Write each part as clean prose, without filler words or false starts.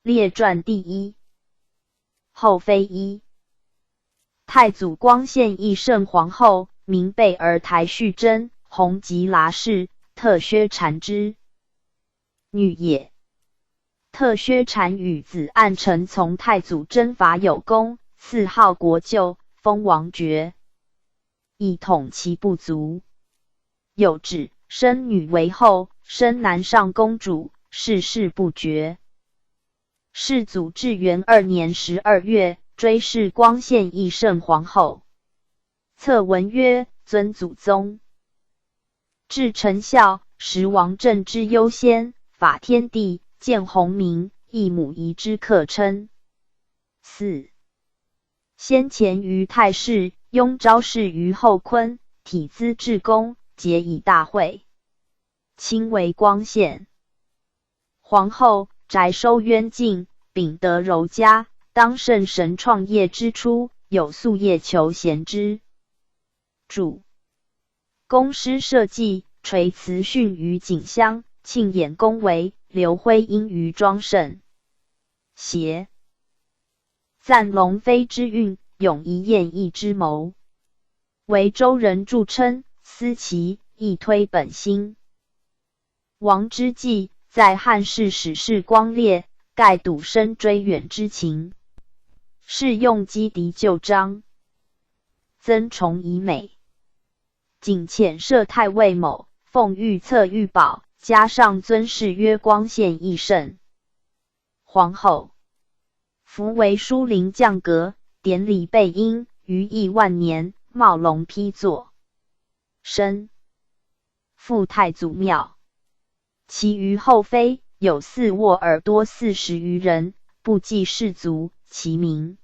列传第一。后妃一。太祖光献义圣皇后，名备儿台续贞，弘吉剌氏，特薛禅之女也。特薛禅与子暗臣从太祖征伐有功，赐号国舅，封王爵，以统其部族。有旨，生女为后，生男上公主，世事不绝。世祖至元2年12月，追谥光献义圣皇后。策文曰：尊祖宗。至臣孝，时王政之优先，法天地，见洪明，一母仪之客称。4. 先前于太室，雍昭氏于后坤，体资至公，节以大会，亲为光献皇后，宅收渊境，秉德柔家，当圣神创业之初，有夙夜求贤之。注：公师社稷，垂慈训于景襄，庆衍恭维，刘徽因于庄胜。协赞龙飞之运，永一彦义之谋。为周人著称，思齐，亦推本心。王之计，在汉室史事光烈，盖笃深追远之情，是用击敌救章，增崇以美。仅遣设太尉某，奉御册御宝，加上尊谥曰光献义圣皇后。服为书林降阁，典礼备因，于义万年，茂龙批作。生复太祖庙。其余后妃有4卧耳多40余人，不计士族，其名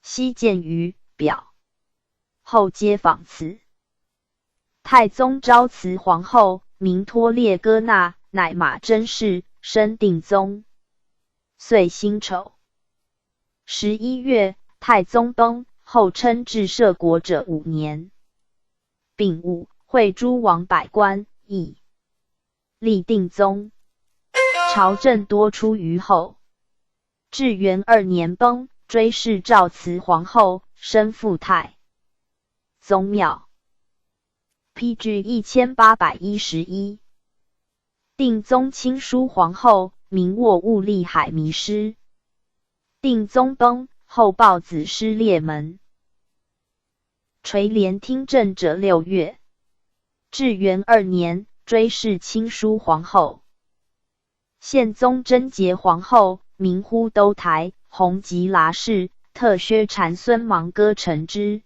悉见于表。后皆仿此。太宗昭慈皇后，名托列哥那，乃马真氏，生定宗。岁辛丑11月，太宗崩，后称至摄国者5年。丙午，会诸王百官，议立定宗。朝政多出于后。至元2年崩，追谥赵慈皇后，升复太宗庙。PG 1811。定宗亲疏皇后，名卧兀立海迷失。定宗崩，后报子失列门。垂帘听政者6月。至元2年，追谥亲疏皇后。宪宗贞节皇后，名呼都台，弘吉剌氏，特薛禅孙芒哥臣之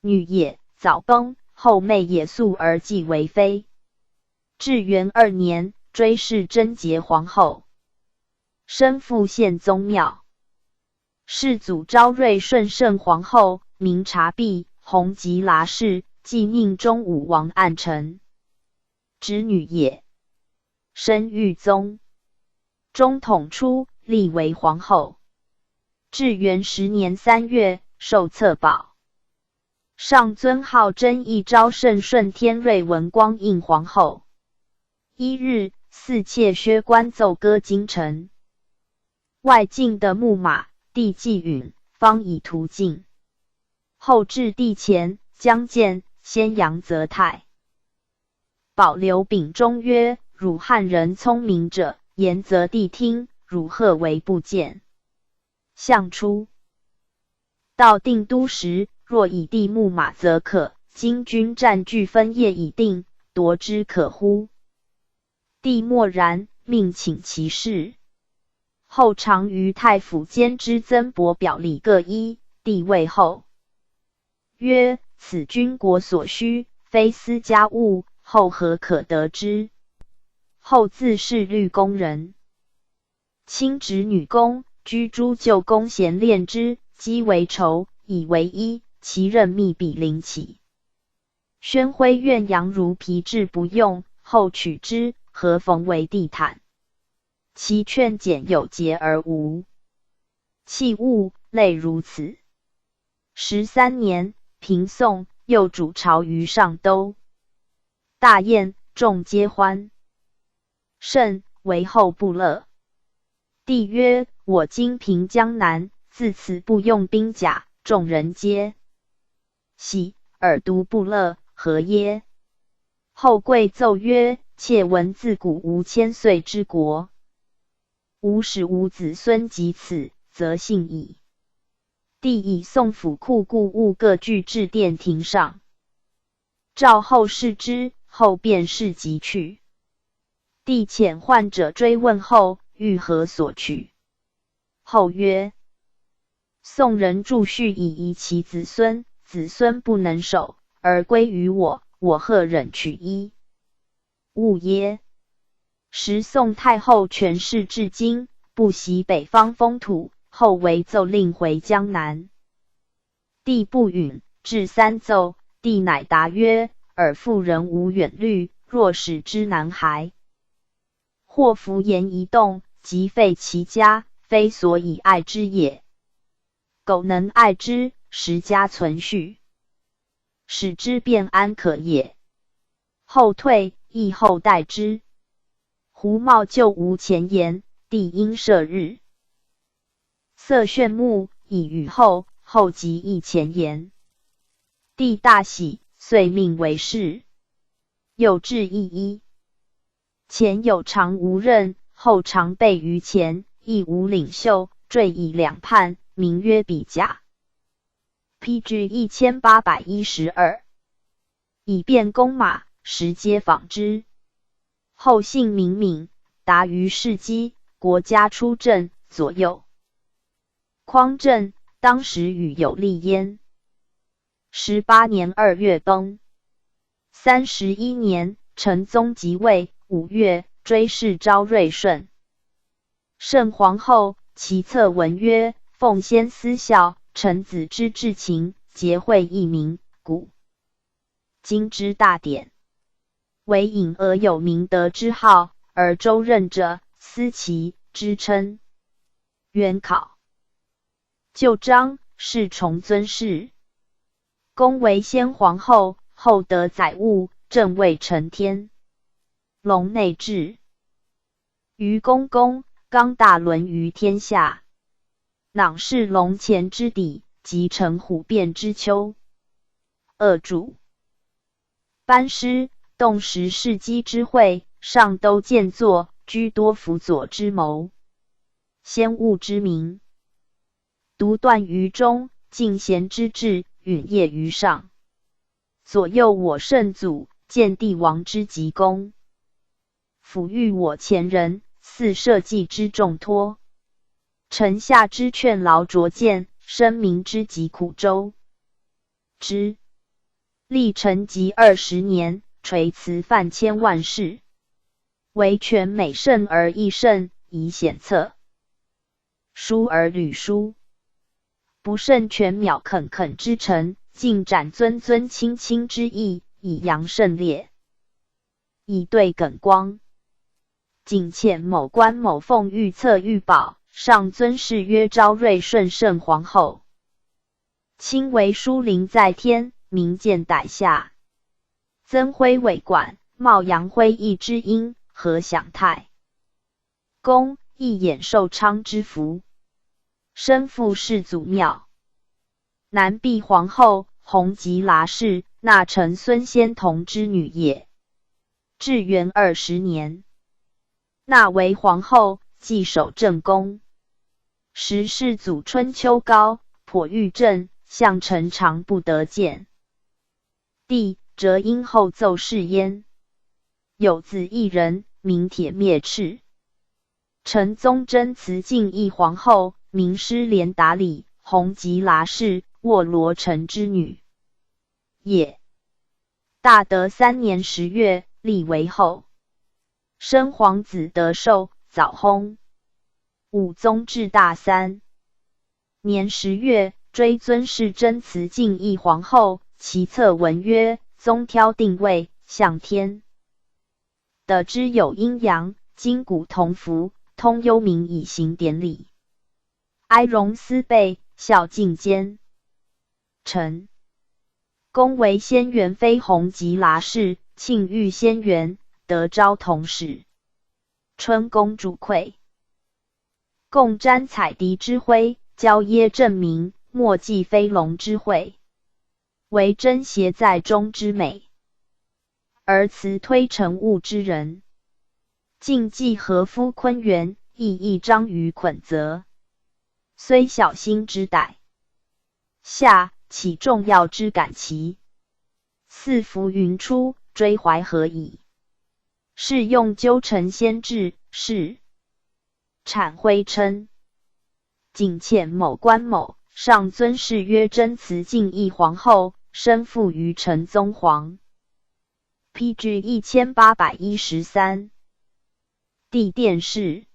女也，早崩，后妹也素而继为妃。至元2年，追谥贞节皇后，升复宪宗庙。世祖昭睿顺圣皇后，名察弼，弘吉剌氏，继宁中武王暗臣之女也，生裕宗。中统初，立为皇后。至元10年3月，受册宝。上尊号真义昭圣顺天瑞文光应皇后。1日，4妾薛官奏歌京城。外境的木马，帝纪允，方以途径。后至帝前，将见，先扬则泰。保留秉中曰：汝汉人聪明者，言则帝听，汝何为不见？相初，到定都时，若以地木马则可，今君占据分业已定，夺之可乎？帝默然，命请其事。后常于太府监之曾伯表里各一，帝谓后曰：此君国所需，非私家务，后何可得之？后自是律宫人，亲侄女宫，居诸旧宫贤恋之，积为仇，以为衣，其任密比邻起。宣徽苑阳如皮质不用，后取之，合缝为地毯。其劝简有节而无器物，类如此。13年，平宋，又主朝于上都。大宴，众皆欢。甚为后不乐。帝曰：我今平江南，自此不用兵甲，众人皆喜，尔独不乐，何耶？后贵奏曰：妾闻自古无千岁之国，吾使无子孙及此，则幸矣。帝以宋府库故物各具至殿庭上，召后视之，后便事即去。帝遣患者追问后，欲何所取？后曰：宋人著序以遗其子孙，子孙不能守，而归于我，我何忍取一？勿耶？时宋太后权势至今，不习北方风土，后为奏令回江南。帝不允，至三奏，帝乃答曰：尔妇人无远虑，若使之南还，或服言一动，即废其家，非所以爱之也。苟能爱之，实家存续，使之便安可也。后退，亦后代之。胡茂就无前言，帝因赦日。色炫目，以与后，后即议前言。帝大喜，遂命为事。又制议一。前有常无任，后常备于前，亦无领袖，缀以两判，名曰比甲。PG 1812，以便弓马，时皆仿之。后姓名敏，达于事机，国家出政，左右匡正，当时与有立焉。18年2月崩。31年，成宗即位，5月，追谥昭瑞顺。圣皇后其策文曰：奉先思孝，臣子之至情，节惠义民，古今之大典。唯隐而有明德之好，而周任者，思其之称。元考旧章，是崇尊谥。公为先皇后，后得载物，正位承天。隆内治。于公公，刚大伦于天下。囊是龙前之底，即成虎变之丘。二主。班师，动时世机之会，上都见作，居多辅佐之谋。先务之名。独断于中，敬贤之治，允业于上。左右我圣祖，见帝王之极功。抚育我前人，似社稷之重托。臣下之劝劳拙见，生民之疾苦周之。历臣及20年，垂辞犯千万事。惟权美圣而义圣，以显策。疏而履疏。不胜权渺恳恳之臣，尽斩尊尊亲亲之意，以扬圣烈。以对耿光。仅遣某官某奉御册御宝，上尊谥曰昭瑞顺圣皇后。亲为书灵在天，明鉴逮下。曾辉伪管，茂阳辉义之音，何享泰。公一眼受昌之福。身负世祖庙。南陛皇后，弘吉剌氏，纳臣孙仙童之女也。至元20年。纳为皇后，继守正宫。时世祖春秋高，颇欲政，相臣常不得见。帝则因后奏事焉。有子一人，名铁灭赤。陈宗贞辞敬义皇后，名师连达里，弘吉剌氏，沃罗城之女也。大德3年10月，立为后。生皇子德寿，早薨。武宗至大3年10月，追尊谥真慈敬义皇后，其策文曰：宗挑定位，向天。得之有阴阳，今古同符，通幽冥以行典礼。哀荣思备，孝敬兼。臣公为先元妃弘吉剌氏，庆玉仙元，得昭同使。春公主馈。共沾彩涤之辉，交耶正明，莫记飞龙之慧，为真邪在中之美，而辞推陈物之人。晋忌和夫昆源，亦一章于捆泽，虽小心之歹，下起重要之感其。四浮云出，追怀何矣？是用纠成先至，是产灰称。景倩某官某，上尊谥曰真慈敬义皇后，生父于陈宗皇。PG 1813。帝殿试。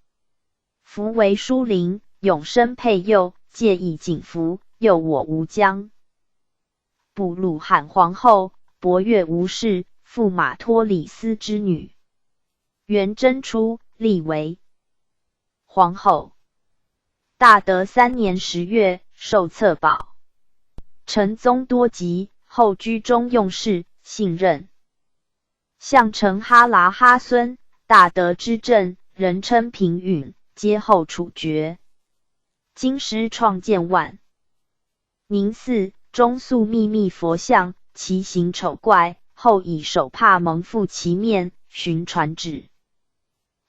夫为书灵，永生配幼，介意景服，诱我吴江。不鲁汉皇后，伯越吴氏，驸马托里斯之女。元贞初，立为皇后。大德3年10月，受册宝。陈宗多疾，后居中用事，信任。相承哈喇哈孙，大德之政，人称平允，皆后处决。京师创建万宁寺，中塑秘密佛像，其形丑怪，后以手帕蒙覆其面，寻传旨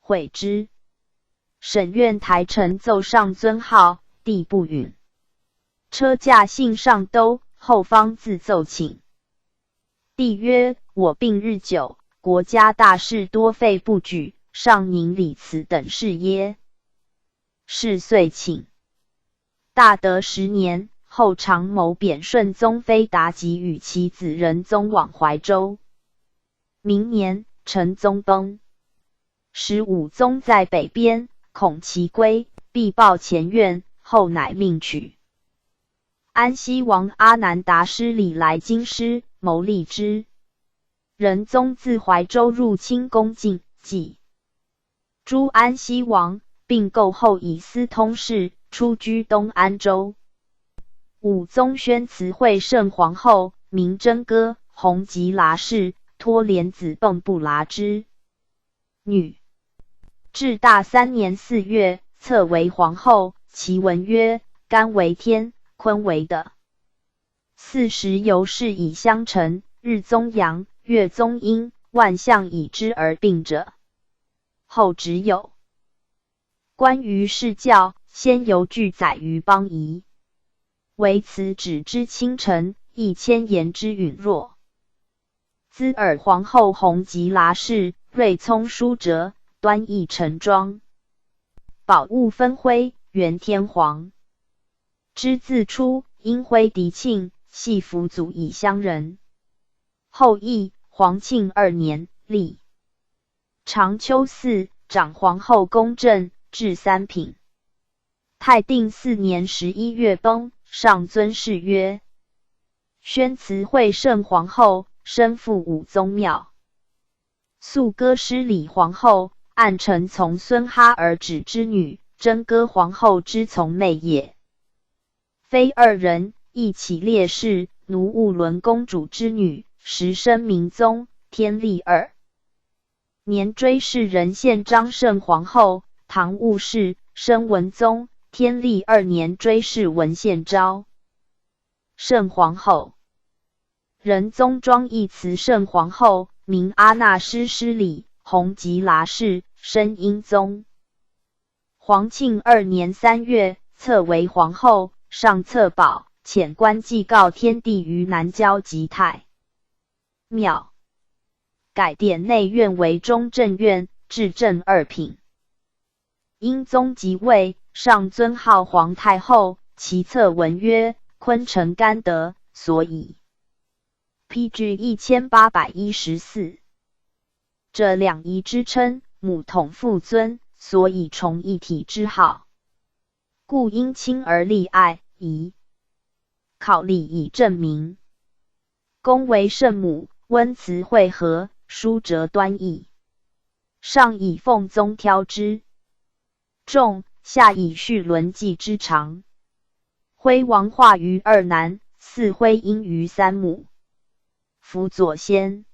毁之。审院台臣奏上尊号，帝不允。车驾幸上都，后方自奏请。帝曰：我病日久，国家大事多费不举，上宁礼辞等事耶？是遂请。大德10年，后长谋贬顺宗妃妲己与其子仁宗往怀州。明年，陈宗崩。15宗在北边，恐其归，必报前院，后乃命取。安西王阿难达失礼来京师，谋立之。仁宗自怀州入清宫进，即诛安西王，并购后以司通事，出居东安州。武宗宣慈惠圣皇后，名真歌，弘吉剌氏，托莲子迸布剌之女。至大3年4月，册为皇后，其文曰：干为天，坤为的。40由是以相承，日宗阳，月宗阴，万象以之而并者。后只有关于世教，先由具载于邦仪。唯此指之清晨，亦千言之允若。兹尔皇后弘吉剌氏，睿聪淑哲，端义沉庄，宝物分辉，元天皇。之自出，因徽嫡庆，系辅祖以乡人。后羿，皇庆2年，立长秋寺，长皇后宫正，至3品。太定4年11月崩，上尊谥曰宣慈惠圣皇后，身附武宗庙。肃歌失礼皇后，暗臣从孙哈儿止之女，真歌皇后之从妹也。非2人，亦起烈士，奴务伦公主之女，时生明宗，天历2年追谥仁献张圣皇后，唐务氏，生文宗，天历2年追谥文献昭圣皇后。仁宗庄义慈圣皇后，名阿那师失礼，弘吉剌氏，生英宗。皇庆2年3月，册为皇后，上册宝，遣官祭告天地于南郊吉太庙，改殿内院为中正院，至正2品。英宗即位，上尊号皇太后，其册文曰：昆城甘德，所以。PG 1814。这两仪之称，母统父尊，所以重一体之号。故因亲而立爱，宜考例以证明。公为圣母，温慈惠和，淑哲端义。上以凤宗挑之重，下以序轮纪之长。徽王化于2男，嗣徽因于3母。辅佐先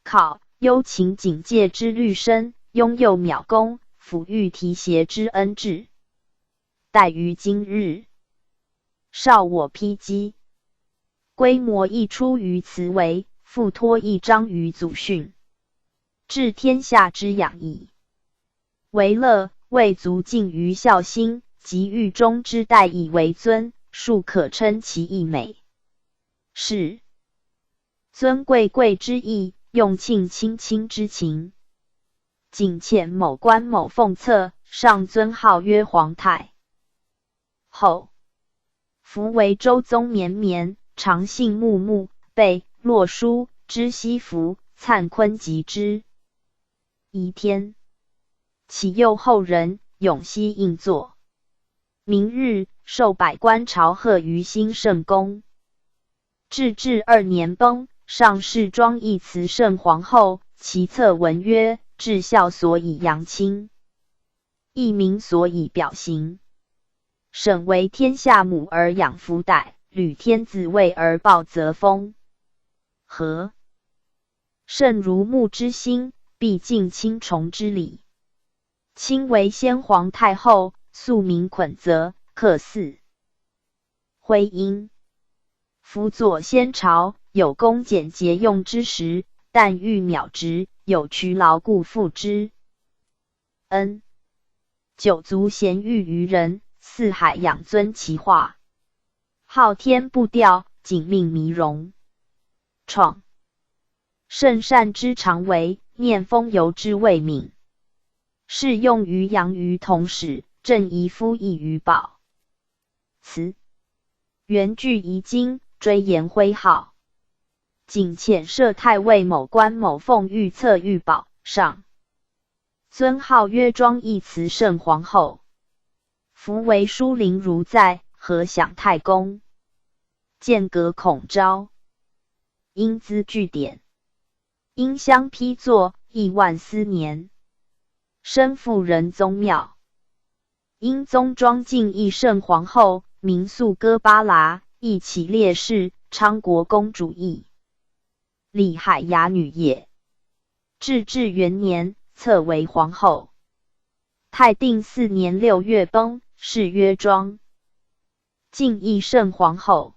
考，幽情警戒之律生，拥幼邈公，抚育提携之恩治。待于今日。少我披机，规模亦出于此为，复托一章于祖训，治天下之养矣。为乐，未足尽于孝心，及狱中之待以为尊，庶可称其义美。是尊贵贵之意，用庆亲亲之情。仅遣某官某奉册，上尊号曰皇太后。夫为周宗绵绵，常信穆穆，备洛书知西服，灿坤及之。宜天，启佑后人，永熙应作。明日，受百官朝贺于兴圣宫。至2年崩，上世庄义慈圣皇后，其册文曰：至孝所以扬亲，义民所以表行。审为天下母而养夫代，履天子位而报则封。和圣如沐之心，必尽亲崇之礼。亲为先皇太后，素名捆泽，克嗣。徽因夫左先朝，有功俭节用之时，但欲渺直，有屈劳故复之。恩九族贤育于人，四海养尊其化。昊天不掉，谨命弥荣。创圣善之常为，念风由之未泯。适用于阳于同始，正宜夫益于宝。辞原具遗经，追言徽号。仅遣设太尉某官某奉御册御宝，上尊号曰庄义慈圣皇后。夫为书灵如在，何享太公？间隔孔昭，英姿据典，因相批作，亿万思年。身负仁宗庙，因宗庄敬义圣皇后，名肃哥巴剌，亦起烈士，昌国公主义。李海雅女也。至元年，册为皇后。太定4年6月崩，谥曰庄。敬义圣皇后。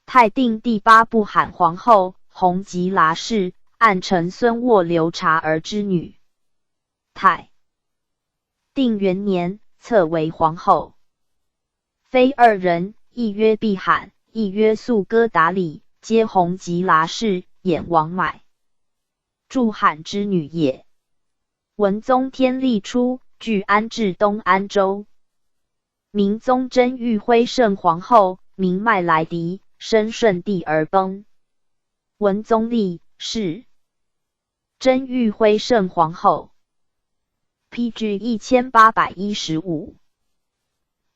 太定第8部罕皇后，弘吉剌氏，按臣孙卧流察儿之女。太定元年，册为皇后。妃2人，一曰碧罕，一曰肃哥达里，皆弘吉剌氏，衍王买。祝罕之女也。文宗天历初，据安置东安州。明宗真玉徽圣皇后，名麦莱狄，生顺帝而崩。文宗立是真玉徽圣皇后。PG 1815。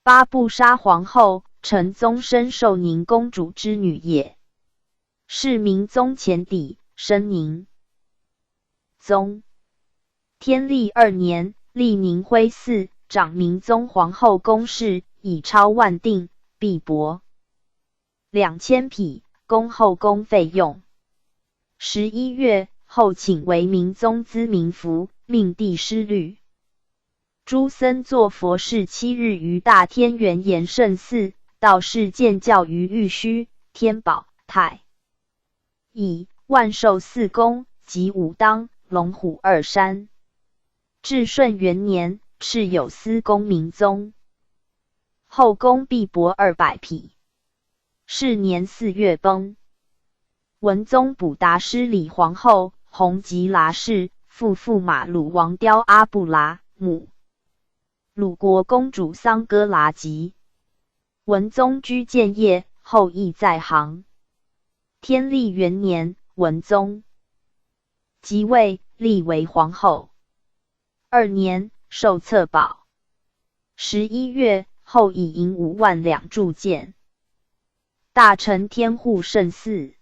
八部沙皇后，成宗生寿宁公主之女也。是明宗前邸，生宁宗。天历2年，立宁徽嗣，长明宗皇后宫室，以超万定，币帛2000匹，供后宫费用。11月，后请为明宗资民服，命帝施律。诸僧作佛事7日于大天元延圣寺，道士建教于玉虚、天宝、太乙、万寿4宫及武当、龙虎2山。至顺元年，敕有司功明宗。后宫币帛200匹。是年4月崩。文宗补达失礼皇后，弘吉剌氏，父驸马鲁王雕阿布剌，母鲁国公主桑哥剌吉。文宗居建业，后裔在行。天历元年，文宗即位，立为皇后。2年，受册宝。11月，后以银5万两铸剑。大成天护圣嗣。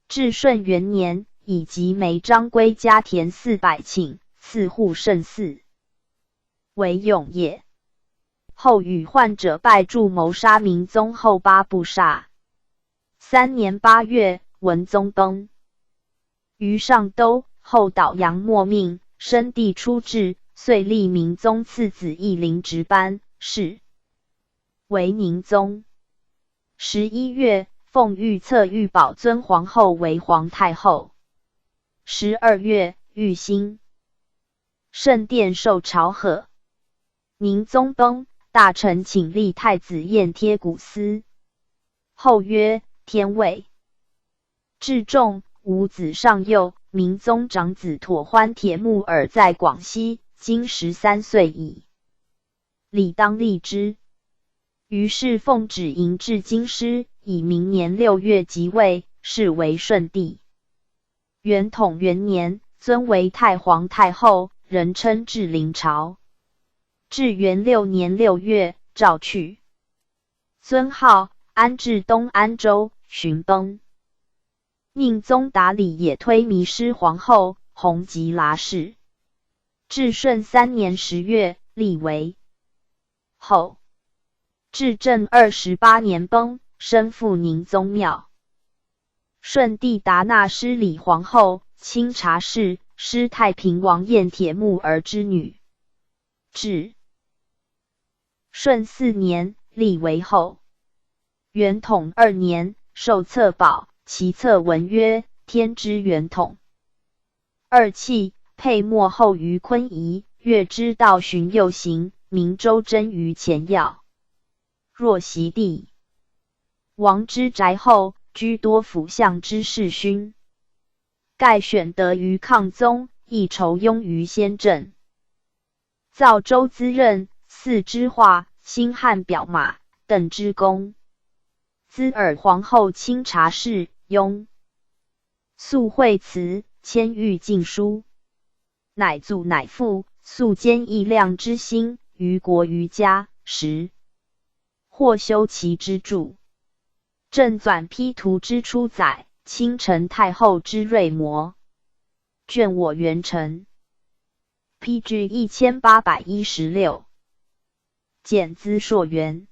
至顺元年，以及梅张归家田400顷，赐护圣嗣。为永业。后与患者拜助谋杀明宗后8部杀。3年8月，文宗崩。于上都，后倒阳没命，生帝出至，遂立明宗次子义陵执班，是为宁宗。11月，奉御册玉宝尊皇后为皇太后。12月，御兴圣殿受朝贺。宁宗崩，大臣请立太子燕贴古司。后曰：天位。至仲，五子上幼，明宗长子妥欢铁木儿在广西，今13岁矣。理当立之。于是奉旨迎至京师，以明年6月即位，是为顺帝。元统元年，尊为太皇太后，人称至灵朝。至元6年6月，诏去。尊号安置东安州，巡崩。宁宗达理也推弥师皇后，弘吉剌氏。至顺3年10月，立为后。至正28年崩，身附宁宗庙。顺帝达那失礼皇后，清查氏，失太平王燕铁木儿之女。至顺4年，立为后。元统2年，受册宝，其册文曰：天之元统。二契，配末后于昆仪，月之道巡右行，明周真于前要。若袭地王之宅后，居多辅相之事勋。盖选得于抗宗，亦酬庸于先正。造周滋任，嗣之化，兴汉表马，邓之功。兹尔皇后清查氏，雍素惠辞，千谕禁书。乃祖乃父，素坚义亮之心，于国于家，时或修其之著。正纂批图之初载，清陈太后之瑞模。卷我元成。PG 1816。简资硕元。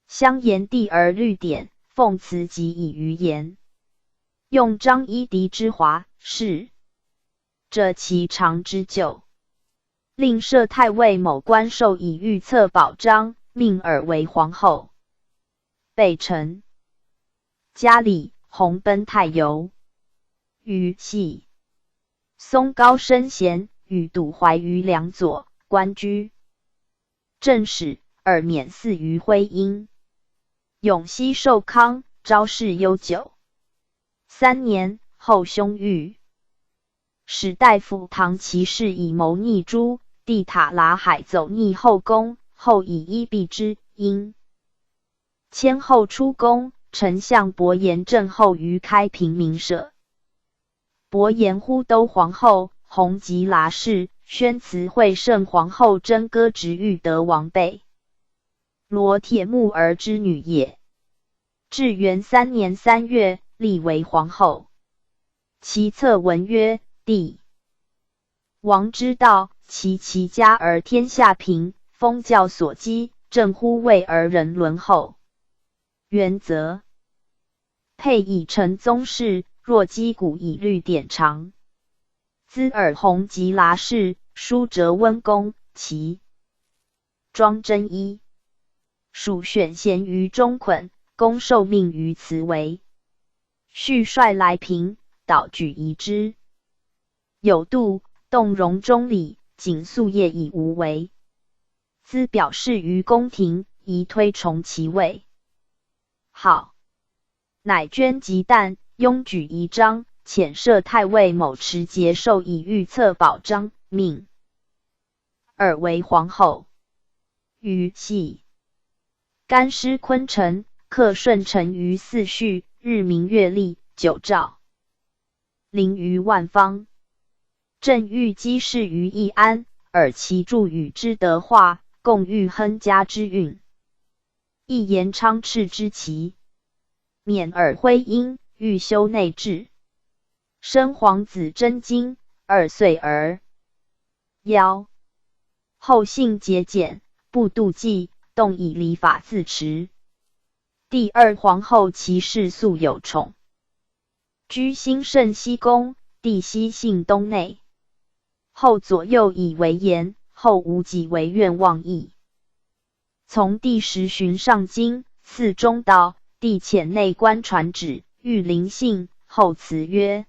相言帝而律典，奉辞及以于言。用张一狄之华，是者其长之旧。令设太尉某官授以御册宝章，命尔为皇后。备臣嘉礼弘奔太游。与系松高升贤，与笃怀于梁左，官居正使，尔免祀于徽因。永熙寿康，昭世悠久。3年，后兄遇使大夫唐骑士以谋逆诛，帝塔剌海走逆后宫，后以衣避之，因迁后出宫。丞相伯颜正后于开平民舍。伯颜呼都皇后，弘吉剌氏，宣慈惠圣皇后真歌直欲得王备。罗铁木儿之女也。至元3年3月，立为皇后。其册文曰：帝王之道，其家而天下平，封教所基，正乎位而人伦厚。原则配以成宗室，若击鼓以律典常。兹尔弘吉剌氏，书哲温公，其庄真一。属选贤于中捆，公受命于慈为。续率来平，导举夷之。有度，动容中礼，谨肃业以无为。兹表示于宫廷，宜推崇其位。好，乃捐及旦，拥举仪章，遣设太尉某持节授以御册宝章，命尔为皇后。于系干师昆臣，克顺臣于4序，日明月历9诏，临于万方。正欲积事于易安，尔其助与之德化，共欲亨家之运。亦言昌炽之奇，免尔徽因，欲修内治。生皇子真经，2岁儿夭。后性节俭，不妒忌，动以礼法自持。第2皇后其氏素有宠，居兴圣西宫，帝西幸东内。后左右以为言，后无己为愿望意。从第10旬上京，赐中道，帝遣内官传旨，谕临幸。后辞曰：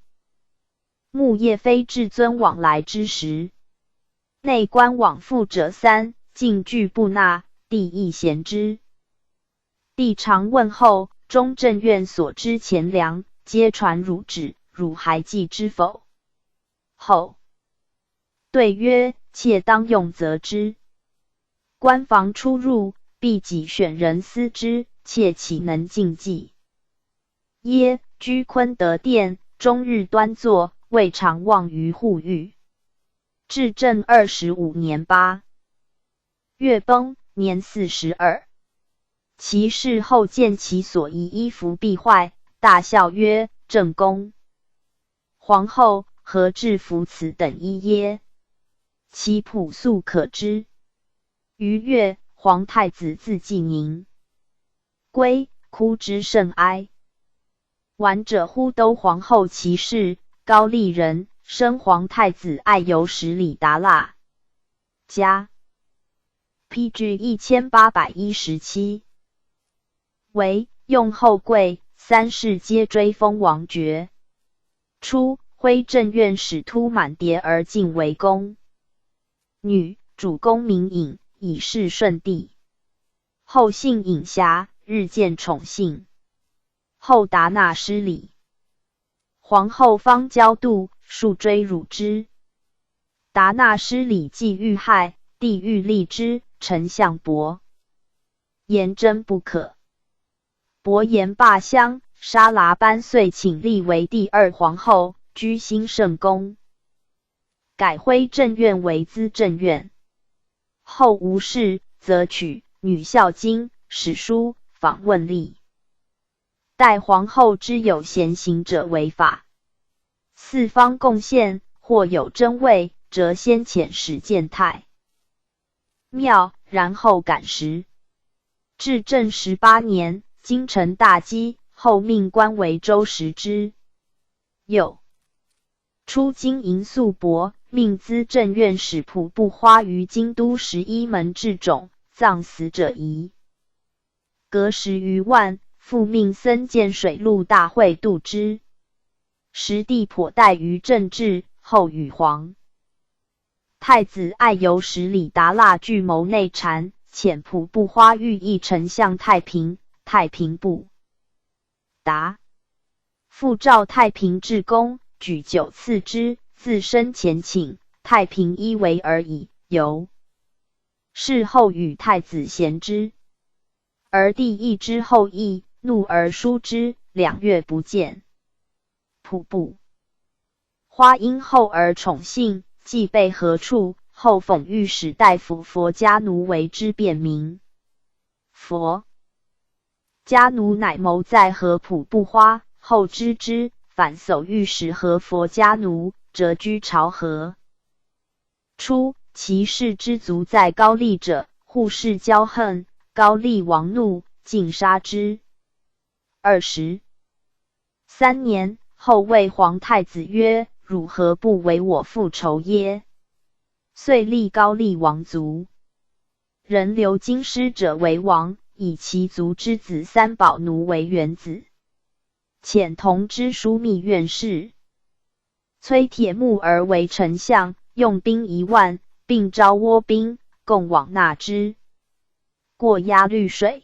穆叶非至尊往来之时，内官往复者3，进拒不纳，帝亦嫌之。帝常问后，中正院所知钱粮，皆传汝旨，汝还记之否？后对曰：妾当用则之。官房出入，必己选人司之，妾岂能尽记？耶，居坤德殿，终日端坐，未尝忘于护狱。至正25年8月崩，年42。其事后见其所遗衣服必坏，大笑曰：正宫皇后何至服此等衣耶？其朴素可知。余月，皇太子自济宁归，哭之甚哀。晚者呼都皇后其氏，高丽人，生皇太子爱由十里达腊家。PG 1817。为用后贵，3世皆追封王爵。初，徽正院使突满牒而进为公。女，主公名尹，以示顺帝。后姓尹霞，日渐宠幸。后达纳失礼，皇后方骄妒，数追辱之。达纳失礼既遇害，帝欲立之，丞相伯言真不可。伯言罢乡，沙剌班遂请立为第2皇后，居兴圣宫，改徽正院为资正院。后无事，则取女孝经、史书访问例。待皇后之有贤行者为法，四方贡献，或有真伪，则先遣使见太庙，然后感时。至正18年，京城大饥，后命官为周食之。又出京营宿帛，命资正院使仆布花于京都11门治冢，葬死者夷，隔10余万。复命僧建水陆大会度之。时帝颇怠于政治，后与皇太子爱由十里达腊俱谋内禅，遣仆布花寓意丞相太平，太平不达。复召太平至宫，举酒赐之，自身前请，太平依为而已。由事后与太子贤之，而帝亦之后意，怒而疏之，2月不见。仆布花因后而宠幸，既被何处，后讽御史大夫佛家奴为之辩明。佛家奴乃谋在和仆布花，后知之，反搜御史和佛家奴，谪居朝河。初，其士之族在高丽者，互氏骄恨，高丽王怒，尽杀之。23年，后谓皇太子曰：汝何不为我复仇耶？遂立高丽王族。人留京师者为王，以其族之子三宝奴为元子。遣同知枢密院事崔铁木儿为丞相，用兵1万，并招倭兵，共往纳之。过鸭绿水，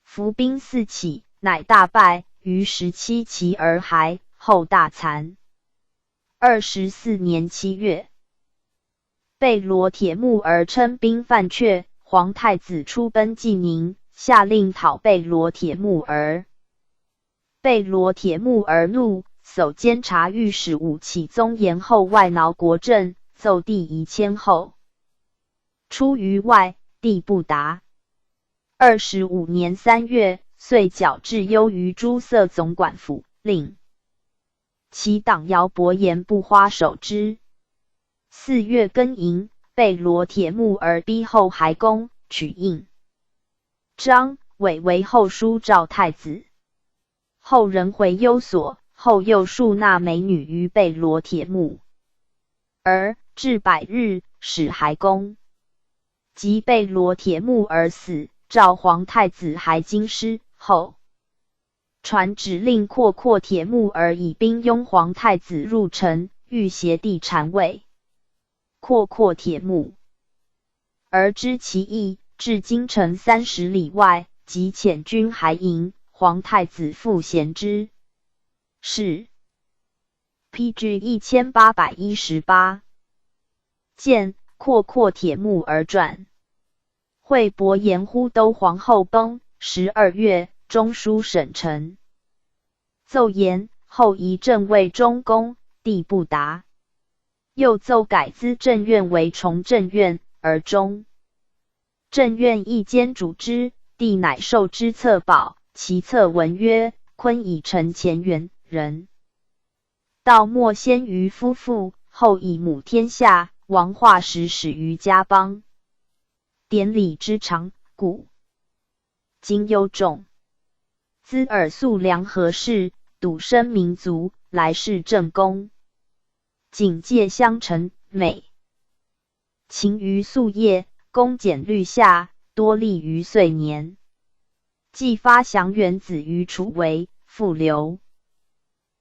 伏兵4起，乃大败，于17骑而还，后大残。24年7月，贝罗铁木儿称兵犯阙，皇太子出奔济宁，下令讨贝罗铁木儿。贝罗铁木儿怒，搜监察御史武启宗延后外挠国政，奏帝宜迁后。出于外，帝不达。25年3月，遂矫治忧于诸塞总管府，令其党姚伯言不花守之。4月庚寅，贝罗铁木儿逼后还宫，取印章委为后书赵太子。后人回幽所，后又数纳美女于贝罗铁木儿，至100日，使还宫。即被罗铁木而死。赵皇太子还京师后，传指令阔铁木而以兵拥皇太子入城，欲挟帝禅位。阔铁木而知其意，至京城30里外，即遣军还迎。皇太子复贤之。是 PG 1818见阔铁木而传。惠伯延呼都皇后崩，12月，中书省臣奏言后移正位中宫，帝不答。又奏改资政院为崇政院，而中政院亦兼主之，帝乃授之册宝。其册文曰：昆以承乾元人，道莫先于夫妇，后以母天下，王化时始于家邦。典礼之长，故今忧重。兹尔肃良和事，笃生民族，来世正公。警戒相承，美勤于夙夜，恭俭律下，多利于岁年。既发祥元子于楚为，复留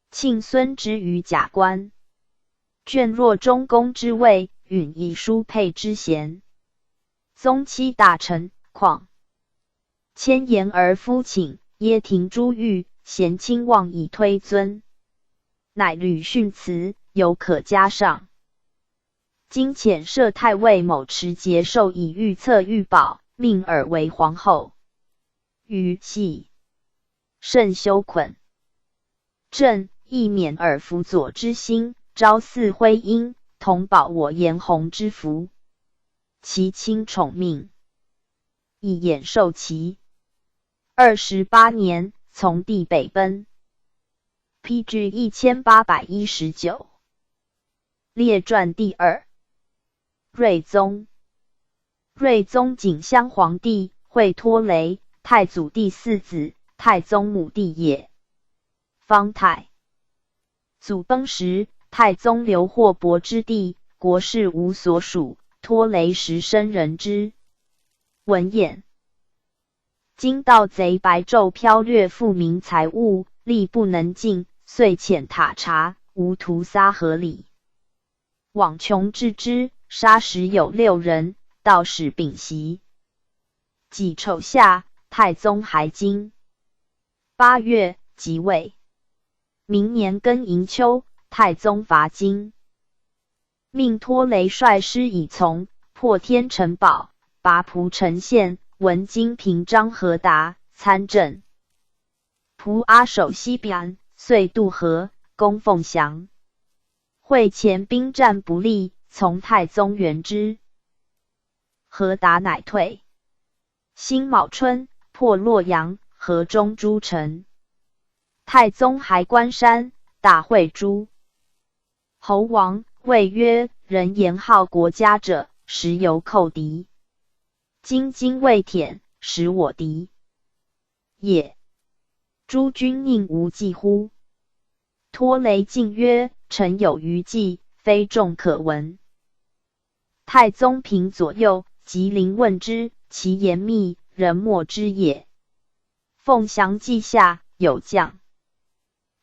庆孙之于甲官。眷若中宫之位，允以书配之贤。宗戚大臣，况谦言而夫请，耶廷珠玉，贤亲望以推尊。乃吕训辞，犹可加上。今遣摄太尉某持节授以御册御宝，命尔为皇后。余系甚羞愧。朕亦免尔辅佐之心，朝祀徽阴，同保我颜弘之福。其亲宠命，以衍受其。28年，从帝北奔。PG 1819。列传第2。睿宗。睿宗景襄皇帝，会托雷，太祖第4子，太宗母弟也。方太祖崩时，太宗留获伯之地，国事无所属。托雷时生人之。文彦。今盗贼白昼剽掠富民财物，力不能尽，遂遣塔察，无屠杀合理。往穷治之，杀时有6人，道使秉袭。己丑下，太宗还京。8月，即位。明年庚寅秋，太宗伐京。命托雷率师以从，破天城堡，拔蒲城县，文京平章和达参政。蒲阿守西边，遂渡河，攻凤翔。会前兵战不利，从太宗援之。和达乃退。辛卯春，破洛阳，河中诸城。太宗还关山，大会诸侯王，谓曰：人言好国家者，实犹寇敌。今未舔，使我敌也。诸君宁无计乎？托雷进曰：臣有余计，非众可闻。太宗平左右，即临问之，其言密，人莫知也。凤翔记下有将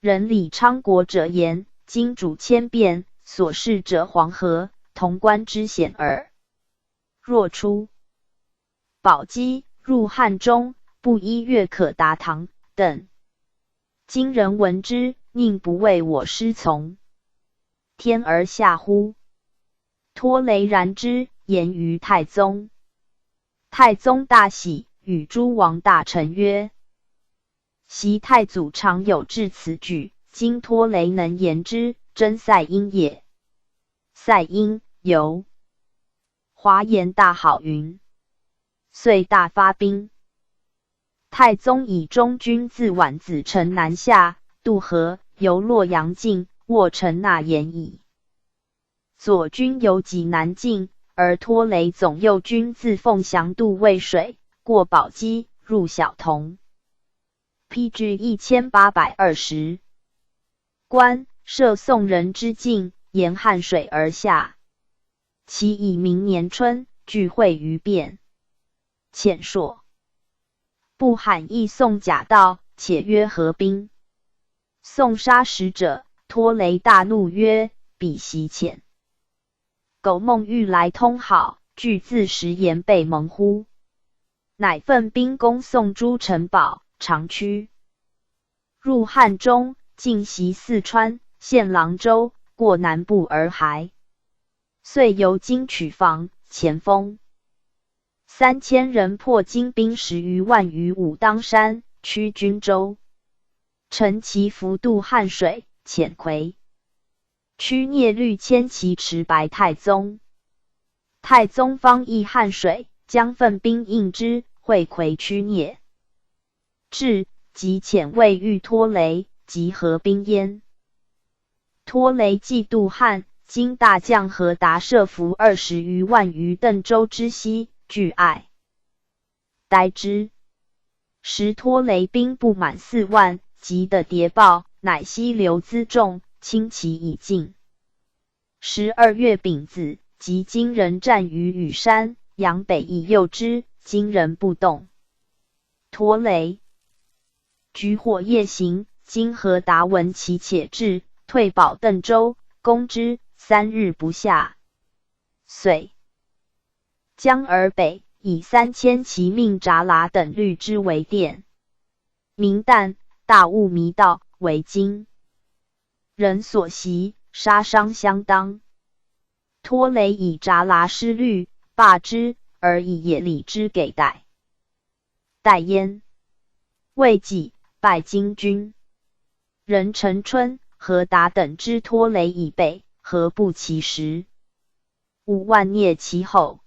人李昌国者言，今主千变，所事者黄河，潼关之险耳。若出宝鸡，入汉中，不1月可达唐等。今人闻之，宁不为我师从？天而下乎？托雷然之，言于太宗。太宗大喜，与诸王大臣曰：昔太祖常有至此举，今托雷能言之，真塞因也。塞因由华言大好云，遂大发兵。太宗以中军自宛子城南下，渡河，由洛阳境，握城纳言矣。左军由济南境，而托雷总右军自凤翔渡渭水，过宝鸡，入小同。PG 1820。关涉宋人之境，沿汉水而下。其以明年春，聚会于汴。遣说不罕议宋假道，且曰合兵。宋杀使者，托雷大怒曰：彼袭遣。苟梦欲来通好，俱自食言被蒙乎？乃奋兵攻宋诸城堡，长驱入汉中，进袭四川，陷郎州，过南部而还。遂由京取防，前锋3000人，破金兵10余万于武当山，驱军州。乘其浮渡汉水，遣魁驱聂律牵其持白太宗。太宗方议汉水，将奋兵应之，会魁驱聂至，即遣魏欲拖雷，即合兵焉。拖雷既渡汉，今大将何达设伏20余万于邓州之西，拒爱待之。时拖雷兵不满4万，急得谍报，乃西流辎重，轻骑已尽。12月丙子，即金人战于羽山，杨北以诱之，金人不动。拖雷举火夜行，今何达闻其且至，退保邓州，攻之，3日不下。遂将而北，以3000骑命札剌等律之为殿。明旦，大雾弥道，为金人所袭，杀伤相当。拖雷以札剌失律，罢之，而以野礼之给代焉。未几，败金军。人陈春、何达等之拖雷以备，何不其时？5万聂其后。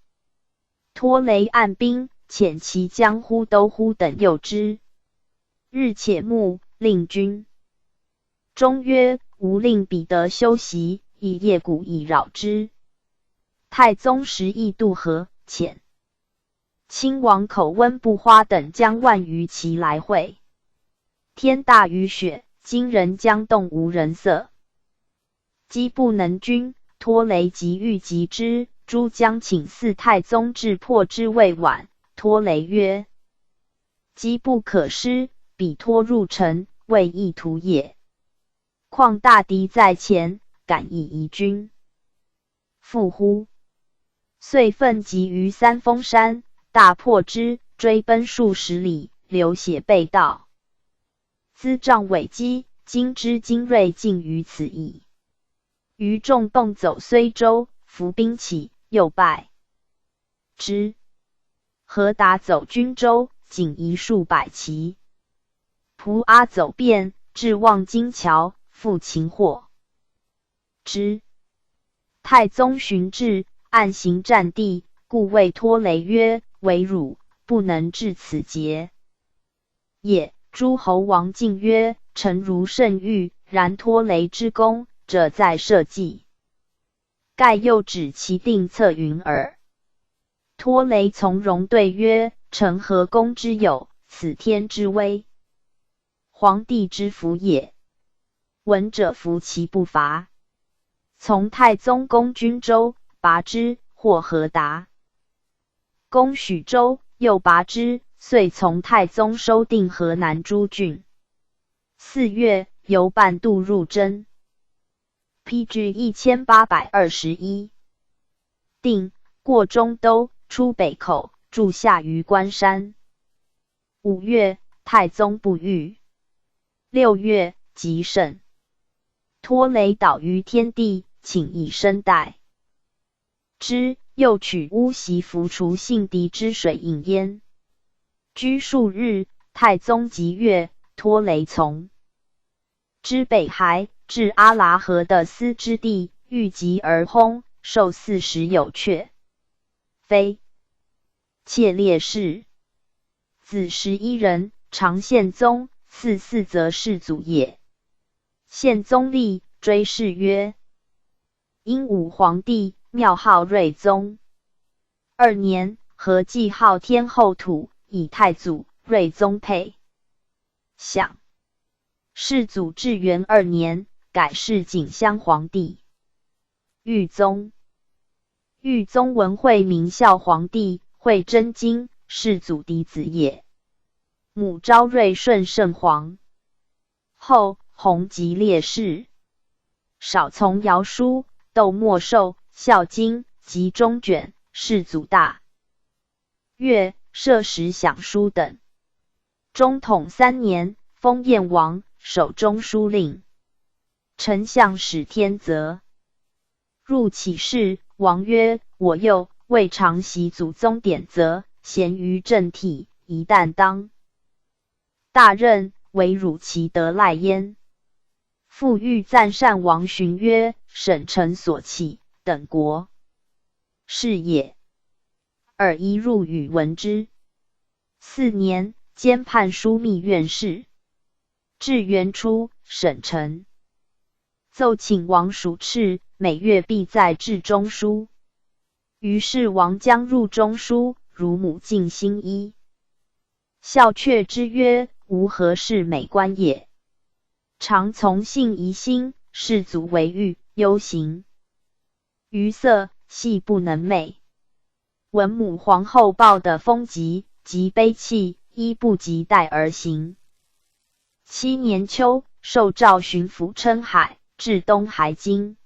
拖雷按兵，遣其将呼都呼等诱之。日且暮，令军中曰：吾令彼得休息，以夜鼓以扰之。太宗时亦渡河，遣亲王口温不花等将万余骑来会。天大雨雪，今人将动无人色，机不能军，拖雷即欲击之。诸将请嗣太宗至，破之未晚。拖雷曰：机不可失，彼拖入城，为意图也。况大敌在前，敢以疑军？复乎？遂奋击于三峰山，大破之，追奔数十里，流血被盗。资帐尾击，今之精锐尽于此矣。余众迸走睢州，伏兵起，又败之。何达走军州，仅遗数百骑。蒲阿走遍，至望京桥，复擒获之。太宗寻至，暗行战地，故谓拖雷曰：唯汝不能至此节也。诸侯王进曰：臣如甚欲，然拖雷之功，者在社稷，盖又指其定策云耳。拖雷从容对曰：臣何功之有？此天之威，皇帝之福也。闻者服其不伐。从太宗攻军州，拔之，获何达。攻许州，又拔之，遂从太宗收定河南诸郡。4月，由半渡入真。PG 1821。定，过中都，出北口，驻下于关山。5月，太宗不遇。6月，即胜。拖雷倒于天地，请以身代之，又取乌袭浮除信敌之水饮焉。居数日，太宗即悦，拖雷从之北还，至阿剌河的斯之地，欲疾而轰，受40有阙，非妾烈士。子11人，常宪宗，嗣则世祖也。宪宗立，追谥曰英武皇帝，庙号睿宗。2年，何继号天后土，以太祖、睿宗配享。世祖至元2年，改谥景襄皇帝。豫宗豫宗文惠明孝皇帝，惠真经，世祖嫡子也。母昭睿顺圣皇。后弘吉烈士，少从尧书、窦末寿、孝经及中卷、世祖大阅、摄食享书等。中统3年，封燕王，守中书令。丞相史天泽入启事，王曰：“我幼，未尝习祖宗典则，贤于政体，一旦当大任，唯汝其得赖焉。”复欲赞善王询曰：“省臣所起，等国是也。”尔一入语闻之。4年，兼判枢密院事。至元初，省臣奏请王署敕，每月必在治中书。于是王将入中书，如母敬心衣。孝却之曰：“吾何事美观也？常从信疑心，士卒为欲忧行。于色系不能寐。闻母皇后抱的风疾，及悲泣，衣不及待而行。7年秋，受诏巡抚称海，至东海津。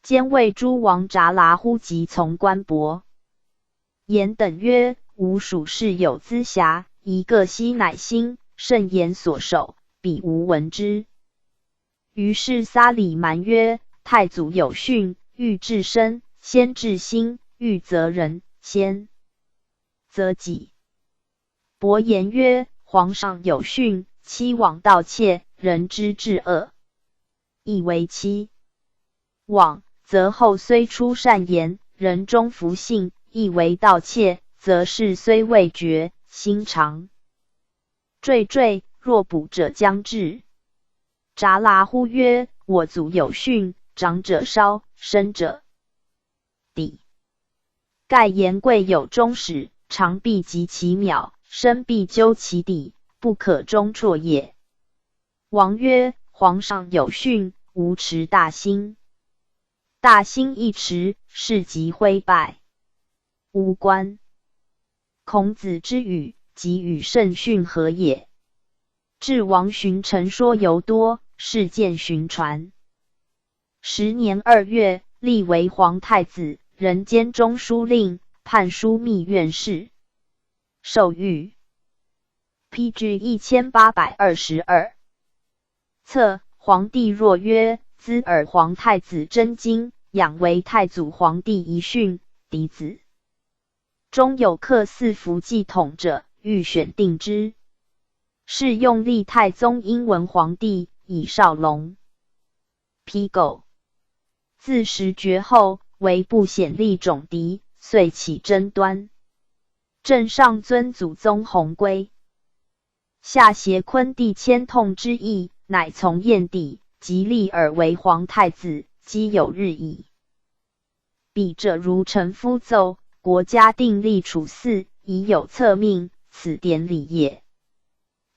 兼谓诸王札剌乎及从官伯言等曰：吾属事有资暇，一个悉乃心，慎言所守，彼无闻之。于是撒里蛮曰：太祖有训，欲治身，先治心；欲责人，先责己。伯言曰：皇上有训，欺罔盗窃，人之至恶，亦为欺罔，则后虽出善言，人终弗信，亦为盗窃，则事虽未决，心常惴，若捕者将至。札剌乎曰：我祖有训，长者稍，生者抵。盖言贵有终始，长必及其秒，生必究其底，不可终辍也。王曰：皇上有训，吾持大兴。大兴一持，事即灰败。吾观孔子之语，即与圣训何也？至王询陈说尤多，事见询传。10年2月，立为皇太子，人兼中书令，判枢密院事。授谕 PG 1822。策皇帝若曰：兹尔皇太子真经，养为太祖皇帝遗训，嫡子中有克4服继统者，欲选定之。是用立太宗英文皇帝，以少龙批构。自时绝后，为不显立种嫡，遂起争端。正上尊祖宗弘规，下挟昆帝迁痛之意，乃从燕帝，即立尔为皇太子，积有日矣。彼者如臣夫奏，国家定立处嗣，已有册命，此典礼也。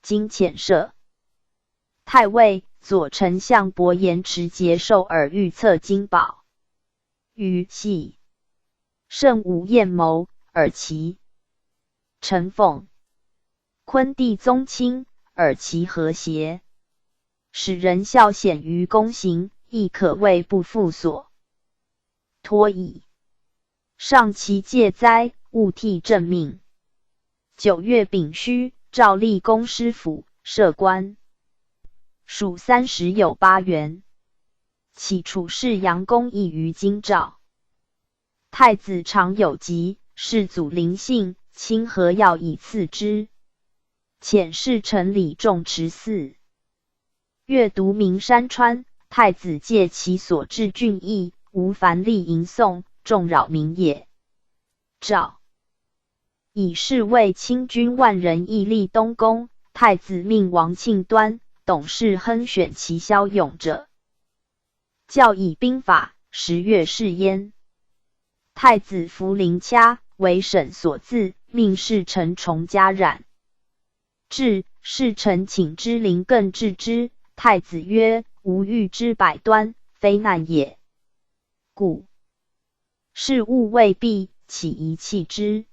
今遣设太尉、左丞相伯言持节受尔预册金宝。于系圣武彦谋，尔其陈凤昆帝宗亲，尔其和谐，使人孝显于公行，亦可谓不负所托矣。上其戒灾，勿替正命。9月丙戌，诏立公师府，设官，属30有8员。起处事杨公议于京兆。太子常有疾，世祖临幸，亲和药以赐之。遣侍臣李仲持嗣。阅读名山川，太子借其所至郡邑，无凡立吟诵，众扰民也。诏以侍卫亲军万人议立东宫，太子命王庆端、董事亨选其骁勇者，教以兵法，10月试焉。太子服凌掐，为省所自，命侍臣重加染。至，侍臣请之临更治之，太子曰：吾欲之百端，非难也。故事务未毕，起疑弃之。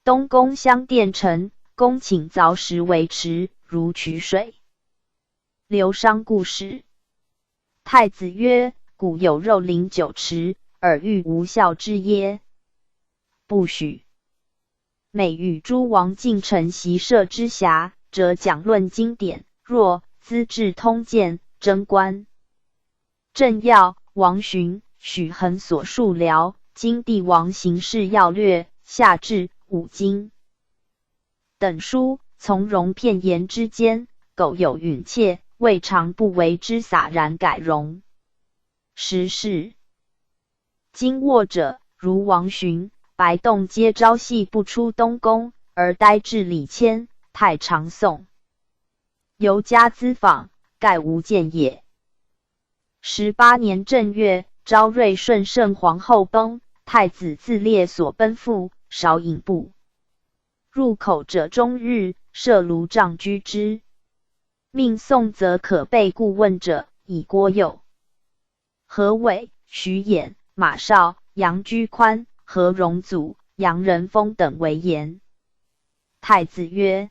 东宫相殿臣，恭请凿石为池，如取水。刘商故事。太子曰：古有肉林酒池，尔欲无效之耶？不许。每与诸王进臣席舍之暇，则讲论经典；若资治通鉴，征官政要，王询、许衡所述辽、今帝王行事要略，下至五经等书，从容片言之间，苟有允切，未尝不为之洒然改容。时事今握者，如王询、白栋，皆朝夕不出东宫，而呆至礼谦、太常颂。由家咨访，盖无见也。18年正月，昭瑞顺圣皇后崩，太子自列所奔赴，少引步。入口者终日，设炉帐居之。命宋则可备顾问者，以郭佑、何伟、徐衍、马绍、杨居宽、何荣祖、杨仁丰等为言。太子曰：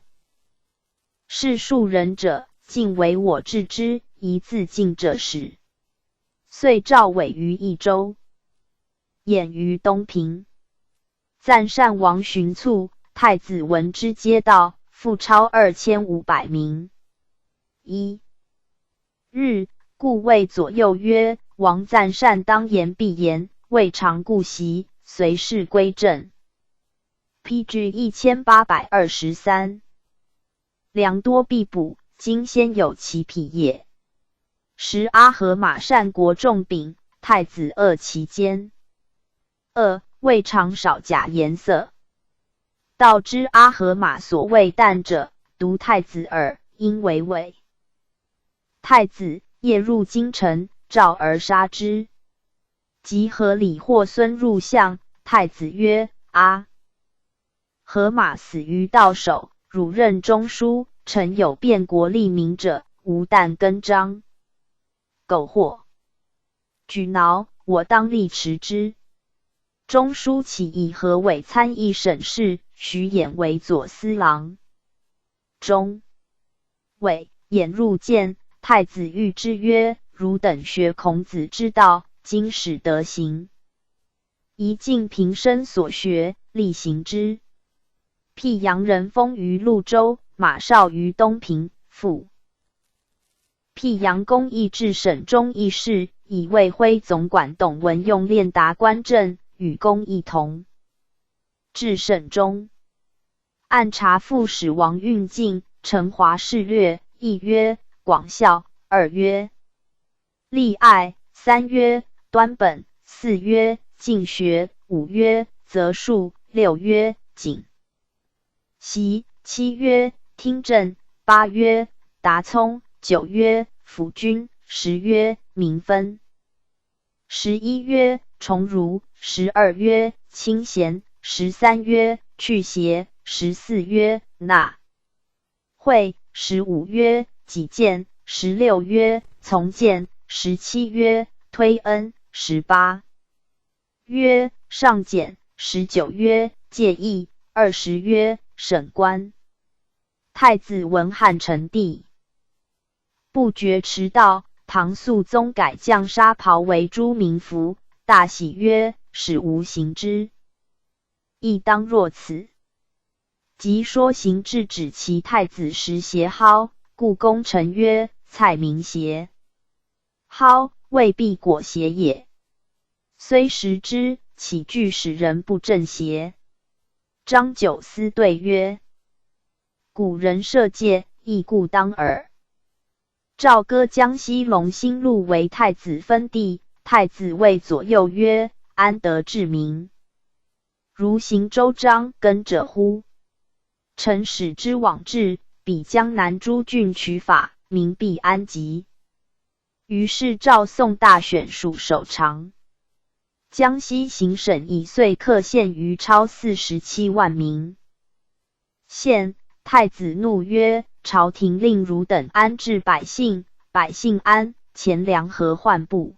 是庶人者，尽为我治之，宜自尽者始。遂召委于益州，演于东平。赞善王寻卒，太子闻之，皆到，复超2500名。日，故谓左右曰：王赞善当言必言，未尝顾袭，随事归正。PG 1823。良多必补，今先有其匹也。时阿合马善国重柄，太子恶其间。未尝少假颜色。道之阿合马所谓旦者，独太子耳，因为伪。太子夜入京城，召而杀之。及合李或孙入相，太子曰：阿合马死于道手，汝任中书，臣有变国利民者，无但更张。苟或举挠，我当力持之。中书起以何为参议审事，徐衍为左司郎。中委衍入见，太子谕之曰：汝等学孔子之道，今始得行，宜尽平生所学，力行之。辟杨仁丰于潞州，马绍于东平，复辟杨公议至省中议事，以卫徽总管董文用练达官政，与公议同。至省中，按察副使王运进、陈华事略，一曰广孝，二曰立爱，三曰端本，四曰进学，五曰择数，六曰谨习，七曰听政，八曰达聪，九曰辅君，十曰民分，11曰崇儒，12曰清贤，13曰去邪，14曰纳贿，15曰己见，16曰从谏，17曰推恩，18曰上谏，19曰戒义，20曰审官。太子闻汉成帝不觉迟到，唐肃宗改降纱袍为诸民服，大喜曰：使吾行之，亦当若此。即说行制止其太子时携蒿，故功臣曰：蔡明携蒿，未必果携也。虽食之，岂惧使人不正邪？张九思对曰：古人设戒，亦故当耳。赵割江西龙兴路为太子分地，太子谓左右曰：安得治民？如行周章耕者乎？臣使之往治，比江南诸郡取法，民必安吉。于是赵宋大选属首长。江西行省以岁克县余超47万民。县太子怒曰：朝廷令汝等安治百姓，百姓安，钱粮何患不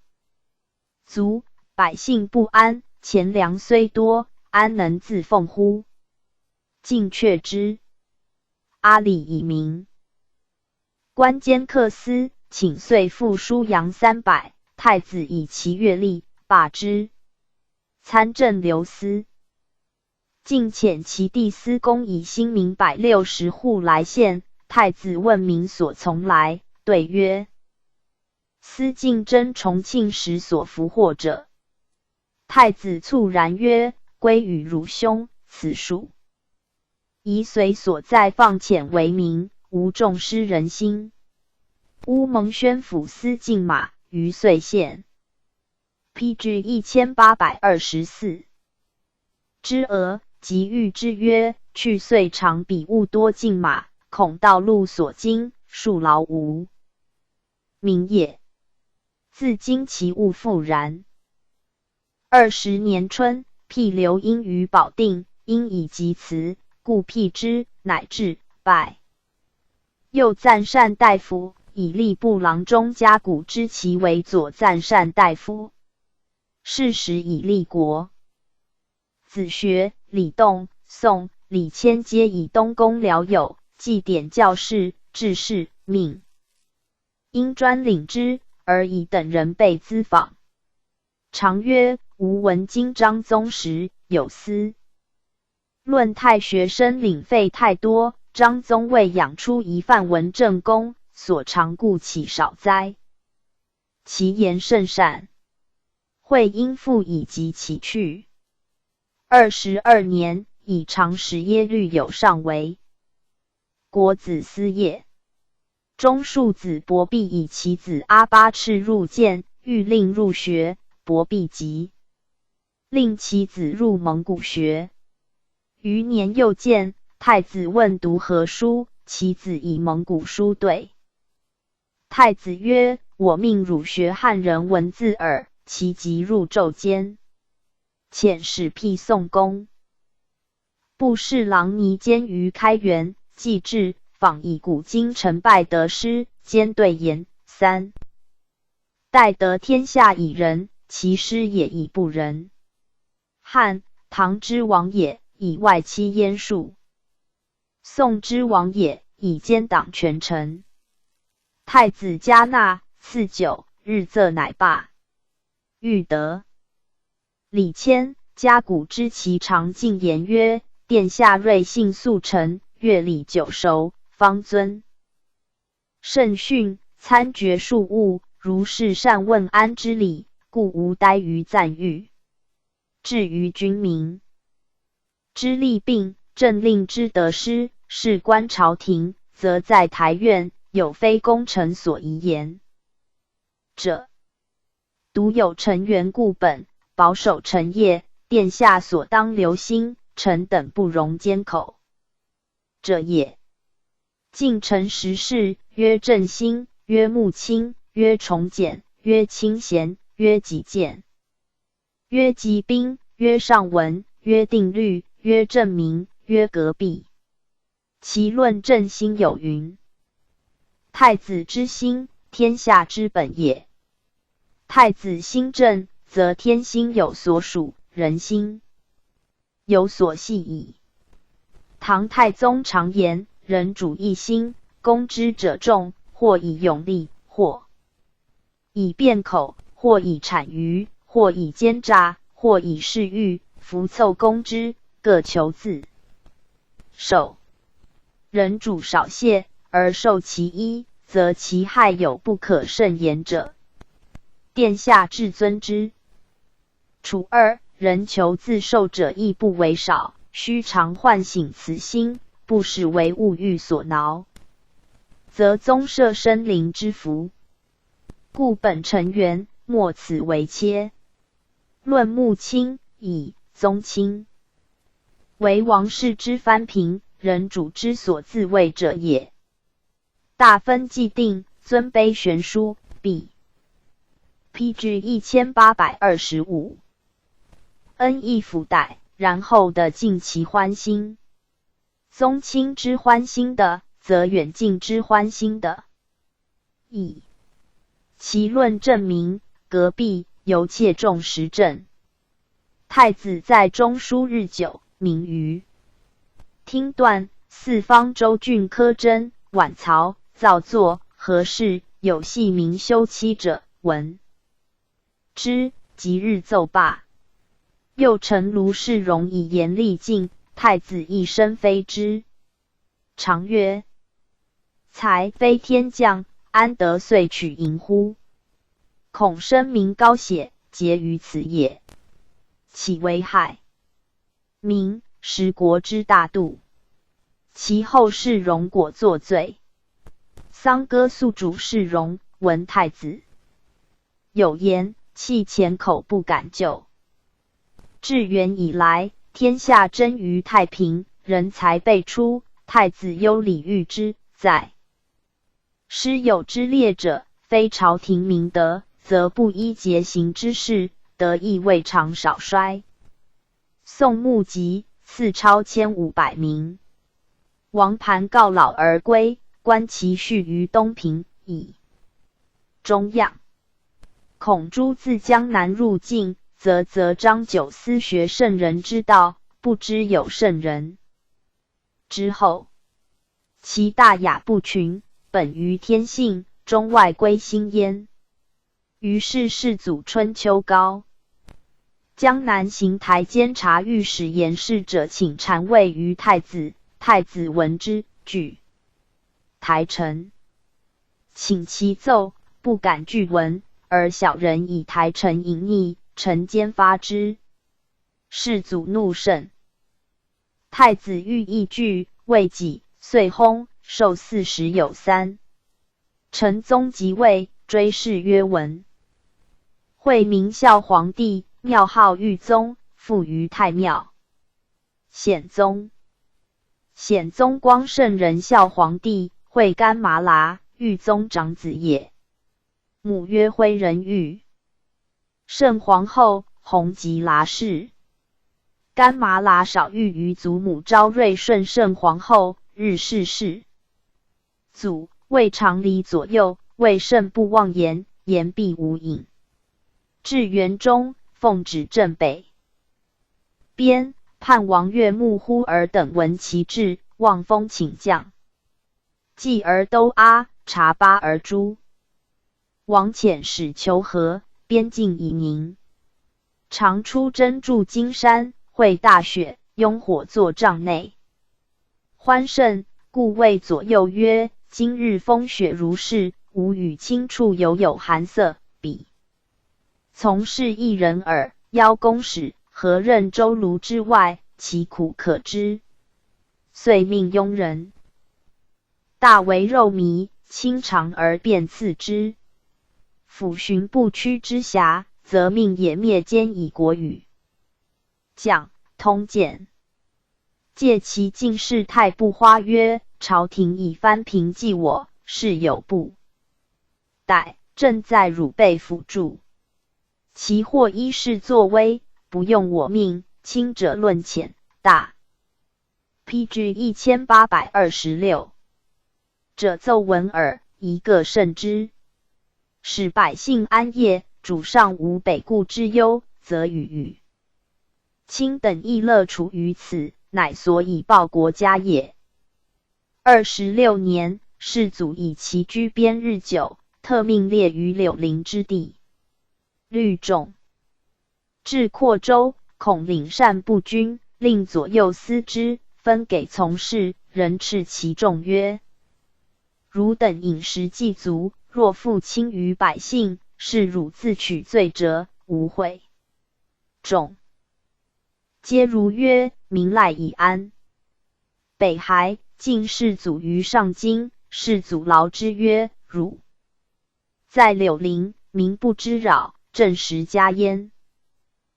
足？百姓不安，钱粮虽多，安能自奉乎？进却之。阿里以明。官监客司，请遂付书洋300，太子以其阅历，罢之。参政留司。竟遣其弟司公以新民160户来献，太子问民所从来，对曰：司竞征重庆时所俘获者。太子猝然曰：归与汝兄，此属。以随所在放遣为民，无重失人心。乌蒙宣抚司竞马于遂县。PG 1824。之俄即谕之曰：去岁常比物多竞马，恐道路所经，数劳无民也。自今其物复然。20年春，辟刘因于保定，因以疾辞，故辟之，乃至拜。又赞善大夫，以吏部郎中加古之其为左赞善大夫。是时以立国。子学、李栋、宋、李谦皆以东宫僚友，祭典教士、治士、命因专领之，而以等人备资访。常曰：吾闻今章宗时，有司论太学生领费太多，章宗未养出一范文正公，所长故岂少哉？其言甚善。会因复以及其去。22年，以长史耶律有上为国子司业。中庶子伯弼以其子阿巴赤入见，欲令入学，伯弼急，令其子入蒙古学。余年又见，太子问读何书，其子以蒙古书对。太子曰：我命汝学汉人文字耳，其即入骤间。遣使辟宋公。布侍郎倪坚于开元，既至，访以古今成败得失，兼对言。3. 待得天下以仁，其师也以不仁。汉、唐之王也，以外戚燕术；宋之王也，以奸党权臣。太子加纳，赐酒，日仄乃罢。欲得。李谦、嘉谷之其常进言曰：殿下瑞幸速成，乐礼久熟，方尊圣训，参决庶务，如是善问安之礼，故无呆于赞誉。至于君民之利病，政令之得失，事关朝廷，则在台院，有非功臣所宜言者，独有臣缘固本，保守臣业，殿下所当留心，臣等不容缄口者也。近臣时事，曰振兴，曰穆清，曰崇简，曰清贤，曰己见，曰疾兵，曰上文，曰定律，曰正明，曰革弊。其论振兴有云：太子之心，天下之本也。太子心正，则天心有所属，人心有所系矣。唐太宗常言：人主一心，攻之者众，或以勇力，或以辩口，或以谄谀，或以奸诈，或以饰欲，弗凑攻之，各求自受。人主少泄，而受其一，则其害有不可胜言者。殿下至尊之。处2，人求自受者亦不为少，须常唤醒慈心，不使为物欲所挠，则宗社生灵之福。故本成员，莫此为切。论穆清，以宗亲为王室之藩平，人主之所自卫者也。大分既定，尊卑悬殊，必。PG 1825。恩义辅代，然后的尽其欢心。宗亲之欢心的，则远近之欢心的。以其论证明，革弊尤切重实证。太子在中书日久，名于听断，四方州郡苛征，晚曹造作，何事有系民休戚者，闻之，即日奏罢。又臣卢世荣以严厉禁，太子一身非之。常曰：才非天降，安得遂取盈乎？恐声名高血，结于此也，岂为害？民实国之大度，其后世荣果作罪。丧歌宿主世荣，闻太子有言，弃前口不敢就。至元以来，天下臻于太平，人才辈出，太子忧礼遇之，在师有之列者，非朝廷明德，则不依节行之事，德亦未尝少衰。宋穆集赐超1500名。王盘告老而归，观其序于东平，以中样。恐诸自江南入境，则张九思学圣人之道，不知有圣人。之后，其大雅不群，本于天性，中外归心焉。于是世祖春秋高。江南行台监察御史严氏者请禅位于太子，太子闻之，惧台臣，请其奏，不敢具闻，而小人以台臣隐匿，臣兼发之。世祖怒甚。太子欲议惧，未己，遂薨，寿40有3。陈宗即位，追谥曰文。惠明孝皇帝，庙号裕宗，附于太庙。显宗光圣仁孝皇帝，惠干麻剌，裕宗长子也。母曰徽仁玉。圣皇后弘吉剌氏。干麻剌少育于祖母昭瑞顺圣皇后，日逝世。祖未常理左右，为圣不妄言，言必无隐。至元中，奉旨镇北边，叛王岳穆忽尔等闻其志，望风请降。继而都阿察巴而诛。王遣使求和，边境已宁。常出征驻金山，会大雪，拥火作帐内。欢甚，故谓左右曰：今日风雪如是，吾与轻处犹有寒色，彼从事一人耳。邀公使，何任周卢之外，其苦可知。遂命佣人大为肉糜，清肠而便刺之。抚寻不屈之暇，则命也灭奸以国语。将通鉴借其进士太不花曰：朝廷以藩平济我，是有不逮，正在汝辈辅助。其或依事作威，不用我命，轻者论浅，大 PG 1826者奏闻耳，一个慎之。使百姓安业，主上无北顾之忧，则与卿等亦乐处于此，乃所以报国家也。26年，世祖以其居边日久，特命列于柳陵之地。律众至扩州，恐领善不均，令左右司之，分给从事，人斥其众曰：汝等饮食既足，若复轻于百姓，是汝自取罪折，无悔。众皆如曰：民赖以安。北还，晋世祖于上京，世祖劳之曰：汝在柳陵，民不知扰，正时加焉。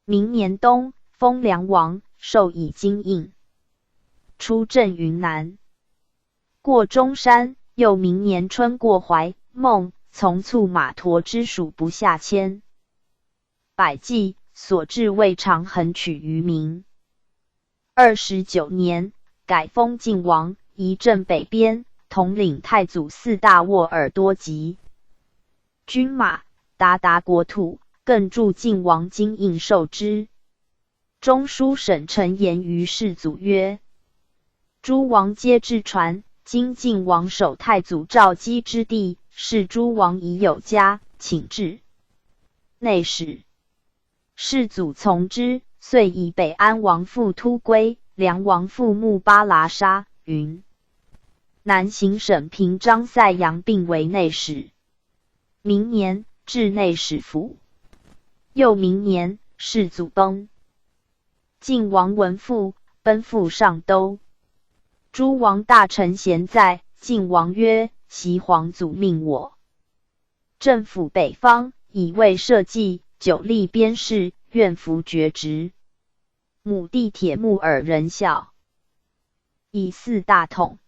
明年冬，封梁王，授以金印。出镇云南，过中山。又明年春过怀孟，从促马驮之属不下千。百济所至未尝横取于民。29年，改封晋王，移镇北边，统领太祖4大沃尔多籍军马，达国土，更铸晋王金印授之。中书省臣言于世祖曰：诸王皆至传，今晋王守太祖赵姬之地，是诸王已有家，请至。内史。世祖从之，遂以北安王父突归、梁王父木巴拉沙云。南行省平章塞阳并为内史。明年，至内史府。又明年，世祖崩。晋王闻父，奔赴上都。诸王大臣咸在，晋王曰：袭皇祖命我镇抚北方，以为社稷，久立边事，愿服爵职。母弟铁木尔仁孝，以四大统。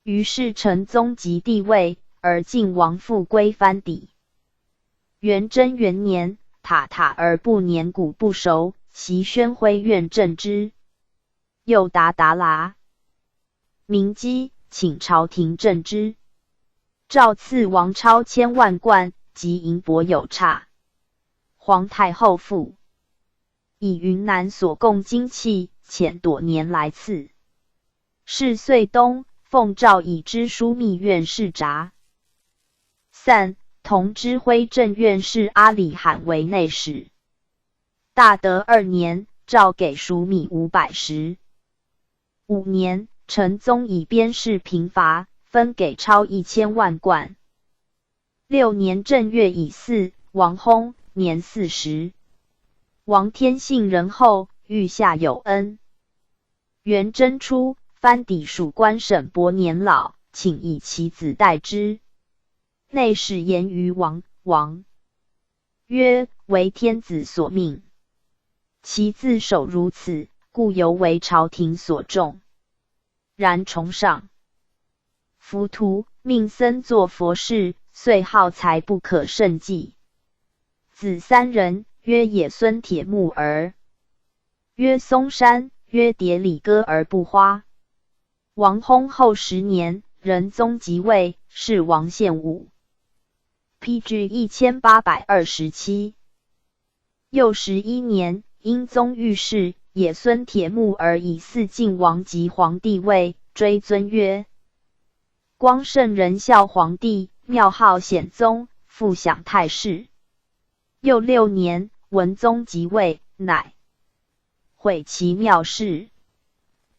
于是成宗即帝位，而晋王复归藩邸。元贞元年，塔而不年谷不熟，袭宣徽院正之。又达剌明基，请朝廷正之。诏赐王超1000万贯，及银帛有差。皇太后父以云南所供金器，遣多年来赐。是岁冬，奉诏以知枢密院侍札。散，同知徽正院士阿里罕为内史。大德2年，诏给枢密500石。5年，成宗以边事平伐，分给超1000万贯。6年正月乙巳，王薨，年40。王天信仁厚，御下有恩。元贞初，藩邸属官省伯年老，请以其子代之。内史言于王曰：为天子所命，其自守如此，故犹为朝廷所重。然崇尚浮屠，命僧作佛事，遂耗财不可胜计。子3人，曰野孙铁木儿，曰嵩山，曰迭里戈而不花。王薨后10年，仁宗即位，是王献武。PG 1827。又11年，英宗御史野孙铁木儿以嗣晋王及皇帝位，追尊曰光圣仁孝皇帝，庙号显宗，复享太师。又6年，文宗即位，乃毁其庙室。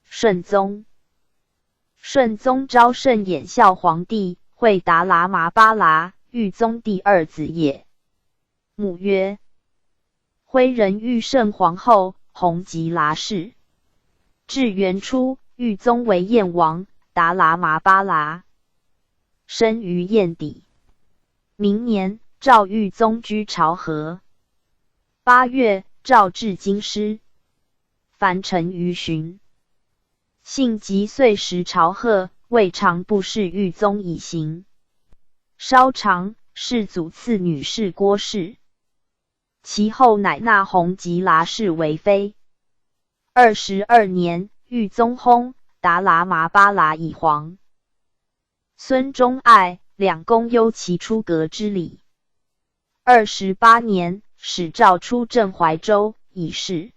顺宗昭圣衍孝皇帝，会达喇嘛巴剌，玉宗第2子也。母曰徽仁玉圣皇后，弘吉剌氏。至元初，玉宗为燕王，达喇嘛巴剌。生于燕邸。明年，诏玉宗居朝河。8月，诏至京师。凡臣于旬。幸即岁时朝贺，未尝不视玉宗以行。稍长，世祖赐女氏郭氏。其后乃纳弘吉剌氏为妃。22年，玉宗薨，达喇嘛巴剌以皇。孙忠爱，两公忧其出阁之礼。28年，使诏出镇怀州，以示。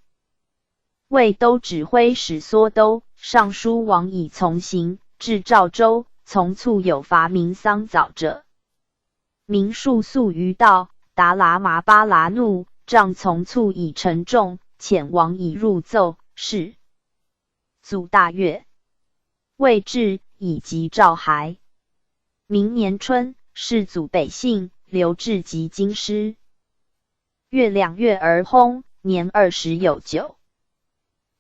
魏都指挥使缩都、尚书王以从行，至赵州，从促有伐民桑枣者。民数宿于道，达喇嘛巴剌怒，杖从促以沉重，遣王以入奏，是。祖大悦。未至，以及诏骸。明年春，世祖北幸，留至及京师。月2月而薨，年20有9。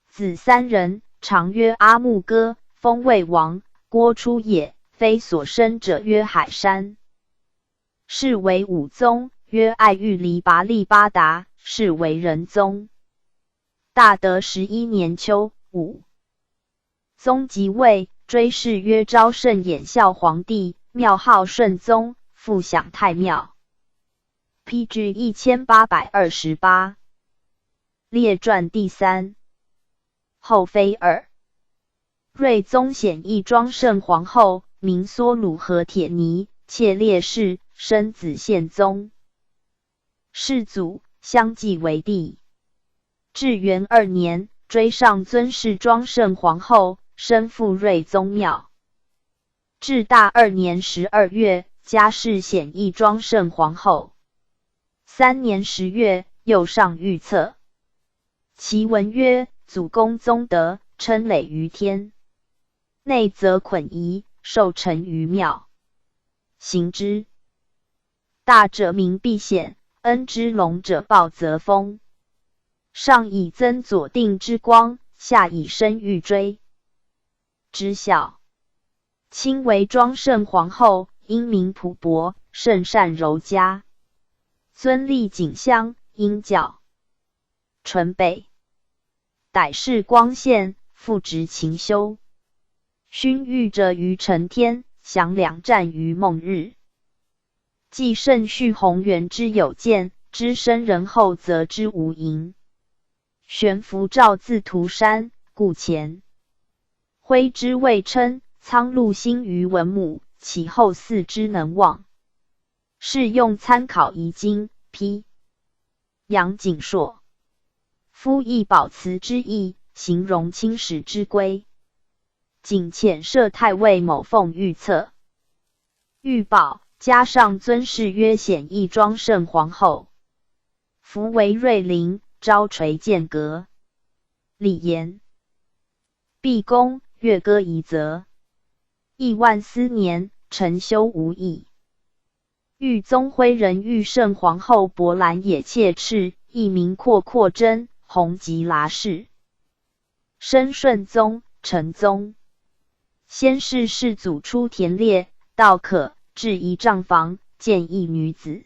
子3人，常曰阿木哥，封魏王，郭出也，非所生者曰海山。是为武宗，曰爱欲黎拔力巴达，是为仁宗。大德11年秋，武宗即位，追谥曰昭圣衍孝皇帝，庙号顺宗，复享太庙。PG 1828。列传第3。后妃2。睿宗显义庄圣皇后，名梭鲁和铁尼，妾列氏，生子宪宗。世祖相继为帝。至元2年，追上尊氏庄圣皇后，升富瑞宗庙。至大2年12月，加谥显义庄圣皇后。3年10月，又上御册。其文曰：祖公宗德，称累于天。内则捆仪，受陈于庙。行之大者名必显，恩之隆者报则丰。上以增左定之光，下以升玉锥之效。亲为庄圣皇后，英明朴薄，甚善柔家。尊立景乡，因教淳北，逮事光献，复职勤修。勋御者于承天，享两战于孟日。既甚续宏元之有见，知生人后则之无盈。悬浮照自涂山，故前徽之未称，苍鹭兴于文母，其后嗣之能忘。是用参考遗经批杨景硕。夫亦保慈之意，形容清史之规。仅遣设太尉某奉御册。御宝加上尊谥曰显义庄圣皇后。服为瑞陵，朝垂剑阁。礼言毕公乐歌夷则。亿万斯年，陈修无益。豫宗徽人豫圣皇后伯兰也妾赤，艺名阔真，弘吉剌氏。生顺宗、成宗。先是世祖出田猎，道可至一帐房，见一女子。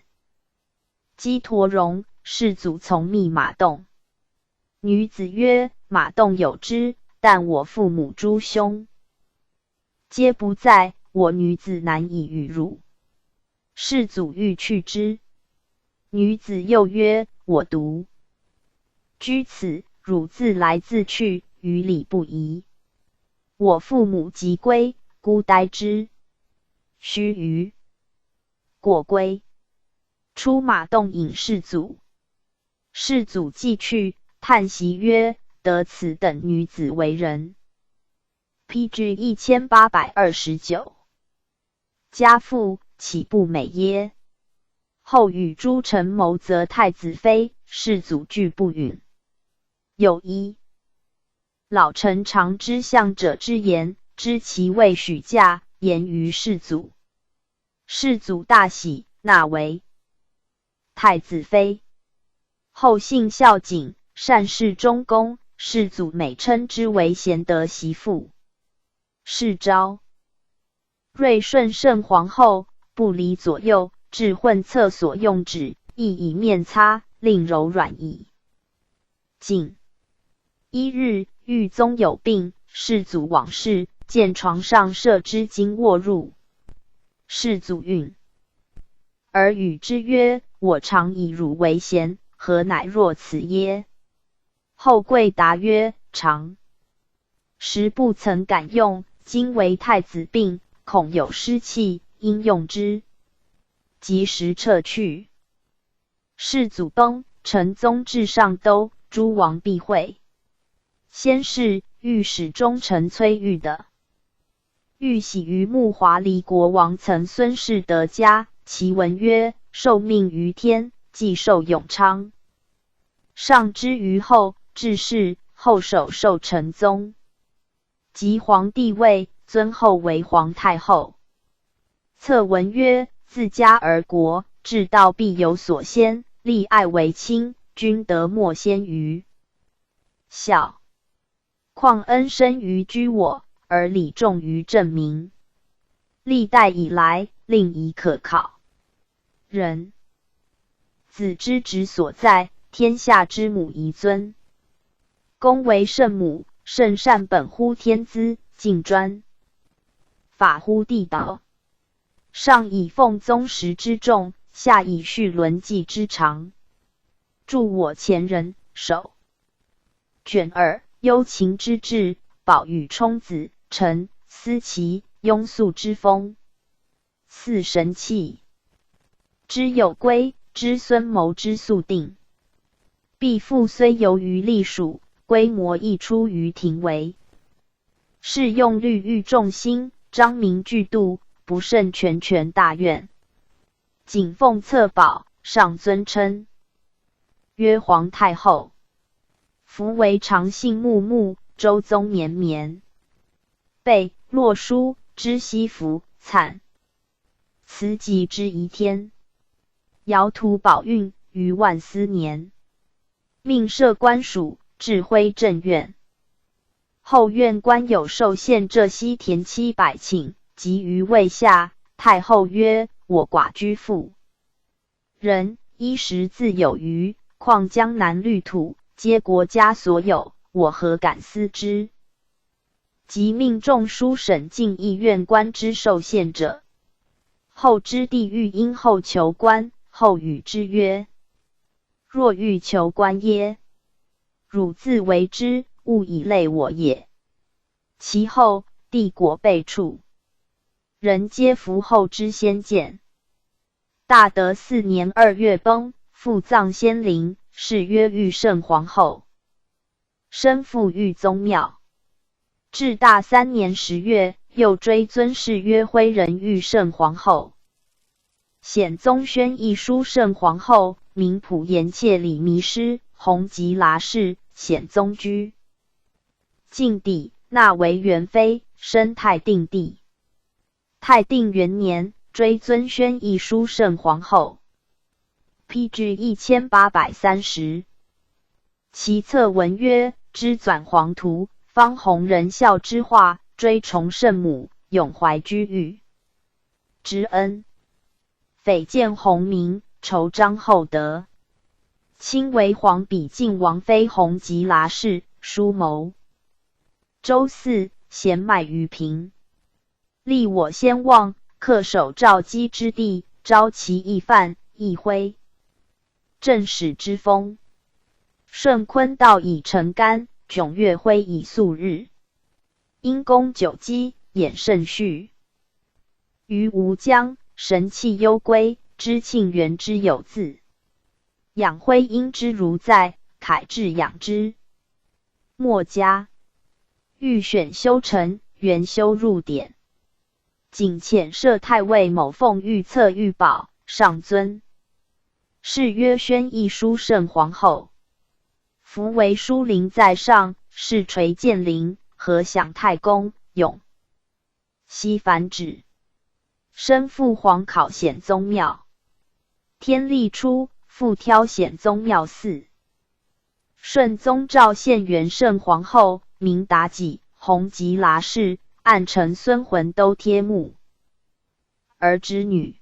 姬陀容，世祖从密马动。女子曰：马动有之，但我父母诸兄皆不在，我女子难以与入。世祖欲去之。女子又曰：我独居此，汝自来自去，于礼不宜。我父母即归，孤待之。须臾，果归。出马洞引世祖。世祖既去，叹息曰：得此等女子为人。PG 1829。家父岂不美耶？后与诸臣谋择太子妃，世祖拒不允。有一老臣常知相者之言，知其未许嫁，言于世祖。世祖大喜，纳为太子妃。后性孝谨，善事忠公，世祖每称之为贤德媳妇。是昭睿顺圣皇后，不离左右，置混厕所用纸，亦以面擦，令柔软矣。仅一日，豫宗有病，世祖往视，见床上设之经卧入。世祖愠，而语之曰：我常以汝为贤，何乃若此耶？后贵答曰：常。时不曾敢用，今为太子病，恐有湿气，应用之。及时撤去。世祖崩，成宗至上都，诸王避讳。先是，御史中丞崔昱的。昱喜于穆华黎国王曾孙氏得家，其文曰：受命于天，既受永昌。上之于后，至世，后首受成宗。及皇帝位，尊后为皇太后。策文曰：自家而国，治道必有所先，立爱为亲，君德莫先于孝。况恩深于居我，而礼重于正民。历代以来，令宜可考。人子之职所在，天下之母宜尊。公为圣母，圣善本乎天资，敬专法乎地道。上以奉宗实之重，下以序轮纪之长。助我前人首。卷2，幽情之志，宝与冲子，陈思齐，庸肃之风。四神器之有归，之孙谋之肃定。必复虽游于隶属，规模亦出于廷尉。是用律欲众心，彰明巨度，不胜全大愿。谨奉册宝，上尊称曰皇太后。夫为长信穆穆，周宗绵绵。备洛书知悉服惨。此己之宜天。遥图宝运于万斯年。命设官署，置徽正院。后院官有受献浙西田700顷，及于未下。太后曰：“我寡居富人，衣食自有余，况江南绿土，皆国家所有，我何敢私之？”即命众书审进议院官之受献者。后知帝欲因后求官，后语之曰：“若欲求官耶？汝自为之，勿以累我也。”其后，帝果被处。人皆服后之先见。大德4年2月崩，复葬仙陵，谥曰玉圣皇后。身附玉宗庙。至大3年10月，又追尊谥曰徽仁玉圣皇后。显宗宣义书圣皇后，名普延切里弥师，弘吉剌氏，显宗居。晋帝纳为元妃，升太定帝。太定元年，追尊宣义书圣皇后。PG 1830。其册文曰：“知转皇图，方弘仁孝之化，追崇圣母，永怀居玉之恩。匪见弘明，酬彰厚德。亲为皇比晋王妃弘吉剌氏，叔谋。周4，贤迈于平。立我先望，恪守赵姬之地，昭其义范，义徽正史之风。顺坤道以成干，迥月辉以素日。因公九姬，衍圣序。于吴江，神器幽归，知庆元之有字。养徽因之如在，凯至养之。墨家。欲选修臣，原修入典。仅遣设太尉某奉御册御宝，上尊。谥曰宣义书圣皇后。夫为书灵在上，是垂剑灵，何享太公，永熙繁殖。身附皇考显宗庙。天历初，复挑显宗庙祀。顺宗赵献元圣皇后，名妲己，弘吉剌氏，暗承孙浑都贴墓。儿之女。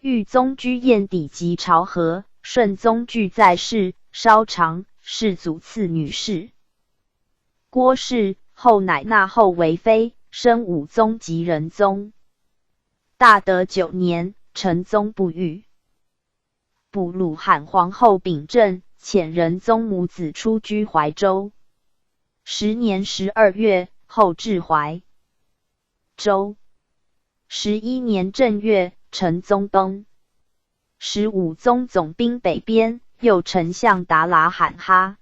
玉宗居燕底及朝和，顺宗俱在世，稍长，世祖赐女氏。郭氏，后乃纳后为妃，生武宗及仁宗。大德9年，成宗不遇。卜鲁罕皇后秉正，遣仁宗母子出居怀州。10年12月，后至怀州。11年正月，成宗崩。使武宗总兵北边，右丞相达剌罕哈。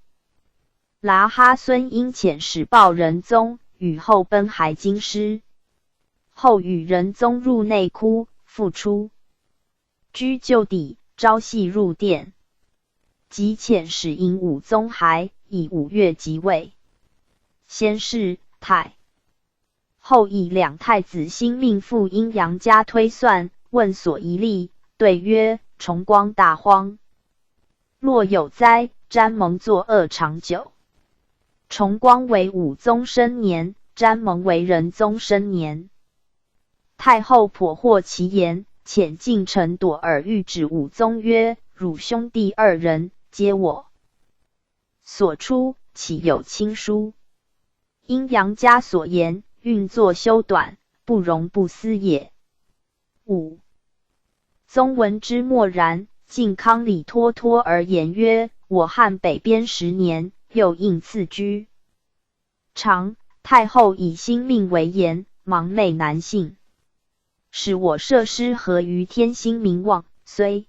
剌哈孙因遣使报仁宗，与后奔还京师。后与仁宗入内窟，复出。居旧邸，朝夕入殿。即遣使迎武宗还，以5月即位。先是太后以2太子新命复阴阳家推算，问所宜立，对曰：崇光大荒，若有灾，詹蒙作恶长久。崇光为武宗生年，詹蒙为仁宗生年。太后颇获其言，遣进臣朵尔谕旨武宗曰：汝兄弟2人，皆我所出，岂有亲疏？阴阳家所言，运作修短，不容不思也。5. 宗闻之默然，晋康里脱脱而言曰：我汉北边10年，又应赐居。常太后以新命为言，盲昧难信。使我设师合于天心名望，虽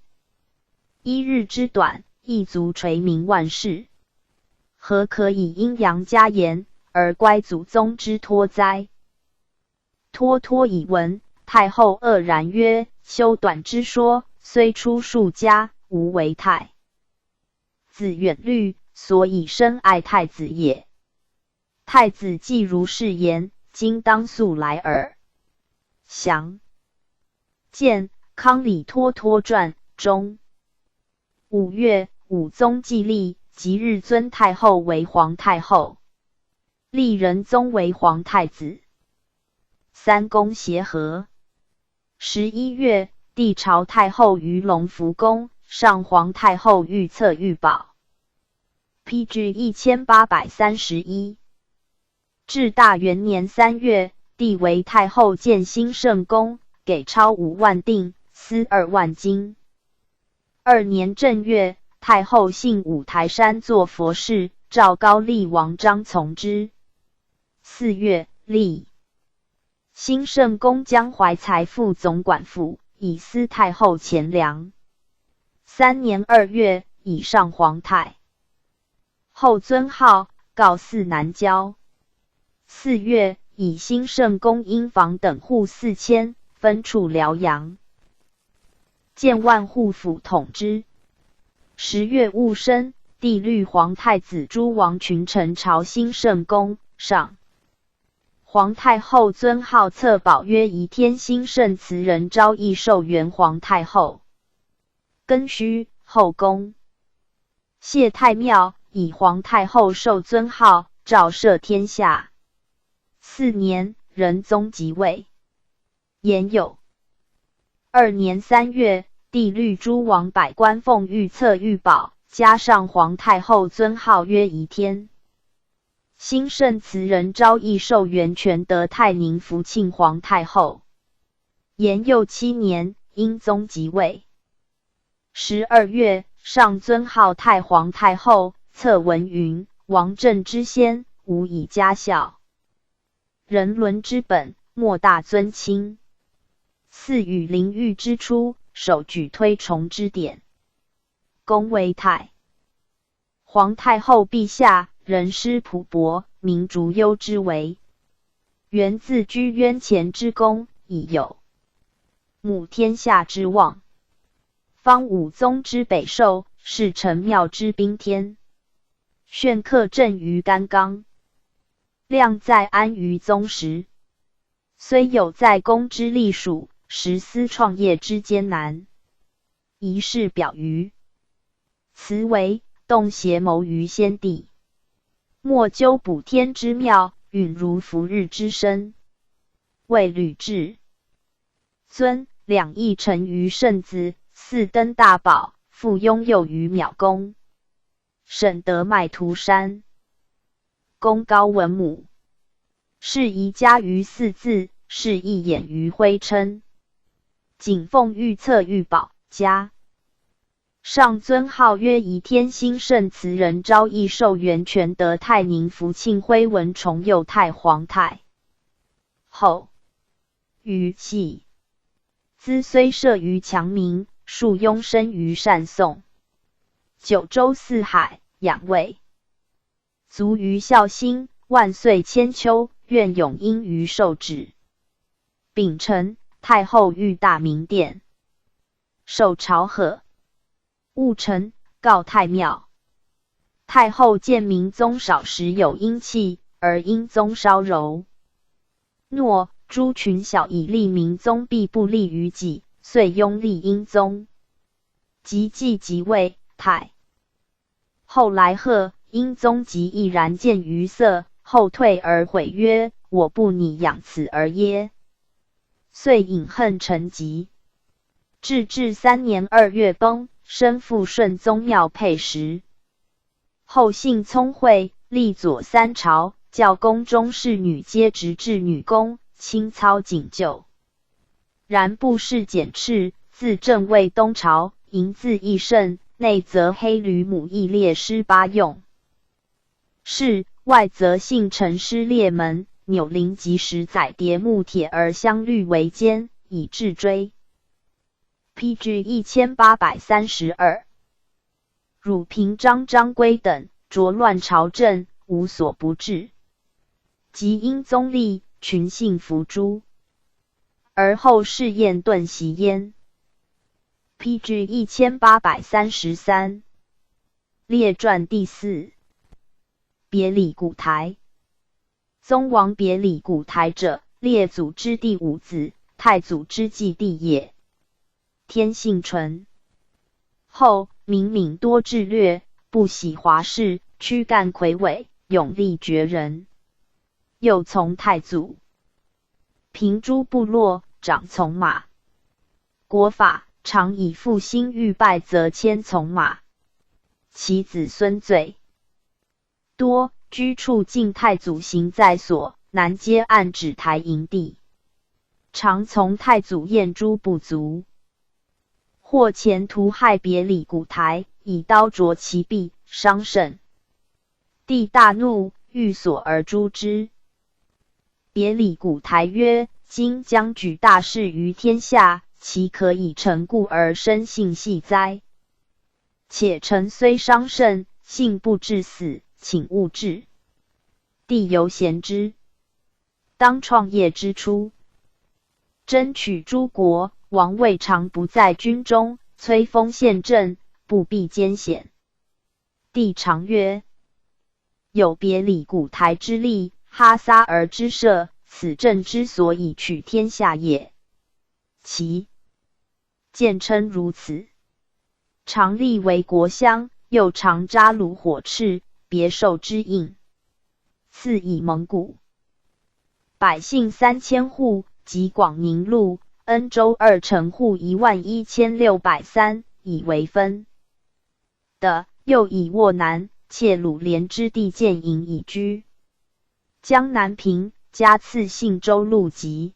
1日之短，亦足垂名万世。何可以阴阳家言，而乖祖宗之托哉？托托以闻。太后愕然曰：修短之说，虽出数家，无为太子远虑，所以深爱太子也。太子既如是言，今当速来耳。详见《康理托托传》中。5月，武宗继立，即日尊太后为皇太后，立仁宗为皇太子。三宫协和。11月，帝朝太后于隆福宫，上皇太后御册御宝。PG 1831。至大元年3月，帝为太后建兴圣宫，给钞5万锭，丝2万斤。2年正月，太后幸五台山作佛事，诏高丽王张从之。4月，立兴圣宫江淮财富总管府，以司太后钱粮。3年2月，以上皇太后尊号，告祀南郊。4月，以兴圣宫阴房等户4000，分处辽阳。建万户府统之。10月戊申，帝律皇太子诸王群臣朝兴圣宫上。皇太后尊号册宝曰宜天兴圣慈仁昭义寿元皇太后。庚戌，后宫。谢太庙以皇太后受尊号，诏赦天下。4年，仁宗即位。延有。2年3月，帝律诸王百官奉御册御宝，加上皇太后尊号曰宜天兴圣慈仁昭义寿元全德泰宁福庆皇太后。延佑7年，英宗即位。12月，上尊号太皇太后，册文云：王政之先，无以家孝。人伦之本，莫大尊亲。赐与灵玉之初，首举推崇之典。恭为太皇太后陛下，人师朴博，民逐优之为。源自居渊前之功，以有母天下之望。方武宗之北狩，是臣庙之宾天。炫客镇于干纲。亮在安于宗时。虽有在宫之隶属，实思创业之艰难。一事表于此为动邪谋于先帝。莫究补天之妙，允如伏日之身。为吕雉尊2亿臣于圣子，4登大宝，复拥有于邈宫。沈德迈涂山。功高文武。是宜家于4字，是一掩于徽称。谨奉御册御宝，加上尊号曰宜天兴圣慈仁昭义寿元全德泰宁福庆徽文崇佑太皇太后。于系兹虽设于强民，庶庸生于善颂。九州四海，养卫卒于孝心，万岁千秋，愿永因于受旨。丙辰，太后御大明殿，受朝贺。戊辰，告太庙。太后见明宗少时有阴气，而英宗稍柔。诺诸群小以立明宗，必不利于己，遂拥立英宗。及继即位，太后来贺，英宗即毅然见于色，后退而悔曰：我不拟养此儿耶？遂饮恨成疾。至3年2月崩，身赴顺宗庙配食。后性聪慧，历左3朝，教宫中侍女皆直至女工，清操谨就。然不事简斥，自正为东朝，淫自益甚，内则黑吕母役列师8用。是外则信臣师列门，纽铃及时载叠木铁而相律为奸，以治追。PG 1832。汝平章张归等着乱朝政，无所不至。即因宗立，群信服诛，而后试验顿袭焉。PG 1833列传第4。别里古台。宗王别里古台者，列祖之第5子，太祖之继弟也。天性纯后，明敏多智略，不喜华事，躯干魁伟，勇力绝人。又从太祖，平诸部落，长从马。国法常以父兴欲败，则迁从马。其子孙最多，居处近太祖行在所，南皆按指台营地。常从太祖宴诸部族，或前屠害别里古台，以刀斫其臂，伤甚。帝大怒，欲索而诛之。别里古台曰：今将举大事于天下，其可以成故而生性细哉？且臣虽伤甚，幸不致死，请勿治。帝犹贤之。当创业之初，争取诸国，王位常不在军中，催封宪政，不避艰险。帝常曰：有别里古台之力，哈撒尔之社，此政之所以取天下也。其见称如此。常立为国相，又常扎炉火赤，别受之应。赐以蒙古百姓3000户，及广宁路、恩州2城户11603，以为分的。又以沃南、切鲁连之地建营以居。江南平加赐信州路籍。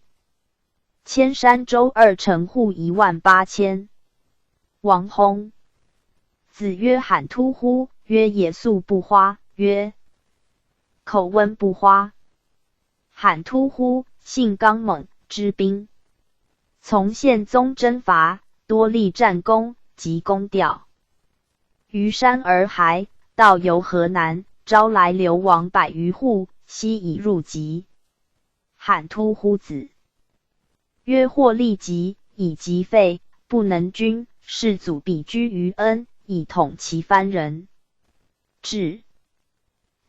千山州2城户18000。王薨，子曰罕突乎？曰野宿不花。曰口温不花。罕突乎，性刚猛，知兵。从宪宗征伐，多立战功，及功调。于山而还，道游河南，招来流亡100余户，悉以入籍。罕突乎子曰：或立疾，以疾废，不能均，世祖比居于恩，以统其藩人。至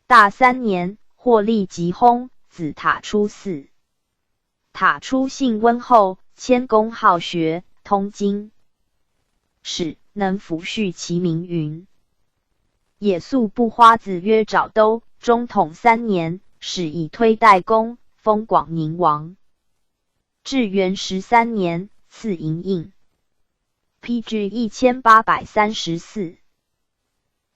大3年，或立疾薨，子塔出嗣。塔出性温厚，谦恭好学，通经史，能抚恤其民云。野宿不花子曰沼兜，中统3年，始以推代公，封广宁王。至元13年，赐银印。PG 1834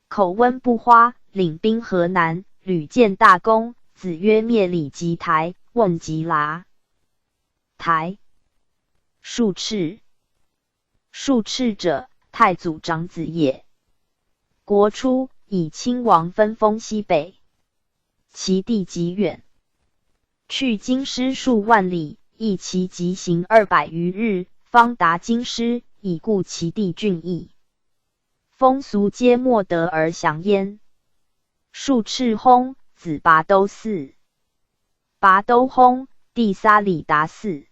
口温不花，领兵河南，屡建大功。子曰：灭里及台，瓮及剌。台数赤，数赤者，太祖长子也。国初，以亲王分封西北，其地极远，去京师数万里，役其疾行200余日，方达京师，以固其地郡邑。风俗皆莫得而降焉。数赤薨，子拔都嗣。拔都薨，弟撒里达嗣。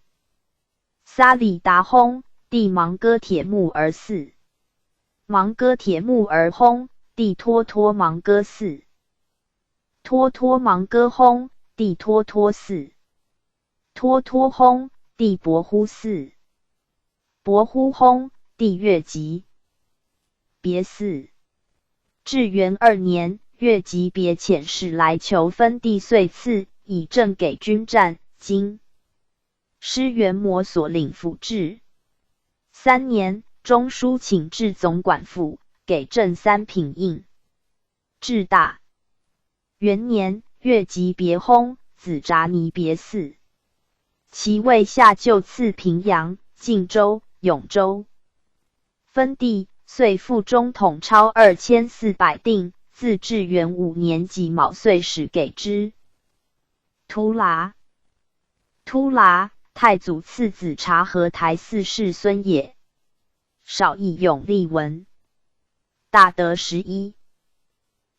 撒里达薨，弟芒哥铁木儿嗣。芒哥铁木儿薨，弟脱脱芒哥嗣。脱脱芒哥薨，弟脱脱嗣。脱脱薨，弟伯乎嗣。伯乎薨，弟越吉。别嗣。至元2年，越吉别遣使来求分地，遂赐，以赠给军战。今师元魔所领府治。3年，中书请至总管府，给朕3品印。至大元年，越吉别薨，子札尼别嗣。其位下就赐平阳、晋州、永州。分地，遂复中统超2400锭，自至元5年己卯岁始给之。突剌，突剌，太祖次子察合台4世孙也。少以永立文。大德11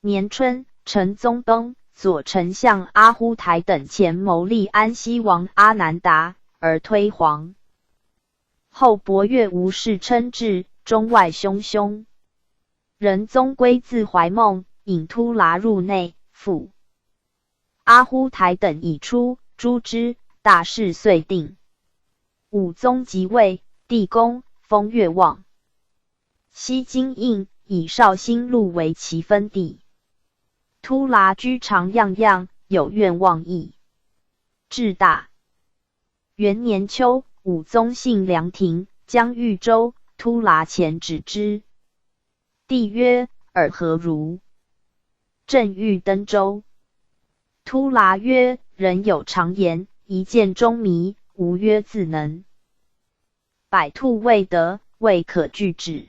年春，成宗崩，左丞相阿忽台等前谋立安西王阿难达，而推黄。后伯越无事称制，中外汹汹。仁宗归自怀梦，引突剌入内，复阿忽台等已出，诛之，大事遂定。武宗即位，帝公，封越望。西京印，以绍兴路为其分地。突剌居常样样，有愿望意。至大元年秋，武宗幸凉亭，将豫州，突剌前止之。帝曰：尔何如？朕欲登州。突剌曰：人有常言，一见钟迷，无曰自能。百兔未得，未可拒止。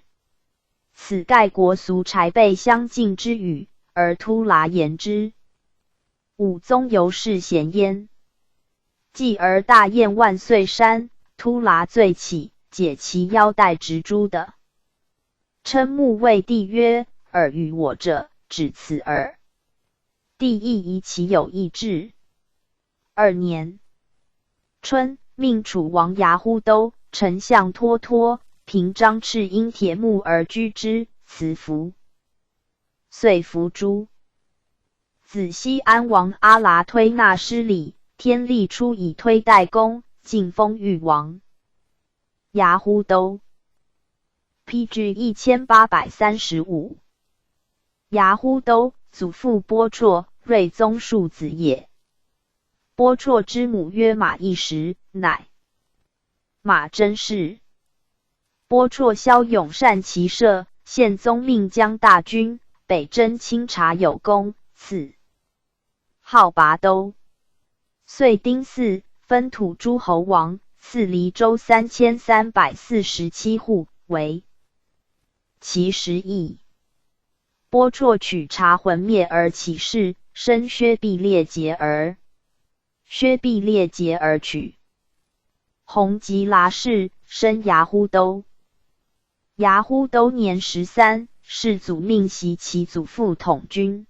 此盖国俗谗辈相近之语，而突剌言之。武宗由是咸焉。继而大宴万岁山，突剌醉起，解其腰带直诛的。称目谓帝曰：尔与我者，只此耳。帝亦疑其有异志。2年春，命楚王牙忽都、丞相脱脱、平章敕因铁木而居之，辞服。遂伏诛。子西安王阿剌推纳失礼，天历初以推代公，晋封豫王。牙忽都 PG 1835。牙忽都，祖父波绰，睿宗庶子也。波绰之母曰马邑实，乃马真氏。波绰骁勇善骑射，宪宗命将大军，北征清察有功，赐号拔都。岁丁巳，分土诸侯王，赐黎州3347户，为其食邑。波绰取察魂灭而起事，生薛毕列节儿。薛毕列节而取。弘吉剌氏，生牙忽都。牙忽都年13，世祖命袭其祖父统军。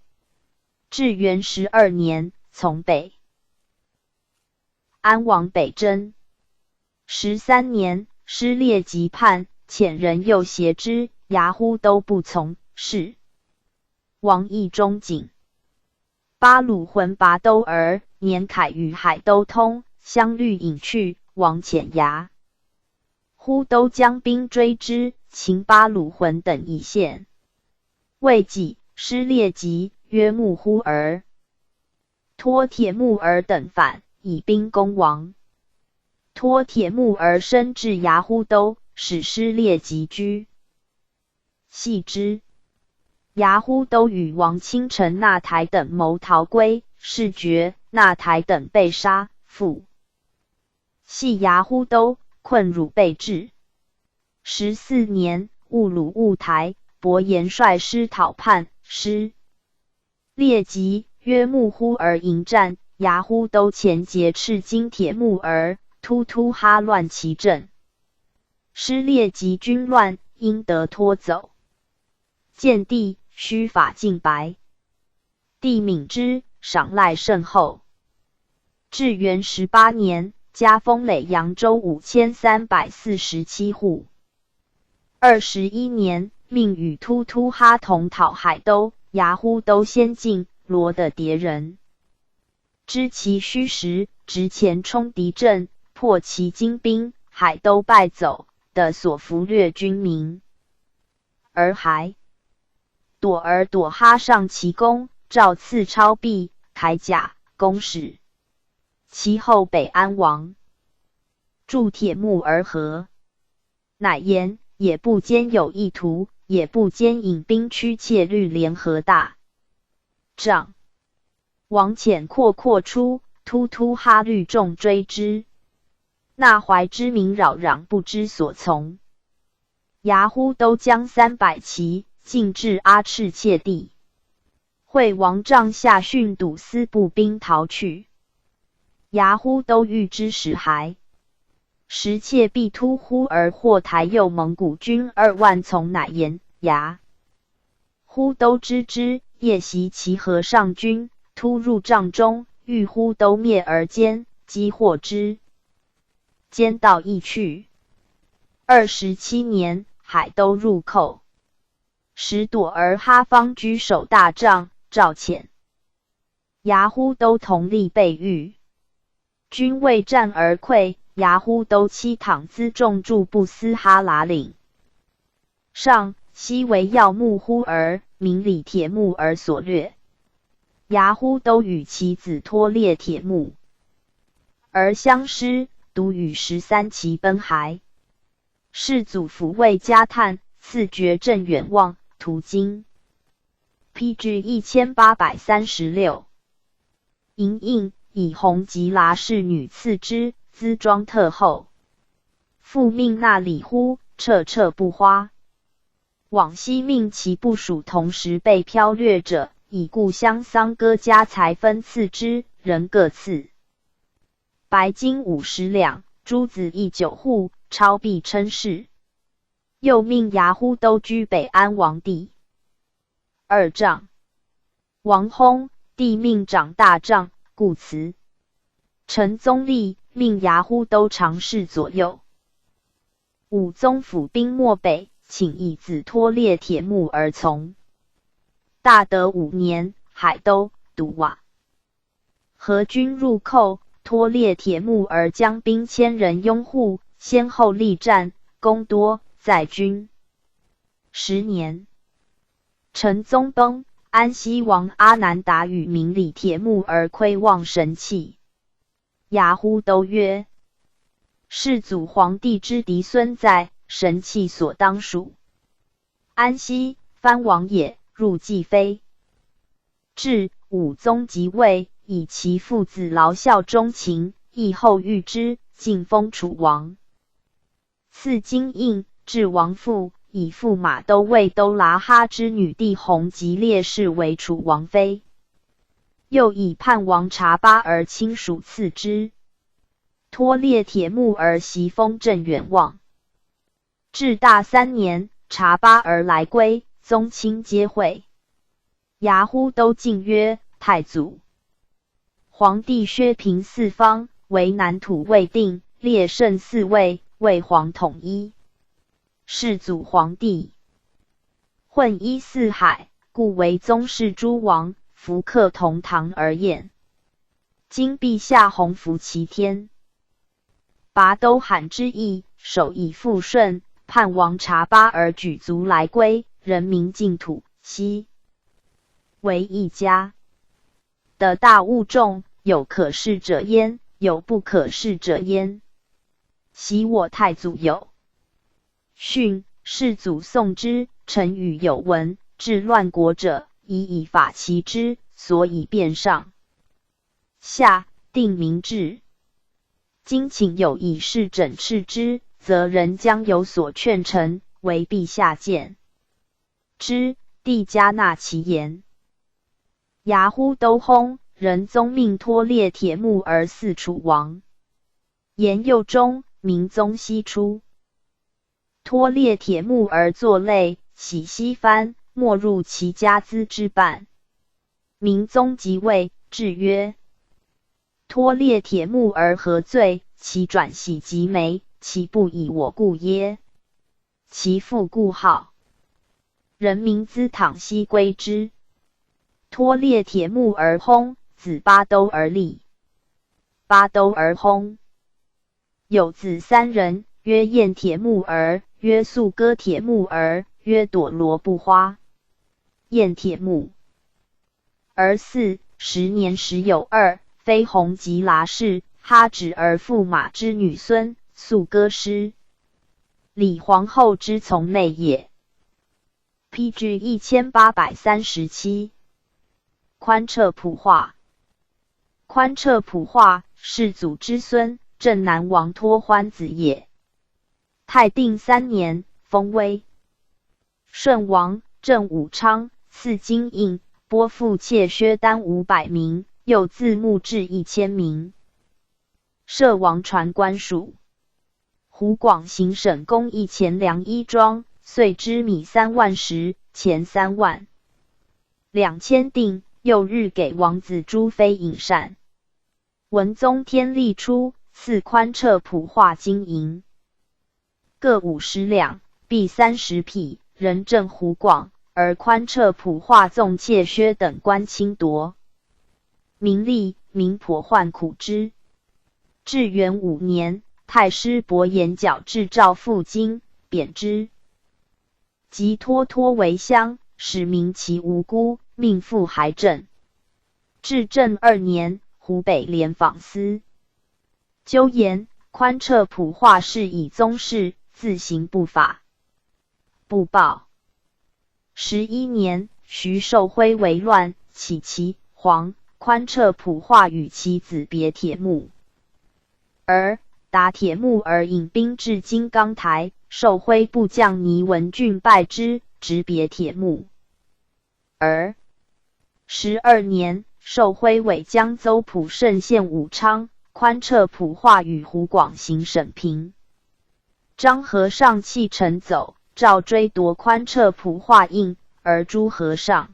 至元12年，从北安往北征。13年，失列即叛，遣人诱挟之，牙忽都不从，是王邑中景。巴鲁浑拔都儿，年凯与海都通，相虑隐去，王遣牙忽都将兵追之，擒巴鲁浑等一县。未几，失列即，曰木忽儿。托铁木儿等反，以兵攻王。托铁木儿身至牙忽都，使失列即居。系之。牙忽都与王卿臣纳台等谋逃归，事决，纳台等被杀，复系牙忽都，困辱备至。14年，兀鲁兀台，伯颜率师讨叛，失列即，约木忽儿迎战，牙忽都前劫赤金铁木儿，突突哈乱其阵。失列即军乱，因得脱走。见帝，须发尽白。帝敏之，赏赖甚厚。至元18年，加封累扬州5347户。21年，命与突突哈同讨海都，牙忽都先进，罗的敌人。知其虚实，直前冲敌阵，破其精兵，海都败走，的所俘掠军民。而还朵哈上其功，诏赐超璧、铠甲、弓矢。其后北安王筑铁木而和，乃言也不兼有意图，也不兼引兵驱窃律联合大帐。王遣阔出，突突哈律众追之。那怀之民扰攘，不知所从。牙忽都将300骑进至阿赤切地，会王帐下训堵司步兵逃去。牙忽都欲之使还。时切必突忽而获台右蒙古军2万从，乃言牙忽都知之，夜袭其河上军，突入帐中，欲忽都灭而歼，击获之，歼道亦去。27年，海都入寇，时朵儿哈方居守大帐，赵遣牙忽都同力备御，军未战而溃，牙忽都妻躺辎重驻布斯哈拉岭上，西为要木忽儿，明里铁木儿所掠。牙忽都与其子拖列铁木而相失，独与13骑奔还。世祖抚慰嘉叹，赐爵镇远望，途经。PG 1836。莹莹以弘吉剌氏女赐之，姿庄特厚。复命纳里忽，彻彻不花。往昔命其部属同时被剽掠者，以故乡桑歌家财分赐之，人各赐白金50两，诸子邑9户，超必称氏。又命牙忽都居北安王地2帐。王薨，帝命长大帐，故辞。陈宗立命牙忽都常侍左右。武宗府兵漠北，请以子拖列铁木而从。大德5年，海都、笃瓦何军入寇，拖列铁木而将兵1000人拥护，先后力战，功多，在军10年。陈宗崩，安西王阿难达与明里铁木而窥望神器。牙忽都曰：世祖皇帝之嫡孙在，神器所当属。安西，藩王也，入继妃。至武宗即位，以其父子劳效忠勤，义后遇之，晋封楚王。赐金印，至王父，以驸马都尉都剌哈之女弟弘吉烈氏为楚王妃。又以叛王察巴而亲属赐之。拖列铁木而袭封镇远望。至大3年，察巴而来归，宗亲皆会。牙忽都进曰：太祖皇帝削平四方，为南土未定，列圣4位，为皇统一。世祖皇帝混一四海，故为宗室诸王，福克同堂而宴。今陛下洪福齐天，拔都罕之意，首以复顺，叛王察巴而举族来归，人民净土，悉为一家。的大物众，有可视者焉，有不可视者焉。昔我太祖有训，世祖颂之，臣与有闻，治乱国者，以法其之，所以变上下，定民制。今请有以事整饬之，则人将有所劝臣，为陛下见之，帝加纳其言。牙忽都薨，仁宗命拖列铁木而嗣楚王。延佑中，明宗西出。拖列铁木而作类，喜西藩，没入其家资之半。明宗即位，制曰：拖列铁木而何罪？其转喜即眉，其不以我故耶？其父故好，人民资躺西归之。拖列铁木而薨，子巴都而立。巴都而薨，有子3人，曰燕铁木儿，曰素歌铁木儿，曰朵罗布花。燕铁木儿嗣，10年时有2，非弘吉剌氏，哈指而驸马之女孙，素歌师。李皇后之从妹也。PG 1837。宽彻普化。宽彻普化，世祖之孙，镇南王托欢子也。太定3年，封威顺王，镇武昌，赐金印，拨付妾薛丹500名，又自募至1000名。设王传官署。湖广行省公议钱粮1庄，岁之米3万石，钱3万。2000定，又日给王子朱妃饮膳。文宗天历初，赐宽彻普化金银各50两，币30匹，人证湖广，而宽彻普化纵窃薛等官侵夺，民吏民颇患苦之。至元5年，太师伯颜矫制诏复京，贬之。即脱脱为乡，使民其无辜，命复还政。至正2年，湖北廉访司纠言宽彻普化是以宗室，自行不法，不报。11年，徐寿辉为乱，起其皇，宽彻普化与其子别铁木儿，达铁木儿引兵至金刚台，寿辉部将倪文俊败之，执别铁木儿。12年，寿辉委江邹浦胜县武昌，宽彻普化与湖广行省平。张和尚弃城走，诏追夺宽彻普化印，而诛和尚。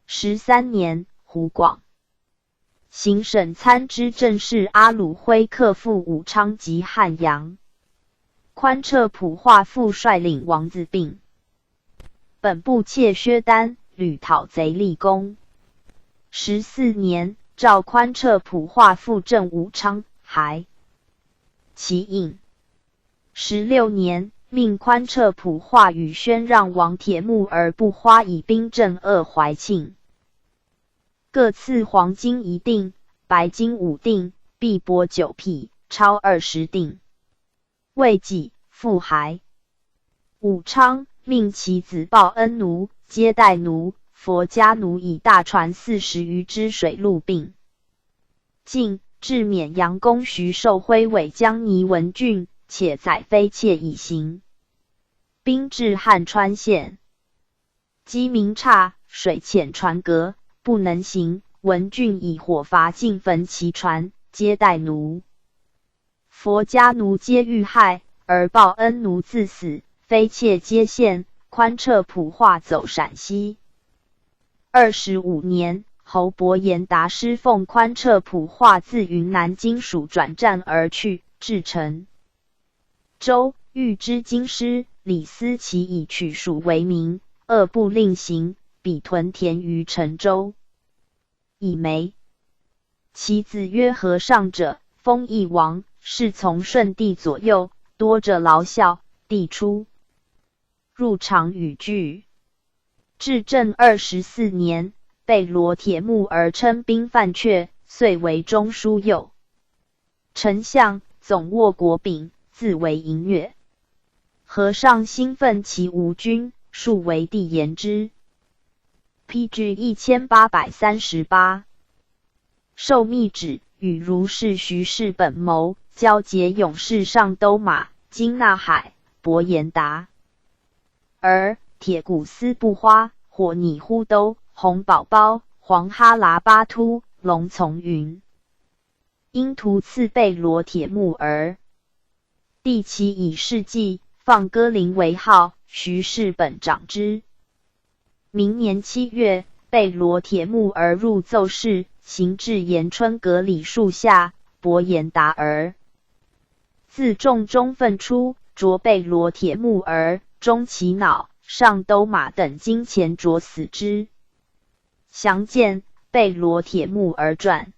13年，湖广行省参知政事阿鲁辉克复武昌及汉阳，宽彻普化复率领王子并本部窃薛丹，屡讨贼立功。14年，诏宽彻普化复镇武昌，还其印。16年，命宽彻普化与宣让王铁木儿不花以兵镇鄂怀庆，各赐黄金1锭，白金5锭，币帛9匹，钞20锭。未几，复还。武昌，命其子报恩奴、接待奴、佛家奴以大船40余只水陆并进，至沔阳公徐寿辉委将倪文俊，且载妃妾以行。兵至汉川县，机鸣差，水浅船隔，不能行。文俊以火伐尽焚其船，接待奴、佛家奴皆遇害，而报恩奴自死，妃妾皆现。宽彻普化走陕西。25年，侯伯颜达师奉宽彻普化自云南金属转战而去，至陈州，欲知京师，李思齐以取蜀为名，恶不令行，彼屯田于陈州，以没。其子曰和尚者，封邑王，侍从顺帝左右，多着劳效，帝出入常与拒。至正24年，被罗铁木儿称兵犯阙，遂为中书右丞相，总握国柄，自为营乐。和尚兴奋其无君，数为帝言之。PG 1838。受密旨，与如是徐氏本谋，交结勇士上兜马，经纳海，伯颜达儿，铁骨丝布花，火拟忽兜，红宝宝，黄哈喇巴突，龙从云。因图赐贝罗铁木儿。帝其以事迹，放歌林为号，徐氏本掌之。明年7月，贝罗铁木儿入奏事，行至延春阁李树下，伯颜达儿自众中分出，着贝罗铁木儿，中其脑，上兜马等金钱着死之。详见贝罗铁木儿传。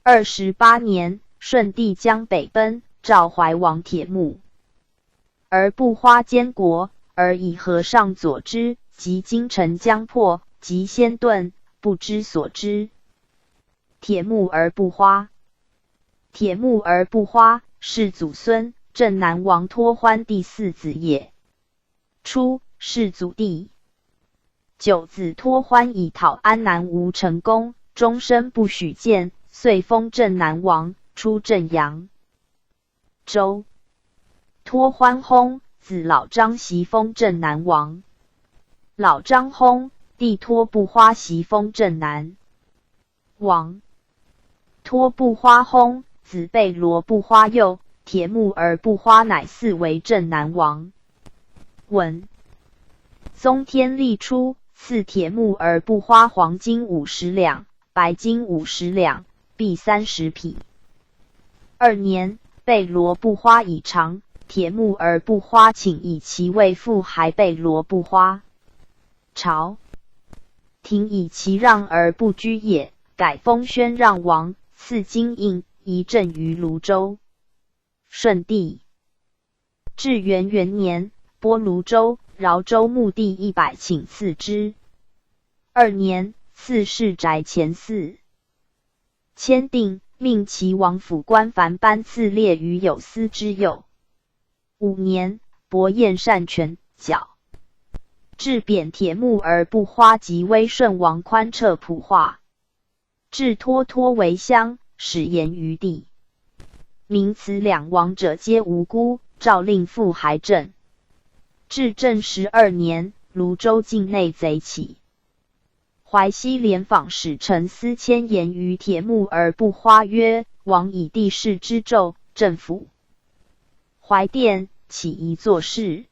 28年，顺帝将北奔，召怀王铁木儿不花监国，而以和尚佐之，及京城将破，及先遁，不知所知。铁木儿不花。铁木儿不花是祖孙，镇南王托欢第4子也。初，是祖弟9子托欢以讨安南吴成功，终身不许见，遂封镇南王，出镇阳州。托欢薨，子老张袭封镇南王。老张薨，弟托不花袭封镇南王。托不花薨，子贝罗不花幼，铁木儿不花乃嗣为镇南王。文宗天历初，赐铁木儿不花黄金50两，白金50两，币30匹。2年，贝罗不花以长，铁木儿不花请以其为父，还贝罗不花。朝廷以其让而不居也，改封宣让王，赐金印，移镇于泸州。顺帝至元元年，拨泸州、饶州牧地100顷赐之。2年，赐市宅前4。签订，命其王府官凡班赐列于有司之右。5年，伯彦善权角。置贬铁木儿不花及威顺王宽彻普化，置脱脱为乡，始言于地。明此2王者皆无辜，诏令复还政。至正12年，泸州境内贼起，淮西连访使陈思迁言于铁木儿不花曰：王以地势之胄，政府怀殿，起宜作事。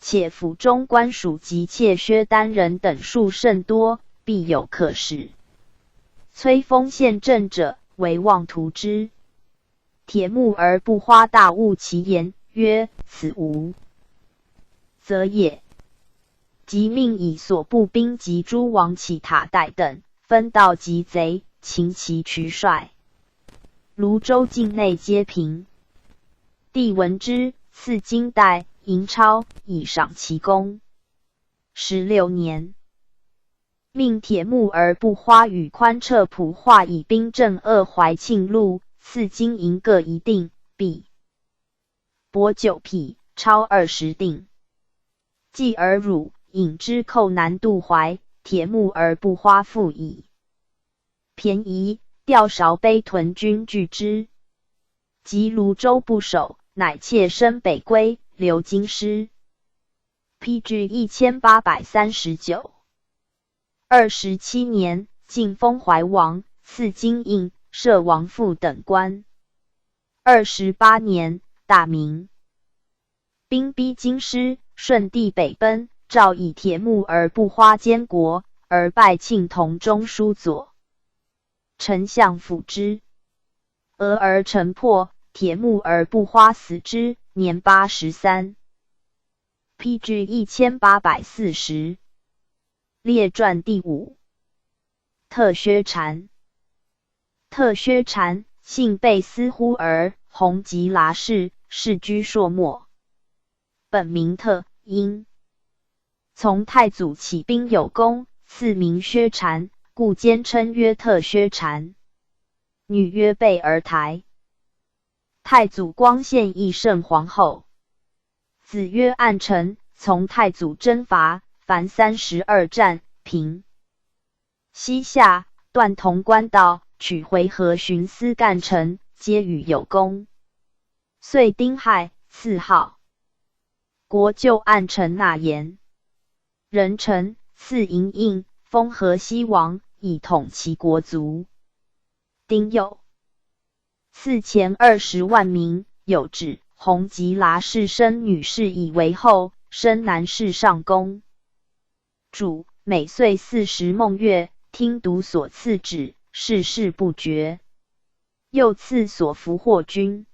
且府中官属及妾薛单人等数甚多，必有可使。崔丰献政者，唯望图之。铁木儿不花大悟其言，曰：此无则也。即命以所部兵及诸王起塔代等，分道击贼，擒其渠帅。泸州境内皆平。帝闻之，赐金带、银钞，以赏其功。16年，命铁木儿不花与宽彻普化以兵镇鄂淮庆路，赐金银各1锭，币帛9匹，钞20锭。继而汝引之寇南渡淮，铁木儿不花复以便宜，调韶卑屯军拒之。及泸州不守，乃妾身北归，留京师。PG 1839。27年，晋封怀王，赐金印，设王父等官。28年，大明兵逼京师，顺帝北奔，诏以铁木儿不花监国，而拜庆同中书左丞相辅之。俄而城破，铁木儿不花死之，年83。PG 1840。列传第5。特薛禅。特薛禅，姓贝斯忽儿，弘吉剌氏，世居朔漠。本名特，因从太祖起兵有功，赐名薛禅，故兼称曰特薛禅。女曰贝儿台。太祖光献义圣皇后。子曰暗臣，从太祖征伐，凡32战，平西夏，断潼关道，取回纥寻司干城，皆与有功。岁丁亥，赐号国舅暗臣纳言。壬辰，赐银印，封河西王，以统其国族。丁酉，赐钱20万名，有旨，弘吉剌氏生女氏以为后，生男氏上宫。主每岁40孟月，听读所赐旨，事事不绝。又赐所俘获军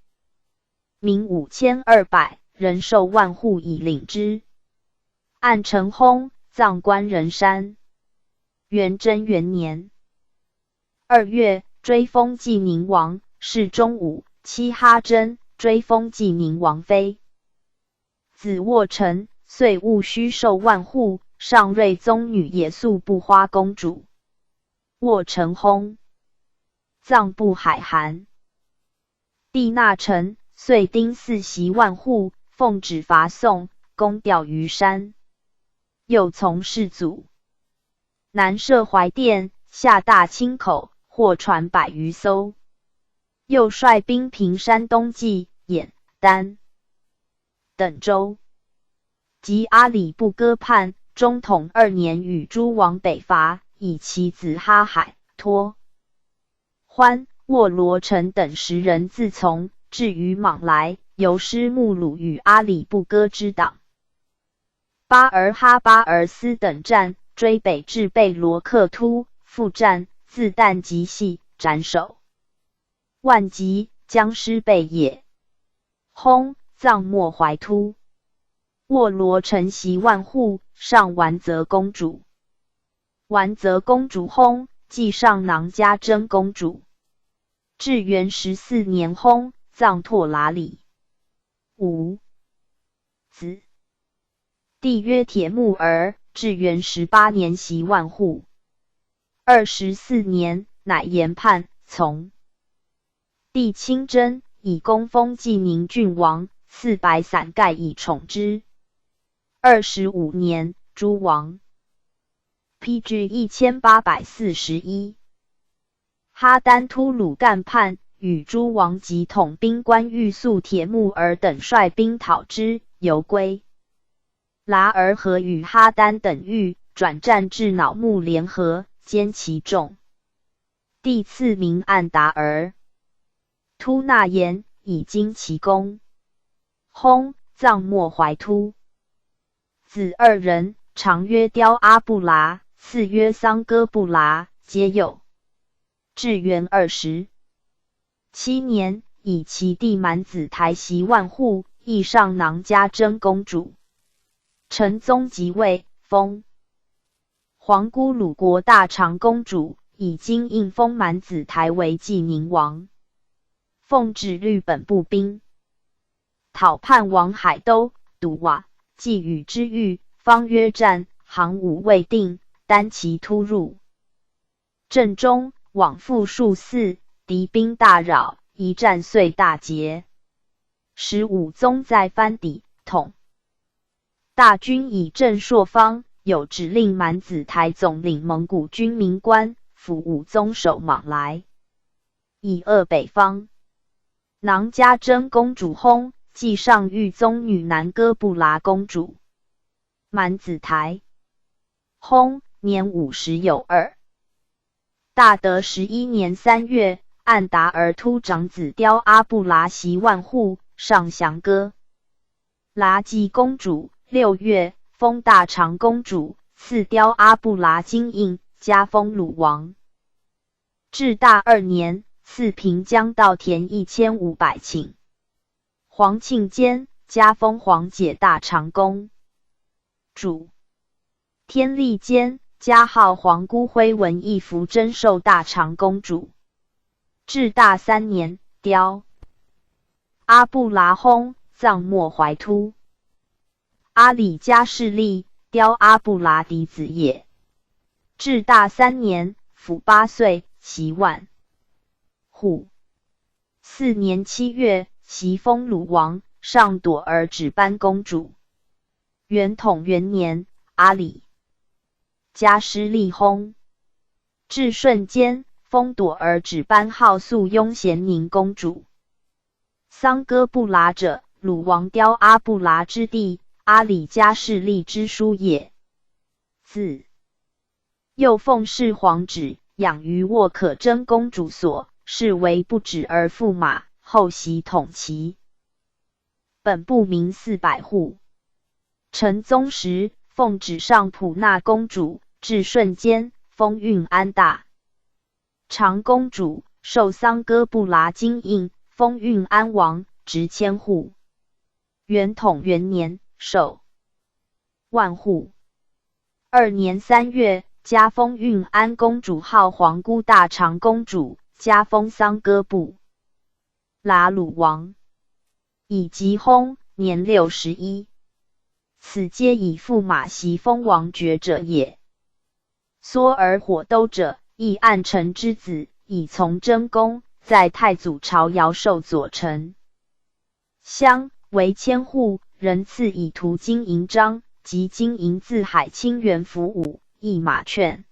民5200，人寿万户以领之。按陈薨，葬关人山。元贞元年2月，追封济宁王，是中武，妻哈真，追封济宁王妃。子沃成，遂戊戌寿万户，上睿宗女也素不花公主。沃成薨，葬不海涵。帝纳臣，遂丁巳袭万户，奉旨伐宋，攻吊于山。又从世祖。南设怀殿，下大清口，货船100余艘。又率兵平山东济、兖、丹等州。及阿里不哥叛，中统2年，与诸王北伐，以其子哈海、托欢、沃罗成等10人自从，至于莽来，由师穆鲁与阿里不哥之党。巴尔哈巴尔斯等战，追北至贝罗克突，复战，自旦即系，斩首。万疾，将师备也。薨，葬没怀突。沃罗承袭万户，上完泽公主。完泽公主薨，继上囊嘉贞公主。至元14年薨，葬拓喇里。5. 子。帝曰铁木儿，至元18年袭万户。24年，乃言叛，从。帝亲征，以功封济宁郡王，400散盖以宠之。25年，诸王。PG 1841。哈丹突鲁干叛，与诸王及统兵官欲速铁木儿等率兵讨之，犹归。剌尔和与哈丹等欲转战至脑木联合，歼其众。帝赐名暗达儿。突纳言，以经其功。薨，葬没怀突。子2人，长曰雕阿布剌，次曰桑哥布剌，皆幼。至元27年，以其弟满子台袭万户，亦上囊嘉贞公主。成宗即位，封皇姑鲁国大长公主，以今应封满子台为济宁王。奉旨律本部兵，讨叛王海都、笃瓦，既与之遇，方约战，行伍未定，单骑突入阵中，往复数次，敌兵大扰，一战遂大捷。15宗在藩邸，统大军以镇朔方，有指令满子台总领蒙古军民官，辅武宗守莽来，以扼北方。囊嘉贞公主薨，继上玉宗女南哥布剌公主。满子台薨，年50有2。大德11年3月，暗达儿突长子雕阿布剌袭万户，上降歌。剌继公主。6月，封大长公主，赐雕阿布剌金印，加封鲁王。至大2年，赐平江稻田1500顷。皇庆间，加封皇姐大长公主。天历间，加号皇姑辉文义服真寿大长公主。至大3年，雕阿布剌薨，葬没怀突。阿里加势力，雕阿布剌嫡子也。至大3年，甫8岁，袭万户。4年7月，袭封鲁王，上朵儿止班公主。元统元年，阿里加失力薨。至顺间，封朵儿止班号肃雍咸宁公主。桑哥布剌者，鲁王雕阿布剌之弟，阿里加势力之叔也。自又奉世皇旨，养于沃可真公主所，是为不止而驸马，后袭统齐。本部民400户。成宗时，奉旨上普纳公主，至顺间，封运安大长公主，受桑哥布剌金印，封运安王，职千户。元统元年，受万户。2年3月，加封运安公主号皇姑大长公主，加封桑哥布剌鲁王。以及薨，年61。此皆以驸马袭封王爵者也。缩而火兜者，亦暗臣之子，以从真公，在太祖朝尧授左丞相，为千户，人赐以图金银章，及金银自海清源服武，一马券。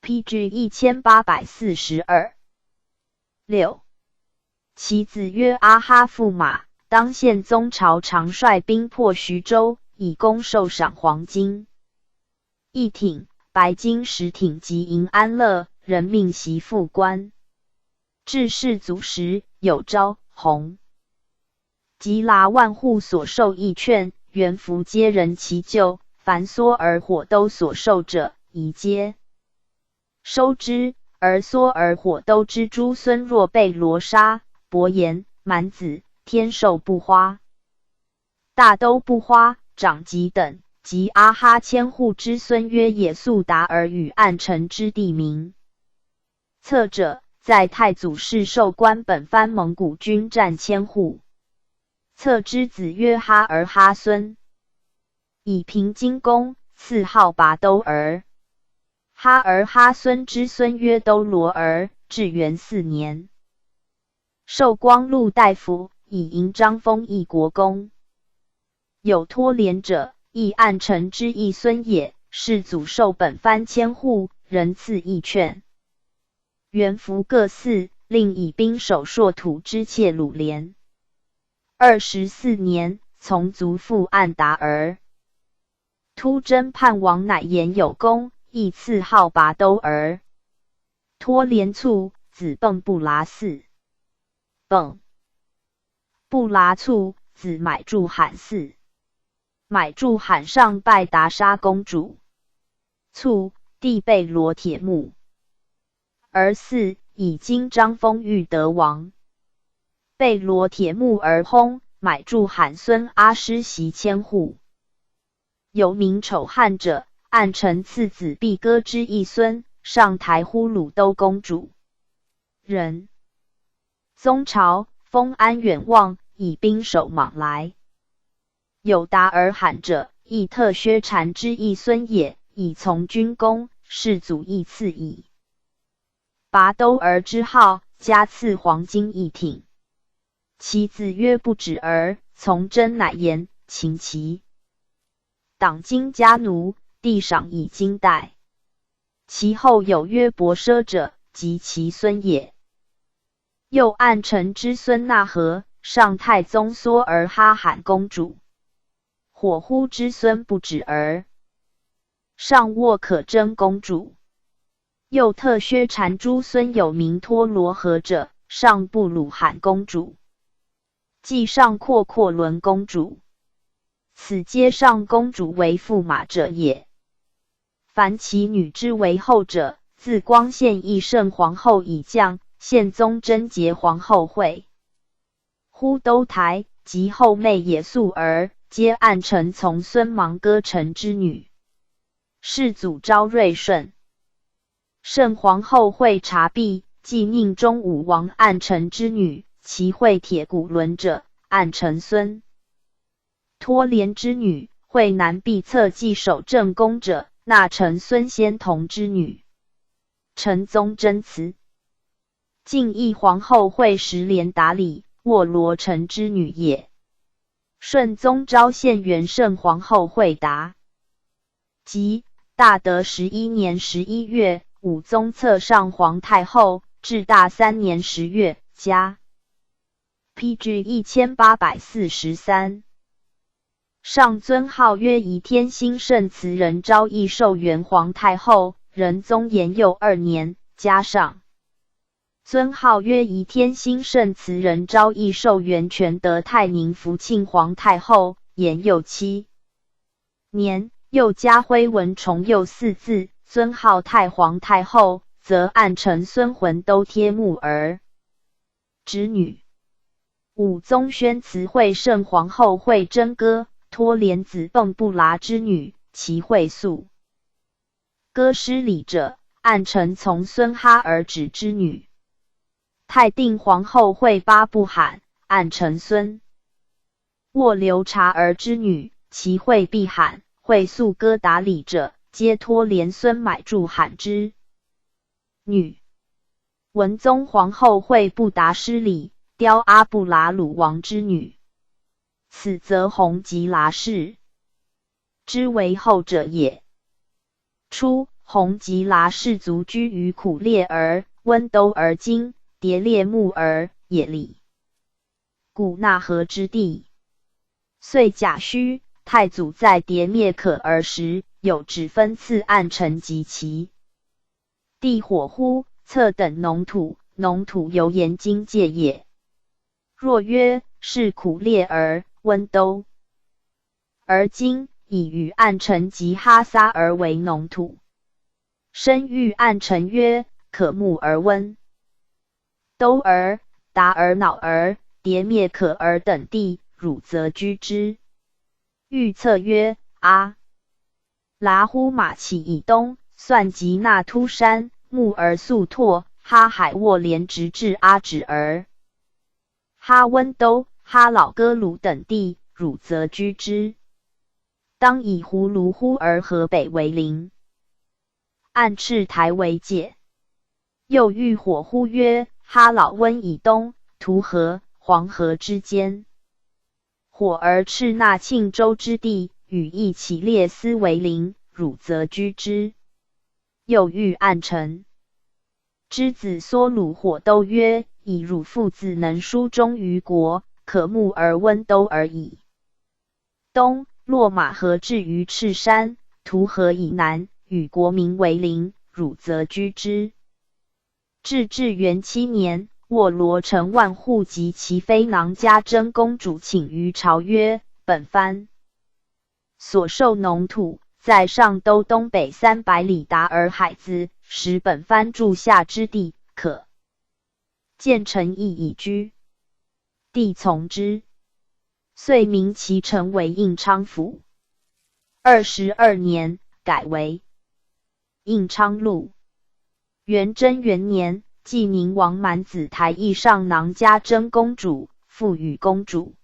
PG 1842。6. 其子曰阿哈驸马，当宪宗朝常率兵破徐州，以功受赏黄金1挺、白金10挺及银安乐，人命袭副官。至世祖时，有昭、弘及剌万户所受义券，原服皆人其旧，凡缩而火兜所受者，宜皆收之。而缩而火兜之诸孙若被罗刹、伯颜、蛮子、天寿不花、大兜不花、长吉等及阿哈千户之孙曰也速达而与暗沉之地名。策者在太祖世授官本藩蒙古军战千户。策之子曰哈儿哈孙，以平津公，赐号拔兜儿。哈儿哈孙之孙曰兜罗儿，至元4年，授光禄大夫，以迎张封邑国公。有脱廉者，亦暗沉之一孙也。世祖授本藩千户，人赐义券。元服各嗣，令以兵守朔土之切鲁连。24年，从族父暗达儿。突真叛王乃言有功，亦赐号拔兜儿。脱廉卒，子迸不剌嗣。迸不剌卒，子买柱罕嗣。买柱罕上拜达沙公主。卒，弟被罗铁木。儿嗣，以今张封裕德王。被罗铁木而薨，买柱罕孙阿师袭千户。有名丑汉者，暗沉次子毕哥之一孙，上台呼鲁都公主。人。宗朝，封安远望，以兵守莽来。有达尔罕者，亦特薛禅之一孙也，以从军功，世祖亦赐矣。拔兜儿之号，加赐黄金一挺。其子曰不止儿，从真乃言，秦其党金家奴，地赏以金带。其后有曰伯奢者，即其孙也。又暗沉之孙纳和，上太宗缩儿哈罕公主。火呼之孙不止儿，上沃可真公主。又特薛禅诸孙有名托罗河者，上布鲁罕公主。继上阔阔伦公主。此皆上公主为驸马者也。凡其女之为后者，自光献义圣皇后以降，宪宗贞节皇后会。呼都台及后妹也素儿，皆暗沉从孙芒哥臣之女。世祖昭瑞顺。圣皇后会察毕，即宁中武王暗沉之女，其会铁骨伦者，暗沉孙。脱廉之女，会南必策继守正宫者，纳沉孙仙童之女。陈宗真祠。晋义皇后会时连达里，沃罗臣之女也。顺宗昭献元圣皇后会达。即大德11年11月，武宗册上皇太后，至大3年10月，加 PG 1843。上尊号曰宜天兴圣慈仁昭义寿元皇太后，仁宗延佑2年，加上尊号曰宜天兴圣慈仁昭义寿元全德太宁福庆皇太后，延佑7年，又加徽文重佑4字，尊号太皇太后，则暗沉孙浑都贴木儿。侄女。武宗宣慈惠圣皇后会真歌，脱廉子迸不剌之女，其会素。歌失礼者，暗沉从孙哈儿止之女。太定皇后会八不罕，暗沉孙。沃留察儿之女，其会必罕，会素歌达礼者，皆脱廉孙买柱罕之女。文宗皇后会不达失礼，雕阿布拉鲁王之女。此则弘吉剌氏之为后者也。初，弘吉剌氏族居于苦烈儿、温都儿今迭列木儿、也里、古纳河之地。遂甲戌，太祖在迭灭可儿时，有旨分赐暗沉及其地火乎，策等农土，农土由盐津界也。若曰是苦烈儿、温都而今以与暗城及哈撒儿为农土。生育暗城曰：可牧而温。都儿、达尔脑儿、迭灭可儿等地，汝则居之。预测曰：阿拉呼马其以东，算及那突山，木儿素拓，哈海沃连直至阿指儿。哈温都、哈老哥鲁等地，汝则居之。当以胡卢呼而河北为邻，按赤台为界。又遇火呼曰：哈老温以东，图河、黄河之间。火而赤那庆州之地，与一起列斯为邻，汝则居之。又遇暗城之子缩鲁火都曰：以汝父子能书忠于国，可牧而温都而已。东落马河至于赤山，图河以南，与国民为邻，汝则居之。至元7年，沃罗城万户及其妃囊家真公主请于朝曰：本藩所受农土，在上都东北300里达尔海子，使本藩住下之地，可建城邑以居。帝从之，遂名其城为应昌府。22年，改为应昌路。元贞元年，济宁王满子台义上囊家真公主，复与公主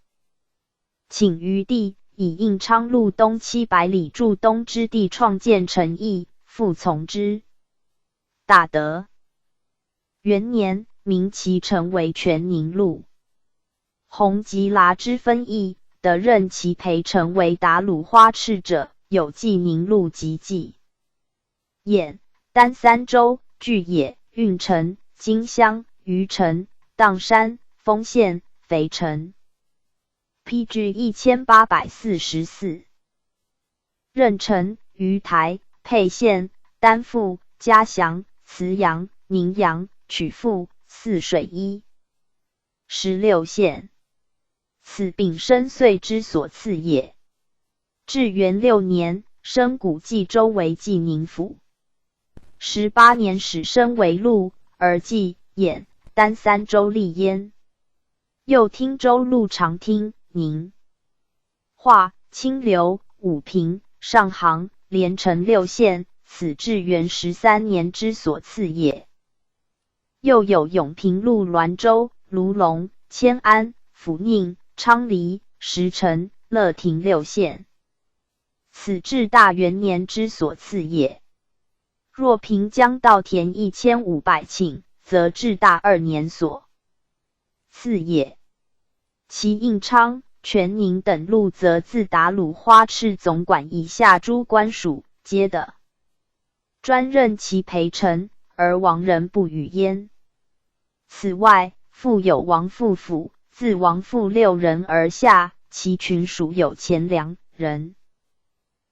请于帝，以应昌路东700里驻东之地创建城邑，复从之。大德元年，名其城为全宁路。弘吉剌之分邑，得任其陪城为达鲁花赤者，有济宁路及济兖、丹三州、巨野、运城、金乡、余城、砀山、丰县、肥城。PG 1844。任城、余台、沛县、丹阜、嘉祥、慈阳、宁阳、曲阜、泗水一。16县。此丙申岁之所赐也。至元6年，升古冀州为济宁府。18年始升为路，而济兖、丹三州立焉。又汀州路长汀、宁化、清流、武平、上杭、连城6县，此至元13年之所赐也。又有永平路滦州、卢龙、迁安、阜宁、昌黎、石城、乐亭6县，此至大元年之所赐也。若平江稻田1500顷，则至大2年所赐也。其应昌、全宁等路，则自达鲁花赤总管以下诸官属，皆的专任其陪臣，而王人不与焉。此外，复有王父府，自王父6人而下，其群属有前2人。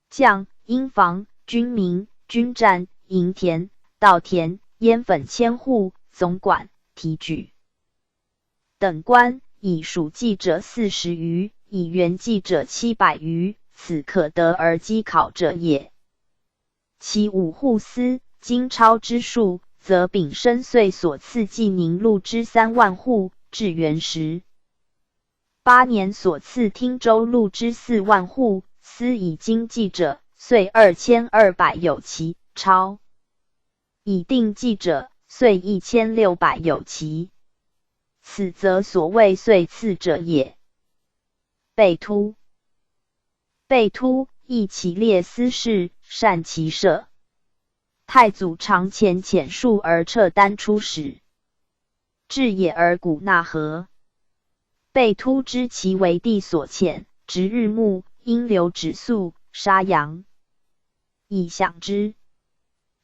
将、营房、军民、军战、营田、稻田、烟粉千户、总管、提举等官，以属记者40余，以原记者700余，此可得而稽考者也。其五户司、京超之数，则丙申岁所赐济宁路之3万户，至元18年所赐汀州路之4万户，司以经记者，岁2200有其超。以定记者，岁1600有其。此则所谓岁赐者也。贝突亦其列司事，善骑射。太祖常遣遣戍而撤单出使，至野而古纳河。贝突知其为帝所遣，值日暮，因流止粟，杀羊，以享之。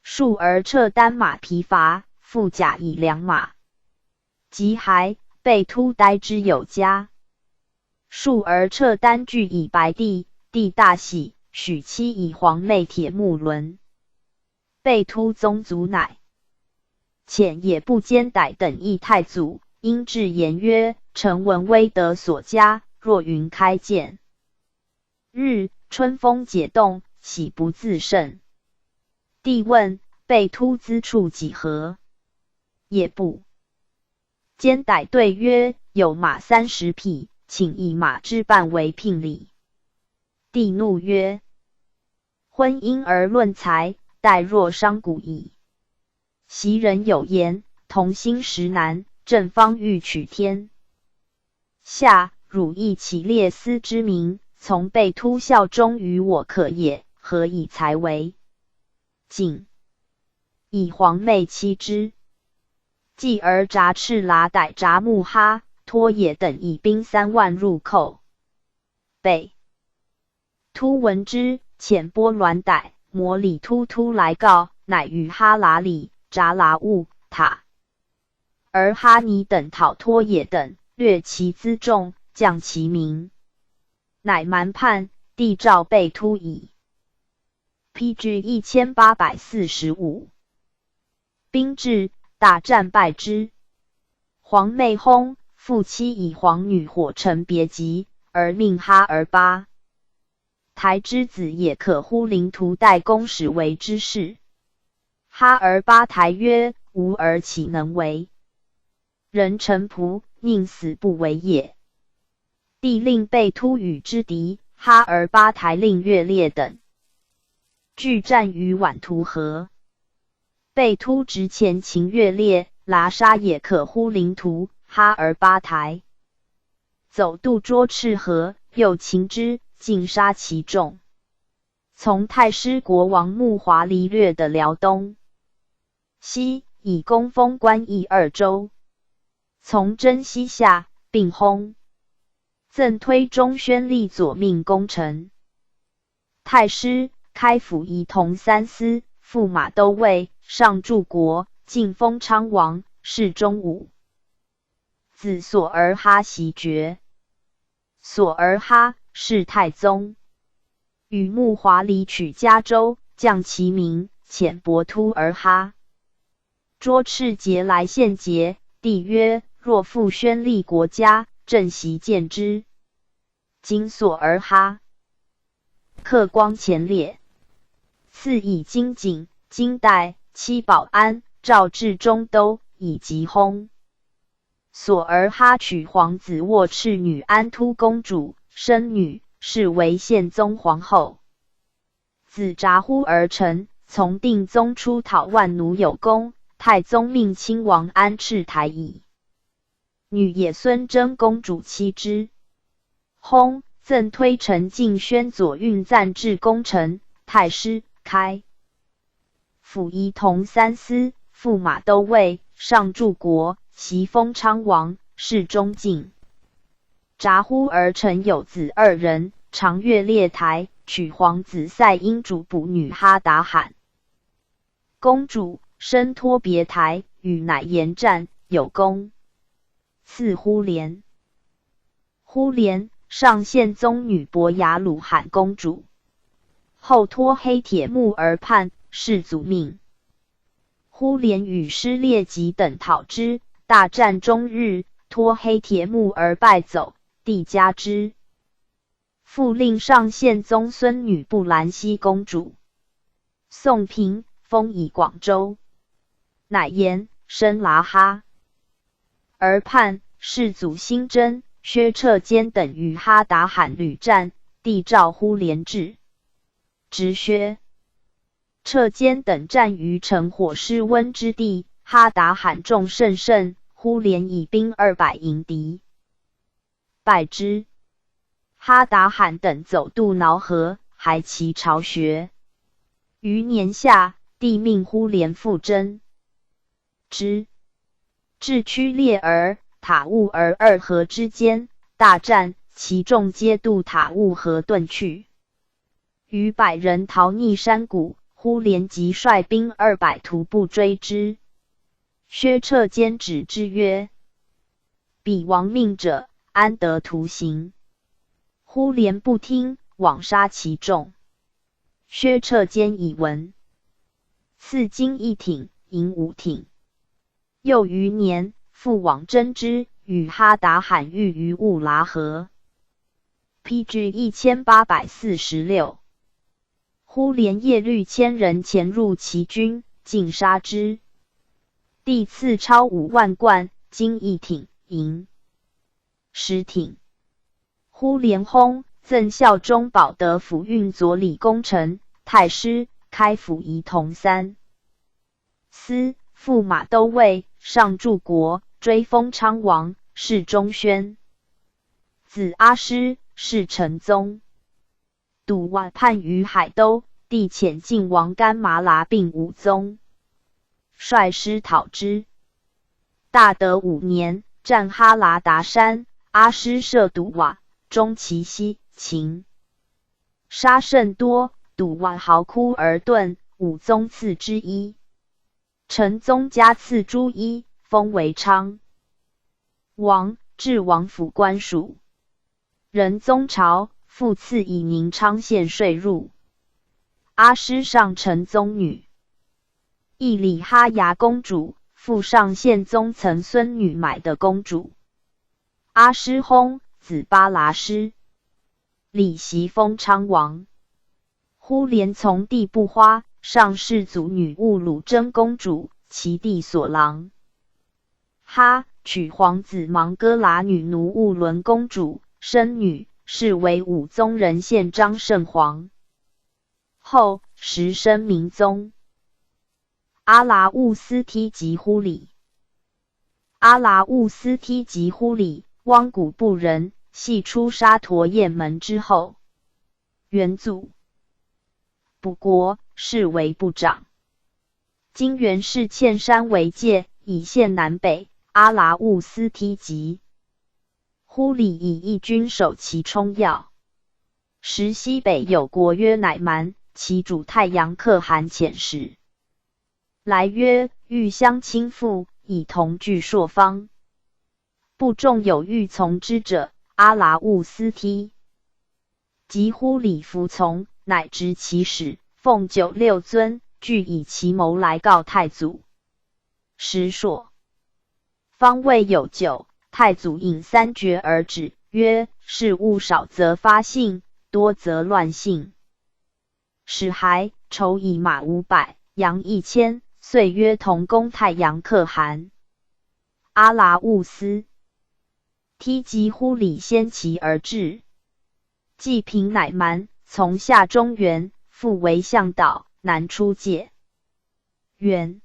戍而撤单马疲乏，复甲以良马。及还，贝突待之有加。戍而撤单具以白帝，帝大喜，许妻以黄妹铁木轮。贝突宗族乃遣也不兼逮等议太祖，因至言曰：臣闻威德所加，若云开谏。日春风解冻，喜不自胜。帝问：被突资处几何？也不。兼逮对曰：有马30匹，请以马之半为聘礼。帝怒曰：婚姻而论才，待若商贾矣。袭人有言：同心实难，正方欲取天下，汝亦起列斯之名，从被突效忠于我可也，何以才为？谨以皇妹妻之。继而札赤剌逮札木哈、拖野等以兵3万入寇。被突闻之，遣拨鸾逮摩里突来告，乃与哈剌里、札剌兀、塔而哈尼等讨拖野等，掠其辎重，降其民，乃蛮叛。帝诏被突矣。PG 1845。兵至，大战败之。皇妹薨，父妻以皇女火成别籍，而命哈儿巴台之子也可呼灵图代公使为之事。哈儿巴台曰：吾儿岂能为？人臣仆，宁死不为也。帝令被突与之敌哈儿巴台令月烈等拒战于宛图河。被突直前秦月烈，剌杀也可呼灵图、哈儿巴台，走渡涿赤河，又擒之，尽杀其众。从太师国王穆华黎略的辽东西，以攻封关益2州。从征西下，并薨。赠推中宣吏左命功臣。太师开府仪同3司，驸马都尉，上柱国，晋封昌王，世中武。子索儿哈袭爵。索儿哈是太宗，与穆华黎取嘉州，降其民，遣伯突儿哈。涿赤节来献节，帝曰：若复宣立国家，朕习见之。今索儿哈克光前列，赐以金锦、金带、七宝鞍，诏至中都，以及薨。索儿哈娶皇子沃赤女安突公主，生女，是为宪宗皇后。子札呼而成，从定宗出讨万奴有功，太宗命亲王安赤台矣。女也孙贞公主妻之。薨，赠推陈敬宣左运赞至功臣，太师，开府仪同3司，驸马都尉，上柱国，袭封昌王，世中进。札呼而成有子2人，长月列台，娶皇子赛因主补女哈达罕。公主生托别台，与乃言战，有功。赐呼连。呼连上宪宗女伯雅鲁罕公主，后托黑铁木而叛，世祖命。呼连与师列吉等讨之，大战终日，托黑铁木而败走，帝加之。复令上宪宗孙女布兰西公主。宋平封以广州，乃言生剌哈而叛，世祖新征。薛彻坚等与哈达罕屡战，帝诏呼连至，执薛彻坚等战于城火失温之地，哈达罕众甚盛，呼连以兵200迎敌，败之。哈达罕等走渡挠河，还其巢穴。余年夏，帝命呼连复征之，至曲列儿、塔兀儿2河之间，大战，其众皆渡塔兀河遁去。余100人逃匿山谷，呼连即率兵200徒步追之。薛彻坚止之曰：彼亡命者，安得徒行？呼连不听，枉杀其众。薛彻坚以闻，赐金1挺，银5挺。又余年，复往征之，与哈达罕遇于兀剌河。PG 1846。忽连夜率1000人潜入其军，尽杀之。帝赐超5万贯，金1挺，银10挺。忽连薨，赠孝忠保德府运佐理功臣、太师、开府仪同3司，驸马都尉，上柱国，追封昌王，谥忠宣。子阿师，谥成宗。笃瓦叛于海都，帝遣晋王干麻剌并武宗，率师讨之。大德5年，战哈拉达山，阿师射笃瓦，终其西秦，杀甚多，笃瓦嚎哭而遁，武宗赐之衣。成宗加赐朱衣，封为昌王，至王府官属。仁宗朝，复赐以宁昌县税入。阿师上承宗女，义里哈牙公主，复上宪宗曾孙女买的公主。阿师薨，子巴剌师，李袭封昌王。忽连从弟不花，上世祖女兀鲁真公主，其弟所郎。哈娶皇子芒哥剌女奴兀伦公主，生女，是为武宗仁献张圣皇。后时升明宗。阿剌兀斯梯及忽里。阿剌兀斯梯及忽里，汪古部人，系出沙陀雁门之后。元祖补国，是为部长。今原是堑山为界，以县南北。阿剌兀斯梯及忽里以一军守其冲要。时西北有国曰乃蛮，其主太阳可汗遣使来曰：欲相亲附，以同据朔方。部众有欲从之者，阿剌兀斯梯及忽里服从，乃执其使，奉9、6尊，俱以其谋来告太祖。时朔方未有久，太祖引3绝而止，曰：事务少则发信，多则乱信。使还，筹以马500，羊1000，遂约同攻太阳可汗。阿剌兀斯梯及忽里先其而至，既平乃蛮，从下中原，复为向导，南出界。元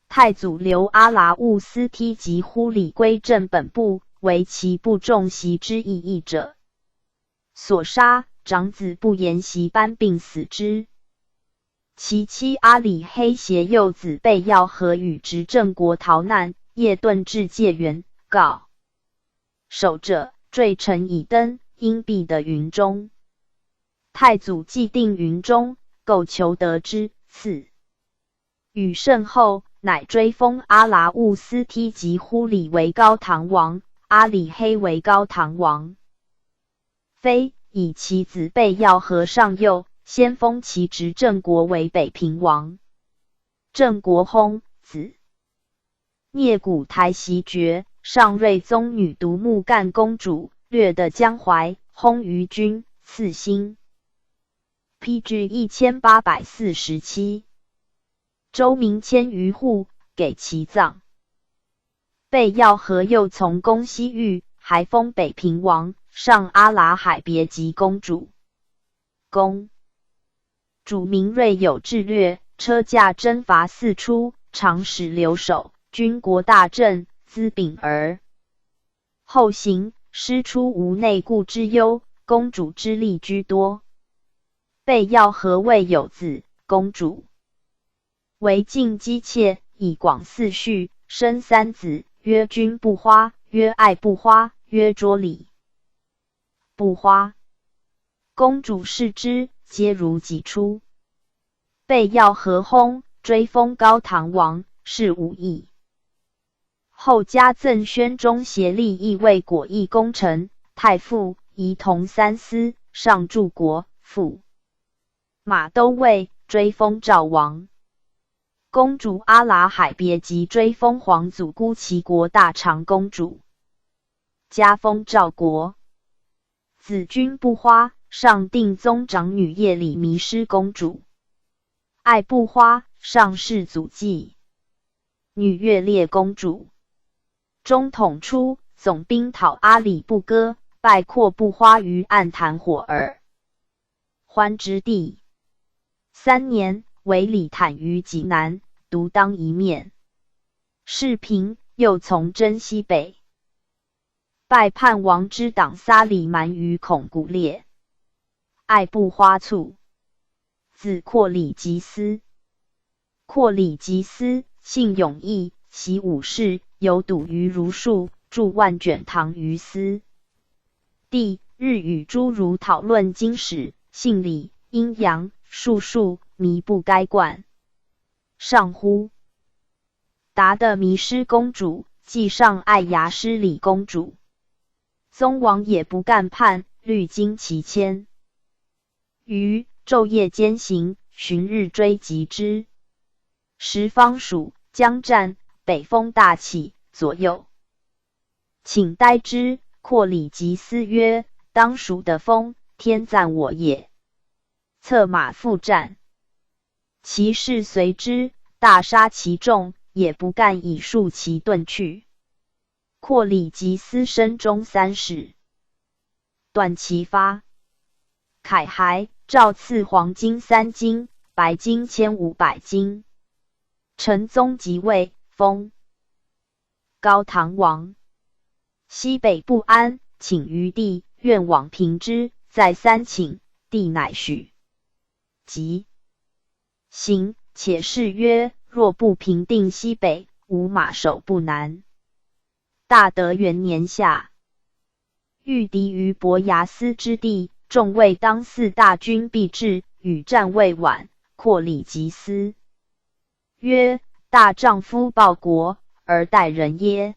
太祖留阿剌兀斯梯及忽里归正本部，为其部众袭之异议者，所杀。长子不言袭班并死之。其妻阿里黑携幼子被要和与执政国逃难，夜遁至界原，告守者坠沉以登，因避得云中。太祖既定云中，构求得之，赐与甚后，乃追封阿剌兀斯梯及忽里为高唐王，阿里黑为高唐王。非以其子被要和上幼，先封其执政国为北平王。郑国薨，子聂古台袭爵，上睿宗女独木干公主，略得江淮，薨于君，赐姓。PG 1847。周明迁于户，给其葬。被要和又从攻西域，还封北平王，上阿剌海别吉公主。公主明锐有智略，车驾征伐四出，常使留守，军国大振，资秉儿。后行，师出无内顾之忧，公主之力居多。被要和未有子，公主为敬姬妾，以广嗣序，生3子，曰君不花，曰爱不花，曰卓里不花。公主视之，皆如己出。被要和薨，追封高唐王，是武义。后加赠宣中协力议卫果毅功臣，太傅，仪同3司，上柱国，驸马都尉，追封赵王。公主阿剌海别吉追封皇祖姑齐国大长公主，加封赵国。子君不花，上定宗长女叶里迷失公主。爱不花，上世祖继。女月烈公主。中统初，总兵讨阿里不哥，败阔不花于暗潭火耳。欢之地3年，为李坦于济南，独当一面。世平，又从征西北，拜叛王之党撒里蛮于孔古列。爱不花卒，子阔里吉斯。阔里吉斯，性勇毅，习武士，有笃于儒术，著万卷堂于斯。帝日与诸儒讨论经史、性理、阴阳、术数，迷不该贯。上乎达的迷失公主，继上爱牙失李公主。宗王也不干叛，虑经其迁。于昼夜兼行，旬日追及之。时方暑，将战，北风大起，左右请待之。阔里吉斯曰：当暑的风，天赞我也。策马赴战，骑士随之，大杀其众，也不干以数其遁去。阔里吉斯身中3矢，断其发。凯还，诏赐黄金3斤，白金1500斤。成宗即位，封高唐王。西北不安，请于帝，愿往平之。再三请，帝乃许。即行，且是曰：若不平定西北，吾马首不难。大德元年夏，遇敌于伯牙斯之地，众谓当4大军必至，与战未晚。阔里吉斯曰：大丈夫报国，而待人耶？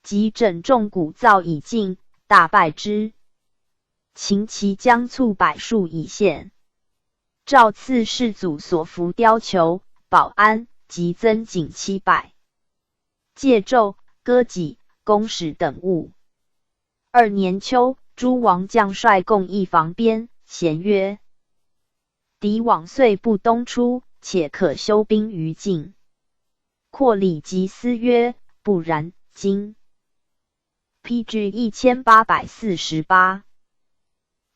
即整众鼓噪已尽，大败之。秦其将卒100数以献。诏赐世祖所服貂裘、保安及增锦700。戒胄、戈戟、弓矢等物。2年秋，诸王将帅共议防边，咸曰：敌往遂不东出，且可修兵于境。阔里吉斯曰：不然，今PG 1848。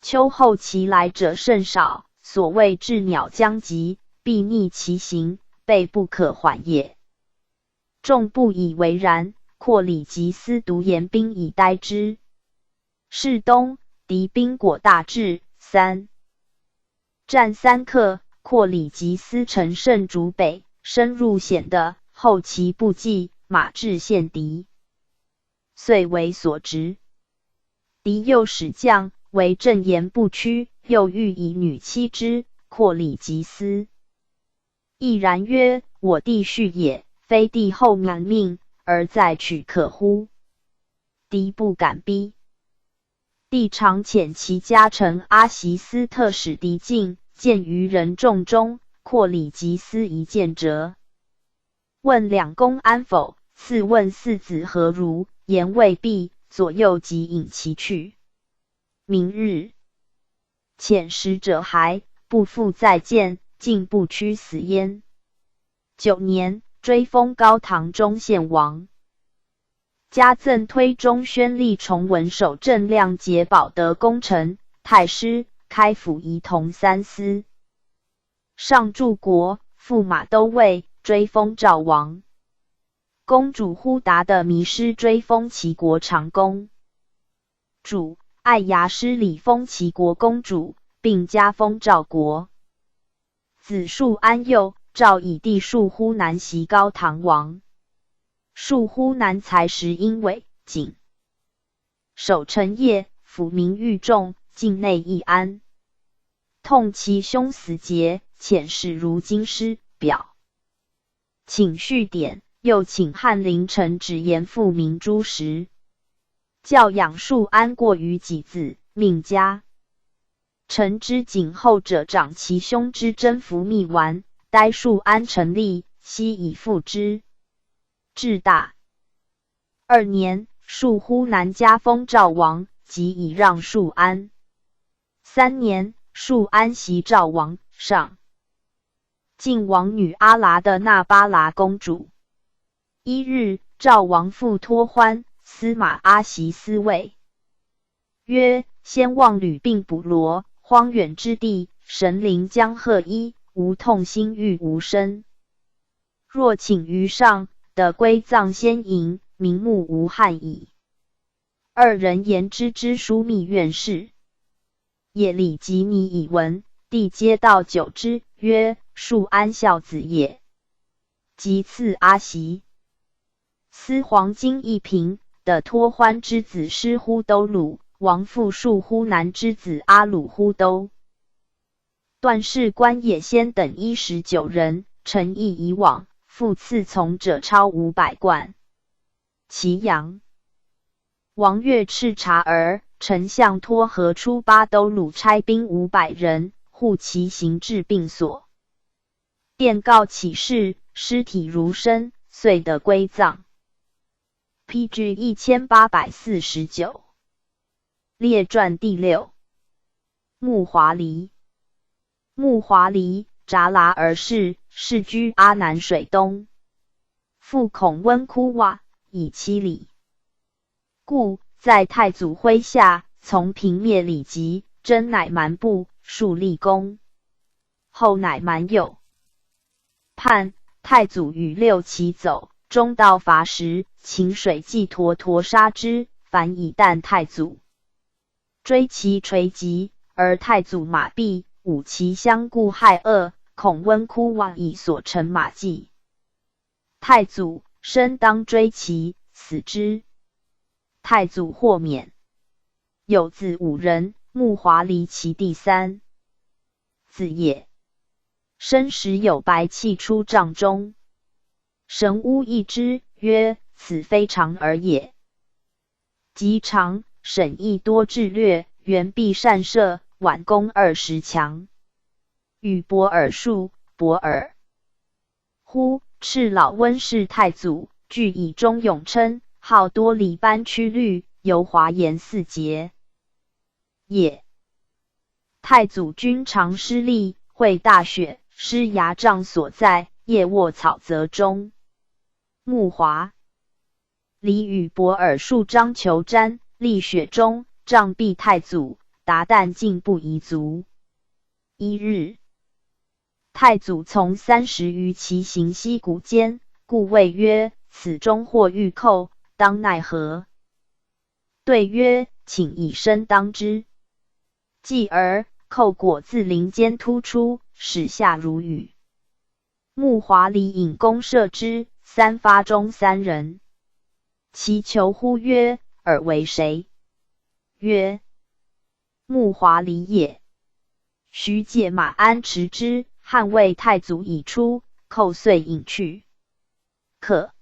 秋后其来者甚少，所谓鸷鸟将及，必逆其行，备不可缓也。众不以为然。阔里吉斯独严兵以待之。是冬，敌兵果大至，3战3刻，阔里吉斯乘胜逐北，深入险地，后其不济，马至陷敌，遂为所执。敌又使将为正言不屈，又欲以女妻之。阔里吉斯毅然曰：我弟婿也，非帝后难命，而再取可乎？敌不敢逼。帝常遣其家臣阿习斯特使敌境，见于人众中。阔里吉斯一见折，问两公安否？次问四子何如？言未毕，左右即引其去。明日，遣使者还，不复再见，竟不屈死焉。9年，追封高唐中献王。加赠推中宣历崇文守正亮节保德功臣、太师、开府仪同3司。上柱国，驸马都尉，追封赵王。公主忽达的迷失，追封齐国长公主。爱牙失礼封齐国公主，并加封赵国。子树安幼，赵以弟树忽南袭高唐王。树忽南才识英伟，谨守臣业，抚民愈众，境内易安。痛其兄死节，遣使如京师表，请续典。又请翰林丞止严复明诸实，教养树安过于己子，命家臣之谨后者长其兄之征服密丸，待树安成立，悉以复之。至大2年，树忽南加封赵王，即以让述安。3年，述安袭赵王上。晋王女阿剌的那巴剌公主。1日，赵王父托欢司马阿袭司谓曰：先望吕并捕罗，荒远之地，神灵将贺一，无痛心欲无生。若请于上，得归葬先营，名目无憾矣。2人言之枢密院事。夜里即迷以闻，帝皆道久之，曰：述安孝子也。即赐阿袭。司黄金一瓶，的托欢之子师乎都鲁，王父述乎南之子阿鲁乎都。段氏官也先等19人，臣意以往，复赐从者超500贯。祁阳。王越赤察儿，丞相托河出巴都鲁差兵500人，护其行至病所。电告起事，尸体如生，遂得归葬。PG 1849。列传第6。穆华黎。穆华黎，札剌儿氏，世居阿南水东。父孔温哭瓦，以妻礼。故在太祖麾下，从平灭李吉，征乃蛮部，树立功。后乃蛮有叛，太祖与6骑走，中道伐时，秦水骑橐橐杀之，反以啖太祖。追其垂棘，而太祖马毙，5骑相顾害恶，孔温哭瓦以所乘马骑。太祖身当追其，死之。太祖获免。有子5人，穆华黎其第3子也。生时有白气出帐中，神巫一之，曰：此非常耳也。及常，审议多智略，圆臂善射，挽弓20强。与伯尔术，伯尔。忽敕老温氏太祖，具以忠勇称，号多里班曲律，游华严4节也。太祖君常失利，会大雪，失牙帐所在，夜卧草泽中。穆华黎与伯尔术张求瞻，立雪中，杖毙太祖，达旦竟不夷足。1日，太祖从30余骑行溪谷间，故谓曰：此中或欲寇，当奈何？对曰：请以身当之。继而寇果自林间突出，始下如雨。穆华黎引弓射之，3发中3人。其求呼曰：尔为谁？曰：穆华黎也。徐解马鞍持之，汉魏太祖已出，寇遂引去。可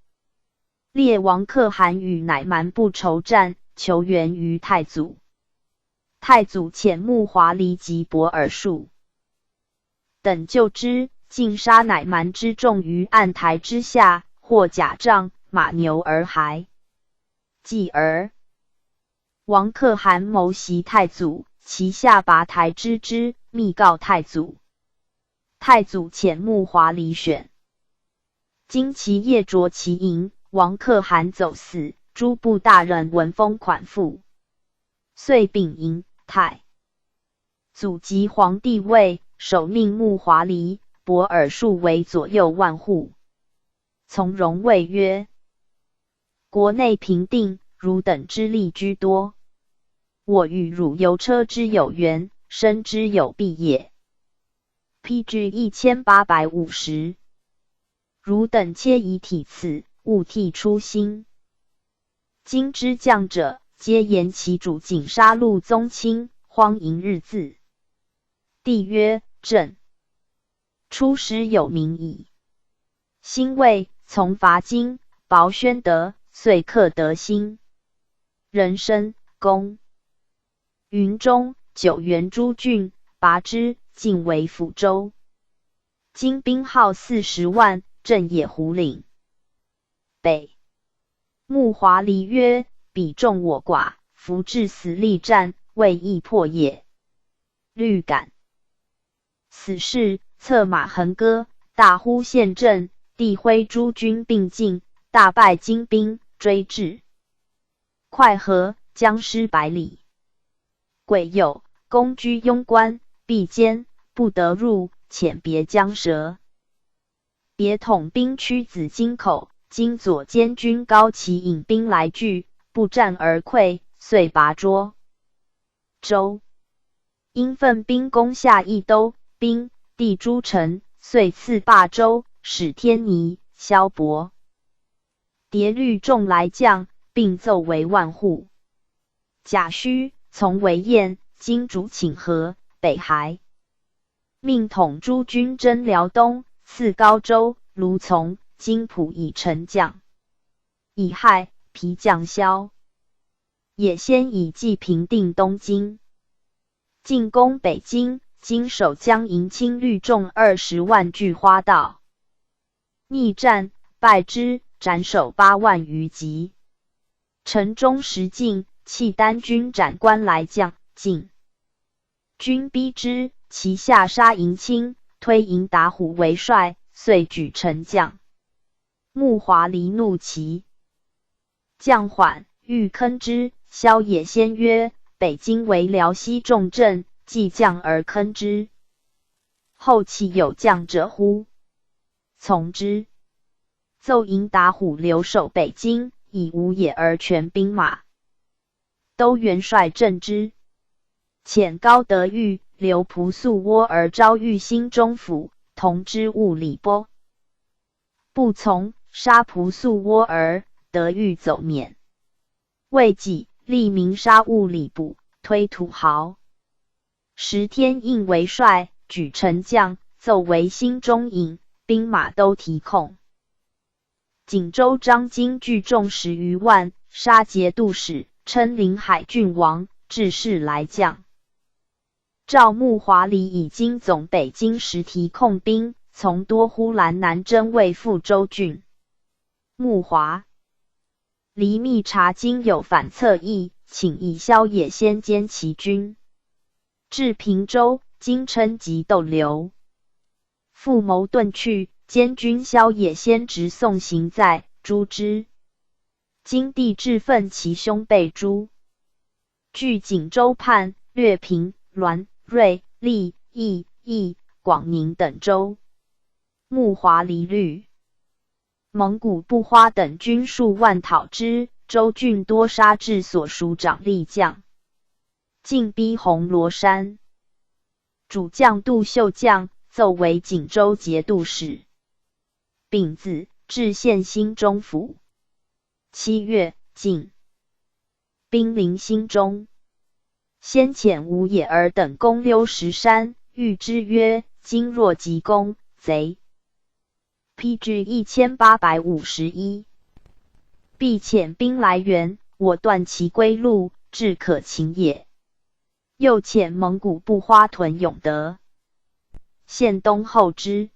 列王可汗与乃蛮部筹战，求援于太祖。太祖遣穆华黎及伯尔术等救之，尽杀乃蛮之众于案台之下，获甲仗、马牛而还。继而王可汗谋袭太祖，其下拔台之之，密告太祖。太祖遣穆华黎选。今其夜着其营，王可汗走死，诸部大人闻风款附，遂秉迎。太祖即皇帝位，首命穆华黎、伯尔术为左右万户。从容谓曰：国内平定，汝等之力居多，我与汝游车之有缘，生之有必也。PG 1850。汝等切以体次，勿替初心。今之将者，皆言其主仅杀戮宗亲，荒淫日自。帝曰：朕出师有名矣。兴魏从伐金，薄宣德，遂克德兴。人参、公云中、九原诸郡，拔之，尽为抚州。今兵号40万，镇野狐岭。北穆华黎曰：彼众我寡，夫至死力战，未易破也。律感此事，策马横戈，大呼陷阵，帝挥诸军并进，大败金兵，追至快河，将失百里。癸酉，公居庸关，闭坚，不得入，遣别江蛇。别统兵驱紫荆口，今左监军高齐引兵来拒，不战而溃，遂拔涿州。因奋兵攻下益州，兵地诸城，遂赐霸州，使天尼、萧伯、牒律众来将，并奏为万户。贾诩从为燕，今主请和，北还。命统诸军征辽东，赐高州、卢从、金浦以臣将。乙亥，皮将萧也先以计平定东京，进攻北京，经守江营清律众20万拒花道，逆战，败之，斩首8万余级。城中时进，契丹军斩关来将，进军逼之，其下杀营清，推营打虎为帅，遂举城将。穆华黎怒其将缓，欲坑之。萧也先曰：北京为辽西重镇，既将而坑之，后其有将者乎？从之。奏营打虎留守北京，以无野而全兵马。都元帅镇之。遣高德玉、刘仆宿窝而招谕兴中府，同知务礼波。不从，杀仆宿窝而德玉走免。未几，立明杀务礼部，推土豪。时天应为帅，举臣将，奏为兴中尹，兵马都提控。锦州张京聚众10余万，杀节度使，称临海郡王，致仕来将。赵穆华黎以今总北京时提控兵，从多呼兰南征魏复州郡。穆华黎密察今有反侧意，请以萧也先兼其军。至平州，今称及斗留。复谋遁去，监军萧也先直送行在，诛之。今帝致愤其兄被诛。据锦州畔，略平、滦、瑞、利、益、广宁等州。穆华黎虑蒙古布花等军数万讨之，州郡多杀至所属长吏将，进逼红罗山。主将杜秀将奏为锦州节度使。丙子，至县兴中府。7月，进兵临兴中。先遣吴也儿等攻溜石山，谕之曰：今若急攻，贼PG 1851，必遣兵来援，我断其归路，至可擒也。又遣蒙古布花屯永德县东候之。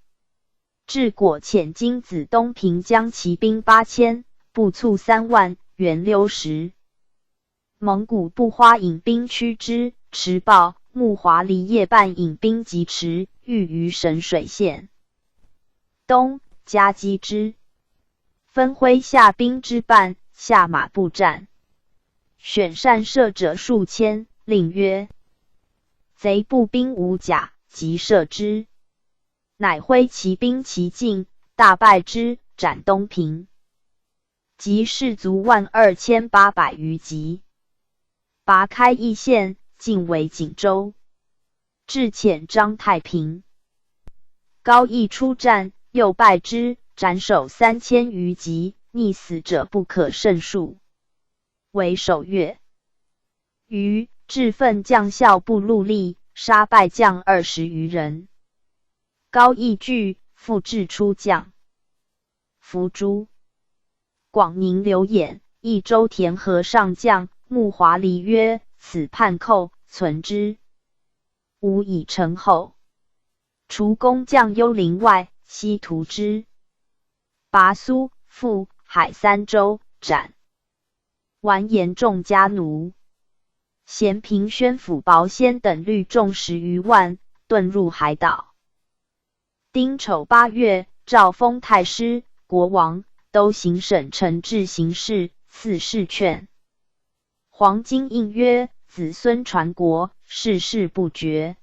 至果遣金子东平将骑兵8000，步卒3万，援溜石。蒙古布花引兵驱之，迟报穆华黎夜半引兵疾驰，欲于神水县东夹击之，分麾下兵之半，下马步战，选善射者数千，令曰：贼步兵无甲，即射之。乃挥骑兵齐进，大败之，斩东平。及士卒12800余级，拔开义县，进为锦州。至遣张太平、高义出战，又败之，斩首3000余级，溺死者不可胜数。为守月。余致奋将校部戮力，杀败将20余人。高义惧，复致出将。伏诛。广宁刘演、益州田和上将穆华黎曰：此叛寇，存之。吾以成后。除工将幽灵外，悉屠之。拔苏、富、海3州，斩。完颜仲家奴。咸平宣府保仙等率众10余万，遁入海岛。丁丑8月，诏封太师、国王、都行省承制行事，赐谥券。黄巾印曰：子孙传国，世世不绝。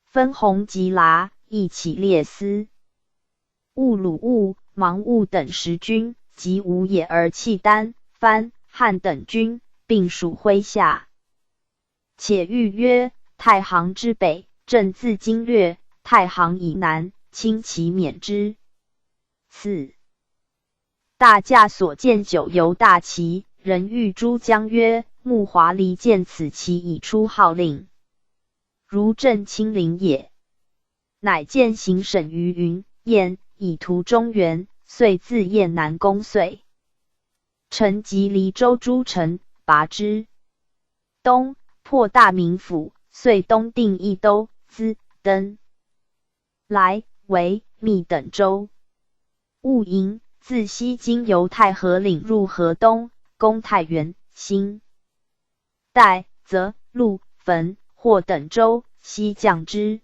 分弘吉剌，一起列司。兀鲁兀、芒兀等10军，及无野而契丹、蕃、汉等军，并属麾下。且谕曰：太行之北，朕自经略；太行以南，轻其免之。4. 大驾所见九游大旗，人谕诸将曰：穆华黎见此旗已出号令，如朕亲临也。乃见行省于云燕，以图中原，遂自雁南攻遂。臣即黎州诸城，拔之。冬，破大名府，遂东定益都、淄、登、莱、维、密等州。戊寅，自西经由太和岭入河东，攻太原、新代、泽、陆、汾、霍等州，西降之。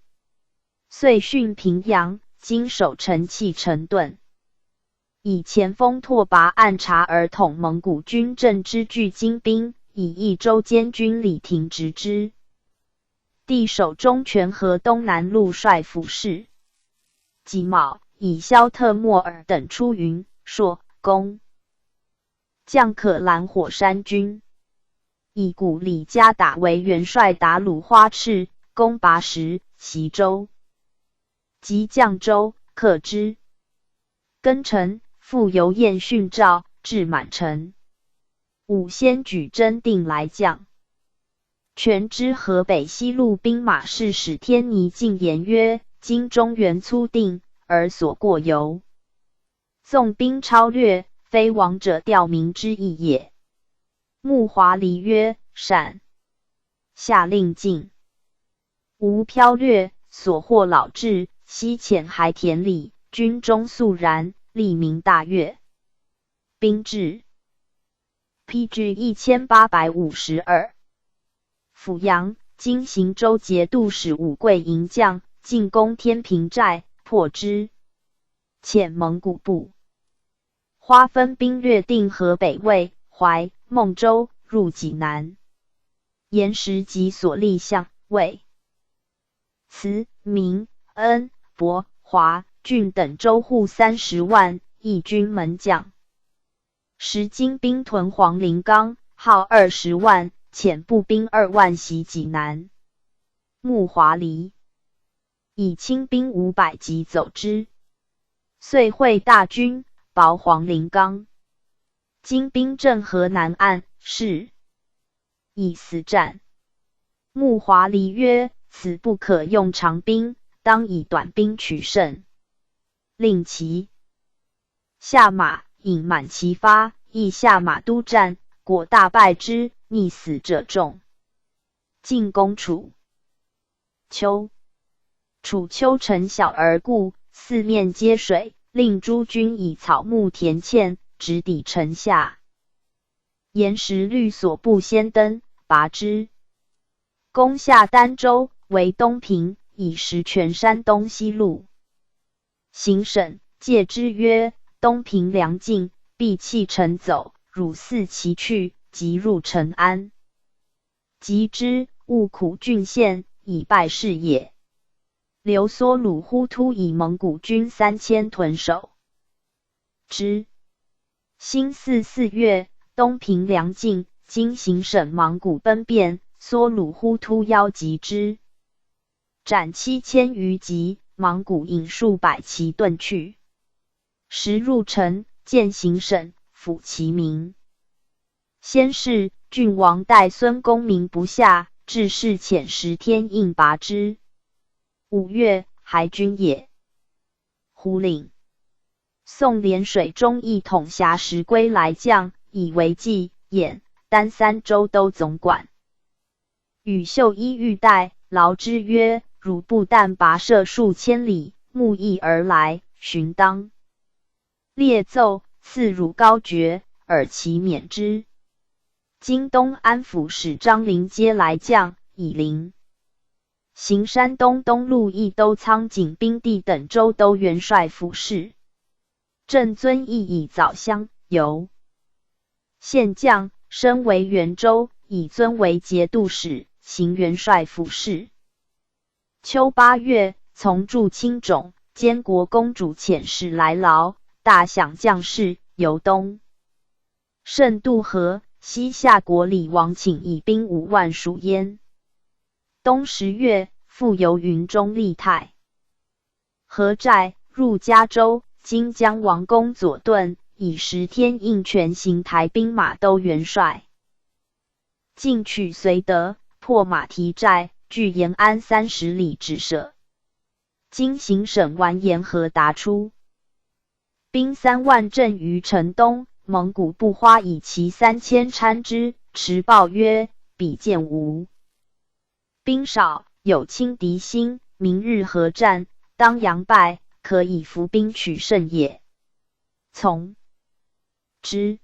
遂训平阳，今守城弃城顿。以前锋拓跋按察而统蒙古军政之巨精兵，以益州监军李廷执之。帝守中权河东南路帅府事。己卯，以萧特莫尔等出云朔攻将可兰火山军。以古里加打为元帅达鲁花赤，攻拔什、齐州。及绛州，克之。庚辰，复由燕训诏，至满城。武先举征定来将。权知河北西路兵马事使天尼进言曰：今中原粗定，而所过由。纵兵超略，非王者吊民之意也。穆华黎曰：善。下令进。吴剽略，所获老至，西潜海田里，军中肃然，利民大悦。兵至。PG 1852。阜阳，今行州节度使武贵营将，进攻天平寨，破之。遣蒙古部花分兵略定河北魏、淮、孟州，入济南。延时及所立相魏、慈、明、恩、博、华、郡等州户30万，义军门将。时金兵屯黄陵冈，号20万，遣步兵2万袭济南。穆华黎以轻兵500击走之，遂会大军，保黄陵冈。金兵镇河南岸，是以死战。穆华黎曰：此不可用长兵，当以短兵取胜。令其下马，引满其发，亦下马督战，果大败之，溺死者众。进攻楚丘。楚丘城小而固，四面皆水，令诸军以草木填堑，直抵城下。延时律所部先登，拔之。攻下儋州，为东平，以实权山东西路。行省戒之曰：东平粮尽，必弃城走，汝嗣其去，即入成安。及之，务苦郡县，以败事也。留梭鲁忽突以蒙古军3000屯守之。辛巳4月，东平粮尽，今行省蒙古奔变，梭鲁忽突邀击之，斩7000余级，蒙古引数百骑遁去。时入城，见行省，抚其名。先是，郡王代孙公明不下，致仕遣10天应拔之。5月，还军也。胡岭。宋涟水中一统辖时归来将，以为济、兖、丹3州都总管。与秀一欲代，劳之曰：汝不但跋涉数千里，慕义而来，寻当列奏，赐汝高爵，尔其免之。今东安府使张灵皆来将，以临。行山东东路义都仓景兵地等州都元帅府事。郑遵义以早乡游县将，升为元州，以尊为节度使，行元帅府事。秋8月，从驻青冢，监国公主遣使来劳，大享将士，由东胜渡河，西下国李王请以兵5万属焉。冬10月，复游云中立太何寨，入嘉州，今江王公左顿，以10天应权行台兵马都元帅。进取绥德，破马蹄寨，距延安30里止舍。今行省完颜和达出兵3万阵于城东，蒙古不花以其3000参之，持报曰：彼见无兵少，有轻敌心，明日合战，当佯败，可以伏兵取胜也。从之。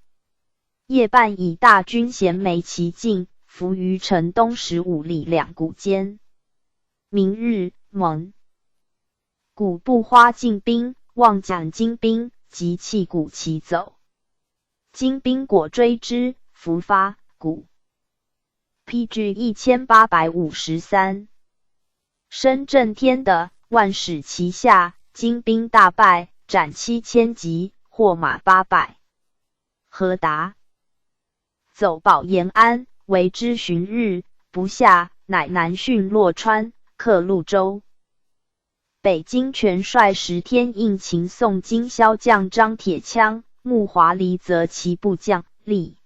夜半以大军衔枚齐进，伏于城东15里2谷间。明日，蒙古不花进兵，望蒋金兵，即弃谷齐走。金兵果追之，伏发谷。PG 1853。深圳天的万使旗下，金兵大败，斩7000级，获马800。何达走保延安，为之旬日，不下，乃南训洛川，克潞州。北京权帅10天应秦宋金骁将张铁枪，穆华黎则其部将厉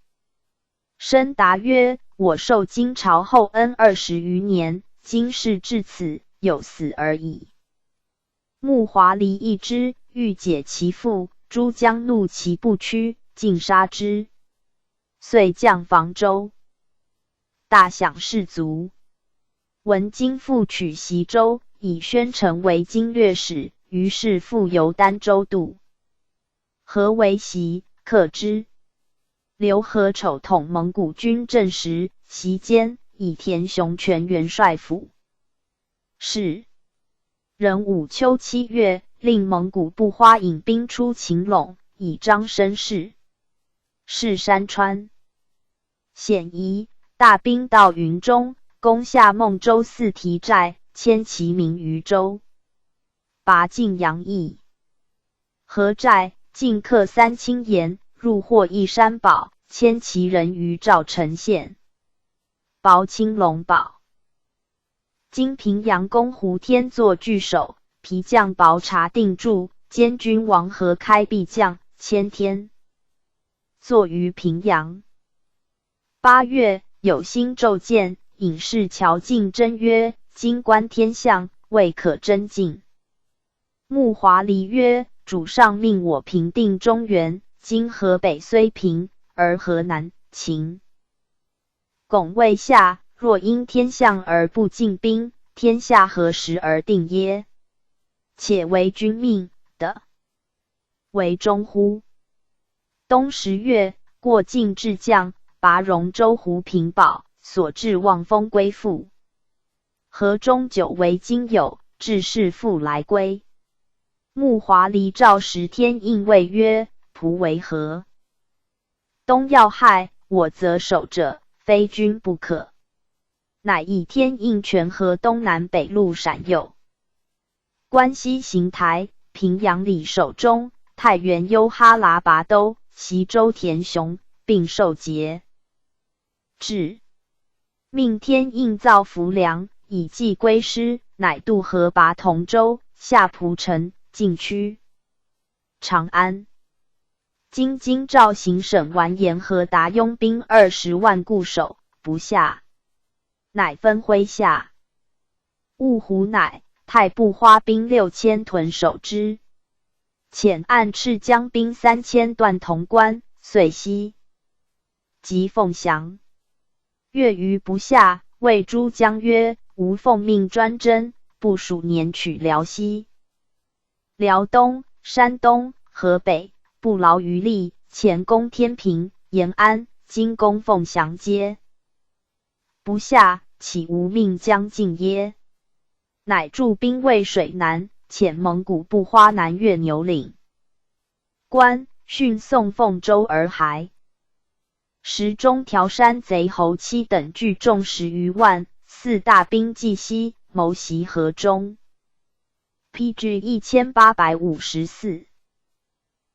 申答曰：我受金朝厚恩20余年，今事至此，有死而已。穆华黎一之，欲解其父，诸将怒其不屈，尽杀之。遂降房州，大享士卒。闻今复取袭州，以宣城为经略使，于是复由儋州渡。何为袭，克之。刘和丑统蒙古军阵时，袭坚，以田雄全元帅府。是。壬午秋7月，令蒙古不花引兵出秦陇，以彰声势。是山川险夷，大兵到云中，攻下孟州4蹄寨，迁其名于州。拔晋阳邑。何寨，进克3青岩，入获一山堡，迁其人于赵城县。薄青龙堡。今平阳公胡天作据守，皮将薄察定驻，监军王和开壁将千天。作于平阳。8月，有新奏见，引示乔敬真曰：今观天象，未可真进。穆华黎曰：主上命我平定中原，今河北虽平，而河南、秦巩未下，若因天象而不进兵，天下何时而定耶？且为君命的，为中乎？冬10月，过境至将，拔荣州胡平堡，所至望风归附。河中久为今有，致仕复来归。穆华黎诏10天应谓曰：仆为何？东要害，我则守者，非君不可。乃以天应权河东南北路闪诱。关西行台，平阳里守中，太原幽哈喇拔都，袭州田雄，并受节。至，命天应造浮梁，以寄归师，乃渡河拔同州，下蒲城，进趋长安。今京兆行省完颜和达拥兵20万固守，不下，乃分麾下。兀虎乃太不花兵6000屯守之，遣按赤将兵3000断潼关，遂西及凤翔。越于不下，谓诸将曰：吾奉命专征，部署年取辽西、辽东、山东、河北，不劳余力，前攻天平、延安，今供奉降阶。不下，岂无命将尽耶？乃驻兵渭水南，遣蒙古部花南越牛岭关，训送凤州而还。时中条山贼侯妻等聚众10余万，四大兵继西，谋袭河中。PG 1854。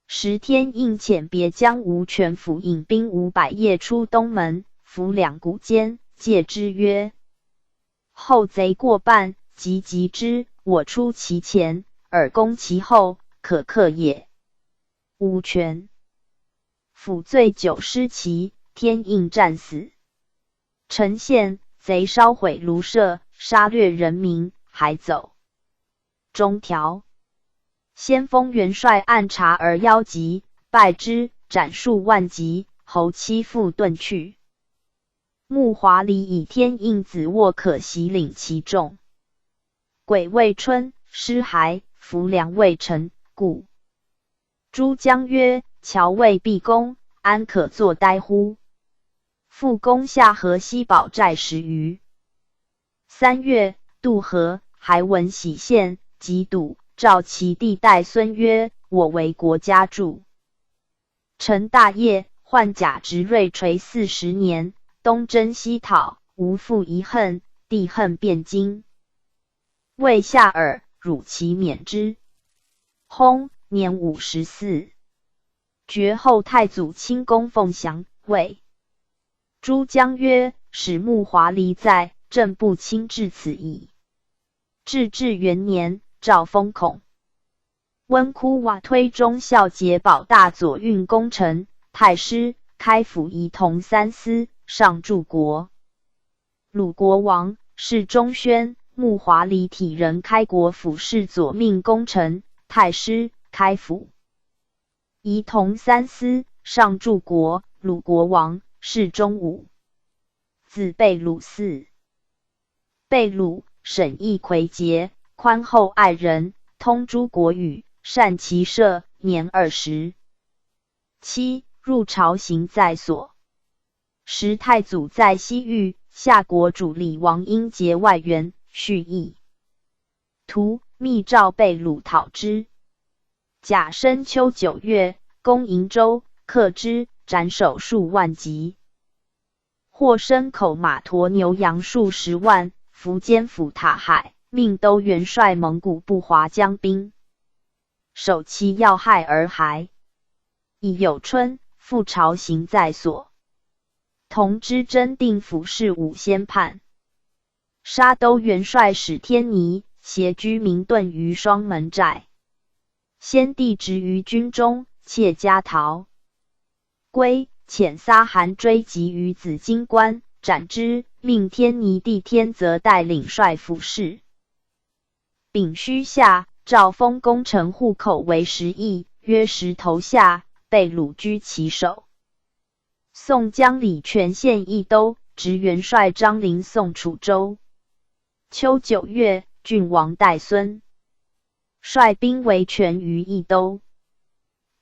时天应遣别将吴全府引兵500夜出东门，伏两谷间，戒之曰：后贼过半，急击之，我出其前，尔攻其后，可克也。吴全府醉酒失骑，天应战死。陈县贼烧毁庐舍，杀掠人民，还走。中条先锋元帅按察而邀集，败之，斩数万级，侯妻复遁去。穆华黎以天应子沃可袭领其众。癸未春，失还，伏梁未成，故。诸将曰：乔未必攻，安可坐待乎？复攻下河西堡寨10余。3月，渡河，还闻喜县，即堵。召其弟代孙曰：我为国家助。成大业，换甲执锐垂40年，东征西讨，无复遗恨，帝恨汴京。魏下尔，辱其免之。薨，年54。绝后太祖亲供奉降，谓诸将曰：使穆华黎在，朕不亲至此矣。至元年，诏封孔温窟瓦推忠孝节保大左运功臣，太师，开府仪同三司，上柱国。鲁国王是中宣，穆华黎体人开国府侍左命功臣，太师，开府仪同三司，上柱国。鲁国王是中武，子贝鲁嗣。贝鲁，审议魁节，宽厚爱人，通诸国语，善骑射，年20。入朝行在所。时太祖在西域，夏国主李王因结外援，蓄意图，密诏贝鲁讨之。甲申秋9月，攻瀛州，克之，斩首数万级。获牲口马驮牛羊数10万，伏坚府塔海，命都元帅蒙古部华将兵，守其要害而还。乙酉春，复朝行在所。同知真定府事武先叛，杀都元帅史天尼，携居民遁于双门寨。先帝执于军中，窃家逃归，遣撒韩追击于紫荆关，斩之，命天尼弟天泽带领率府事。丙戌夏，诏封功臣户口为10邑，约石头下，被掳居其首。宋江礼全县益都，执元帅张陵送楚州。秋9月，郡王代孙率兵围权于益都。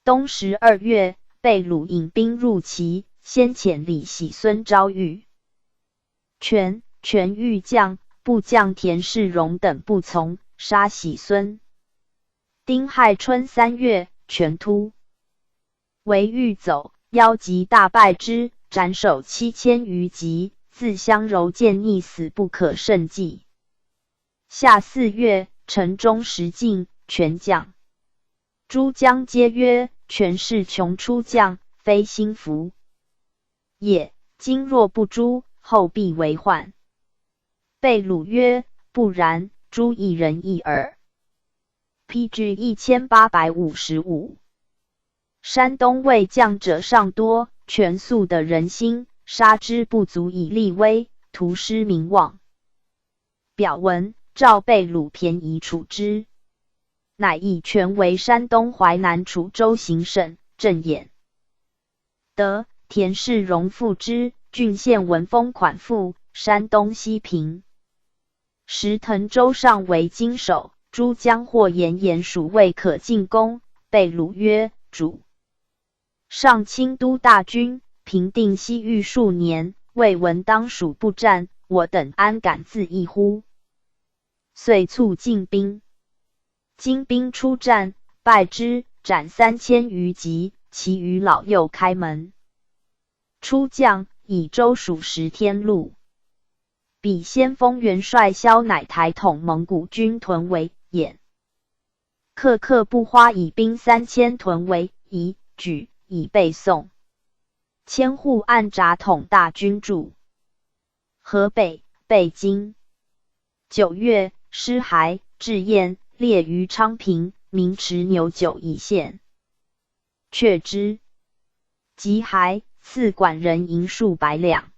冬12月，被掳引兵入齐，先遣李喜孙招谕。权欲将，部将田世荣等不从，杀喜孙。丁亥春3月，权突为欲走，邀集大败之，斩首7000余级，自相柔剑溺死，不可胜计。夏4月，城中食尽，权将。诸将皆曰：权是穷出将，非心服也。今若不诛，后必为患。被掳曰：不然，诛一人一耳。PG 1855。山东魏将者尚多，权素得人心，杀之不足以立威，徒失名望。表文诏被掳便宜处之，乃以权为山东淮南楚州行省，正眼。得田世荣复之，郡县闻风款附，山东西平。时滕州上为经守，诸将或言属未可进攻，被掳曰：主上清都大军，平定西域数年，未闻当属不战，我等安敢自缢乎？遂促进兵。金兵出战，败之，斩3000余级，其余老幼开门。出将以州属10天路。比先锋元帅萧乃台统蒙古军屯为兖。克不花以兵3000屯为宜举，以备宋。千户按札统大军驻河北、备京。9月，师还、至燕，列于昌平、明池牛酒一县。却之。及还，赐管人银数百两。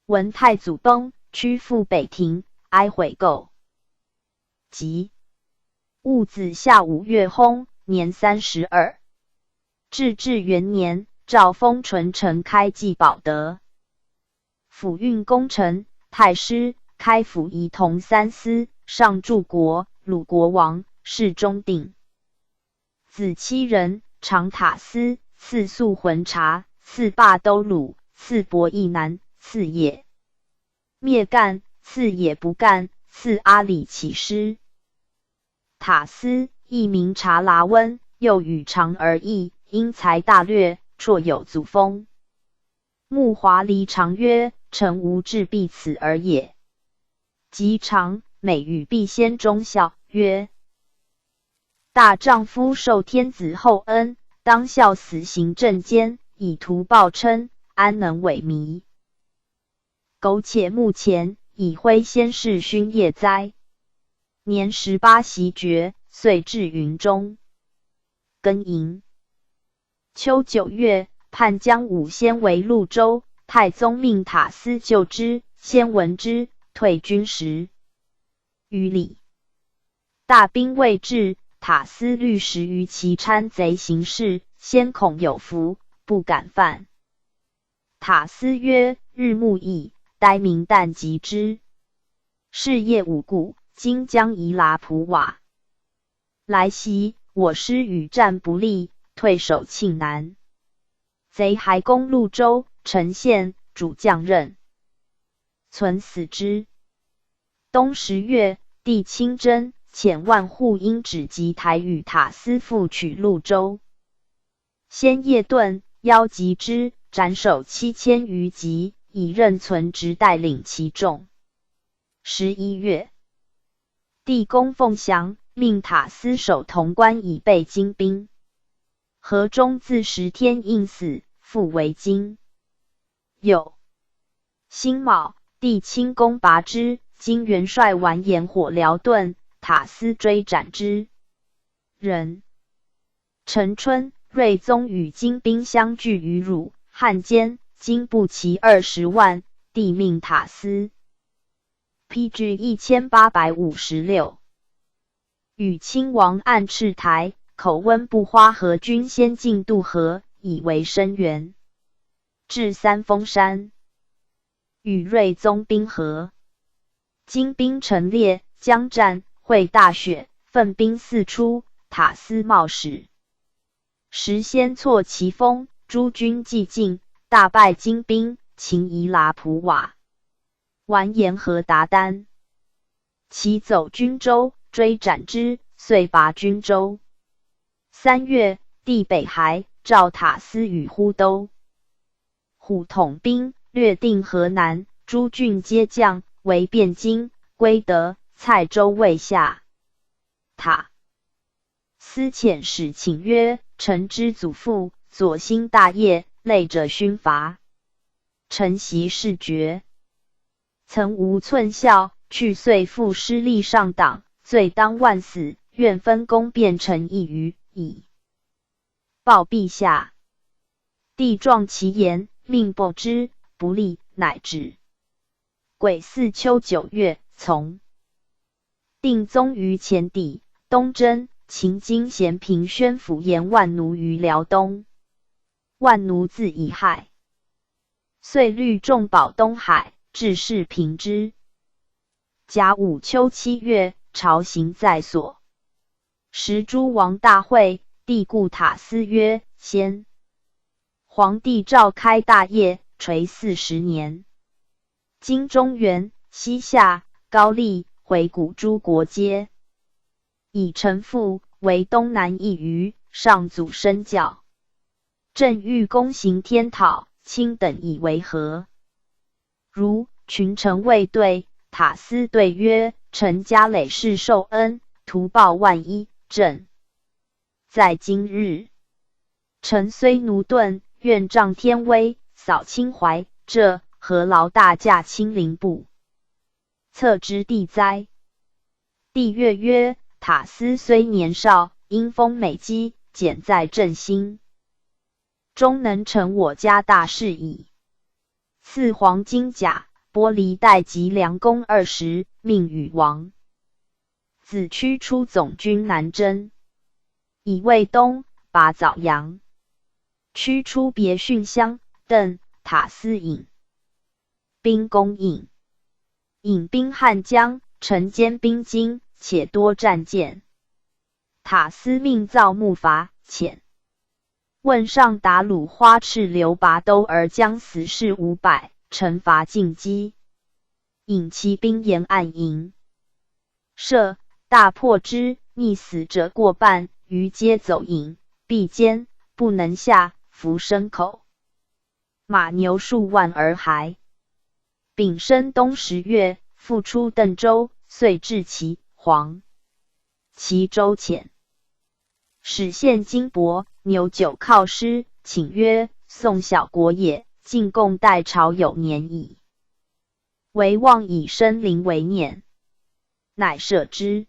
闻太祖崩，屈赴北庭，哀悔垢。即戊子下5月薨，年32。至元年，诏封纯臣开济保德。府运功臣、太师、开府仪同3司，上柱国、鲁国王，侍中定。子7人，常塔司，次肃浑察，次霸都鲁，次伯邑南，次也灭干，次也不干，次阿里起师。塔司亦名察剌温，又与常而异，因才大略，绰有祖风。穆华黎常曰：“臣无志必此而也。”及常每与必先忠孝，曰：“大丈夫受天子厚恩，当效死刑正奸，以图报称，安能萎靡？苟且目前，以徽先世勋业哉？”年18袭爵，遂至云中。庚寅，秋9月，叛将武先为潞州，太宗命塔司救之，先闻之，退军10余里。大兵未至，塔司虑10余其参贼行事，先恐有伏，不敢犯。塔司曰：“日暮矣，待明旦击之。”是夜5鼓，今将夷剌普瓦。来袭，我师与战不利，退守庆南。贼还攻潞州、陈县，主将任存死之。冬10月，帝亲征，遣万户因指及台与塔司复取潞州。先夜遁，邀击之，斩首7000余级，以任存直带领其众。11月，帝攻凤翔，命塔司守潼关以备金兵。河中自10天应死，复为金。酉辛卯，帝亲攻拔之，金元帅完颜火燎盾，塔司追斩之。壬辰春，睿宗与金兵相聚于汝汉间，金不齐20万，帝命塔司PG 1856。与亲王按赤台，口温不花河军先进渡河，以为声援。至三峰山，与睿宗兵合。金兵陈列，将战，会大雪，奋兵四出，塔司冒使。时先挫其锋，诸军既进，大败金兵，擒夷剌普瓦。完颜和达丹，其走军州，追斩之，遂拔军州。3月，帝北还，召塔司与呼都。虎统兵，略定河南，诸郡皆降，为汴京、归德、蔡州未下。塔司遣使请曰：“臣之祖父，左兴大业，累者勋伐。臣袭事绝，曾无寸孝，去岁复失利上党，罪当万死，愿分功变成一隅，以报陛下。”帝壮其言，命薄之，不利，乃止。癸巳秋9月，从。定宗于前邸，东征，秦京咸平宣抚言万奴于辽东。万奴自乙亥，遂率众保东海，致仕平之。甲午秋7月，朝行在所。时诸王大会，帝故塔司曰：“先皇帝召开大业，垂40年。今中原、西夏、高丽、回鹘诸国皆以臣父为东南一隅，上祖身教。朕欲公行天讨，卿等以为何？如群臣谓对，塔斯对曰：臣家累世受恩，图报万一。朕在今日，臣虽奴钝，愿仗天威，扫清淮，这何劳大驾亲临不测之地哉？帝悦曰：塔斯虽年少，因丰美姬，简在朕心，终能成我家大事矣。赐黄金甲、玻璃带及良弓20，命与王子驱出总军南征，以卫东，拔枣阳。驱出别训乡，邓、塔斯引兵攻郢，引兵汉江，城坚兵精，且多战舰。塔斯命造木筏，遣问上达鲁花赤流拔兜而将死士500，惩罚进击。引骑兵沿岸营设，大破之，溺死者过半，余皆走引，必坚，不能下，伏牲口。马牛数万而还。丙申冬10月，复出邓州，遂至齐黄。齐州遣使献金帛，牛酒犒师，请曰：宋小国也，进贡代朝有年矣，唯望以生灵为念，乃赦之。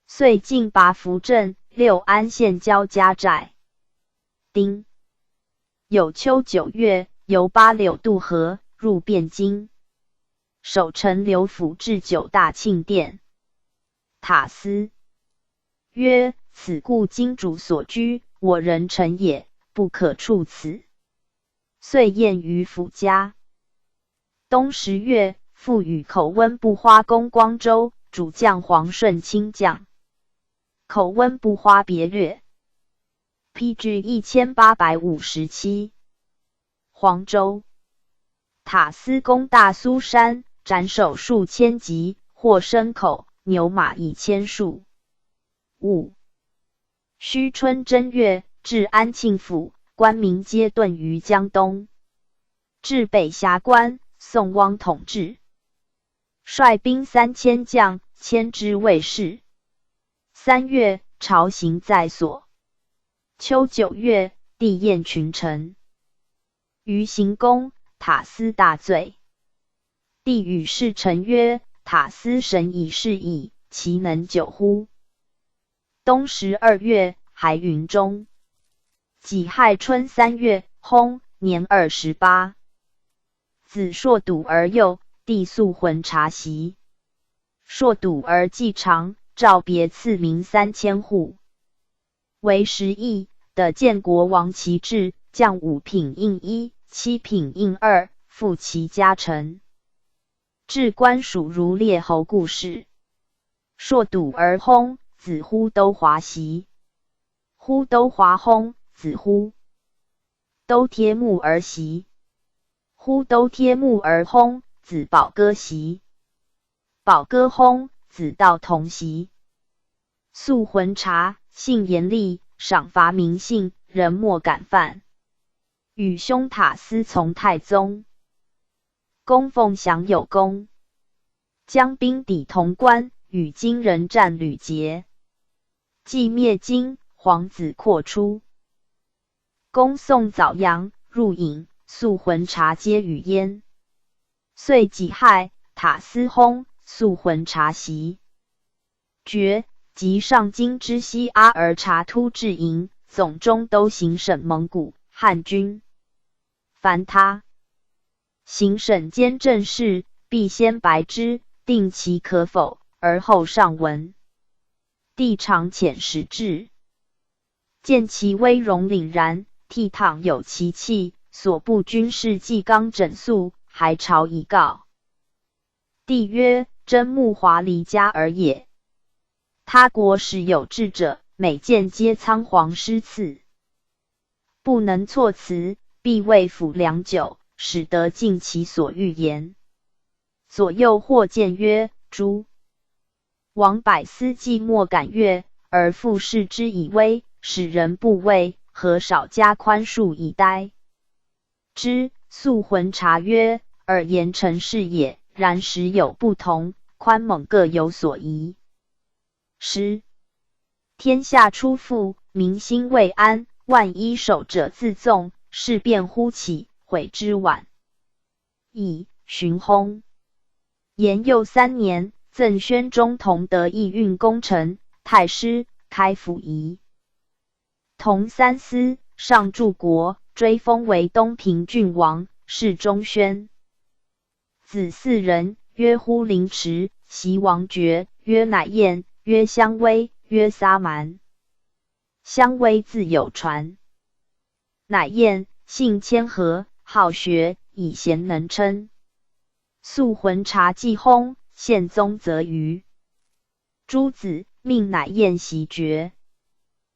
遂进拔扶镇、六安县交家寨。丁酉秋9月，由八柳渡河，入汴京。守臣刘辅置9大庆殿。塔斯曰：此故今主所居，我人臣也，不可触此。遂宴于府家。冬10月，复与口温不花攻光州，主将黄顺亲将。口温不花别略。PG 1857。黄州。塔斯攻大苏山，斩首数千级，获牲口、牛马1000数。戊戌春正月，至安庆府，官民皆遁于江东。至北峡关，宋汪统治，率兵3000将，迁之卫士。3月，朝行在所。秋9月，帝宴群臣。于行宫，塔斯大醉。帝与侍臣曰：塔斯神以是矣，其能久乎？冬12月，还云中。己亥春3月，薨，年28。子硕笃而幼，帝素魂察袭。硕笃而既长，诏别赐民3000户。为10邑的建国王旗帜，将5品印1，7品印2，复其家臣。至官属如列侯故事。硕笃而薨，子忽都华袭。忽都华薨，子忽都贴木而袭。忽都贴木而薨，子保哥袭。保哥薨，子道同袭。素浑察，性严厉，赏罚民信，人莫敢犯。与兄塔斯从太宗。供奉享有功，将兵抵潼关，与金人战屡捷。既灭金，皇子扩出。攻宋枣阳，入郢，素浑察皆与焉。遂己亥，塔斯薨，素浑察袭。爵即上京之西阿尔察突至营，总中都行省蒙古汉军。凡他行省兼政事，必先白之，定其可否，而后上闻。帝常遣使至，见其威容凛然，倜傥有其气，所部军士既刚整肃，还朝以告。帝曰：真木华离家而也。他国时有志者，每见皆仓皇失次，不能措辞，必为辅良久，使得尽其所欲言。左右或谏曰：诸王百思既莫敢悦，而复视之以威，使人不畏，何少加宽恕以待之？肃浑察曰：尔言臣是也，然时有不同，宽猛各有所宜。10. 天下初复，民心未安，万一守者自纵，事变忽起，悔之晚矣。荀薨。延佑3年，赠宣中同得意运功臣，太师，开府仪。同三司，上柱国，追封为东平郡王，世中宣。子4人，曰呼凌迟，袭王爵，曰乃彦，曰相威，曰撒蛮。相威自有传。乃彦，性谦和，好学，以贤能称。肃浑察既薨，宪宗则余。诸子命乃彦袭爵。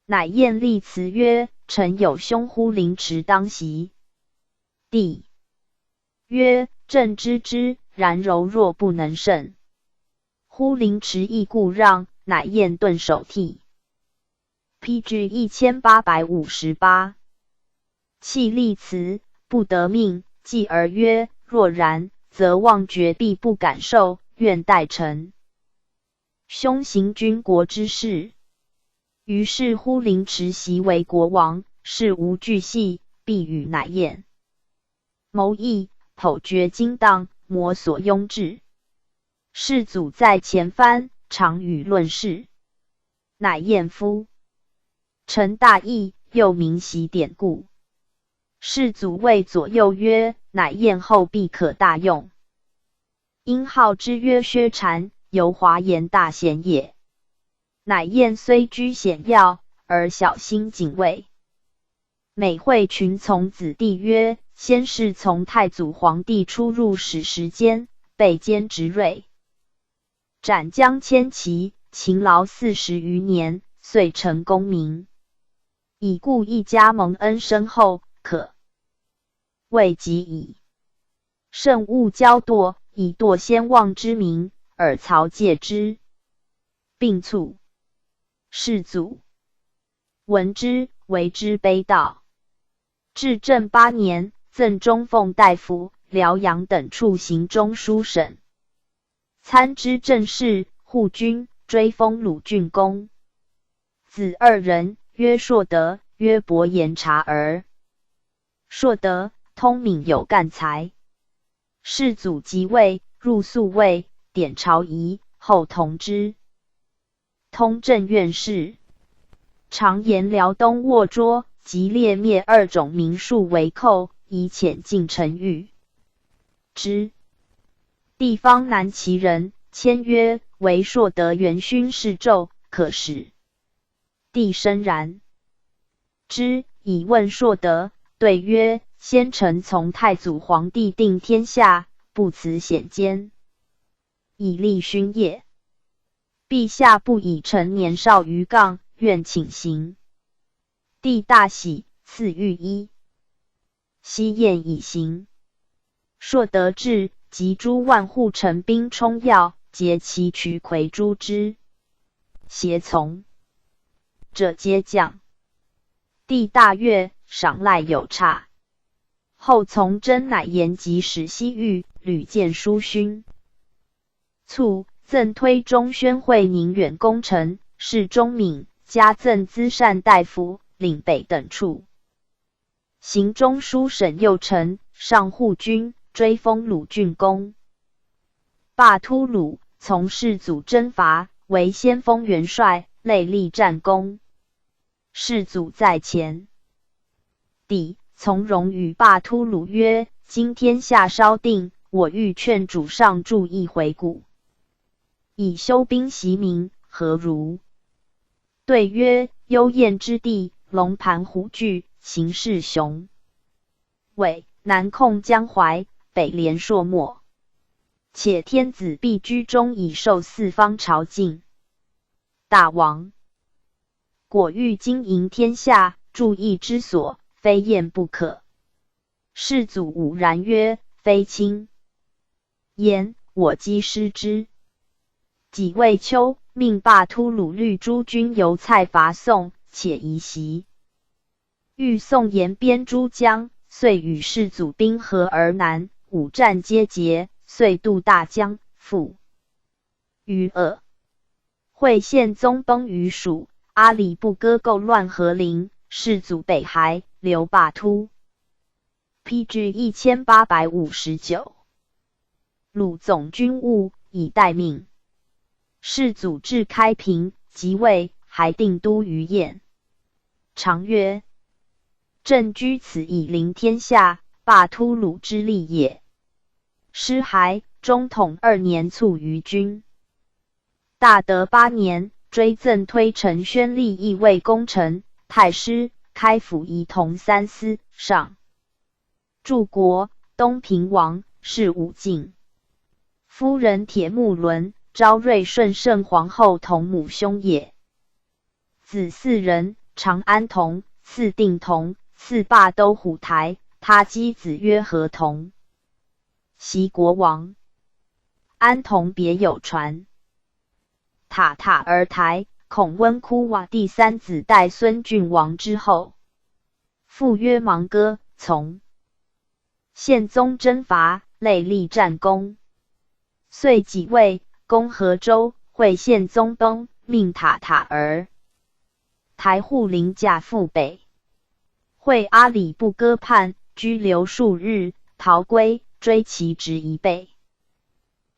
乃彦立辞曰：臣有兄呼凌迟当袭。帝曰：朕知之，然柔弱不能胜。呼凌迟亦故让，乃彦顿首涕。PG 1858。弃立辞，不得命，继而曰：若然，则望绝必不敢受，愿待臣兄行军国之事。于是呼凌迟袭为国王，事无巨细，必与乃彦谋议，剖决经当，摩所拥制。世祖在前藩，常与论事。乃彦夫臣大义，又明习典故。世祖谓左右曰：乃彦后必可大用。因号之曰薛禅，由华严大贤也。乃彦虽居显要，而小心警卫。每会群从子弟曰：先是从太祖皇帝出入使时间，被兼执锐，斩将千骑，勤劳40余年，遂成功名。已故一家蒙恩深厚，可谓极矣。慎勿骄惰，以堕先王之名，尔曹戒之。并卒。世祖闻之，为之悲悼。至正8年，赠中奉大夫、辽阳等处行中书省，参知政事，护军，追封鲁郡公。子2人，曰硕德，曰伯言察儿。硕德通敏有干才。世祖即位，入宿卫，典朝仪，后同之。通政院士，常言辽东握涿，即列灭2种民庶为寇，以遣进臣谕之。地方南齐人，签曰：为硕德元勋示胄，可使。帝深然之，以问硕德，对曰：先臣从太祖皇帝定天下，不辞显艰，以立勋业。陛下不以臣年少于杠，愿请行。帝大喜，赐御衣。西宴以行。硕德至，即诸万户陈兵冲要，截其渠魁诛之。胁从者皆将。帝大悦，赏赖有差。后从真乃言及使西域，屡见书勋。卒，赠推中宣会宁远功臣，侍中闵，加赠资善大夫，领北等处。行中书省右丞，上护军，追封鲁郡公。罢突鲁，从世祖征伐，为先锋元帅，累立战功。世祖在前。帝从容与罢突鲁曰：今天下稍定，我欲劝主上注意回顾，以休兵息民，何如？对曰：幽燕之地，龙盘虎踞，形势雄伟，南控江淮，北连朔漠，且天子必居中，以受四方朝觐。大王果欲经营天下，注意之所，非晏不可。世祖武然曰：非亲。言我击失之。己未秋，命罢突鲁律诸军由蔡伐宋，且移袭。欲宋延边诸江，遂与世祖兵合而南，五战皆捷，遂渡大江，复于鄂。惠献宗崩于蜀，阿里不哥构乱河陵，世祖北还，留罢突。PG 1859。鲁总军务，以待命。世祖至开平，即位，还定都于堰。常曰：朕居此以临天下，罢突鲁之利也。师还，中统2年卒于军。大德8年，追赠推陈宣立义卫功臣、太师、开府仪同3司上。柱国，东平王，是武进。夫人铁木伦，昭瑞顺圣皇后同母兄也。子4人，长安同，次定同，次霸都虎台，他姬子曰何同。袭国王。安同别有传。塔塔尔台，孔温哭瓦第3子代孙郡王之后。父曰芒哥，从。宪宗征伐，累立战功。遂即位，攻河州，会宪宗崩，命塔塔尔台护临驾赴北。会阿里不哥叛，居留数日，逃归，追其职一倍。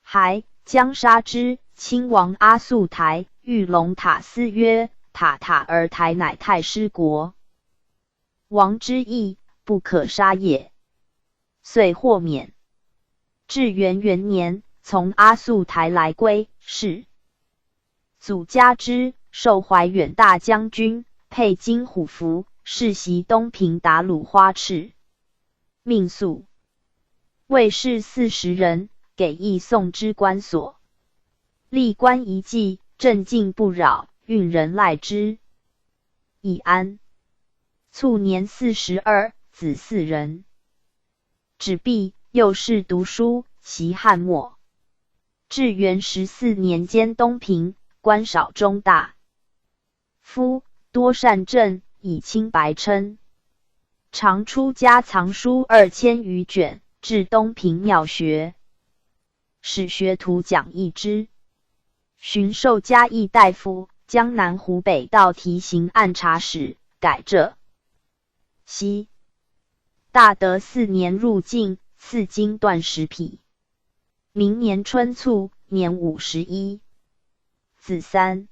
还将杀之。亲王阿速台，御龙塔斯曰：塔塔尔台乃太师国，王之义，不可杀也。遂获免。至元元年，从阿速台来归，是祖加之，授怀远大将军，佩金虎符，世袭东平达鲁花赤。命宿。卫士40人，给役送之官所。历官一计，镇静不扰，运人赖之。以安。卒年42，子4人。止弼，幼士读书，习汉墨。至元14年兼东平，官少中大夫，多善政，以清白称。常出家藏书2000余卷，至东平庙学，使学徒讲义之。巡授嘉义大夫、江南湖北道提刑按察使，改浙西。大德4年入境，赐金缎10匹。明年春卒，年51。子3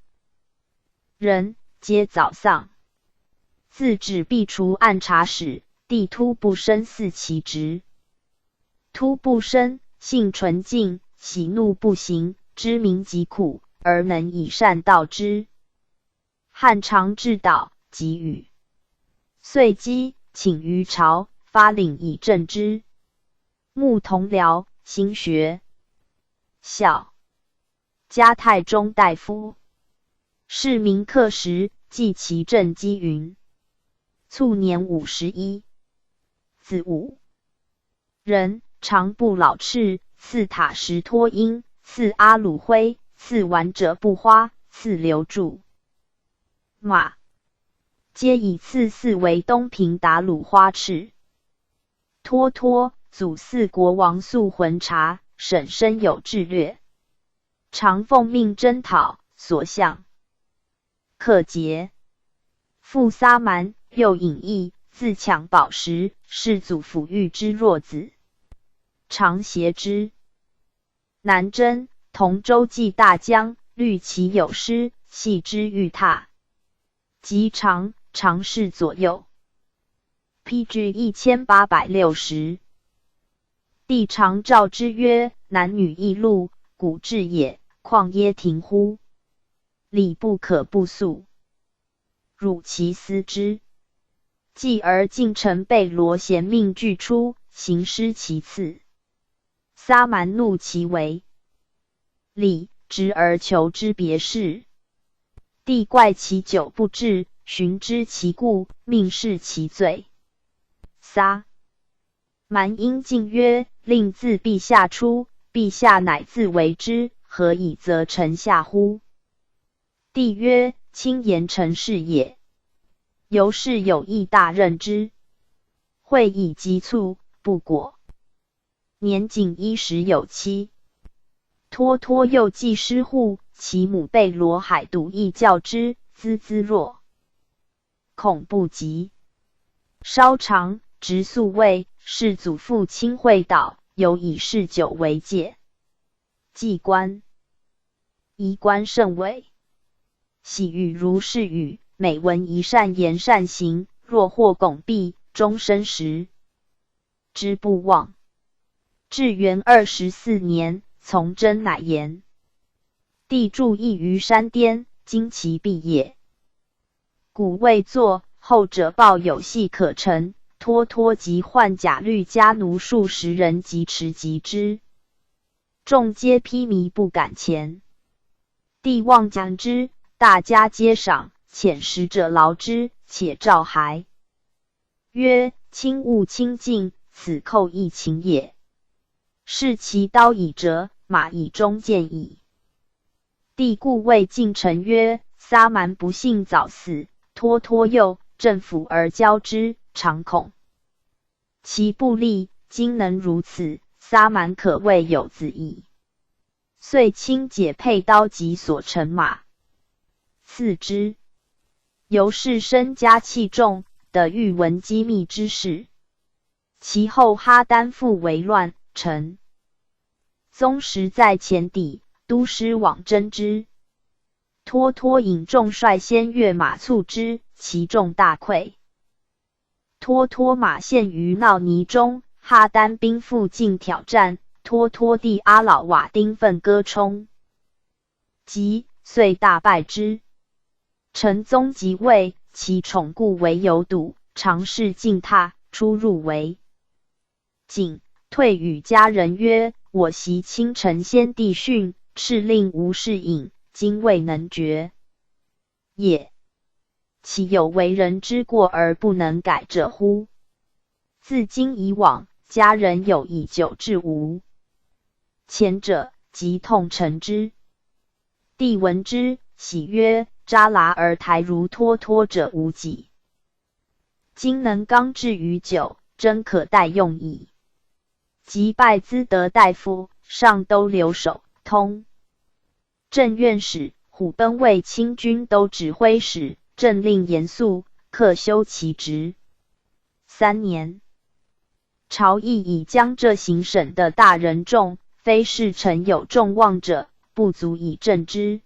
人，皆早丧。自止弼除按察使，弟突不生嗣其职。突不生，性纯净，喜怒不形，知民疾苦，而能以善道之。汉常治导，给予。遂击，请于朝，发领以正之。穆同僚，兴学校，加太中大夫。是民刻石，记其政绩云。卒年51。子午人，常不老赤，赐塔石托缨，赐阿鲁灰，赐玩者不花，赐留柱马，皆以赐祀为东平达鲁花赤。托托，祖嗣国王肃魂察，审深有智略，常奉命征讨，所向克捷。父撒蛮，又隐逸，自抢宝石，世祖抚育之弱子，常挟之。南征，同州济大将，虑其有失，系之欲榻。及常侍左右。PG 1860。帝常召之曰：男女异路，古至也，况耶庭乎？礼不可不肃。汝其思之。继而进臣贝罗贤命俱出，行师其次。撒蛮怒其为。礼直而求之别事。帝怪其久不至，寻知其故，命释其罪。撒蛮因进曰：令自陛下出，陛下乃自为之，何以责臣下乎？帝曰：卿言臣是也。由是有意大任之。会议急促，不果。年仅10有妻。脱脱又继师户，其母被罗海笃亦教之，孜孜若恐不及。稍长，直宿卫，是祖父亲会倒，有以嗜酒为戒。祭官，仪官甚伟，喜语如是语，每闻一善言善行，若获拱璧，终身时之不忘。至元24年，从真乃言。帝著意于山巅，经其毕业。古未作，后者报有戏可成。脱脱即换甲律家奴数10人，及持及之。众皆披靡，不敢前。帝望将之，大家皆赏，遣使者劳之，且召还。曰：卿勿轻进，此寇亦情也。是其刀已折，马以中见矣。帝故谓近臣曰：撒蛮不幸早死，脱脱幼，政府而交之，常恐其不利。今能如此，撒蛮可谓有子矣。遂亲解佩刀及所乘马，赐之。由是身家器重，得欲闻机密之事。其后哈丹复为乱，陈宗实在前邸，都师往征之。脱脱引众率先跃马促之，其众大溃。脱脱马陷于淖泥中，哈丹兵复进挑战，脱脱弟阿老瓦丁奋戈冲击，遂大败之。陈宗即位，其宠故为有堵，常侍进榻，出入为谨。退与家人曰：我袭卿臣先帝训，敕令无事饮，今未能决也。岂有为人之过而不能改者乎？自今以往，家人有以酒至无前者，即痛陈之。帝闻之，喜曰：扎剌而台如脱脱者无几。今能刚制于酒，真可待用矣。即拜资德大夫、上都留守、通正院使、虎贲卫亲军都指挥使，政令严肃，克修其职。3年，朝议以江浙行省的大人众，非是臣有众望者，不足以正之。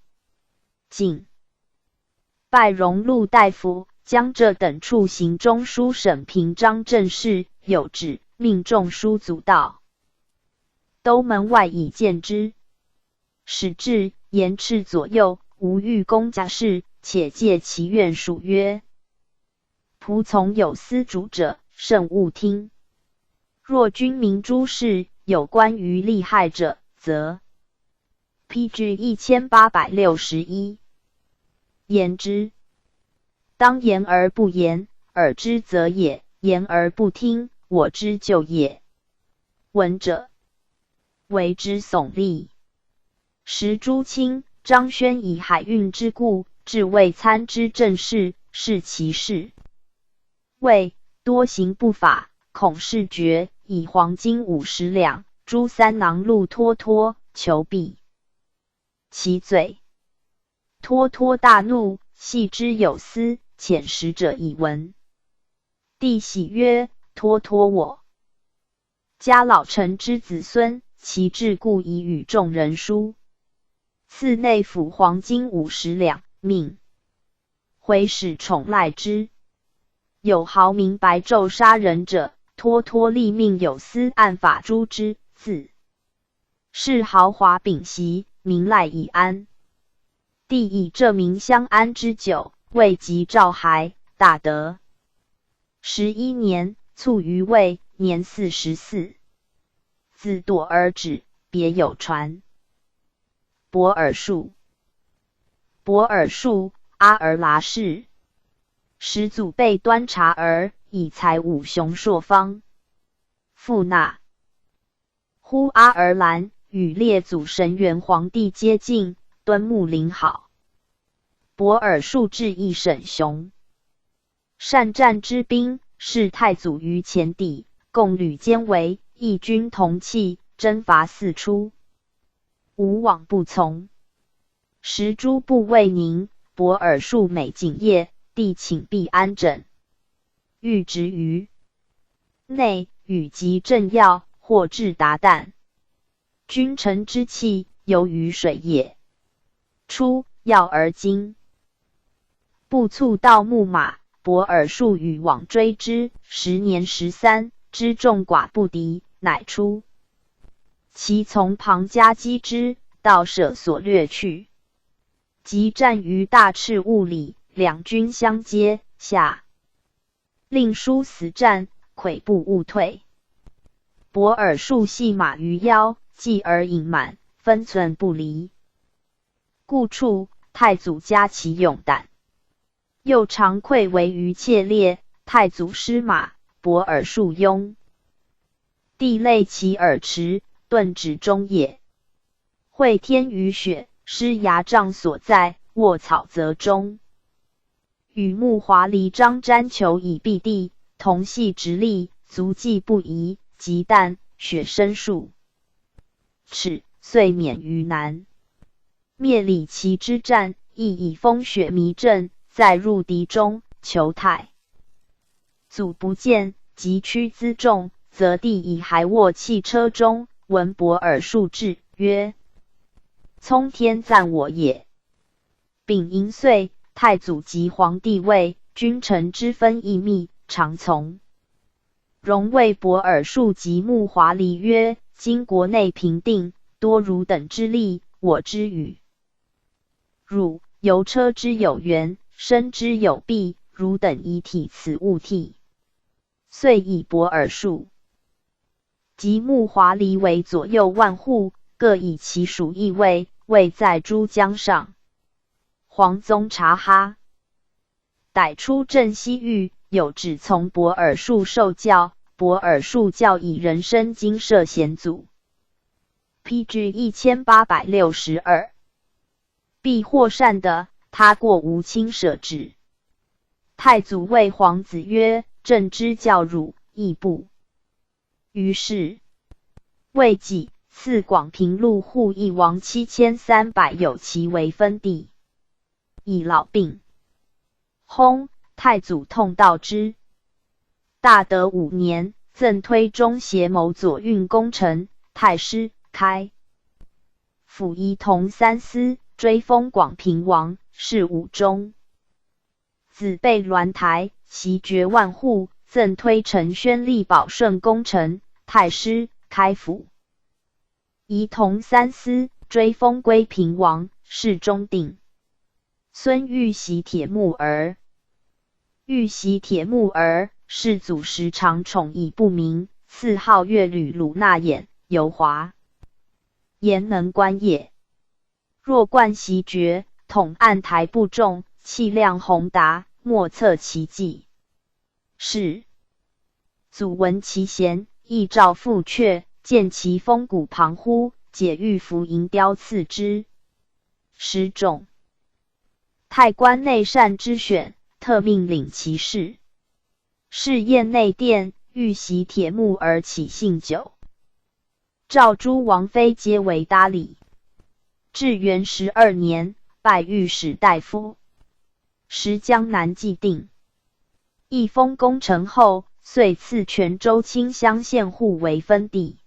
谨拜荣禄大夫、江浙等处行中书省平章政事，有旨命众书祖道，都门外以见之。使至，言斥左右，无欲公家事，且借其愿属曰：仆从有司主者，慎勿听。若君明诸事，有关于利害者，则批据1861。言之，当言而不言，耳之则也；言而不听，我之就也。闻者为之耸立。时朱清、张轩以海运之故，至魏参知政事，视其事。魏多行不法，恐事决，以黄金50两，诛3囊戮脱脱，求毙其罪。脱脱大怒，系之有司，遣使者以闻。帝喜曰：脱脱我家老臣之子孙，其志故以与众人书。赐内府黄金50两，命回使宠赖之。有豪民白昼杀人者，脱脱立命有司按法诛之。自是豪华秉袭，民赖以安。帝以这民相安之久，未及召还，大德。11年，卒于魏，年44。自堕而止，别有传。伯尔术，伯尔术，阿尔剌氏。始祖辈端察儿，以才武雄硕方。复纳。呼阿尔兰与列祖神元皇帝接近，敦睦邻好。博尔术智义沈雄，善战之兵，是太祖于前邸，共屡兼为，义军同气，征伐四出，无往不从。时诸部未宁，博尔术每景业，帝请必安枕，欲执于内，与及政要，或至达旦。君臣之气，游于水也。初，要而今。步卒到木马，博尔术与往追之，10年13，知众寡不敌，乃出。其从旁加击之，道舍所掠去。即战于大赤兀里，两军相接，下令殊死战，溃不勿退。博尔术系马于腰，继而隐满，分寸不离。故处太祖加其勇胆。又常溃围于切列，太祖失马，博尔术拥。帝累其耳驰，顿止中也。会天雨雪，失牙帐所在，卧草泽中。与木华黎张瞻求以避地，同系直立，足迹不移，及旦，雪深数尺，遂免于难。灭李齐之战，亦以风雪迷阵，再入敌中，求太祖不见，急趋辎重，则帝已还卧汽车中，闻博尔术至，曰：聪天赞我也。丙寅岁，太祖即皇帝位，君臣之分亦密，常从。荣谓博尔术及木华黎曰：今国内平定，多汝等之力，我之与汝由车之有缘，身之有弊，汝等以体此物替。遂以博尔术及木华黎为左右万户，各以其属邑位，位在诸江上。黄宗察哈逮出镇西域，有旨从博尔术受教，博尔术教以人参经摄贤祖。PG 1862。必获善的，他过无亲舍之。太祖谓皇子曰：朕之教汝，亦不。于是魏己赐广平陆户邑王7300，有其为分地。以老病薨，太祖痛悼之。大德5年，赠推中协谋左运功臣，太师，开府仪同三司，追封广平王，谥武忠。子备鸾台，袭爵万户，赠推陈宣力保顺功臣，太师，开府仪同三司，追封归平王，谥忠定。孙玉袭铁木儿，玉袭铁木儿，世祖时常宠以不明，赐号乐吕鲁纳衍，游华言能观也。若冠袭爵，统按台部众，气量宏达，莫测其迹。是祖闻其贤，亦召复阙，见其风骨旁乎，解玉符银雕赐之。十种太官内善之选，特命领其事。是宴内殿，欲袭铁木而起兴酒。赵诸王妃皆为搭理。至元12年，拜御史大夫。时江南既定，一封功臣后，遂赐泉州清乡县户为分地。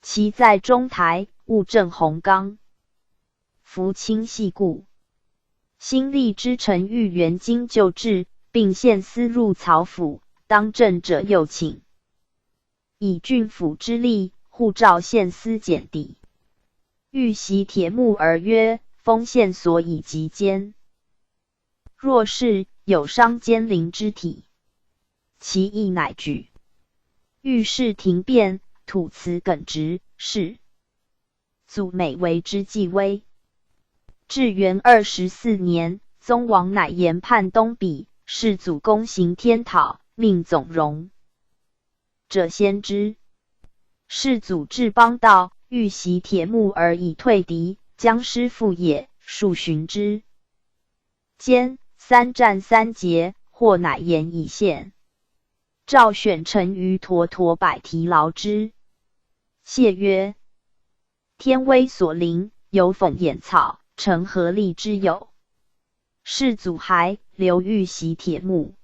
其在中台，务正弘纲，服亲系故。新立之臣欲援京救治，并献司入曹府，当政者又请。以郡府之力，护照献司简邸。欲袭铁木儿曰：封县所以及坚。若是有伤奸陵之体，其意乃举。遇事庭变，吐词耿直，是祖美为之继威。至元24年，宗王乃严判东鄙，世祖公行天讨，命总荣者先知。世祖至邦道，欲袭铁木而以退敌，将师复也，数寻之。间3战3捷，或乃言以献。赵选臣于陀陀百提劳之。谢曰：天威所临，有讽衍草，臣何力之有？世祖还，留欲袭铁木，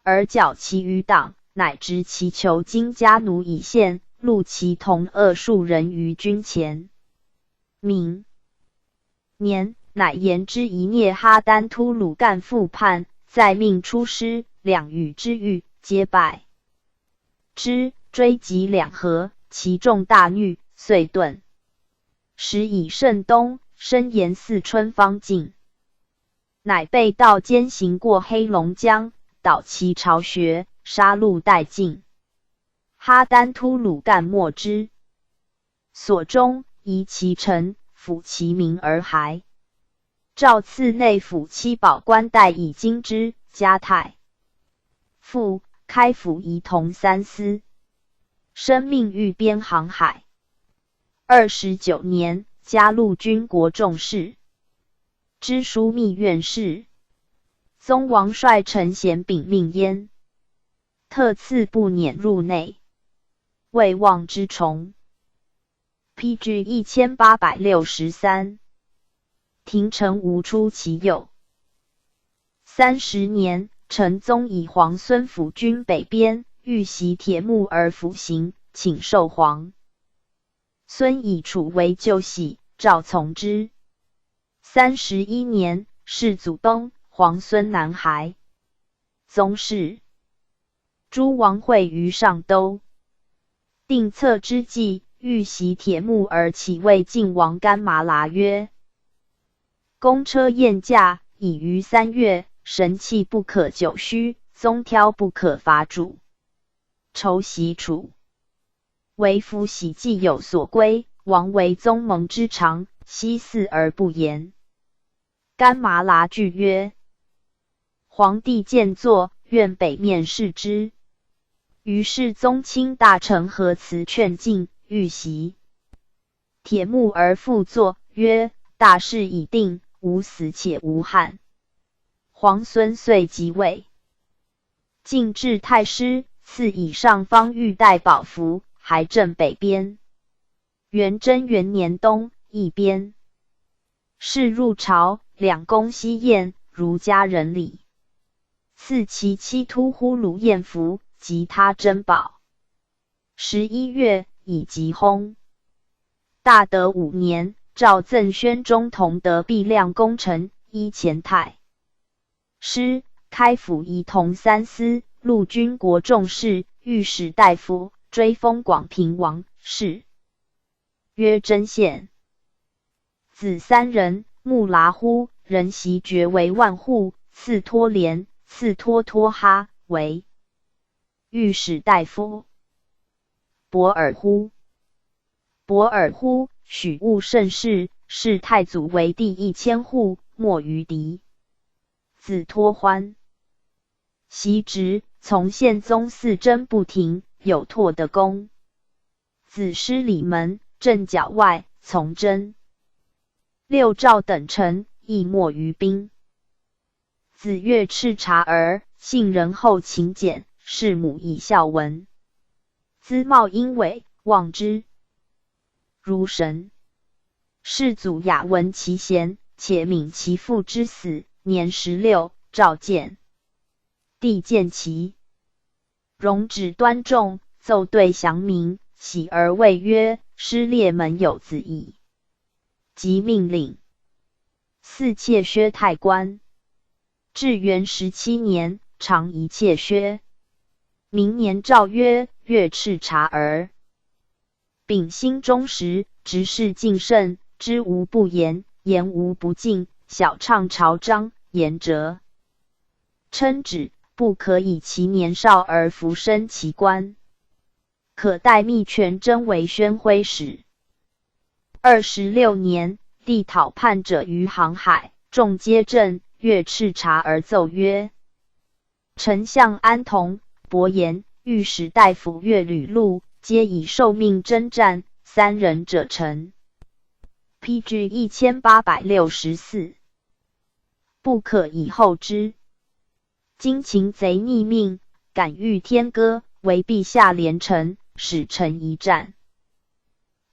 而剿其余党，乃执其囚金家奴以献，戮其同恶数人于军前。明年，乃言之一聂哈丹突鲁干复叛，再命出师，两羽之狱，皆败之，追及两河，其众大怒，遂遁。时以甚东，深沿四春方尽，乃被道兼行过黑龙江，捣其巢穴，杀戮殆尽。哈丹突鲁干没之，所终，夷其臣，抚其民而还。诏赐内府七宝冠带以金之，嘉泰复开府仪同3司，生命御边航海。29年，加陆军国重事，知枢密院事。宗王率陈贤秉命焉，特赐不辇入内，未望之崇。PG 1863，廷臣无出其右。30年，陈宗以皇孙辅军北边，欲袭铁木而辅行，请受皇孙以楚为旧喜，诏从之。31年，世祖崩，皇孙南还。宗室诸王会于上都，定策之计，欲袭铁木而起谓晋王干麻剌曰：公车宴驾，已于3月，神器不可久虚，宗挑不可伐主。仇袭楚，为夫喜既有所归，王为宗盟之常，悉祀而不言。干麻剌惧曰：皇帝见作，愿北面视之。于是宗亲大臣何辞劝进，欲袭铁木而复作，曰：大事已定，无死且无憾。皇孙遂即位，进至太师，赐以上方玉带宝符，还镇北边。元贞元年冬，役边。是入朝，两宫西宴，如家人礼。赐其妻突呼卢彦符及他珍宝。11月，以即薨。大德5年，诏赠宣中同德必亮功臣，依前太师，开府仪同3司，陆军国重事，御史大夫，追封广平王，谥曰真宪。子3人，木剌乎，人袭爵为万户，赐托连，赐托托哈为御史大夫。伯尔乎，许务甚事，是太祖为第1000户，莫于敌。子托欢，袭职，从宪宗嗣真不停，有拓的功。子师礼门，镇剿外，从真。6赵等臣，亦没于兵。子越赤察儿，性仁厚勤俭，弑母以孝文。姿貌英伟，望之如神。世祖雅闻其贤，且悯其父之死，年16，召见。帝见其容止端重，奏对降民，喜而谓曰：师列门有子矣。即命令4妾削太官。至元17年，常一妾削。明年诏曰：越赤察儿，秉心忠实，直事敬慎，知无不言，言无不尽，晓畅朝章，言折称止，不可以其年少而扶升其官。可代密权真为宣徽使。26年，帝讨叛者于航海，众皆震，越赤察而奏曰：丞相安童、伯言、御史大夫岳履禄，皆以受命征战，3人者臣。PG 1864。不可以后之。今擒贼逆命，敢欲天歌，为陛下连臣，使臣一战。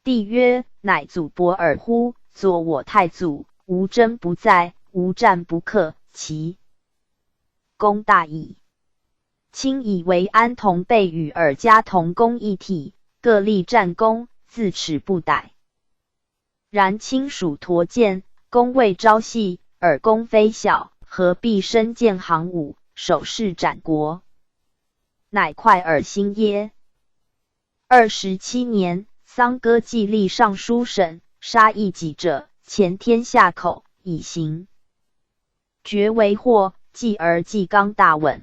帝曰：乃祖伯尔乎？左我太祖，无争不在，无战不克，其功大矣。卿以为安同备与尔家同功一体，各立战功，自持不逮。然卿属驼剑，功未朝夕，尔功非小，何必身见行伍，手势斩国？乃快尔心耶？27年，桑歌既立尚书省，杀异己者，前天下口，以刑绝为祸，继而纪纲大稳。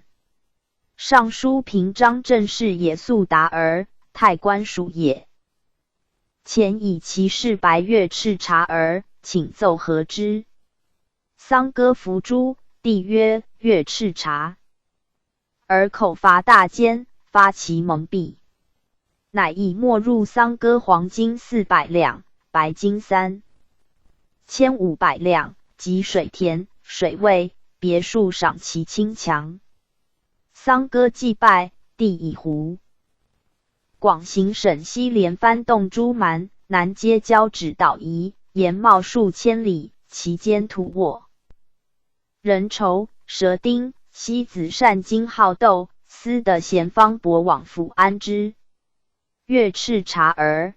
尚书平章政事也速达儿，太官属也。前以其事白月赤察儿，请奏和之。桑歌伏诛，帝曰：月赤察儿口伐大奸，发其蒙蔽，乃以没入桑歌黄金400两，白金3500两，及水田、水位、别墅赏其轻强。桑歌既败，帝以胡广行省西连番动诸蛮，南接交趾岛夷，沿冒数千里，其间土沃人稠，蛇丁，西子善金好斗，私的咸方伯往复安之。月赤察儿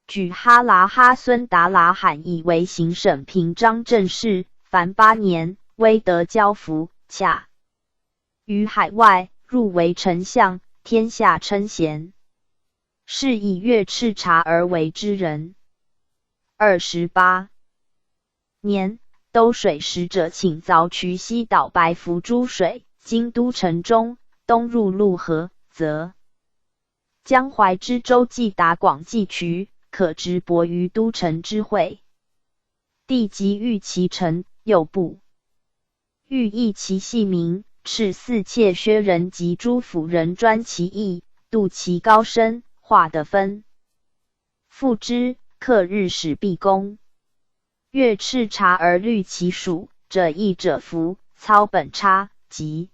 举哈拉哈孙达拉罕以为行省平章政事，凡8年，威德交服，恰于海外，入为丞相，天下称贤。是以月赤察儿为之人。28年，兜水使者请凿渠西岛白浮诸水，经都城中，东入陆河，则江淮之州既达广济渠，可直泊于都城之会。帝即谕其臣，又不欲议其细名，敕4窃薛人及诸府人专其意，度其高深，化得分。复之，克日使毕公。月赤察而虑其属，者义者服，操本差，及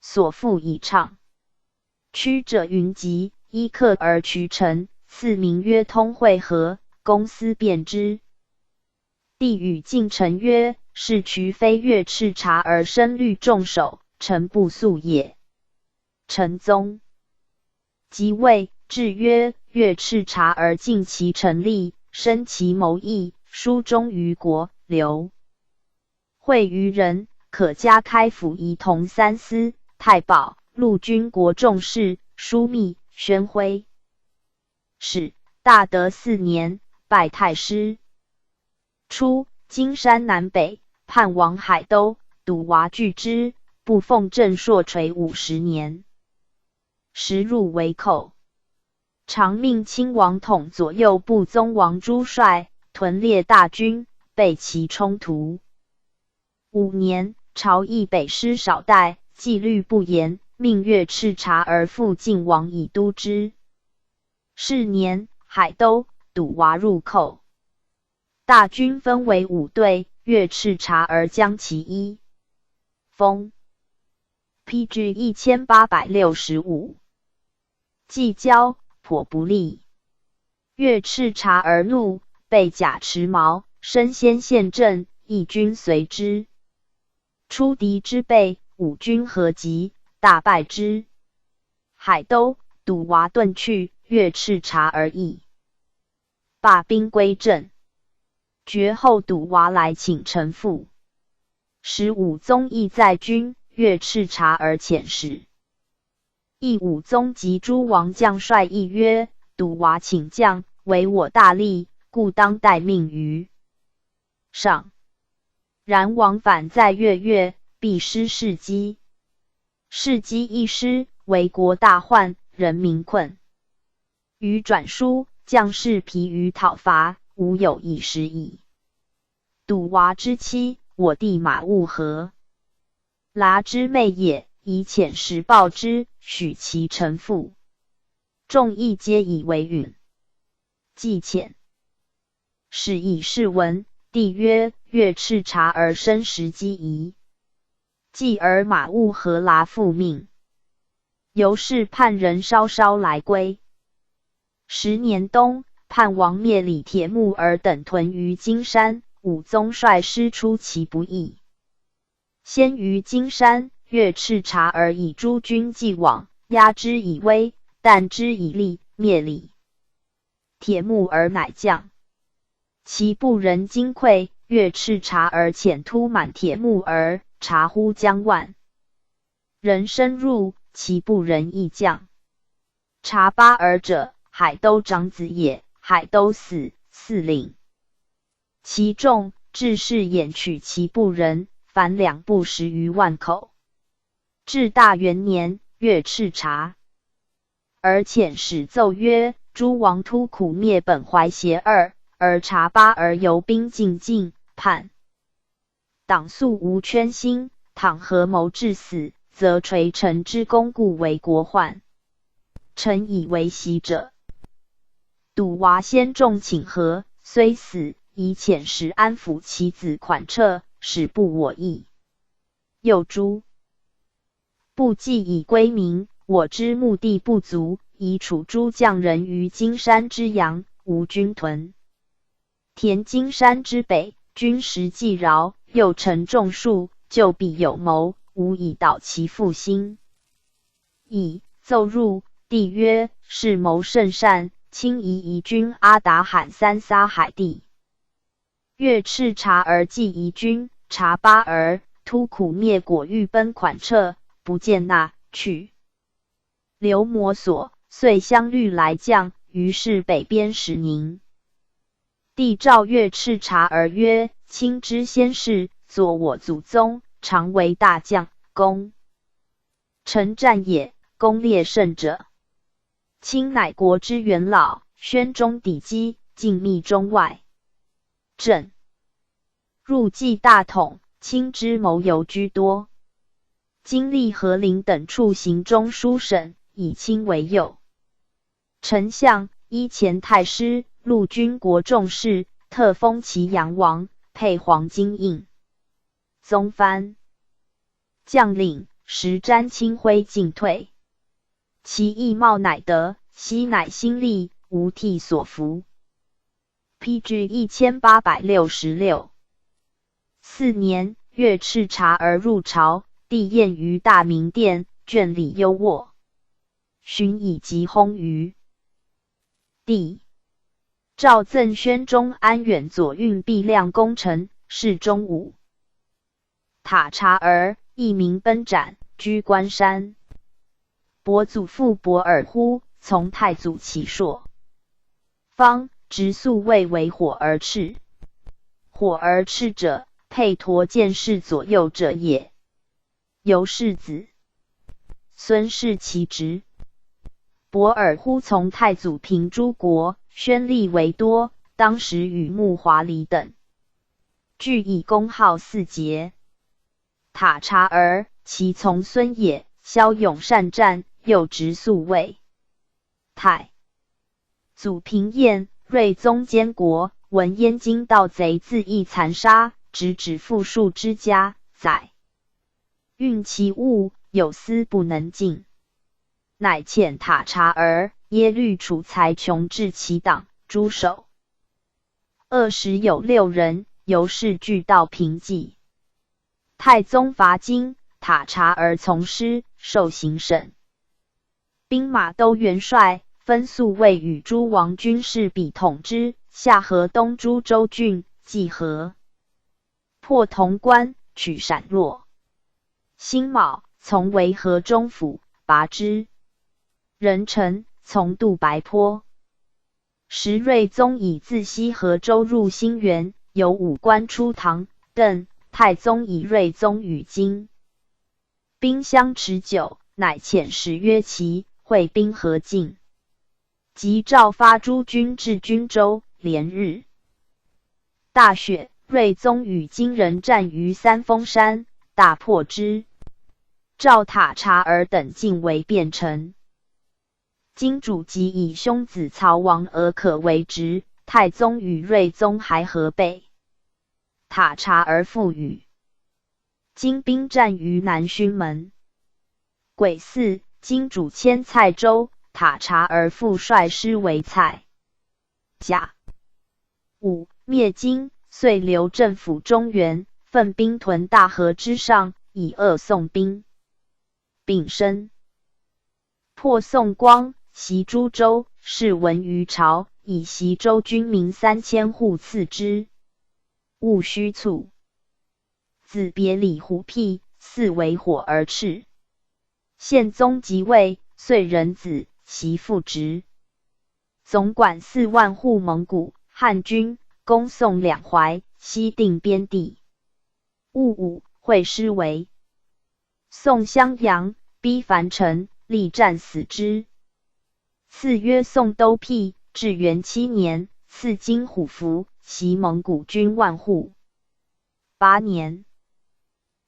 所复以畅。曲者云集，依客而渠成，赐名曰通会合，公私辨之。帝与晋臣曰：是渠非月赤察而身虑重守，臣不速也。臣宗即位，制曰：月赤察而尽其臣力，生其谋义，书忠于国，留惠于人，可加开府仪同3司、太保、陆军国重事、枢密、宣徽使。大德4年，拜太师。初，金山南北叛王海都，笃娃拒之，不奉正朔垂50年。时入为寇，常命亲王统左右部宗王朱帅，屯列大军，备其冲突。5年，朝议北师少代，纪律不严，命月赤察而复晋王以督之。是年，海都、笃娃入寇，大军分为5队，月赤察而将其一封。PG 1865。既交，颇不利。月赤察而怒，被甲持矛，身先陷阵，义军随之。出敌之备，5军合击，大败之。海都、笃娃遁去，月赤察而役，罢兵归郑。绝后，笃娃来请臣父。15宗义在军，月赤察而遣使。义武宗及诸王将帅议曰：笃娃请将，为我大利，故当待命于上。然王反在月，必失事机。事机一失，为国大患，人民困。余转书，将士疲于讨伐，无有一时矣。笃娃之妻，我弟马务和剌之妹也，以遣使报之，许其臣父。众议皆以为允。既遣使以示闻，帝曰：越赤察而生时机宜。继而马务何剌复命。由是叛人稍稍来归。10年冬，叛王灭李铁木儿等屯于金山，武宗率师出其不意。先于金山，越赤察而以诸军既往，压之以威，啖之以利，灭李铁木儿乃降。其部人惊溃，越赤察而遣突满铁木儿，察乎江万人深入，其部人亦降。察巴尔者，海都长子也，海都死，四领其众，致是掩取其部人，凡2部10余万口。至大元年，越赤察而遣使奏曰：诸王突苦灭本怀邪二，而察巴而由兵进叛党素无圈心，倘合谋致死，则垂臣之功故为国患。臣以为喜者。笃娃先众请和，虽死，以遣使安抚其子款彻，使不我意。又诸部既已归明，我之目的不足，以处诸将人于金山之阳，无军屯。田金山之北，军实既饶，又陈众数，就必有谋，无以导其复心。以奏入，帝曰：是谋甚善，卿夷军阿达罕三撒海地。越赤察而继夷军，察巴儿突苦灭果欲奔款彻，不见纳去。刘摩所，遂相率来将，于是北边使宁。帝诏越赤察而曰：卿之先世，佐我祖宗，常为大将，功臣战也，功烈甚者。卿乃国之元老，宣中抵基，尽密中外。朕入继大统，卿之谋尤居多。经历和陵等处行中书省，以卿为右丞相，依前太师，陆军国重事，特封其阳王，配黄金印。宗藩将领时沾清辉进退，其义貌乃德，昔乃新立，无替所服。PG 1866。4年，越赤察而入朝，帝宴于大明殿，眷礼优渥，寻以及薨于。帝诏赠宣中安远左运弼亮功臣，侍中武。塔察儿一名奔斩，居关山。伯祖父伯尔忽，从太祖其硕。方直宿卫为火而赤。火而赤者，佩陀剑士左右者也。由是子孙氏其职。伯尔忽从太祖平诸国，宣力为多，当时与穆华黎等俱以功号4节。塔察儿其从孙也，骁勇善战，又直宿卫。太祖平晏，睿宗监国，闻燕京盗贼恣意残杀，直指富庶之家，载运其物，有司不能尽，乃遣塔察儿耶律楚才穷治其党，诛首20有6人，由是俱到平济。太宗伐金，塔察儿从师，受行省。兵马都元帅，分宿卫与诸王军士比统之，下河东诸州郡，济河破潼关，取陕洛。辛卯，从为河中府，拔之。壬辰，从渡白坡。时睿宗以自西河州入兴元，有武官出唐邓。太宗以睿宗与金兵相持久，乃遣使约齐，会兵合境。即诏发诸军至均州，连日大雪，睿宗与金人战于三峰山，大破之。赵塔察尔等进为便臣。金主即以兄子曹王而可为职，太宗与睿宗还合备。塔察尔复语。金兵战于南薰门。癸巳，金主迁蔡州，塔察尔复率师为蔡。甲午，灭金，遂留镇抚中原，奋兵屯大河之上，以扼宋兵。丙申，破宋光，袭诸州，事闻于朝，以袭州军民3000户赐之。戊戌卒。子别李胡辟，嗣为火而赤。宪宗即位，遂壬子，袭父职。总管4万户蒙古汉军，攻宋两淮，西定边地。戊午，会师为宋襄阳，逼樊城，力战死之。赐曰宋都辟，至元7年，赐金虎符，袭蒙古军万户。8年，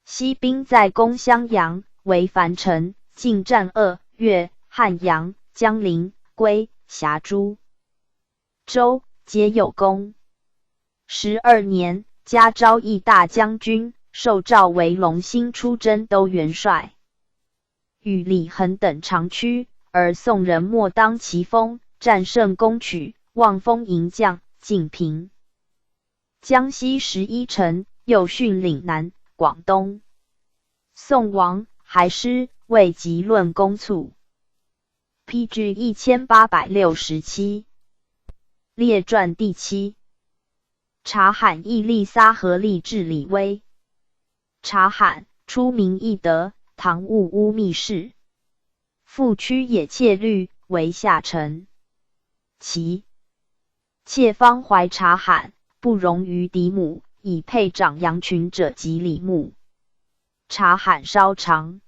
西兵在攻襄阳，为樊城，进战2月，汉阳、江陵、归、峡诸州皆有功。12年，加昭义大将军，受诏为隆兴出征都元帅。与李恒等长驱，而宋人莫当其锋，战胜攻取，望风迎将，进平。江西11城，又训岭南、广东。宋亡，还师，未及论功卒。PG 1867。列传第7。察罕义利撒合力治李威。察罕，出名义德，唐兀乌密氏。父驱野妾律，为下臣。其妾方怀察罕，不容于嫡母，以配长杨群者及李牧。察罕稍长。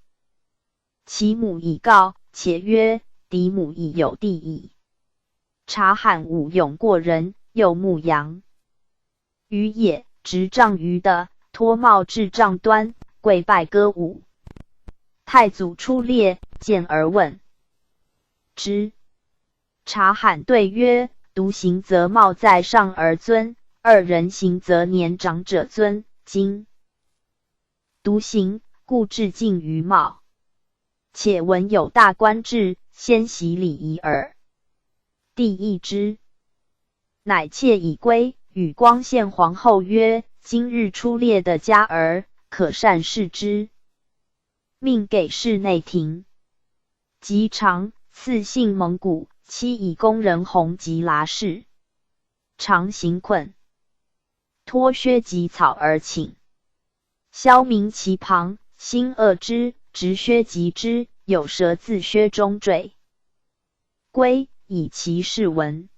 其母以告，且曰：嫡母已有弟矣。察罕武勇过人，又牧羊。于也，执杖于的，脱帽至帐端，跪拜歌舞。太祖出列，见而问之。察罕对曰：独行则帽在上而尊，二人行则年长者尊。今独行，故致敬于帽。且闻有大官至，先习礼仪耳。帝异之，乃妾已归，与光献皇后曰：今日出列的佳儿，可善视之。命给室内廷。及常，赐姓蒙古，妻以宫人弘吉剌氏。常行困，脱靴及草而寝。萧明其旁，心恶之，执靴及之，有蛇自靴中坠。归，以其事闻。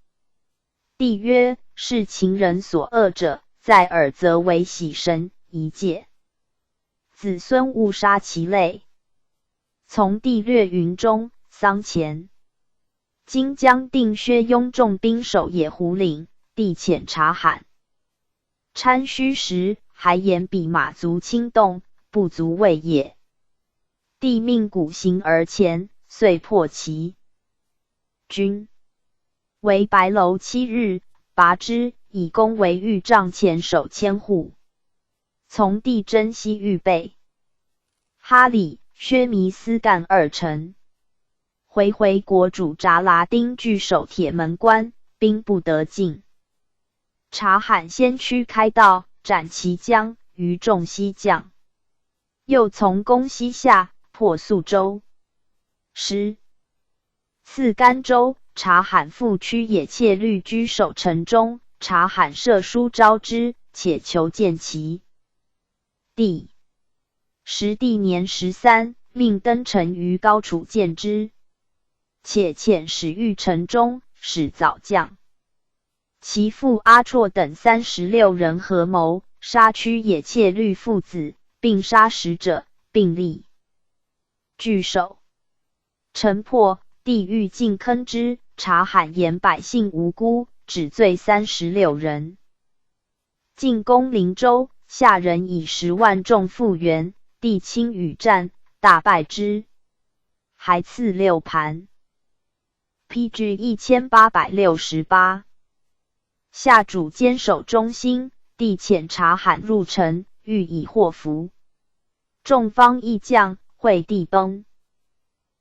帝曰：是秦人所恶者，在耳则为喜神，一戒。子孙勿杀其类。从帝略云中，丧前。今将定薛雍重兵守野狐岭，帝遣察罕。参虚时，还言比马足轻动，不足畏也。帝命鼓行而前，遂破其军。为白楼7日，拔之，以弓为御帐前守1000户。从帝征西预备。哈里、薛弥斯干2城。回国主札剌丁据守铁门关，兵不得进。察罕先驱开道，斩其将，余众西降。又从攻西夏，破肃州。赐甘州，察罕复驱野妾律居守城中，察罕设书招之，且求见其。帝帝年13，命登城于高楚见之。且遣使御城中，使早将。其父阿绰等36人合谋，杀驱野妾律父子，并杀使者，并立据守。城破，帝欲进坑之，察罕言百姓无辜，只罪36人。进攻灵州，夏人以10万众复原，帝亲与战，大败之，还赐6盘。PG 1868。下主坚守中心，帝遣察罕入城，欲以祸福。众方议将，会帝崩。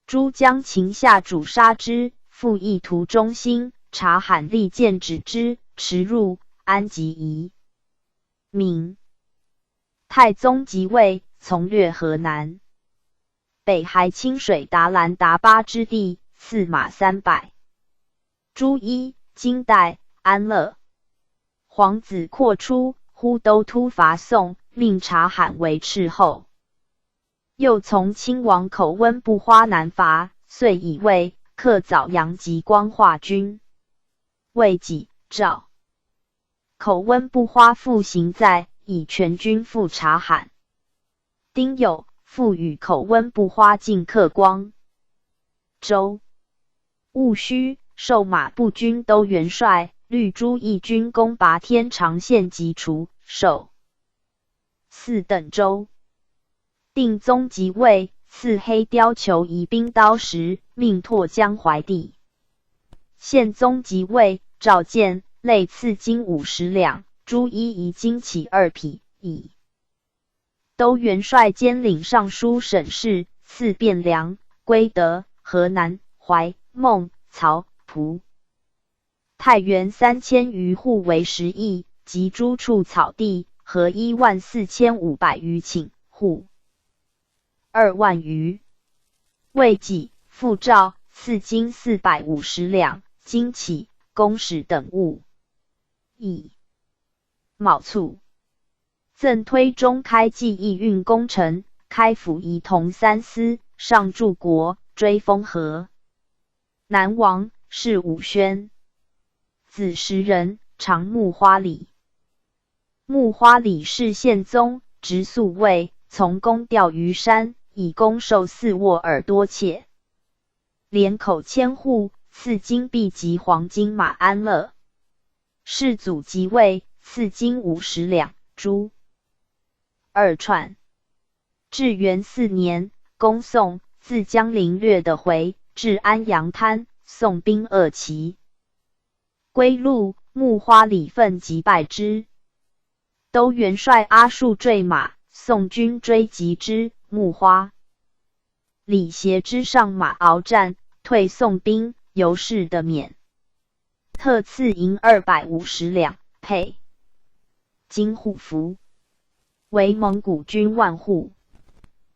诸将擒下主杀之，复意图中心。察罕力荐止之，驰入安吉夷。明太宗即位，从略河南，北还清水达兰达巴之地，赐马300。朱一、金代、安乐。皇子扩出，忽都突伐宋，命察罕为斥候。又从亲王口温不花南伐，遂以魏克枣阳及光化军。魏己赵口温不花复行在，以全军赴察罕。丁酉，复与口温不花进克光州。戊戌，授马步军都元帅，率诸义军攻拔天长县及除授4等州。定宗即位，赐黑貂裘仪兵刀10，命拓江淮地。宪宗即位，召见，类赐金50两，朱一仪金起2匹，以都元帅兼领尚书省事，赐汴梁、归德、河南、怀、孟、曹、蒲、太原3000余户为10邑，及诸处草地，合14500余顷，户2万余。魏己复诏，赐金450两，金起、公使等物。乙卯卒，赠推中开济义运工程，开府仪同3司，上柱国，追封和南王，是武宣。子10人，常木花里。木花里是宪宗，直宿卫，从公钓于山，以公授4卧耳多妾，连口1000户，赐金币及黄金马安乐。世祖即位，赐金50两，诸2串。至元4年，攻宋，自江陵掠得回，至安阳滩，宋兵2骑。归路，木花里奋击败之。都元帅阿术坠马，宋军追击之，木花里携之上马鏖战，退宋兵，由是得免。特赐银250两，配金护符，为蒙古军万户。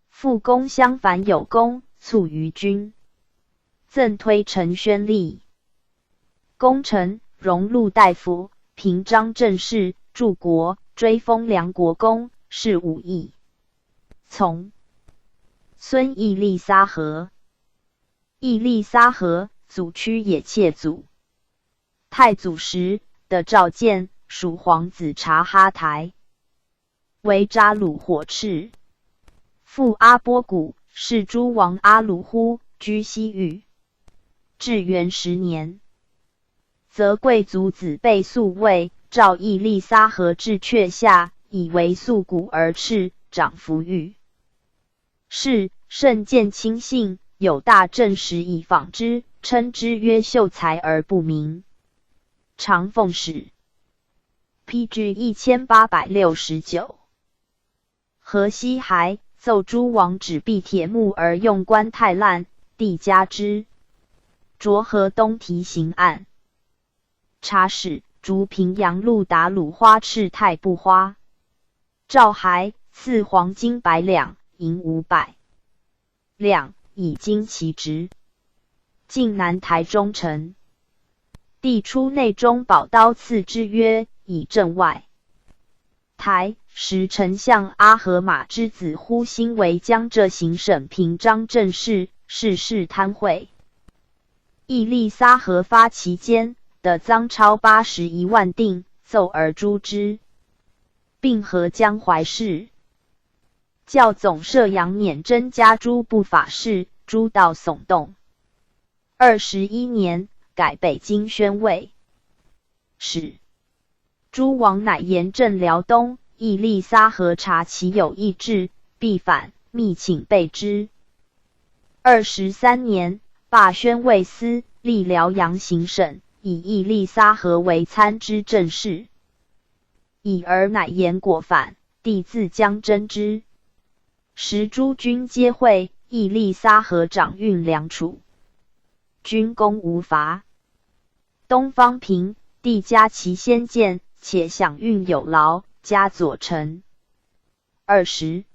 复攻襄樊有功，卒于军。赠推陈宣吏。功臣，荣禄大夫，平章政事，柱国，追封梁国公，是武义。从孙义利撒河。义利撒河，祖屈也切祖。太祖时的召见，属皇子察哈台，为扎鲁火赤。父阿波古，是诸王阿鲁忽，居西域。至元10年，则贵族子被宿卫，召义利撒河至阙下，以为宿古而赤，长服御。是甚见亲信，有大政时以访之，称之曰秀才而不明。长奉使。PG 1869。河西还奏诸王止避铁木而用官太滥，帝加之。着河东提刑案。察使逐平阳路达鲁花赤太不花。诏还，赐黄金100两，银500两，以金其职。晋南台中丞。帝出内中宝刀赐之曰：以镇外。台时丞相阿合马之子忽兴为江浙行省平章政事，事事贪贿。义利撒河发其间，得赃超81万锭，奏而诛之，并合江淮事。教总摄杨勉真加诸不法事，诸道耸动。21年，改北京宣慰使。诸王乃严正辽东，义利撒河察其有异志，必反，密请备之。23年，罢宣慰司，历辽阳行省，以义利撒河为参知政事。已而乃言果反，帝自将征之。时诸军皆会，义利撒河掌运粮储，军功无伐。东方平，帝加其先见，且享运有劳，加佐臣。27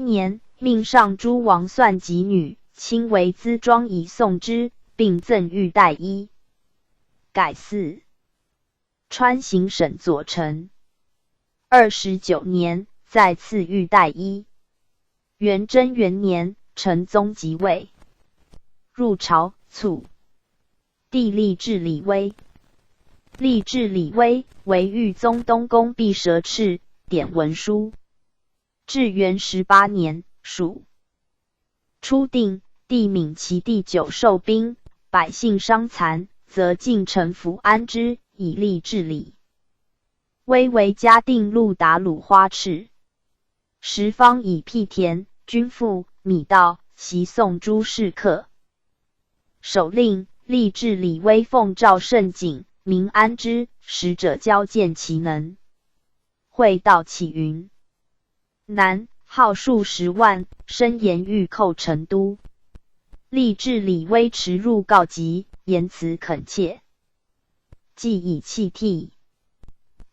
年，命上诸王算及女，亲为资庄以送之，并赠玉带衣。改4川行省左丞。29年，再赐玉带衣。元贞元年，成宗即位。入朝，卒。帝立至李威。立至李威，为豫宗东宫弼舌敕，典文书。至元18年，属。初定，帝悯其弟久受兵，百姓伤残，则进城府安之，以利治理。威为嘉定路达鲁花赤。时方以辟田、军赋、米道习送诸士客。首令立治李威奉诏甚谨，民安之，使者交见其能。会道启云：南号数10万，申言欲寇成都。立治李威驰入告急，言辞恳切，既以泣涕。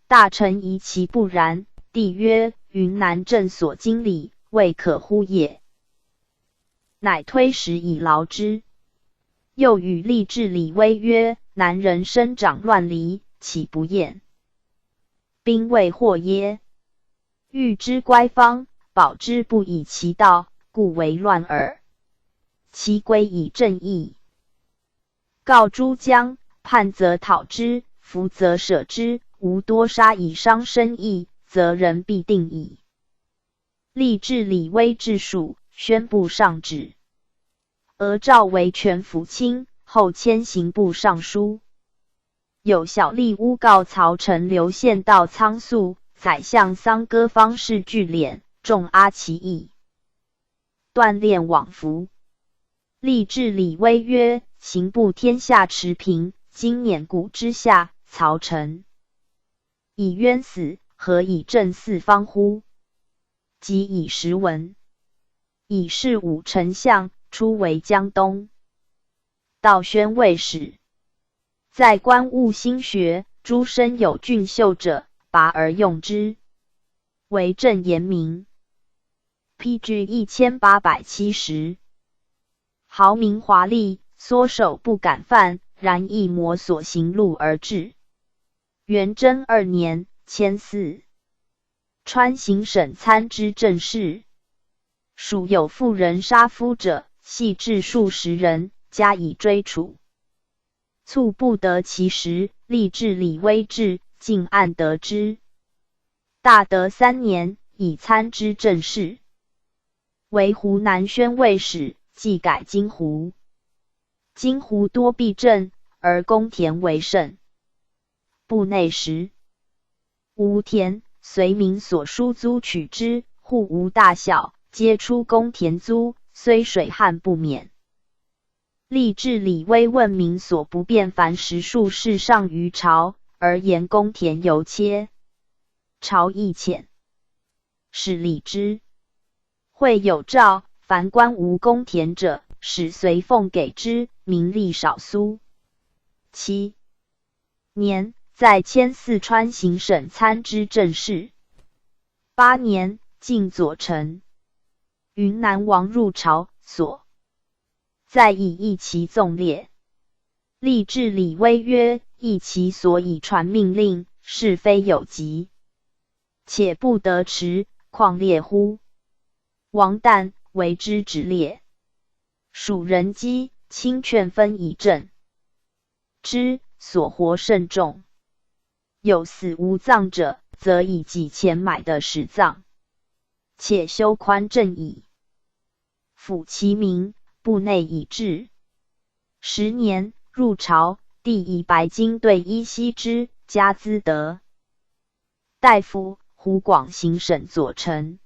大臣疑其不然，帝曰：云南镇所经理，未可乎也。乃推时以劳之。又与立治李威曰：南人生长乱离，岂不厌？兵未获耶？欲之乖方，保之不以其道，故为乱耳。其归以正义。告诸将，叛则讨之，服则舍之，无多杀以伤身义，则人必定矣。立治李威治蜀，宣布上旨。俄诏为全福卿，后迁刑部尚书。有小吏诬告曹丞刘献道仓促，宰相桑戈方士聚敛，重阿其意，锻炼往服。立治李威曰：刑部天下持平，今免古之下，曹丞以冤死，何以正四方乎？即以时闻。以是武丞相，出为江东。道宣慰使。在官务兴学，诸生有俊秀者，拔而用之，为正严明。PG 1870。豪名华丽，缩手不敢犯，然一摩所行路而至。元贞2年，迁4川行省参知政事。属有妇人杀夫者，系至数10人，加以追处。卒不得其时，立治李威至，进案得之。大德3年，以参知政事。为湖南宣慰使，既改金湖。金湖多避震，而公田为盛。部内时，无田，随民所输租取之，户无大小，皆出公田租，虽水旱不免。立治李威问民所不便凡10数事上于朝，而言公田犹切。朝议浅，是立之。会有诏，凡官无公田者，使随奉给之，民力少苏。7年，在迁四川行省参知政事。8年，进左丞。云南王入朝，所再以议其纵烈。立治李威曰：议其所以传命令，是非有极，且不得迟，况烈乎？王旦为之直烈。属人机，亲劝分以正之，所活甚众。有死无葬者，则以己钱买的使葬，且修宽正矣。抚其民，部内以治。10年，入朝，帝以白金对衣西之，加资德。大夫胡广行省左丞。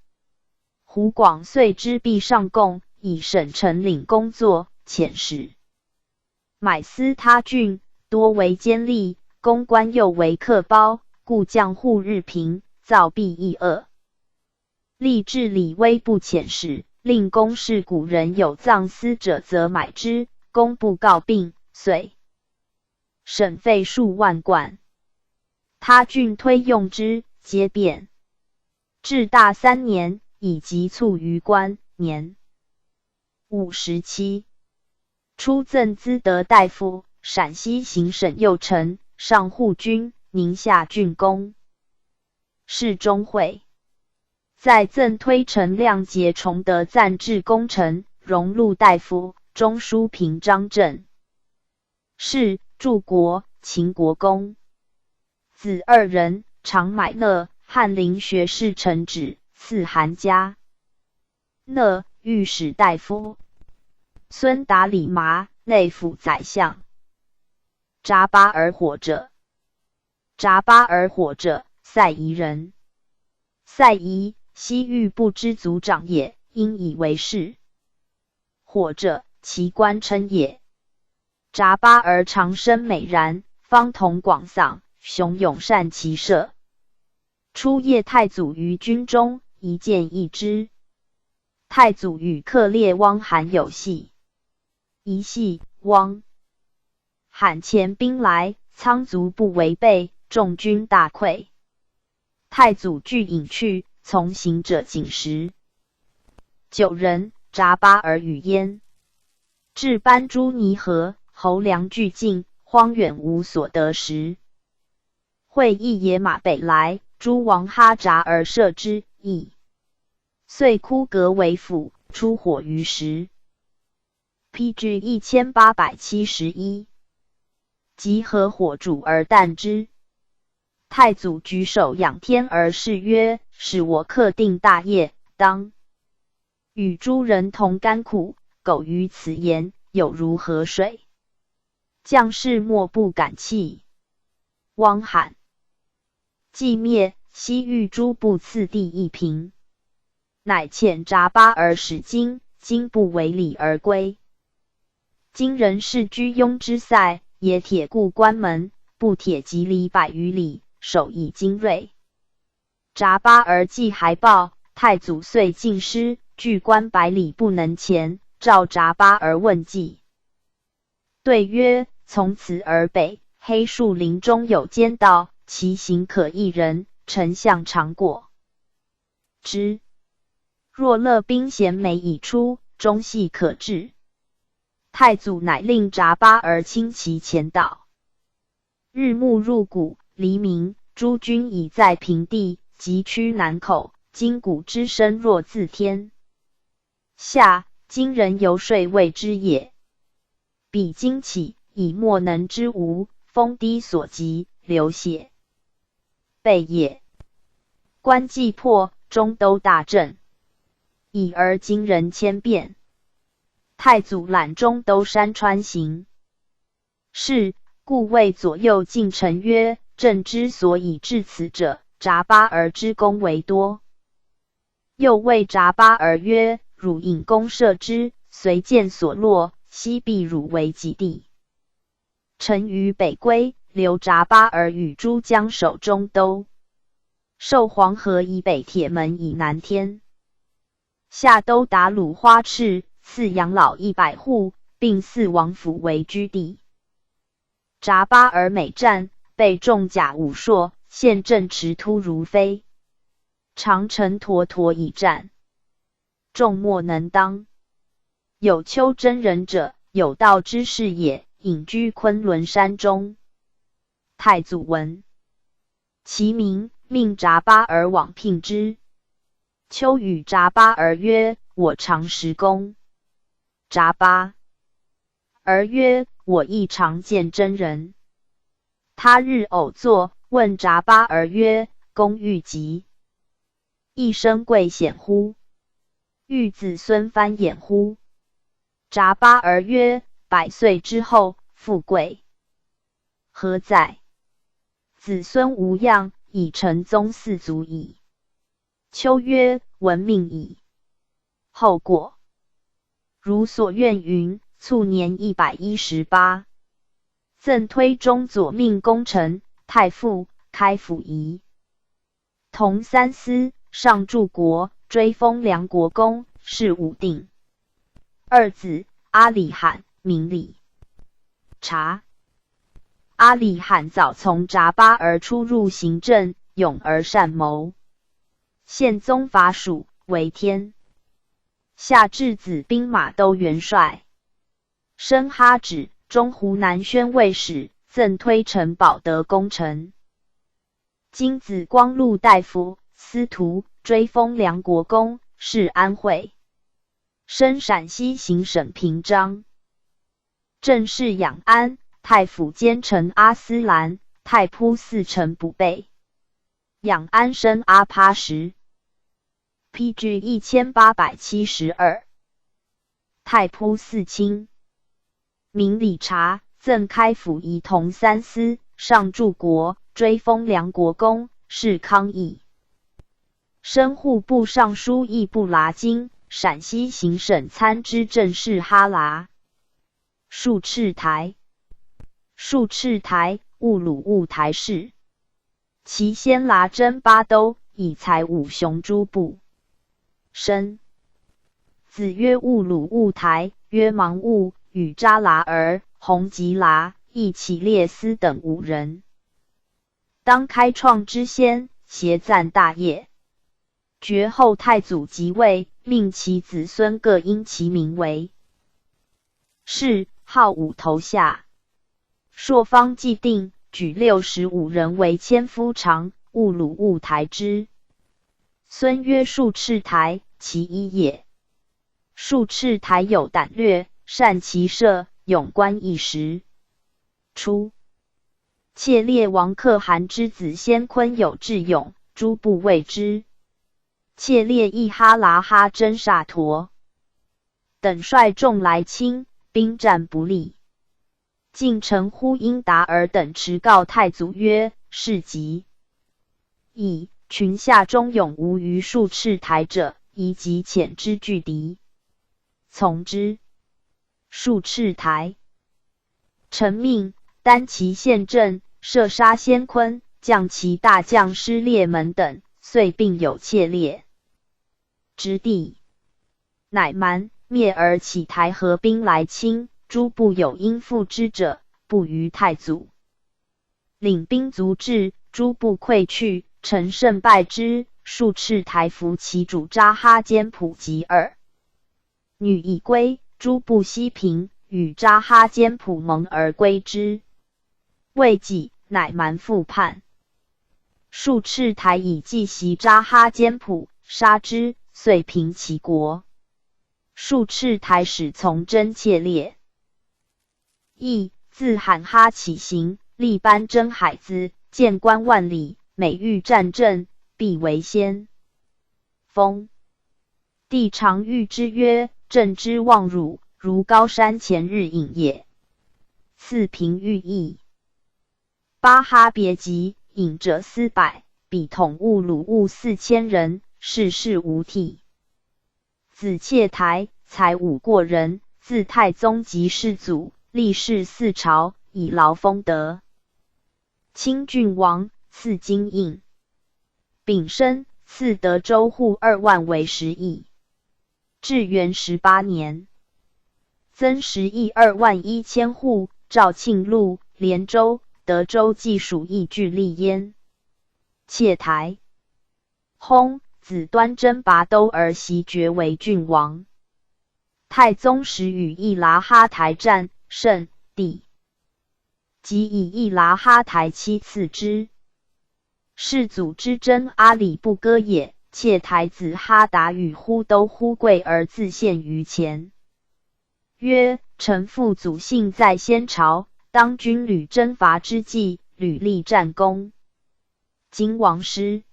胡广遂知必上贡，以省城领工作，遣使买司他郡，多为监吏，公官又为客包，故将户日贫，造弊益恶。吏治李威不遣使，令公事古人有葬司者，则买之，公不告病，遂省费数万贯。他郡推用之，皆变。至大3年，以急卒于官，年57，初赠资德大夫、陕西行省右丞、上护军、宁夏郡公。侍中会在赠推陈亮节崇德赞治功臣，荣禄大夫、中书平章政事，柱国、秦国公。子2人，常买讷，翰林学士承旨，赐韩家。讷，御史大夫。孙达里麻，内府宰相。札巴尔火者，札巴尔火者，塞夷人。塞夷，西域部之族长也，因以为是。火者，其官称也。札巴尔长身美髯，方瞳广丧，雄勇善骑射。初谒太祖于军中，一见一之。太祖与克烈汪罕有隙，一隙，汪罕遣兵来，仓卒不违背，众军大溃。太祖俱引去，从行者仅10。9人，札巴尔与焉。至班朱尼河，侯粮俱尽，荒远无所得食。会议野马北来，诸王哈札而射之，邑。遂枯阁为府，出火于时。PG 1871，即合火煮而啖之。太祖举手仰天而誓曰：“使我克定大业，当与诸人同甘苦，苟于此言，有如河水。”将士莫不感泣。汪罕既灭，西域诸部次第一平，乃遣札巴尔使京，今不为礼而归。今人士居庸之塞，也铁固关门，不铁即里100余里，守以精锐。札巴尔既还报，太祖遂进师，据关100里不能前，召札巴尔问计。对曰：“从此而北，黑树林中有间道，其行可一人，丞相常过之。若勒兵贤美已出，终系可治。”太祖乃令札巴尔亲其前导。日暮入谷，黎明，诸军已在平地，急趋南口，金鼓之声若自天下，今人游说未知也。彼今起，以莫能之无，风低所及，流血备也。关既破，中都大震，已而今人千变。太祖览中都山川行，是故谓左右近臣曰：“朕之所以至此者，札巴尔之功为多。”又谓札巴尔曰：“汝引弓射之，随箭所落，悉必汝为己地。”臣于北归，留札巴尔与诸将守中都，受黄河以北铁门以南天下都达鲁花赤，赐养老100户，并祀王府为居地。札巴尔每战，被重甲武硕，现阵持突如飞，常乘驼驼以战，众莫能当。有丘真人者，有道之士也，隐居昆仑山中。太祖闻其名，命札巴尔往聘之。丘与札巴尔曰：“我常实功。”札巴尔曰：“我亦常见真人。”他日偶坐，问札巴尔曰：“公欲疾？一生贵显乎？欲子孙繁衍乎？”札巴尔曰：：“100岁之后，富贵何在？子孙无恙，以成宗嗣足矣。”丘曰：“闻命矣。”后过。如所愿云，卒年118。赠推中左命功臣，太傅，开府仪。同三司，上柱国，追封梁国公，谥武定。二子阿里罕，名里察。阿里罕早从札巴而出入行政，勇而善谋。宪宗伐蜀，为天下至子兵马都元帅。升哈止，中湖南宣慰使，赠推陈保德功臣。今子光禄大夫、司徒，追封梁国公，谥安惠。升陕西行省平章。正事养安，太府监丞阿斯兰，太仆寺丞补备。养安生阿帕什。PG 1872。太仆寺卿。名理察，赠开府仪同三司，上柱国，追封梁国公，谥康义。升户部尚书议部剌京，陕西行省参知政事哈剌。术赤台。术赤台，兀鲁兀台氏。其先剌征巴都，以才武雄诸部。生子曰兀鲁兀台，曰芒兀，与扎剌儿，弘吉剌，亦起列司等5人。当开创之先，协赞大业。绝后太祖即位，命其子孙各因其名为谥，号五头下。朔方既定，举65人为千夫长，兀鲁兀台之孙曰术赤台，其一也。术赤台有胆略，善骑射，勇冠一时。初，切列王可汗之子先坤有智勇，诸部畏之。切列亦哈剌哈真萨陀等率众来侵，兵战不利。晋臣呼应达尔等持告太祖曰：事急矣，群下中勇无于术赤台者，宜即遣之拒敌。从之。术赤台臣命，单骑献阵，射杀先坤，将其大将师列门等，遂并有切列之地。乃蛮灭而起台合兵来侵，诸部有应付之者，不于太祖。领兵卒至，诸部溃去，臣胜败之。术赤台服其主扎哈坚普及耳。女已归，诸部西平，与扎哈坚普盟而归之。未几，乃蛮复叛。术赤台以计袭扎哈坚普，杀之，遂平其国。术赤台始从征切列。亦自罕哈起行，力班征海兹，见官万里，每遇战阵，必为先锋。帝常谕之曰：朕之望汝，如高山前日影也。赐平寓意。巴哈别集，引者400，比统兀鲁兀4000人，世事无替。子切台，才武过人，自太宗及世祖，历仕4朝，以劳封德。清郡王，赐金印。丙申，赐德州户2万为10邑。至元18年，增10邑2万1千户，肇庆路、连州、德州既属邑俱立焉。切台薨，子端征拔都而袭爵为郡王。太宗时与亦剌哈台战，胜，帝即以亦剌哈台妻赐之。世祖之征阿里不割也，切台子哈达与忽都忽贵而自献于前，曰：臣父祖姓在先朝，当军旅征伐之际，屡立战功。今王师。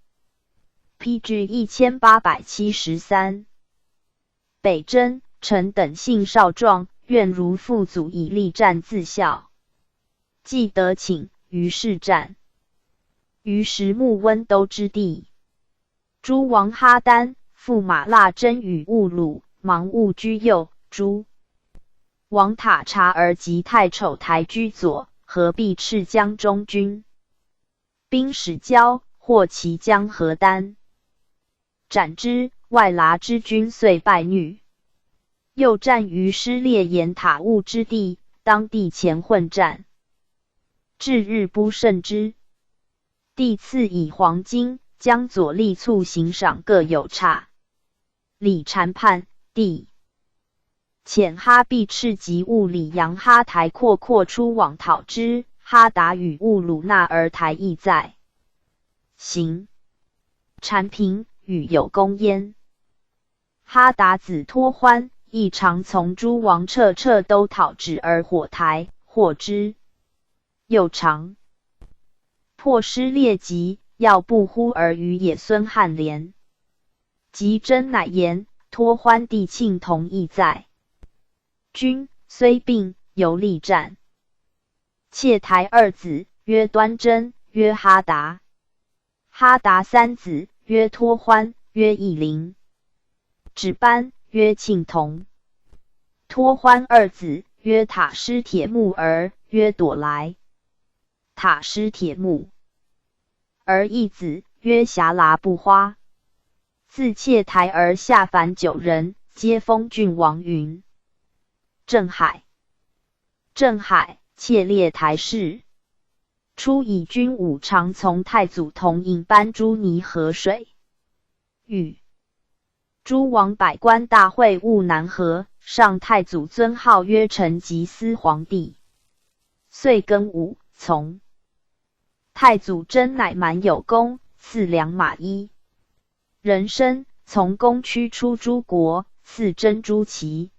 PG 1873。北征，臣等幸少壮，愿如父祖以力战自效。既得请，于是战。于时穆温都之地，诸王哈丹、驸马剌真与兀鲁、芒兀居右，诸王塔察儿及太丑台居左，合璧赤江中军兵使交，获其江河丹，斩之。外剌之军遂败殒。又战于失列岩塔兀之地，当地前混战，至日不胜之。帝赐以黄金，将左力促行赏各有差。李禅叛，帝遣哈必赤及兀里扬哈台阔出往讨之。哈达与兀鲁那儿台亦在行。禅平与有功焉。哈达子托欢亦常从诸王彻都讨之而火台，获之。又常破失列籍，要不呼而于野孙汉连。及真乃言，托欢弟庆同亦在。君虽病，犹力战。窃台二子，曰端真，曰哈达。哈达三子，曰托欢，曰义陵。止班，曰庆同。托欢二子，曰塔师铁木儿，曰朵来。塔师铁木儿一子，曰霞剌不花。自窃台而下凡9人，皆封郡王云。镇海窃列台氏。初以军武常从太祖同饮班诸泥河水。与诸王百官大会晤南河，上太祖尊号曰成吉思皇帝。遂更武，从。太祖真乃满有功，赐良马衣。人参从宫驱出诸国，赐珍珠旗。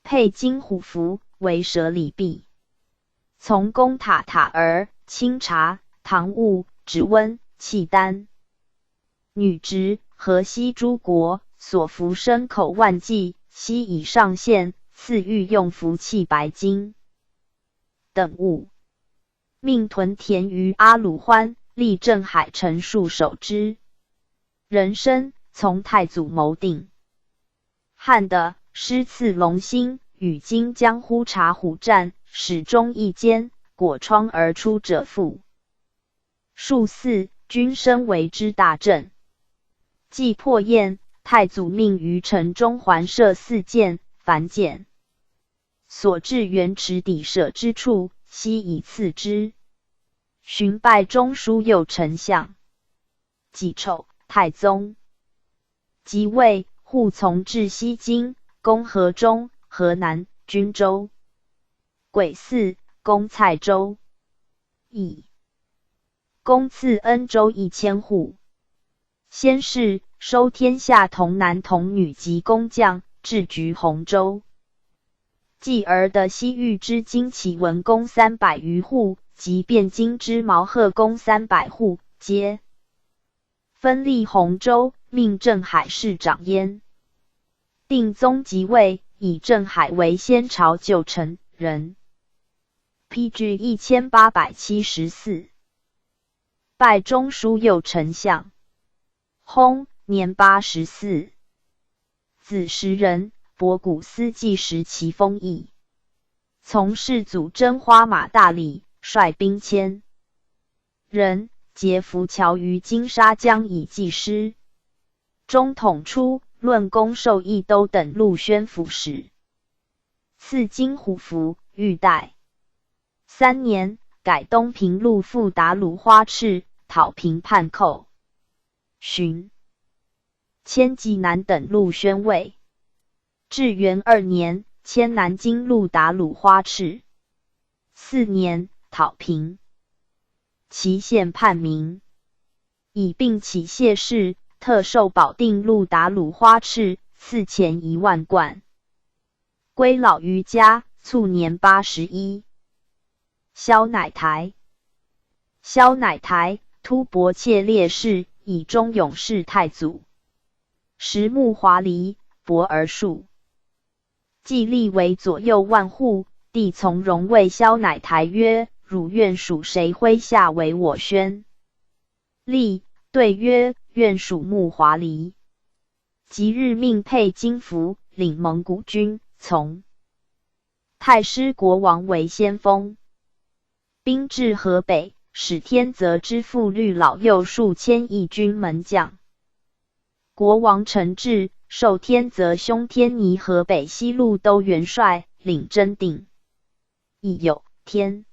佩金虎符，为舍礼毕。从宫塔儿，清茶、糖物、止温、契丹。女直河西诸国，所服牲口万计，悉以上献，赐御用服器白金等物。命屯田于阿鲁欢，立镇海城戍守之。人参从太祖谋定。汉的师赐龙兴，与今江呼察虎战，始终一间，果窗而出者负。数四，君身为之大阵。既破燕，太祖命于城中环设4箭，凡箭所至原池底舍之处，悉以刺之。寻拜中书右丞相。己丑，太宗即位，护从至西京，攻河中、河南、均州。癸巳，攻蔡州。乙攻赐恩州1000户。先是，收天下童男童女及工匠，置局洪州。继而的西域之金启文公300余户，及汴京之毛贺公300户，皆分立洪州，命镇海市长焉。定宗即位，以镇海为先朝旧臣人。PG 1874。拜中书右丞相。薨，年84。子时人，博古司祭时其封邑。从世祖征花马大礼，率兵1000人，结浮桥于金沙江以济师。中统初，论功授益都等录宣抚使。赐金虎符、玉带。3年，改东平路复达鲁花赤，讨平叛寇。寻迁济南等路宣慰。至元2年，迁南京路达鲁花赤。4年，讨平。祁县叛民，以并起谢氏，特授保定路达鲁花赤，赐钱1万贯。归老于家，卒年81。萧乃台。萧乃台，突伯切烈士，以忠勇事太祖。时木华黎，博而术。既立为左右万户，帝从容谓萧乃台曰：“汝愿属谁麾下为我宣？”立对曰：“愿属木华黎。”即日命佩金符，领蒙古军，从太师国王为先锋，兵至河北，使天泽之父律老幼数千义军门将。国王陈志授天泽兄天尼河北西路都元帅，领真定。亦有天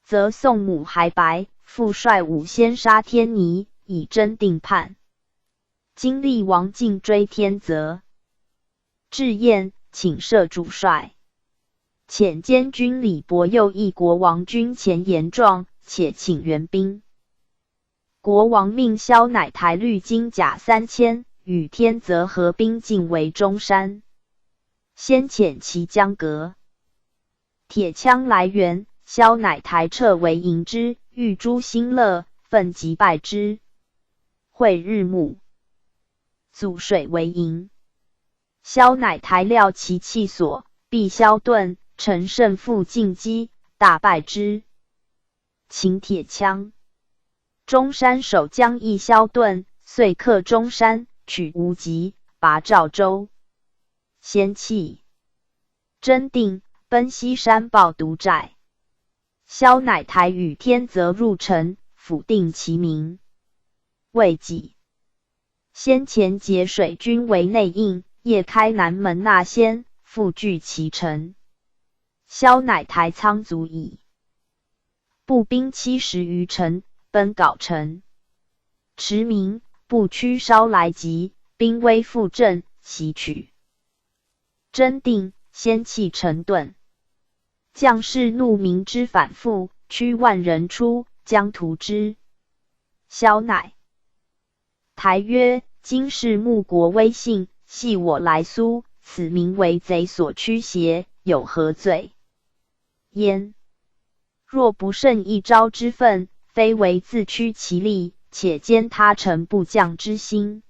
泽宋母还白，复率武先杀天尼，以真定叛。经历王进追天泽，至燕，请设主帅。遣监军李伯右议国王军前言状，且请援兵。国王命萧乃台率精甲3000，与天泽合兵进围中山。先遣其将革铁枪来援，萧乃台撤为迎之，欲诛兴乐，奋击败之。会日暮，阻水为营。萧乃台料其气所，必萧盾，乘胜负进击，大败之。擒铁枪。中山守将义萧盾，遂克中山，取无极，拔赵州。先弃真定，奔西山抱独寨。萧乃台与天泽入城，府定其名。未几，先前节水军为内应，夜开南门纳先，复据其城。萧乃台仓卒矣。步兵70余城，奔皋城。驰名不屈稍来急，兵威复振，袭取真定，先弃陈顿。将士怒鸣之反复，驱万人出，将屠之。萧乃台曰：今是穆国威信，系我来苏，此名为贼所驱邪，有何罪？焉若不胜一朝之愤，非为自屈其力，且兼他臣部将之心。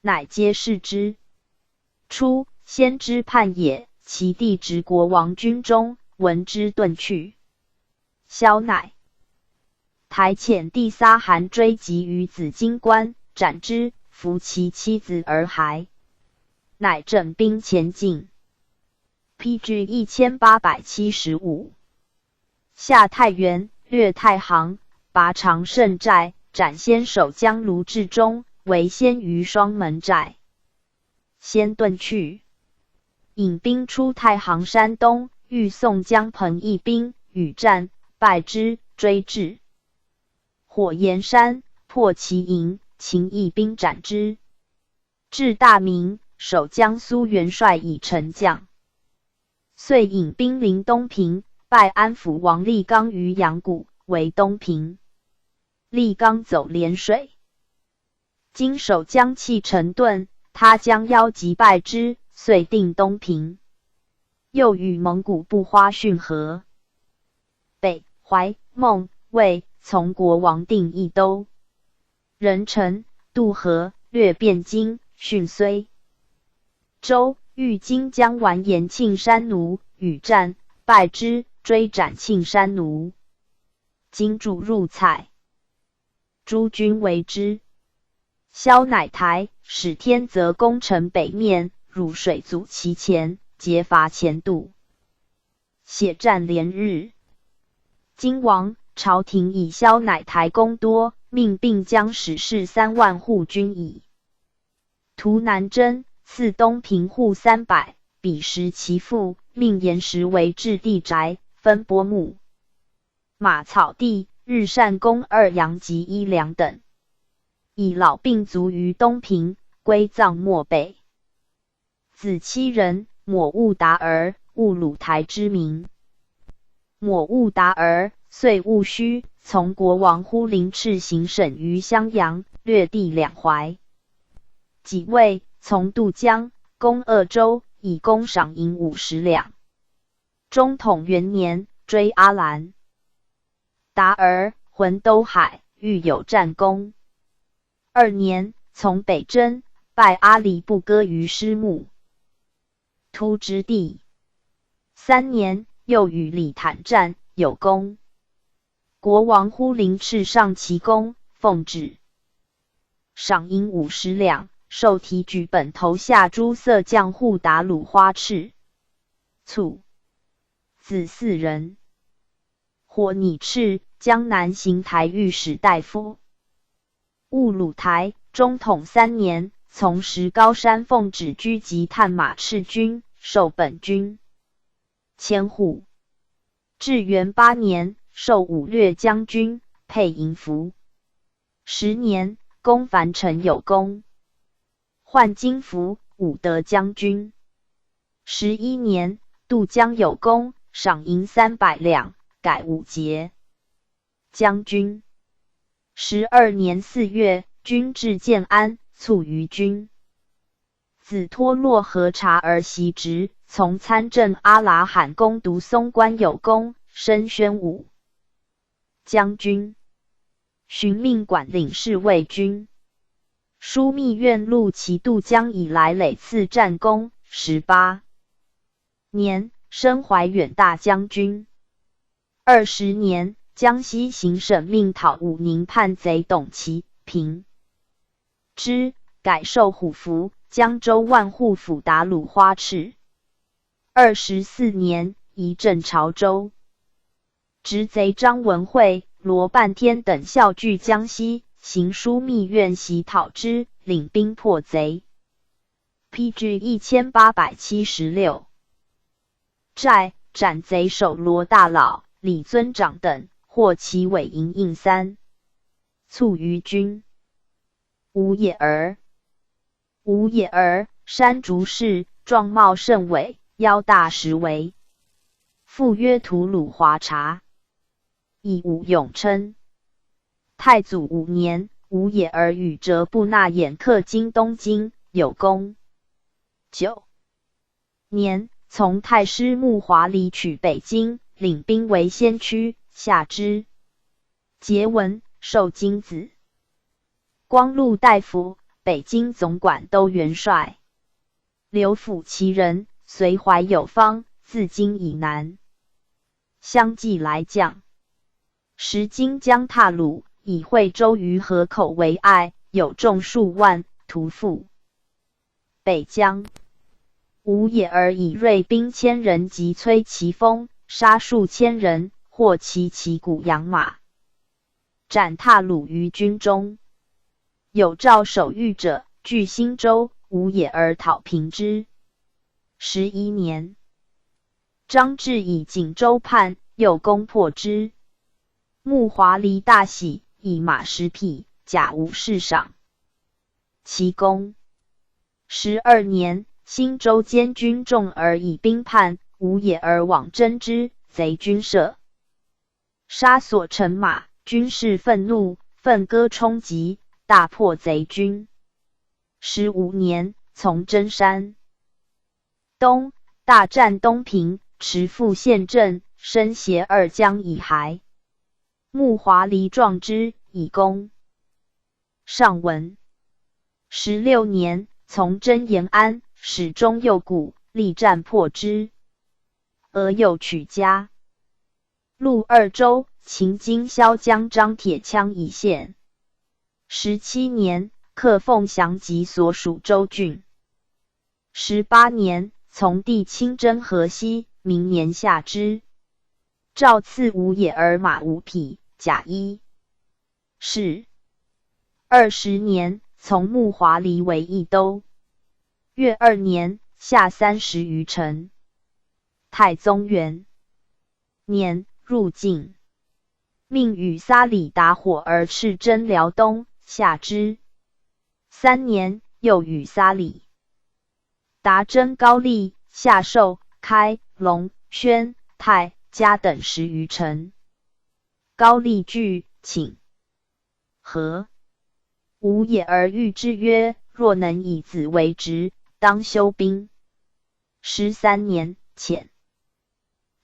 乃皆视之。初，先知叛也，其弟执国王军中，闻之遁去。萧乃台遣弟撒韩追击于紫荆关，斩之，俘其妻子儿孩。乃整兵前进。PG 1875。下太原，略太行，拔长胜寨，斩先守将卢志忠，为先于双门寨。先遁去，引兵出太行山东，欲送江彭一兵，与战，败之，追至火焰山，破其营，秦义兵斩之。至大名，守江苏元帅以丞将。遂引兵临东平，拜安抚王立刚于阳谷，为东平。立刚走涟水，今守将弃陈顿，他将邀击败之，遂定东平。又与蒙古部花训和。北怀、孟、魏从国王定一都。仁臣、渡河，略汴京，训睢。周欲经将完颜庆山奴，与战，败之，追斩庆山奴。今主入蔡，诸军为之。萧乃台使天泽攻城北面，入水阻其前，截伐前渡，血战连日。今王朝廷以萧乃台功多，命并将使士3万护军矣。图南征，赐东平户300，彼时其父，命严实为置地宅，分拨牧马草地，日善供2阳及1粮等。以老病卒于东平，归葬漠北。子7人，抹兀达儿，兀鲁台之名。抹兀达儿遂务虚，从国王呼林赤行省于襄阳，略地2淮。己未，从渡江，攻鄂州，以功赏银50两。中统元年，追阿兰。达儿浑都海，欲有战功。2年，从北征，拜阿里不哥于师木突之地。3年，又与李坦战，有功。国王呼林赤上其功，奉旨赏银50两，授提举本头下诸色将护达鲁花赤。卒，子4人。火拟赤，江南行台御史大夫。务鲁台，中统3年，从石高山奉旨居及探马赤军，授本军千户。至元8年，授武略将军，配营服。10年，攻樊城有功，换金符，武德将军。11年，渡江有功，赏银300两，改武节将军。12年4月，军至建安，卒于军。子托洛河察而袭职，从参政阿拉罕攻读松关有功，升宣武将军。寻命管领侍卫军。枢密院录其渡江以来累次战功。18年，升怀远大将军。20年，江西行省命讨武宁叛贼董其平之，改授虎符，江州万户府达鲁花赤。24年，移镇潮州。执贼张文惠、罗半天等效据江西，行枢密院袭讨之，领兵破贼。PG 1876。寨斩贼首罗大老、李尊长等，获其尾营印3，卒于军。吴也儿。吴也儿，山竹氏，状貌甚伟，腰大10围。父曰吐鲁华察，以武永称。太祖5年，吴也儿与哲布纳衍克经东京，有功。9年，从太师穆华里取北京，领兵为先驱，下之。桀文，授金子。光禄大夫，北京总管都元帅。刘府其人，随怀有方，自今以南。相继来将。时今将踏鲁，以惠州于河口为隘，有众数万，屠赴北疆。吴也儿以锐兵1000人及摧其锋，杀数千人，获其旗鼓养马，斩踏鲁于军中。有诏守御者，据新州，吴也儿讨平之。11年，张志以锦州叛，又攻破之。穆华黎大喜，以马10匹，甲无事赏其功。12年，新州监军众而以兵叛，吴也儿往征之，贼军舍，杀所乘马，军士愤怒，奋戈冲击，大破贼军。15年，从真山东，大战东平，持复县镇，身挟2江以骸。穆华黎壮之，以功。上文。16年，从征延安，使中右谷，力战破之，俄又取家。陆2州，秦今萧江张铁枪以县。17年，克凤翔及所属州郡。18年，从弟亲征河西，明年下之。诏赐吴也儿马5匹，甲1。是。20年，从穆华黎为义都。越2年，下30余城。太宗元年，入晋，命与撒里打火而斥征辽东，下之。3年，又与撒里达征高丽，下寿、开、龙、宣、泰、嘉等10余城。高丽惧，请和。吴也儿谕之曰：若能以子为职，当修兵。13年，遣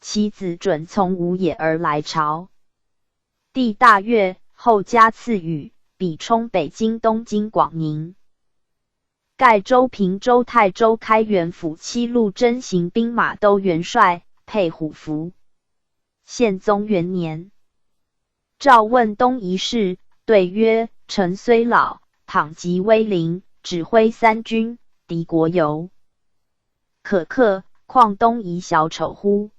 其子准从吴也儿来朝。帝大悦，后加赐予，比充北京、东京、广宁。盖州、平州、泰州、开元府7路征行兵马都元帅，配虎符。宪宗元年，诏问东夷事，对曰：臣虽老，倘及威灵，指挥三军，敌国犹可克，况东夷小丑乎？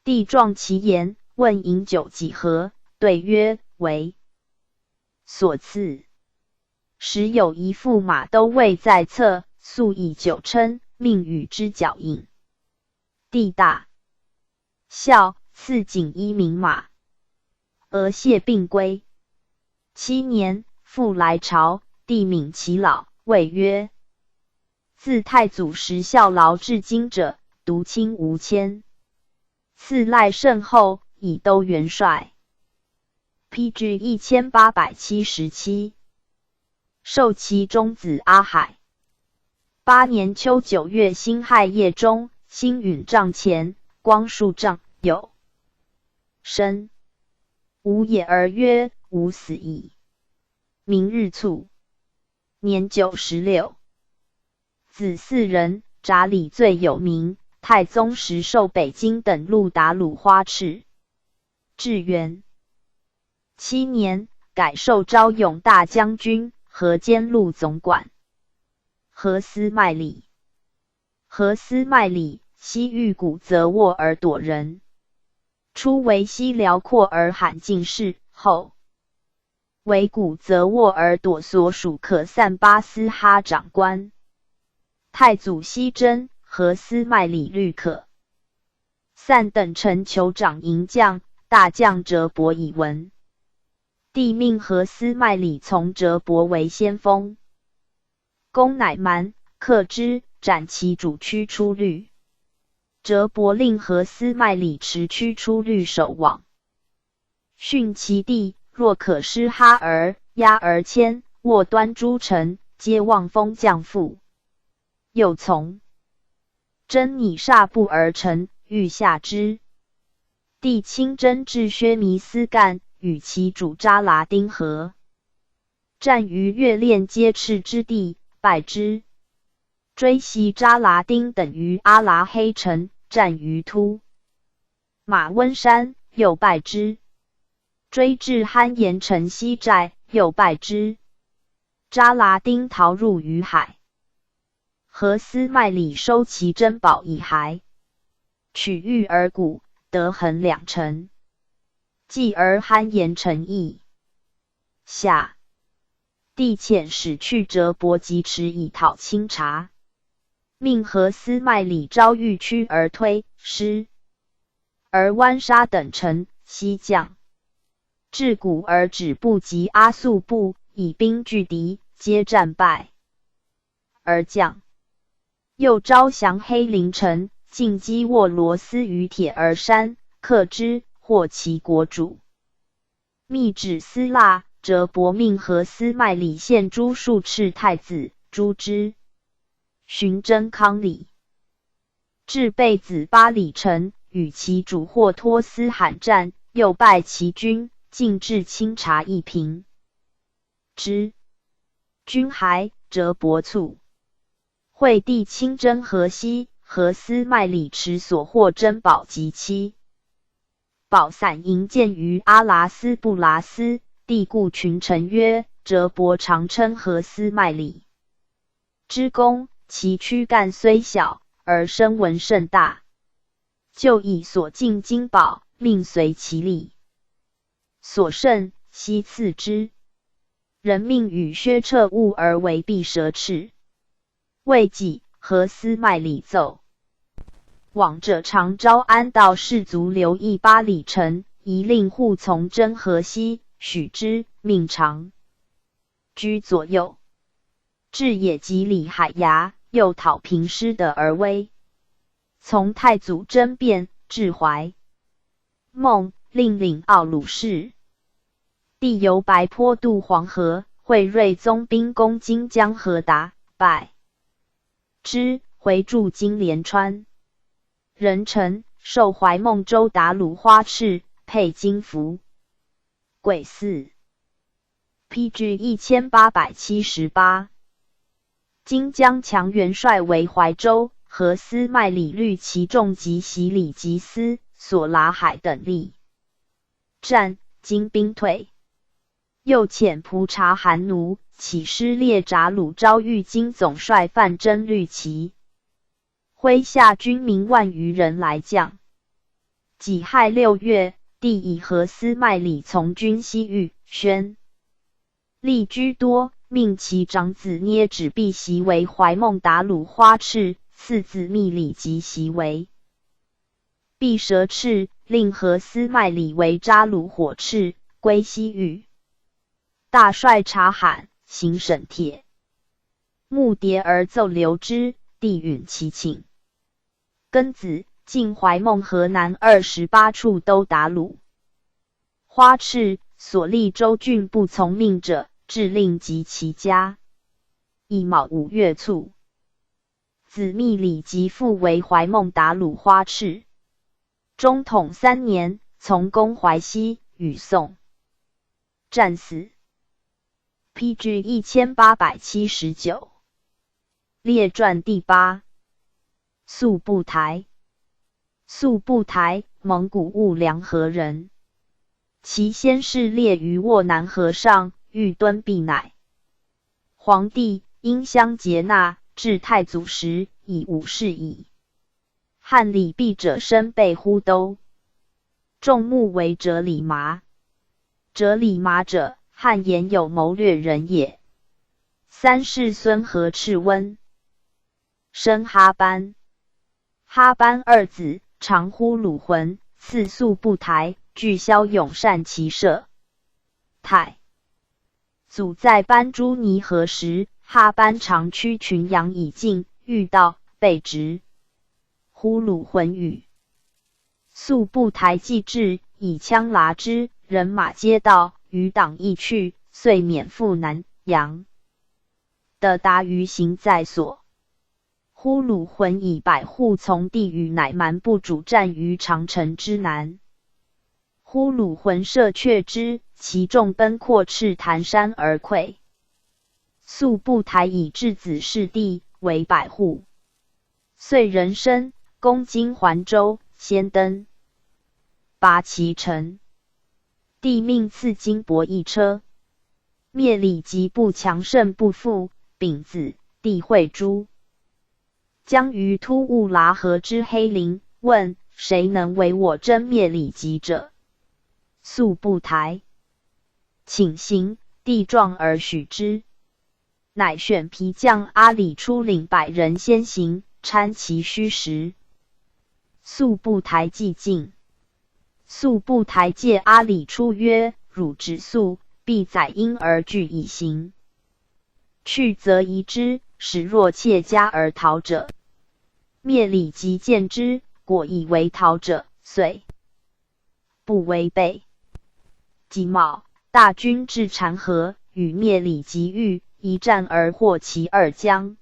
帝壮其言，问饮酒几何？对曰：为所赐。时有一驸马都尉在侧，素以酒称，命与之缴饮。帝大笑，赐锦衣名马，而谢病归。7年，复来朝，帝悯其老，谓曰：自太祖时效劳至今者，独卿无谦。赐赖甚厚，以都元帅。PG 1877，授其中子阿海。8年秋9月辛亥夜中，星陨帐前，光数丈，有声。吾也而曰：吾死矣。明日卒，年96。子4人，札里最有名。太宗时授北京等路打虏花赤。至元7年，改授昭勇大将军、河监路总管。何司麦里。何司麦里，西域古则沃尔朵人，初为西辽阔尔罕进士，后为古则沃尔朵所属可散巴斯哈长官。太祖西征，何司麦里律可散等臣酋长营将，大将哲伯以闻。帝命何司麦里从哲伯为先锋，公乃蛮，克之，斩其主驱出律。哲伯令何司麦里持驱出律守往，训其弟，若可施哈儿、压儿谦、握端诸臣，皆望封将父。又从真拟煞布而成，欲下之。帝亲征至薛弥斯干，与其主扎剌丁合，战于月练接赤之地，败之。追袭扎剌丁等于阿剌黑城，战于突马温山，又败之。追至酣盐城西寨，又败之。扎剌丁逃入于海。何司麦里收其珍宝以骸，取玉而骨，得衡2成。继而酣盐城邑。下，帝遣使去哲伯及池以讨清察，命何司麦里招玉驱而推师，而湾沙等臣西将，至古而止不及阿速部，以兵拒敌，皆战败而降。又招降黑陵城，进击沃罗斯于铁儿山，克之，获其国主。密旨司腊，哲伯命何司麦里献诛数赤太子，诛之。寻征康里，至贝子巴里城，与其主霍托斯罕战，又败其军，进至清察一平之。军还，哲伯卒。惠帝亲征河西，何司麦里持所获珍宝及妻宝散营建于阿拉斯布拉斯，帝故群臣曰：哲伯常称何司麦里之功，其躯干虽小，而声闻甚大。就以所进金宝，命随其礼，所剩悉赐之。人命与薛彻物而为避蛇翅。未几，何司麦里奏，往者常招安道士卒留役8里城，宜令护从征河西，许之，命常居左右。至也及里海崖，又讨平师的而威。从太祖争辩，至怀孟，令领奥鲁士。帝由白坡渡黄河，会睿宗兵攻金江河达，败之，回驻金莲川。壬辰，授怀孟州打虏花赤，佩金符。癸巳。PG 1878。今将强元帅为怀州，何司麦里率其众及袭里吉斯、索拉海等力战，金兵退。又遣蒲察韩奴起师列札鲁招御金总帅范真律骑，麾下军民万余人来将。己亥6月，帝以何司麦理从军西域，宣吏居多，命其长子捏指必袭为怀孟达鲁花赤，次子密理即袭为毕蛇赤，令何司麦理为扎鲁火赤，归西域。大帅察罕行审帖，目牒而奏留之，帝允其请。庚子，晋怀孟河南28处都达鲁。花赤所立州郡不从命者，致令及其家。乙卯5月卒。子密理即复为怀孟达鲁花赤。中统3年，从攻淮西，与宋战死。PG 1879。列传第8。宿部台。宿部台，蒙古兀良河人。其先是列于沃南河上，欲敦避乃。皇帝因相接纳，至太祖时，已无事矣。汉礼毕者身被呼兜，众目为折里麻。折里麻者，汉言有谋略人也。三世孙和赤温，生哈班。哈班二子，长呼鲁浑，次宿部台，具骁勇善骑射。太祖在班朱泥河时，哈班长驱群羊以进，遇到，被执。呼鲁浑语。宿部台既至，以枪剌之，人马皆到，余党亦去，遂免赴南阳。的达于行在所。呼鲁浑以百户从地与乃蛮部主战于长城之南。呼鲁浑射却之，其众奔阔赤檀山而溃。宿部台以质子弑弟，为百户。遂人参攻金环州，先登拔其城。帝命赐金帛1车。灭里及不强盛不复，丙子，帝会诛。将于突兀剌河之黑林，问谁能为我征灭里及者？宿部台请行，帝状而许之。乃选皮将阿里出领100人先行，搀其虚实。宿部台既进，宿部台借阿里出曰：“汝直宿，必载婴而拒以行。去则疑之，使若窃家而逃者。”灭里即见之，果以为逃者，遂不违背。己卯，大军至禅河，与灭里即遇，一战而获其2将，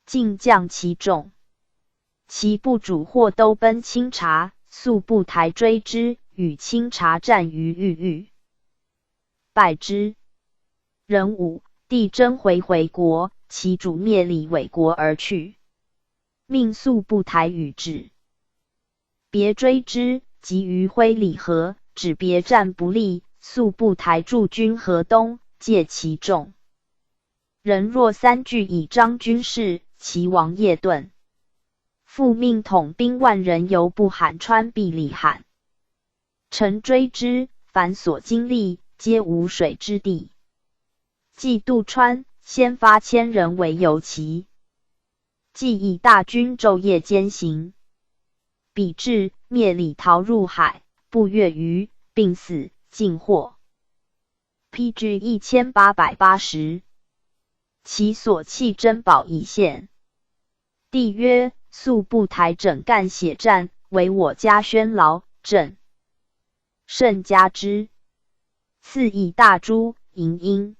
尽将其众。其部主或都奔清察，宿部台追之，与清察战于郁郁，败之。壬午，帝征回国，其主灭里委国而去。命宿部台与之，别追之，及于灰里河，指别战不利，宿部台驻军河东，借其众。人若3拒以张军事，其王夜遁。复命统兵万人由不罕川避里罕。臣追之，凡所经历，皆无水之地。既渡川，先发1000人为游骑。既以大军昼夜兼行，彼至，灭里逃入海，不越余，病死，尽获。PG 1880。其所弃珍宝已现。帝曰：宿部台整干血战，为我家宣劳，朕甚加之。赐以大珠、银缨。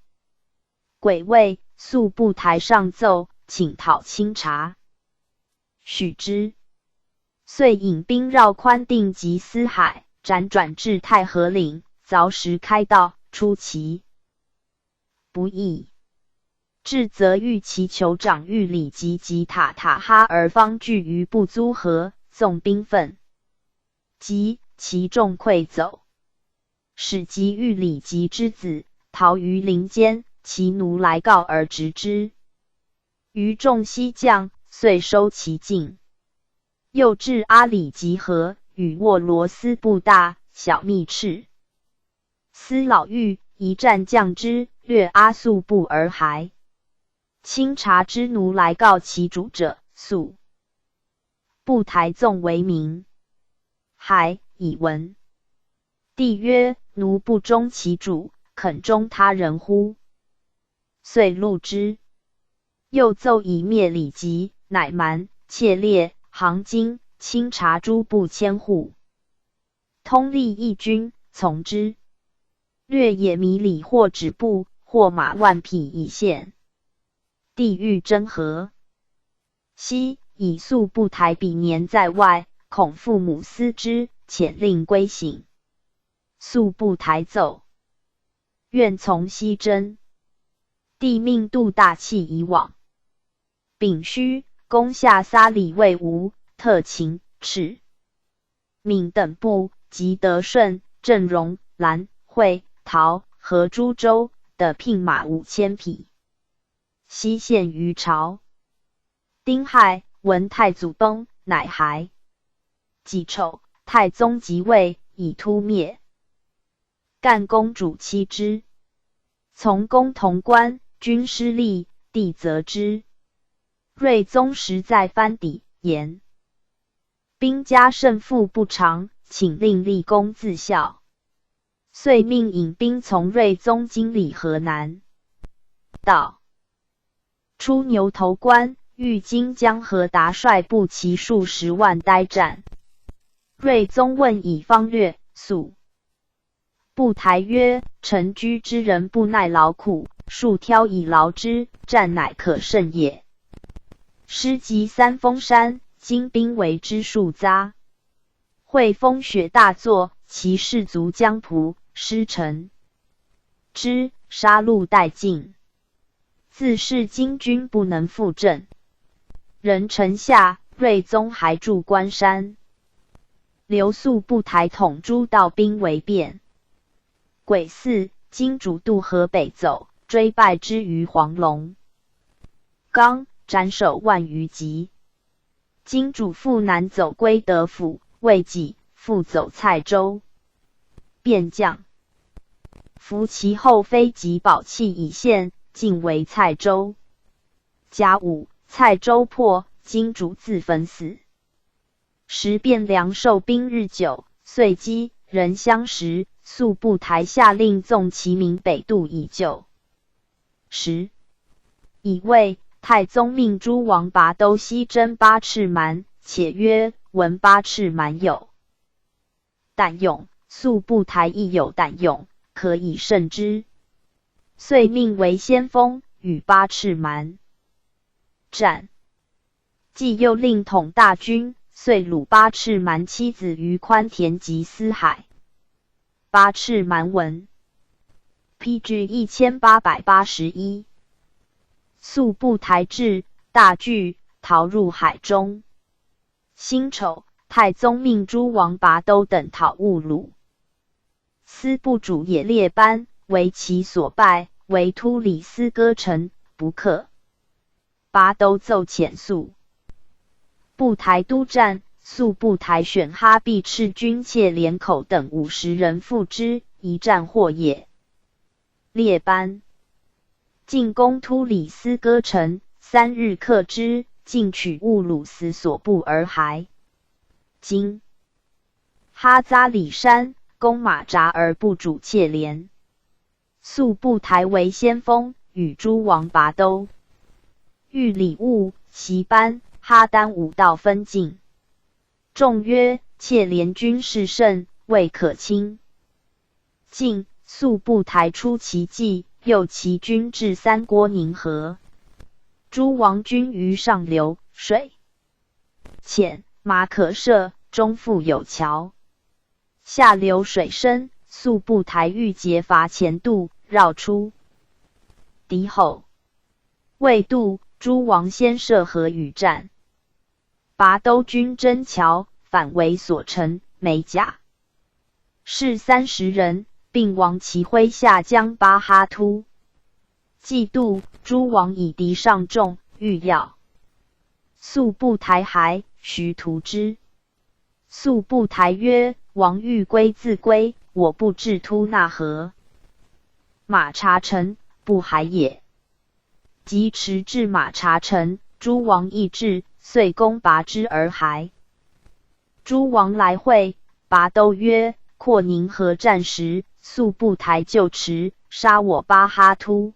癸未，宿部台上奏，请讨清察，许之。遂引兵绕宽定及司海，辗转至太和岭，凿石开道，出其不意。至则欲其酋长御里及塔哈而方拒于不租河，纵兵奋，及其众溃走。使及御里及之子逃于林间，其奴来告而执之。余众西将，遂收其境。又至阿里集合，与沃罗斯部大小密斥。司老彧一战将之，略阿速部而还。清察之奴来告其主者，速部台纵为名。还以闻。帝曰：奴不忠其主，肯忠他人乎？遂戮之。又奏以灭李吉、乃蛮、窃猎、行经、清察诸部千户。通吏义军从之。略野米里或止步，或马万匹以献。帝欲征和。昔以速部台比年在外，恐父母思之，遣令归省。速部台奏，愿从西征。帝命度大器以往。丙戌，攻下撒里魏吴、特秦、赤、闽等部，及德顺、郑荣、兰、会、陶、和诸州的聘马5000匹，西陷于朝。丁亥，闻太祖崩，乃还。己丑，太宗即位，以突灭。干公主妻之。从公同官，军失利，帝责之。睿宗时在藩邸，言兵家胜负不长，请令立功自效。遂命引兵从睿宗经理河南。道出牛头关，遇经江河达率部骑数10万待战。睿宗问以方略，速部台曰：臣居之人不耐劳苦，数挑以劳之，战乃可胜也。师及三峰山，精兵为之数匝。会风雪大作，其士卒将仆，师臣之，杀戮殆尽。自是金军不能复振。人城下，睿宗还驻关山。留速部台统诸道兵为变。癸巳，金主渡河北走，追败之于黄龙冈，斩首万余级。金主复南走归德府，未几，复走蔡州。便将伏其后妃及宝器以献，尽为蔡州。甲午，蔡州破，金主自焚死。时汴梁受兵日久，遂饥，人相食。速部台下令纵其民北渡以救。10. 乙未，太宗命诸王拔都西征八赤蛮，且曰：闻八赤蛮有胆勇，速部台亦有胆勇，可以胜之。遂命为先锋，与八赤蛮战。既又令统大军，遂虏八赤蛮妻子于宽田及司海。八赤蛮闻。PG 1881。速部台至，大惧，逃入海中。辛丑，太宗命诸王拔都等讨兀鲁。司部主也列班，为其所败，为突里斯歌臣，不克。拔都奏遣速部台督战。速部台选哈必赤军切连口等50人赴之，一战获也。列班进攻突里斯歌城，3日克之，尽取兀鲁斯所部而还。今哈扎里山，攻马扎而不主切连。速部台为先锋，与诸王拔都、欲礼物、袭班、哈丹5道分进。众曰：切连军势胜，未可轻。晋速部台出其计，诱其军至三郭宁河。诸王军于上流，水浅，马可涉，中复有桥。下流水深，速部台欲截伐前渡，绕出敌后。未渡，诸王先涉河与战。拔都军争桥，反为所城，没甲士30人，并亡其麾下将巴哈突。嫉妒，诸王以敌上众，欲要速不台还，徐图之。速不台曰：王欲归自归，我不至突那何？马察臣，不还也。即迟至马察臣，诸王议至，遂攻拔之而还。诸王来会，拔都曰：阔宁河战时，速不台就迟，杀我巴哈突。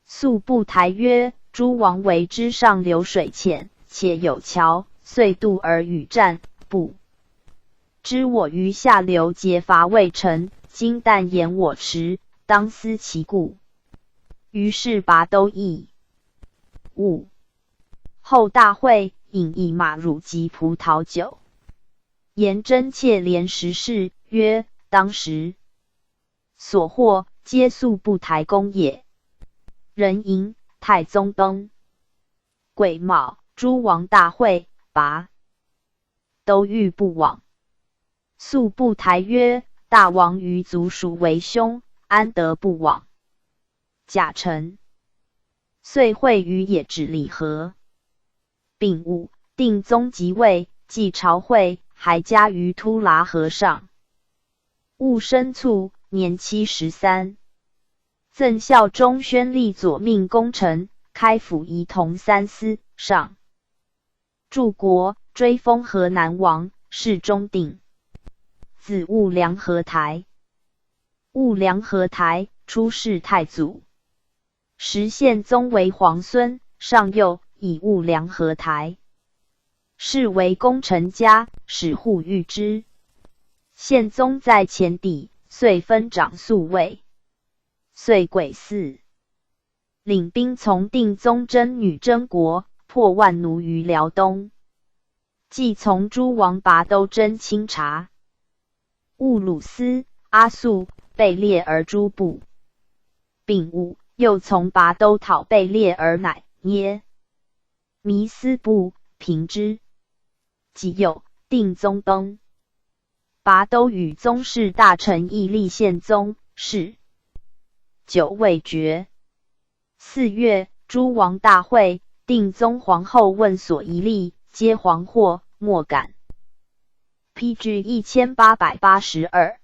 速不台曰：诸王为之上流水浅，且有桥，遂渡而与战，不知我于下流劫伐未成，今但言我迟，当思其故。于是拔都议。5. 后大会，饮一马乳及葡萄酒。言真切连时事，曰：当时所获，皆速不台功也。壬寅，太宗崩。癸卯，诸王大会，拔都欲不往。速不台曰：大王于族属为兄，安得不往？甲辰，遂会于野止里河。丙午，定宗即位，继朝会，还家于突剌河上。戊申卒，年73。赠孝忠宣历左命功臣，开府仪同三司上。柱国，追封河南王，世中定。子务良合台。务良合台，出仕太祖。时宪宗为皇孙，上幼，以务良合台。是为功臣家，使护御之。宪宗在前邸，遂分长宿卫。遂癸巳，领兵从定宗征女真国，破万奴于辽东。既从诸王拔都征清察。兀鲁斯、阿速被列而诛部。丙午，又从拔都讨被列而乃捏弥斯部平之。己酉，定宗崩。拔都与宗室大臣议立宪宗，是久未决。4月，诸王大会，定宗皇后问所一例，皆惶惑，莫敢。PG 1882。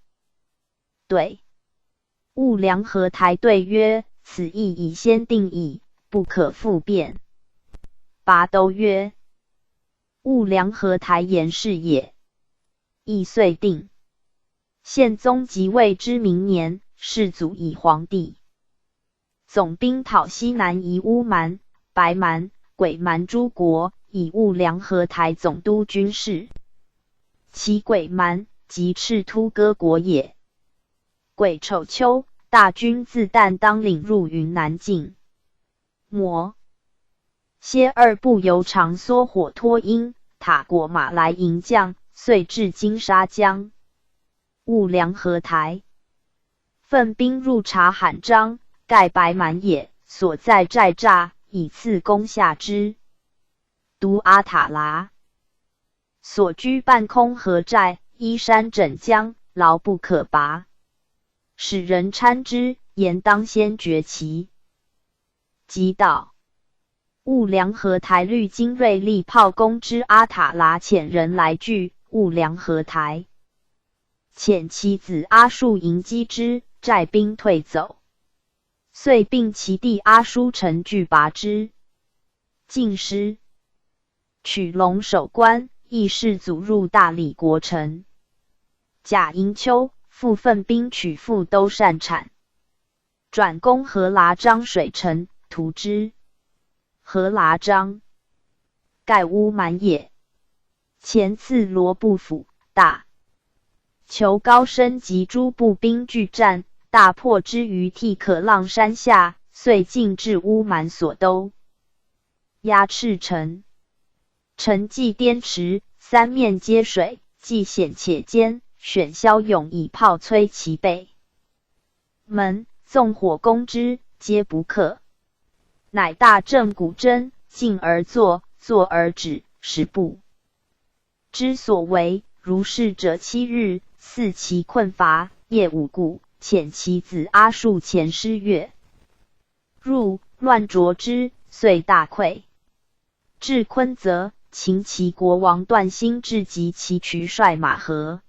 对。务良合台对曰：此意已先定矣，不可复变。拔都曰：务良合台言是也。亦遂定。宪宗即位之明年，世祖以皇帝。总兵讨西南夷乌蛮、白蛮、鬼蛮诸国，以务良合台总督军事。其鬼蛮，即赤突哥国也。癸丑秋，大军自旦当领入云南境。摩歇二部由长梭火托因塔果马来迎将，遂至金沙江。务良合台，奋兵入察罕章，盖白蛮也，所在寨栅，以次攻下之。都阿塔剌，所居半空河寨，依山枕江，牢不可拔。使人参之，言当先绝其。即到。务良合台虑精锐力炮攻之阿塔剌，遣人来拒务良合台。遣其子阿术迎击之，寨兵退走。遂并其弟阿叔陈拒拔之。进师。取龙首关，议世祖入大理国城。甲寅秋，复奋兵取复都善产。转攻荷剌章水城，屠之。荷剌章，盖乌蛮也。前次罗布府，大求高升及诸步兵拒战，大破之于替可浪山下，遂进至乌蛮所都。压赤城。城既滇池，三面皆水，既险且坚，选骁勇以炮摧其背。门纵火攻之，皆不克。乃大正古针，进而坐，坐而止，10步。之所为，如是者7日，肆其困乏，夜无故，遣其子阿术前师越入，乱啄之，遂大溃。至昆泽，秦齐国王段兴至及其渠率马和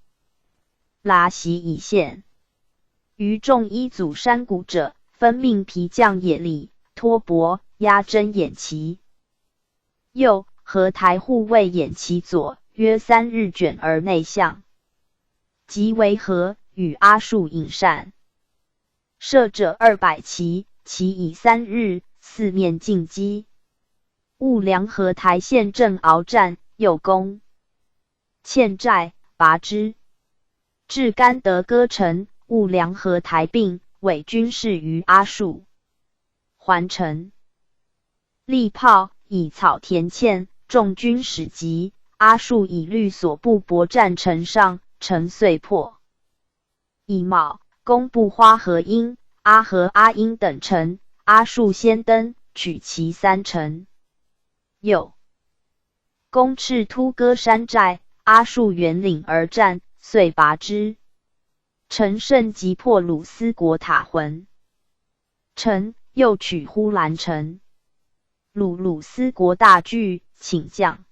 剌袭以献。于众一祖山谷者，分命皮将野里、托伯、压针偃旗。右何台护卫偃旗左，约3日卷而内向。即为何与阿术引善，射者200骑，其以3日，四面进击。兀良何台县镇鏖战，又攻堑寨，拔之。至甘德歌城，兀良何台并，委军士于阿术。还城，利炮以草填堑，众军始急。阿术以律所部搏战城上，城遂破。乙卯，攻布花和阴、阿和阿阴等城，阿术先登，取其3城。又攻赤突歌山寨，阿术援领而战，遂拔之。陈胜即破鲁斯国塔浑城，又取呼兰城。鲁斯国大惧，请降。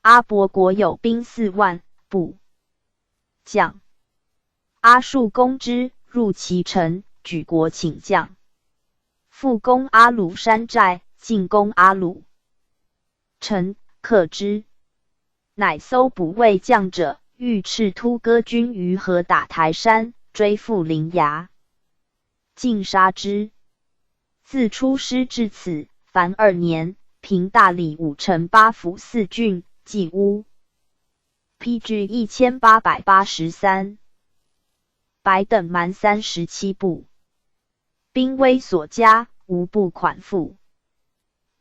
阿伯国有兵4万，不降。阿术攻之，入其城，举国请降。复攻阿鲁山寨，进攻阿鲁城，克之。乃搜捕未降者，欲赤突歌军于河打台山，追赴陵崖，尽杀之。自出师至此，凡2年，平大理5城8府4郡，计乌 PG 1883，白等蛮37部，兵威所加，无不款付。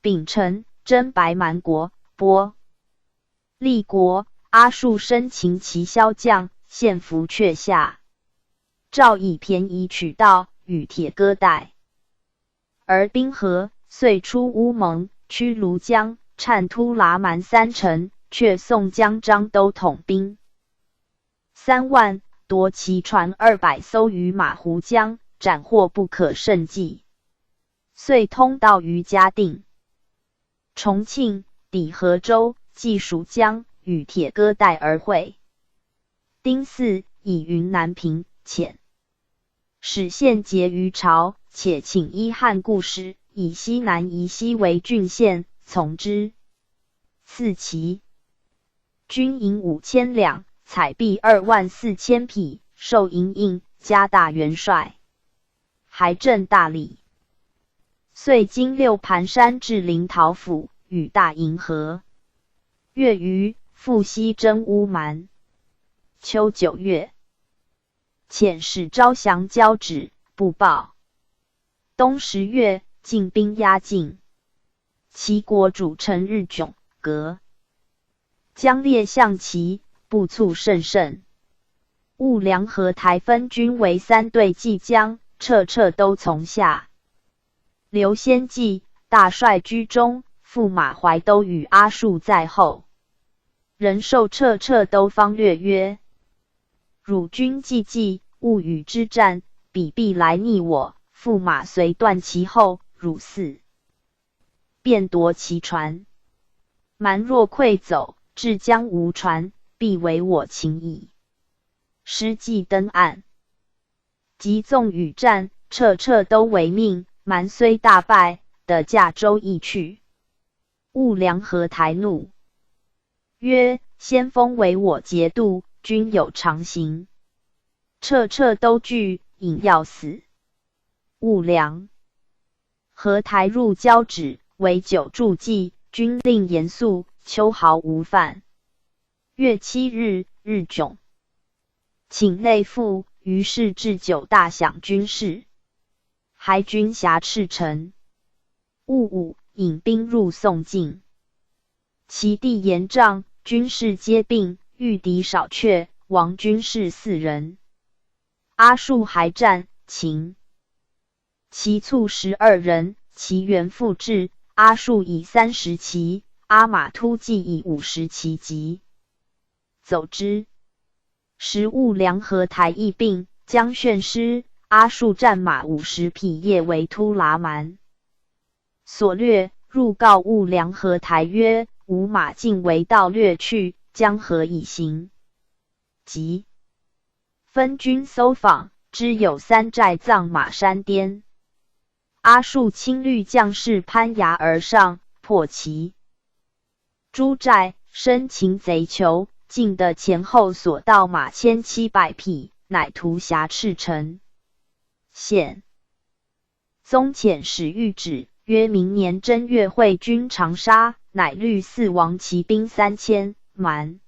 丙辰，征白蛮国、波利国，阿术生擒其骁将，献俘阙下。赵以便宜取道，与铁戈代。而兵合，遂出乌蒙，驱庐江、羼突剌蛮3城，却宋江、张都统兵3万，夺其船200艘于马湖江，斩获不可胜计。遂通道于嘉定、重庆、抵河州，济蜀江，与铁戈代而会。丁巳，以云南平遣使献节于朝，且请依汉故事，以西南夷西为郡县，从之。赐其军银5000两，彩璧24000匹，授营印，加大元帅，还镇大理。遂经6盘山至临洮府，与大营合。月余，复西征乌蛮。秋9月，遣使招降交旨，不报。冬10月，进兵压境。齐国主臣日迥、革将列象旗，不促甚盛。兀良何台分军为3队计将，彻都从下。刘先济大帅居中，驸马怀都与阿术在后。人授彻都方略曰：汝军计，勿与之战，彼必来逆我。驸马遂断其后，汝四便夺其船。蛮若溃走，至江无船，必为我擒矣。师既登岸，即纵与战，彻都为命。蛮虽大败，得驾舟亦去。兀良何台怒，曰：先锋为我节度，君有常行。彻都惧，引要死。兀良何台入交趾，为9助祭，军令严肃，秋毫无犯。月7日，日迥请内附，于是置9大饷军事。还军挟赤城。戊午，引兵入宋境。其地严障，军士皆病，遇敌少却，亡军士4人。阿术还战，擒其卒12人，其元复至。阿术以30骑，阿马突骑以50骑击，走之。时兀良何台亦病，将训师阿术战马50匹，夜为突拉蛮。所掠，入告兀良合台曰：吾马尽为盗掠去，将何以行？即分军搜访，知有3寨藏马山巅。阿术亲率将士攀崖而上，破其诸寨，生擒贼囚，尽得前后所盗马1700匹，乃屠峡赤城。现宗遣使谕旨，约明年正月会军长沙，乃率4王骑兵3000，蛮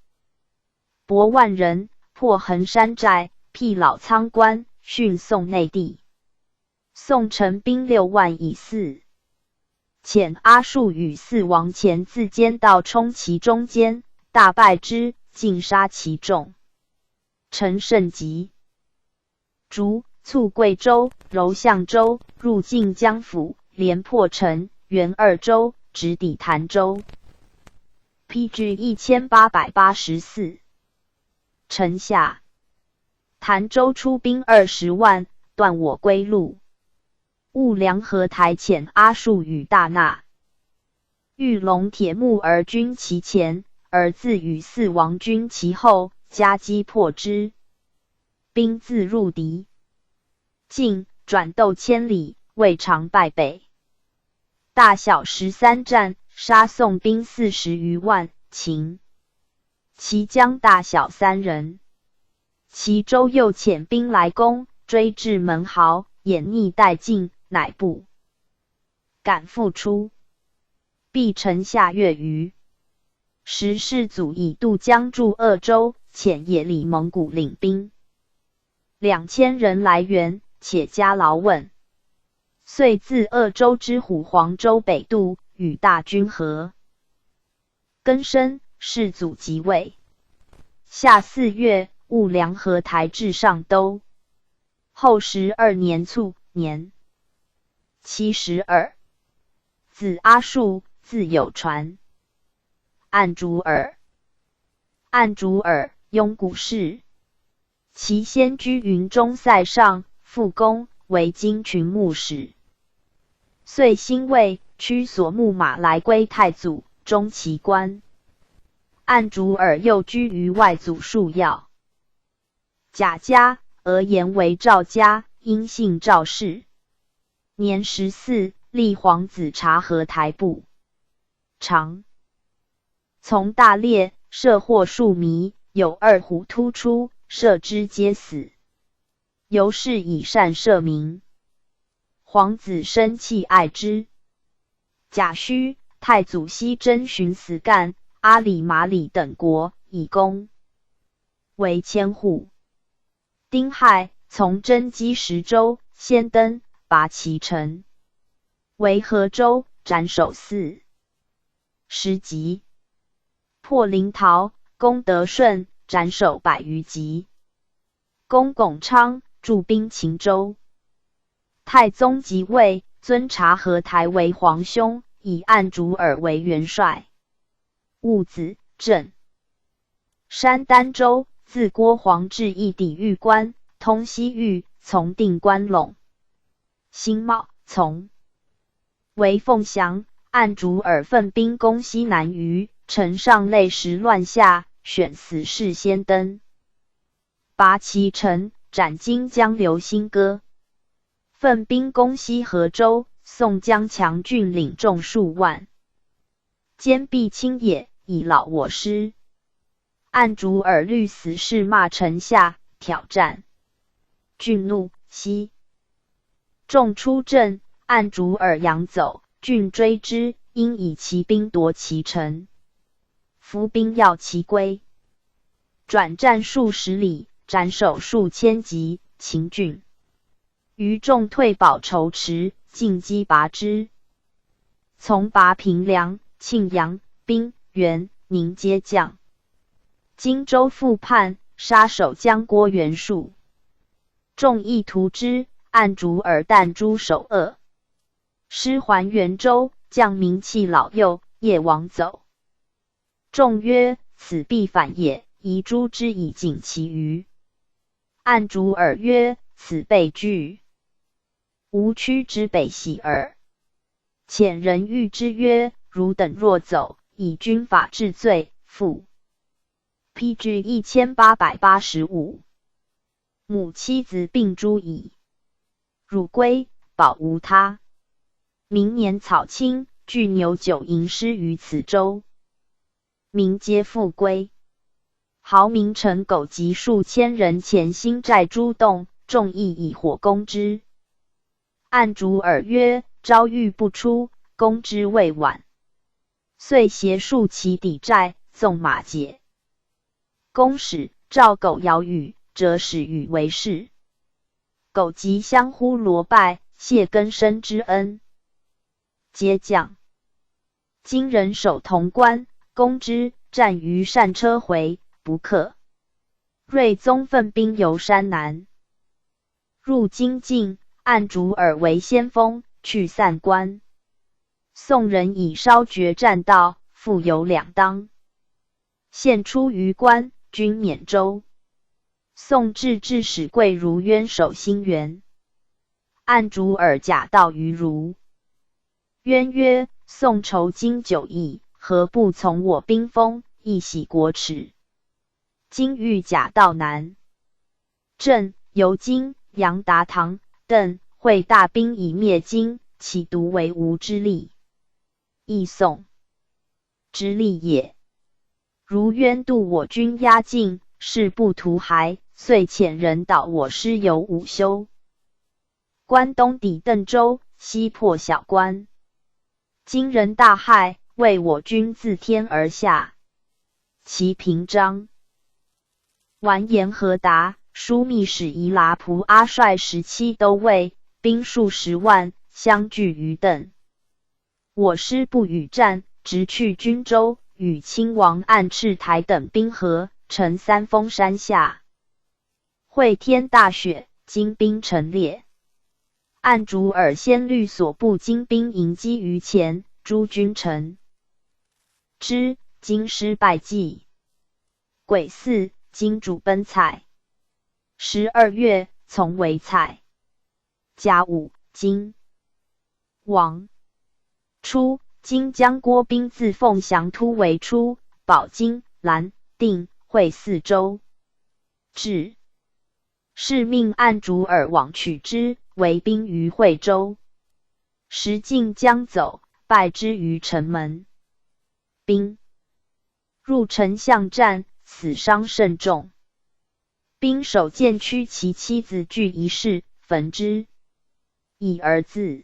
薄万人，破衡山寨，辟老仓关，训宋内地。宋陈兵6万以4。遣阿术与4王前自间道冲其中间，大败之，尽杀其众。陈胜急，逐促贵州、柔象州，入晋江府，连破陈、元2州，直抵潭州。PG 1884。陈下，潭州出兵20万，断我归路。兀良合台遣阿术与大纳玉龙铁木而军其前，而自与4王军其后，夹击破之。兵自入敌境，转斗千里，未尝败北。大小13战，杀宋兵40余万，擒其将大小3人。其州又遣兵来攻，追至门壕，掩匿殆尽，乃不敢复出。必城下月余，时世祖以渡江驻鄂州，遣野里蒙古领兵2000人来援，且加劳问。遂自鄂州之虎黄州北渡，与大军合。庚申，世祖即位。夏4月，兀良合台至上都。后12年卒，年72。子阿术，字有传。按竹耳。按竹耳，雍古氏。其先居云中塞上，复公，为金群牧使。遂兴卫，驱所牧马来归太祖，终其官。按竹耳又居于外祖数曜。贾家，俄言为赵家，因姓赵氏。年14，立皇子察合台部长。从大猎，射获数迷，有2虎突出，射之皆死。由是以善射民。皇子生气爱之。贾诩、太祖西征寻死干、阿里马里等国，以攻为千户。丁亥，从征击10州，先登，拔其城。为河州，斩首4。10级，破临洮，攻德顺，斩首100余级。攻巩昌，驻兵秦州。太宗即位，尊察合台为皇兄，以按竹耳为元帅。戊子，镇山儋州，自郭黄至义抵御关，通西域，从定关陇。辛卯，从为凤翔，按竹耳奋兵攻西南隅，城上累时乱下，选死士先登，拔其城，斩荆江流新歌。奋兵攻西河州，宋江强郡领众数万，坚壁清野，以老我师。按竹耳虑死士骂城下，挑战。郡怒，西众出阵，按竹耳扬走，郡追之，因以骑兵夺其城。伏兵要其归，转战数十里，斩首数千级，秦郡。余众退保仇池，进击拔之。从拔平凉、庆阳、宾、元、宁皆降。荆州复叛，杀守江郭袁术。众议屠之，按竹耳弹诛首恶。师还元州，将名弃老幼，夜亡走。众曰：此必反也，宜诛之以警其余。按主尔曰：此备具。吾驱之北袭耳。遣人谕之曰：汝等若走，以军法治罪。复。PG 1885。母妻子病诸矣。汝归，保无他。明年草青，聚牛酒吟诗于此州。民皆复归。豪民臣狗及数千人潜心寨诸洞，众议以火攻之。按主尔曰：朝欲不出，攻之未晚。遂携数骑抵寨，纵马解。公使召狗摇羽，折使羽为士。狗即相呼罗拜，谢根生之恩。皆将。今人守潼关，攻之，战于善车回，不克。睿宗奋兵游山南，入京境，按主尔为先锋，去散关。宋人以烧绝栈道，复有两当。现出于关，军免州。宋至使贵如渊守新园。按主尔假道于如。渊曰：宋酬金9亿，何不从我兵锋，一洗国耻？今欲假道南。朕由今杨达堂邓会大兵以灭金，岂独为吾之力？亦宋之力也。如渊渡我军压境，誓不图骸，遂遣人导我师游午休。关东抵邓州，西破小关。今人大骇，谓我军自天而下。其平章。完颜和达，枢密使夷剌仆阿率17都尉，兵数10万，相聚于邓。我师不与战，直去均州，与亲王按赤台等兵合，陈三峰山下。会天大雪，金兵陈列。按主尔先律所部精兵迎击于前，诸军臣之，京师败绩。癸巳，金主奔蔡。12月，从为蔡。甲午，金王。初，今将郭兵自凤翔突围出，保金、兰、定、会4州。至，是命按主尔往取之，为兵于惠州。时晋将走，败之于城门。兵入城巷战，死伤甚重。兵守剑驱其妻子具一室，焚之，以儿子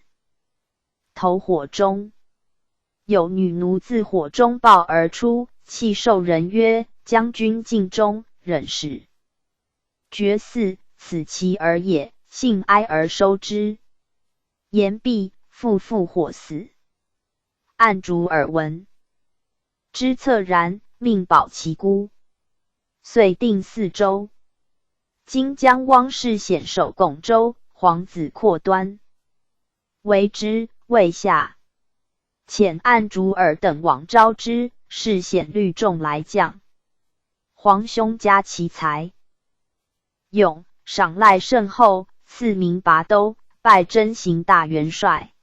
投火中。有女奴自火中抱而出，泣受人曰：将军尽忠，忍使。绝嗣，此其儿也，幸哀而收之。言毕，复火死。按主尔闻之恻然，命保其孤。遂定4州。今将汪氏显守巩州，皇子扩端为之，未下。遣按主尔等往招之，是显率众来将。皇兄加其才，勇，赏赖甚厚，赐名拔都，拜征行大元帅。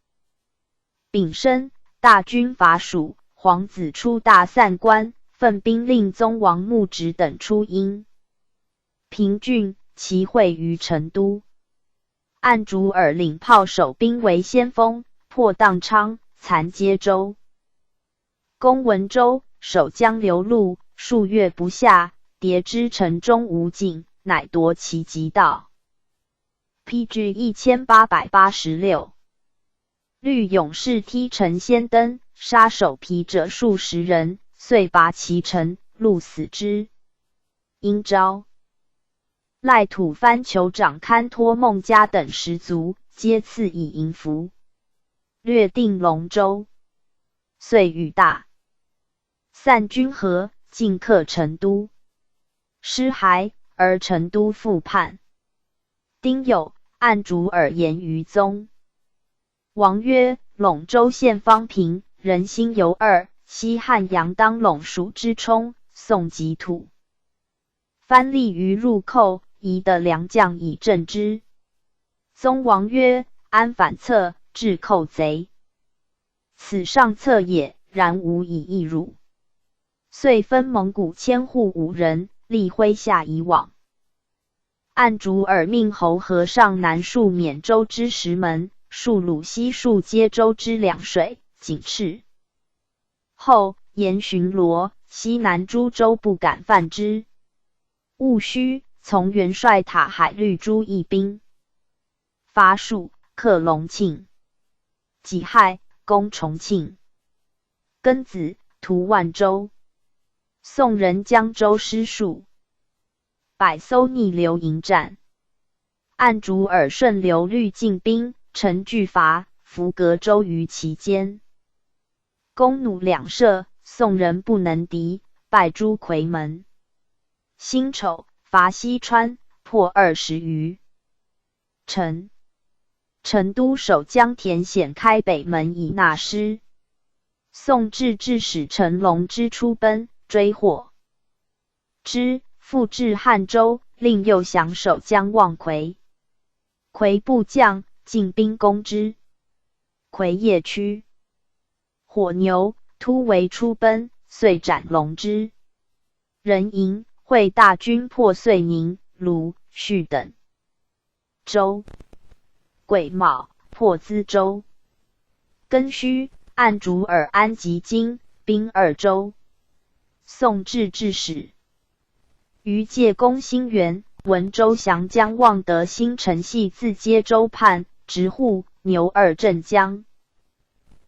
丙申，大军伐蜀，皇子出大散关，奋兵令宗王穆植等出阴平郡，齐会于成都。按主尔领炮守兵为先锋，破荡昌，残接州。攻文州，守江流路，数月不下，迭之城中无井，乃夺其急道。PG 1886。律勇士踢城先登，杀守皮者数10人，遂拔其城，戮死之。应召赖土蕃酋长堪托孟加等10族，皆赐以银服。略定龙州，遂与大散军合，进克成都。失还，而成都复叛。丁酉，按主尔言于宗。王曰：陇州县方平，人心尤二，西汉阳当陇属之冲，宋及土蕃立于入寇，夷的良将以镇之。宗王曰：安反侧，至寇贼。此上策也，然无以易汝。遂分蒙古千户5人，立麾下以往。按主尔命侯和尚南戍缅州之石门，戍鲁西戍接州之两水、景赤。后沿巡逻，西南诸州不敢犯之。戊戌，从元帅塔海律诸义兵。发戍，克隆庆。己亥，攻重庆。庚子，屠万州。宋人江州失数，百艘逆流迎战。按主尔顺流率进兵，陈巨伐，伏隔州于其间。弓弩两射，宋人不能敌，败诸夔门。辛丑，伐西川，破20余。成都守江田险开北门以纳师。宋制致使陈龙之出奔，追获之，复至汉州，令右降守江望夔。夔部将，进兵攻之。夔夜趋，火牛突围出奔，遂斩龙之。人营会大军破遂宁、鲁、叙等州。癸卯，破资州。庚戌，按主尔安吉京，兵2州。宋制致使于介攻兴元，闻周降将望得新城系自接州畔，直护、牛2镇江，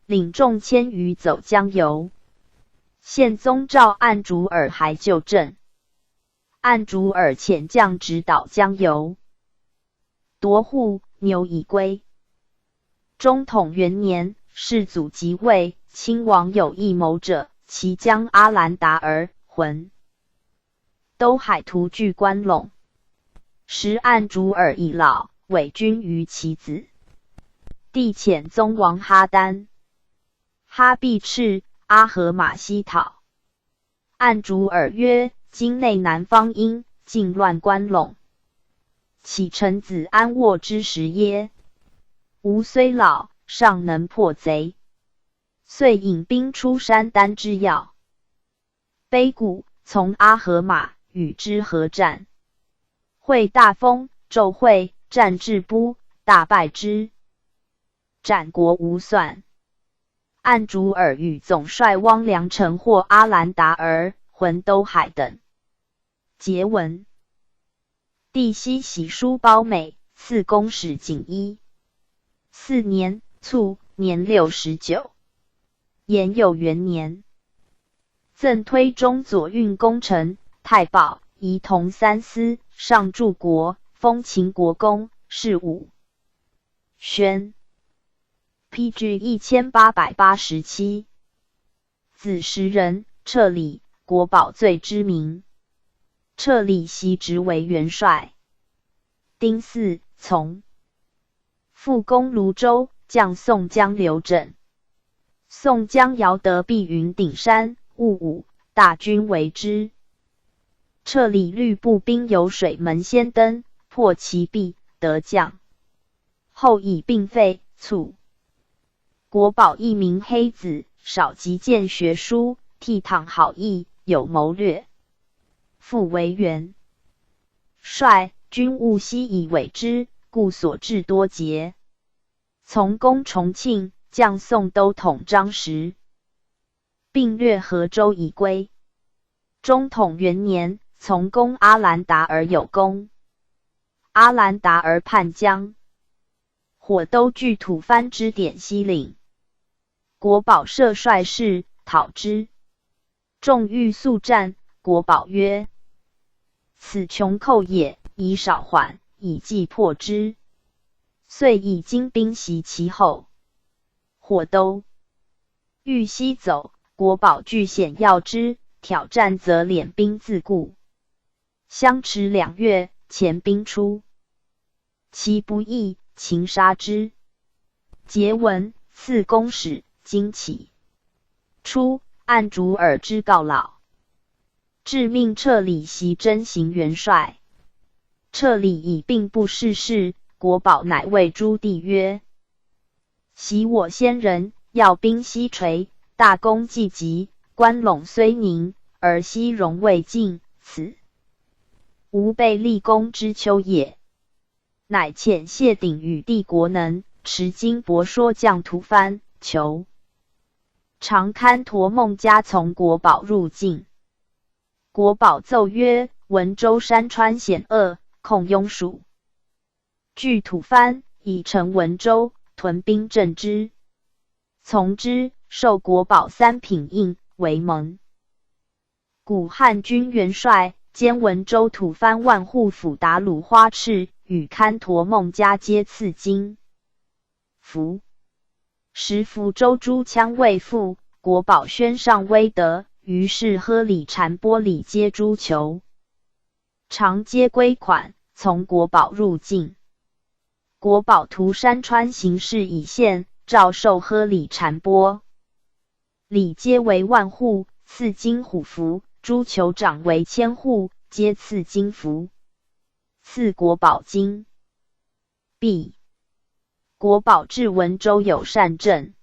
领众1000余走江游。宪宗诏按主尔还就镇。按主尔遣将直捣江游，夺护、牛已归。中统元年，世祖即位，亲王有异谋者，其将阿兰达尔浑都海图据关陇。时按主尔已老，委君于其子。帝遣宗王哈丹、哈必赤、阿合马西讨。按主尔曰：今内南方殷，尽乱关陇，岂臣子安卧之时耶？吾虽老，尚能破贼。遂引兵出山丹之要。卑谷从阿合马，与之合战。会大风，骤会，战至都，大败之。斩国无算。按主尔与总帅汪良城获阿兰达尔、浑都海等。节文。帝西喜书褒美，赐公使锦衣。4年卒，年69。延佑元年，赠推中左运功臣、太保、仪同3司，上柱国，封秦国公，谥武宣。PG 1887。子时人，彻里，国宝最知名。彻里袭职为元帅。丁巳，从。复攻泸州，将宋江刘整。宋江遥得碧云顶山，戊午，大军围之。彻里率步兵由水门先登，破其壁，得将。后以病废，卒。国宝一名黑子，少极见学书，倜傥好义，有谋略。复为元帅，军务悉以委之，故所至多捷。从攻重庆，将宋都统张实，并掠河州以归。中统元年，从攻阿兰达尔有功。阿兰达尔叛江，火都据吐蕃之典西岭。国宝设帅士，讨之。众欲速战，国宝曰：此穷寇也，宜少缓，以计破之。遂以精兵袭其后。火都欲西走，国宝据险要之，挑战则敛兵自固。相持2月，遣兵出，其不意，擒杀之。节文，赐公使，荆起。初，按主尔之告老，致命彻里袭征行元帅。撤礼以并不事事。国宝乃谓朱棣曰：昔我先人要兵西垂，大功既极，关陇虽宁，而西戎未尽，此吾辈立功之秋也。乃遣谢鼎与帝国能，持金帛说将吐蕃，求长堪陀孟加从国宝入境。国宝奏曰：文州山川险恶，恐庸属。据吐蕃，以城文州，屯兵镇之。从之，授国宝3品印为盟。古汉军元帅兼文州吐蕃万户府达鲁花赤与堪陀孟加皆赐金符。时福州诸羌未复，国宝宣上威德，于是喝礼禅波礼皆诸囚，常皆归款，从国宝入境。国宝图山川形势已现，诏授喝礼禅波礼皆为万户，赐金虎符；诸酋长为千户，皆赐金符。赐国宝金币。国宝至文州有善政。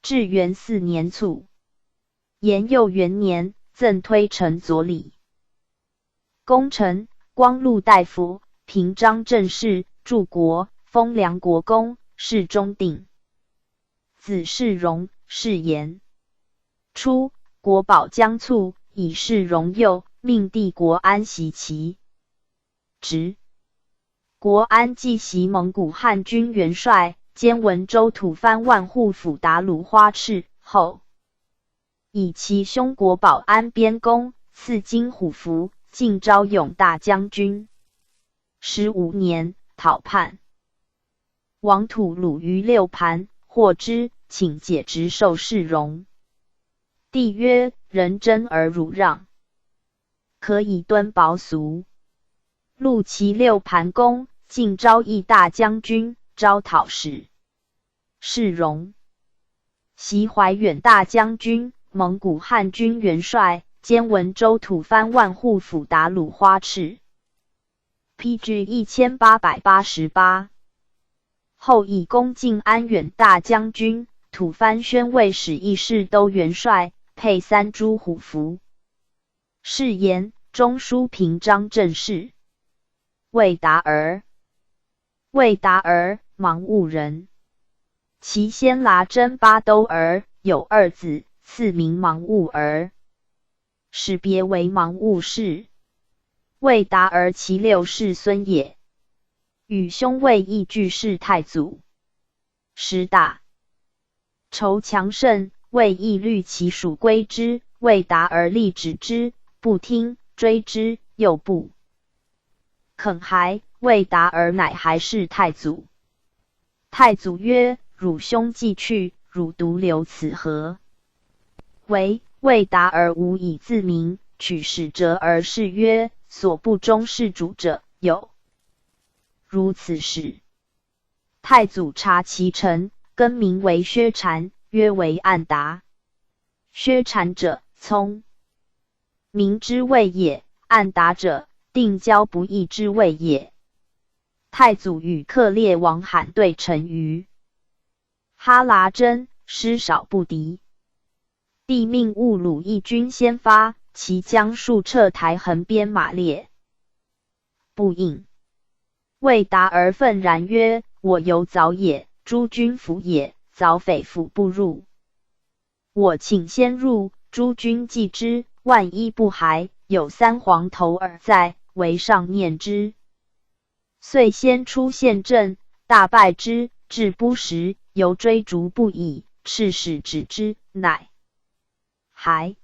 至元4年卒。延佑元年，赠推陈佐礼。功臣，光禄大夫，平章政事，柱国，封梁国公，侍中定。子世荣，世言。初，国宝将卒，以示荣佑，命帝国安袭其职。国安继袭蒙古汉军元帅，兼文州吐蕃万户府达鲁花赤后，以其兄国宝安边功，赐金虎符，晋昭勇大将军。15年，讨叛。王吐虏于六盘，获之，请解职受世荣。帝曰：人真而汝让，可以敦薄俗。录其六盘功，晋昭义大将军，招讨使。世荣，袭怀远大将军，蒙古汉军元帅，兼文州吐蕃万户府达鲁花赤。PG 1888。后以功晋安远大将军、吐蕃宣慰使议事都元帅，配3诸虎符。誓言中书平章政事。魏达儿，魏达儿，芒兀人。其先剌征巴都儿，有2子，赐名芒兀儿。始别为芒兀氏。魏达儿其6世孙也。与兄魏义俱是太祖。时大仇强盛，魏义虑其属归之，魏达而立止之，不听，追之，又不肯还，魏达而乃还是太祖。太祖曰：汝兄既去，汝独留此何？魏达而无以自明，取使折而是曰：所不忠事主者，有如此事。太祖察其臣，更名为薛禅，曰为暗达。薛禅者，聪明之谓也；暗达者，定交不义之谓也。太祖与克烈王罕对陈于哈剌征，师少不敌。帝命兀鲁义军先发，其将数撤台横边马列，不应。魏达而愤然曰：我犹早也，诸军服也，早匪府不入。我请先入，诸军继之，万一不还，有3黄头耳在，为上念之。遂先出县阵，大败之，至不时，犹追逐不已，敕使止之，乃还。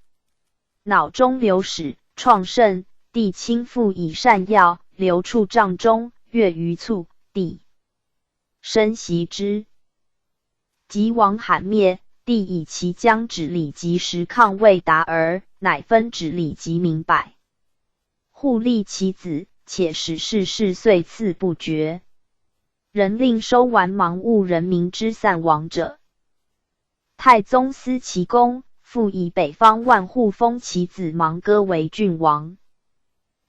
脑中流矢，创盛，帝亲赴以善药，流处帐中，跃于卒，帝深袭之。及王罕灭，帝以其将止礼及时抗魏达儿，乃分止礼及明百，护立其子，且使世事遂赐不绝。人令收完芒兀人民之散亡者。太宗思其功，复以北方万户封其子芒哥为郡王。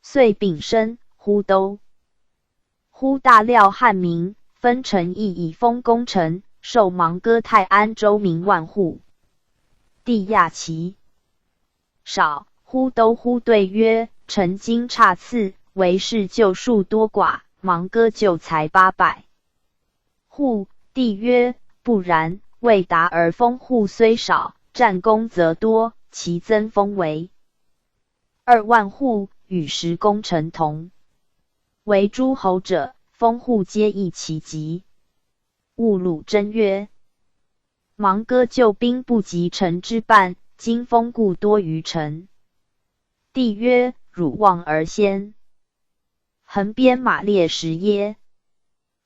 遂丙申，呼都忽大廖汉民，分城邑以封功臣，授芒哥泰安州民万户。帝亚其少，忽都忽对曰：臣今差次，为士救数多寡，芒哥救才800户。帝曰：不然，未达而封户虽少，战功则多，其增封为2万户，与10功臣同。为诸侯者，封户皆异其极。兀鲁真曰：芒哥救兵不及臣之半，今封故多于臣。帝曰：汝望而先。横鞭马列时耶？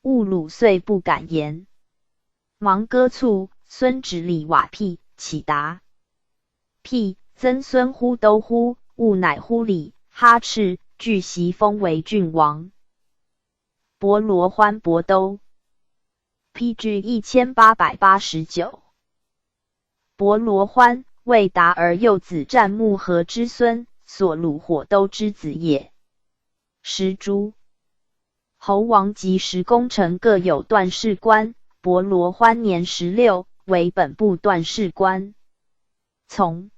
兀鲁遂不敢言。芒哥卒，孙直立瓦辟，启达。辟，曾孙忽都忽，兀乃忽里，哈赤，据袭封为郡王。伯罗欢伯都。PG 1889。伯罗欢，为达儿幼子战木合之孙，所虏火都之子也。时诸侯王及10功臣各有段事官，伯罗欢年16，为本部段事官。从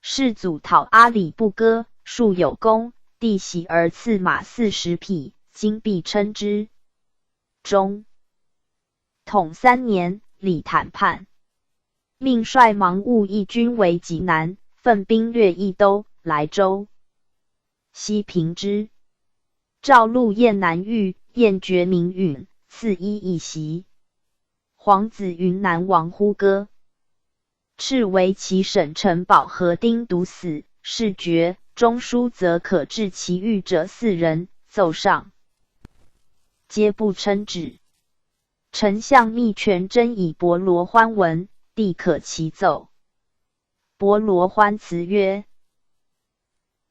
世祖讨阿里不割，数有功，帝喜而赐马40匹，今必称之。中统3年，李谈判，命率芒兀义军为济南，奋兵略益都、莱州，西平之。诏录燕南狱，燕绝民允，赐衣一袭。皇子云南王忽歌，敕为其省城保和丁毒死，事决。中书则可治其狱者4人，奏上，皆不称旨。丞相密权真以伯罗欢闻，帝可其奏。伯罗欢辞曰：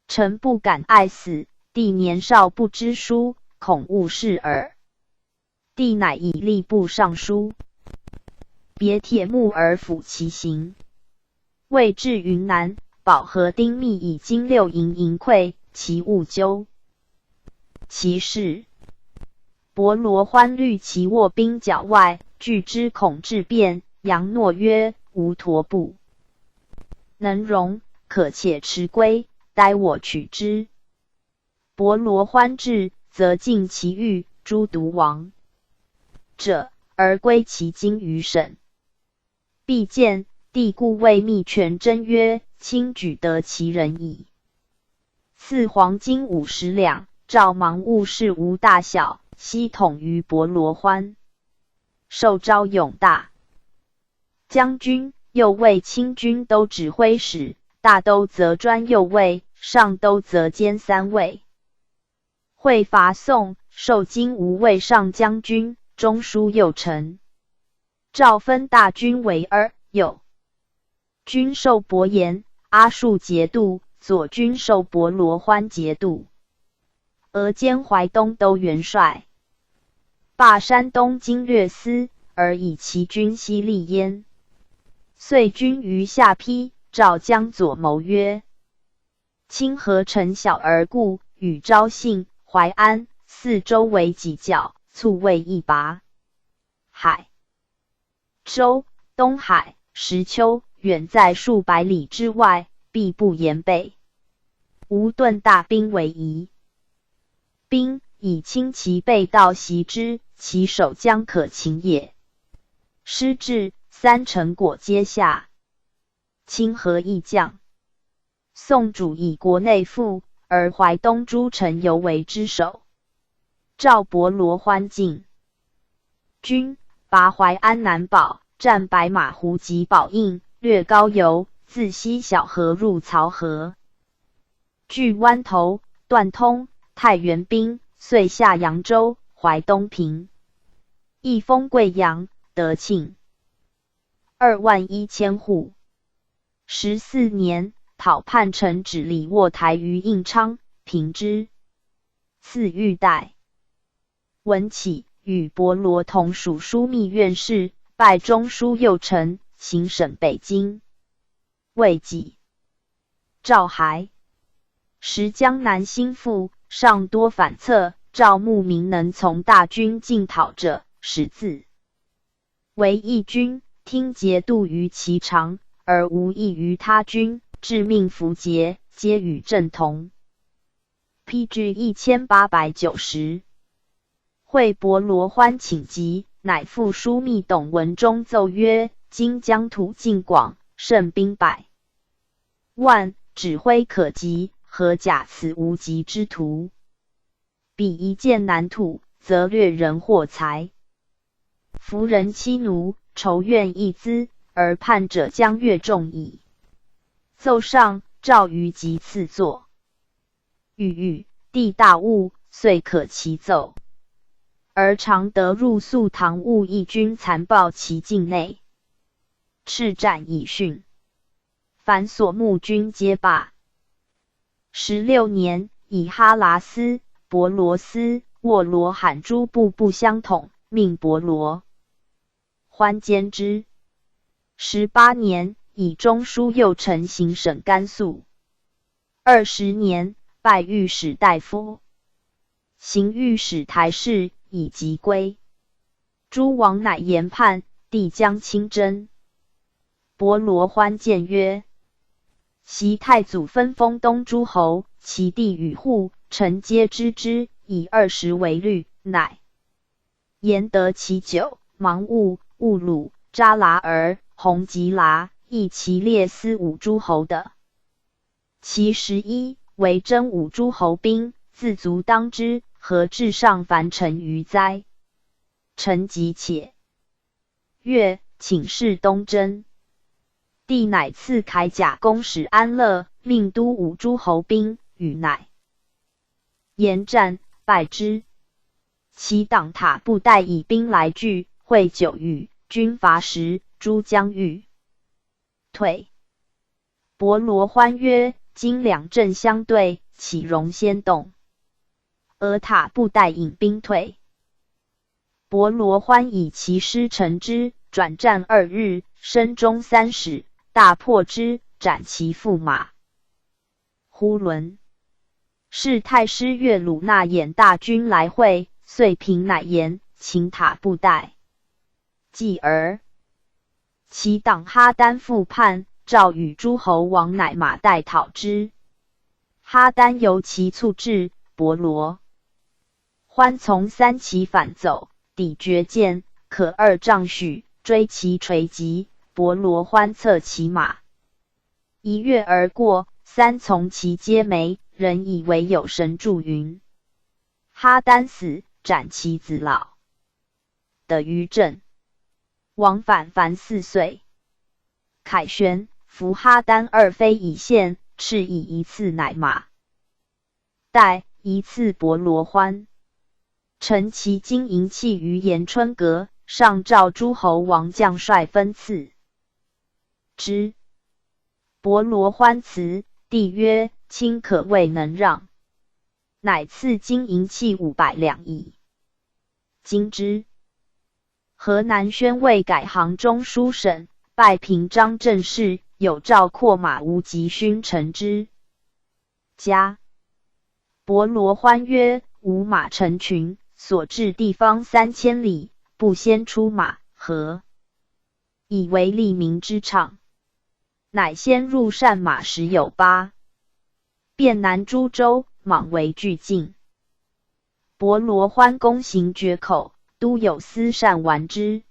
臣不敢爱死，帝年少不知书，恐误事耳。帝乃以吏部尚书别铁木而辅其行。未至云南，保和丁密以金6银银馈，其勿究。其事伯罗欢虑其卧兵角外，惧之恐质变，佯诺曰：无陀不能容，可且持归，待我取之。伯罗欢至，则尽其狱，诛毒王者，而归其京于省。必见，帝故谓密权真曰：卿举得其人矣。赐黄金50两，诏芒兀事无大小，悉统于伯罗欢。受昭永大将军，右卫亲军都指挥使，大都则专右卫，上都则兼3位。会伐宋，授金吾卫上将军，中书右丞。诏分大军为2，右军授伯颜、阿术节度，左军授伯罗欢节度。俄兼淮东都元帅，罢山东经略司，而以其军西立焉。遂军于下邳，召江左谋曰：清河城小而固，与昭信、淮安4州为犄角，促为一拔。海州、东海、石丘远在数百里之外，必不言备。吾顿大兵为宜。兵以轻其背道袭之，其守将可擒也。师至，3成果皆下。清河亦降。宋主以国内富，而淮东诸城犹为之首。赵伯罗欢进军，拔淮安南堡，占白马湖及宝应，略高邮，自西小河入曹河，据湾头、段通、太原兵，遂下扬州、淮东平，亦封贵阳、德庆21000户。14年，讨叛臣止李卧台于应昌，平之。赐玉带。文启与伯罗同属枢密院事，拜中书右丞，行省北京。魏己赵还时江南兴复，上多反侧，赵牧明能从大军进讨者，始自为义军，听节度于其长，而无益于他军，致命符节，皆与正同。PG 1890。会伯罗欢请疾，乃复书密董文中奏曰：今疆土尽广，胜兵百万，指挥可及，何假此无及之徒？彼一见南土，则掠人获财，夫人妻奴，仇怨一资，而叛者将越众矣。奏上，诏于即次作。欲地大物，遂可其奏。而常得入宿唐兀义军残暴其境内，赤战以训，凡所募军皆罢。16年，以哈拉斯、博罗斯、沃罗罕诸部不相统，命伯罗欢兼之。18年，以中书右丞行省甘肃。20年，拜御史大夫，行御史台事，以即归。诸王乃言叛，帝将亲征。伯罗欢谏曰：昔太祖分封东诸侯，其地与户，臣皆知之，以20为律，乃言得其九、芒兀、兀鲁、扎剌儿、洪吉剌，亦其列司5诸侯的。其11为征5诸侯兵，自足当之，何至上凡臣于哉？臣急且。曰：请示东征。帝乃赐铠甲公使安乐，命都5诸侯兵，与乃言战，败之。其党塔部带以兵来拒，会9余，军乏10，诸将欲退。伯罗欢曰：今两阵相对，岂容先动？俄塔部带引兵退。伯罗欢以其师乘之，转战2日，身中3矢，大破之，斩其驸马呼伦。是太师岳鲁纳引大军来会，遂平乃言，请塔部带。继而其党哈丹复叛，诏与诸侯王乃马代讨之。哈丹由其促至，伯罗欢从3骑反走，抵绝见，可2丈许，追其垂击，伯罗欢策其马，一跃而过，3从其皆没，人以为有神助云。哈丹死，斩其子老的于阵。王反凡4岁。凯旋，伏哈丹2飞以献，敕以一次乃马代，一次伯罗欢。陈其金银器于延春阁，上诏诸侯王将帅分赐之。伯罗欢辞，帝曰：卿可谓能让。乃赐金银器500两矣。今之。河南宣慰改行中书省，拜平章政事，有诏扩马无极勋臣之家。伯罗欢曰：吾马成群，所至地方3000里，不先出马，何以为利民之场？乃先入善马10有8，遍南诸州，莽为俱尽。伯罗欢公行决口，都有司善玩之。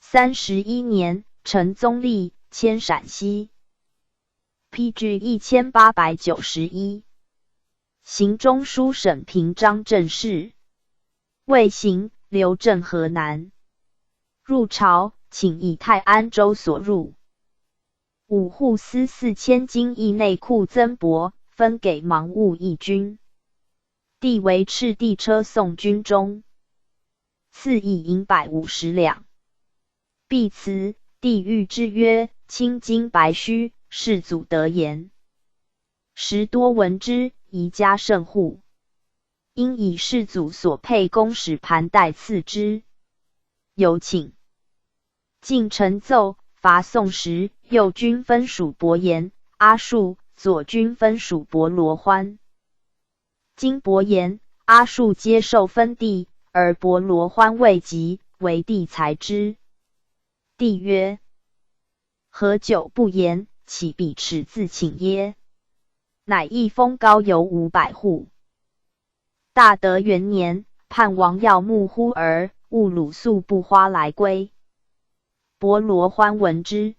31年，陈宗立迁陕西。PG 1891。行中书省平章政事。魏行，留镇河南。入朝，请以泰安州所入5户司4000斤邑内库增帛，分给芒兀义军。帝为赤地车送军中，赐以银150两。必辞，帝谕之曰：青金白须，世祖得言。时多闻之，宜加甚户。因以世祖所配公使盘带赐之。有请晋臣奏，伐宋时，右军分属伯颜、阿术，左军分属伯罗欢。今伯颜、阿术皆受分地，而伯罗欢未及，为帝裁之。帝曰：何久不言，岂必耻自请耶？乃一封高邮500户。大德元年，叛王要慕乎儿，勿鲁肃不花来归。伯罗欢闻之，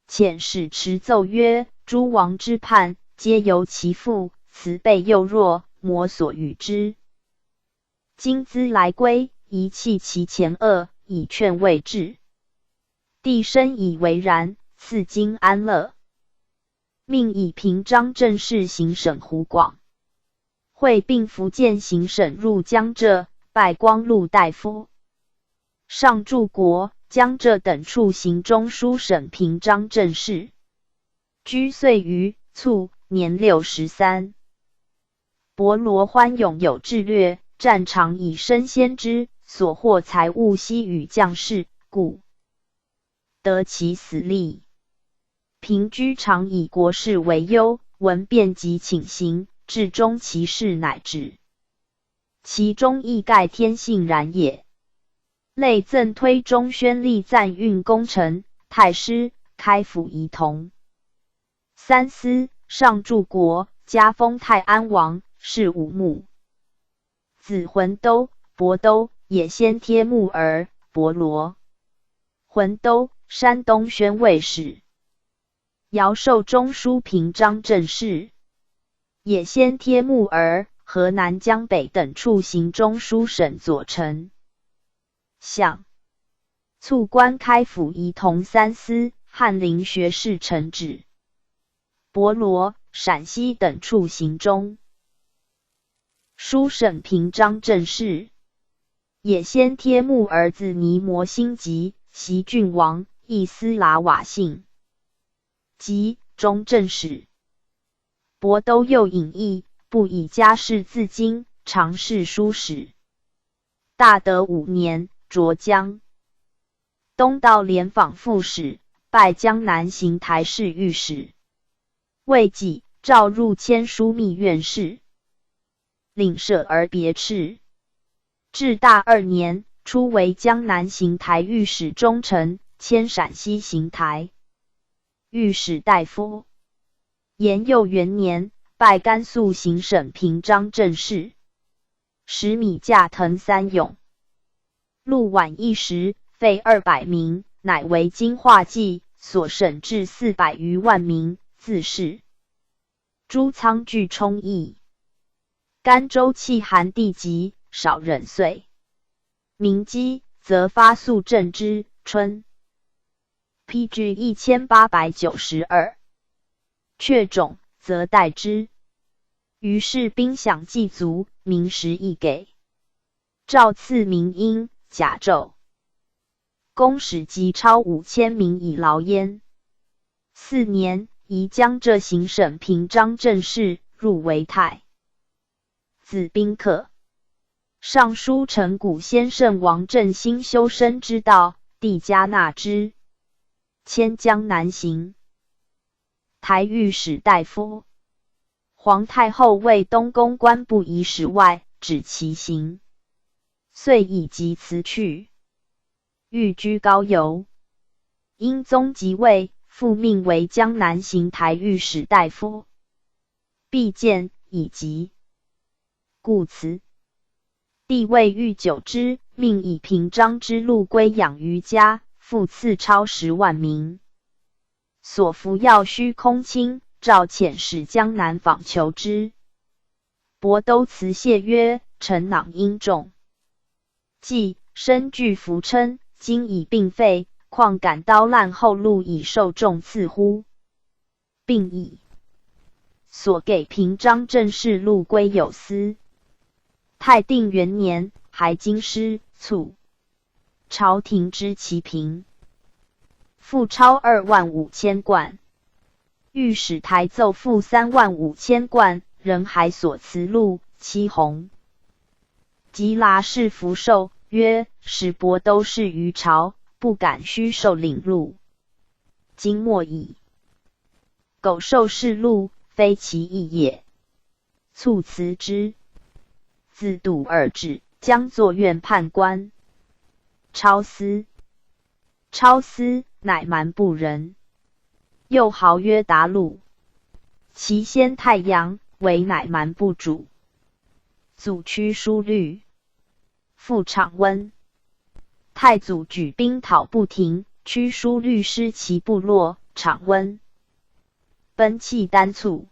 遣使持奏曰：诸王之叛，皆由其父，慈备幼弱，魔所与之。今兹来归，遗弃其前恶，以劝未至。帝深以为然，赐金安乐，命以平章政事行省湖广，会并福建行省入江浙，拜光禄大夫。上柱国、江浙等处行中书省平章政事。居岁于卒，年63。伯罗欢勇有志略，战场以身先之，所获财物悉与将士，故得其死力。平居常以国事为忧，闻变即请行，至终其事乃止。其中亦盖天性然也。类赠推中宣力赞运功臣，太师、开府仪同。三司、上柱国，加封泰安王，是5目。子浑都、亳都也先贴木儿，伯罗。浑都，山东宣慰使。尧授中书平章政事，也先贴木儿，河南江北等处行中书省左丞。相卒官开府仪同三司，翰林学士承旨。伯罗、陕西等处行中书省平章政事，也先贴木儿子尼摩辛吉，袭郡王，亦斯拉瓦姓，即中正使。亳都又隐逸，不以家事自京，常侍书史。大德5年，擢江东道廉访副使，拜江南行台侍御史。未几，召入签枢密院事，领舍而别斥。至大2年，初为江南行台御史中丞，迁陕西行台御史大夫。延佑元年，拜甘肃行省平章政事。使米价腾3勇，禄宛1时，费200名，乃为金化计，所省至400余万民，自是。诸仓具充溢，甘州气寒地极，少人岁。民饥，则发粟赈之。春，PG 1892。却种，则代之。于是兵饷既足，民食亦给。诏赐民缨、甲胄。公使即超5000民以劳焉。4年，移江浙行省平章政事，入为太子宾客。尚书承古先圣王振兴修身之道，帝加纳之。迁江南行台御史大夫。皇太后为东宫官不宜使外，止其行，遂以疾辞去。寓居高邮。英宗即位，复命为江南行台御史大夫。必见以疾，故辞。帝为欲久之，命以平章之禄归养于家，复赐超10万民。所服药须空清，诏遣使江南访求之。亳都辞谢曰：臣囊应重，既身具服称，今已病废，况感刀烂后路以受重赐乎？病矣。所给平章政事禄归有司。太定元年，还京师，卒。朝廷知其平，复超25000贯。御史台奏复35000贯，仍还所辞禄7斛。即剌士福寿，曰：使亳都事于朝，不敢虚受领禄。今莫矣。苟受仕禄，非其意也。卒辞之。字度尔止，将作院判官。超思，超思乃蛮部人，又号曰达鲁。其先太阳，为乃蛮部主。祖屈书律，父长温。太祖举兵讨不停，屈书律失其部落，长温奔弃丹簇。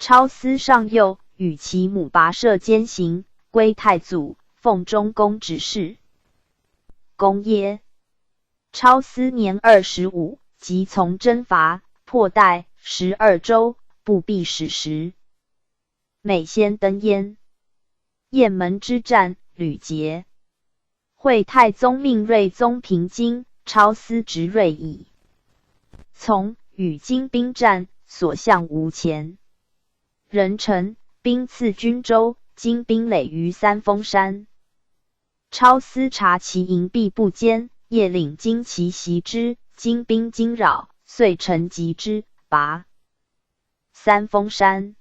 超思上幼，与其母跋涉兼行，归太祖，奉中公指事。公耶，超思年25，即从征伐，破代12州，不避史实。每先登焉。雁门之战，屡捷。惠太宗命睿宗平津，超思执锐矣。从与金兵战，所向无前。壬辰，兵刺军州，金兵垒于三峰山。超思察其营壁不坚，夜领旌旗袭之，金兵惊扰，遂乘击之，拔三峰山。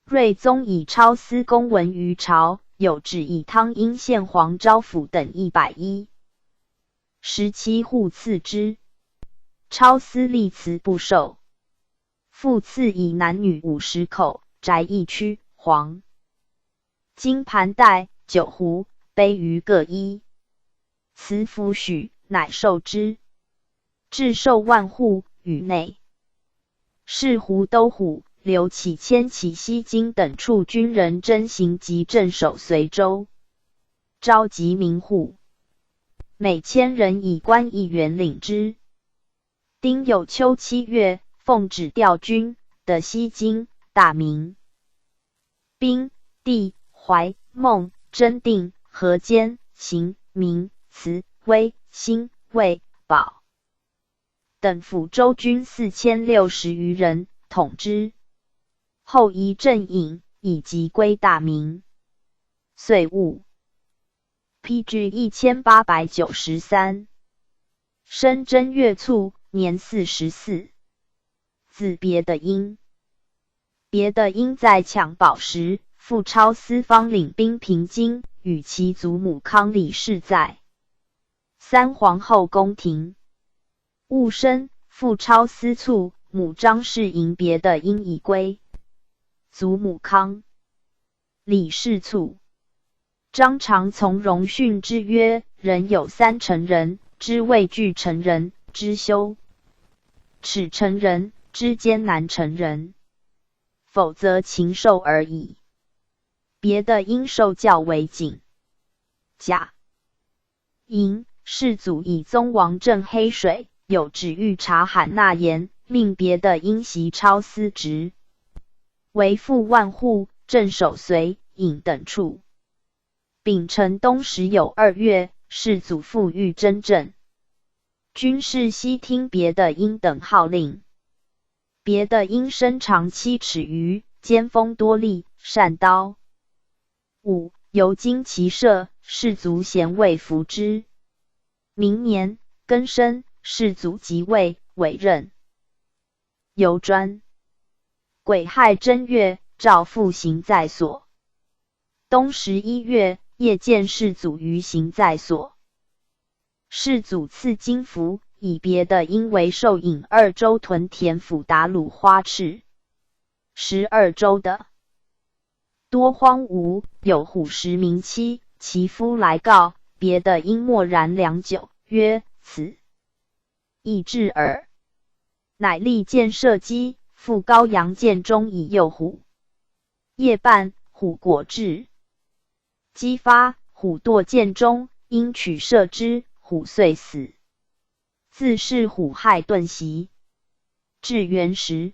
睿宗以超思公文于朝，有旨以汤阴县黄昭府等110 17户赐之。超思立辞不受。复赐以男女50口，宅1区，黄金盘带、酒壶、杯盂各一。辞服许，乃受之。至寿万户，宇内。是胡都虎、刘启迁、祁西京等处军人征行及镇守随州，召集民户，每1000人以官1员领之。丁酉秋7月，奉旨调军，得西京、大名、兵、地、怀、孟、真定、河间、行、明、慈、威、兴、魏、保等抚州军4060余人，统之。后移镇尹，以及归大名。岁戊，披据1893。生正月卒，年44。字别的英。别的英在抢宝时，父超思方领兵平津，与其祖母康李氏在三皇后宫廷。戊申，父超思卒，母张氏迎别的英已归。祖母康李氏卒。张常从容训之曰：人有3成人，之未具成人，之修耻成人，之艰难成人，否则禽兽而已。别的因受教为谨。甲寅，世祖以宗王镇黑水，有旨谕察罕纳言，命别的因袭超思职，为副万户，镇守随、颍等处。丙辰冬十酉2月，世祖复谕征镇，军士悉听别的因等号令。别的因身长7尺余，肩锋多利，善刀。5. 由金骑射，士卒咸为服之。明年庚申，士卒即位，委任游专。癸亥正月，诏复行在所。冬11月，夜见士卒于行在所。士卒赐金符，以别的因为受引2州屯田府达鲁花赤。12州的多荒芜，有虎10名妻，其夫来告，别的因默然良久，曰：此亦至耳。乃立箭射击，复高阳箭中以诱虎。夜半，虎果至，击发，虎堕箭中，因取射之，虎遂死。自是虎害遁袭。至元时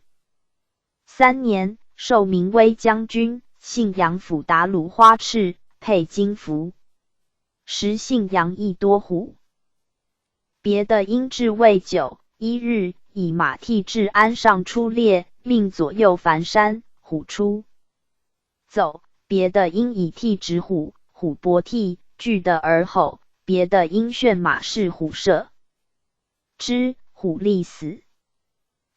3年，授明威将军，信阳府达鲁花赤，配金符。时信阳亦多虎。别的因至未久，1日，以马替至安上出猎，命左右凡山，虎出走。别的因以替指虎，虎搏替，惧得而吼。别的因炫马是虎射之，虎立死。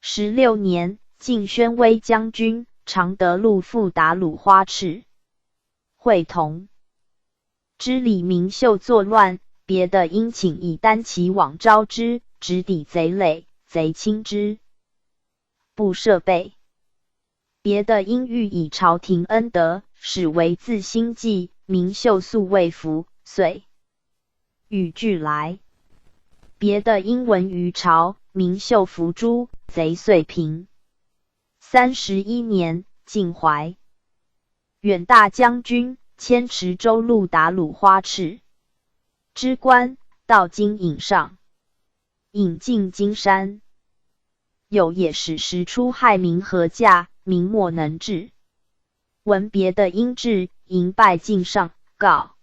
16年，晋宣威将军，常德禄父达鲁花赤。会同知李明秀作乱，别的殷请以单骑往招之，直抵贼垒，贼轻之，不设备。别的因欲以朝廷恩德，使为自兴济，明秀素未服，遂与俱来。别的因闻于朝，明秀伏诛，贼遂平。31年，晋淮远大将军迁池州路达鲁花赤之官，到今颍上，引进金山。有野史时出害民何价，民莫能治。闻别的因至，迎拜晋上，告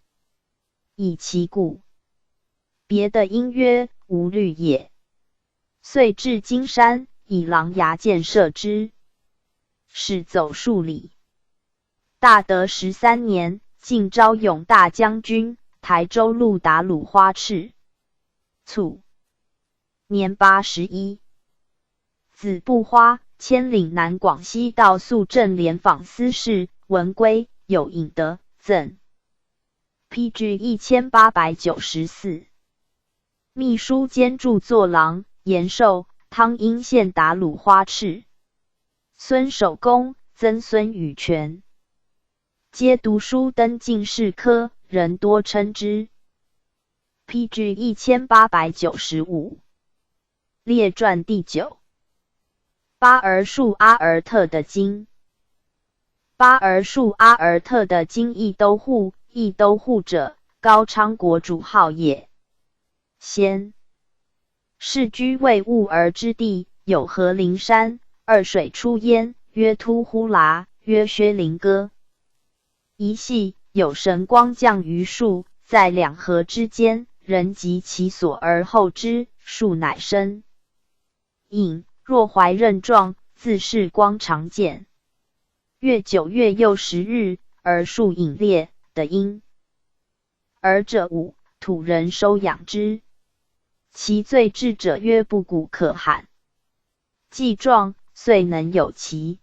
以其故。别的因曰：无虑也。遂至金山，以狼牙箭射之，使走数里。大德13年，晋昭勇大将军，台州路达鲁花赤。卒，年81。子不花，迁岭南广西道肃镇廉访司事，文归，有引德，赠。PG 1894。秘书兼著作郎，延寿，汤阴县达鲁花赤。孙守公、曾孙宇全，皆读书登进士科，人多称之。PG 1895。列传第9。巴尔述阿尔特的经。巴尔述阿尔特的经义都护，义都护者，高昌国主号也。先世居魏兀儿之地，有河陵山，二水出焉，曰突呼剌，曰薛灵歌。一夕有神光降于树，在两河之间，人及其所而后之，树乃生。隐若怀任状，自是光常见。月9月又10日，而树隐裂的因。而者五，土人收养之。其最智者曰不古可汗。既壮，遂能有其。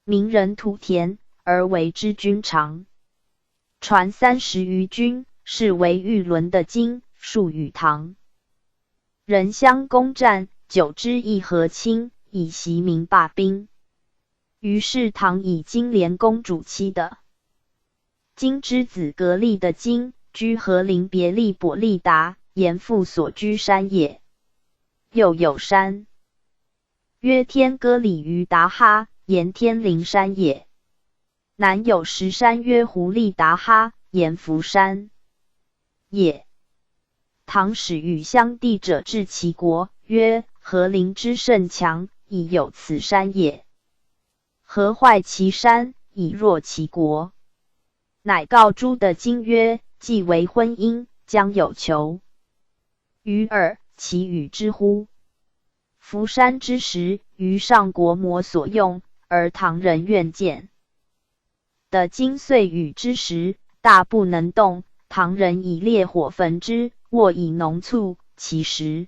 民人土田，而为之君长。传30余君，是为玉伦的经，数与唐。人相攻战，久之议和亲，以袭民罢兵。于是唐以金莲公主妻的金之子格力的金，居河陵别利伯利达，严父所居山也。又有山，曰天歌里于达哈，严天陵山也。南有石山，曰胡利达哈，严福山也。唐使与相地者至其国，曰河陵之甚强，以有此山也。何坏其山，以弱其国？乃告诸的经曰：既为婚姻，将有求于尔，其与之乎？福山之时，于上国模所用，而唐人愿见。的经岁雨之时，大不能动，唐人以烈火焚之，握以浓醋，其实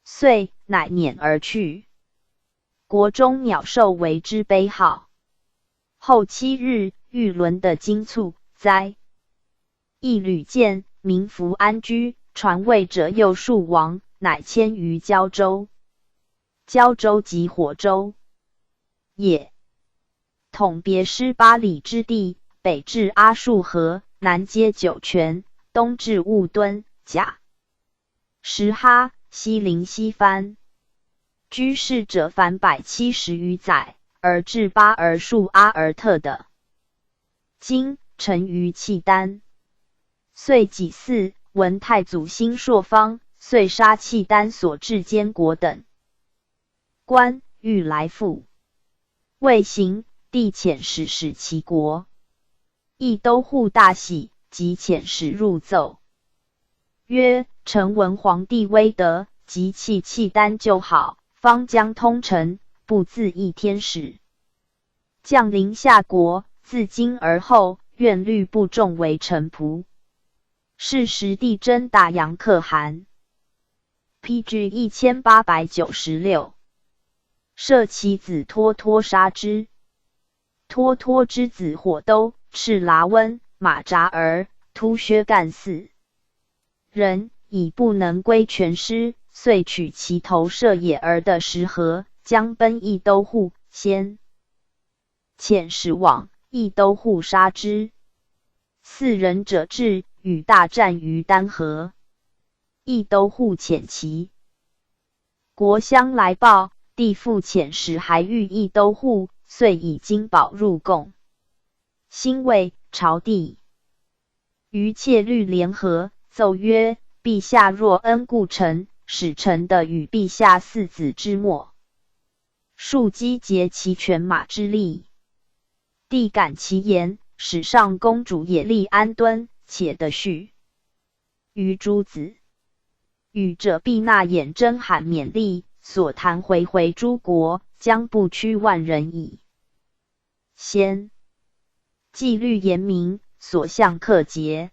遂乃撵而去。国中鸟兽为之悲号。后7日，玉伦的经卒灾。一旅见民服安居，传位者又数亡，乃迁于胶州。胶州即火州也。统别师8里之地，北至阿束河，南接酒泉，东至务敦、甲、石哈，西临西番。居士者凡170余载，而至巴尔述阿尔特的经，成于契丹。遂己巳，闻太祖兴朔方，遂杀契丹所至监国等官，欲来复。未行，帝遣使使其国。义都护大喜，即遣使入奏，曰：臣闻皇帝威德，即弃契丹就好，方将通臣，不自议天使。降临下国，自今而后，愿律不重为臣仆。是时帝征大杨可汗。PG 1896。摄其子脱脱杀之。脱脱之子火都，赤剌温、马扎儿、突厥干4人，以不能归全师，遂取其头射野儿的石河，将奔义都护，先遣使往，义都护杀之。4人者至，与大战于丹河，义都护遣其国相来报，帝复遣使还遇义都护，遂以金宝入贡。辛未，朝帝于切律联合，奏曰：陛下若恩顾臣，使臣的与陛下4子之末，庶积竭其犬马之力。帝感其言，使上公主也立安敦，且得续于诸子。与者必纳衍真罕勉励，所谈回诸国，将不屈万人矣。先纪律严明，所向克节。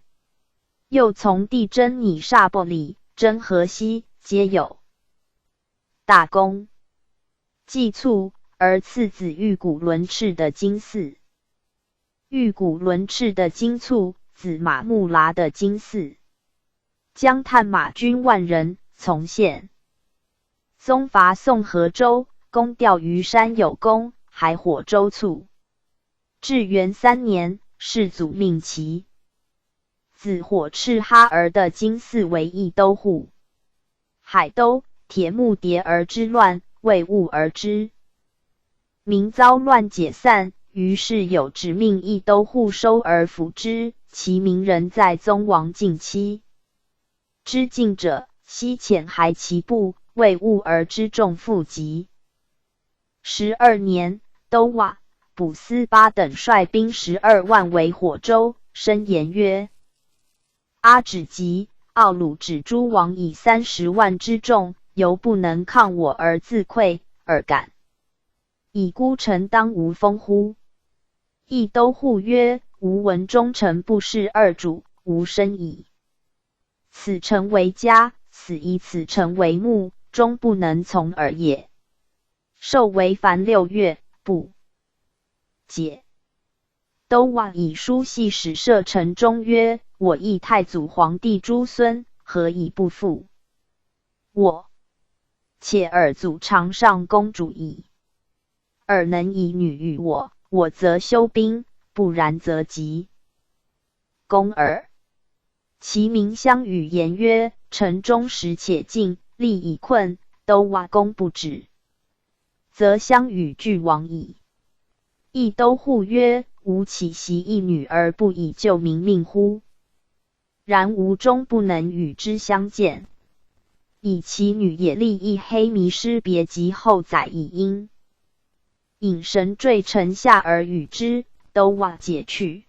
又从帝真拟煞伯里、真河西，皆有大功。既卒，而次子玉骨伦赤的金4。玉骨伦赤的金卒，子马木剌的金4。将探马军万人，从县。宗伐宋河州，攻钓鱼山有功，还火州卒。至元3年，世祖命其子火赤哈儿的金4为义都护。海都、铁木迭儿之乱，为误而之。民遭乱解散，于是有指命义都护收而服之，其民人在宗王近期。知进者，悉遣还其部，为误而之众复集。12年，都瓦、卜思巴等率兵12万围火州，申言曰：阿止吉、奥鲁止诸王以30万之众，犹不能抗我而自溃，尔敢以孤臣当无风乎？义都护曰：吾闻忠臣不事二主，无生矣。此臣为家，死以此臣为目，终不能从尔也。授为凡6月，不解。都瓦以书系使摄臣中曰：我亦太祖皇帝诸孙，何以不复我？且尔祖常上公主矣。尔能以女与我，我则休兵；不然则急。公尔。其民相与言曰：臣忠实且敬，力以困，都瓦公不止，则相与俱亡矣。义都护曰：吾岂袭一女而不以救民命乎？然吾终不能与之相见。以其女也立一黑迷失别及后载以因。引神坠城下而与之，都瓦解去。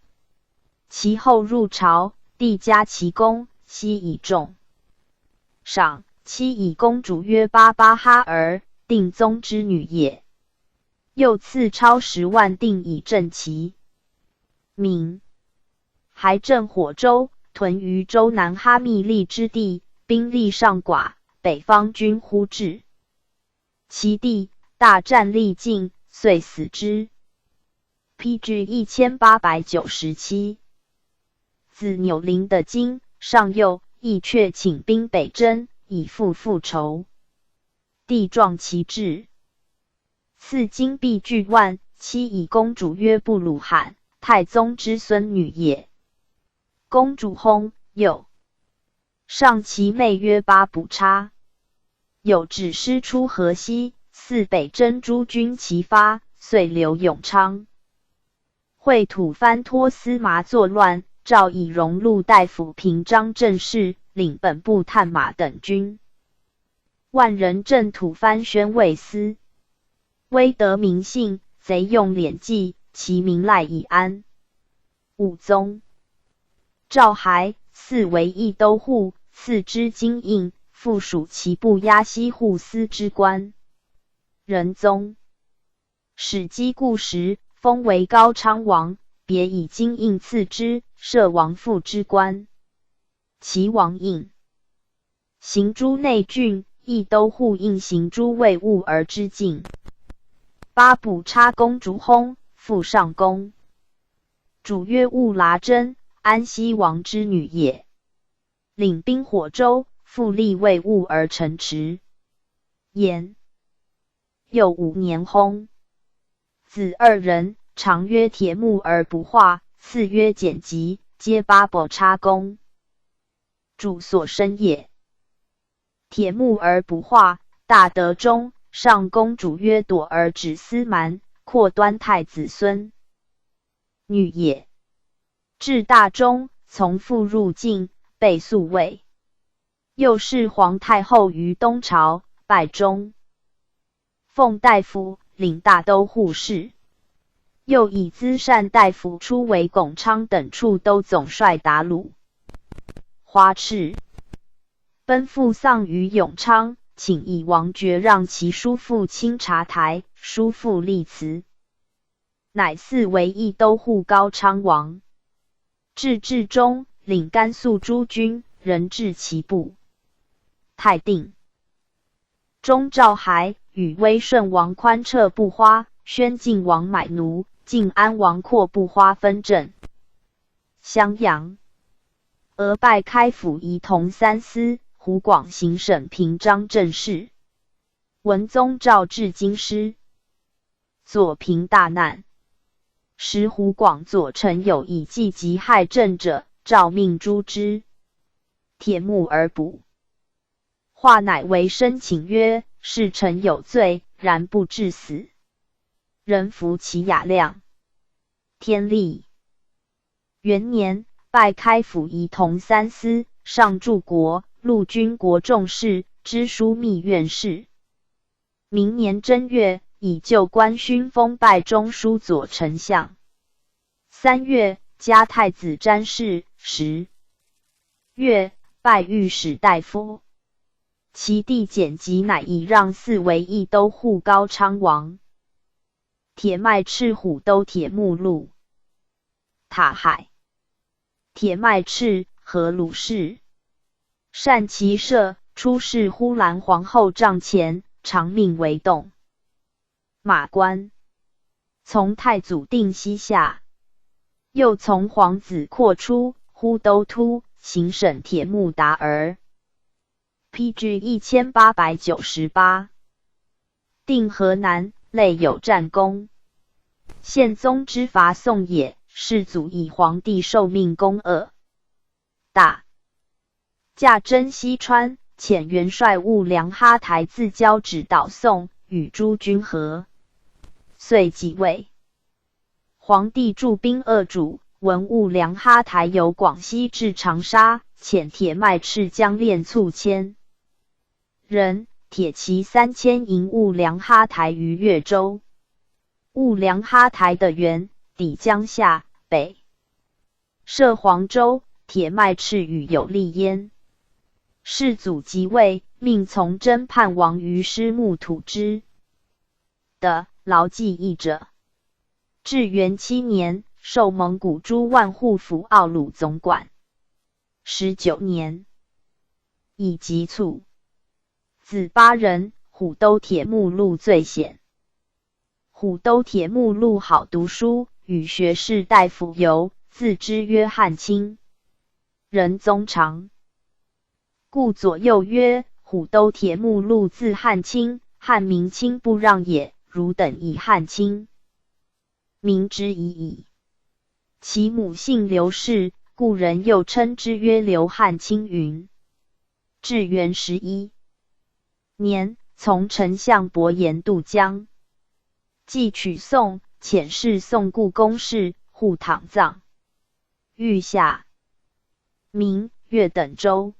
其后入朝，帝加其功，悉以重赏。妻以公主曰巴巴哈儿，定宗之女也。又赐超10万定以正其名。还镇火州，屯于州南哈密利之地，兵力尚寡，北方军忽至。其弟大战力尽，遂死之。PG 1897。子纽邻的金上右，亦却请兵北征，以复复仇。帝壮其志，赐金币巨万，妻以公主曰布鲁罕，太宗之孙女也。公主薨，又上其妹曰巴卜叉。有指师出河西，似北征诸军齐发，遂留永昌。会吐蕃托司麻作乱，诏以荣禄大夫平章政事，领本部探马等军。万人镇吐蕃宣慰司。威德民信，贼用敛计，其民赖以安。武宗赵还，嗣为义都护，赐之金印，附属其部押西护司之官。仁宗始基故时，封为高昌王，别以金印赐之，设王父之官。其王印行诸内郡，义都护印行诸卫务而之境。巴卜叉公主薨，复上宫。主曰兀剌真，安西王之女也。领兵火州，复立为兀而城池。延又5年薨。子2人，长曰铁木而不化，次曰简吉，皆八宝叉公。主所生也。铁木而不化，大德中，上公主曰朵而止司蛮，扩端太子孙女也。至大中，从父入境，被宿卫。又是皇太后于东朝，拜中奉大夫，领大都护事。又以资善大夫出为巩昌等处都总帅达鲁。花赤奔赴丧于永昌，请以王爵让其叔父清察台，叔父立辞，乃嗣为义都护高昌王。至中，领甘肃诸军，人至其部。太定中赵还与威顺王宽撤不花，宣靖王买奴，晋安王阔不花分镇。襄阳拜开府仪同三司，湖广行省平章政事。文宗诏至京师，左平大难。时湖广左丞有以计及害朕者，诏命诛之。铁木而捕。化乃为申请曰：是臣有罪，然不致死。人服其雅量。天历元年，拜开府仪同三司，上柱国，陆军国重事，知枢密院事。明年正月，以旧官勋封拜中书左丞相。3月，加太子詹事。10月，拜御史大夫。其弟简吉乃以让嗣为义都护高昌王。铁麦赤虎都铁木路。塔海铁麦赤和鲁氏。善骑射，出仕呼兰皇后帐前，长命为动。马关从太祖定西下。又从皇子扩出，呼都突，行省铁木达儿。PG 1898。定河南，类有战功。宪宗之伐宋也，世祖以皇帝受命攻鄂。大驾征西川，遣元帅兀良哈台自交指导宋，与诸军和。遂即位。皇帝驻兵鄂主，闻兀良哈台由广西至长沙，遣铁麦赤将练卒千人，铁骑3000迎兀良哈台于越州。兀良哈台的援，抵江夏、北涉黄州，铁麦赤与有利焉。世祖即位，命从征叛王于师木土之的牢记义者。至元7年，授蒙古诸万户府奥鲁总管。19年，以疾卒。子8人，虎都铁木路最显。虎都铁木路好读书，与学士大夫游，自之曰汉卿。人宗长。故左右曰：虎都铁木路字汉卿，汉明卿不让也，汝等以汉卿名之已矣。其母姓刘氏，故人又称之曰刘汉卿云。至元11年，从丞相伯颜渡江。既取宋，遣侍宋故宫事，护躺葬。豫下、明、越等州。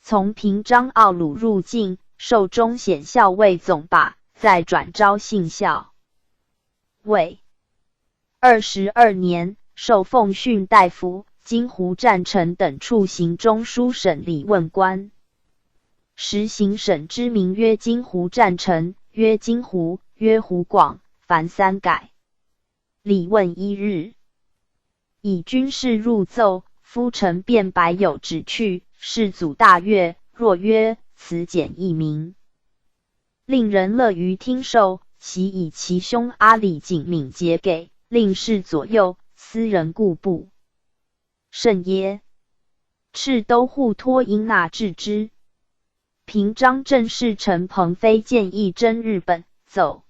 从平章奥鲁入境，授中显校尉总把，再转招信校尉。22年，受奉训大夫、金湖战臣等处行中书省理问官。时行省之名曰金湖战臣，曰金湖，曰湖广，凡3改。理问1日。以军事入奏，夫臣便百有旨去，世祖大悦，若曰此简易明，令人乐于听受，其以其兄阿里景敏节给，令侍左右，私人故部。甚耶？敕都护托因纳治之。平章政事陈鹏飞建议征日本，奏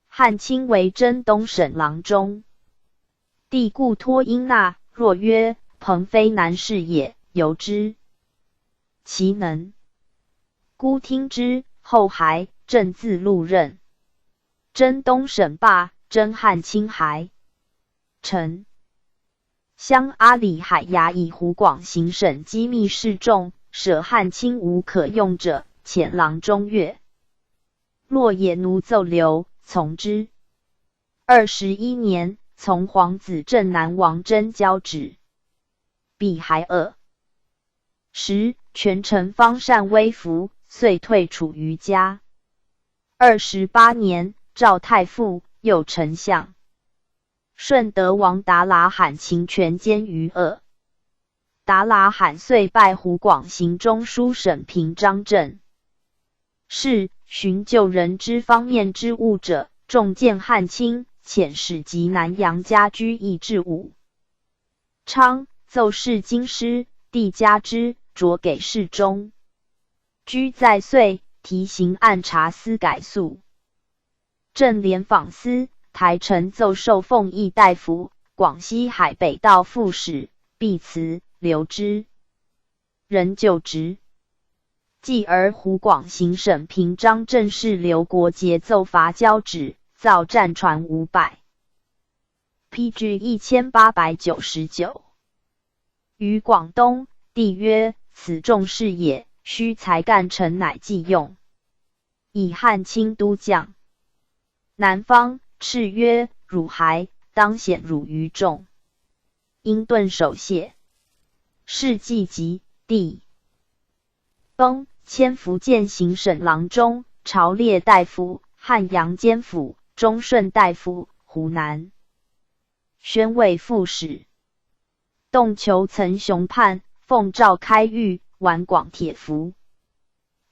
汉卿为征东省郎中。帝故托因纳，若曰鹏飞难事也，由之。其能。孤听之，后还正自录任。征东省罢，征汉卿还。臣襄阿里海衙以湖广行省机密事重，舍汉卿无可用者，遣郎中阅。洛野奴奏留，从之。21年，从皇子镇南王真交旨。彼还恶。时权臣方善微服，遂退处于家。28年，赵太傅，右丞相。顺德王达拉罕秦权奸于恶。达拉罕遂拜湖广行中书省平章政事，寻救人之方面之物者，重见汉卿，遣使及南阳家居邑至武昌，奏事京师，帝加之，着给侍中。居在岁，提刑按察司改肃。正廉访司台臣奏授奉议大夫、广西海北道副使，必辞，留之。仍就职。继而湖广行省平章政事刘国杰奏伐交旨，造战船500。PG 1899。于广东，帝曰：此重事也，须才干臣乃计用。以汉卿都将。南方，敕曰：汝还，当显汝于众。因顿守谢。事既急，帝崩，迁福建行省郎中、朝列大夫、汉阳监府、中顺大夫、湖南宣慰副使。动求岑雄叛，奉诏开狱，宛广铁服。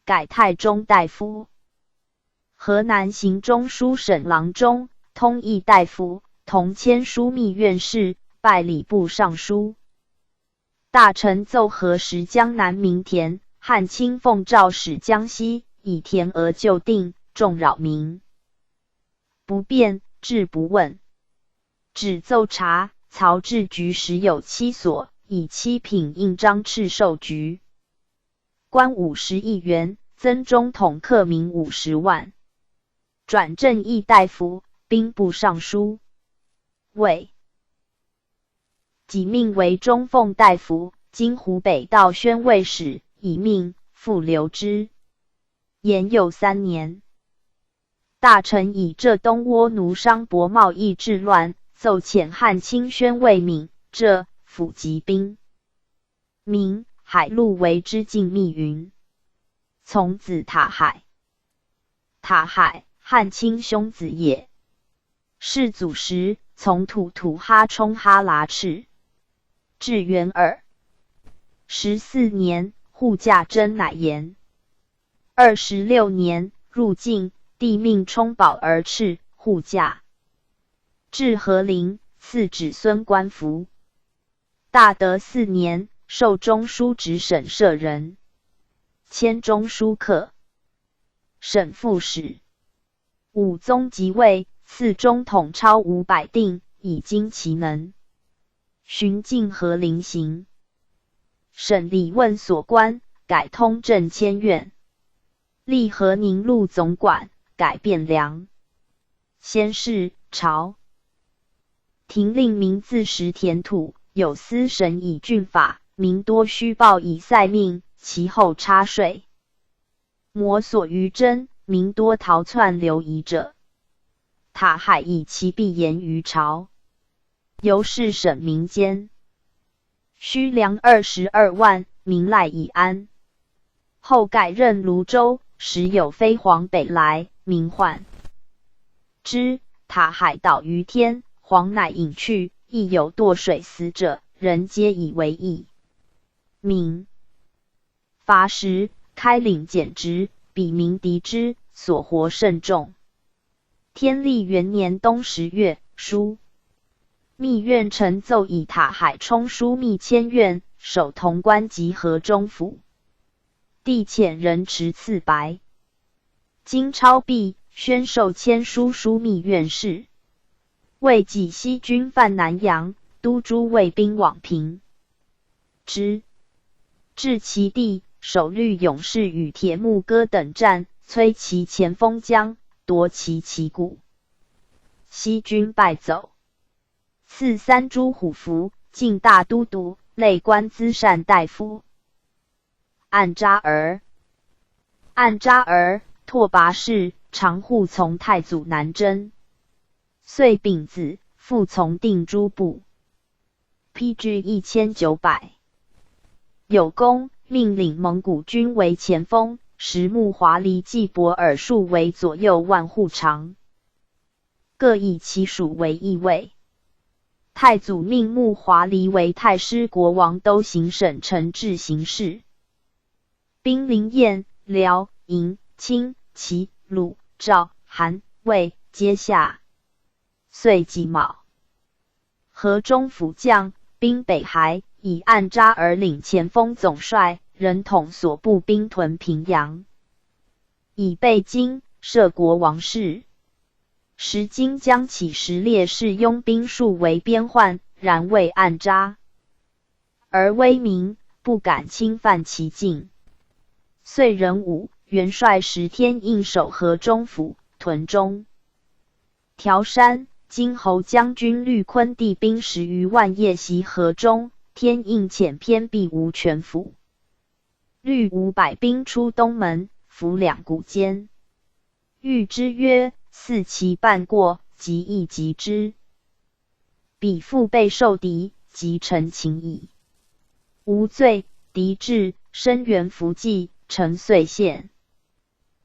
改太中大夫。河南行中书省郎中、通议大夫，同签枢密院事，拜礼部尚书。大臣奏何时江南民田，汉卿奉诏使江西，以田额就定，众扰民。不便，至不问。只奏查，曹治局时有7所，以7品印章敕授局。官50亿元，增中统客民50万。转正议大夫，兵部尚书。魏己命为中奉大夫，今湖北道宣慰使，以命复留之。延佑3年。大臣以浙东倭奴商舶贸易治乱，奏遣汉卿宣慰闽、浙府集兵。明海陆为之境密云。从子塔海。塔海，汉卿兄子也。世祖时，从吐哈冲哈拉赤。至元耳。14年，护驾真乃言。26年，入晋，帝命充宝而敕护驾。至和陵，赐子孙官服。大德4年，授中书直省舍人，迁中书客，省副使。武宗即位，赐中统超500锭，以经其能。巡进和陵行。审理问所官，改通政监院。历河宁路总管，改汴梁。先是，朝廷令民自食田土，有司审以郡法，民多虚报以塞命，其后差税。摩所于征，民多逃窜流移者。塔海以其必言于朝。由是审民间。虚粮22万，民赖以安。后改任泸州，时有飞黄北来，民患之。塔海倒于天，黄乃隐去，亦有堕水死者，人皆以为义。民伐时，开领减职，彼民敌之，所获甚众。天历元年冬10月，书密院呈奏以塔海冲枢密签院，守潼关及河中府。帝遣人持赐白。经超毕，宣授签书枢密院事。为济西军犯南阳，督诸卫兵往平之。至其地，守律勇士与铁木哥等战，摧其前锋将，夺其旗鼓。西军败走。赐3诸虎符，进大都督、累官资善大夫。按扎儿，拓跋氏，常护从太祖南征。遂丙子，复从定诸部。PG 1900。有功，命领蒙古军为前锋，实木华黎季伯尔数为左右万户长，各以其属为义卫。太祖命木华黎为太师国王都行省承制行事。兵临燕、辽、营、清、齐、鲁、赵、韩、魏皆下。遂己卯，河中府将兵北还，以按扎尔领前锋总帅，人统所部兵屯平阳，以备京摄国王事。时今将起时烈士拥兵数为边患，然为按扎而威名，不敢侵犯其境。遂壬午，元帅10天应守河中府、屯中、条山。今侯将军绿坤地兵10余万夜袭河中，天应遣偏避无全府。绿500兵出东门，伏2谷间。谕之曰：4骑半过，即亦击之。彼腹背受敌，即成情矣。无罪，敌至，声援伏击，城遂陷。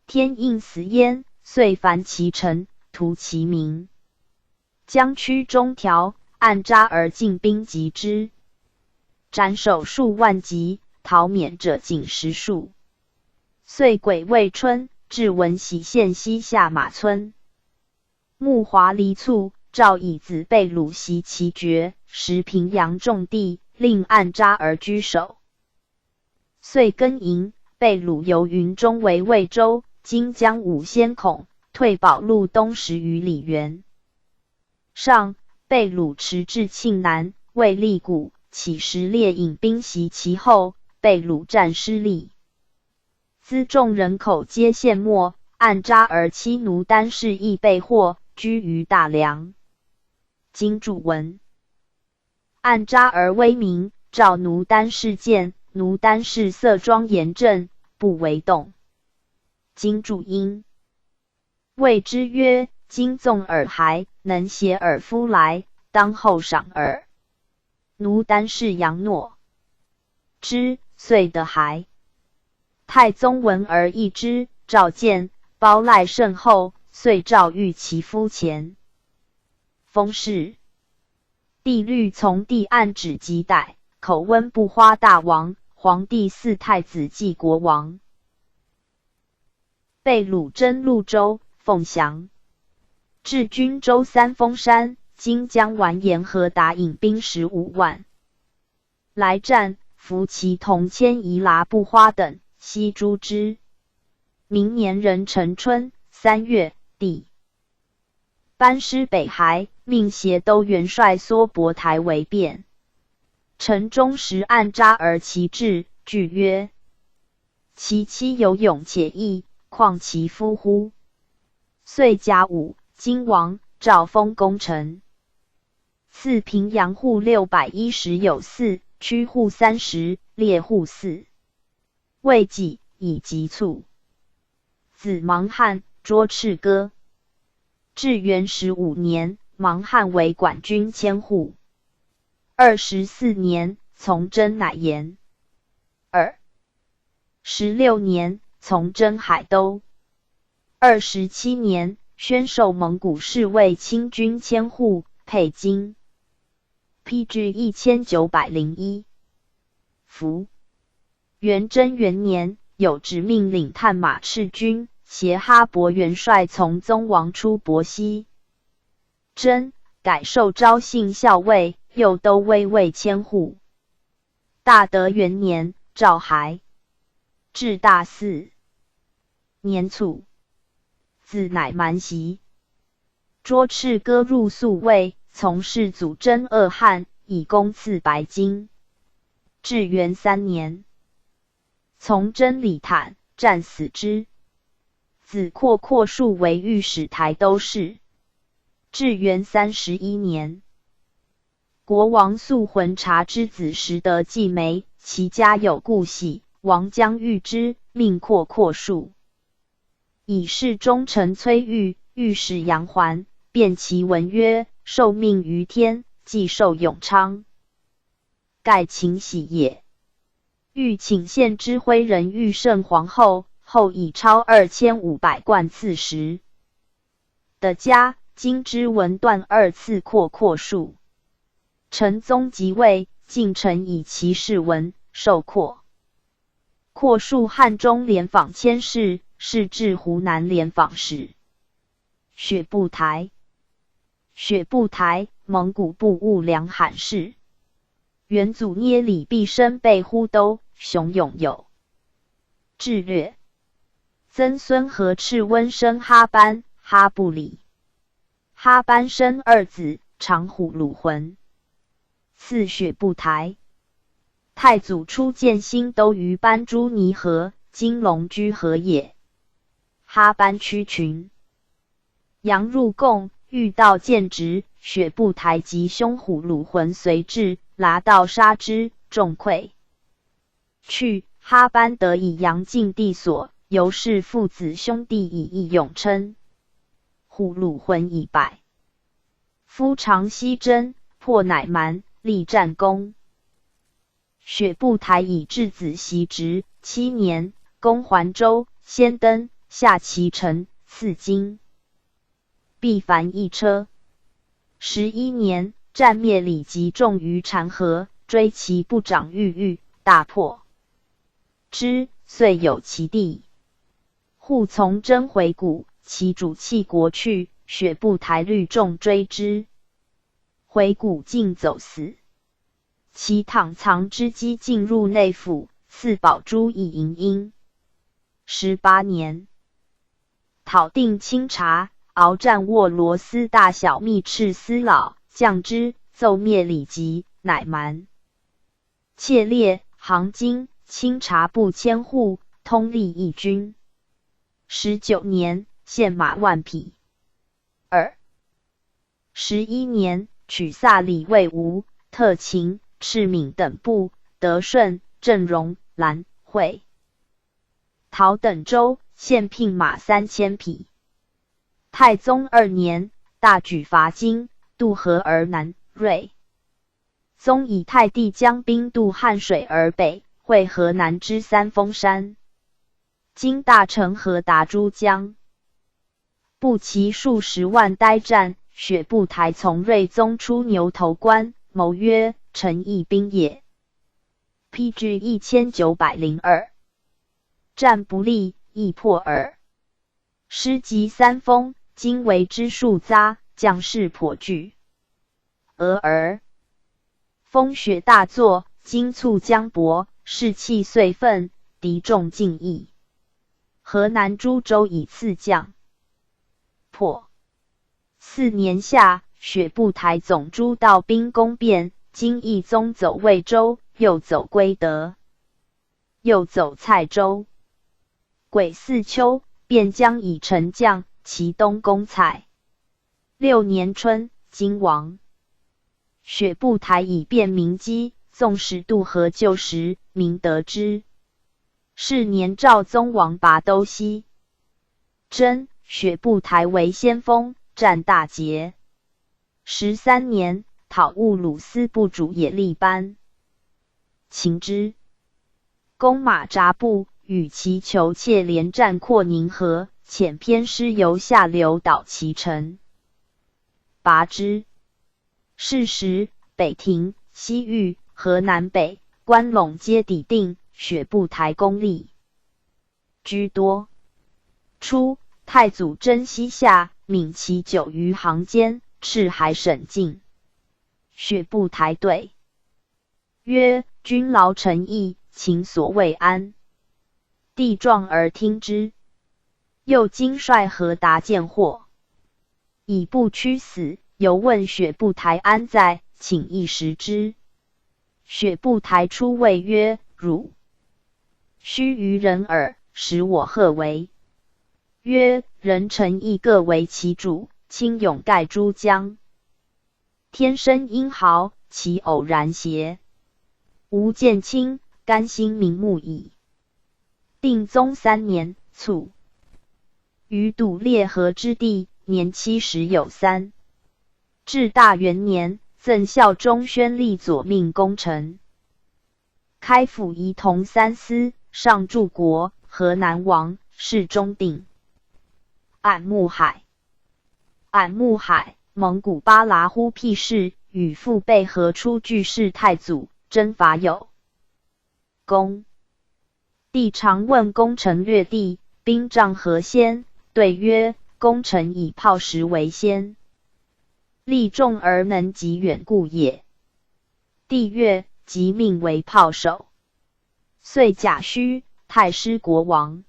天应死焉，遂凡其城，屠其民。江曲中条，按扎而进兵击之，斩首数万级，逃免者仅10数。遂癸未春，至闻喜县西下马村。木华黎卒，诏以子被掳袭其爵，时平阳重地，令按扎而居守。遂更营，被掳由云中为魏州，今江武先孔，退保路东10余里原。上，被掳迟至庆南，为立谷，起时烈引兵袭其后，被掳战失利。辎重人口皆陷没，按扎而妻奴丹氏亦被获，居于大梁。今注文。按扎而威名，召奴丹氏见，奴丹氏色庄严正，不为动。今注音。谓之曰：今纵尔还，能携尔夫来，当后赏尔。奴丹氏阳诺之，遂得还。太宗闻而异之，召见，包赖甚厚，遂诏谕其夫前。封谥。帝律从弟按旨即逮，口温不花大王，皇帝嗣太子继国王。被掳征潞州，凤翔。至均州三峰山，今江完颜和达引兵15万来战，伏其同迁夷剌不花等，悉诛之。明年壬辰春3月，帝班师北还，命协都元帅缩伯台为变。城中时按扎而其志，据曰：其妻有勇且义，况其夫乎？遂甲午，金王，诏封功臣。赐平阳户610有4，曲户30，列户4。未己，以及卒。子芒汉，卓赤哥。至元15年，芒汉为管军千户。24年，从征乃延。16年，从征海都。27年，宣授蒙古侍卫亲军千户，配金。PG 1901。服。元贞元年，有旨命领探马赤军，携哈伯元帅从宗王出伯西。征，改授昭信校尉，右都尉尉千户。大德元年，诏骸，至大4年卒，子乃蛮袭。捉赤歌入宿卫，从事祖真恶汉，以功赐白金。至元3年，从真李坦，战死之。子阔树为御史台都事。至元31年，国王肃魂察之子实得继梅，其家有故喜，王将遇之，命阔树。以是忠臣崔玉、御史杨环，辩其文曰：受命于天，既受永昌，盖请喜也。欲请献之徽人玉圣皇后，后已超2500贯赐食。的家今之文断2次阔树。陈宗即位，晋臣以其事文授阔树汉中联访佥事，仕至湖南联访使。雪部台，蒙古部务良罕氏。元祖捏里毕生被呼都，雄勇有智略。曾孙和赤温生哈班、哈布里。哈班生2子，长虎鲁浑。赐雪部台。太祖初建新都于班朱泥河，今龙居河也。哈班屈群。杨入贡，遇到见直，雪部台及兄虎鲁浑随至，拿刀杀之，众溃。去，哈班得以杨敬帝所，由是父子兄弟以义永称。虎鲁浑已败。夫长西征，破乃蛮，立战功。雪部台以质子袭职7年，攻环州，先登，下齐城，赐金。必凡1车。11年，战灭李吉众于禅河，追其部长郁，大破之，遂有其地。护从征回谷，其主弃国去，雪部台率众追之。回谷尽走死。其躺藏之机进入内府，赐宝珠以迎因。18年，讨定清察，鏖战沃罗斯大小密赤司老，降之，奏灭李吉，乃蛮。窃列行经清察部千户，通吏一军。19年，献马万匹。11年，取萨里卫吴、特勤、赤闽等部，德顺、郑荣、兰、会、陶等州，现聘马3000匹。太宗2年，大举伐金，渡河而南，瑞宗以太帝将兵渡汉水而北，会河南之三峰山。今大城河达珠江。步骑数10万呆战，雪部台从睿宗出牛头关，谋曰：臣义兵也。PG 1902。战不利，亦破耳。师及3峰，今为之数匝，将士颇惧。而风雪大作，今促江泊，士气遂愤，敌众尽役。河南诸州以次降。破。4年夏，雪部台总诸道兵攻汴，今义宗走魏州，又走归德，又走蔡州。癸巳秋，便将以陈将，其东攻蔡。6年春，金亡。雪部台以便民饥，纵使渡河救时，民得之。是年赵宗王拔都西。征，雪部台为先锋，战大捷。13年，讨兀鲁司部主也利班，擒之。攻马扎部，与其求妾连战阔宁河，遣偏师由下流捣其城，拔之。是时，北庭、西域、河南北、关陇皆抵定，雪部台功力居多。初，太祖征西夏，泯其9余行间，赤海省境。雪部台对曰：君劳诚意，请所谓安。帝壮而听之。又今率何达见惑？以不屈死，犹问雪部台安在，请一食之。雪部台出谓曰：汝须于人耳，使我何为？曰：人诚意各为其主，亲勇盖诸将。天生英豪，其偶然邪？吾见卿，甘心明目矣。定宗3年卒，于堵列河之地，年70有3。至大元年，赠孝忠宣历左命功臣，开府仪同3司，上柱国，河南王，世中定。俺木海，蒙古巴剌忽辟氏，与父辈合出巨士太祖，征伐有功。帝常问功臣略地，兵仗何先？对曰：功臣以炮石为先，力重而能及远故也。帝曰：即命为炮手。遂假虚太师国王。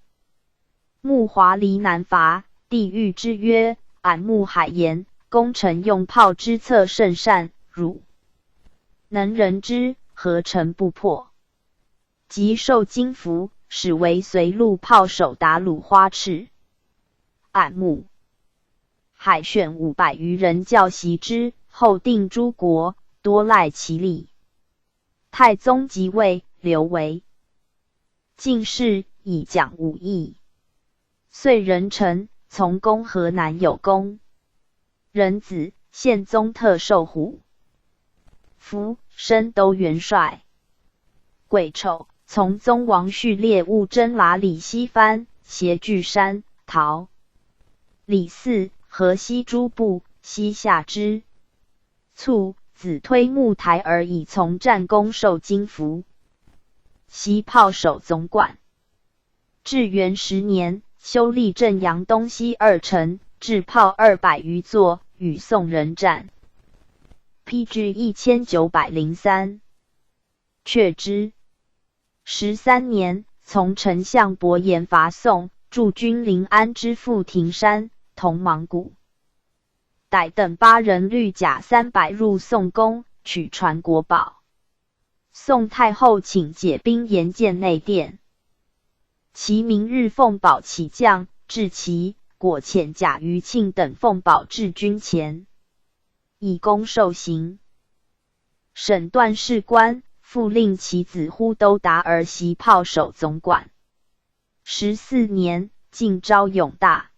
穆华黎南伐，帝谕之曰：俺穆海言，功臣用炮之策甚善，汝能人之，何诚不破？即受金符，使为随路炮手达鲁花赤。俺穆海选500余人教习之，后定诸国，多赖其力。太宗即位，留为进士，以讲武艺。遂壬辰，从攻河南有功。壬子，宪宗特授虎符，升都元帅。癸丑，从宗王序列务征剌里西番，携巨山、陶、李嗣、河西诸部，西下之。卒，子推木台而以从战功受金符，袭炮手总管。至元10年，修立镇阳东西2城，制炮200余座，与宋人战，披据1903，却之。13年，从丞相伯颜伐宋，驻军临安之父庭山，同莽古逮等8人绿甲300入宋宫，取传国宝。宋太后请解兵沿建内殿。其明日奉宝起将，至齐，果遣贾余庆等奉宝至军前，以功受刑。审段事官，复令其子忽都达而袭炮手总管。14年，晋昭永大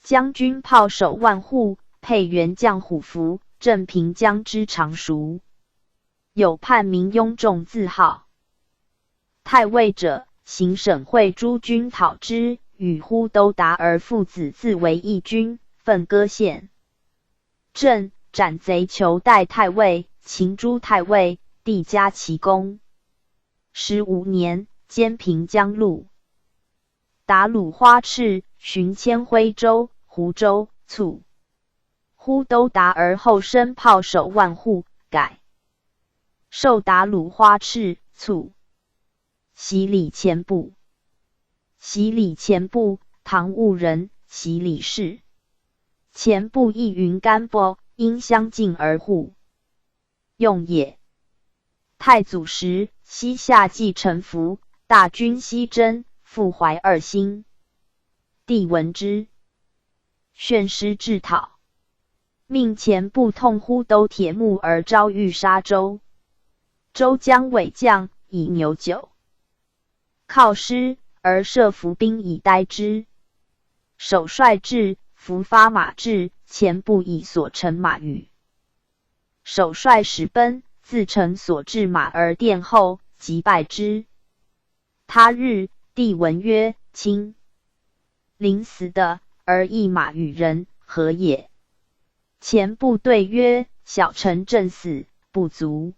将军炮手万户，配元将虎符，镇平江之常熟。有叛民雍仲自号太尉者，行省会诸军讨之，与忽都达而父子自为义军，奋割县镇，斩贼囚代太尉，擒诸太尉，帝加其功。15年，兼平江路。达鲁花赤，巡迁徽州、湖州，卒。忽都达而后升炮手万户，改授达鲁花赤，卒。袭礼前部。袭礼前部，唐兀人，袭礼氏。前部亦云干波，因相近而互用也。太祖时，西夏既臣服，大军西征，复怀2心。帝闻之，宣师致讨，命前部痛忽都铁木而招欲沙州。州将伪将，以牛酒犒师，而设伏兵以待之。首帅至，伏发马至，前部以所乘马与首帅使奔，自乘所制马而殿后，即败之。他日，帝闻曰：卿临死的，而役马与人，何也？前部对曰：小臣正死，不足。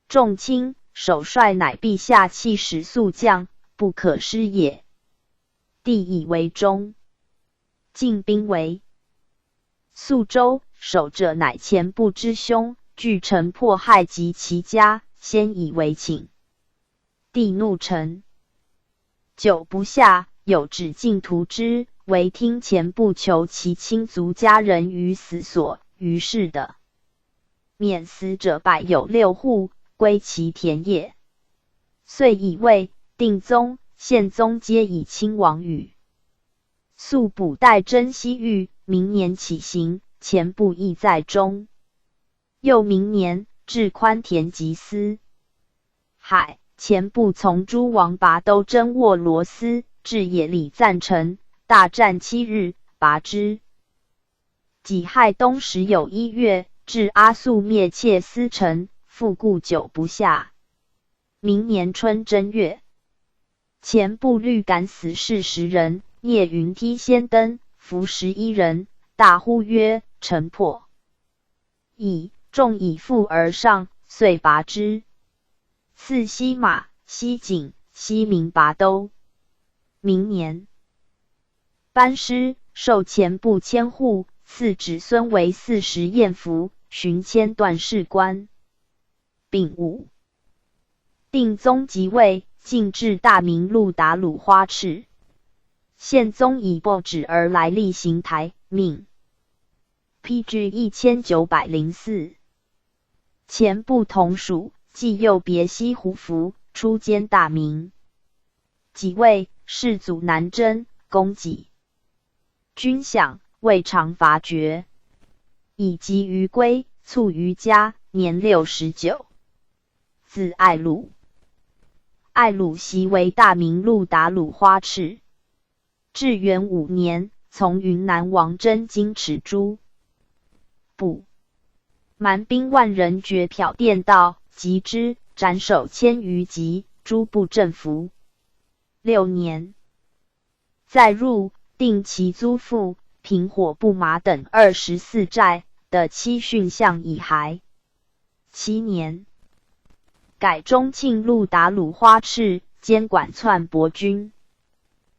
众卿，首帅乃陛下弃使速将，不可失也。帝以为忠。进兵为宿州守者乃前部之兄，据臣迫害及其家，先以为请。帝怒臣，久不下，有旨进图之，唯听前部求其亲族家人于死所，于是的免死者百有6户，归其田野。遂以为定宗、宪宗皆以亲王与。素补待征西域，明年起行，前部亦在中。又明年，至宽田及司海，前部从诸王拔都征沃罗斯，至野里赞城，大战7日，拔之。己亥冬11月，至阿速灭切司城，复故久不下。明年春正月，前部律敢死士10人，聂云梯先登，俘11人，大呼曰：“臣破矣！”众以负而上，遂拔之。赐西马、西景、西明拔都。明年，班师，授前部千户，赐子孙为40验服，巡迁段事官。丙午，定宗即位，进至大明路达鲁花赤。宪宗以报旨而来历行台，命PG 1904。前部同属，既又别西胡服，出兼大明。己未，世祖南征，攻己军饷，未尝伐绝，以及于归，卒于家，年69。子爱鲁。爱鲁袭为大明路达鲁花赤。至元5年，从云南王征京池诸部蛮兵万人，决骠电道，击之，斩首1000余级，诸部振服。6年，再入，定其租赋，平火布马等24寨的期训相以还。7年，改中庆路达鲁花赤，监管窜伯军。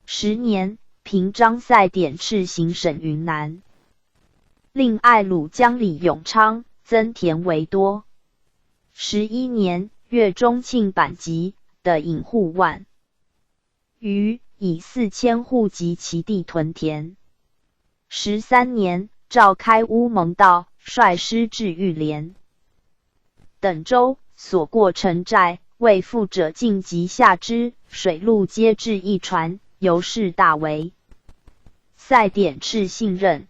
10年，平章塞典敕行省云南，令爱鲁江里永昌，增田为多。11年，阅中庆版籍的引户万余，以4000户及其地屯田。13年，召开乌蒙道，率师至玉连等州，所过城寨，为富者尽及下之，水陆皆至一船，由是大为。塞典敕信任。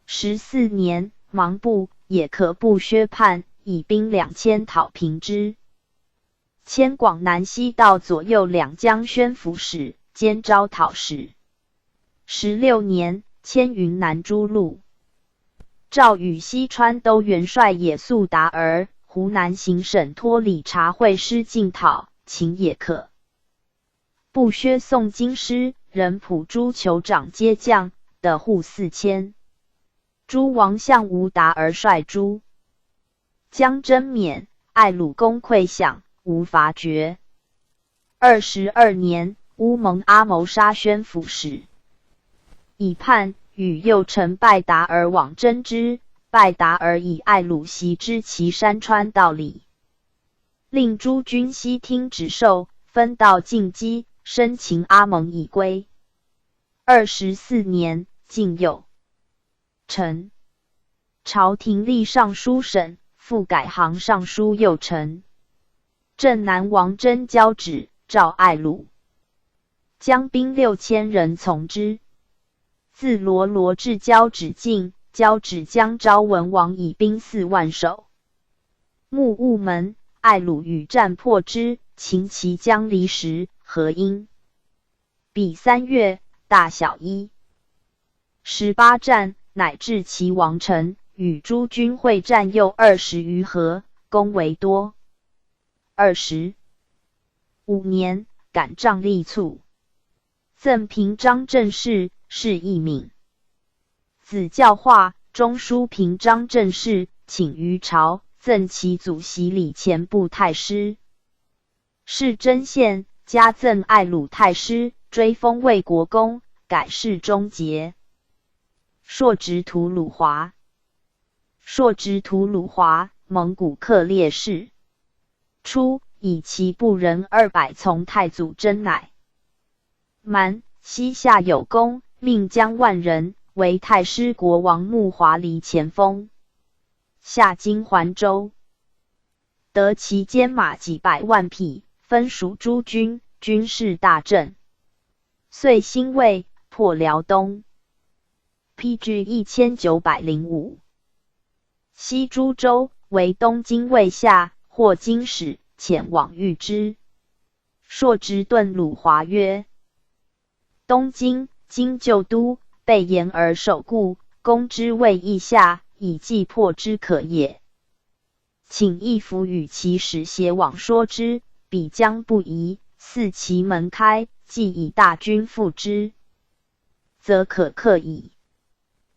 14年，芒部也可部薛叛，以兵2000讨平之。迁广南西道左右两江宣抚使，兼招讨使。16年，迁云南诸路。诏与西川都元帅也速达儿、湖南行省托理察会师进讨，秦也可部薛宋京师、人仆诸酋长皆将的户4000。诸王相吴达而率诸将征免，爱鲁公溃饷，无伐绝。22年，乌蒙阿谋杀宣抚使，以叛，与右丞拜达而往征之。拜达而以爱鲁袭之其山川道里，令诸军悉听旨授，分道进击，生擒阿蒙以归。24年，晋右丞朝廷立尚书省，复改行尚书右丞。镇南王征交旨，召爱鲁，将兵6000人从之。自罗罗至交趾境，交趾将昭文王以兵4万守。木雾门，爱鲁与战破之，擒其将离时，何因？比3月，大小18战，乃至其王城，与诸军会战又20余合，攻为多。25年，感仗力卒，赠平章政事，是义敏。子教化，中书平章政事，请于朝，赠其祖袭礼前部太师。是真县，加赠爱鲁太师，追封魏国公，改世中节。朔直吐鲁华。朔直吐鲁华，蒙古克烈士。初，以其部人200从太祖真乃蛮西夏有功，命将万人为太师国王穆华黎前锋，下经环州，得其坚马几百万匹，分属诸军，军事大振。遂兴魏，破辽东。PG 1905。西诸州为东京卫下，或经使遣往遇之。朔直顿鲁华曰：东京今旧都，被严而守固，攻之谓意下，以计破之可也。请义府与其使携往说之，彼将不疑，似其门开，既以大军赴之，则可克矣。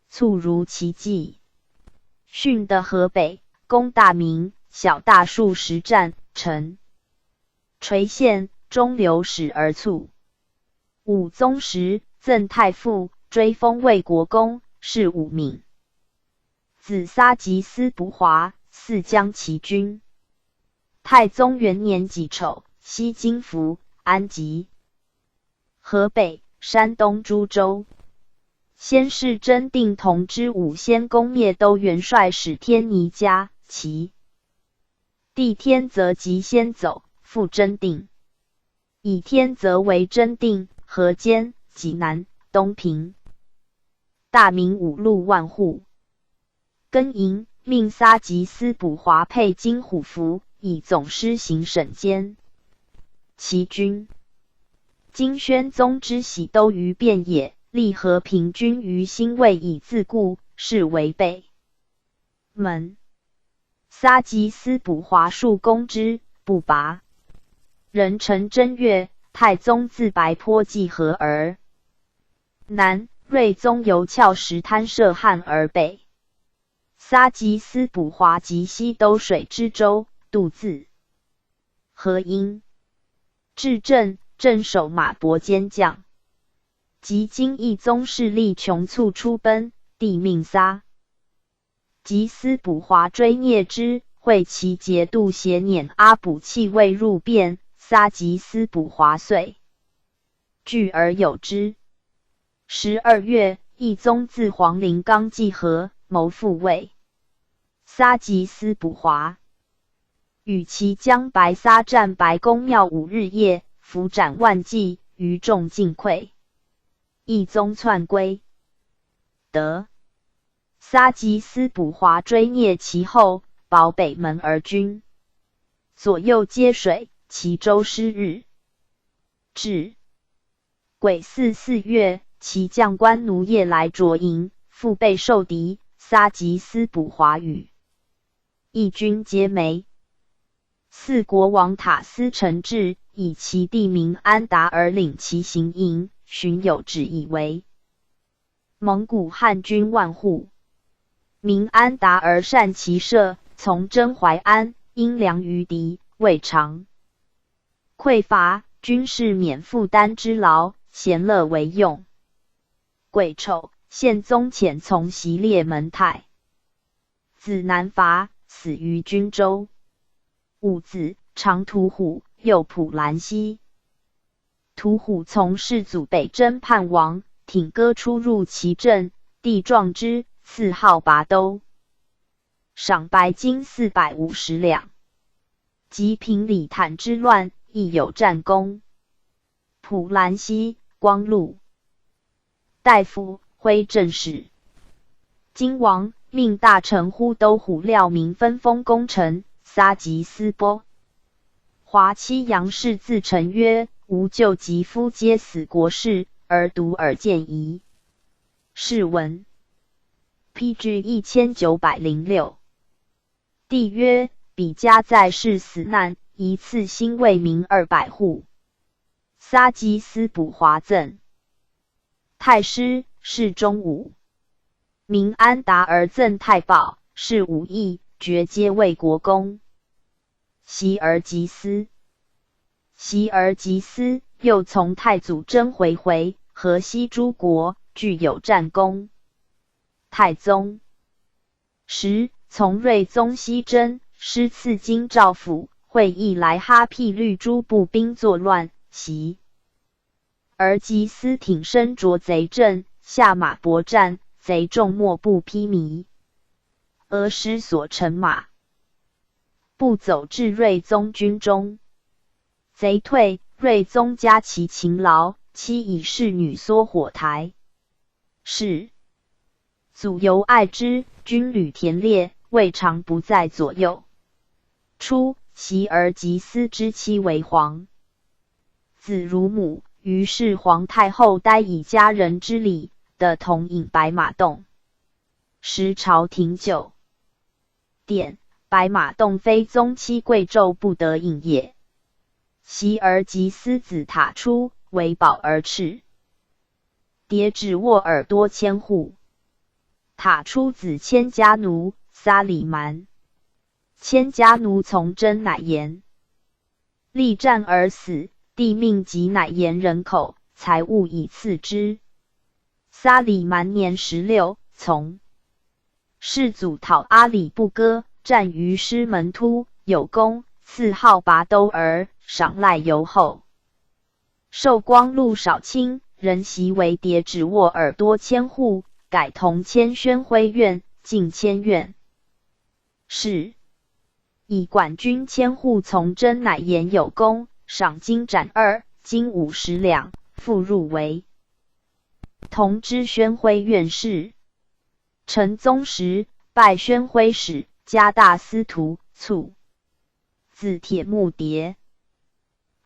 促如其计。训的河北，攻大名，小大数十战，成垂县，中流矢而卒。武宗时，赠太傅，追封魏国公，是武敏。子撒吉思不华，嗣将其军。太宗元年己丑，西京府、安吉。河北、山东诸州。先是真定同知武先攻灭都元帅使天尼家，其帝天则即先走，复真定。以天则为真定、河间、济南、东平。大明5路万户。庚寅，命撒吉思补华配金虎符，以总师行省监。其军。金宣宗之喜都于汴也，立和平军于兴卫以自固，是为北门。撒吉思补华数攻之，不拔。壬辰正月，太宗自白坡济河而南，睿宗由翘石滩涉汉而北。撒吉思补华及西都水之州，渡自河阴，至镇，镇守马伯坚将。及今义宗势力穷促出奔，帝命撒吉思补华追蹑之，会其节度协辇阿卜弃卫入汴，撒吉思补华遂拒而有之。12月，义宗自黄陵刚济河，谋复魏。撒吉思补华与其将白撒战白宫庙5日夜，伏斩万计，余众尽溃。义宗窜归，得撒吉思补华追蹑其后，保北门而军，左右皆水，其州失日。至癸巳4月，其将官奴夜来卓营，腹背受敌，撒吉思补华与义军皆没。四国王塔斯承制，以其地名安达而领其行营，寻有旨以为蒙古汉军万户。名安达而善骑射，从征淮安，因粮于敌，未尝匮乏，军士免负担之劳，闲乐为用。癸丑，宪宗遣从袭猎门太子南伐，死于军州。戊子，长途虎，右仆兰西。屠虎从世祖北征叛王，挺戈出入其阵，帝壮之，赐号拔都，赏白金450两。及平里坦之乱，亦有战功。普兰西，光禄大夫，徽正使。金王命大臣呼都护廖明分封功臣，撒吉思波华妻杨氏自陈曰：吾舅及夫皆死国事，而独尔见疑。是文。PG 1906。帝曰：彼家在世死难，一次兴卫民200户。撒吉思补华赠太师，是中武。名安达而赠太保，是武义，爵皆魏国公。袭而吉思。袭而吉思，又从太祖征回，河西诸国，具有战功。太宗时，从睿宗西征，师赐京兆府，会议来哈辟律诸步兵作乱，袭而吉思挺身着贼阵，下马搏战，贼众莫不披靡，而师所乘马步走至睿宗军中，贼退，睿宗加其勤劳，妻以侍女缩火台。是祖尤爱之，军旅田猎，未尝不在左右。初，袭而吉思之妻为皇子如母，于是皇太后呆以家人之礼，的同饮白马洞。时朝廷久典，白马洞非宗妻贵胄不得饮也。袭而吉思子塔出，为宝而赤。迭止握耳多千户。塔出子千家奴，撒里蛮。千家奴从真乃言，力战而死，帝命及乃言人口，财物以赐之。撒里蛮年16，从世祖讨阿里不哥，战于师门突，有功，赐号拔兜儿，赏赖尤厚。寿光禄少卿，人袭为迭止握耳多千户，改同谦宣徽院，进千院。是以管军千户从真乃言有功，赏金斩2，金50两，复入为同知宣徽院士。成宗时，拜宣徽使，加大司徒，卒。字铁木迭。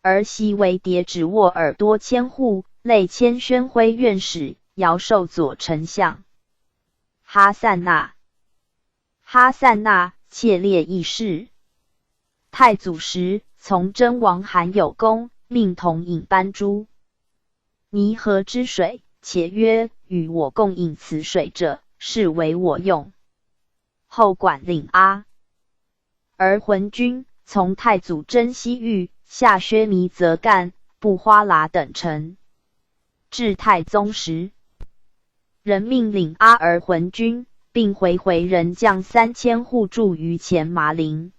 儿媳为迭止握耳多千户，累迁宣徽院使，遥授左丞相。哈散那。哈散那，切列议事。太祖时，从真王韩有功，命同饮斑珠泥河之水，且曰：与我共饮此水者，是为我用。后管领阿而浑军，从太祖征西域，下薛弥则干、布花剌等城。至太宗时，人命领阿而浑军，并回人将3000户驻于前麻陵，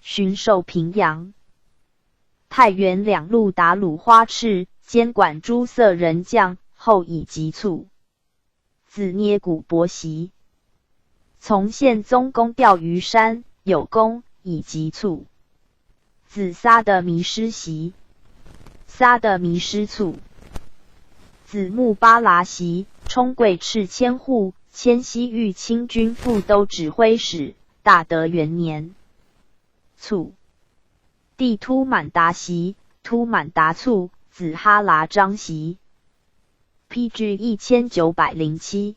巡守平阳。太原2路打虏花赤，监管诸色人将，后以急促。子捏骨伯袭。从宪宗公钓鱼山，有功，以急促。子撒的迷失袭。撒的迷失卒。子木巴剌袭，冲贵赤千户，迁西域清军副都指挥使，大德元年。卒。弟突满达袭，突满达卒，子哈剌章袭。PG 1907。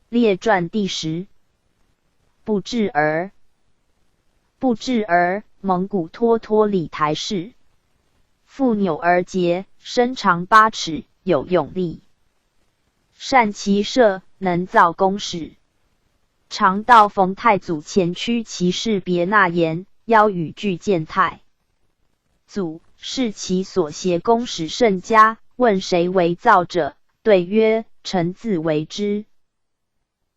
列传第10。不治儿。不治儿，蒙古脱脱里台氏。父钮儿节，身长8尺，有勇力，善骑射，能造弓矢。常到冯太祖前驱骑士别纳言，邀与俱见太祖，视其所携弓矢甚佳，问谁为造者，对曰：臣自为之。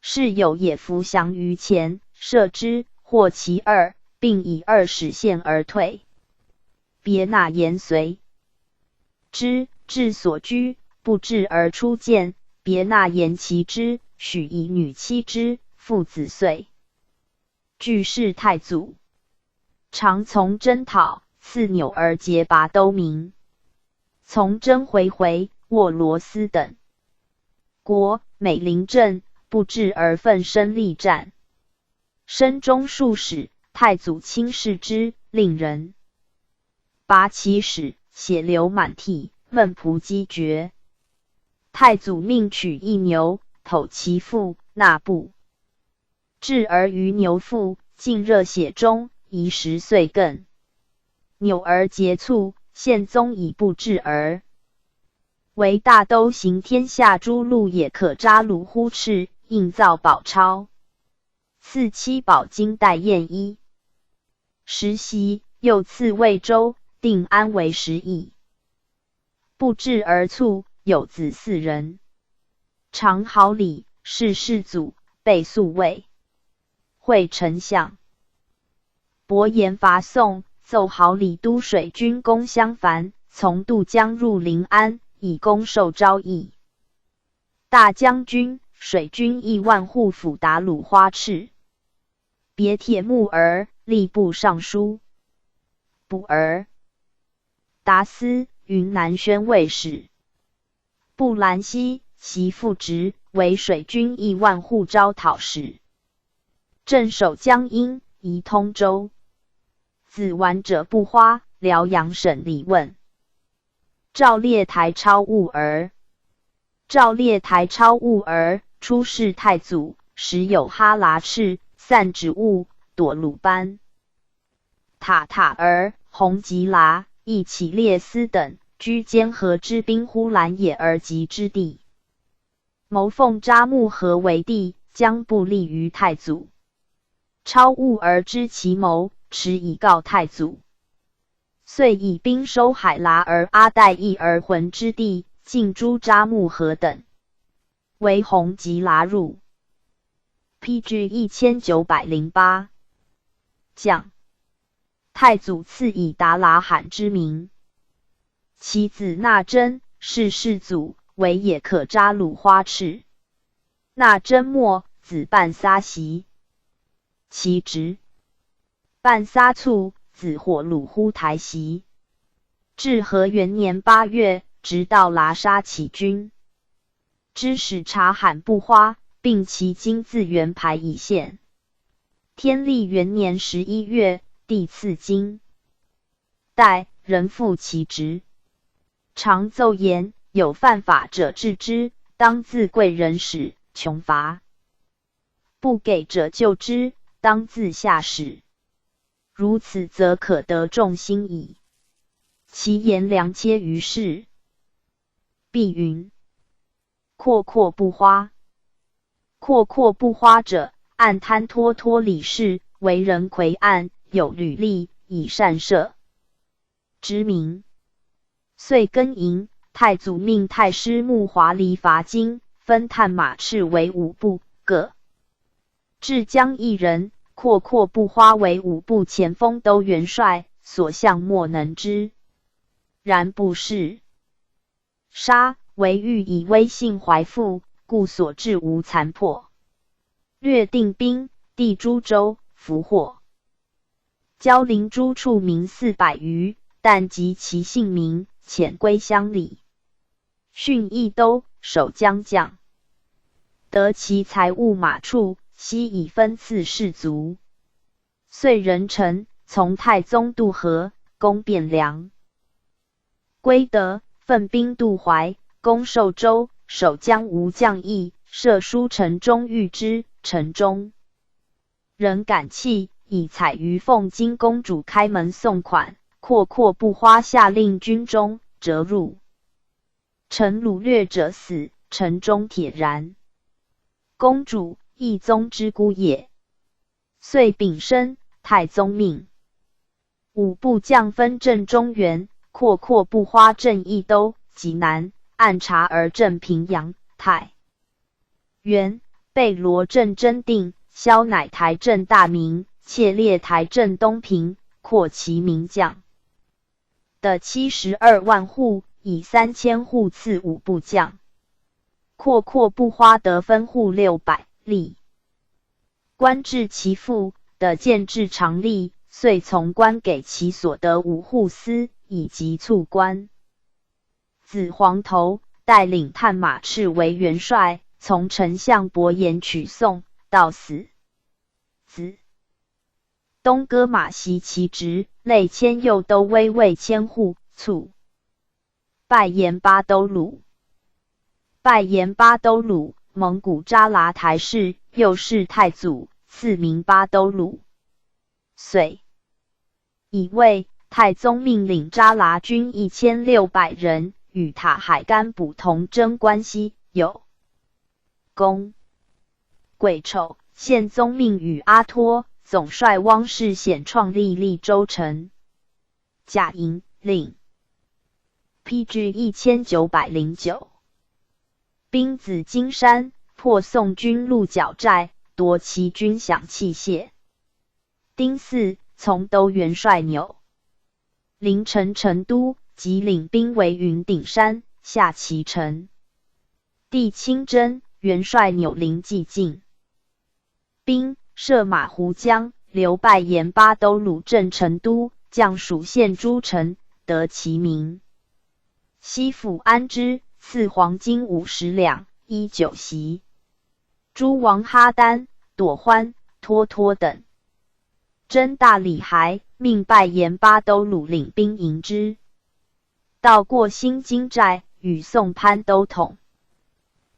是有野伏降于前，射之，获其2，并以2矢陷而退。别纳言随之，至所居，不治而出见，别纳言其之，许以女妻之，父子遂。俱是太祖。常从征讨，赐钮儿节拔都名。从征回，握罗斯等国，美陵镇，不治而奋身力战。身中数矢，太祖轻视之，令人拔其矢，血流满涕，闷仆击绝。太祖命取一牛，剖其腹，纳布。至而于牛腹，浸热血中，宜10岁更。钮儿节卒，宪宗以不治儿。为大都行天下诸路也可扎卢忽赤，印造宝钞。赐7宝金带燕衣。时袭，又赐魏州、定安为10邑。不治而卒，有子4人。常好礼，是世祖，被肃为会丞相。伯颜伐宋，奏好李都水军攻襄樊，从渡江入临安，以攻受昭义。大将军、水军1万户辅达鲁花赤，别铁木儿，吏部尚书。补儿达司，云南宣慰使。布兰西，其父职，为水军1万户招讨使。镇守江阴，宜通州。子完者不花，辽阳省李问。赵烈台超兀儿。赵烈台超兀儿，出仕太祖，时有哈剌赤、散指兀、朵鲁班。塔塔儿，洪吉剌、亦起列斯等，居坚河之滨呼兰野而极之地。谋奉扎木合为帝，将不利于太祖。超兀儿知其谋，持以告太祖。遂以兵收海剌而阿代义而浑之地，尽诛扎木合等，为洪吉剌入。PG 1908。将太祖赐以达剌罕之名。其子纳真，是世祖，为也可扎鲁花赤。纳真末，子半撒袭。其侄半撒卒，子火鲁呼台袭。至和元年8月，直到剌杀起军。知使察罕不花，并其今自元牌以献。天历元年11月，帝赐金。代人复其职。常奏言，有犯法者治之，当自贵人使，穷罚；不给者救之，当自下使。如此则可得众心矣。其言良切于世。必云：阔阔不花。阔阔不花者，按贪脱脱理事，为人魁岸，有履历，以善射之名。遂更营，太祖命太师穆华黎伐金，分探马赤为5部，各至江一人。阔阔不花为5部前锋都元帅，所向莫能知。然不是。杀，为欲以威信怀附，故所至无残破。略定兵，地诸州，俘获。交灵诸处民400余，但及其姓名，遣归乡里。训一都，守江将。得其财物马处，悉以分赐士卒。遂人臣，从太宗渡河，攻汴梁。归德，奋兵渡淮，攻寿州，守江吴将义，射书城中遇之，城中人感泣，以彩于奉金公主开门送款。阔阔不花下令军中，折入。臣掳掠者死，城中铁然。公主，懿宗之姑也。遂丙申，太宗命5部将分镇中原，阔阔不花镇益都、济南，按察而镇平阳、太原，贝罗镇真定，萧乃台镇大名，切列台镇东平，扩其名将的72万户，以3000户赐5部将。阔阔不花得分户600，吏官至其父，的建制常吏，遂从官给其所得5户司，以及卒官。子黄头带领探马赤为元帅，从丞相伯颜取宋，到死。子东哥马袭其职，累迁右都尉尉千户，卒。拜延巴都鲁。拜延巴都鲁，蒙古扎剌台氏，又是太祖，赐名巴都鲁。遂以为太宗命领扎剌军1600人，与塔海干补同征关西，有功。癸丑，宪宗命与阿托总帅汪士显创立利州城。甲寅，令 PG 1909。兵子金山，破宋军鹿角寨，夺其军饷器械。丁巳，从都元帅钮临城成都，即领兵为云顶山，下其城。帝亲征，元帅钮临既进，兵涉马湖江，刘拜沿巴都鲁镇成都，将蜀县诸城，得其名。西府安之，赐黄金50两，衣9袭。诸王哈丹、朵欢、脱脱等征大理还，命拜沿巴都鲁领兵迎之。到过新津寨，与宋潘都统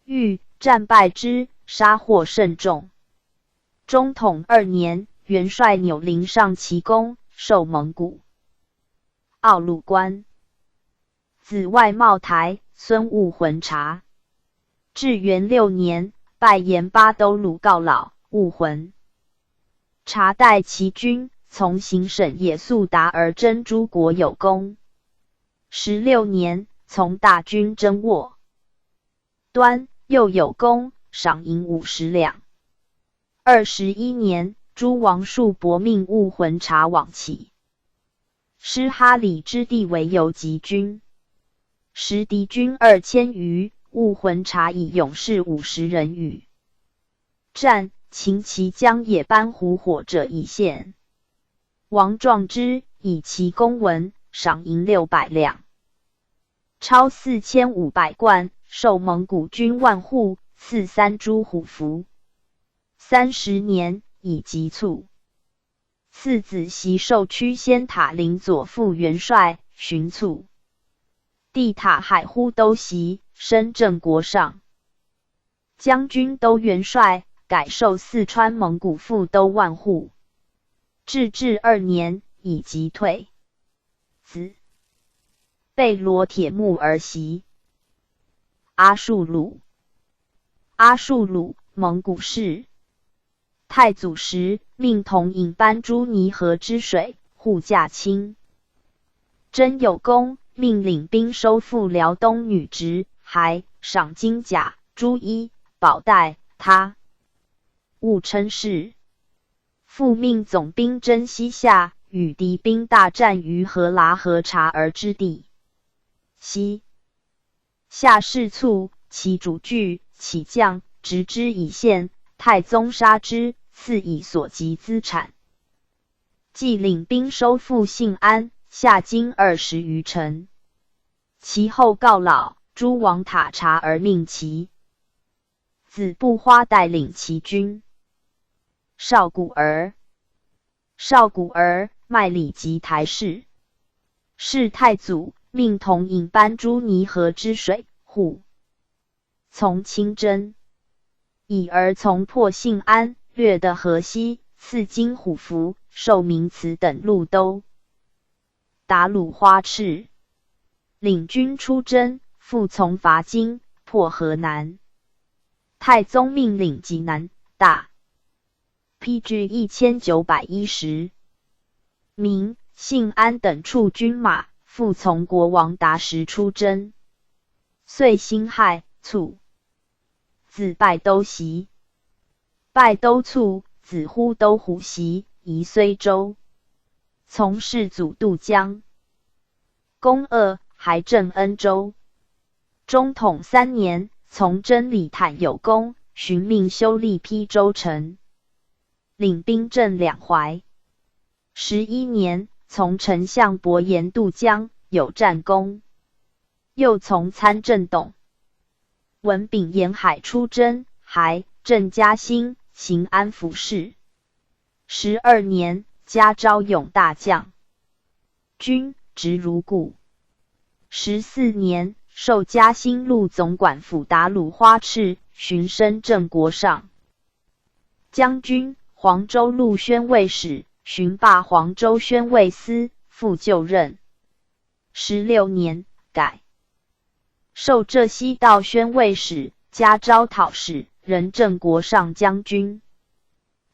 遇，战败之，杀获甚众。中统2年，元帅钮临上齐公，授蒙古奥鲁官。子外茂台，孙务浑察。至元6年，拜沿巴都鲁告老，务浑察代其军，从行省也速达而征诸国有功。16年，从大军征沃端，又有功，赏银50两。21年，诸王数伯命务浑察往起，施哈里之地为游击军。时敌军2000余，务浑察以勇士50人与战，擒其将野班胡火者一线。王壮之，以其功文，赏银600两。超4500贯，授蒙古军万户，赐3株虎符。30年，以急卒。次子袭授曲仙塔陵左副元帅，巡卒。帝塔海忽都袭，升正国上将军都元帅，改授四川蒙古副都万户。至2年，以击退。子被罗铁木而袭。阿术鲁，阿术鲁，蒙古氏。太祖时，命统饮班诸泥河之水，护驾清。真有功，命领兵收复辽东女直，还赏金甲、朱衣、宝带。他勿称是。复命总兵征西夏，与敌兵大战于和拉和察儿之地。西夏士卒，其主据，起将，执之以县。太宗杀之，赐以所及资产。即领兵收复信安，下金20余城。其后告老，诸王塔察而命其子不花带领其军。少谷儿，少谷儿，麦里及台氏。是太祖，命统饮班诸泥河之水，护从亲征。以而从破信安，略得河西，赐金虎符，授名祠等路都。达鲁花赤领军出征，复从伐金，破河南。太宗命领济南、大批据1910，明、信安等处军马，复从国王达时出征。岁辛亥，卒。子拜都袭。拜都卒，子呼都胡袭，移睢州。从世祖渡江。公2，还镇恩州。中统3年，从征李坦有功，寻命修立邳州城，领兵镇2淮。11年，从丞相伯颜渡江，有战功。又从参政董文炳沿海出征，还镇嘉兴，行安抚事。12年，加昭勇大将军，职如故。14年，授嘉兴路总管府达鲁花赤，巡升正国上将军，黄州路宣慰使，巡罢黄州宣慰司，复就任。16年，改授浙西道宣慰使，加招讨使，任正国上将军。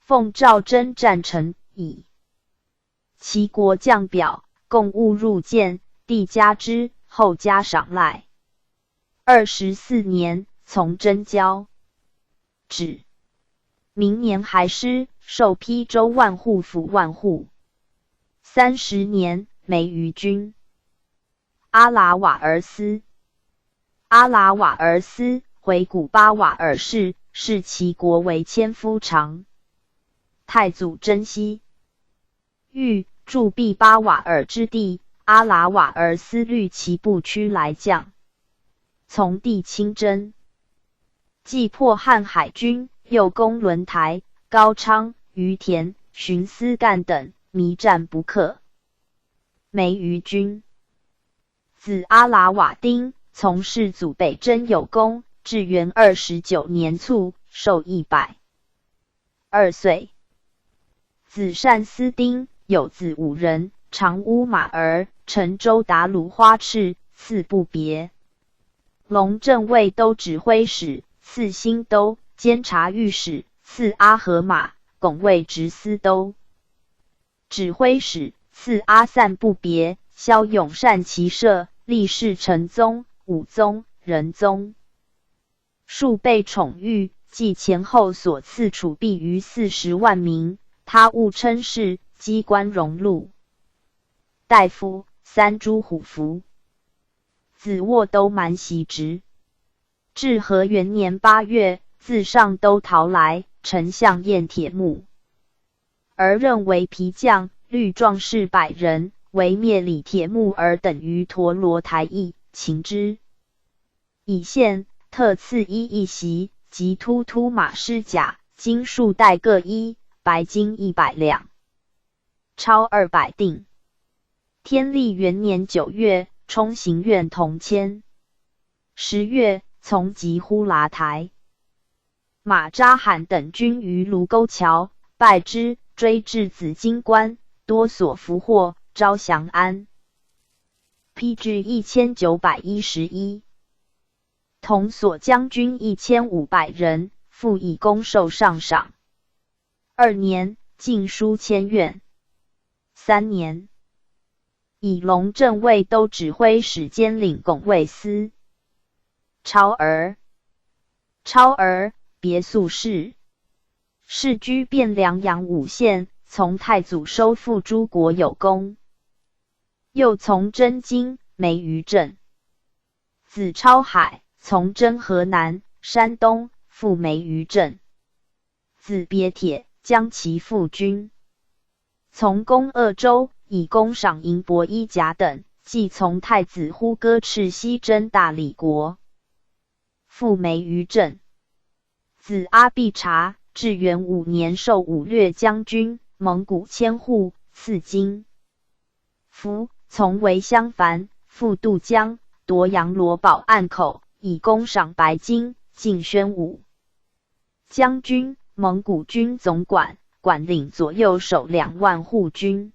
奉诏征战成，以齐国将表，共物入见，帝加之，后加赏赖。24年，从征交。止。明年还师，授邳州万户府万户。30年，梅于君。阿拉瓦尔斯。阿拉瓦尔斯回古巴瓦尔氏，是其国为千夫长。太祖征西域，驻毕巴瓦尔之地，阿拉瓦尔斯率其部驱来将，从地亲征，既破汉海军，又攻轮台、高昌、于田、寻思干等，弥战不克。梅于君，子阿拉瓦丁，从世祖北征有功，至元29年卒，寿102岁。子善思丁，有子5人，长乌马儿，陈州达鲁花赤，赐不别。龙正卫都指挥使，赐新都，监察御史，赐阿合马，拱卫直司都。指挥使，赐阿散不别，骁勇善骑射，历仕成宗、武宗、仁宗。数被宠遇，计前后所赐储币逾40万名。他误称是机关荣禄大夫，3诸虎符。子沃都蛮袭职。至和元年8月，自上都逃来，丞相验铁木，而任为皮将，率壮士100人，为灭李铁木而等于陀罗台邑，擒之。以县特赐一袭，及突突马师甲，金数带各一，白金100两，钞200锭。天历元年9月，充行院同签。10月，从吉呼剌台。马扎罕等军于卢沟桥，败之，追至紫金关，多所俘获，招降安。PG 1911。同所将军1500人，复以功授上赏。2年，进书迁院。3年，以龙正卫都指挥使兼领拱卫司。超儿，别宿氏，世居汴梁阳武县，从太祖收复诸国有功。又从征京、梅于镇。子超海，从征河南、山东，复梅于镇。子别铁，将其父军。从攻鄂州，以功赏银帛衣甲等，即从太子呼哥赤西征大理国。复梅于镇。子阿必察，至元5年授武略将军，蒙古千户，赐金。夫从为襄樊，复渡江，夺阳罗堡岸口，以功赏白金，进宣武将军，蒙古军总管，管领左右手2万护军。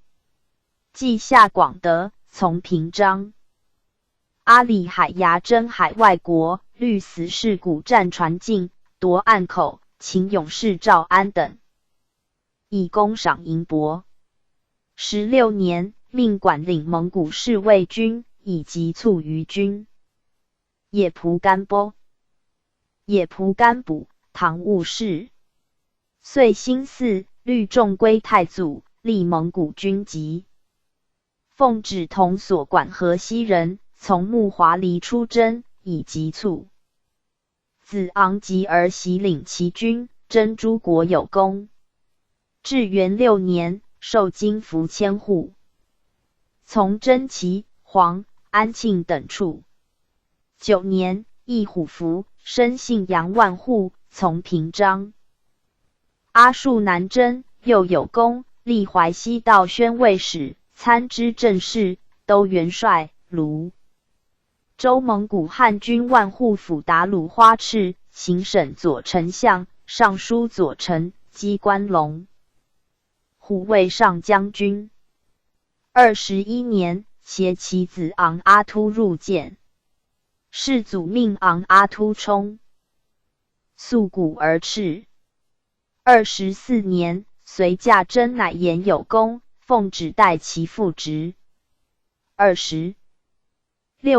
继下广德，从平章。阿里海牙征海外国，虑死士古战船进，夺岸口，擒勇士赵安等，以功赏银帛。16年，命管领蒙古侍卫军，以急促于军。野仆干补，唐务事。遂兴嗣，律众归太祖，立蒙古军籍。奉旨同所管河西人，从木华黎出征，以急促。子昂吉而袭领其军，征诸国有功。至元6年，授金符千户。从征齐、黄、安庆等处。9年，义虎符，生信阳万户，从平章。阿术南征，又有功，历淮西道宣慰使，参知政事，都元帅，卢州蒙古汉军万户府达鲁花赤，行省左丞相，尚书左丞，机关龙虎卫上将军。21年，携其子昂阿突入见。世祖命昂阿突冲，素骨而赤。24年，随驾征乃言有功，奉旨代其父职。26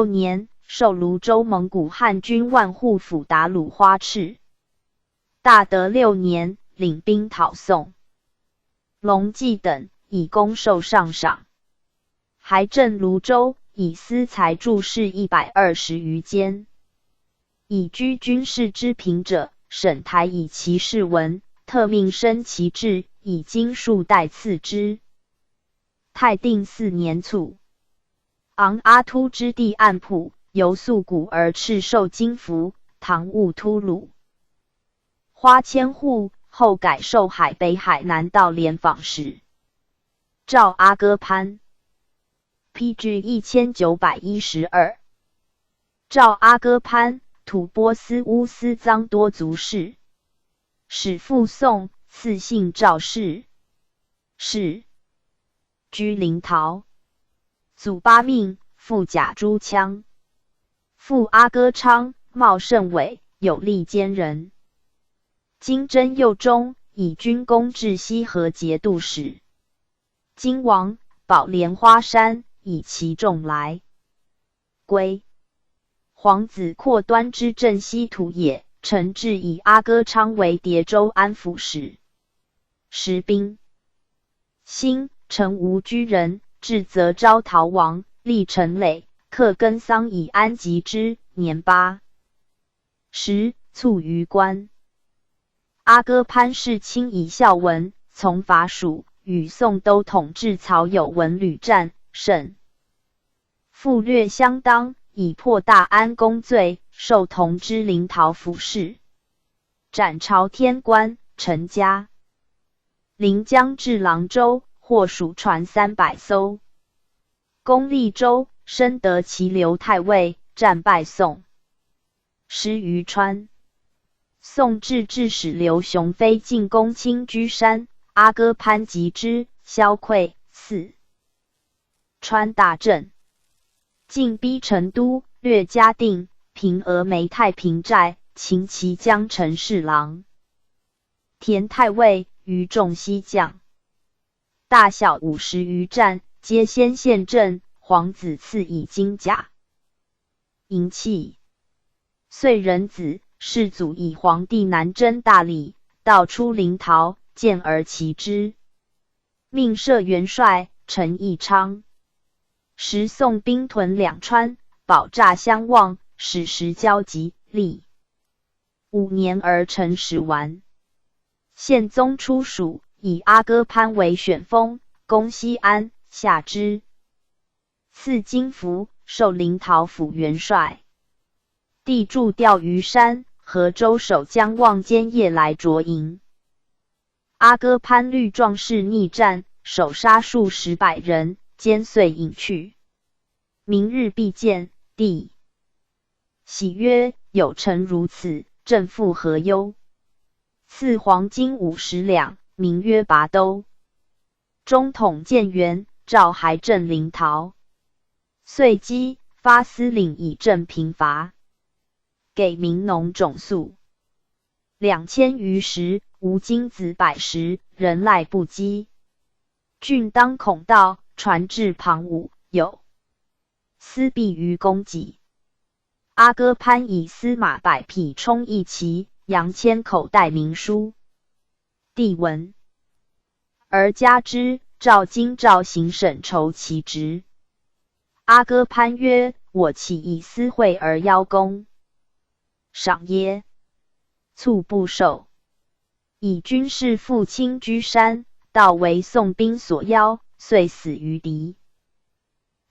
年，授泸州蒙古汉军万户府达鲁花赤。大德6年，领兵讨宋。隆纪等以功授上赏，还镇泸州，以私财注释120余间。以居军事之平者，审台以其事文，特命升其制，以经数代赐之。太定4年卒。昂阿突之弟暗仆，由素古而敕授金符，唐务突虏。花千户，后改授海北海南道廉访使。赵阿哥潘 ，PG 1912。赵阿哥潘，吐蕃司乌斯臧多族氏，始父宋，赐姓赵氏，是居临洮。祖八命，父贾诸羌，父阿哥昌，茂盛伟，有力坚人。金征右中，以军功至西河节度使。金王保莲花山，以其众来归。皇子阔端之镇西土也，陈志以阿哥昌为叠州安抚使。时兵兴，陈吴居人，至则招逃亡，立陈累，克根桑以安吉之，年8。卒于官。阿哥潘世卿以孝文，从法属，与宋都统制曹有文屡战，胜。复略相当，以破大安公罪，授同知临洮府事。斩朝天官，陈家。临江至郎州，获蜀船300艘。攻利州，深得其刘太尉，战败宋。失于川。宋制使刘雄飞进攻青居山，阿哥潘击之，消溃。4. 川大震，进逼成都，略嘉定，平峨眉太平寨，擒其江城侍郎田太尉，于众西将，大小50余战，皆先陷阵，皇子赐以金甲银器。遂仁子世祖以皇帝南征大理，道出临洮，见而骑之，命设元帅陈义昌。时宋兵屯两川，保诈相望，使时交集，历5年而成始完。宪宗出蜀，以阿哥潘为选封，攻西安，下之，赐金符，授临洮府元帅。帝驻钓鱼山、河州守将望坚夜来着营。阿哥潘率壮士逆战，手杀数十百人，坚遂隐去。明日必见。帝喜曰：有臣如此，朕复何忧？赐黄金50两，名曰拔兜。中统建元，诏还镇临洮。遂击发司领以镇贫乏，给民农种粟2000余石，无金子100石，人赖不饥。郡当孔道，传至旁武，有司必于供给。阿哥潘以司马百匹充一骑，杨千口带民书。帝闻，而加之，召京兆行省筹其职。阿哥潘曰：我岂以私会而邀功？赏耶？卒不受。以军士赴青居山，道为宋兵所邀，遂死于敌。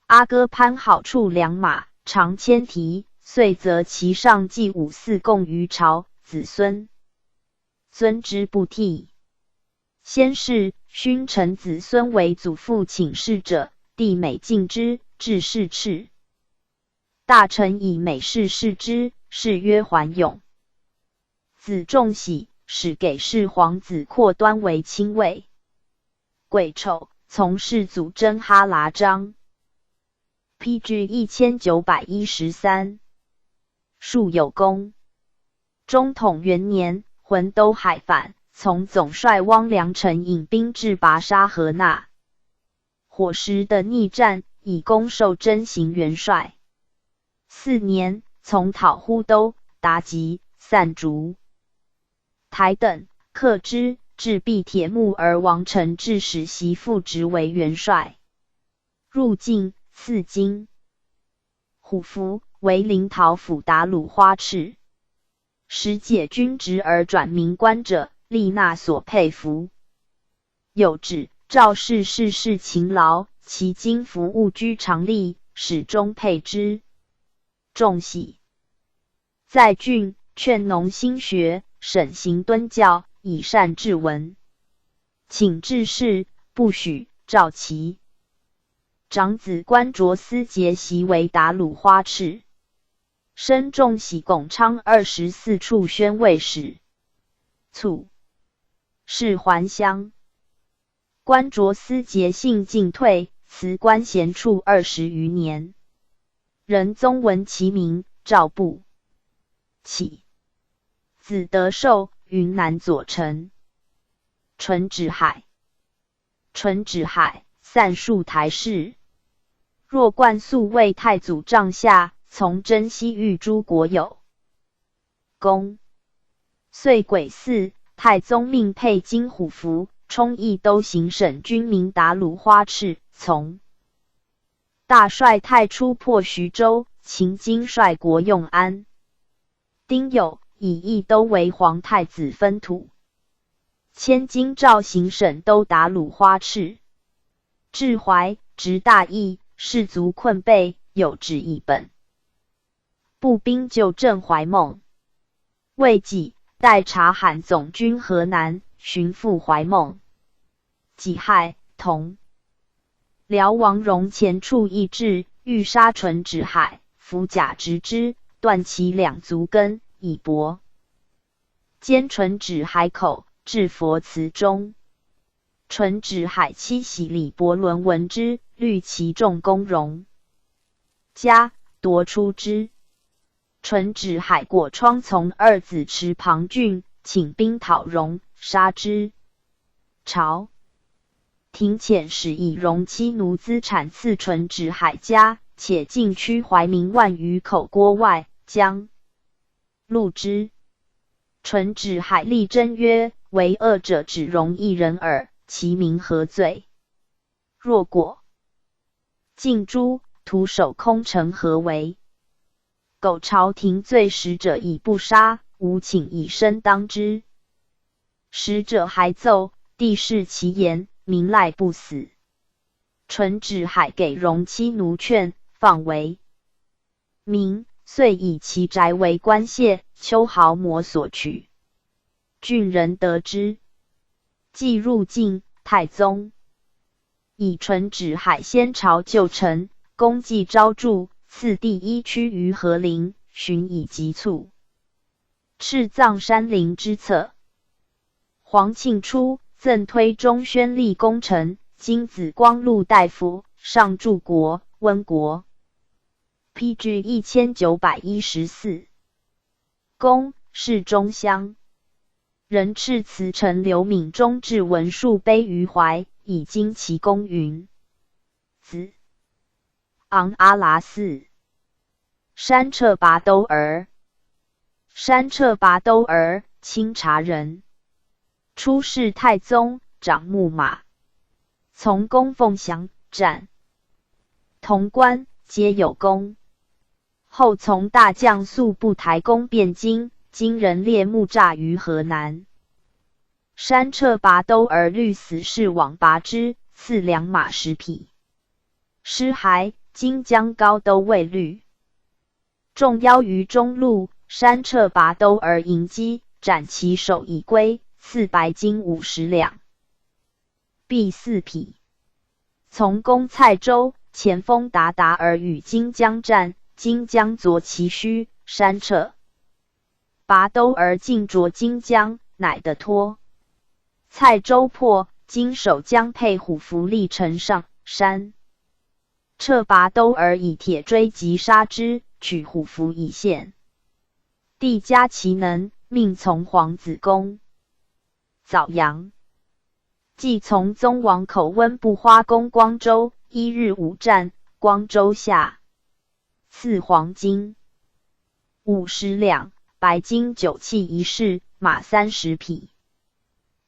阿哥潘好处良马，常牵蹄，遂择其上祭5、4供于朝，子孙尊之不替。先是，勋臣子孙为祖父请示者，帝每敬之，至是斥。大臣以美事视之，谥曰桓永。子仲喜，始给世皇子阔端为亲卫。癸丑，从世祖征哈剌章。PG 1913。数有功。中统元年，浑都海反，从总帅汪良臣引兵至拔沙河那。伙食的逆战，以功授征行元帅。4年，从讨呼都，达吉，散逐。台等，克之，至避铁木而王臣致使媳妇职为元帅。入境4京。虎符为临洮府打虏花赤。时解军职而转民官者，立纳所佩服。有指赵氏事事勤劳，其今服务居常吏，始终佩之。众喜。在郡劝农兴学，审行敦教，以善治文。请治事，不许，赵其。长子关卓思节袭为打虏花赤。身重喜巩昌24处宣慰使。卒。谥还乡。关卓思节性进退，辞官闲处20余年。仁宗闻其名，诏不起。子德寿，云南左丞。淳直海。淳直海，散戍台事。若冠素为太祖帐下，从征西域诸国有功。遂癸巳，太宗命配金虎符，充义都行省军民打虏花赤，从。大帅太初破徐州，秦经率国用安。丁酉，以义都为皇太子分土。迁京兆行省都打虏花赤。至淮，执大义，士卒困备，有旨一本。步兵救镇怀孟。未几，代察罕总军河南，寻赴怀孟。己亥，同。辽王荣前处议制，欲杀淳直海，伏甲直之，断其2足根，以搏。兼淳直海口，至佛祠中。淳直海妻喜李伯伦闻之，虑其重功荣，家夺出之。淳直海果疮从二子持庞俊，请兵讨荣，杀之。朝廷遣使以荣妻奴资产赐淳直海家，且禁区怀民万余口郭外，将戮之。淳直海力争曰：“为恶者只荣一人耳，其民何罪？若果尽诛，徒手空城何为？苟朝廷罪使者以不杀，吾请以身当之。”使者还奏，帝视其言，民赖不死。淳直海给荣妻奴劝，放为民，遂以其宅为官械，秋毫模所取。郡人得之，既入境，太宗以淳直海先朝旧臣，功绩昭著，赐第1区于和陵，寻以急促。敕葬山陵之策。皇庆初，赠推中宣立功臣，今子光禄大夫，上柱国、温国。PG 1914。公，世中乡。人敕辞臣刘敏中至文数碑于怀，以经其功云。子昂阿剌嗣。山彻拔都儿。山彻拔都儿，清察人。出仕太宗，掌木马。从供奉降，斩。潼关，皆有功。后从大将速部台攻汴京，今人列木栅于河南。山彻拔都儿虑死士往拔之，赐2马10匹。师还，今江高都尉律。众邀于中路，山彻拔都儿迎击，斩其首以归，赐白金50两。璧4匹。从攻蔡州，前锋鞑靼而与荆江战，荆江左其须，山彻拔都儿尽着荆江，乃得脱。蔡州破，今守江沛虎符立城上，山彻拔都儿以铁锥击杀之，取虎符以献。帝加其能，命从皇子宫。枣阳。继从宗王口温部花攻光州，1日5战，光州下。赐黄金50两，白金9器一式，马30匹。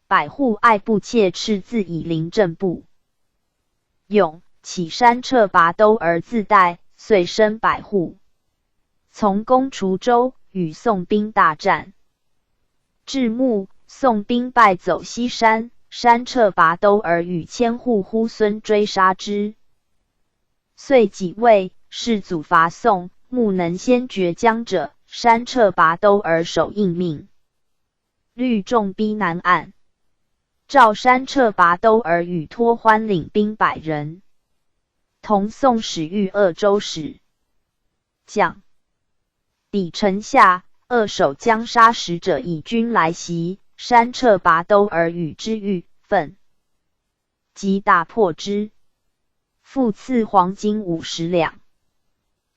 百户爱不切斥自以临阵部。勇起山掣拔兜而自带，遂升百户。从攻滁州，与宋兵大战。至暮，宋兵败走西山，山掣拔兜而与千户呼孙追杀之。遂己谓士祖伐宋，目能先决江者，山掣拔兜而守应命。率众逼南岸。召山掣拔兜而与托欢领兵100人，同宋使御鄂州使。将抵城下，扼守江沙使者以军来袭，山掣拔兜而与之遇奋，即大破之，复赐黄金50两。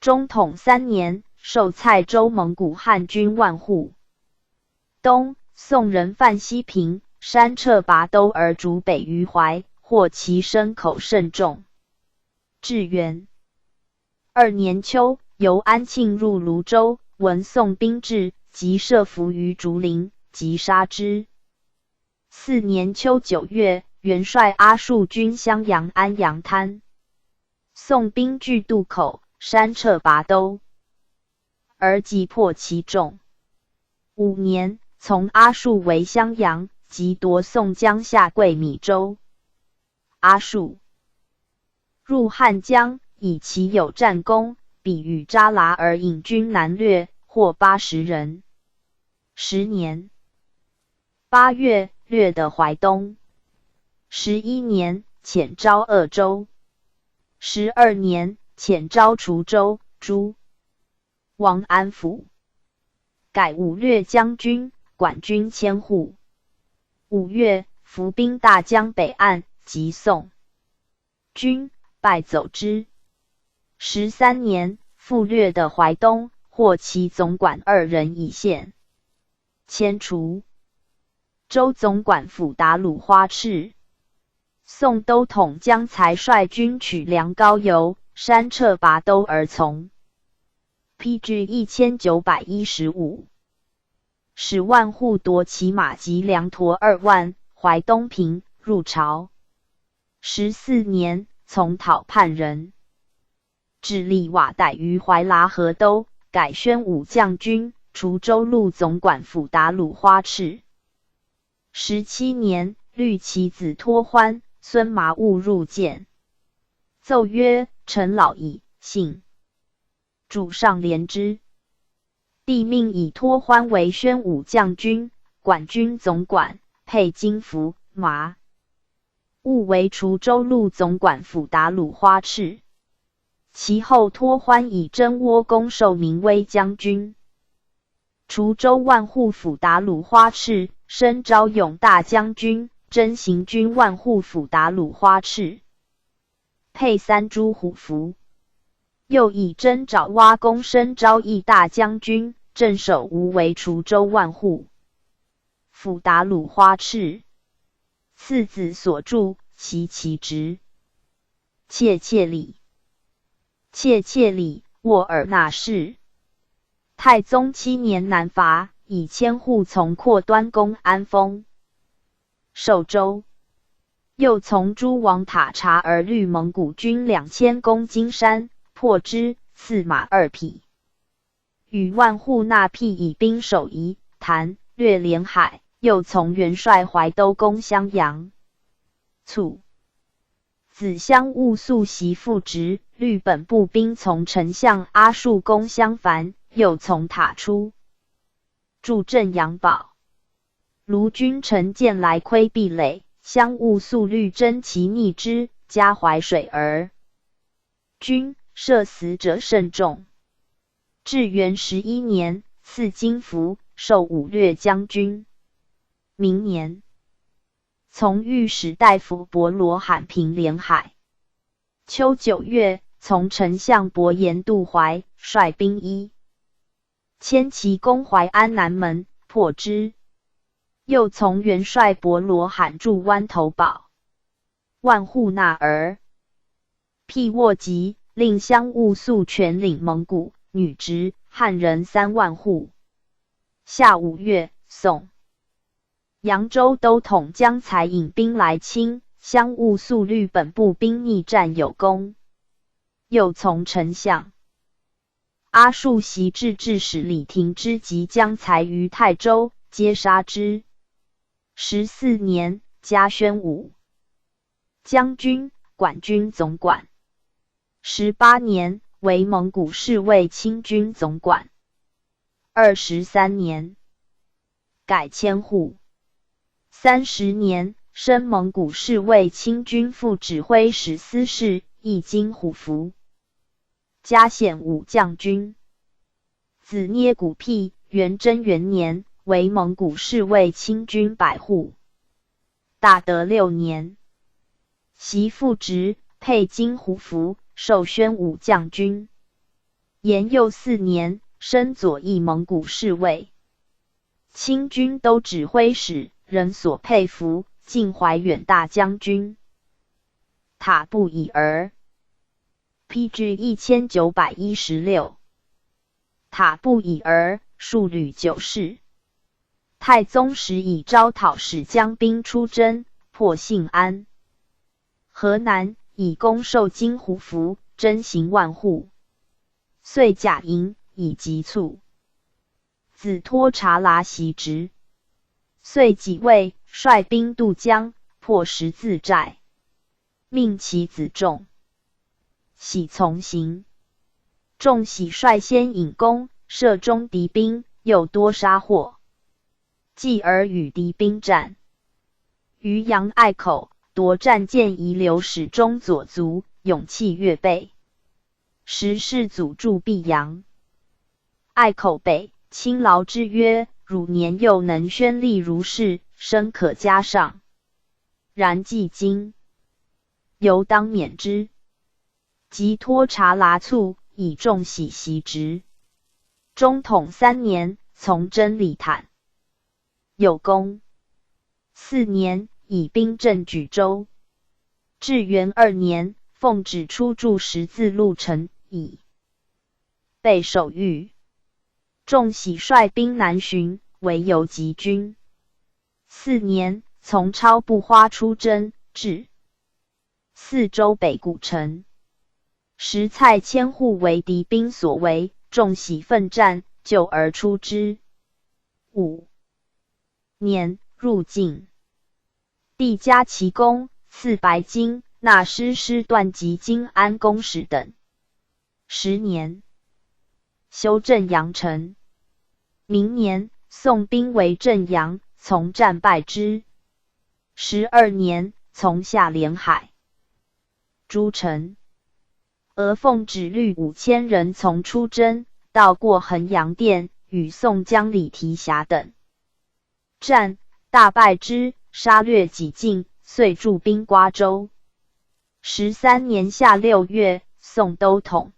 中统3年，授蔡州蒙古汉军万户。冬，宋人犯西平，山掣拔兜而逐北于淮，获其牲口甚众。至元2年秋，由安庆入泸州，闻宋兵至，即设伏于竹林，即杀之。4年秋9月，元帅阿术军襄阳安阳滩。宋兵据渡口，山掣拔兜，而即破其众。5年，从阿术为襄阳，即夺宋江下桂米州。阿术入汉江，以其有战功，比与扎剌而引军南掠，获80人。10年8月，掠得淮东。11年，遣招鄂州。12年，遣招滁州、诸王安抚，改武略将军，管军千户。5月，伏兵大江北岸，击宋军，败走之。13年，复掠得淮东，获其总管2人以县，迁滁州总管府达鲁花赤。宋都统江才率军取梁高邮，山掣拔兜而从。PG 1915。使万户夺其马及粮驼2万，淮东平，入朝。14年，从讨叛人。致力瓦岱于怀剌河都，改宣武将军，滁州路总管府达鲁花赤。17年，虑其子托欢、孙麻误入见，奏曰：臣老矣，幸主上怜之。帝命以托欢为宣武将军，管军总管，配金服、麻。误为滁州路总管府达鲁花赤。其后托欢以真倭攻受明威将军。滁州万户府达鲁花赤，升昭勇大将军，真行军万户府达鲁花赤，配3诸虎符。又以真爪哇攻升昭义大将军，镇守吴为滁州万户府达鲁花赤。次子所著，其职。切切里，切切里，沃尔纳氏。太宗7年南伐，以千户从扩端攻安丰、寿州。又从诸王塔察而率蒙古军2000攻金山，破之，赐马2匹。与万户纳辟以兵守宜潭，略连海。又从元帅怀都攻襄阳。卒，子襄兀素袭复职，率本部兵从丞相阿术攻襄樊，又从塔出，驻镇阳堡。卢军乘舰来窥壁垒，襄兀素率征其逆之，加淮水而军，射死者甚众。至元11年，赐金服，授武略将军。明年，从御史大夫伯罗罕平连海。秋9月，从丞相伯颜渡淮，率兵1000骑攻淮安南门，破之。又从元帅伯罗罕驻湾头堡。万户纳儿辟沃吉，令襄兀素全领蒙古女直汉人3万户。夏5月，宋扬州都统江才引兵来侵，相务速率本部兵逆战有功，又从丞相阿术袭制致使李廷之及江才于泰州，皆杀之。14年，加宣武将军、管军总管。18年，为蒙古侍卫亲军总管。23年，改迁户。30年，升蒙古侍卫亲军副指挥使司事，一京虎符，加显武将军。子捏骨辟，元贞元年，为蒙古侍卫亲军百户。大德6年，袭副职，配京虎符，授宣武将军。延佑4年，升左翼蒙古侍卫亲军都指挥使，人所佩服，晋怀远大将军。塔布以儿 PG 1916。塔布以儿，数旅9事。太宗时以招讨使将兵出征，破信安。河南以攻受京虎符，征行万户。遂假营以急促。子托察剌袭职，遂即位，率兵渡江，破十字寨，命其子仲喜从行。仲喜率先引弓，射中敌兵，又多杀获。继而与敌兵战，于阳隘口夺战舰遗留使中左卒，勇气越备。时世祖驻毕阳。隘口北，亲劳之曰：“汝年幼能宣力如是，生可加上。然既今，犹当免之。”即托察剌卒，以仲喜袭职。中统3年，从征利坦，有功。4年，以兵镇举州。至元2年，奉旨出驻十字路城，以备守御。仲喜率兵南巡，为游击军。4年，从超部花出征，至四州北古城。时蔡千户为敌兵所围，仲喜奋战，救而出之。5年，入晋。帝加其功，赐白金，纳师段及金安公使等。10年，修正阳城。明年，宋兵围镇阳，从战败之。12年，从下连海。诸城。奉旨率5000人从出征，到过衡阳殿，与宋江、李提辖等战，大败之，杀掠几尽，遂驻兵瓜州。13年夏6月，宋都统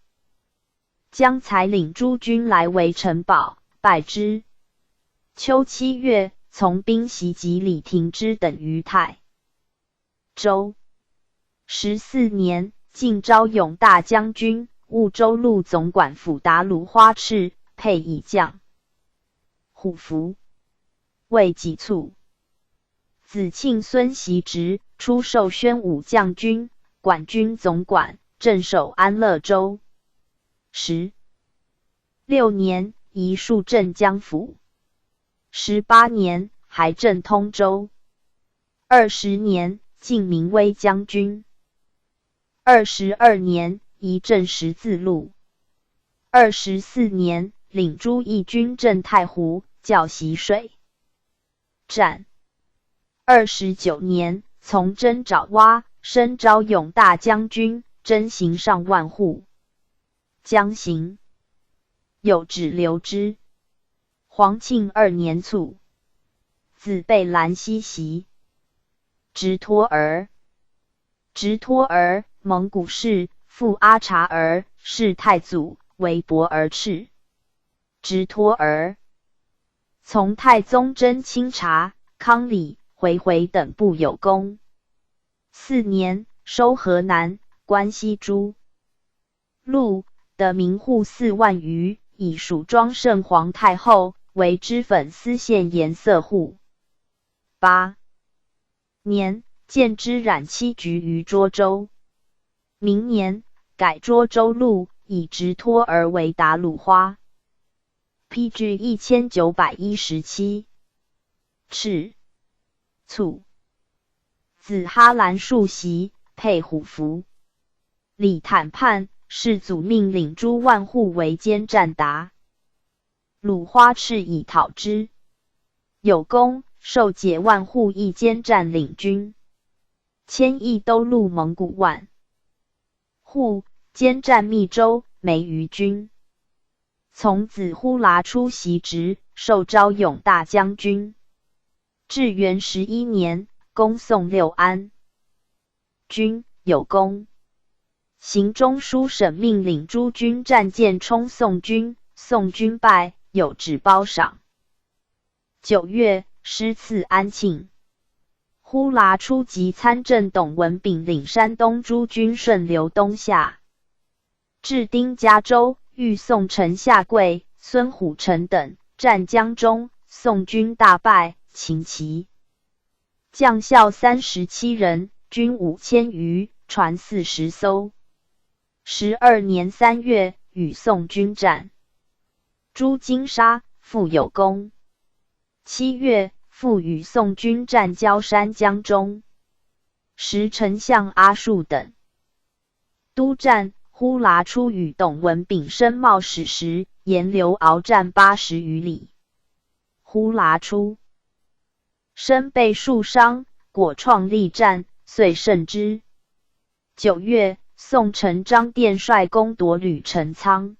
江才领诸军来围城堡，败之。秋7月，从兵袭击李廷之等于泰州。14年，晋昭勇大将军、婺州路总管府达鲁花赤，配以将虎符，为己卒。子庆孙袭职，出授宣武将军、管军总管，镇守安乐州。16年，移戍镇江府。18年，还镇通州。20年，晋明威将军。22年，移镇十字路。24年，领诸义军镇太湖，教习水战。29年，从征爪哇，升昭勇大将军，征行上万户。将行，有旨留之。皇庆2年卒。子贝兰西袭。直托儿。直托儿，蒙古氏，父阿察儿，是太祖，为伯儿赤。直托儿，从太宗征清察、康理、回等部有功。4年，收河南、关西诸路的民户4万余，以蜀庄圣皇太后为脂粉丝线颜色户。8年，建之冉期局于涿州。明年，改涿州路，以直托而为达鲁花。PG 1917。赤、卒。子哈兰树袭，配虎符。李坦判，世祖命领诸万户围歼战达。鲁花赤以讨之，有功，授解万户一兼占领军，迁邑都路蒙古万户，兼占密州，梅于军。从子呼剌出袭职，授昭勇大将军。至元11年，攻宋六安，军有功。行中书省命领诸军战舰冲宋军，宋军败，有旨褒赏。9月，师赐安庆。呼剌出即参政董文炳领山东诸军顺流东下，至丁嘉州，遇宋丞夏贵、孙虎城等，战江中，宋军大败，擒其将校37人，军5000余，船40艘。12年3月，与宋军战，诛金沙，复有功。7月，复与宋军战焦山江中，时丞相阿术等督战。呼剌出与董文炳申茂使时，沿流鏖战80余里。呼剌出身被数伤，果创力战，遂胜之。9月，宋丞张殿率攻夺吕陈仓、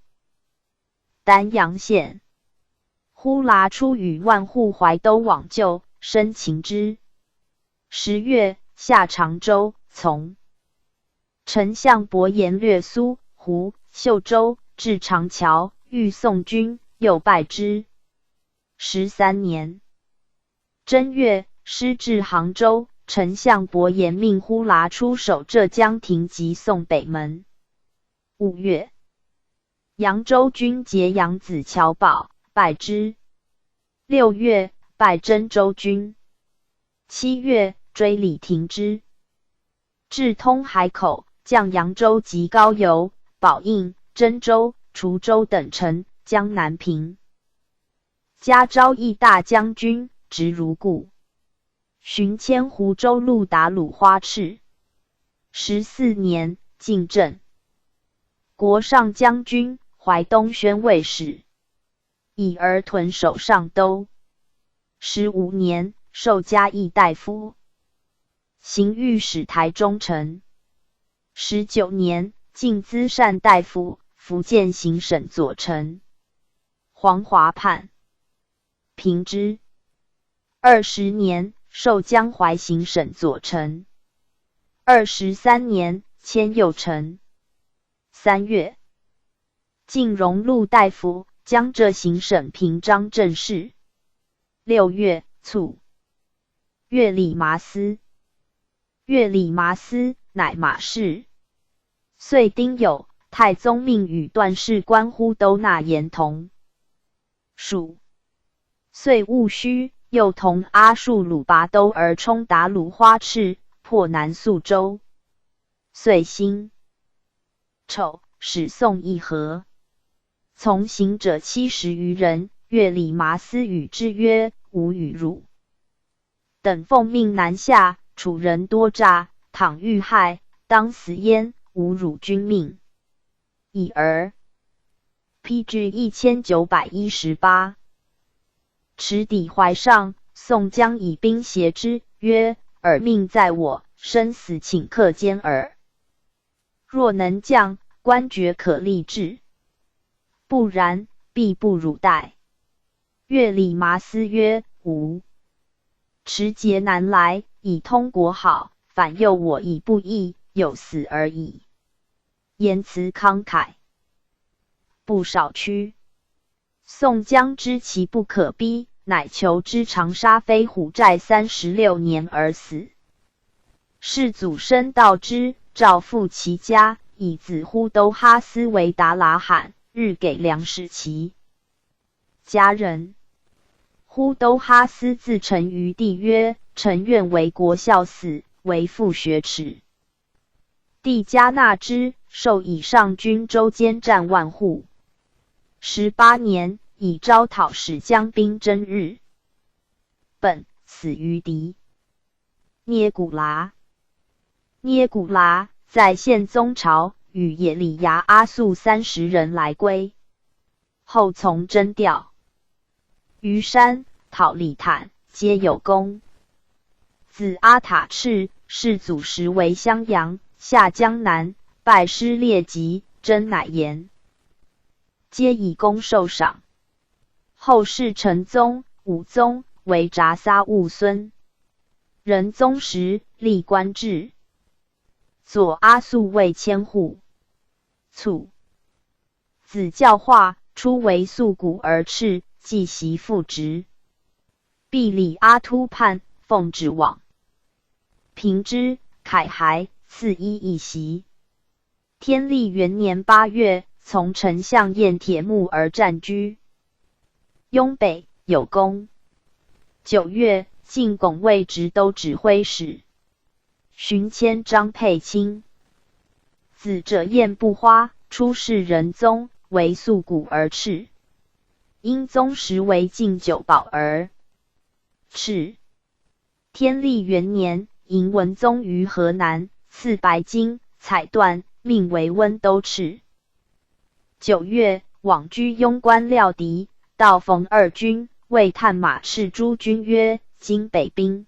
丹阳县。呼剌出与万户怀都往救，生擒之。10月，下常州，从丞相伯颜略苏、湖、秀州，至长桥，遇宋军，又败之。13年正月，师至杭州，丞相伯颜命呼剌出守浙江亭及宋北门。5月，扬州军劫扬子乔堡，败之。6月，败真州军。7月，追李廷之，至通海口，降扬州及高邮、宝应、真州、滁州等城，江南平。加昭义大将军，直如故。寻迁湖州路达鲁花赤。14年，进镇。国上将军，淮东宣慰使，以儿屯守上都。15年，授嘉义大夫，行御史台中丞。19年，进资善大夫，福建行省左丞。黄华判，平之。20年，授江淮行省左丞。23年，迁右丞。3月，进荣禄大夫，江浙行省平章政事。6月，卒。越里麻司。越里麻司，乃马氏。岁丁酉，太宗命与段氏官呼都纳言同。属。岁戊戌，又同阿术鲁拔都而冲达鲁花赤，破南肃州。岁辛丑，使宋议和。从行者70余人，越里麻司与之曰：吾与汝等奉命南下，楚人多诈，倘遇害，当死焉，吾辱君命。已而。PG 1918。持抵怀上，宋将以兵胁之，曰：尔命在我，生死顷刻间耳。若能降，官爵可立志；不然，必不辱待。越里麻司曰：吾持节南来，以通国好，反诱我以不义，有死而已。言辞慷慨，不少屈。宋江知其不可逼，乃求之长沙飞虎寨36年而死。世祖深道之，诏复其家，以子呼都哈斯为达喇罕，日给粮食其家人。呼都哈斯自陈于地曰：承愿为国孝嗣，为副学齿。帝加纳之，授以上军州兼战万户。18年，以招讨使将兵征日。本死于敌。捏古剌。捏古剌在宪宗朝，与耶利牙阿速30人来归，后从征调。于山、讨利坦皆有功。子阿塔赤，世祖时为襄阳，下江南，拜师列级，征乃言，皆以功受赏。后世成宗、武宗为札撒兀孙。仁宗时，历官至。左阿速为千户。卒。子教化，初为素谷而赤，继袭父职。毕礼阿突叛，奉旨往。平之、凯还，赐一袭。天历元年8月，从丞相燕铁木而战居。雍北有功。9月，进拱卫直都指挥使。巡迁张佩卿。子者燕不花，出仕仁宗，为素谷而赤。英宗时为敬酒保而赤。天历元年，迎文宗于河南，赐白金、彩缎，命为温都赤。9月，往居庸关料敌，到逢二军，谓探马赤诸军曰：今北兵，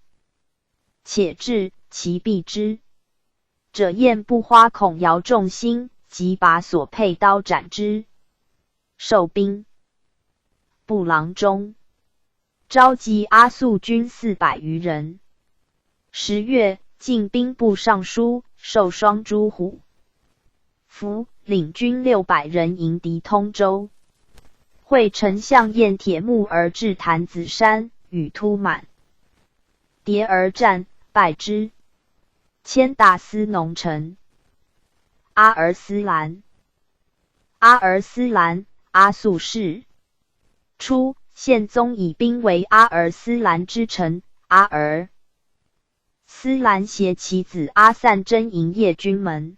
且至，其避之。者燕不花恐摇众心，即把所佩刀斩之。授兵部郎中，召集阿速军400余人。10月，进兵部尚书，授双诸虎。伏领军600人迎敌通州。会丞相燕铁木而至坛子山，与突满。迭而战，败之。迁大司农丞。阿尔斯兰。阿尔斯兰，阿速氏。初，宪宗以兵为阿尔斯兰之臣。阿尔斯兰携其子阿散征营业军门。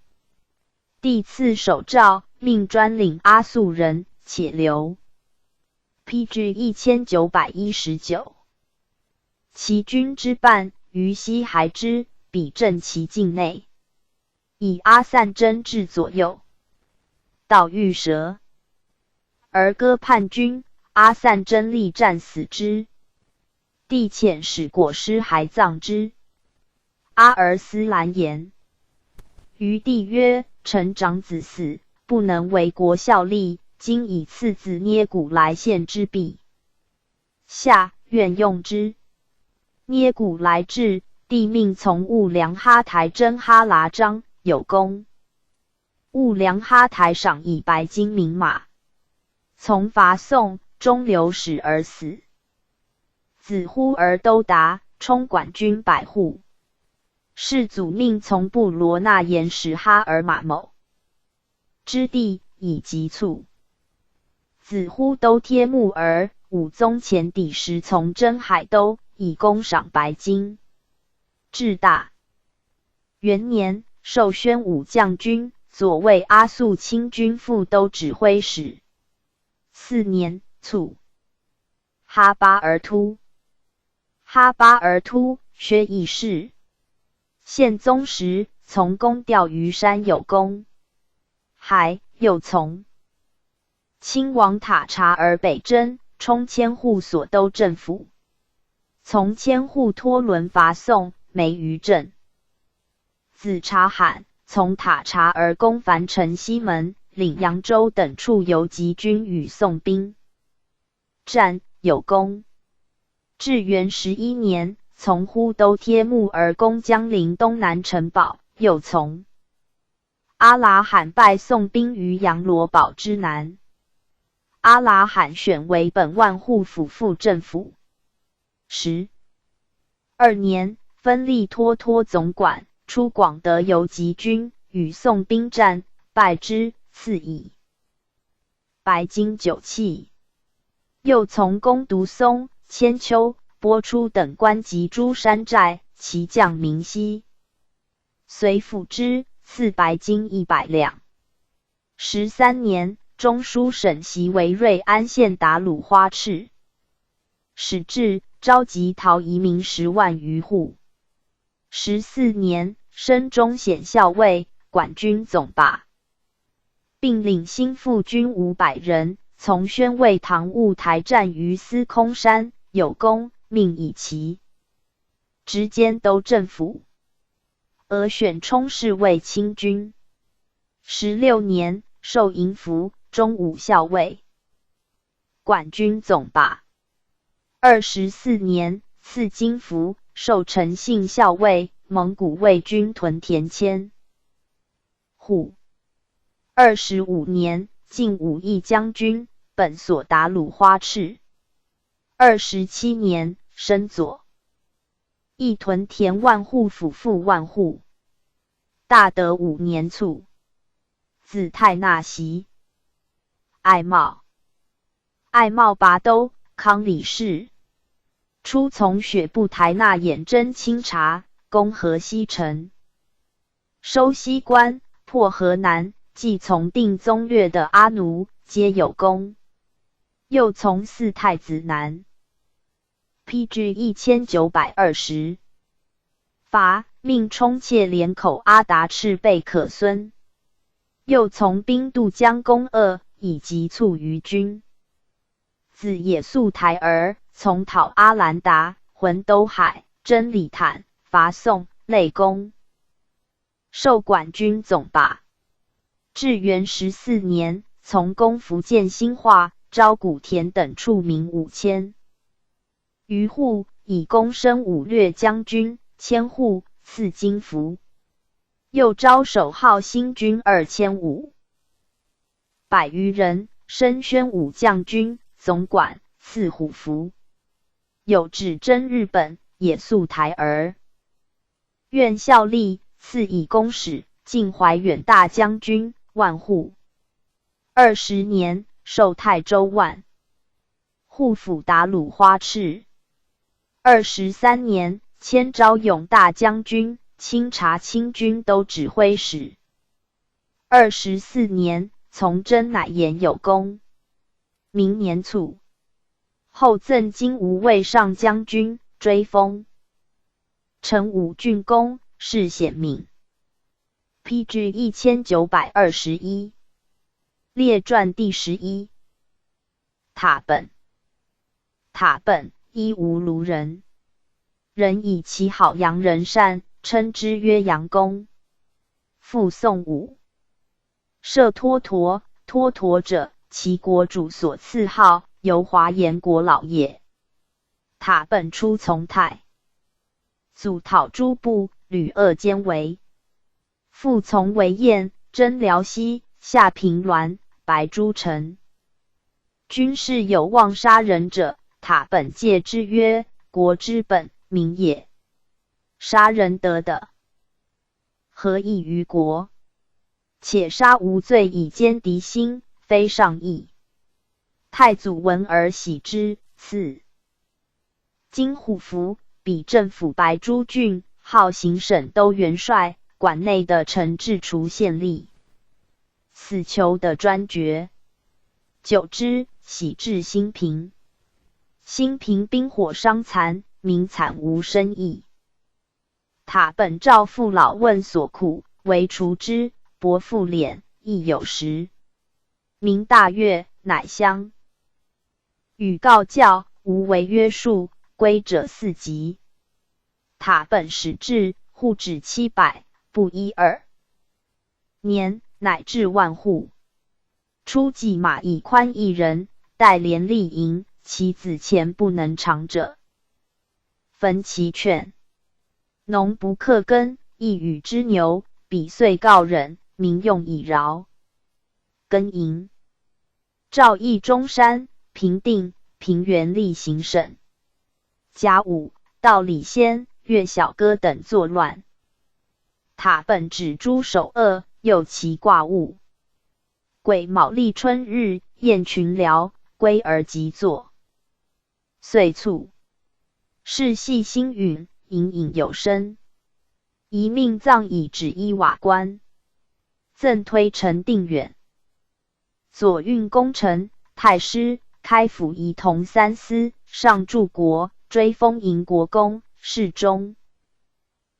帝赐手诏，命专领阿速人，且留。PG 1919。其军之半，于西还之，彼镇其境内。以阿散征至左右。到遇蛇，而割叛军，阿散征力战死之。帝遣使裹尸还葬之。阿尔斯兰言。于帝曰：臣长子嗣，不能为国效力，今以次子捏古来献之弊。下愿用之。捏古来至，帝命从兀良哈台征哈剌章，有功。兀良哈台赏以白金名马。从伐宋，中流矢而死。子忽而都达，充管军100户。世祖命从部罗纳言使哈尔马某之地，以急促。子忽都贴木儿，武宗前抵时从征海都，以功赏白金。至大元年，授宣武将军，左卫阿速亲军副都指挥使。4年，卒。哈巴尔突。哈巴尔突，薛义士。宪宗时，从公调于山有功。还又从亲王塔察而北征，冲千户所都政府。从千户拖轮伐宋，没于镇。子察罕从塔察而攻樊城西门，领扬州等处游击军与宋兵。战有功。至元11年，从忽都贴木而攻江陵东南城堡，又从阿剌罕败宋兵于杨罗堡之南。阿剌罕选为本万户府副政府。12年，分立托托总管，出广德游击军，与宋兵战，败之，赐以白金9器。又从攻独松、千秋、播出等官及诸山寨，其将民悉。遂抚之，赐白金100两。13年，中书省袭为瑞安县达鲁花赤。始至，召集逃移民10万余户。14年，升中显校尉，管军总把，并领新副军500人，从宣慰堂务台战于司空山，有功，命以其直兼都政府。俄选充侍卫亲军。16年，授营符，中武校尉，管军总把。24年，赐金符，授陈姓校尉，蒙古卫军屯田谦户。25年，晋武义将军，本所达鲁花赤。27年，升左义屯田万户府副万户。大德5年卒，子太纳袭。爱茂拔都，康理事。初从雪部台纳眼征清察，攻河西城，收西关，破河南，既从定宗略的阿奴，皆有功。又从四太子南。PG 1920。伐，命充切连口阿达赤备可孙。又从兵渡江攻鄂，以急促于军。自野宿台儿，从讨阿兰达，浑都海，征礼坦，伐宋，累功。授管军总把。至元14年，从攻福建兴化、招古田等处民5000余户，以功升武略将军，1000户，赐金符。又招守号新军2500余人，升宣武将军，总管，赐虎符。有指征日本，野宿台儿。愿效力，赐以公使，晋怀远大将军，万户。20年，授泰州万户府达鲁花赤。23年，迁昭勇大将军，清察清军都指挥使。24年，从征乃言有功。明年卒。后赠金吾卫上将军，追封成武郡公，世显敏。PG 1921。列传第11。塔本。伊吾卢人。人以其好扬人善，称之曰扬公。父宋武。摄托陀者，其国主所赐号，由华严国老也。塔本出从泰，祖讨诸部，屡恶兼为。父从为燕，征辽西，下平滦，白诸城。军士有妄杀人者，塔本戒之曰：国之本，民也。杀人得的，何益于国？且杀无罪以歼敌心，非上义。太祖闻而喜之，赐金虎符，比政府白诸郡，号行省都元帅，管内的臣治除县吏。死囚的专爵。久之，喜至兴平。兴平兵火伤残，民惨无生意。塔本召父老问所苦，为除之，薄赋敛，亦有时。民大悦，乃相与告教，无为约束，归者4级。塔本始至，户止700，不一2年，乃至万户。初计马以宽1人，待连吏营，其子钱不能偿者，焚其犬。农不克耕，亦与之牛，彼遂告忍，民用以饶。庚寅，诏议中山、平定、平原吏行省。甲午，道李先、岳小哥等作乱。塔本指诸首恶，诱其挂物。癸卯立春日，宴群僚，归而即坐。岁卒。世系星陨，隐隐有声。遗命葬以止衣瓦官，赠推陈定远。左运功臣，太师，开府仪同三司，上柱国，追封营国公，侍中。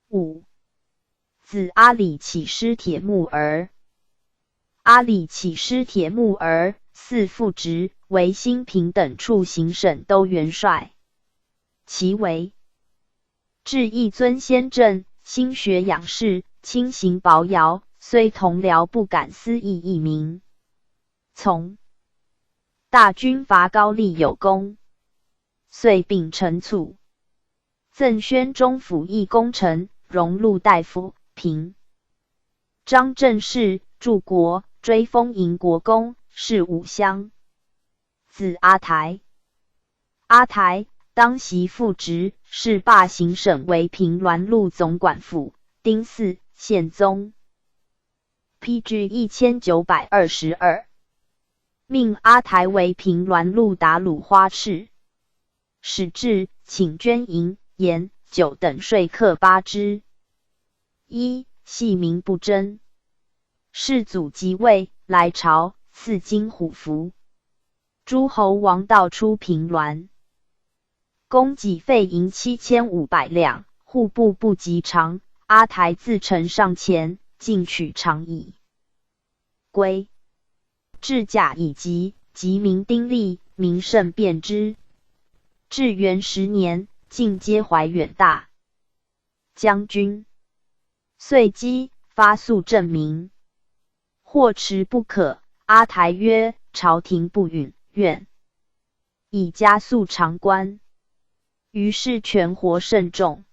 5. 子阿里起师铁木儿。阿里起师铁木儿，嗣父职，为新平等处行省都元帅。其为至义尊先正，心学养士，亲行薄遥，虽同僚不敢私议一名。从大军伐高丽有功，遂秉陈卒，赠宣中府议功臣，荣禄大夫，平章政事，柱国，追封营国公，是武乡。子阿台。阿台当袭父职，是罢行省为平滦路总管府，丁巳，宪宗。PG 1922，命阿台为平滦路达鲁花赤，使至，请捐银、盐、酒等税课8之。1. 系民不争。世祖即位，来朝，赐金虎符。诸侯王道出平滦，供给费银7500两，户部不及常。阿台自呈上前，进取常矣。归至甲乙吉，即民丁历，民甚变之。至元10年，尽皆怀远大将军。遂击，发诉正明，或迟不可。阿台曰：朝廷不允，愿以加速长官。于是权活甚重。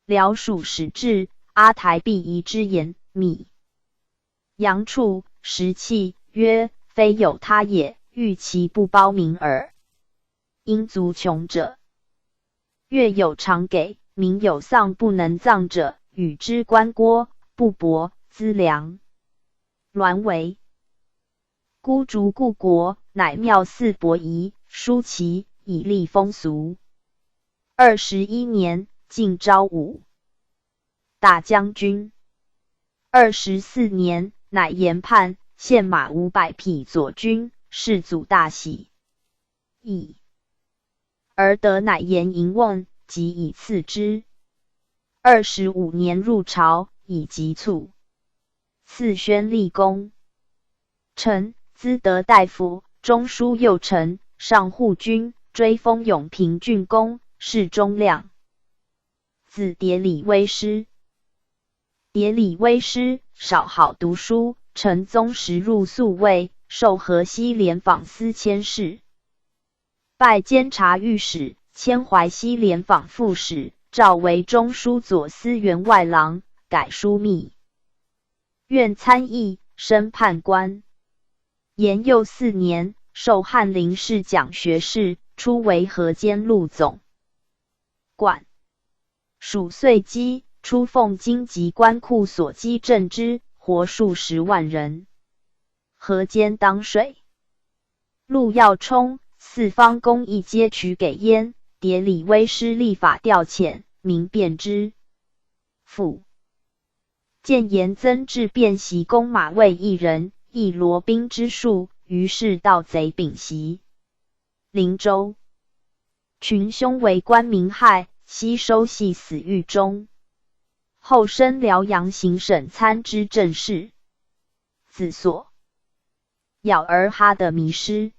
辽属始至，阿台必疑之言，密杨处时气，曰：非有他也，欲其不包民耳。因足穷者，越有常给，民有丧不能葬者，与之棺椁、布帛、资粮。栾为孤竹故国，乃庙祀伯夷、叔齐，以立风俗。21年，晋昭武大将军。24年，乃研判，献马500匹左军，世祖大喜。义而得乃言迎问，即以赐之。25年入朝，以急卒，赐宣立功。臣资德大夫，中书右丞，上护军，追封永平郡公，侍中亮。子牒里微师。牒里微师少好读书，承宗时入宿卫，授河西联访司佥事，拜监察御史，迁淮西联访副使，召为中书左司员外郎，改枢密院参议，升判官。延佑4年，授翰林侍讲学士，初为河间路总管。属岁积，初奉京籍官库所积赈之，活数10万人。河间当税，陆耀冲、四方公议皆取给焉。牒里微师立法调遣，民辨之。父建言增至便袭攻马卫一人，亦罗兵之术，于是盗贼丙袭。灵州群凶为官民害，悉收系死狱中。后升辽阳行省参知政事。子所咬儿哈的迷失。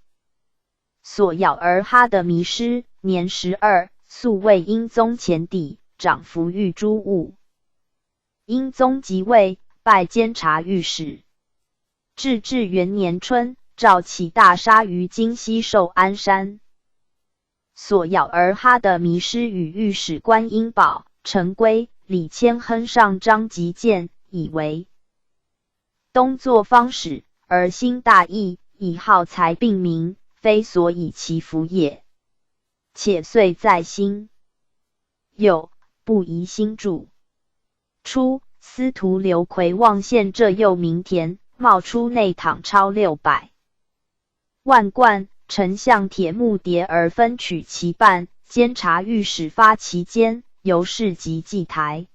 所咬儿哈的迷失，年12，素为英宗前邸，掌服御诸务。英宗即位，拜监察御史。至元年春，诏起大杀于今西寿安山。所咬儿哈的迷失与御史官英宝、陈规、李谦亨上张吉谏，以为东作方使，而兴大义，以耗财并民，非所以其服也。且遂在心，有不疑心著。初，司徒刘奎望县浙右民田，冒出内帑超600万贯，丞相铁木迭而分取其半，监察御史发其监，由市及祭台。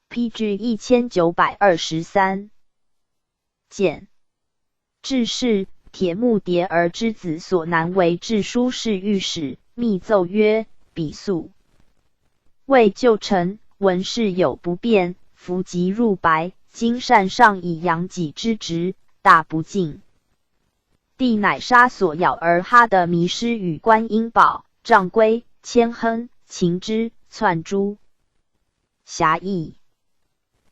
PG 1923。简。致仕，铁木迭儿之子所南为治书侍御史，密奏曰：彼素为旧臣，闻事有不便，弗即入白，今善上以养己之职，大不敬。帝乃杀所咬儿哈的迷失与观音宝、丈龟、千亨、秦之、窜珠。侠义。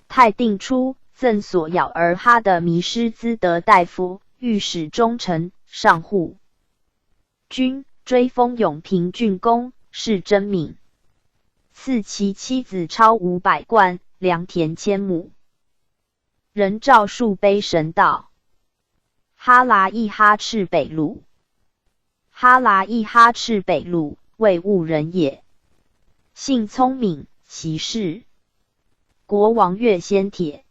太定初，赠所咬儿哈的迷失资德大夫、御史中丞、上护军，追封永平郡公，谥真敏。赐其妻子超500贯，良田1000亩。人诏数碑神道。哈拉易哈赤北鲁。哈拉易哈赤北鲁，为婺人也，性聪明，习事。国王越先帖。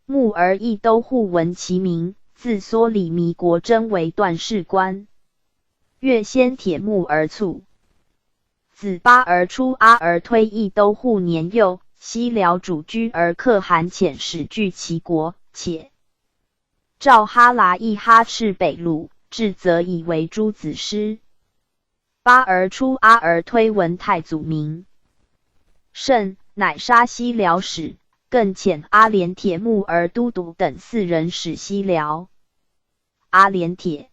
木儿亦都互闻其名，自缩里弥国真为段事官。越先帖木儿卒。子巴儿出阿儿推亦都互年幼，西辽主居而可汗遣使据其国，且召哈拉易哈赤北鲁，至则以为诸子师。巴儿出阿儿推闻太祖名甚，乃杀西辽使，更遣阿连铁木儿都督等4人使西辽。阿连铁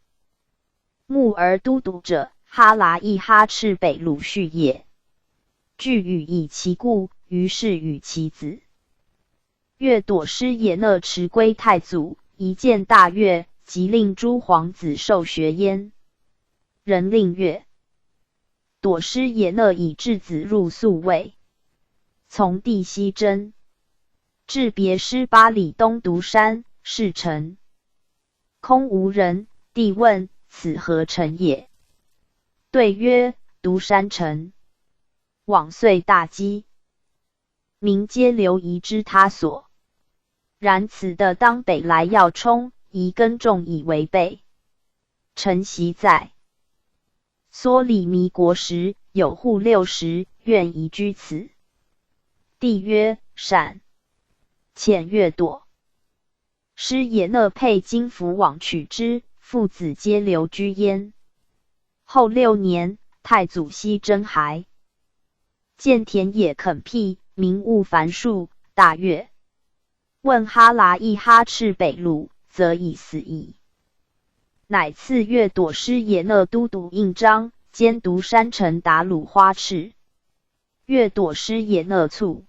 木儿都督者，哈拉易哈赤北鲁婿也。据语以其故，于是与其子越朵师也讷持归太祖，一见大悦，即令诸皇子受学焉。人令越朵师也讷以质子入宿卫，从弟西征，至别师8里东独山，是城空无人。帝问：此何城也？对曰：独山城。往遂大饥，民皆流移之他所。然此的当北来要冲，宜耕种以为备。臣习在缩里弥国时，有户60，愿移居此。帝曰：善。遣越朵师也讷配金符往取之，父子皆留居焉。后6年，太祖西征还，见田野垦辟，民物繁数，大悦。问哈拉易哈赤北鲁，则已死矣。乃赐越朵师也讷都督印章，兼独山城达鲁花赤。越朵师也讷卒。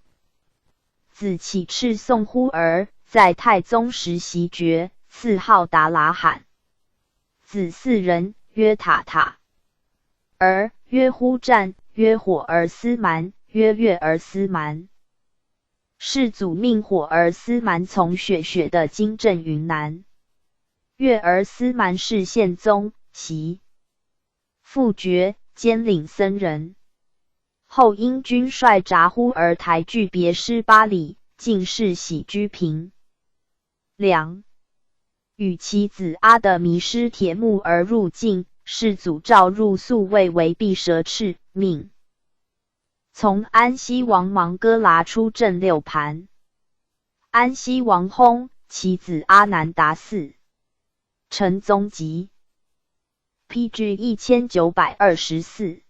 子启赤宋忽儿，在太宗时袭爵，赐号达拉罕。子4人，曰塔塔儿，曰忽战，曰火儿司蛮，曰月儿司蛮。世祖命火儿司蛮从雪的经镇云南。月儿司蛮是宪宗，袭复爵，兼领僧人。后因军率札忽儿台据别师8里，进士喜居平凉。与其子阿的迷失铁木而入境，世祖诏入宿卫为避蛇赤，命从安西王芒哥拉出镇6盘。安西王薨，其子阿难达嗣。成宗即。PG 1924。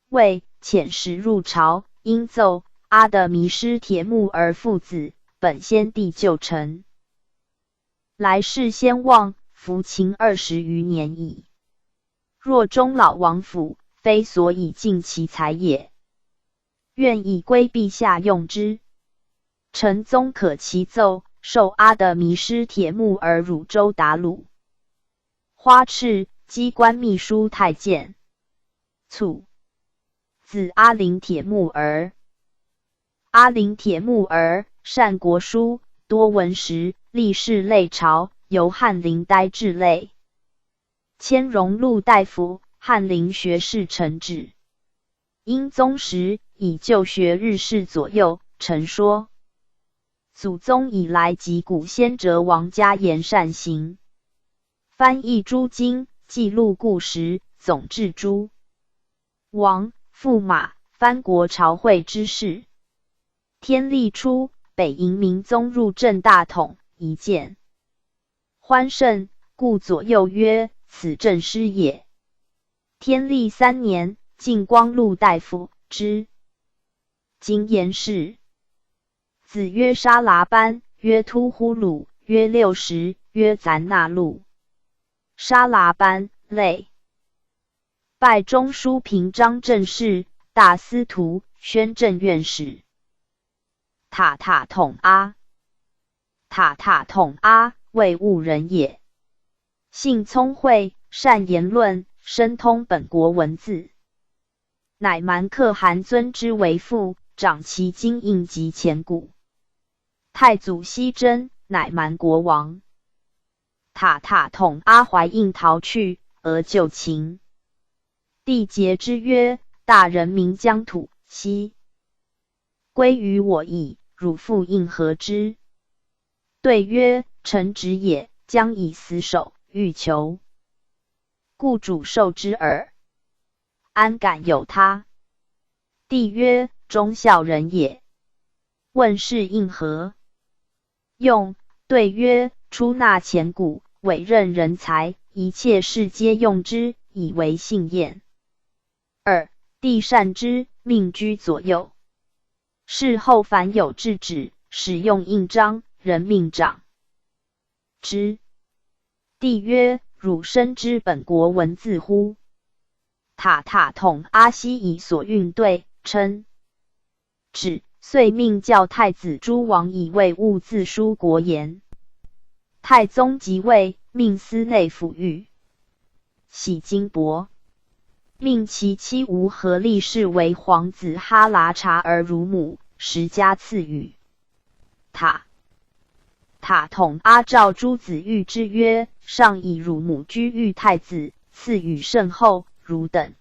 为遣使入朝，因奏阿的迷失铁木儿父子，本先帝旧臣，来世先望，服秦20余年矣。若终老亡府，非所以尽其才也。愿以归陛下用之。臣宗可其奏，授阿的迷失铁木儿汝州达鲁花赤，机关秘书太监。卒。子阿陵铁木儿。阿陵铁木儿善国书，多文识，历仕类朝，由翰林呆至类。迁荣禄大夫，翰林学士承旨。英宗时，以就学日事左右，陈说。祖宗以来及古先哲王家言善行，翻译诸经，记录故时，总治诸王，驸马，藩国朝会之事。天历初，北营明宗入镇大统，一见欢甚，故左右曰：“此镇师也。”天历3年，晋光禄大夫之。今言氏。子曰沙剌班，曰突呼鲁，曰60，曰咱那路。沙剌班，类。拜中书平章政事、大司徒、宣政院使。塔塔统阿。塔塔统阿，魏兀人也。性聪慧，善言论，深通本国文字。乃蛮可汗尊之为父，掌其经印及前古。太祖西征，乃蛮国王。塔塔统阿怀印逃去，而就秦。帝诘之曰：“大人民疆土，悉归于我矣，汝复应何之？”对曰：“臣直也，将以死守，欲求，故主受之耳。安敢有他？”帝曰：“忠孝人也。”问是应何？用。对曰：“出纳钱谷，委任人才，一切事皆用之，以为信验。2. 帝善之，命居左右。事后凡有制止，使用印章，人命长之。”帝曰：“汝深知本国文字乎？”塔塔统阿悉以所运对，称止，遂命教太子诸王以魏兀自书国言。太宗即位，命司内府御喜金帛，命其妻吴合力氏为皇子哈剌察儿乳母，10家赐予。塔统阿诏诸子御之曰：“上以乳母居御太子，赐予甚厚，汝等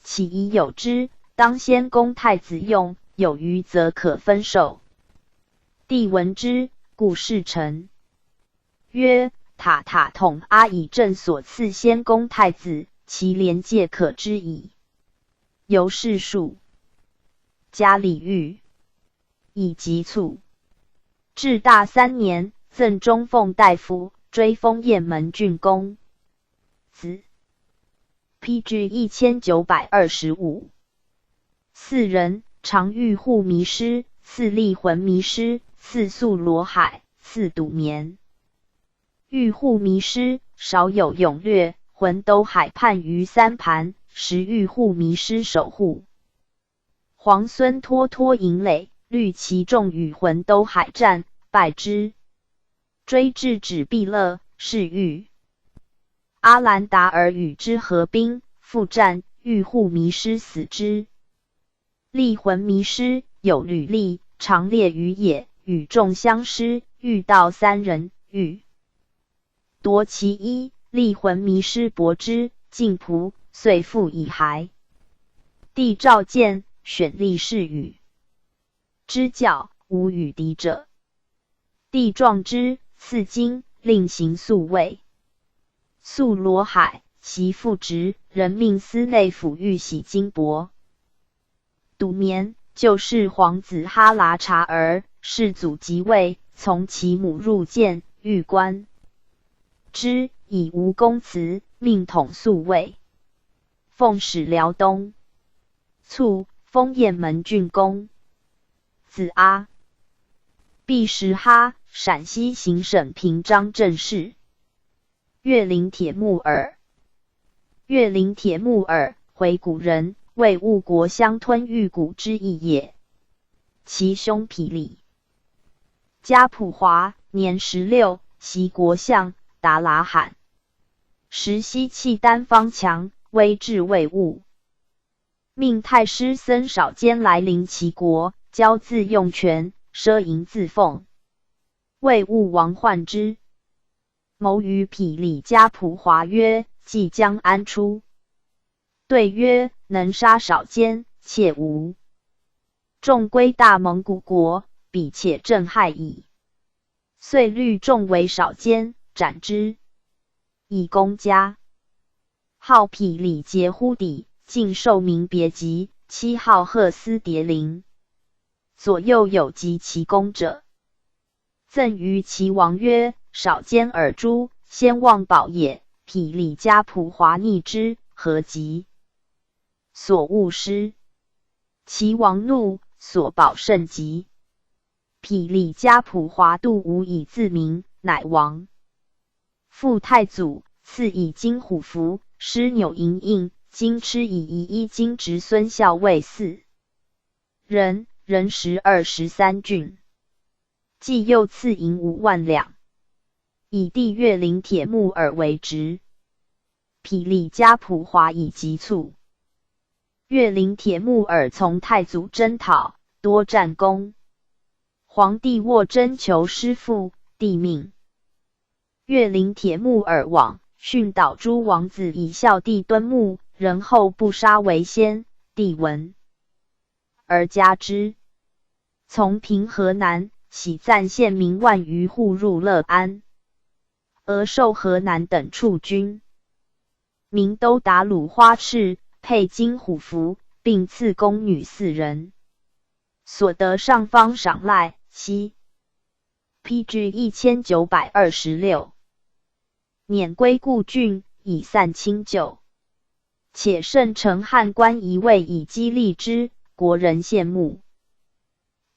岂已有之？当先供太子用，有余则可分授。”帝闻之，故事臣曰：“塔统阿以朕所赐先供太子，其廉介可知矣。”由是数加礼遇，以急促。至大3年，赠中奉大夫，追封雁门郡公。子 PG 1925。4人，常遇户迷失，4立魂迷失，4宿罗海，4笃眠。遇户迷失，少有勇略，魂都海畔于3盘，时遇户迷失守护。皇孙脱脱营垒，虑其众与魂都海战，败之。追至止毕勒，是遇阿兰达尔与之合兵，复战，遇户迷失死之。立魂迷失，有履历，常猎于野，与众相失，遇到3人，欲夺其一，立魂迷失搏之，尽仆，遂复以骸。帝召见，选立誓语之教，无与敌者。帝壮之，赐金，令行宿卫。宿罗海，其父职，人命司内府御玺金帛。笃眠，就是皇子哈剌察儿，世祖即位，从其母入见，欲官之，以无功辞，命统宿卫。奉使辽东。卒，封雁门郡公。子阿毕什哈，陕西行省平章政事。岳陵铁木儿。岳陵铁木儿，回谷人，为兀国相吞玉谷之意也。其兄毗里加普华，年16，袭国相，达拉罕。时西契丹方强，威至魏兀。命太师僧少监来临其国，骄自用权，奢淫自奉。魏兀王患之，谋于毗里加普华曰：“即将安出？”对曰：“能杀少监，切无。众归大蒙古国，彼且震害矣。”遂律众为少监，斩之，以公家。号毗里节乎底，进授名别籍，7号鹤丝蝶翎，左右有及其功者，赠于齐王曰：少兼尔诛，先望宝也。匹李家仆华逆之，何及？所误失。齐王怒，所保甚急。匹李家仆华度无以自明，乃亡。复太祖，赐以金虎符，施纽银印，今吃以一金直孙校尉4人，人12、13郡。既又赐银5万两，以地越陵铁木耳为职。匹李家仆华以急促。越陵铁木耳从太祖征讨，多战功。皇帝沃征求师父，帝命。越陵铁木耳往，训导诸王子以孝弟敦睦，仁厚不杀为先。帝闻而加之。从平河南，喜赞县民万余户入乐安，而授河南等处军。民都达鲁花赤，佩金虎符，并赐宫女4人。所得上方赏赖，西 PG 1926。辇归故郡，以散亲旧。且圣承汉官一位以激励之，国人羡慕。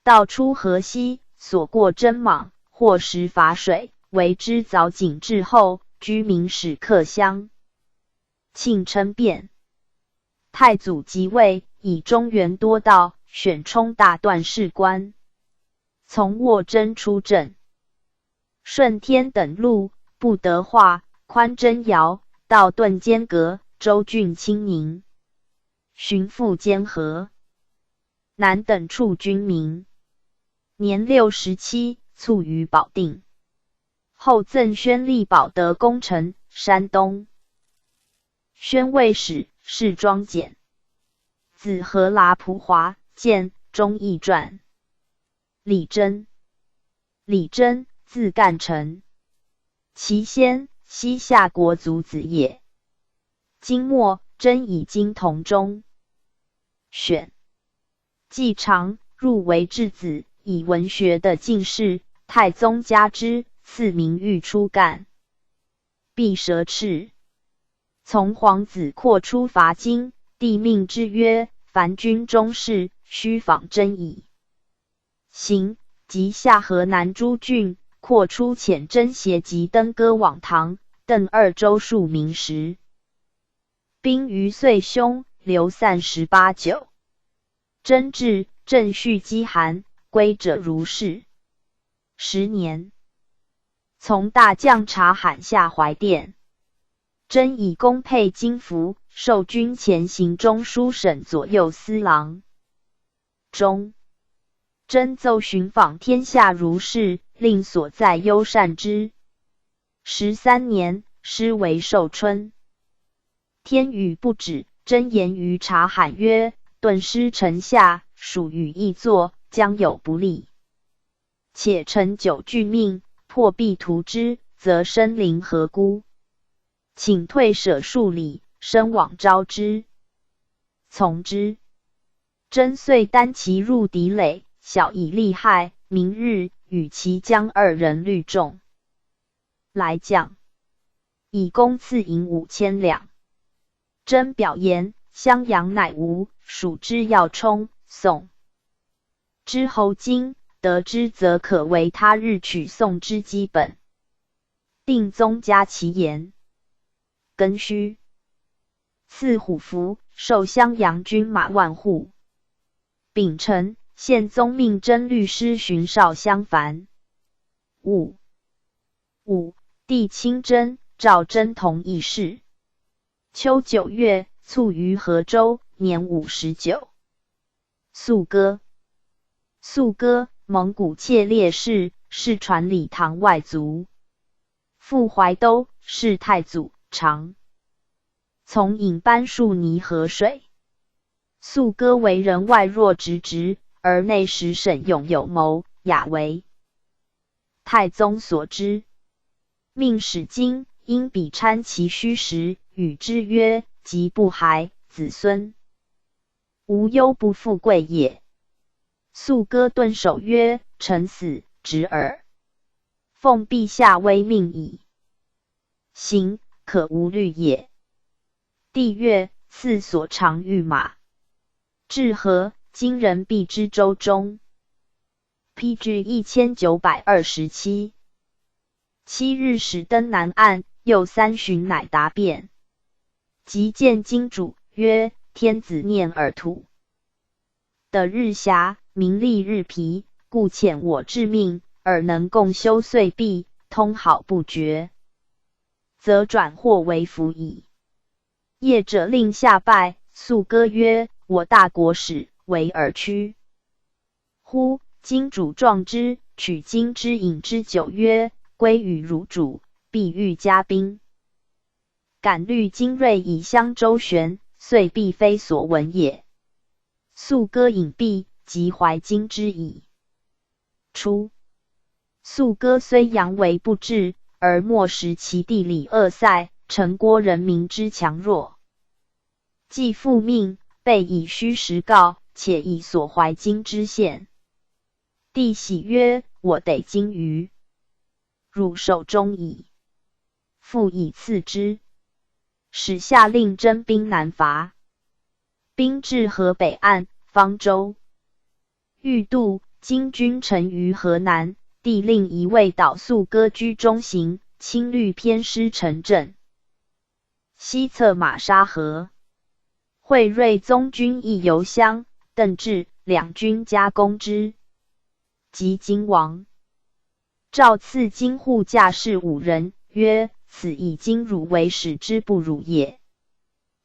道出河西，所过征莽，或时伐水，为之凿井至后，居民始克乡。庆称变。太祖即位，以中原多道，选充大段士官。从沃征出镇。顺天等路，不得化，宽征遥，道顿间隔，州郡清宁。寻复兼和。南等处军民。年6、17，卒于保定。后赠宣力保德功臣，山东。宣慰使，侍庄简。子何剌仆华，见忠义传。李真。李真，字干臣，其先，西夏国族子也。金末，真以金同中。选。季常，入为质子，以文学的进士，太宗加之，赐名誉出干。必蛇赤。从皇子扩出伐金，帝命之曰：凡军中士，须仿真矣。行，即下河南诸郡，扩出遣征协及登歌往唐，邓二州数名时。兵于岁凶，流散18、9。征至，正续饥寒，归者如是。10年，从大将察罕下怀殿。征以功佩金符，授军前行中书省左右司郎。中，征奏寻访天下如是，令所在优善之。13年，师为寿春。天雨不止，征言于察罕曰：顿失城下，属于易作，将有不利。且臣久惧命，破壁图之，则生灵何辜？请退舍数里，身往招之。从之。征遂单骑入敌垒，晓以利害，明日与其将2人率众来将，以功赐银5000两。征表言，襄阳乃无，蜀之要冲，宋之侯今得之，则可为他日取宋之基本。定宗加其言。庚戌，赐虎符，授襄阳军马万户。丙辰，宪宗命征律师巡哨襄樊。戊，帝亲征，召征同议事。秋9月，卒于河州，年59。肃歌。肃歌，蒙古切烈士，世传礼堂外族。赴怀都，是太祖。常从引班树泥河水。肃歌为人外若直，而内实审勇有谋，雅为太宗所知。命使金因比参其虚实，与之曰：即不还，子孙，无忧不富贵也。肃哥顿首曰：臣死，直耳。奉陛下威命矣。行，可无虑也。帝曰：赐所长御马。至河，今人必之州中。PG 1927。7日始登南岸，又3旬乃达便。即见金主，曰：天子念尔土的日暇，民力日疲，故遣我致命，尔能共修岁毕，通好不绝，则转祸为福矣。业者令下拜，肃哥曰：我大国使，为尔屈乎？金主壮之，取金之饮之酒，曰：归与汝主，必欲加兵。感虑精锐以相周旋，遂必非所闻也。肃哥饮毕，即怀金之矣。初，肃哥虽阳为不治，而莫识其地理恶塞，城郭人民之强弱。既复命，备以虚实告，且以所怀金之献。帝喜曰：我得金于汝手中矣。复以赐之。使下令征兵南伐。兵至河北岸，方舟欲渡，金军沉于河南。帝令一位导肃哥居中行，亲律偏师陈镇。西侧马沙河。惠睿宗军亦游乡，邓至两军加攻之。及金王，诏赐金护驾士5人，曰：此以今汝为使之不辱也。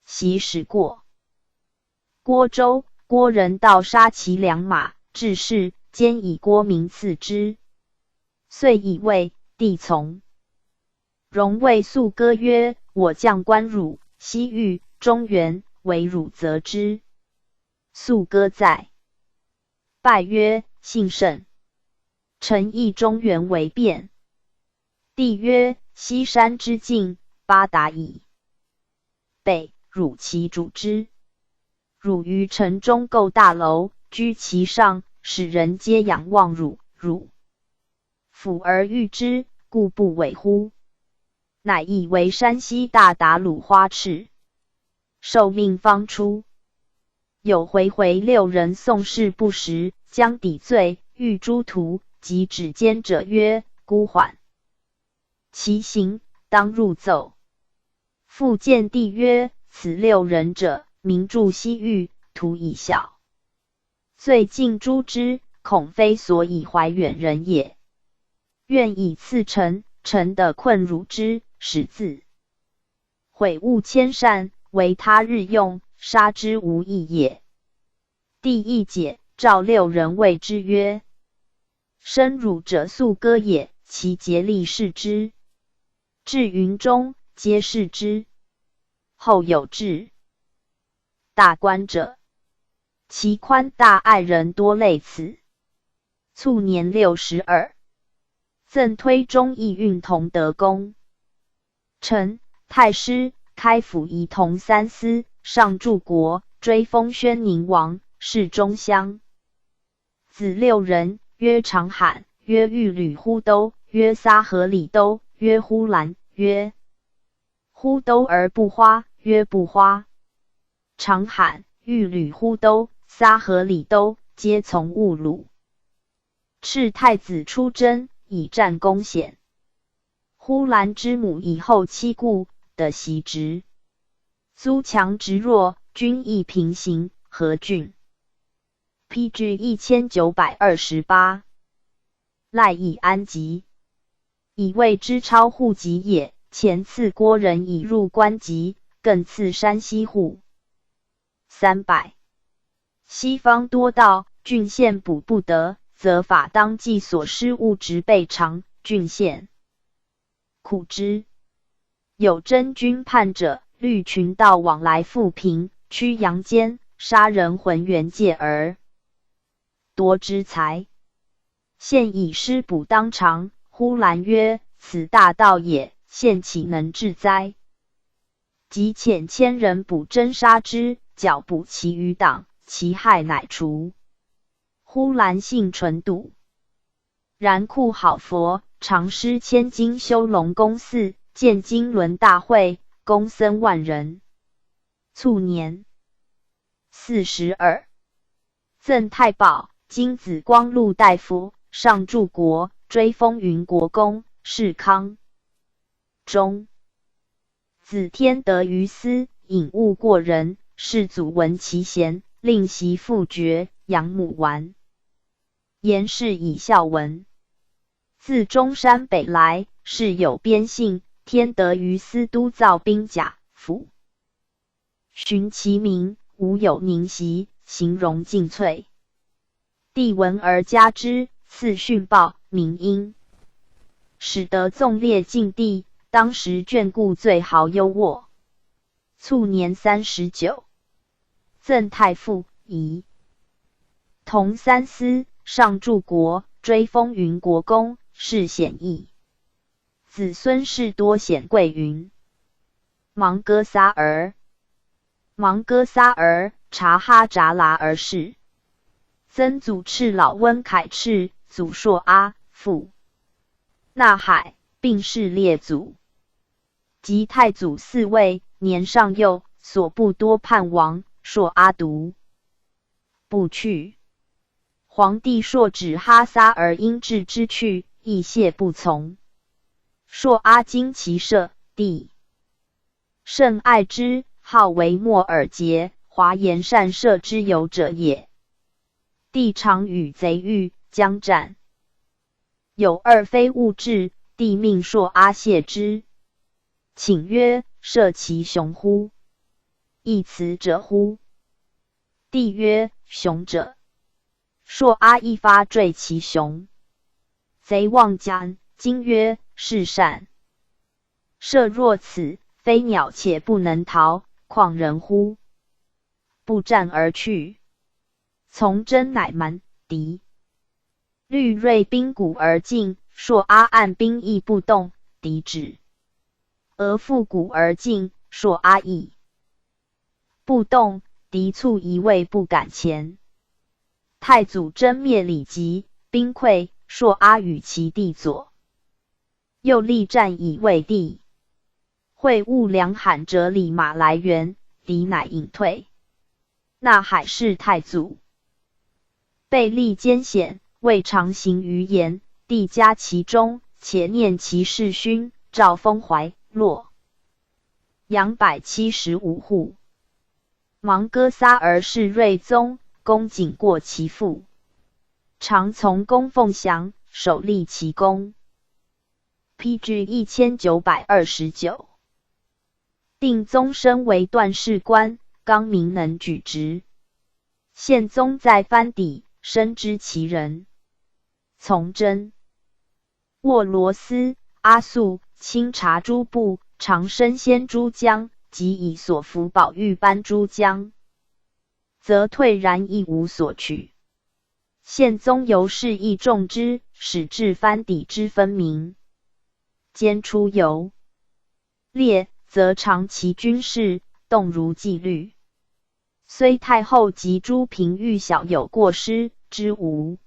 袭使过郭州，郭人盗杀其良马，致仕，兼以郭名赐之。遂以为，帝从。荣谓肃哥曰：我将关汝、西域、中原，为汝责之。肃哥在，拜曰：幸甚。臣以中原为变。帝曰：西山之境，八达矣。北，汝其主之。汝于城中构大楼，居其上，使人皆仰望汝。汝俯而御之，故不违乎？乃以为山西大达鲁花赤。受命方出。有回6人宋事不实，将抵罪，欲诛屠。及指奸者曰：孤缓其行，当入奏。复见帝曰：此6人者，名著西域，徒以小罪尽诛之，恐非所以怀远人也。愿以赐臣，臣的困辱之，使自悔勿迁善，为他日用，杀之无益也。帝亦解，召6人谓之曰：生汝者肃哥也，其竭力视之。至云中，皆视之。后有至大官者，其宽大爱人多类此。卒年62，赠推中义运同德公。臣太师，开府仪同3司，上柱国，追封宣宁王，侍中乡。子6人，曰长罕，曰玉吕忽都，曰撒合里都，曰忽兰，曰忽都而不花，曰不花。长罕、玉吕忽都、撒合里都，皆从兀鲁。敕太子出征，以战功显。忽兰之母以后妻故，得袭职。租强直弱，均亦平行。何郡。PG 1928。赖以安籍，以为之超户籍也。前赐郭人以入关籍，更赐山西户300。西方多道，郡县补不得，则法当计所失物职备偿，郡县苦之。有真君叛者，律群盗往来富平，驱阳间，杀人浑元界而夺之财。现以施补当偿。忽兰曰：此大道也，现岂能治哉？即遣千人捕真杀之，剿捕其余党，其害乃除。呼兰幸纯笃，然库好佛，常施千金修龙宫寺，建经纶大会，公僧万人。卒年42，赠太保、金紫光禄大夫，上柱国，追封云国公，谥康中。子天德于斯，隐恶过人，世祖闻其贤，令袭父爵，养母丸。言氏以孝文。自中山北来，事有边姓，天德于斯都造兵甲府。寻其名，无有宁袭，形容尽瘁。帝闻而加之，赐训报，名英。使得纵列晋地，当时眷顾最豪优渥。卒年39，赠太傅仪，同三司，上柱国，追封云国公，世显义。子孙氏多显贵云。芒哥撒儿，芒哥撒儿，察哈扎拉儿氏。曾祖赤老温凯赤，祖硕阿，父纳海，并世列祖。及太祖嗣位，年尚幼，所部多叛亡，硕阿独不去。皇帝朔指哈撒儿因治之去，亦谢不从。朔阿经其舍，帝甚爱之，号为莫尔节，华言善射之有者也。帝常与贼欲，将战。有二非物至，帝命朔阿谢之。请曰：射其雄乎？亦此者乎？帝曰：雄者。朔阿一发坠其雄。贼望将，今曰：是善。射若此，非鸟且不能逃，况人乎？不战而去。从真乃蛮敌。虑锐兵鼓而进，朔阿按兵亦不动，敌止。俄复鼓而进，朔阿亦不动，敌卒一位不敢前。太祖征灭李吉，兵溃，朔阿与其弟佐。又力战以卫帝。会务良罕折里马来援，敌乃隐退。纳海是太祖。备力艰险，未尝行于言，帝加其中，且念其世勋，诏封怀洛阳175户。芒哥撒儿是睿宗，恭谨过其父，常从公奉降，首立其功。PG 1929。定宗升为段事官，刚明能举职。宪宗在藩邸，深知其人。从征沃罗斯、阿速、清察诸部，常升先诸将，即以所服宝玉班诸将，则退然亦无所取。宪宗由是亦重之，使至藩邸之分明。兼出游猎，则常其军事，动如纪律。虽太后及诸嫔御小有过失，之无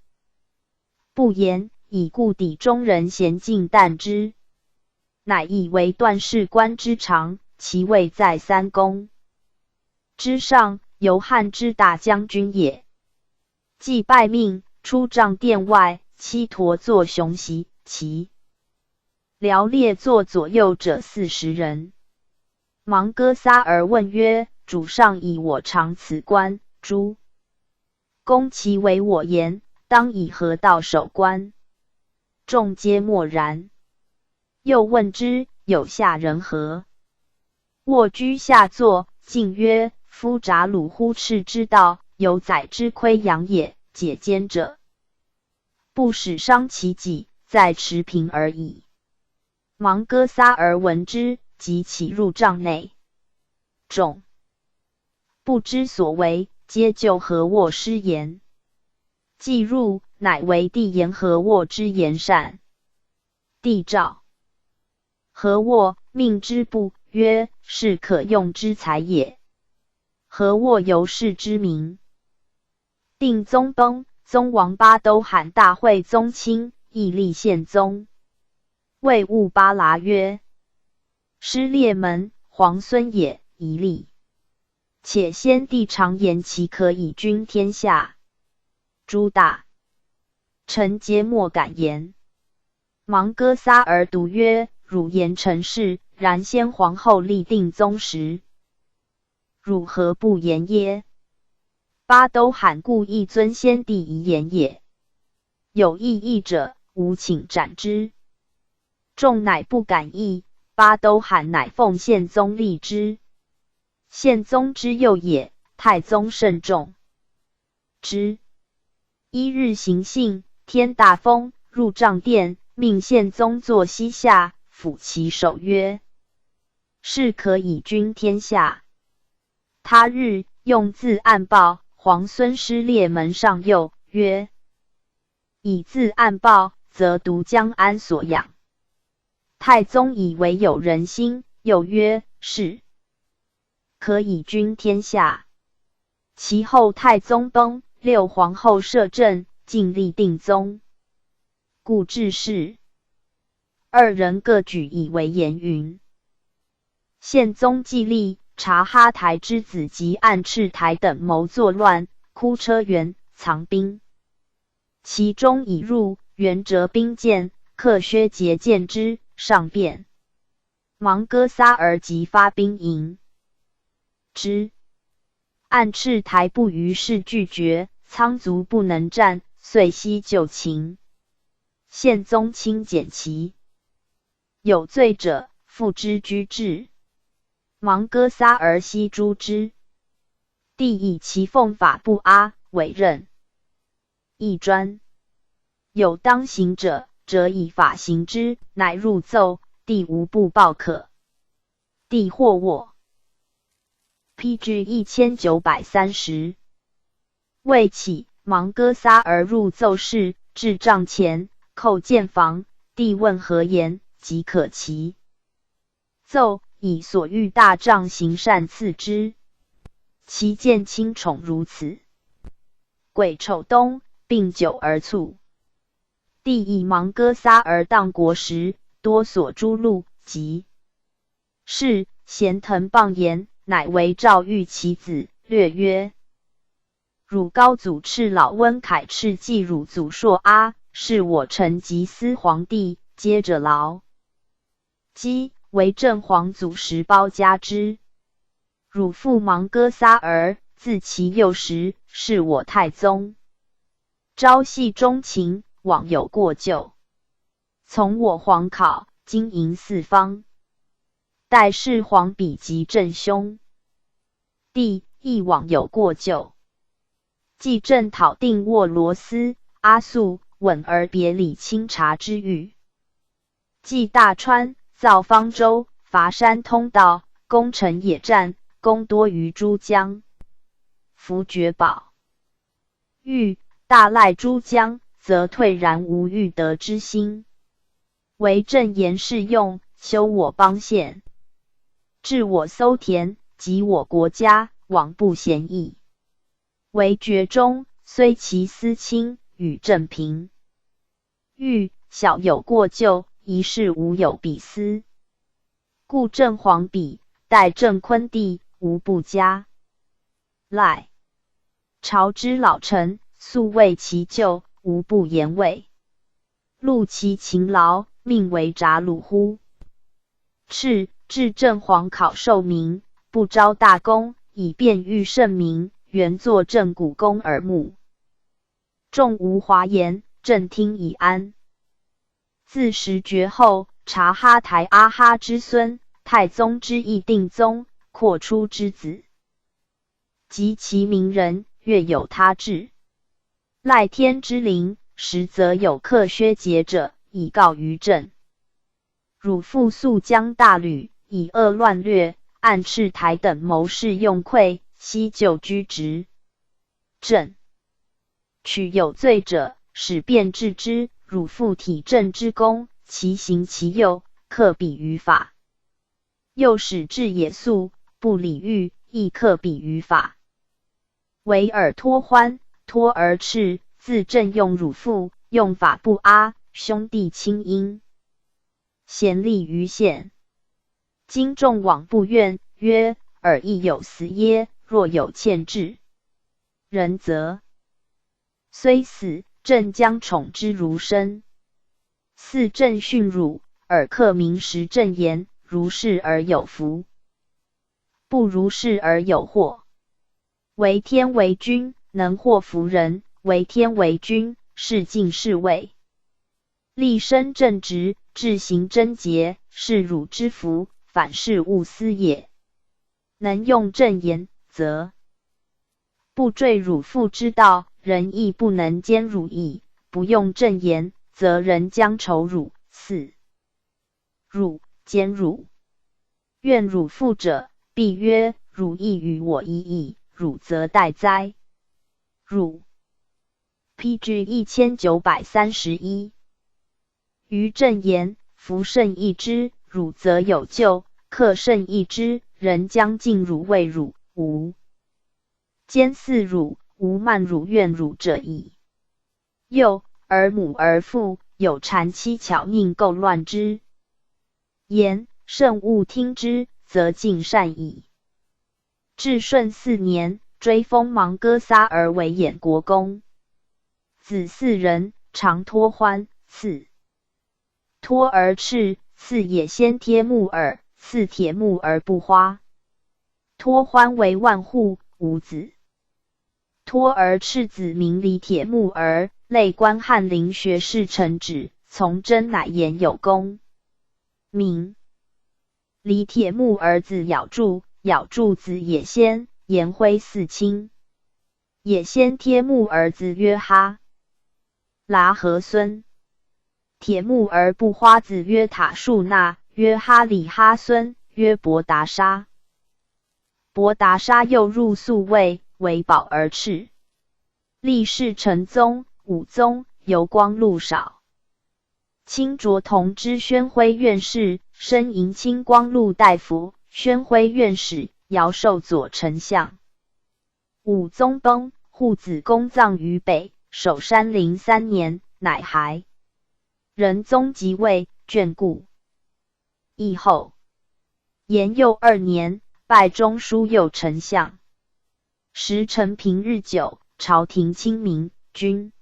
不言，以故邸中人咸敬惮之。乃以为段事官之长，其位在三公之上，由汉之大将军也。既拜命，出帐殿外，七陀坐雄席，其僚列坐左右者40人。芒哥撒儿问曰：主上以我尝此官，诸公其为我言，当以何道守官？众皆默然。又问之，有下人何？卧居下坐，进曰：夫札鲁呼斥之道，有宰之亏阳也，解奸者不使伤其己，在持平而已。芒哥撒儿闻之，即起入帐内。众不知所为，皆就何沃失言。既入，乃为帝言何沃之言善。帝诏何沃，命之部曰：是可用之财也，何卧游士之名？定宗崩，宗王巴都罕大会宗亲，义立宪宗。谓兀巴剌曰：师列门，皇孙也，宜立。且先帝常言其可以君天下。诸大臣皆莫敢言。芒哥撒儿独曰：汝言臣是，然先皇后立定宗时，汝何不言耶？巴都罕故意尊先帝遗言也。有异议者，吾请斩之。众乃不敢议。巴都罕乃奉宪宗立之。宪宗之幼也，太宗甚重之。一日行幸，天大风，入帐殿，命宪宗坐膝下，抚其手曰：是可以君天下。他日用字暗报，皇孙师列门上右，曰：以字暗报，则独江安所养。太宗以为有人心，又曰：是可以君天下。其后太宗崩，六皇后摄政，尽立定宗。故至世，二人各举以为言云。宪宗既立，察哈台之子及暗赤台等谋作乱，哭车辕，藏兵。其中已入，元折兵舰，克削节见之，上变。芒哥撒儿即发兵迎之。暗赤台不于是拒绝，仓卒不能战，遂西就擒。宪宗亲检其有罪者，付之居治。芒哥撒儿悉诛之。帝以其奉法不阿，委任议专。有当行者，则以法行之，乃入奏，帝无不报可。帝或我。PG 1930。未起，芒哥撒儿入奏事，至帐前，叩见房。帝问何言，即可其奏，以所欲大帐行善赐之。其见亲宠如此。癸丑冬，病久而卒。帝以芒哥撒儿当国时，多所诸禄，及是咸腾谤言，乃为诏谕其子，略曰：汝高祖敕老温凯敕记汝祖硕阿，是我臣及司皇帝，皆者劳姬为正皇祖时包加之。汝父芒哥撒儿，自其幼时，是我太宗。朝夕忠勤，往有过旧。从我皇考，经营四方。待世皇比及正兄。帝亦往有过旧。既正讨定沃罗斯、阿速，稳而别理清察之欲。继大川，造方舟，伐山通道，攻城野战，功多于诸将。夫绝宝欲大赖诸将，则退然无欲得之心。为正言适用，修我邦县，治我搜田，及我国家，往不嫌议。为绝中，虽其私亲，与正平。欲小有过旧，一事无有比私。故正皇比待郑坤帝，无不加赖。朝之老臣，素为其旧，无不言谓。戮其勤劳，命为札虏乎？敕至正皇考授民，不招大功，以便喻圣明，原作正古公耳目。众无华言，正听以安。自时绝后，察哈台阿哈之孙，太宗之义定宗，扩出之子，及其名人，越有他志。赖天之灵，实则有克削节者，以告于朕。汝父素将大吕，以恶乱略，暗赤台等谋士用馈，悉就居职。朕取有罪者，使便治之。汝父体正之功，其行其右，克彼于法。又使至也肃，不礼遇，亦克彼于法。唯尔托欢，托而赤，自正用辱妇，用法不阿，兄弟亲因。贤立于县。今众往不怨，曰：尔亦有死耶？若有欠至人则虽死，朕将宠之如生。似朕训汝，尔克明时正言，如是而有福，不如是而有祸。为天为君，能祸福人；为天为君，是敬是畏。立身正直，志行贞洁，是汝之福，反是勿思也。能用正言，则不坠辱妇之道，人亦不能奸辱矣。不用正言，则人将仇辱。4. 辱，奸辱。怨辱妇者，必曰：汝亦与我一矣，汝则待哉？辱。PG 1931。于正言，夫甚易之，辱则有救；克甚易之，人将敬辱为辱。5. 奸似辱，无慢辱怨辱者矣。又而母而父，有谗欺巧佞构乱之言，慎勿听之，则尽善矣。至顺4年，追封芒哥撒而为衍国公，子4人，常托欢。4. 托而赤，次也先贴木耳，次铁木而不花。托欢为万户，无子。托而赤子名李铁木儿，累官翰林学士承旨，从真乃言有功名。李铁木儿子咬柱，咬柱子也先，颜辉4亲。也先贴木儿子曰哈剌和孙。铁木儿不花子曰塔树那，曰哈里哈孙，曰伯达沙。伯达沙又入宿卫，为保而赤。历世成宗、武宗，游光禄少。清卓同知宣徽院士，升迎清光禄大夫，宣徽院使，尧授左丞相。武宗崩，护子公葬于北，守山陵3年，乃骸。仁宗即位，眷顾。义后，延佑2年，拜中书右丞相。时承平日久，朝廷清明，君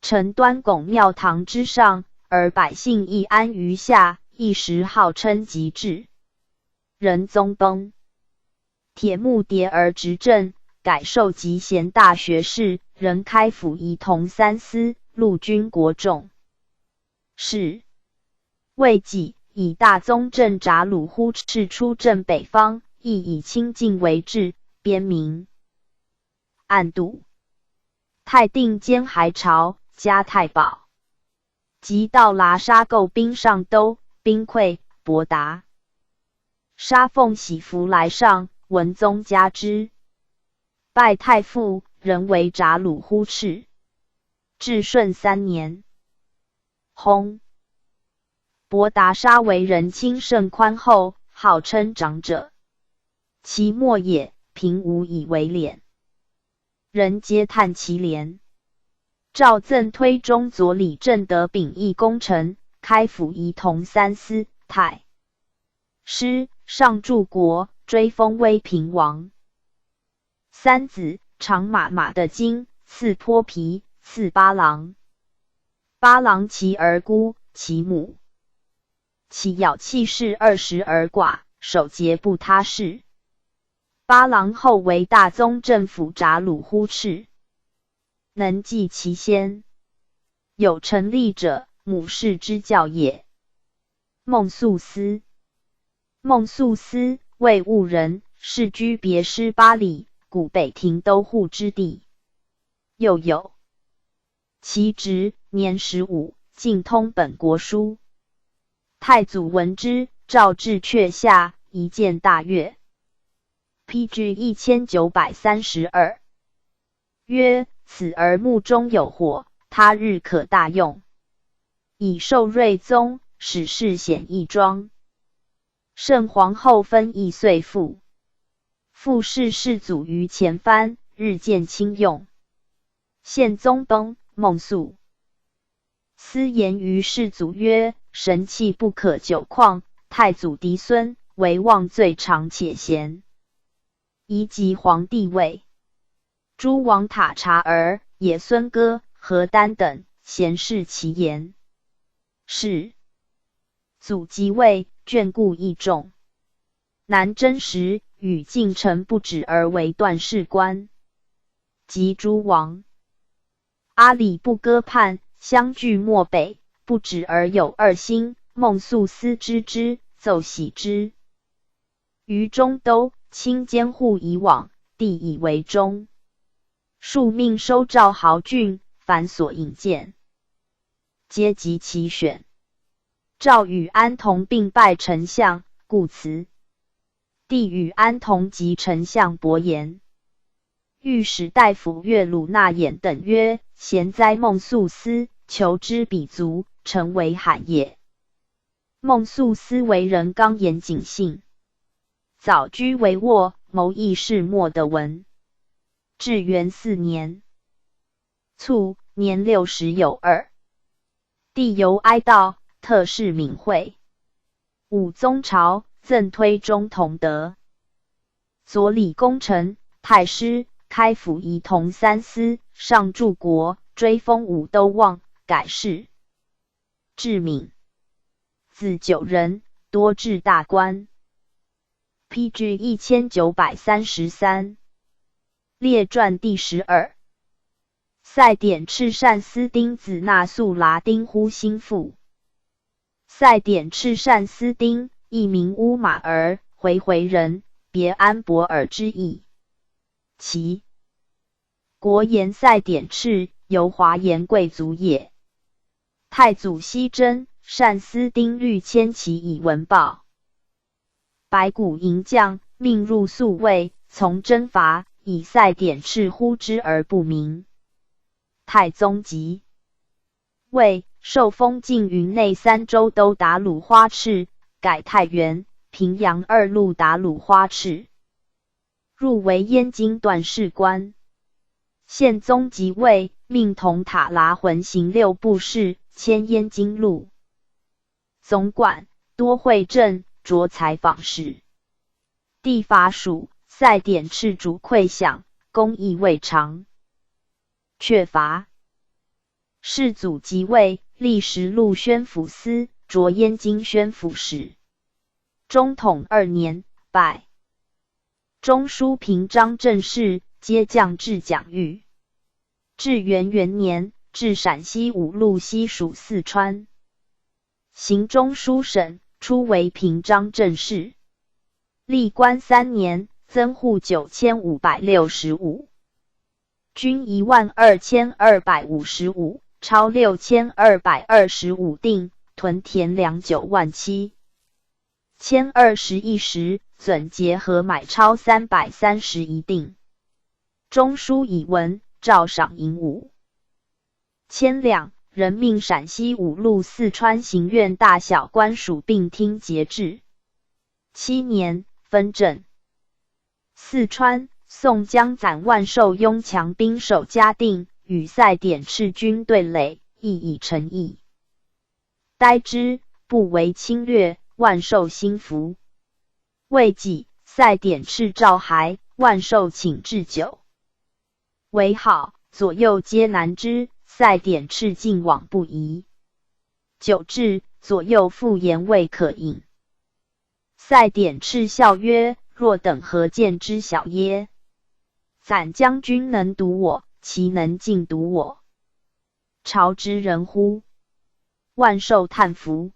臣端拱庙堂之上，而百姓亦安于下，一时号称极治。仁宗崩，铁木迭而执政，改授集贤大学士，仍开府仪同3司，陆军国重。是魏己以大宗正札鲁呼斥出镇北方，亦以清晋为治，边民暗度。太定兼还朝，加太保。即到剌沙构兵上都，兵溃，伯达沙奉喜服来上，文宗加之。拜太傅，仍为札鲁呼斥。至顺3年。薨。伯达沙为人亲甚宽厚，号称长者。其末也，平无以为敛。人皆叹其廉。诏赠推中左李正德秉义功臣，开府仪同3司，太师，上柱国，追封威平王。3子，长马马的金，次泼皮，次八郎。八郎其儿孤，其母其咬气势20而寡，守节不他事。八郎后为大宗正府札鲁呼斥，能记其先。有成立者，母氏之教也。孟宿司。孟宿司，魏婺人，世居别师8里，古北庭都护之地。又有其侄，年15，尽通本国书。太祖闻之，诏至阙下，一见大悦。PG 1932。曰：此儿目中有火，他日可大用。以授睿宗，使事显义庄。圣皇后分议岁赋，傅氏世祖于前藩，日渐轻用。宪宗崩，孟肃私言于世祖曰：神器不可久旷，太祖嫡孙为望最长且贤，宜即皇帝位。诸王塔察儿、野孙哥、何丹等贤士其言。是祖即位，眷顾益众，南征时与近臣不止而为段事官。及诸王阿里不割叛，相拒漠北，不止而有二心。孟肃思知之，奏喜之。于中都卿监护以往，帝以为忠。数命收诏豪俊，凡所引荐，皆及其选。诏与安童并拜丞相，故辞。帝与安童及丞相伯言。御史大夫岳鲁纳衍等曰：贤哉孟肃思，求之彼足，诚为罕也。孟肃思为人刚严谨信，早居帷幄，谋议事莫得闻。至元4年卒，年60有2。帝由哀悼，特谥敏惠。武宗朝，赠推中同德。左理功臣，太师，开府仪同三司，上柱国，追封武都望，改氏。至敏，子9人，多至大官。PG 1933。列传第12。赛典赤善思丁子纳素剌丁呼心腹。赛典赤善思丁，亦名乌马儿，回人，别安伯尔之意。其国言赛典赤，由华言贵族也。太祖西征，善思丁虑迁其以闻报。白骨营将，命入宿卫，从征伐，以赛典赤呼之而不明。太宗即位，受封晋云内3州都达鲁花赤，改太原、平阳2路达鲁花赤，入为燕京段事官。宪宗即位，命同塔剌浑行6部事，迁燕京路总管，多会政，擢采访使。帝伐蜀，赛典赤主溃饷，功亦未尝。却伐。世祖即位，历时录宣抚司，擢燕京宣抚使。中统2年，拜中书平章政事，皆降至讲谕。至元元年，至陕西五路西属四川，行中书省，初为平章政事。历官3年，增户9565，军12255，超6225，定屯田粮9万7。1021时，纂结合买超331锭。中书以文，诏赏银5,000两，任命陕西五路四川行院大小官署并听节制。7年，分镇。四川、宋江攒万寿拥强兵守嘉定，与赛典赤军对垒，亦已成邑。待之，不为侵略，万寿心服。未几，赛典赤诏骸，万寿请置酒。为好，左右皆难之，赛典赤进往不疑。酒至，左右复言未可饮。赛典赤笑曰：若等何见之小耶？暂将军能毒我，其能尽毒我？朝之人乎？万寿叹服。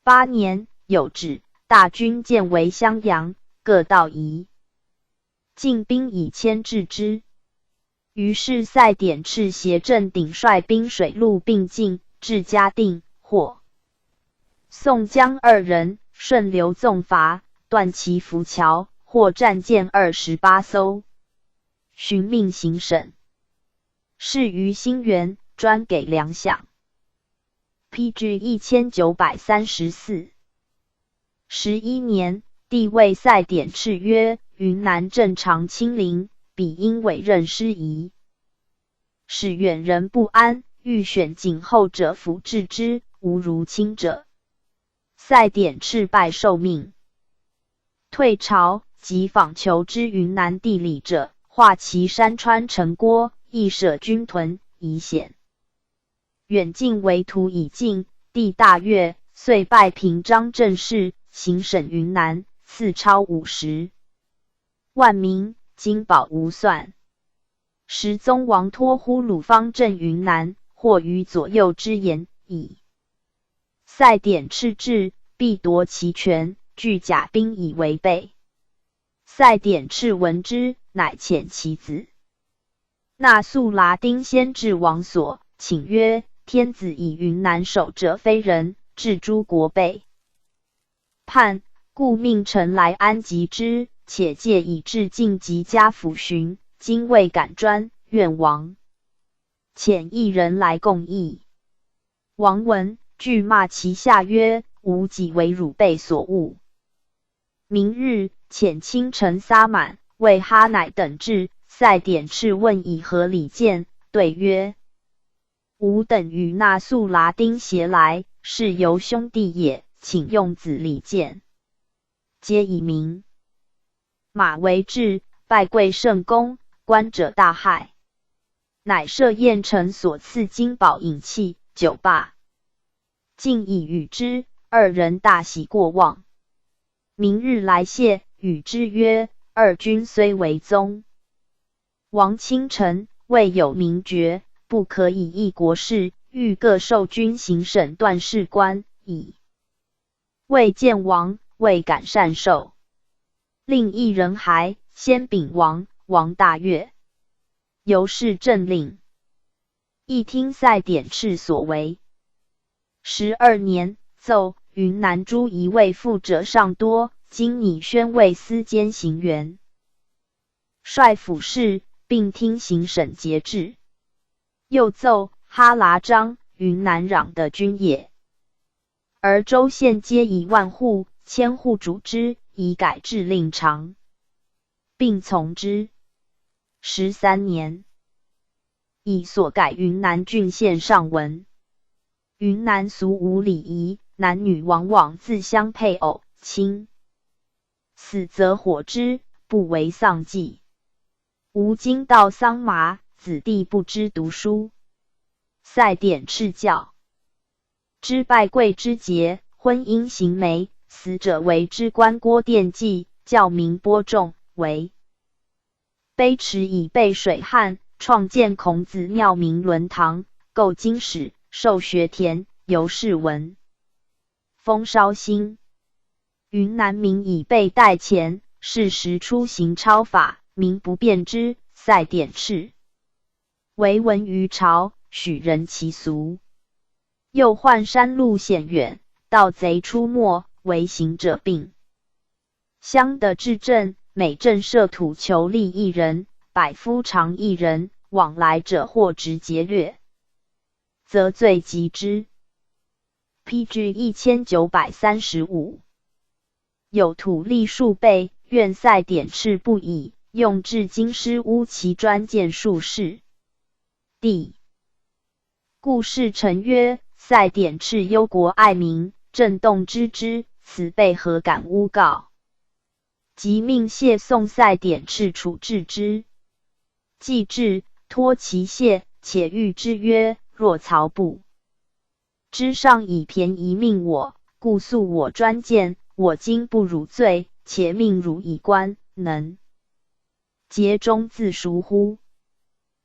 8年，有旨，大军渐为襄阳，各道夷。晋兵以牵制之。于是赛典赤携郑鼎率兵水陆并进，至嘉定，获宋江2人，顺流纵伐，断其浮桥，获战舰28艘，寻命行省。事于兴元，专给粮饷。PG 1934。11年，帝谓赛典赤曰：云南正常清陵，彼因委任失宜，使远人不安，欲选谨后者服治之，无如卿者。赛典赤拜受命，退朝，即访求之云南地理者，化其山川城郭，亦舍军屯以险。远近为图已尽，帝大悦，遂拜平章政事，行省云南，赐超50万民，金宝无算。时宗王托呼鲁方镇云南，或于左右之言矣。赛典赤至，必夺其权，具甲兵以为备。赛典赤闻之，乃遣其子那素剌丁先至王所，请曰：天子以云南守者非人，置诸国备叛，故命臣来安吉之，且借以致敬及家抚巡，今未敢专，愿王遣一人来共议。王闻，惧骂其下曰：吾己为汝辈所误。明日，遣卿臣撒满、为哈乃等至，赛典赤问以何礼见，对曰：吾等与那素剌丁偕来，是由兄弟也，请用子礼见。皆以明。马为至，拜跪圣公，观者大骇，乃设宴臣所赐金宝饮器、酒罢，尽以与之，二人大喜过望。明日来谢，与之曰：二君虽为宗王亲臣，未有明爵，不可以议国事，欲各授君行省段事官矣。未见王，未敢擅授。令一人还，先禀王，王大悦，由是政令。亦听赛典赤所为。12年，奏云南诸夷为富者尚多，今拟宣慰司监行员，率府事，并听行省节制。又奏哈剌章，云南壤的君也，而州县皆以万户、千户主之，以改制令常，并从之。13年，以所改云南郡县上文。云南俗无礼仪，男女往往自相配偶，亲死则火之，不为丧祭。吾今到丧麻，子弟不知读书。赛典赤教知拜贵之节，婚姻行媒，死者为之棺椁奠祭，教民播种，为碑池以备水旱，创建孔子庙名伦堂，构经史，授学田，游士文，封绍兴。云南民以备代钱，是时出行超法，民不辨之。赛典赤为闻于朝，许人其俗。又患山路险远，盗贼出没，为行者病。乡的治政，每镇设土求利一人，百夫长一人，往来者或直劫掠，则罪及之。PG 1935。有土利数倍，愿赛典赤不已，用至京师屋其专见术士。帝故事臣曰：赛典赤忧国爱民，震动知之，此辈何敢诬告？即命谢宋赛典赤处置之。既至，托其谢，且谕之曰：若曹不知上以便宜命我，故诉我专见，我今不辱罪，且命汝以官，能节中自赎乎？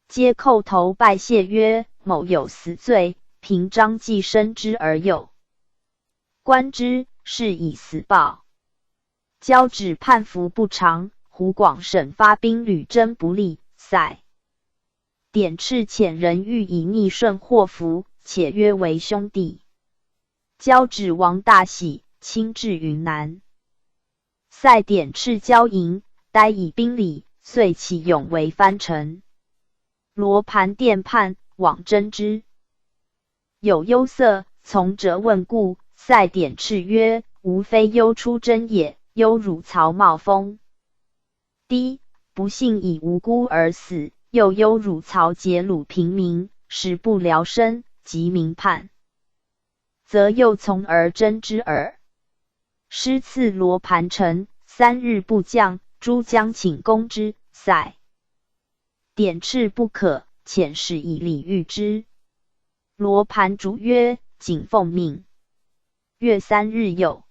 皆叩头拜谢曰：某有死罪，凭章纪申之而有。观之，是以死报。交趾叛服不长，湖广省发兵屡征不利，赛典赤遣人欲以逆顺祸福，且约为兄弟。交趾王大喜，亲至云南。赛典赤交营，待以兵礼，遂起勇为藩臣。罗盘殿叛，往征之。有忧色，从者问故，赛典赤曰：无非忧出征也，忧汝曹茂封。D. 不幸以无辜而死，又忧汝曹劫虏平民，使不聊生，及民叛，则又从而征之耳。师赐罗盘城，3日不降，诸将请攻之，塞典斥不可，遣使以礼遇之。罗盘主曰：谨奉命。月3日有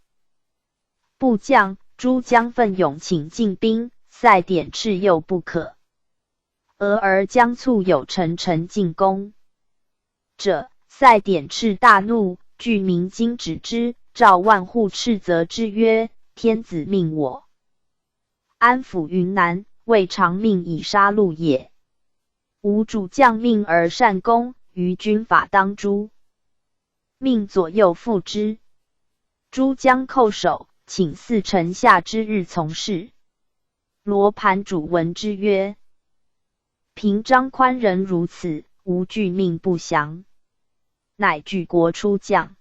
不降，诸将奋勇请进兵，塞典斥又不可。俄而将卒有臣进攻者，塞典斥大怒，具民经止之，召万户斥责之曰：天子命我安抚云南，未尝命以杀戮也。吾主将命而善攻，于军法当诛。命左右复之。诸将叩首，请祀臣下之日从事。罗盘主闻之曰：平章宽仁如此，吾惧命不降。乃举国出将，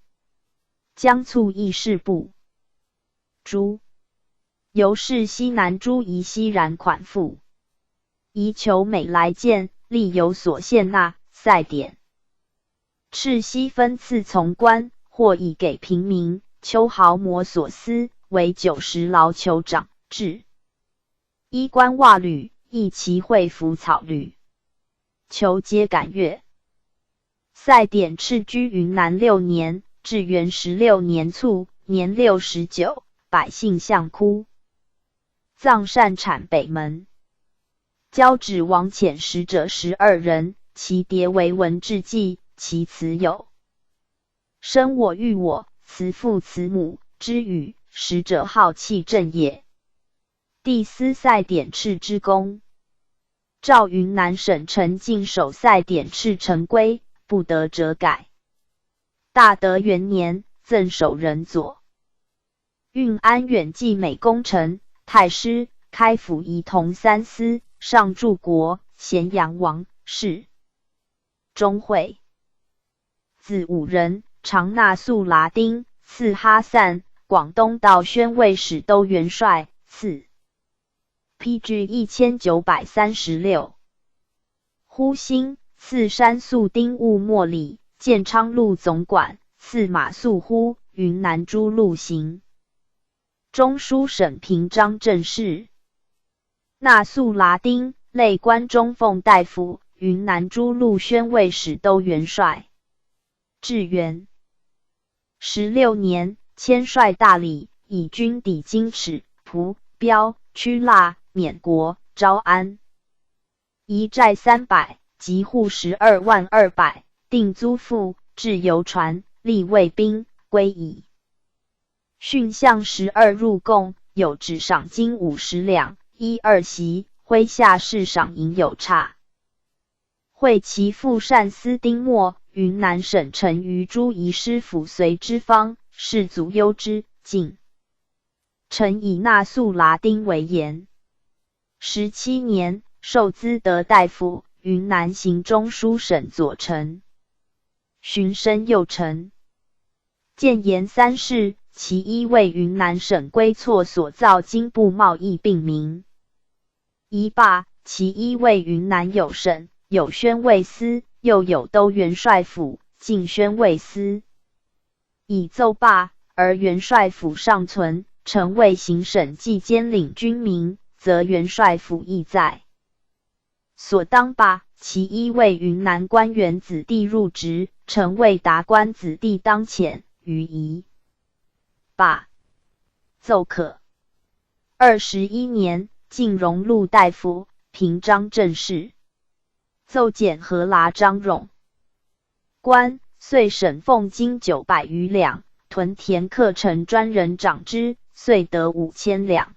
将卒议事部。诸由是西南诸夷悉然款赋，宜求美来见，力有所献纳，塞典斥悉分赐从官，或以给平民。秋毫摩所思，为90劳酋长制。衣冠袜履，亦其会服草履，求皆感悦。塞典斥居云南6年，至元16年卒，年69，百姓相哭。葬善产北门。交趾王遣使者12人，其牒为文志记，其词有：生我育我，慈父慈母，之语，使者好气正也。帝思塞典斥之功，诏云南省城禁守塞典斥城规，不得折改。大德元年，赠守仁佐。运安远冀美功臣，太师，开府仪同3司，上柱国，咸阳王，是中会。子5人，常纳肃剌丁，赐哈散，广东道宣慰使都元帅，赐 PG 1936。呼兴，赐山肃丁务莫礼，建昌路总管，赐马肃呼，云南诸路行。中书省平章政事。纳肃剌丁，累关中奉大夫，云南诸路宣慰使都元帅。至元16年，迁率大理，以军抵金尺、蒲、标、屈腊、缅国、招安。夷债300，及户122000，定租赋，置邮船，立卫兵，归矣。训相12入贡，有指赏金50两，1、2席，麾下士赏银有差。会其父善思丁末，云南省城于诸夷师府随之方，士卒忧之，进。臣以纳肃剌丁为言。17年，授资德大夫，云南行中书省左丞，巡升右丞。谏言3事，其一为云南省规措所造经部贸易并名。一罢，其一为云南有省，有宣慰司，又有都元帅府，进宣慰司。以奏罢，而元帅府尚存，臣为行省既兼领军民，则元帅府亦在。所当罢，其一为云南官员子弟入职，臣为达官子弟当遣于夷。罢，奏可。21年，晋荣禄大夫，平章政事。奏减和剌张冗。官，遂省俸金900余两，屯田客城专人掌之，遂得5000两。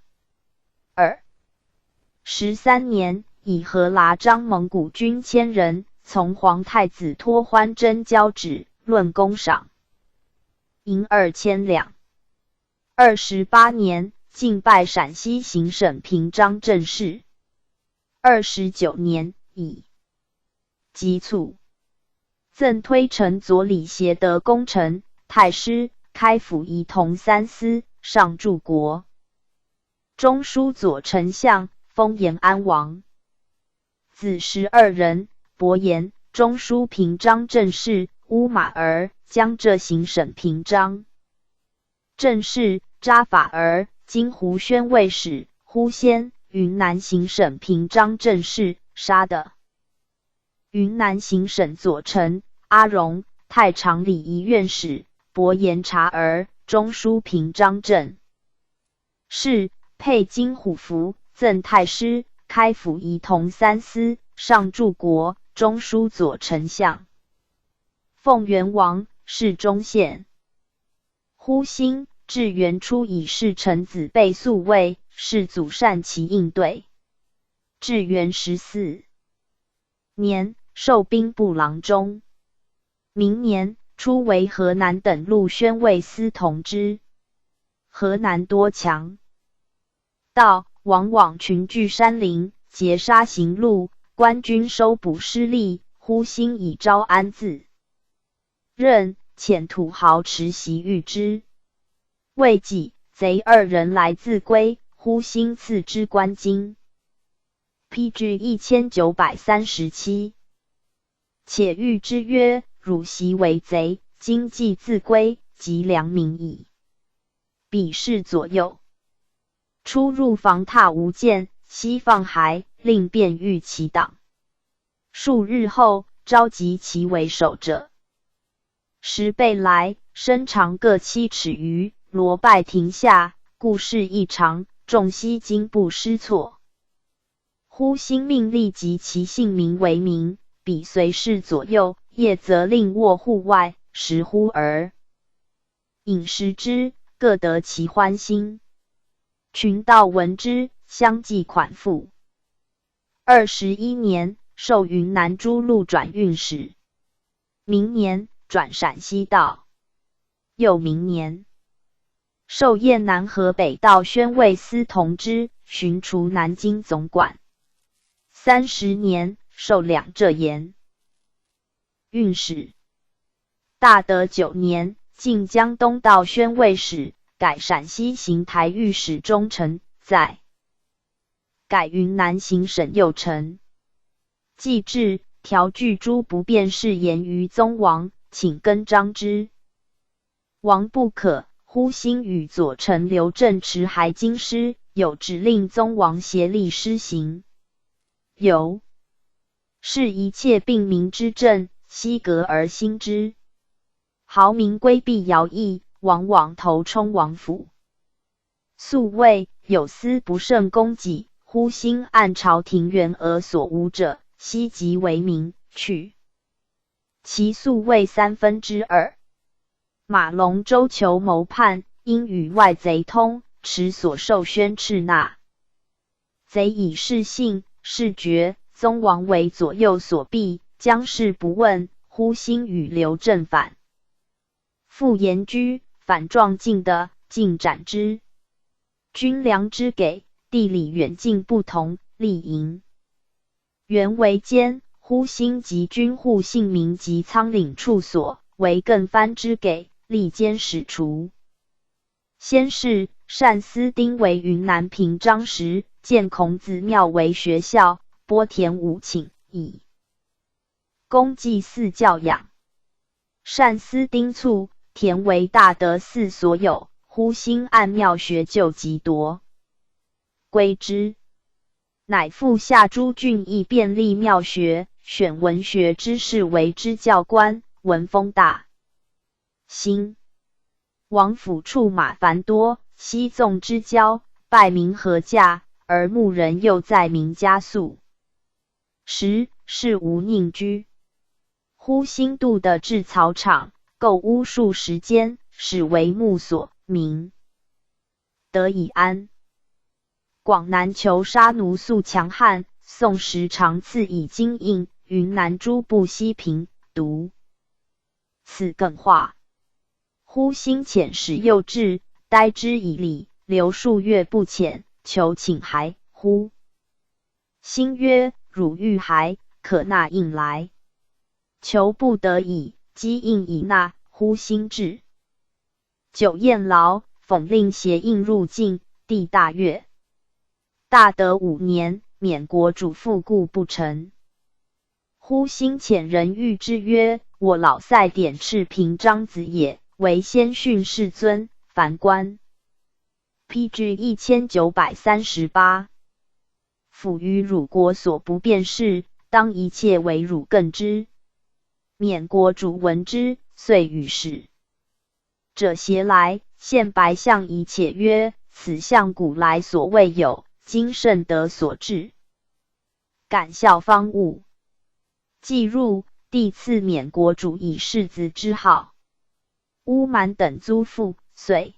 13年，以和剌张蒙古军1000人，从皇太子托欢征交趾，论功赏，银2000两。28年，进拜陕西行省平章政事。29年，以及卒，赠推臣左礼协德功臣、太师，开府仪同三司，上柱国。中书左丞相，封延安王。子12人，伯颜，中书平章政事，乌马儿，江浙行省平章政事，查法儿，今湖宣慰使，呼先，云南行省平章政事，杀的。云南行省左丞阿荣，太常礼仪院使，伯颜察儿，中书平章政事，配金虎符，赠太师，开府仪同三司，上柱国，中书左丞相。奉元王，侍中县。忽兴，至元初以侍臣子被宿卫，世祖善其应对。至元14年，授兵部郎中。明年，初为河南等路宣慰司同知。河南多强盗，往往群聚山林，劫杀行路，官军收捕失利，忽兴以招安自任，遣土豪持袭御之。未几，贼2人来自归，忽兴赐之官金。PG 1937。且谕之曰：汝袭为贼，今既自归，即良民矣。彼视左右，出入房榻无间，悉放骸，令便御其党。数日后，召集其为首者10倍来，身长各7尺余，罗拜庭下，故事异常，众悉惊不失措。忽兴命立及其姓名为名，彼随侍左右，夜则令卧户外，时忽而饮食之，各得其欢心。群盗闻之，相继款付。21年，授云南诸路转运使。明年，转陕西道。又明年，授雁南河北道宣慰司同知，巡除南京总管。30年，授两浙盐运使。大德9年，晋江东道宣慰使，改陕西行台御史中丞，在改云南行省右丞。既至，调具诸不便事言于宗王，请更张之。王不可，忽兴与左丞刘正持还京师，有指令宗王协力施行。有是一切病民之政，悉革而兴之。豪民规避徭役，往往投充王府。宿卫有司不胜供给，忽兴按朝廷员额所无者，悉即为民，去其宿卫2/3。马龙州求谋叛，因与外贼通，持所受宣斥纳。贼以事信，事决，宗王为左右所避，将事不问，忽兴与刘正反。复言居，反状晋的，尽斩之。军粮之给，地理远近不同，利营。原为奸，忽兴及军户姓名及仓廪处所，为更藩之给，立奸使除。先是，单思丁为云南平章时，建孔子庙为学校，拨田5顷，以供祭祀教养。单思丁卒，田为大德寺所有，忽兴按庙学旧及夺归之，乃复下诸郡邑便立庙学，选文学之士为之教官，文风大兴。王府处马繁多，悉纵之交，拜民何价，而牧人又在民家宿。10是无宁居。忽兴度的制草场，构屋数10间，始为牧所，民得以安。广南求杀奴素强悍，宋时常赐以金印，云南诸部西平读此更化。忽兴遣使诱至，待之以礼，留数月不遣，求请还。忽兴曰：汝欲还，可纳印来。求不得已，积印以纳。忽兴至，久宴劳，讽令协印入境，帝大悦。大德5年，缅国主复故不成。忽兴遣人谕之曰：我老塞典敕平章子也，为先训世尊，凡官。PG 1938。辅于汝国所不便事，当一切为汝更之。缅国主闻之，遂与使者携来，献白象以且曰：此象古来所未有，今圣德所致，感效方物。既入，帝赐缅国主以世子之号。乌蛮等租赋，遂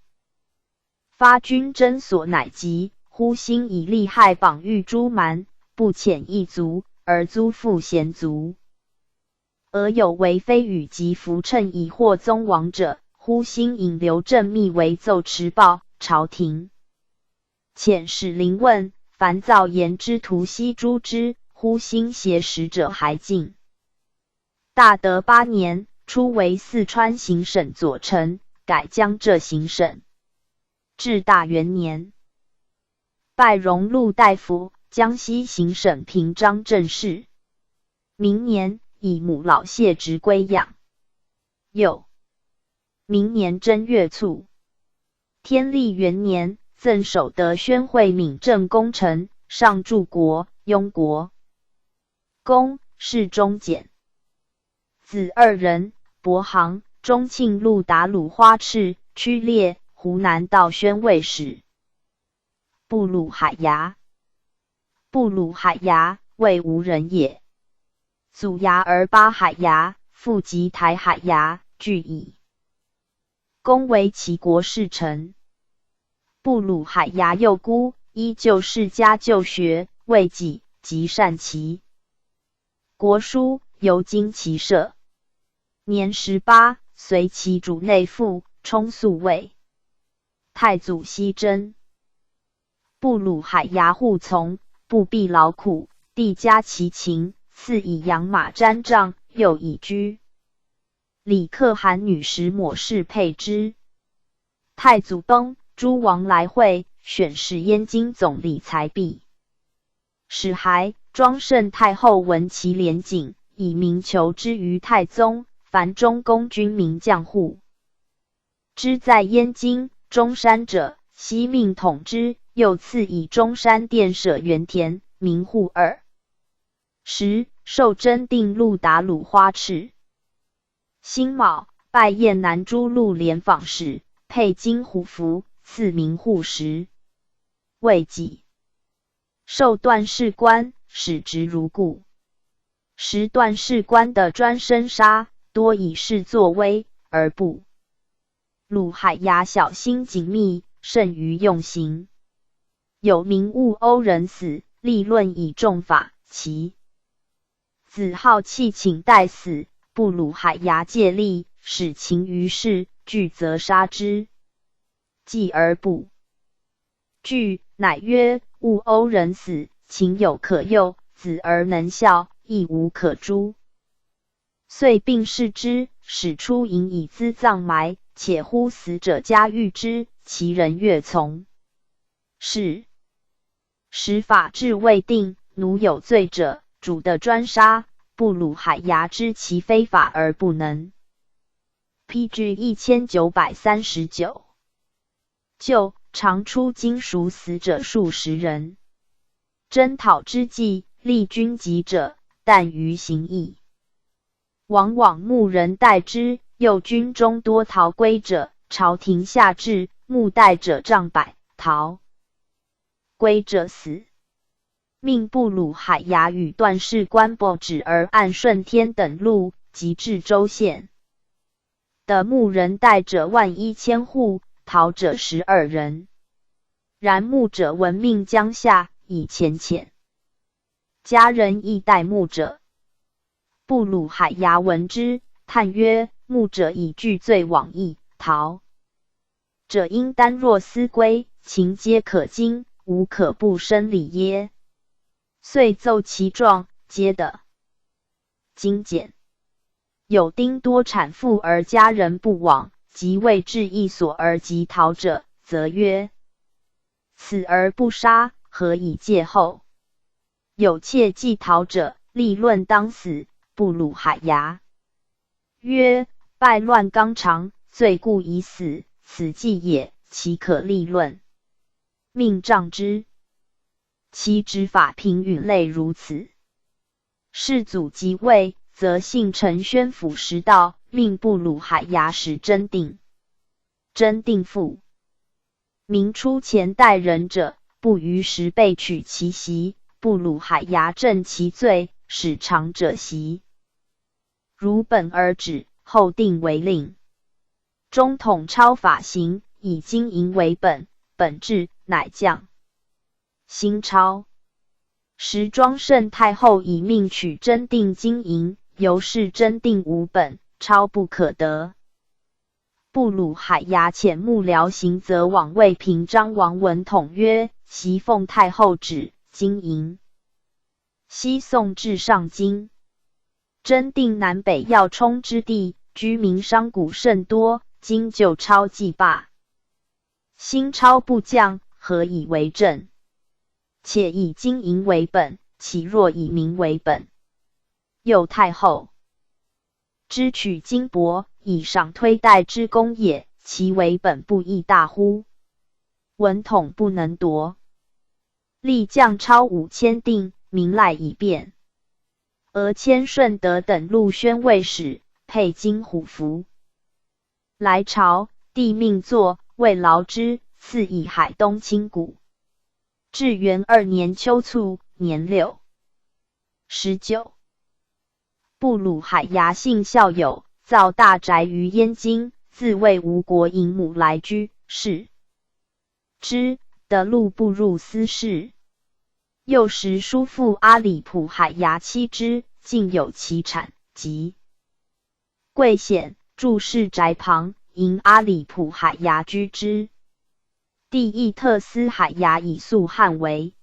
发军征所乃及。忽兴以利害绑御诸蛮，不遣一族，而租赋贤族。俄有为非与及扶衬以获宗王者，忽兴引刘正密为奏持报朝廷。遣使临问，凡造言之徒悉诛之。忽兴挟使者还尽。大德8年，初为四川行省左丞，改江浙行省。至大元年，拜荣禄大夫，江西行省平章政事。明年，以母老谢职归养。又明年正月卒，天历元年，赠守德宣惠敏政功臣，上柱国、雍国公，侍中检。子2人，伯行、中庆路达鲁花赤、屈烈，湖南道宣慰使。布鲁海牙，布鲁海牙，为吴人也。祖牙儿巴海牙，父及台海牙，俱矣。公为齐国侍臣。布鲁海牙幼孤，依旧世家就学，未己，极善齐国书，游经骑射。年18，随其主内附，充宿卫。太祖西征。布鲁海牙护从，不必劳苦，帝加其勤，赐以养马毡帐，又以居李可汗女使抹氏配之。太祖崩，诸王来会，选使燕京总理才毕。使还，庄圣太后闻其廉谨，以明求之于太宗。凡中宫军名将户之在燕京、中山者，悉命统之。又赐以中山殿舍原田，名户2。10，授真定路达鲁花赤。辛卯，拜雁南诸路连访使，佩金虎符，赐名户10。未几，授段氏官，使职如故。时段氏官的专生杀，多以示作威，而不鲁海牙小心谨密，甚于用刑。有名误欧人死，立论以重法，其子好弃请待死，布鲁海牙借力，使情于事，惧则杀之。继而不惧，乃曰：误欧人死，情有可诱，子而能效，亦无可诛。遂并视之，使出营以资葬埋，且呼死者家喻之，其人悦从。是时法制未定，奴有罪者，主的专杀。布鲁海牙知其非法而不能。PG 1939。就常出京赎死者数十人，征讨之际，立军籍者，但于行役，往往牧人代之。又军中多逃归者，朝廷下至，目代者丈百，逃归者死。命布鲁海牙与段氏官报旨而按顺天等路，及至州县的牧人代者11000户，逃者12人。然牧者闻命将下，以遣遣家人亦待牧者。布鲁海牙闻之，叹曰：牧者以惧罪往矣，逃者应单若思归，情皆可惊，无可不生理耶？遂奏其状，皆的精简。有丁多产妇而家人不往，即为治役所而及逃者，则曰：此而不杀，何以戒后？有窃既逃者，立论当死，不辱海牙。曰：败乱纲常，罪故已死，此计也，岂可立论？命杖之。其执法平允类如此。世祖即位，则幸陈宣抚实道，命不辱海牙使真定。真定父明初前代人者，不于时被取其席，不辱海牙正其罪，使长者席。如本而止，后定为令。中统超法刑，以经营为本，本制乃降。新超时庄圣太后以命取真定经营，由是真定无本，超不可得。不辱海牙遣幕僚行则往魏平章王文统曰：袭奉太后旨，经营。西宋至上京，真定南北要冲之地，居民商贾甚多，今就超既罢。新超不降，何以为政？且以经营为本，岂若以民为本？又太后知取金帛，以赏推代之功也，其为本不亦大乎？文统不能夺，立将超5000定，民赖以变。俄迁顺德等陆宣慰使，佩金虎符。来朝，帝命作，为劳之，赐以海东清谷。至元2年秋卒，年6。19。不辱海牙姓孝友，造大宅于燕京，自谓吴国引母来居，是之得禄不入私事。幼时叔父阿里卜海牙妻之，竟有其产，即贵显住氏宅旁，迎阿里卜海牙居之。帝亦特司海牙以肃汉为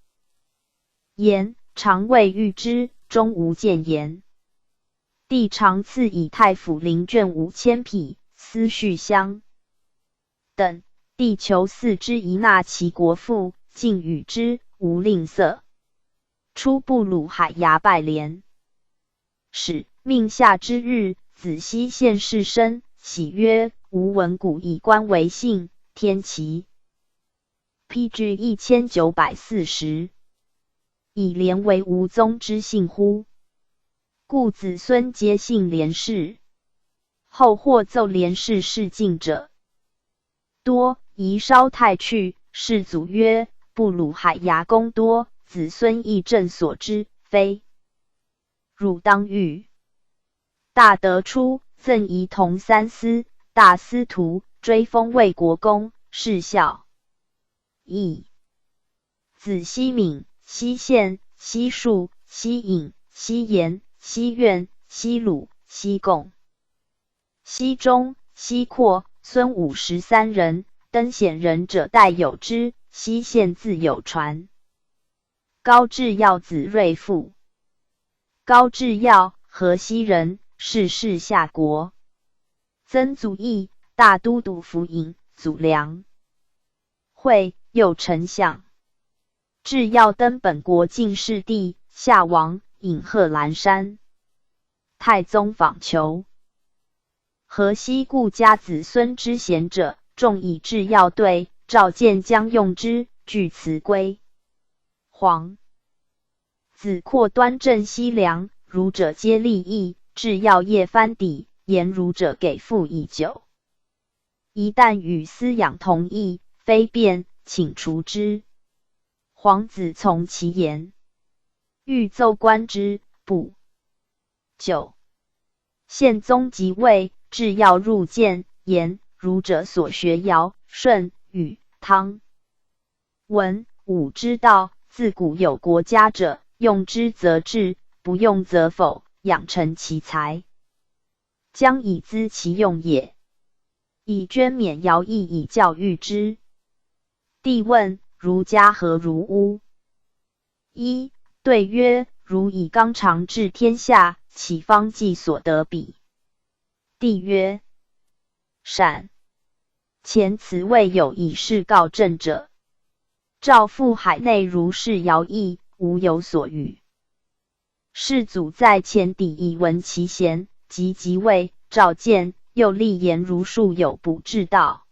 言，常谓遇之，终无谏言。帝常赐以太府灵卷5000匹，丝絮香等。帝求赐之以纳其国父，竟与之，无吝啬。初不辱海牙拜廉，使命夏之日，子西县士生，喜曰：吾闻古以官为姓，天齐。PG 1940，以廉为吾宗之姓乎？故子孙皆姓廉氏。后或奏廉氏事尽者多，宜稍太去。世祖曰：不辱海牙功多，子孙亦正所知，非汝当欲。大德初，赠仪同三司、大司徒，追封魏国公，谥孝义。子西敏、西献、西树、西尹、西延、西苑、西鲁、西贡、西中、西扩，孙武13人，登显人者代有之。西县自有传。高至耀子瑞父。高至耀，河西人，世世夏国。曾祖义，大都督府尹，祖良。会右丞相。至耀登本国进士第，夏王，引贺兰山。太宗访求。河西故家子孙之贤者，众以至耀对，召见将用之，据辞归。皇子括端正西凉，儒者皆立议，至耀业藩邸，言儒者给付已久。一旦与私养同意，非便，请除之。皇子从其言，欲奏观之，不久。宪宗即位，至耀入见，言儒者所学尧、舜、禹、汤、文、武之道，自古有国家者，用之则治，不用则否，养成其才，将以资其用也。以捐免徭役以教育之。帝问：儒家何如乎？一对曰：儒以纲常治天下，岂方济所得比？帝曰：善。前此未有以示告朕者。诏复海内如是谣议，无有所语。世祖在前邸以闻其贤，即位，召见，又立言如数有不至道，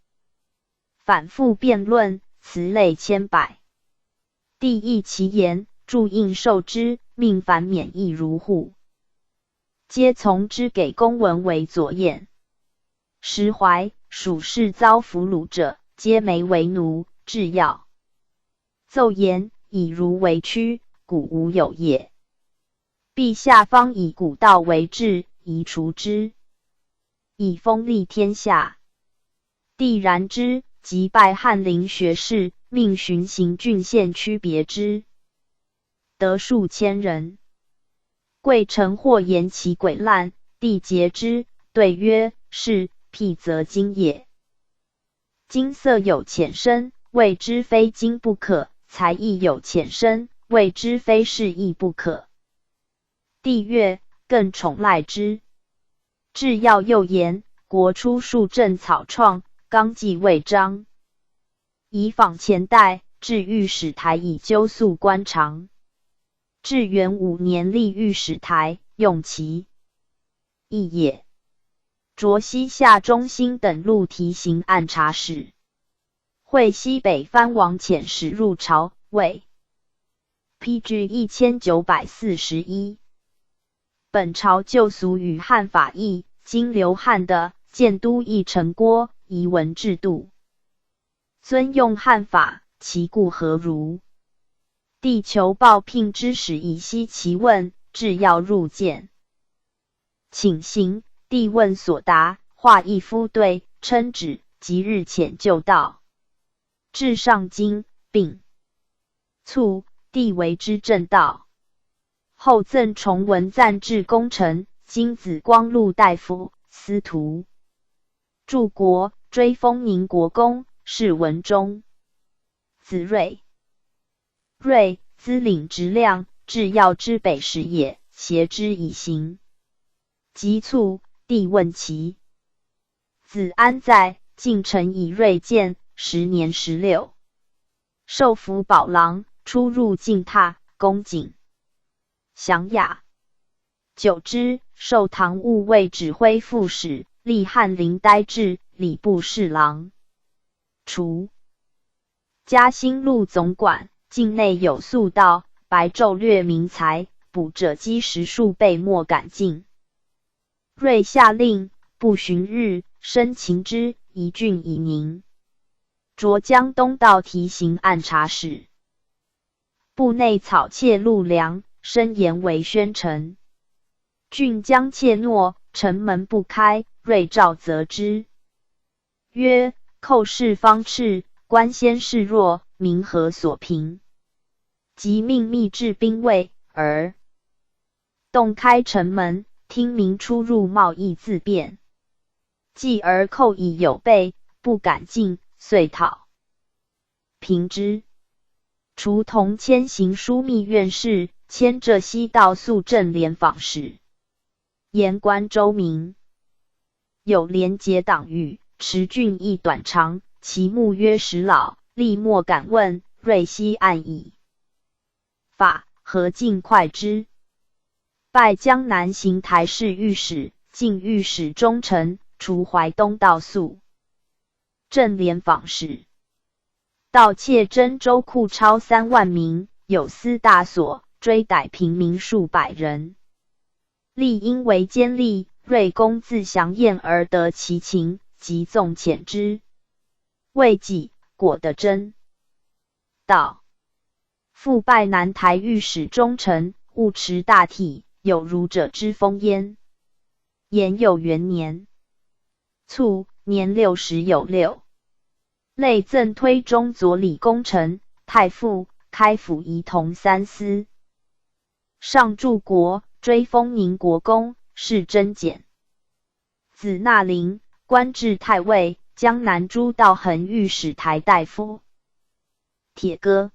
反复辩论，词类千百。帝议其言，注印受之，命凡免役如户，皆从之，给公文为佐验。时淮蜀士遭俘虏者，皆媒为奴，制药奏言，以儒为屈，古无有也。陛下方以古道为治，宜除之，以风利天下。帝然之，即拜翰林学士，命巡行郡县区别之，得数千人。贵臣或言其诡滥，帝诘之，对曰：是，辟则经也。金色有浅深，谓之非金不可；才艺有浅深，谓之非是亦不可。帝曰：更宠赖之。制药又言：国初数正草创，纲纪未彰，以仿前代，至御史台以纠肃官常。至元5年立御史台，用其意也。擢西夏中兴等路提刑按察使，会西北藩王遣使入朝，谓 PG 1941。本朝旧俗与汉法异，今流汉的建都议成郭，遗文制度，尊用汉法，其故何如？帝求报聘之使以悉其问，至要入见，请行。帝问所答，画一夫对，称旨，即日遣就道。至上京，并卒，帝为之正道。后赠崇文赞至功臣，今紫光禄大夫、司徒。柱国，追封宁国公，谥文忠。子睿，睿，资领直亮，制药之北使也，挟之以行。及卒，帝问其子安在，晋臣以锐见，10年16，受服宝郎，出入进榻，恭谨详雅。久之，授唐务卫指挥副使，历翰林呆制，礼部侍郎。除嘉兴路总管，境内有速道，白昼略民财，捕者积10数倍，莫敢进。睿下令，不旬日，生擒之，移郡以宁。擢江东道提刑按察使。部内草窃陆粮，申言为宣臣。郡将怯懦，城门不开，睿召责之，曰：寇事方炽，官先势弱，民何所凭？即命密制兵卫，而洞开城门，听民出入，贸易自便。继而寇已有备，不敢进，遂讨平之。除同迁行枢密院事，迁浙西道肃正廉访使。言官周明，有廉洁党羽，持郡亦短长，其目曰时老，历莫敢问，睿悉暗矣。法何尽快之？拜江南行台侍御史，进御史中丞，除淮东道肃正廉访使。盗窃真州库超3万名，有司大所，追逮平民数百人。历因为奸吏，睿公自详验而得其情，即纵遣之。未几，果得真道。复拜南台御史中丞，务持大体，有儒者之风焉。延佑元年卒，年60有6。累赠推中左理功臣，太傅，开府仪同3司。上柱国，追封宁国公，谥真简。子纳陵，官至太尉，江南诸道衡御史台大夫。铁戈，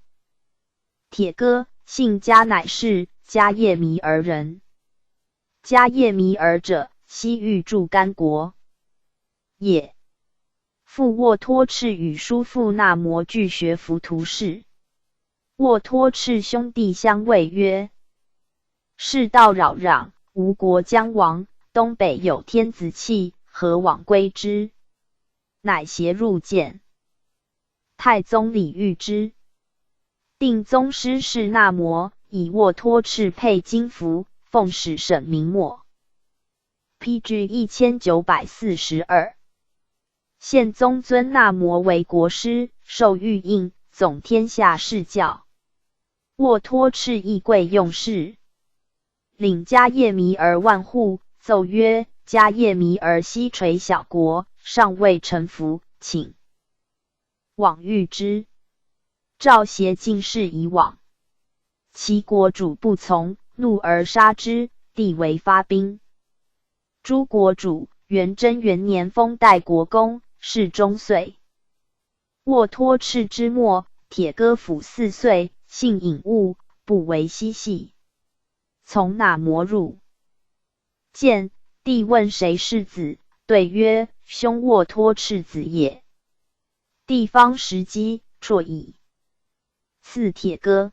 铁戈，姓迦，乃是迦叶弥儿人。迦叶弥儿者，西域驻干国也。复沃托赤与叔父那摩俱学浮屠氏。沃托赤兄弟相谓曰：世道扰攘，吴国将亡，东北有天子气，何往归之？乃携入见。太宗李遇之。定宗师事那摩，以沃托赤配金服，奉使省明末。PG 1942。宪宗尊那摩为国师，授御印，总天下士教。沃托赤亦贵用事，领家业弥而万户，奏曰：家业弥而西垂小国，尚未臣服，请往御之。诏挟进士以往，其国主不从，怒而杀之，帝为发兵。诸国主元贞元年封代国公，是中岁。沃托赤之末，铁戈甫4岁，性隐恶，不为嬉戏。从那摩入，见帝问谁是子，对曰：兄沃托赤子也。帝方时机，辍矣。赐铁戈。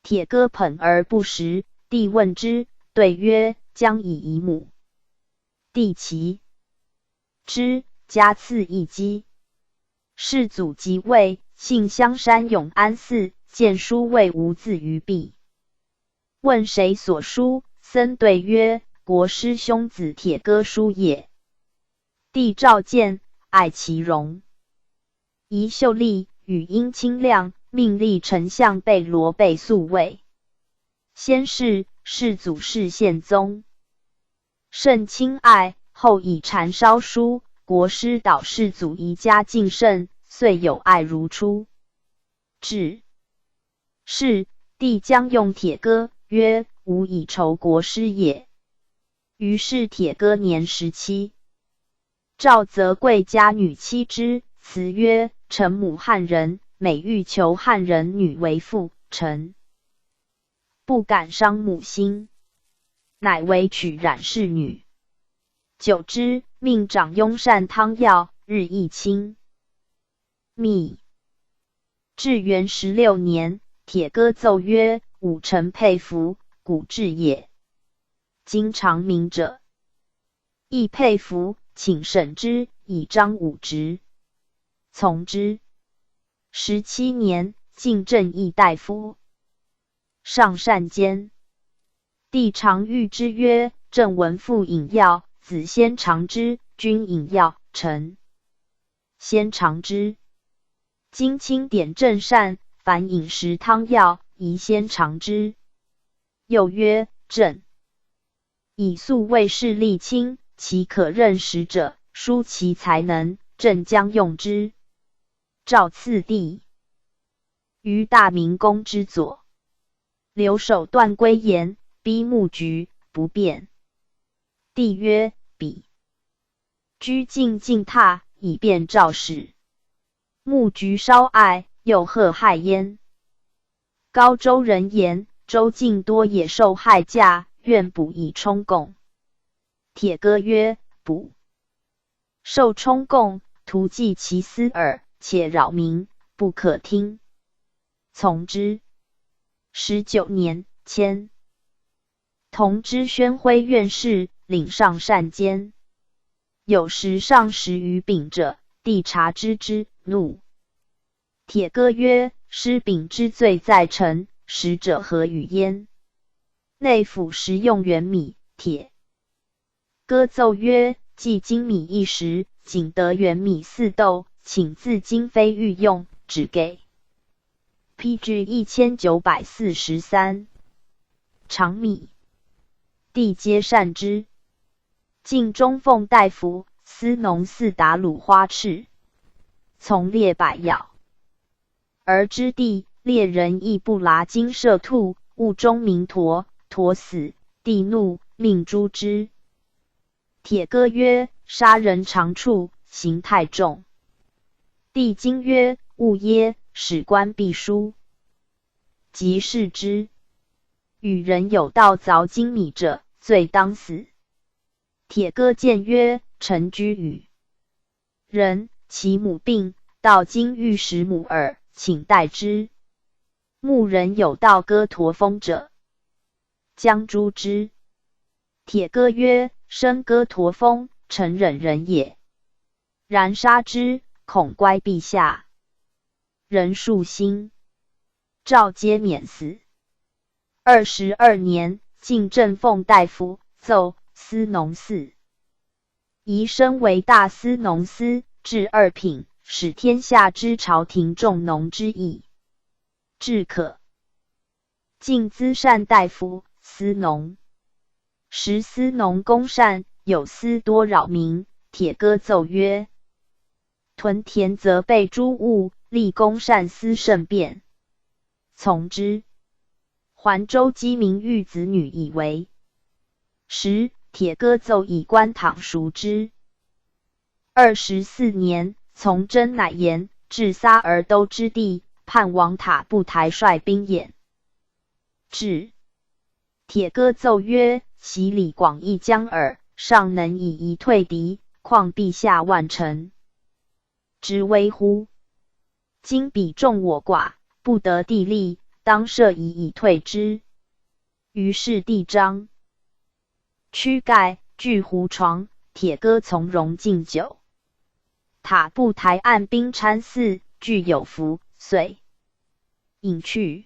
铁戈捧而不食，帝问之，对曰：将以遗母。帝其之，加赐一击。世祖即位，幸香山永安寺，见书未无字于壁。问谁所书？僧对曰：国师兄子铁戈书也。帝召见，爱其容，仪秀丽，语音清亮，命立丞相贝罗备宿卫。先是，世祖是宪宗，甚亲爱，后以禅烧书，国师导世祖宜家敬甚，遂有爱如初。至是，帝将用铁戈，曰：吾以酬国师也。于是铁戈年17，赵则贵家女妻之，辞曰：臣母汉人，每欲求汉人女为妇，臣不敢伤母心，乃为取冉氏女。久之，命长雍善汤药，日益清密。至元16年，铁戈奏曰：吾臣佩服，古至也。今长明者，亦佩服，请审之，以彰武职。从之。17年，进正议大夫，上善监。帝常谕之曰：正闻父饮药，子先尝之；君饮药，臣先尝之。今清典正善，凡饮食汤药，宜先尝之。又曰：正以素卫士力轻，其可任食者，殊其才能，正将用之。诏赐帝。于大明宫之左，留守段归言，逼木局，不便。帝曰：彼居静静榻，以便诏使。木局稍碍，又贺害焉。高州人言，州境多野兽害驾，愿捕以充贡。铁戈曰：捕受充贡，徒计其私耳，且扰民，不可听。从之。19年，迁同知宣徽院士，领上善监。有时上食于饼者，帝察之之，怒。铁戈曰：失饼之罪在臣，食者何与焉？内府食用原米，铁戈奏曰：既精米一食，仅得原米4斗，请自今非御用，只给。PG 1943。长米，帝皆善之。晋中奉大夫，司农司达鲁花赤，从列百药。而知帝，猎人亦不剌金射兔，雾中鸣驼，驼死，帝怒，命诛之。铁戈曰：杀人长处，刑太重。帝惊曰：勿耶，史官必书。即释之。与人有盗凿金米者，罪当死。铁戈谏曰：臣居与人，其母病，到今欲食母耳，请代之。牧人有道歌驼峰者，将诛之。铁歌曰：生歌驼峰，诚忍人也。然杀之，恐乖陛下。人数兴，诏皆免死。22年，晋正奉大夫，奏司农司，宜升为大司农司，治2品，使天下知朝廷重农之意。至可。晋资善大夫，司农。时司农公善，有司多扰民。铁歌奏曰：屯田则备诸物，立公善司甚便。从之。环州鸡民育子女以为。时铁歌奏以官躺赎之。24年，从征乃言，至撒儿都之地，叛王塔布台率兵掩。至。铁歌奏曰：袭李广义将耳，尚能以夷退敌，况陛下万臣之危乎？今彼众我寡，不得地利，当设夷以退之。于是帝章躯盖，具胡床，铁歌从容敬酒。塔布台岸兵参祀，具有福，遂隐去。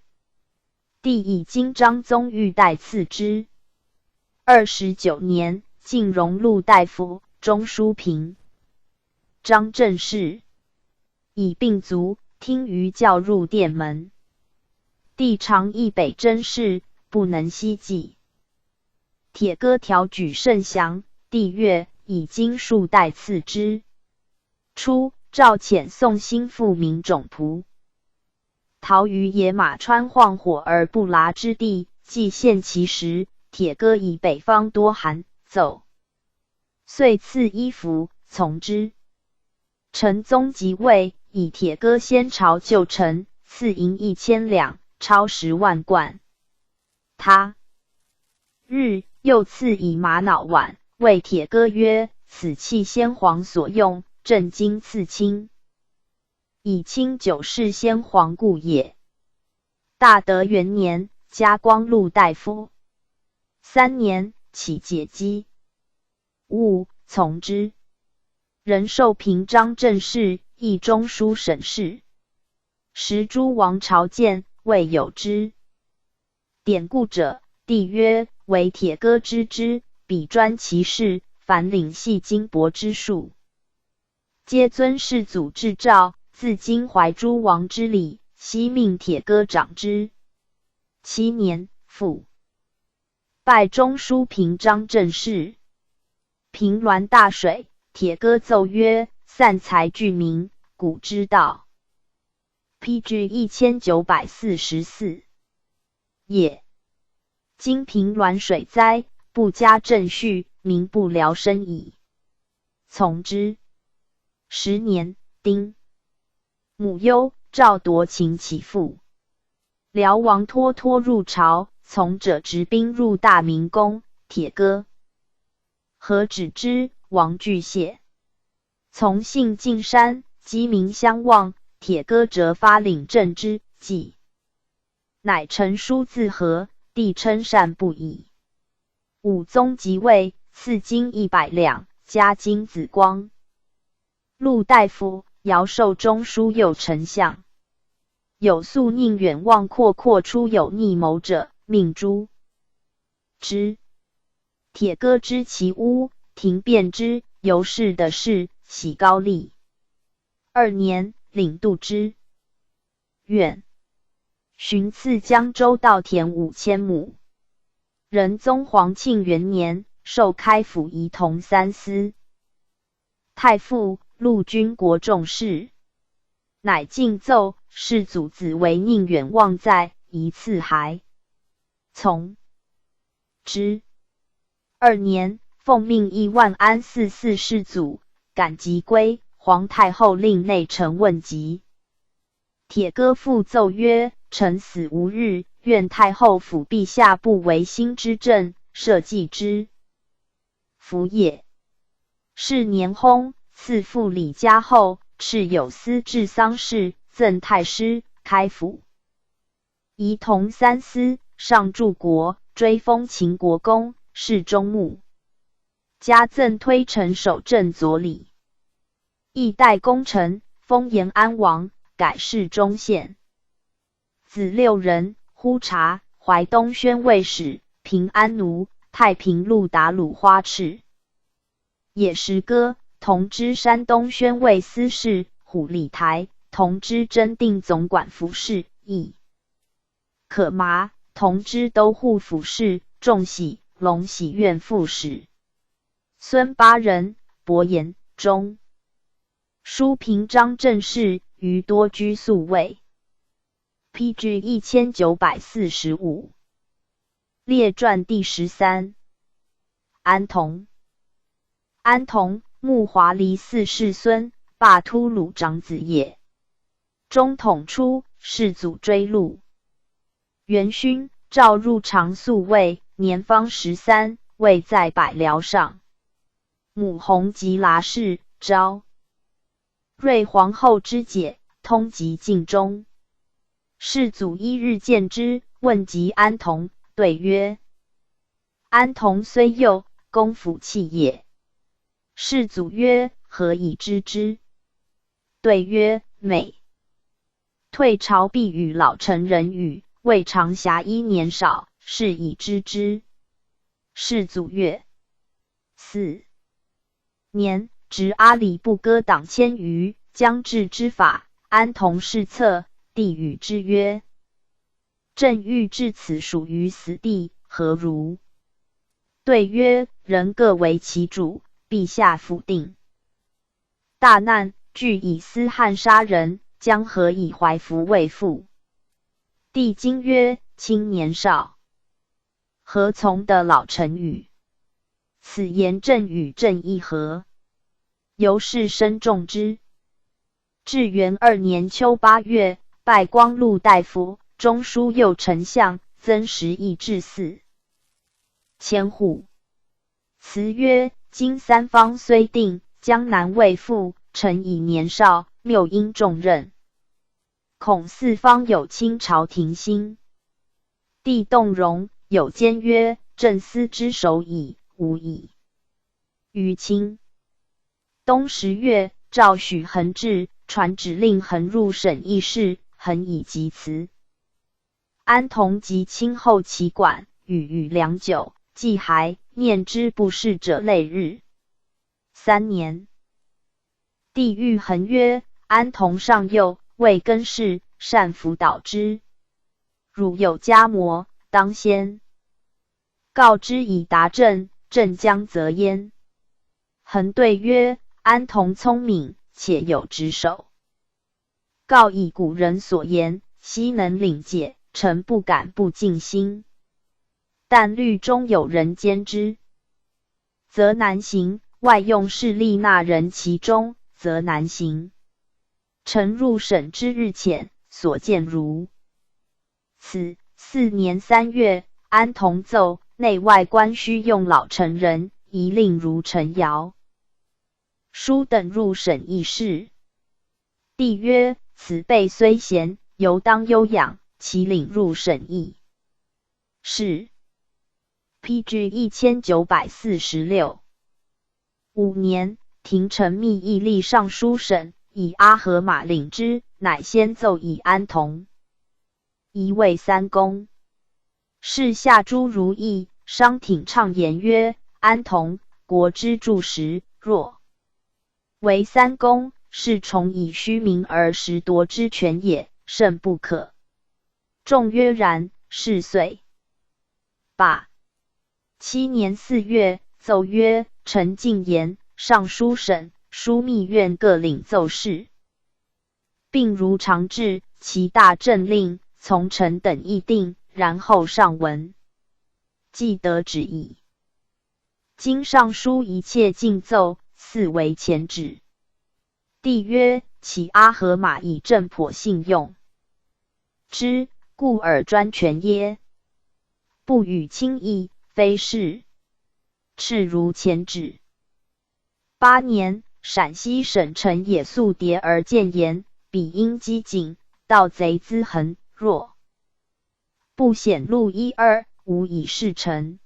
帝以金章宗玉带赐之。29年，晋荣禄大夫，中书平。张正事以病卒，听余教入殿门。帝常诣北征事，不能西济。铁歌调举甚详，帝悦，以金数代赐之。初，诏遣宋兴复明种仆。逃于野马川晃火而不剌之地，既现其时，铁歌以北方多寒，奏。遂赐衣服，从之。成宗即位，以铁歌先朝旧臣，赐银1000两，超10万贯。他日又赐以玛瑙碗，谓铁歌曰：此器先皇所用，朕今赐卿。以清酒是先皇故也。大德元年，加光禄大夫。3年，起解饥。戊，从之。人授平章政事，议中书省事。时诸王朝见，未有之。典故者，帝曰：为铁歌知之，彼专其事，凡领系金帛之术，皆遵世祖制诏，自今怀诸王之礼，悉命铁歌掌之。7年，复拜中书平章政事。平滦大水，铁歌奏曰：散财聚民，古之道。PG 1944也。今平滦水灾，不加正序，民不聊生矣。从之。10年，丁母忧，诏夺秦其父。辽王脱脱入朝，从者执兵入大明宫。铁歌何止之，王惧谢。从信进山，鸡鸣相望。铁歌折发领政之计，乃陈书自和，帝称善不已。武宗即位，赐金100两，加金子光。陆大夫，遥授中书右丞相。有素宁远望阔出有逆谋者，命诛之。铁歌知其诬，廷辩之，由是的事，喜高丽。2年，领度之愿，寻赐江州稻田5000亩。仁宗皇庆元年，授开府仪同3司。太傅、陆军国重事。乃进奏，世祖子为宁远望在，宜赐还。从之。2年，奉命议万安寺四世祖，赶即归。皇太后令内臣问疾。铁歌复奏曰：臣死无日，愿太后辅陛下不为兴之政，社稷之福也。是年薨，赐父李家后，敕有司治丧事，赠太师，开府。仪同三司，上柱国，追封秦国公，侍中牧。加赠推陈守正佐理。义代功臣，封延安王，改侍中县。子六人，呼察、淮东宣慰使、平安奴、太平路达鲁花赤。野石歌，同知山东宣慰司事，虎力台，同知真定总管服事，义可麻，同知都护府事，仲喜、龙喜院副使。孙八人，伯言中。书平章政事，余多居宿卫。PG 1945。列传第13。安童。安童，穆华黎四世孙，霸突鲁长子也。中统初，世祖追录。元勋，召入常宿卫，年方13，位在百僚上。母弘吉剌氏，昭睿皇后之姐，通及晋中。世祖1日见之，问及安童，对曰：安童虽幼，公辅器也。世祖曰：何以知之？对曰：美。退朝必与老成人语，未尝暇衣年少，是以知之。世祖曰：4年，执阿里不割党千余，将治之法，安童侍策，帝与之曰：朕欲至此属于死地，何如？对曰：人各为其主，陛下甫定。大难，惧以私汉杀人，将何以怀服未复？帝今曰：卿年少，何从的老臣语？此言朕与朕议和。由是深重之。至元2年秋8月，拜光禄大夫，中书右丞相，增10邑至4千户。辞曰：今三方虽定，江南未复，臣已年少，谬应重任，恐四方有倾朝廷心。帝动容，有间曰：朕思之首矣，无矣。于清冬10月，诏许恒至，传旨令恒入审议事，恒以疾辞。安童及亲后其管，与良久，既还，念之不适者累日。3年，帝谕恒曰：安童尚幼，未更事，善辅导之。汝有家模，当先告之以达朕，朕将责焉。恒对曰：安童聪明，且有职守。告以古人所言，悉能领解，臣不敢不尽心。但律中有人兼之，则难行；外用势力纳人其中，则难行。臣入审之日浅，所见如此。4年3月，安童奏，内外官须用老成人，宜令如陈尧、书等入审议事。帝曰：此辈虽贤，犹当优养，其领入审议。是。PG 1946。5年，廷臣密议立尚书省，以阿合马领之，乃先奏以安童。宜为3公。是下诸如意，商挺畅言曰：安童，国之柱石，若为3公，是崇以虚名而实夺之权也，甚不可。众曰然，是遂罢。7年4月，奏曰：臣进言，尚书省、枢密院各领奏事，并如常制，其大政令，从臣等议定，然后上文，既得旨意。今上书一切尽奏，似为前旨。帝曰：其阿合马以正颇信用之，故而专权耶？不与轻易，非是。敕如前旨。8年，陕西省城也素迭而见言，彼因机警，盗贼资横，若不显露一二，无以事成。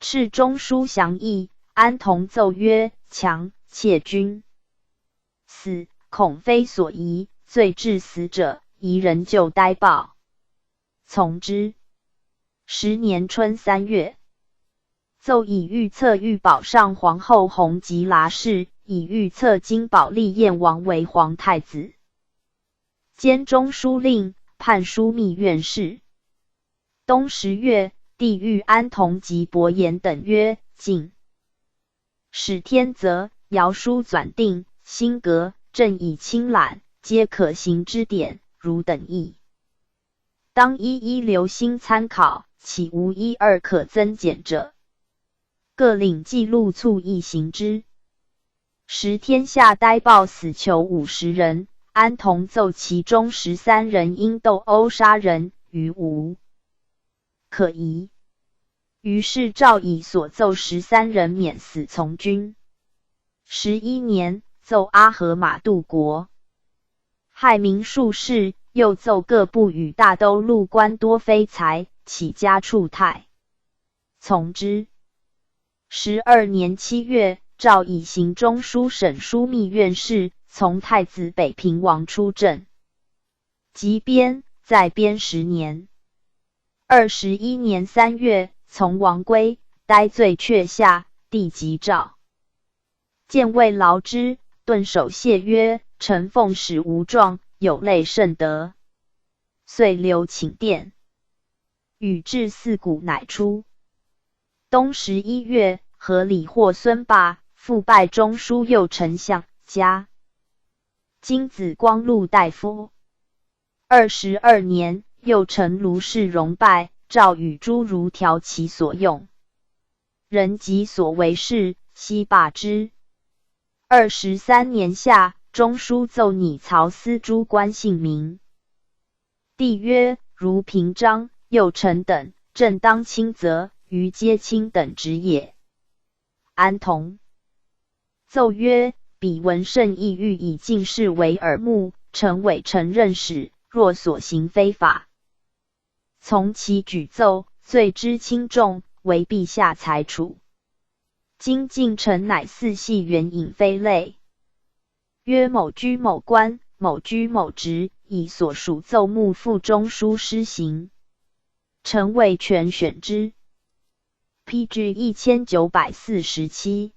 敕中书详议，安童奏曰：强窃君死，恐非所宜，罪致死者，宜人就呆报。从之。10年春3月，奏以御册御保上皇后弘吉剌氏，以御册金宝立燕王为皇太子，兼中书令、判枢密院事。冬10月，帝谕安童及伯颜等曰：晋使天泽、尧书纂定、辛格、正以清览，皆可行之典，汝等意当一一留心参考，岂无一二可增减者？各领记录促议行之。时天下呆报死囚50人，安童奏其中13人因斗殴杀人，余无可疑。于是诏以所奏13人免死从军。11年，奏阿合马度国，害民数事，又奏各部与大都路官多非才，起家处态。从之。12年7月，诏以行中书省枢密院事，从太子北平王出镇。即编，在编10年。21年3月，从王归，呆罪却下，帝即诏。见谓劳之，顿首谢曰：臣奉使无状，有累甚德。遂留寝殿。禹至4谷，乃出。冬11月，合理获孙霸，复拜中书右丞相，加金子光禄大夫。22年，右丞卢氏荣拜，诏与诸儒调其所用，人及所为事，悉罢之。23年夏，中书奏拟曹司诸官姓名。帝曰：如平章、右丞等，正当轻责，余皆卿等职也。安童奏曰：彼文圣意欲以进士为耳目，臣委承认使，若所行非法，从其举奏，罪之轻重，为陛下裁处。今进臣乃4系援引非类，曰某居某官，某居某职，以所属奏目附中书施行。臣委权选之。PG 1947。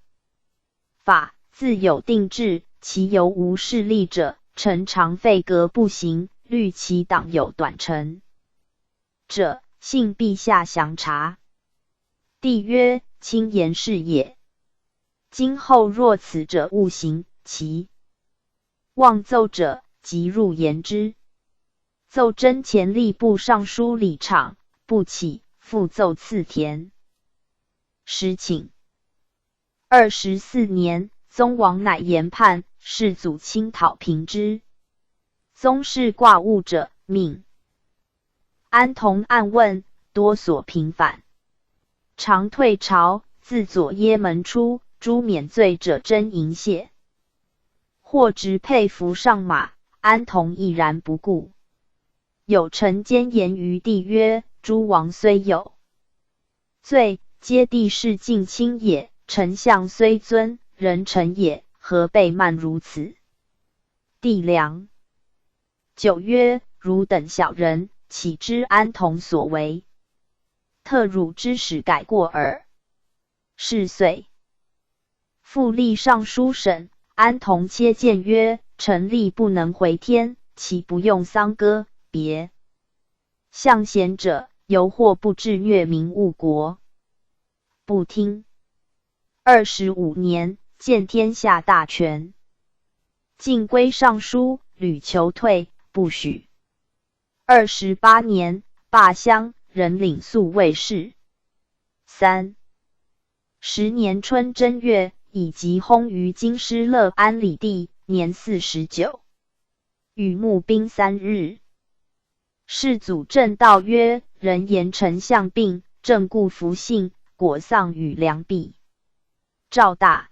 法自有定制，其犹无事例者，臣常废格不行，虑其党有短陈者，幸陛下详察。帝曰：轻言是也。今后若此者勿行，其妄奏者，即入言之。奏真前吏部尚书李昶，不起，复奏赐田。时请。24年，宗王乃言判，世祖亲讨平之。宗室挂物者，命安童案问，多所平反。常退朝，自左掖门出，诸免罪者真迎谢。或直佩服上马，安童毅然不顾。有臣奸言于帝曰：诸王虽有罪，皆帝室近亲也，丞相虽尊，人臣也，何被慢如此？帝良。久曰：汝等小人，岂知安童所为？特汝之使改过耳。是岁，复立尚书省。安童切谏曰：臣力不能回天，岂不用丧歌别向贤者，犹或不至虐民误国？不听。25年，见天下大权，进归尚书，屡求退，不许。28年，罢乡，人领宿卫士。3。10年春正月，以疾薨于京师乐安里地，年49。与募兵3日。世祖正道曰：人言丞相病，正故服信，果丧与良毕。赵大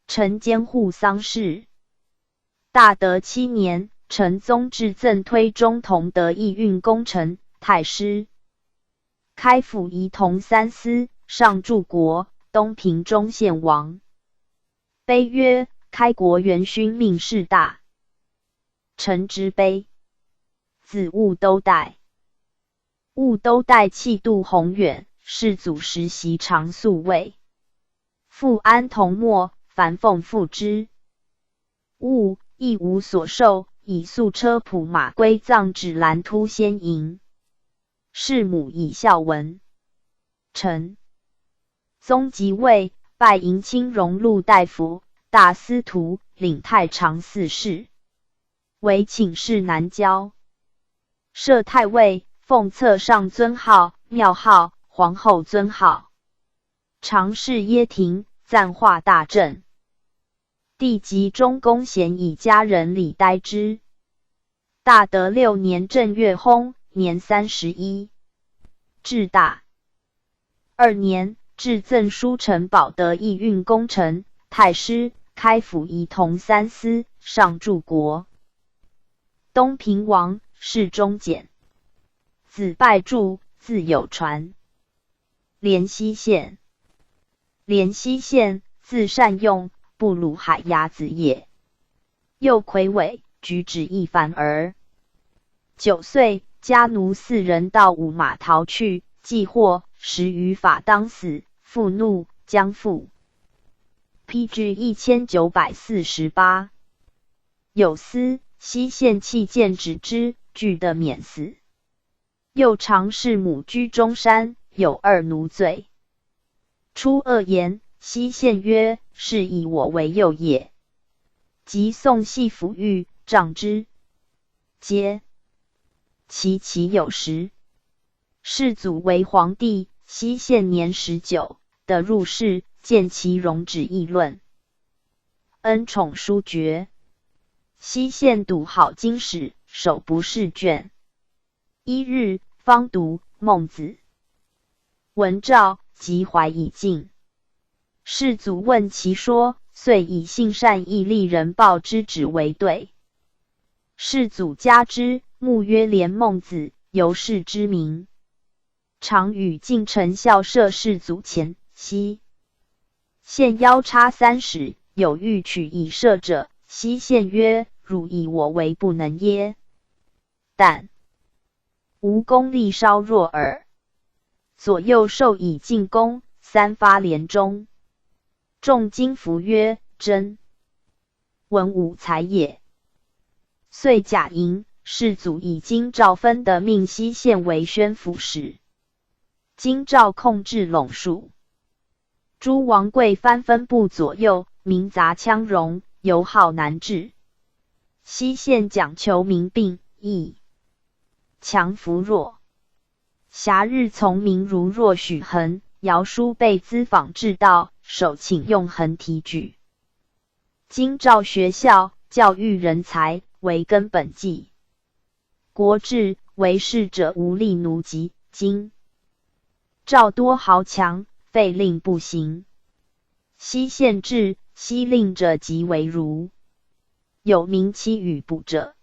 臣监护丧事。大德7年，陈宗至赠推中同德义运功臣、太师，开府仪同三司，上柱国，东平中宪王。碑曰：开国元勋命事大。陈之碑。子务都代。务都代气度宏远，世祖时袭常宿卫。父安同谟，樊凤附之。务亦无所受，以素车仆马归葬止兰突先营。弑母以孝文。陈宗即位，拜迎亲荣禄大夫、大司徒，领太常四事，为请事南郊。设太尉，奉册上尊号、庙号、皇后尊号。常侍掖庭，赞化大政。帝及中宫咸以家人礼待之。大德6年正月薨，年31。至大2年，至赠书陈保德义运功臣、太师，开府仪同三司，上柱国。东平王，世中简。子拜柱，字有传。连溪县。连溪县，字善用，布鲁海牙子也。幼魁伟，举止一凡儿。9岁，家奴4人盗5马逃去，既获，时于法当死，父怒，将父。批至1948。有司西县弃剑指之，惧得免死。又常侍母居中山，有2奴罪。初恶言，西县曰：是以我为右也。即送系抚狱，杖之。皆其有时。世祖为皇帝，西县年19，得入仕，见其容止议论。恩宠殊绝。西县笃好经史，手不释卷。1日，方读《孟子》，闻诏，即怀已尽。世祖问其说，遂以信善义利人报之旨为对。世祖加之，目曰连孟子，由是之名。常与近臣校舍世祖前，西县腰插3使，有欲取以射者，西县曰：汝以我为不能耶？但吾功力稍弱耳。左右授以进宫，3发连中。众惊服曰：真文武才也。遂假营，世祖以京兆分的命西县为宣抚使。京兆控制陇戍。诸王贵藩分布左右，民杂羌戎，尤好难治。西县讲求民并，义强扶弱。暇日从民如若许衡、姚书被资访治道，首请用衡提举。京兆学校，教育人才，为根本纪。国治，为士者无力奴籍。京兆多豪强，废令不行。西县治，西令者即为儒。有民妻与卜者，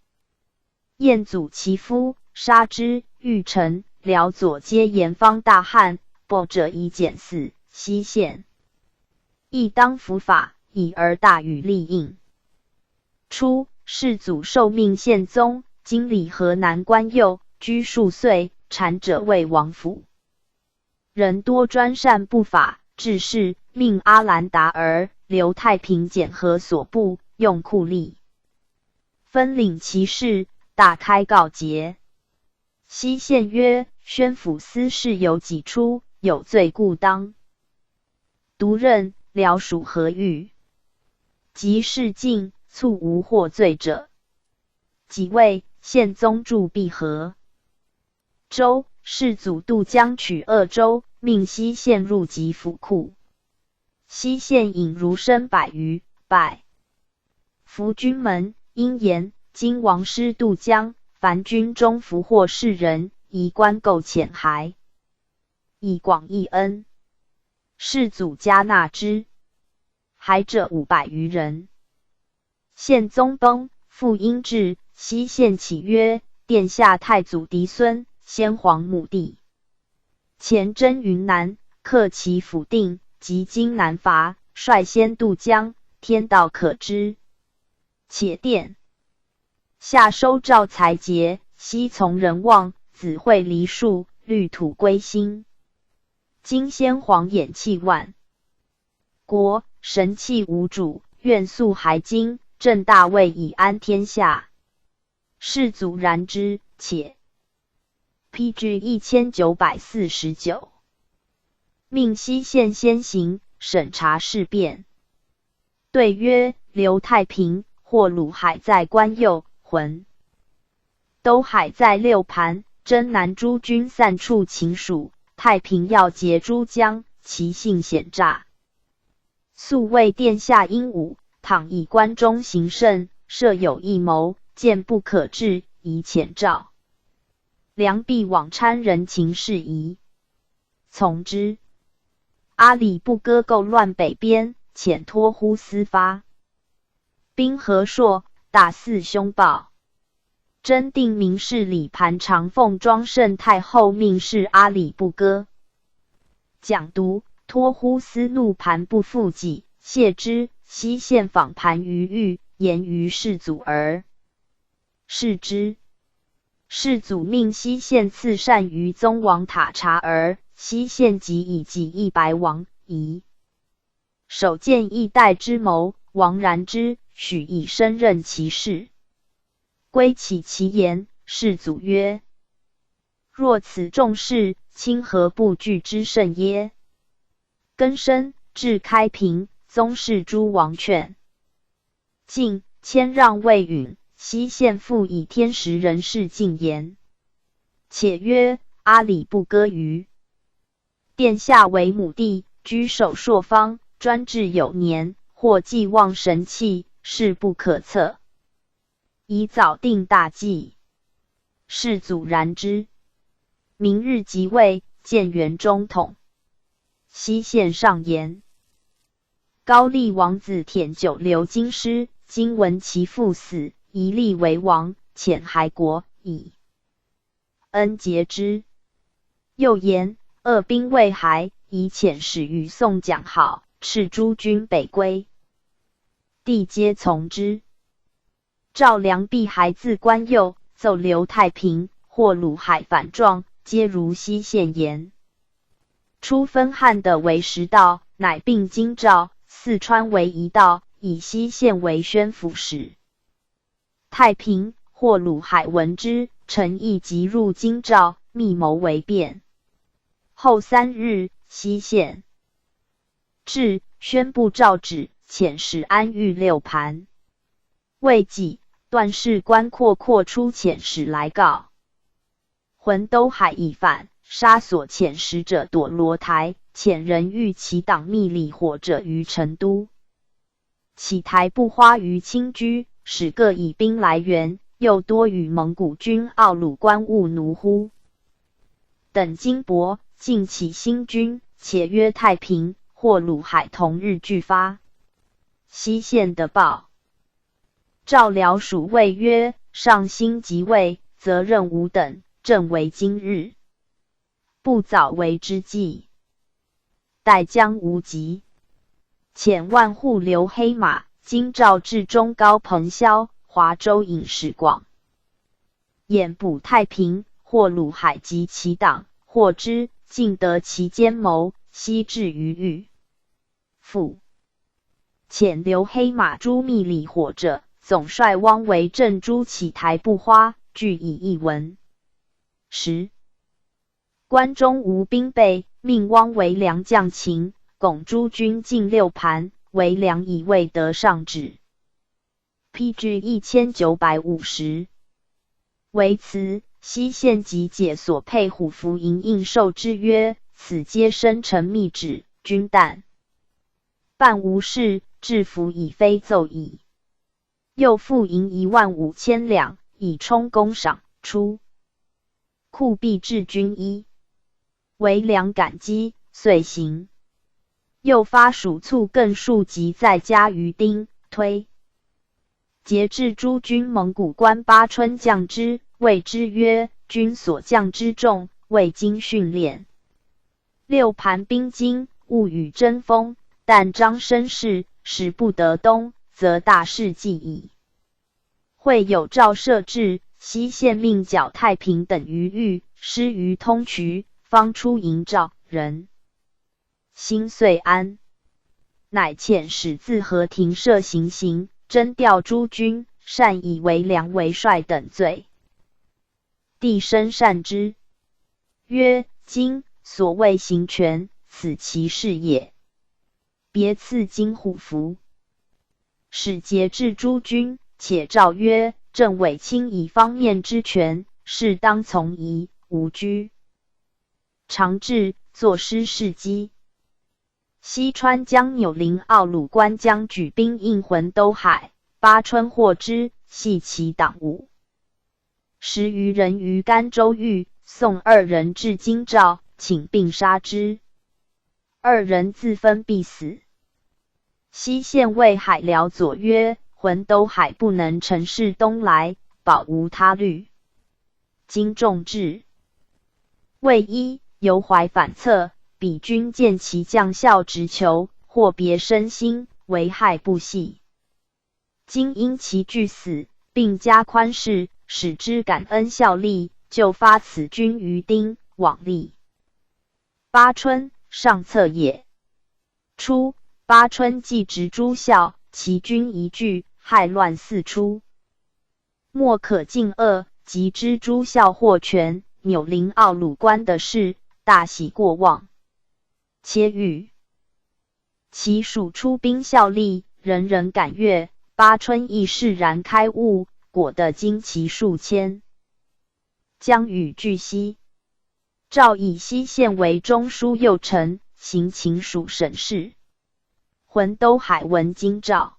彦祖其夫，杀之。欲臣辽左皆严方大汉，卜者以减4。西县亦当伏法，以而大禹立应。初，世祖受命宪宗，经理河南关右，居数岁，谗者为王府。人多专擅不法，致仕，命阿兰达儿刘太平检核所部，用酷吏，分领其事，大开告捷。西县曰：宣抚司事有己出，有罪故当独任，辽属何欲？即事尽，卒无获罪者。即位，宪宗筑碧河州，世祖渡江取鄂州，命西县入籍府库。西县引儒生100余，拜服军门，因言今王师渡江，凡军中俘获士人，宜官构遣还，以广益恩。世祖加纳之。还者500余人。宪宗崩，复因至，西县起曰：殿下太祖嫡孙，先皇母弟。前征云南，克其府定，及今南伐，率先渡江，天道可知。且殿下收诏才节，西从人望，子惠梨树，绿土归心。今先皇偃气万国，神器无主，愿速还京，正大位以安天下。世祖然之，且。PG 1949。命西县先行审查事变。对曰：刘太平、或鲁海在关右，浑都海在六盘，征南诸军散处秦蜀。太平要截诸江，其性险诈。素谓殿下英武，倘以关中行胜，设有异谋，见不可治，宜遣诏。良必往参人情事宜，从之。阿里不割构乱北边，遣托乎司发。兵和硕，大肆凶暴。真定名士李盘长奉庄圣太后命事阿里不割。讲读托乎司怒盘不复己，谢之。西县访盘于狱，言于世祖而视之。世祖命西县赐善于宗王塔察儿，西县即以己义白王仪。首见义代之谋，王然之，许以身任其事。归启其言，世祖曰：若此重事，卿何不惧之甚耶？更深至开平，宗室诸王劝进，谦让未允，西县复以天时人事进言。且曰：阿里不割于殿下为母弟，居守朔方，专制有年，或寄望神器，事不可测。宜早定大计。世祖然之。明日即位，建元中统。西县上言：高丽王子舔酒流京师，今闻其父死，宜立为王，遣还国，以恩节之。又言：恶兵未还，宜遣使于宋讲好，斥诸军北归。帝皆从之。赵良弼还自关右，奏刘太平、或鲁海反状，皆如西县言。初分汉的为10道，乃并京兆、四川为1道，以西县为宣抚使。太平、或鲁海闻之，诚意即入京兆，密谋为变。后3日，西县至，宣布诏旨，遣使安狱6盘。未几，段氏官阔出遣使来告，浑都海已反，杀所遣使者躲罗台，遣人欲其党密礼火者于成都。起台不花于清居，使各以兵来援，又多与蒙古军奥鲁关务奴乎等金帛，尽起新军，且约太平、或鲁海同日俱发。西县的报。赵辽属谓曰：上卿即位，责任吾等，正为今日，不早为之计。待将无急，遣万户留黑马，京兆至中高彭霄、华州引使广，掩捕太平、或鲁海及其党，获之，尽得其奸谋，悉至于狱。复遣留黑马诸密礼火者，总帅汪为镇诸起台不花，俱以一文。10. 关中无兵备，命汪为良将秦，拱诸军进6盘，为良以未得上旨。PG 1950。为此，西县即解所配虎符营应受之曰：此皆生臣密旨，君但办无事，制服已非奏矣。又复银15000两，以充公赏。出库币至军衣，为良感激，遂行。又发蜀卒更数及再加于丁推。节制诸军蒙古关巴春将之，谓之曰：军所将之众，未经训练。六盘兵精，勿与争锋。但张生事，使不得东，则大事既矣。会有诏赦至，西县命剿太平等于豫，失于通衢，方出营赵人。心遂安，乃遣使自和亭设行刑，征调诸军，擅以为良为帅等罪。帝深善之，曰：今所谓行权，此其事也。别赐金虎符，使节制诸军，且诏曰：政委卿以方面之权，是当从宜，无拘。常至，作师事机。西川将钮林奥鲁关将举兵应浑都海，巴春获之，系其党伍。10余人于甘州遇，送2人至京兆，请并杀之。2人自分必死。西县尉海辽左曰：浑都海不能乘势东来，保无他虑。今众至，谓一犹怀反侧，彼军见其将校直求，或别身心，为害不细。今因其俱死，并加宽释，使之感恩效力，就发此军于丁往立。巴春上策也。初，巴春既执诸校，其军一聚，害乱四出。莫可尽恶，即知诸校获全，钮林奥鲁关的事，大喜过望。且与其属出兵效力，人人感悦。巴春亦释然开悟，果得精骑数千。将与据西，诏以西县为中书右丞，行秦属省事。浑都海闻京兆，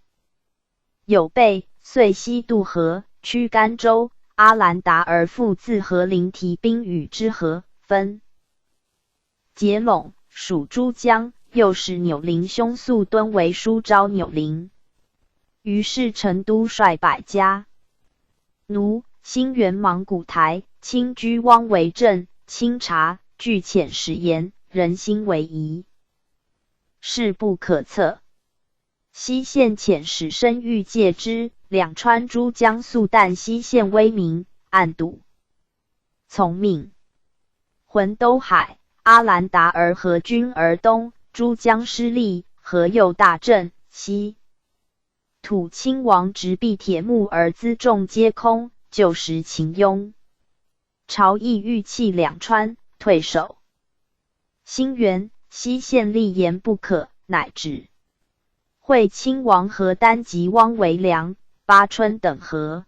有备，遂西渡河，驱甘州。阿兰达而复自河陵提兵与之合，分结陇，属诸江。又使钮林兄肃敦为书招钮林。于是成都率百家奴，兴元莽古台，清居汪为镇，清察据遣使言，人心为疑，势不可测。西县遣使申欲戒之，两川诸江肃旦西县威名，暗睹，从命。浑都海、阿兰达而合军而东，诸江失利，河右大震，西土亲王执璧铁木而辎重皆空，就时秦庸。朝议欲弃两川，退守。兴元、西县立言不可，乃止。会亲王何丹及汪为良、巴春等合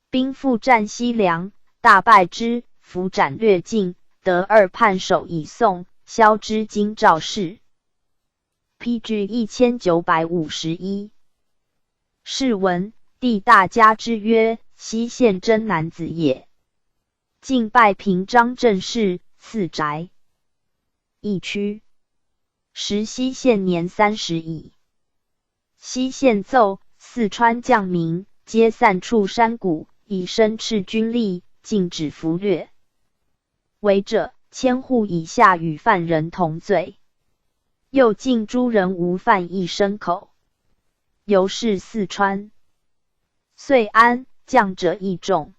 兵复战西凉，大败之，伏斩略尽，得2叛守以送，萧之京兆事。PG 1951。是闻帝大加之曰：西县真男子也。晋拜平章政事，赐宅一区。时西县年30矣。西县奏，四川将民皆散处山谷，以身斥军力，禁止俘掠。违者1000户以下与犯人同罪。又禁诸人无犯一牲口。由是四川。遂安，将者亦众。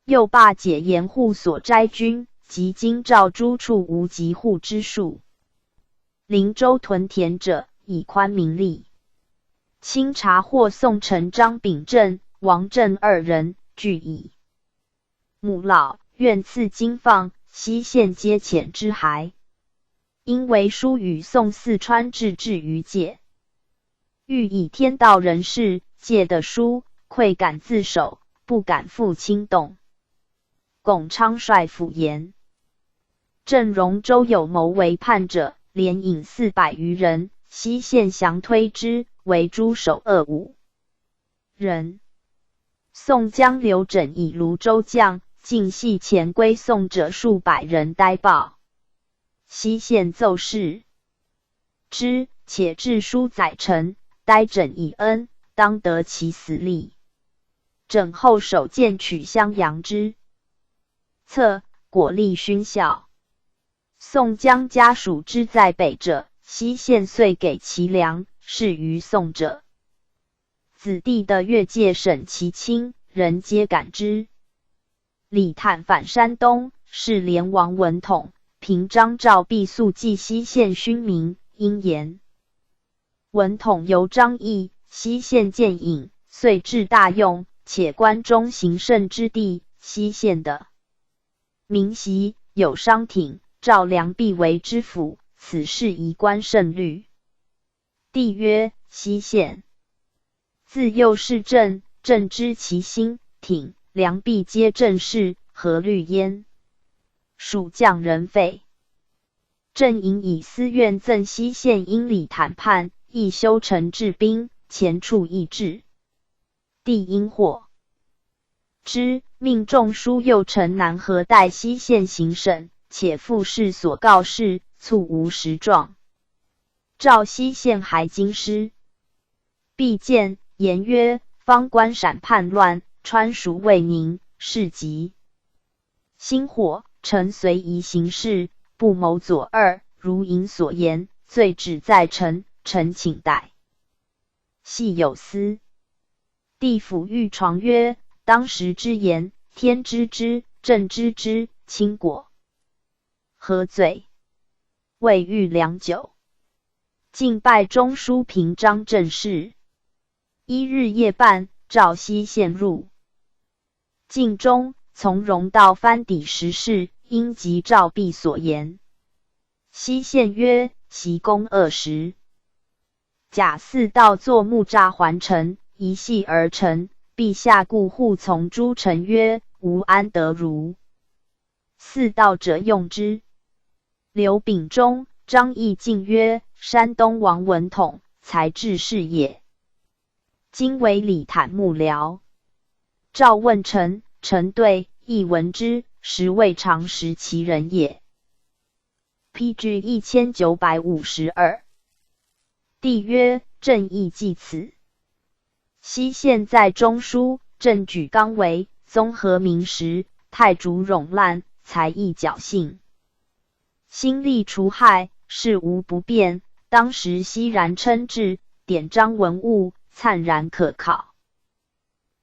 又罢解严户所摘军，及京兆诸处无及户之数。灵州屯田者，以宽民力。清察或宋丞张秉正、王振2人，俱矣。母老，愿赐金放，西县皆遣之还。因为书与宋四川至于界。欲以天道人事，借的书，愧敢自守，不敢复轻动。巩昌率府言，郑荣州有谋为叛者，连引400余人，西县降推之，为诸守恶伍人。宋江刘整以泸州将，尽系前归宋者数百人呆报。西县奏事，之，且致书载臣，待枕以恩，当得其死力。枕后手剑取襄阳之。策，果立勋孝。宋将家属之在北者，西县遂给其粮，是于宋者。子弟的越界审其亲，人皆感之。李坦反山东，是连王文统、平章赵必速记西县勋名，因言文统由张毅，西县见尹，遂至大用，且关中行胜之地，西县的民袭有商挺、赵良必为知府，此事宜关甚虑。帝曰：西县自幼视朕，朕知其心，挺、良必皆正事，何虑焉？蜀将人废。朕引以私愿赠西县因李谈判，亦修成治兵，前处议制。帝因获之，命中书右丞南河代西县行省，且复事所告事，卒无实状。召西县还京师，必见，言曰：方官陕叛乱，川蜀未宁，事急。心火，臣随宜行事，不谋左二，如尹所言，罪只在臣，臣请代。系有司。帝抚谕床曰：当时之言，天知之，朕知之，卿果何罪？未遇良久，进拜中书平章政事。一日夜半，召西县入境中，从容道藩邸时事，因即赵必所言。西县曰：其公恶时，贾似道作木栅环城，一系而成。陛下故护从诸臣曰：吾安得如？似道者用之。刘秉忠、张毅进曰：山东王文统，才智士也。今为李坦幕僚。赵问臣，臣对，亦闻之，实未尝识其人也。PG 1952。帝曰：朕亦记此。西县在中书，朕举纲为综合明时，太主冗滥，才艺侥幸，心力除害，事无不便。当时熙然称制，典章文物，灿然可考。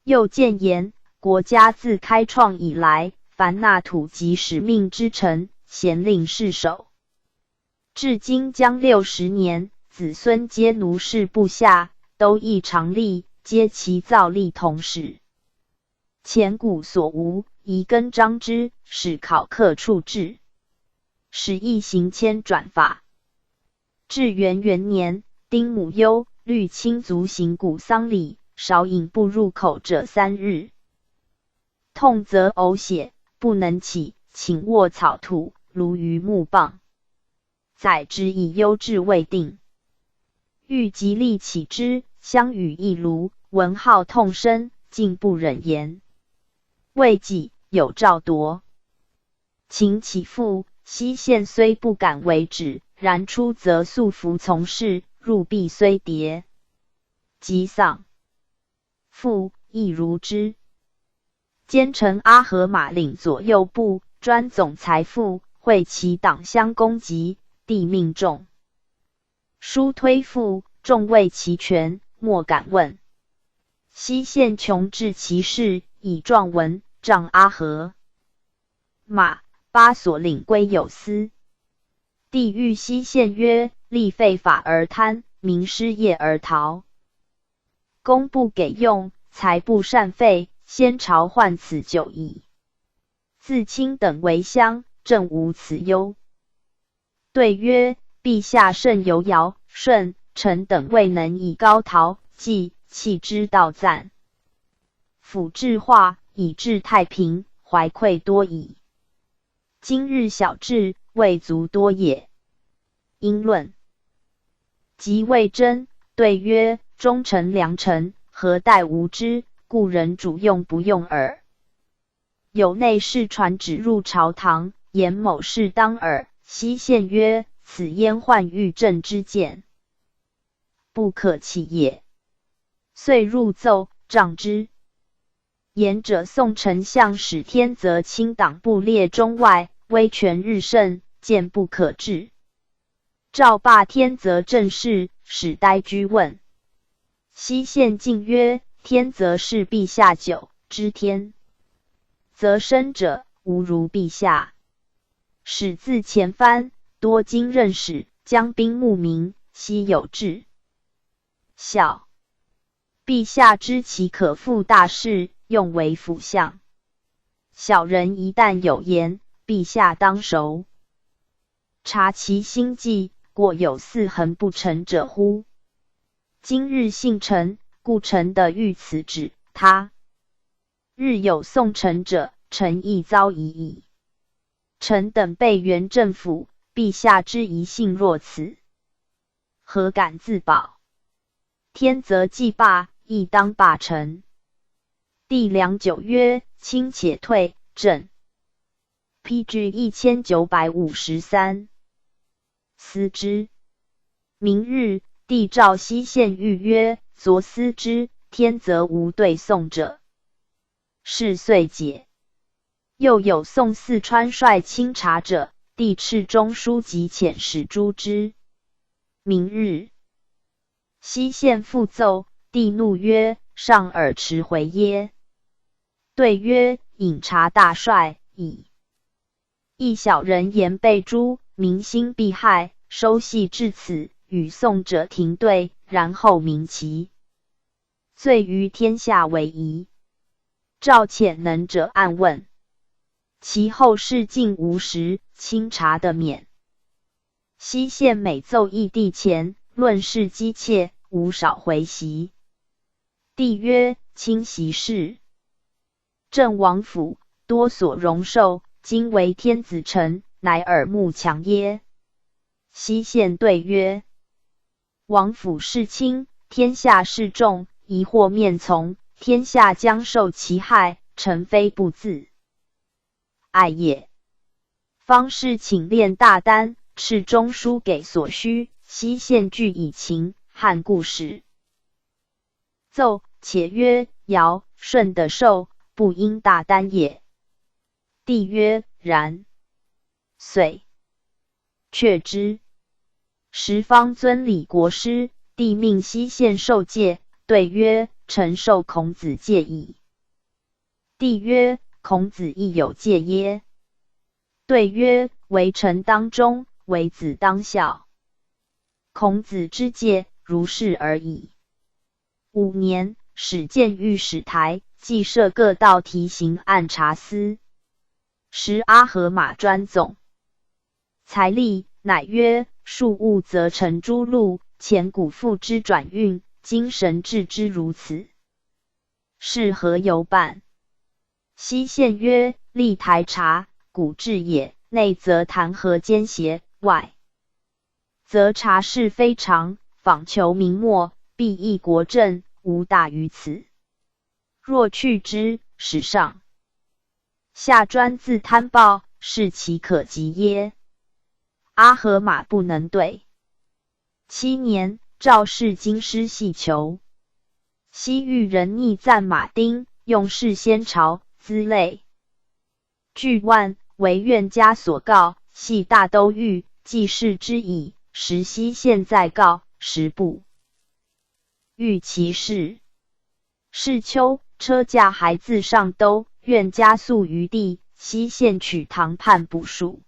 又谏言，国家自开创以来，凡纳土及使命之臣，咸令世守。至今将60年，子孙皆奴侍部下，都亦常例，皆其造诣同始。前古所无，宜根章之，使考课处置，使一行迁转法。至元元年，丁母忧，律亲族行古丧礼，少饮不入口者3日。痛则呕血，不能起，请卧草土，庐于木棒。载之以忧志未定，欲极力起之，相与一庐，闻号痛声，竟不忍言。未几，有诏夺，请起复。西县虽不敢为止，然出则速服从事，入必虽迭。即丧。复亦如之。奸臣阿合马领左右部，专总财富，会其党相攻击，帝命众书推复，众谓其权，莫敢问。西县穷治其事，以状文杖阿合马巴所领归有司。帝谕西县曰：立废法而贪，民失业而逃，公不给用，财不善费，先朝患此久矣。自卿等为乡，朕无此忧。对曰：陛下甚有尧、舜、臣等未能以高陶、济、弃之道赞，辅治化，以治太平，怀愧多矣。今日小治，未足多也。因论。即魏征对曰：忠臣良臣，何待无知？故人主用不用耳。有内侍传旨入朝堂，言某事当耳。西县曰：此焉患欲正之见，不可弃也。遂入奏，杖之。言者宋丞相使天泽亲党部列中外，威权日盛，见不可治。诏罢天泽政事，使呆居问。西县进曰：天泽是陛下久知天泽生者，无如陛下。始自前藩，多经任使，将兵募民，悉有志。小陛下知其可负大事，用为辅相。小人一旦有言，陛下当熟，察其心计，过有似恒不成者乎？今日幸臣，故臣的欲辞旨，他日有送臣者，臣亦遭疑矣。臣等备援政府，陛下之疑信若此，何敢自保？天泽既罢，亦当罢臣。帝良久曰：卿且退。朕 PG 1953。思之。明日，帝召西县谕曰：昨思之，天泽无对宋者。是遂解。又有宋四川率清察者，帝敕中书及遣使诛之。明日，西县复奏，帝怒曰：上尔迟回耶？对曰：饮察大帅矣。一小人言被诛，民心必害，收系至此，与宋者停对，然后明其罪于天下为宜。召遣能者暗问，其后事竟无实，清察的免。西县每奏议帝前，论事机切，无少回席。帝曰：卿习事，朕王府多所荣寿，今为天子臣，乃耳目强耶？西县对曰：王府事轻，天下事重，疑惑面从，天下将受其害，臣非不自爱也。方士请练大丹，敕中书给所需，西县据以秦汉故事。奏且曰：尧舜的寿，不应大丹也。帝曰：然。遂却之。时方尊礼国师，帝命西县受戒，对曰：臣受孔子戒矣。帝曰：孔子亦有戒耶？对曰：为臣当忠，为子当孝。孔子之戒，如是而已。5年，始建御史台，既设各道题刑按察司，时阿合马专总。才立，乃曰：庶务则成诸路，前古复之转运，今神治之如此，是何由办？西县曰：立台察，古治也，内则弹劾奸邪，外则察是非常，访求明末，必益国政，无大于此。若去之，史上下专自贪暴，是其可及耶？阿合马不能对。7年，赵氏京师细求，西域人逆赞马丁，用事先朝资类。据万为愿家所告，系大都狱，既视之矣。时西县在告，时不欲其事。是秋，车驾还自上都，愿加诉于地，西县取堂判捕数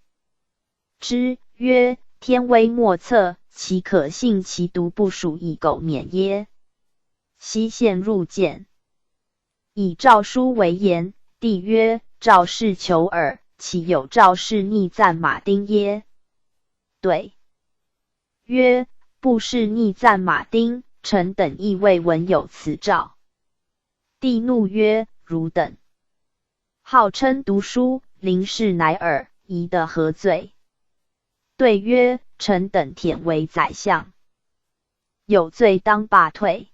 之，曰：天威莫测，其可信其独不属以苟免耶？西县入见，以诏书为言。帝曰：赵氏求耳，岂有赵氏逆赞马丁耶？对曰：不是逆赞马丁，臣等亦未闻有此诏。帝怒曰：汝等号称读书，临事乃耳，宜得何罪？对曰：臣等忝为宰相，有罪当罢退。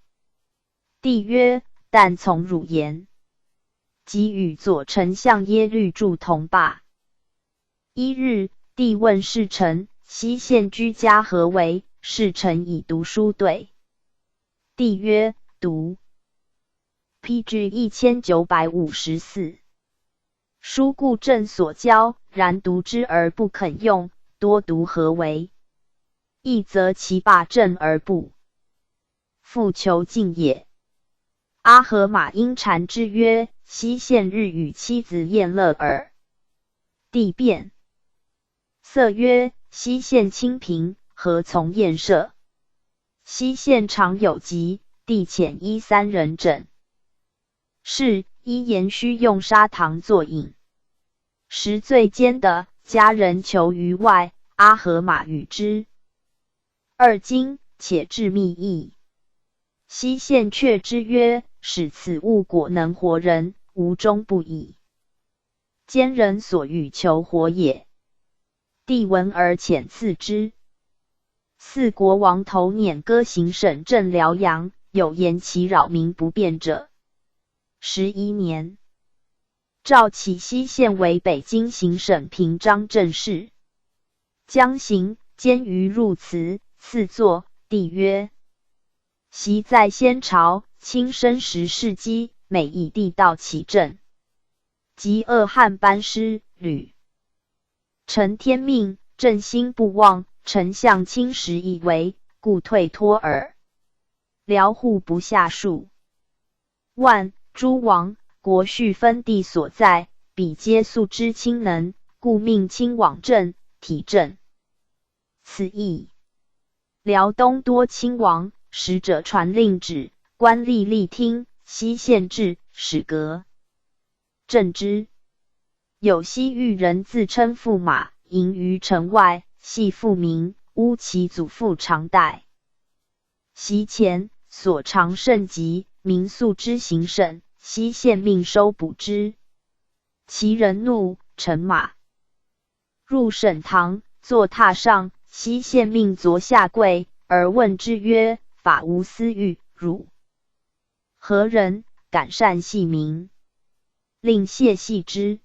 帝曰：但从汝言。即与左丞相耶律柱同罢。1日，帝问侍臣，西县居家何为？侍臣以读书对。帝曰：读。PG 1954。书故朕所教，然读之而不肯用，多读何为？一则其罢朕而不复求进也。阿合马因谗之曰：西县日与妻子宴乐耳。帝辩。色曰：西县清贫，何从宴射？西县常有疾，帝遣医3人诊。是医言须用砂糖作饮。时最奸的家人求于外，阿合马与之2斤，且致密议。西县却之曰：使此物果能活人，无终不已。奸人所欲求活也。帝闻而遣赐之。四国王头辇歌行省镇辽阳，有言其扰民不便者。11年，诏起西县为北京行省平章政事。将行，监于入祠，赐座。帝曰：昔在先朝，亲生时事机，每以地道其政。及恶汉班师，屡承天命，朕心不忘，丞相亲时以为，故退托耳。辽户不下数万。诸王国序分地所在，彼皆素知亲能，故命亲往镇，体政。此意。辽东多亲王，使者传令旨，官吏力听，西县治使革正之。有西域人自称驸马，营于城外，系父名，诬其祖父常代。袭前所长甚急，民素之行省，西县命收捕之。其人怒，乘马入省堂，坐榻上，西县命昨下跪，而问之曰：法无私欲，汝何人？敢擅戏民？令谢系之。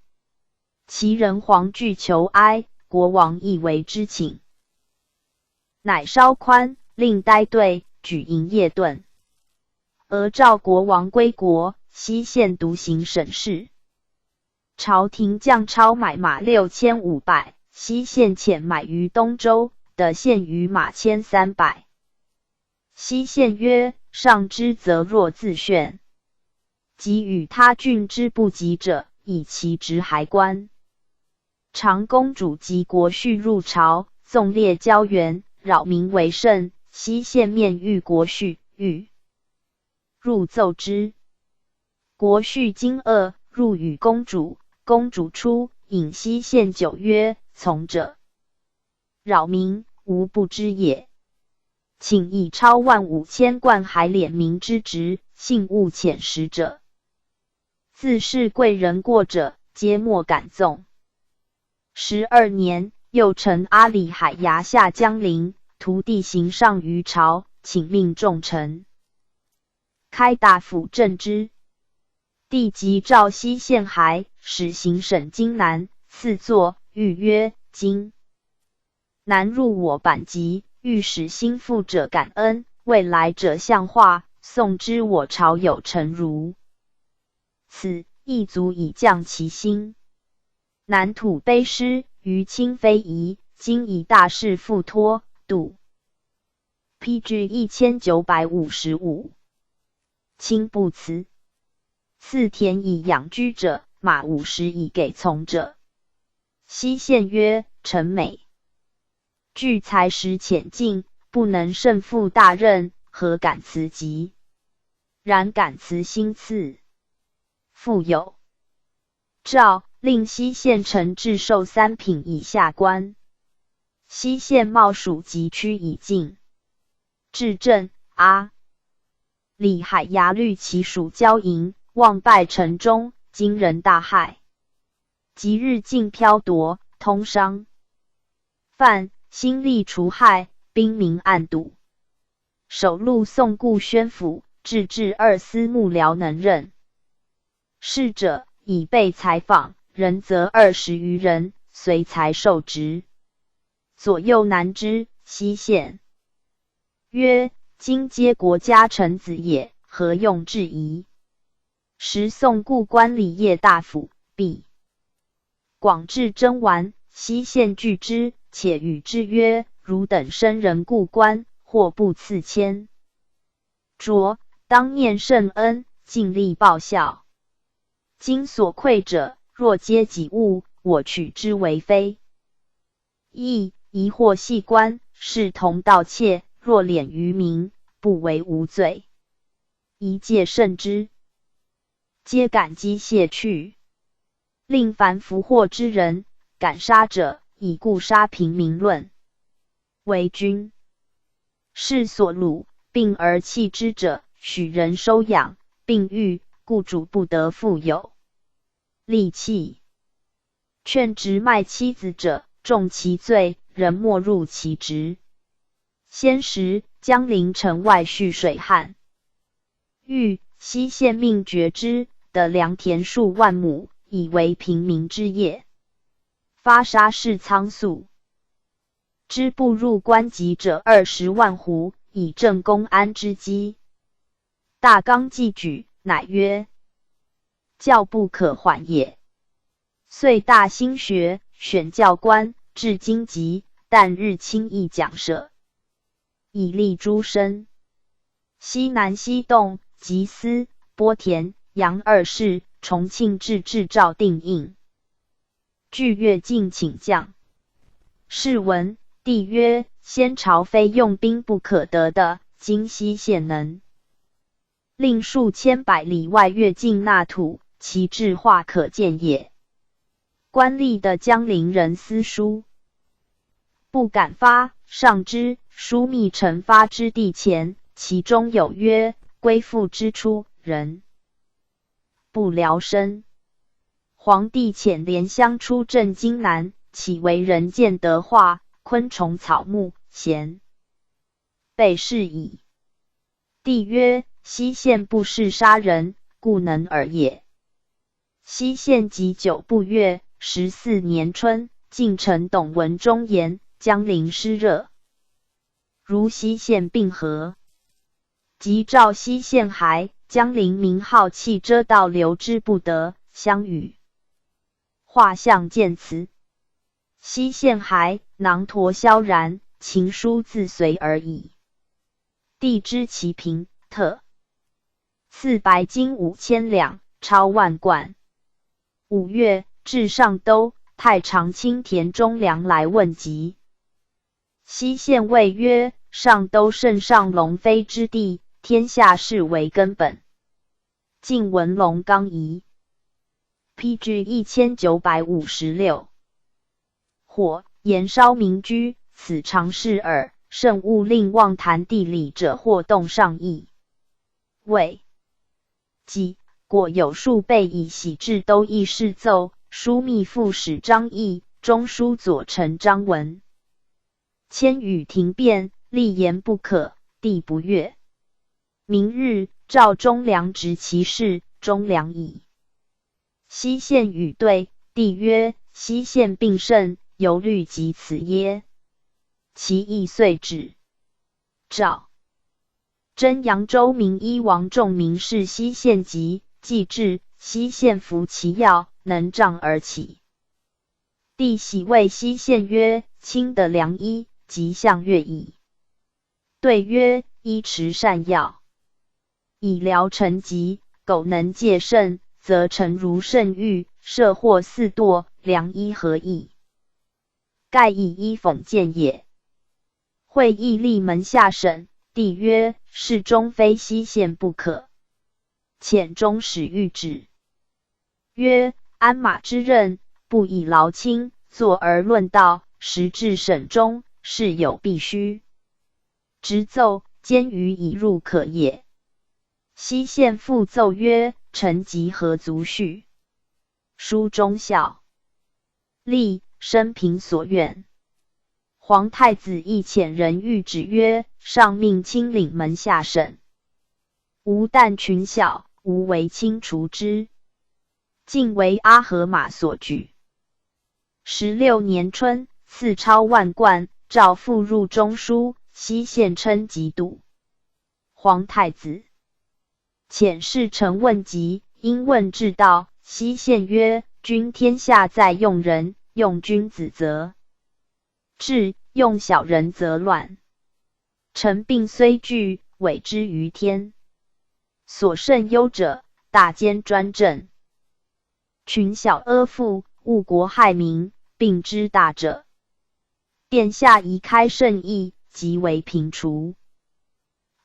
其人惶惧求哀，国王亦为之请，乃稍宽，令待对，举营业顿。俄召国王归国，西县独行省事。朝廷降超买马6500，西县遣买于东周，得县于马1300。西县曰：上之则若自炫，及与他郡之不及者，以其职还官。常公主及国序入朝，纵列郊原，扰民为甚。西县面遇国序，欲入奏之。国序惊愕，入与公主。公主出，引西县酒曰：从者扰民，无不知也。请以超15000贯海敛民之职，幸勿遣使者。自是贵人过者，皆莫敢纵。12年，又乘阿里海崖下江陵，图地行上于朝，请命众臣开大府镇之。帝即召西县还，使行省京南，赐座，谕曰：今南入我版籍，欲使心腹者感恩，未来者相化，宋之我朝有成如此，亦足以降其心。南土卑师，于亲非夷，今以大事付托，度。PG 1955。亲不辞。赐田以养居者，马50以给从者。西县曰：臣美具才识浅近，不能胜负大任，何敢辞疾？然敢辞心赐。复有诏令西县丞制授3品以下官。西县冒属疾区已尽。至正阿里海牙律其属交营，望败城中，惊人大骇。即日尽飘夺，通商犯，兴利除害，兵民暗堵。首录宋固宣府，制置2司幕僚能任。侍者已被采访，人则20余人，随才受职。左右难之。西县曰：今皆国家臣子也，何用质疑？时宋故官礼业大夫毕广至征完，西县拒之，且与之曰：汝等生人故官，或不赐迁。卓当念圣恩，尽力报效。今所馈者，若皆己物，我取之为非。亦疑惑系官，视同盗窃，若敛于民，不为无罪。一戒慎之，皆感激谢去。令凡俘获之人，敢杀者，以故杀平民论。为君是所虏，病而弃之者，许人收养，并愈，故主不得复有。利器劝直卖妻子者，重其罪，人没入其职。先时江陵城外蓄水旱，欲西县命绝之，得良田数万亩，以为平民之业。发沙市仓粟，织布入官籍者20万斛，以正公安之机。大纲既举，乃曰：教不可缓也。遂大兴学，选教官，至京籍，但日轻易讲舍，以利诸身。西南西东，吉司、波田、杨二市，重庆至诏定印。据越境请将。试闻，帝曰：先朝非用兵不可得的，今西县能。令数千百里外越境纳土，其志化可见也。官吏的江陵人私书，不敢发，上之，书密陈发之地前，其中有曰：归附之初，人不聊生。皇帝遣怜香出镇荆南，岂为人见得化，昆虫草木，咸被是矣。帝曰：西县不是杀人，故能尔也。西县及9不月14年春，晋臣董文忠言，江陵湿热，如西县并合。即召西县骸，江陵民好气遮道，留之不得，相与。画像见词。西县骸，囊驼萧然，情书自随而已。帝知其平，特赐白金5000两，超万贯。5月，至上都，太常卿田中良来问疾。西县谓曰：上都圣上龙飞之地，天下事为根本。晋文龙刚仪。PG 1956。或言烧民居，此常事耳，慎勿令妄谈地理者，或动上意。谓己果有数备以喜至都议事奏，书密副使张毅，中书左丞张文。千语庭辩，立言不可，帝不悦。明日，召忠良执其事，忠良矣。西县与对，帝曰：西县病甚，犹虑及此耶？其意遂止。诏征扬州名医王仲明是西县疾，既至，西县服其药，能胀而起。帝喜谓西县曰：卿得良医，即向悦矣。对曰：医持善药，以疗臣疾，苟能戒慎，则臣如圣谕，赦祸四堕，良医何益？盖以医讽谏也。会议立门下审，帝曰：事中非西县不可。遣中使谕旨，曰：鞍马之任，不以劳轻，坐而论道，时至审中，事有必须。直奏，监于以入可也。西县复奏曰：臣疾何足恤？书中孝立，生平所愿。皇太子亦遣人谕旨曰：上命亲领门下审，吾但群小，无为清除之。竟为阿合马所举。16年春，赐超万贯，诏付入中书。西县称疾笃。皇太子遣侍臣问疾，因问至道，西县曰：君天下在用人，用君子则治，用小人则乱。臣病虽惧，委之于天。所甚忧者，大奸专政，群小阿附，误国害民，病之大者，殿下宜开圣议，即为平除。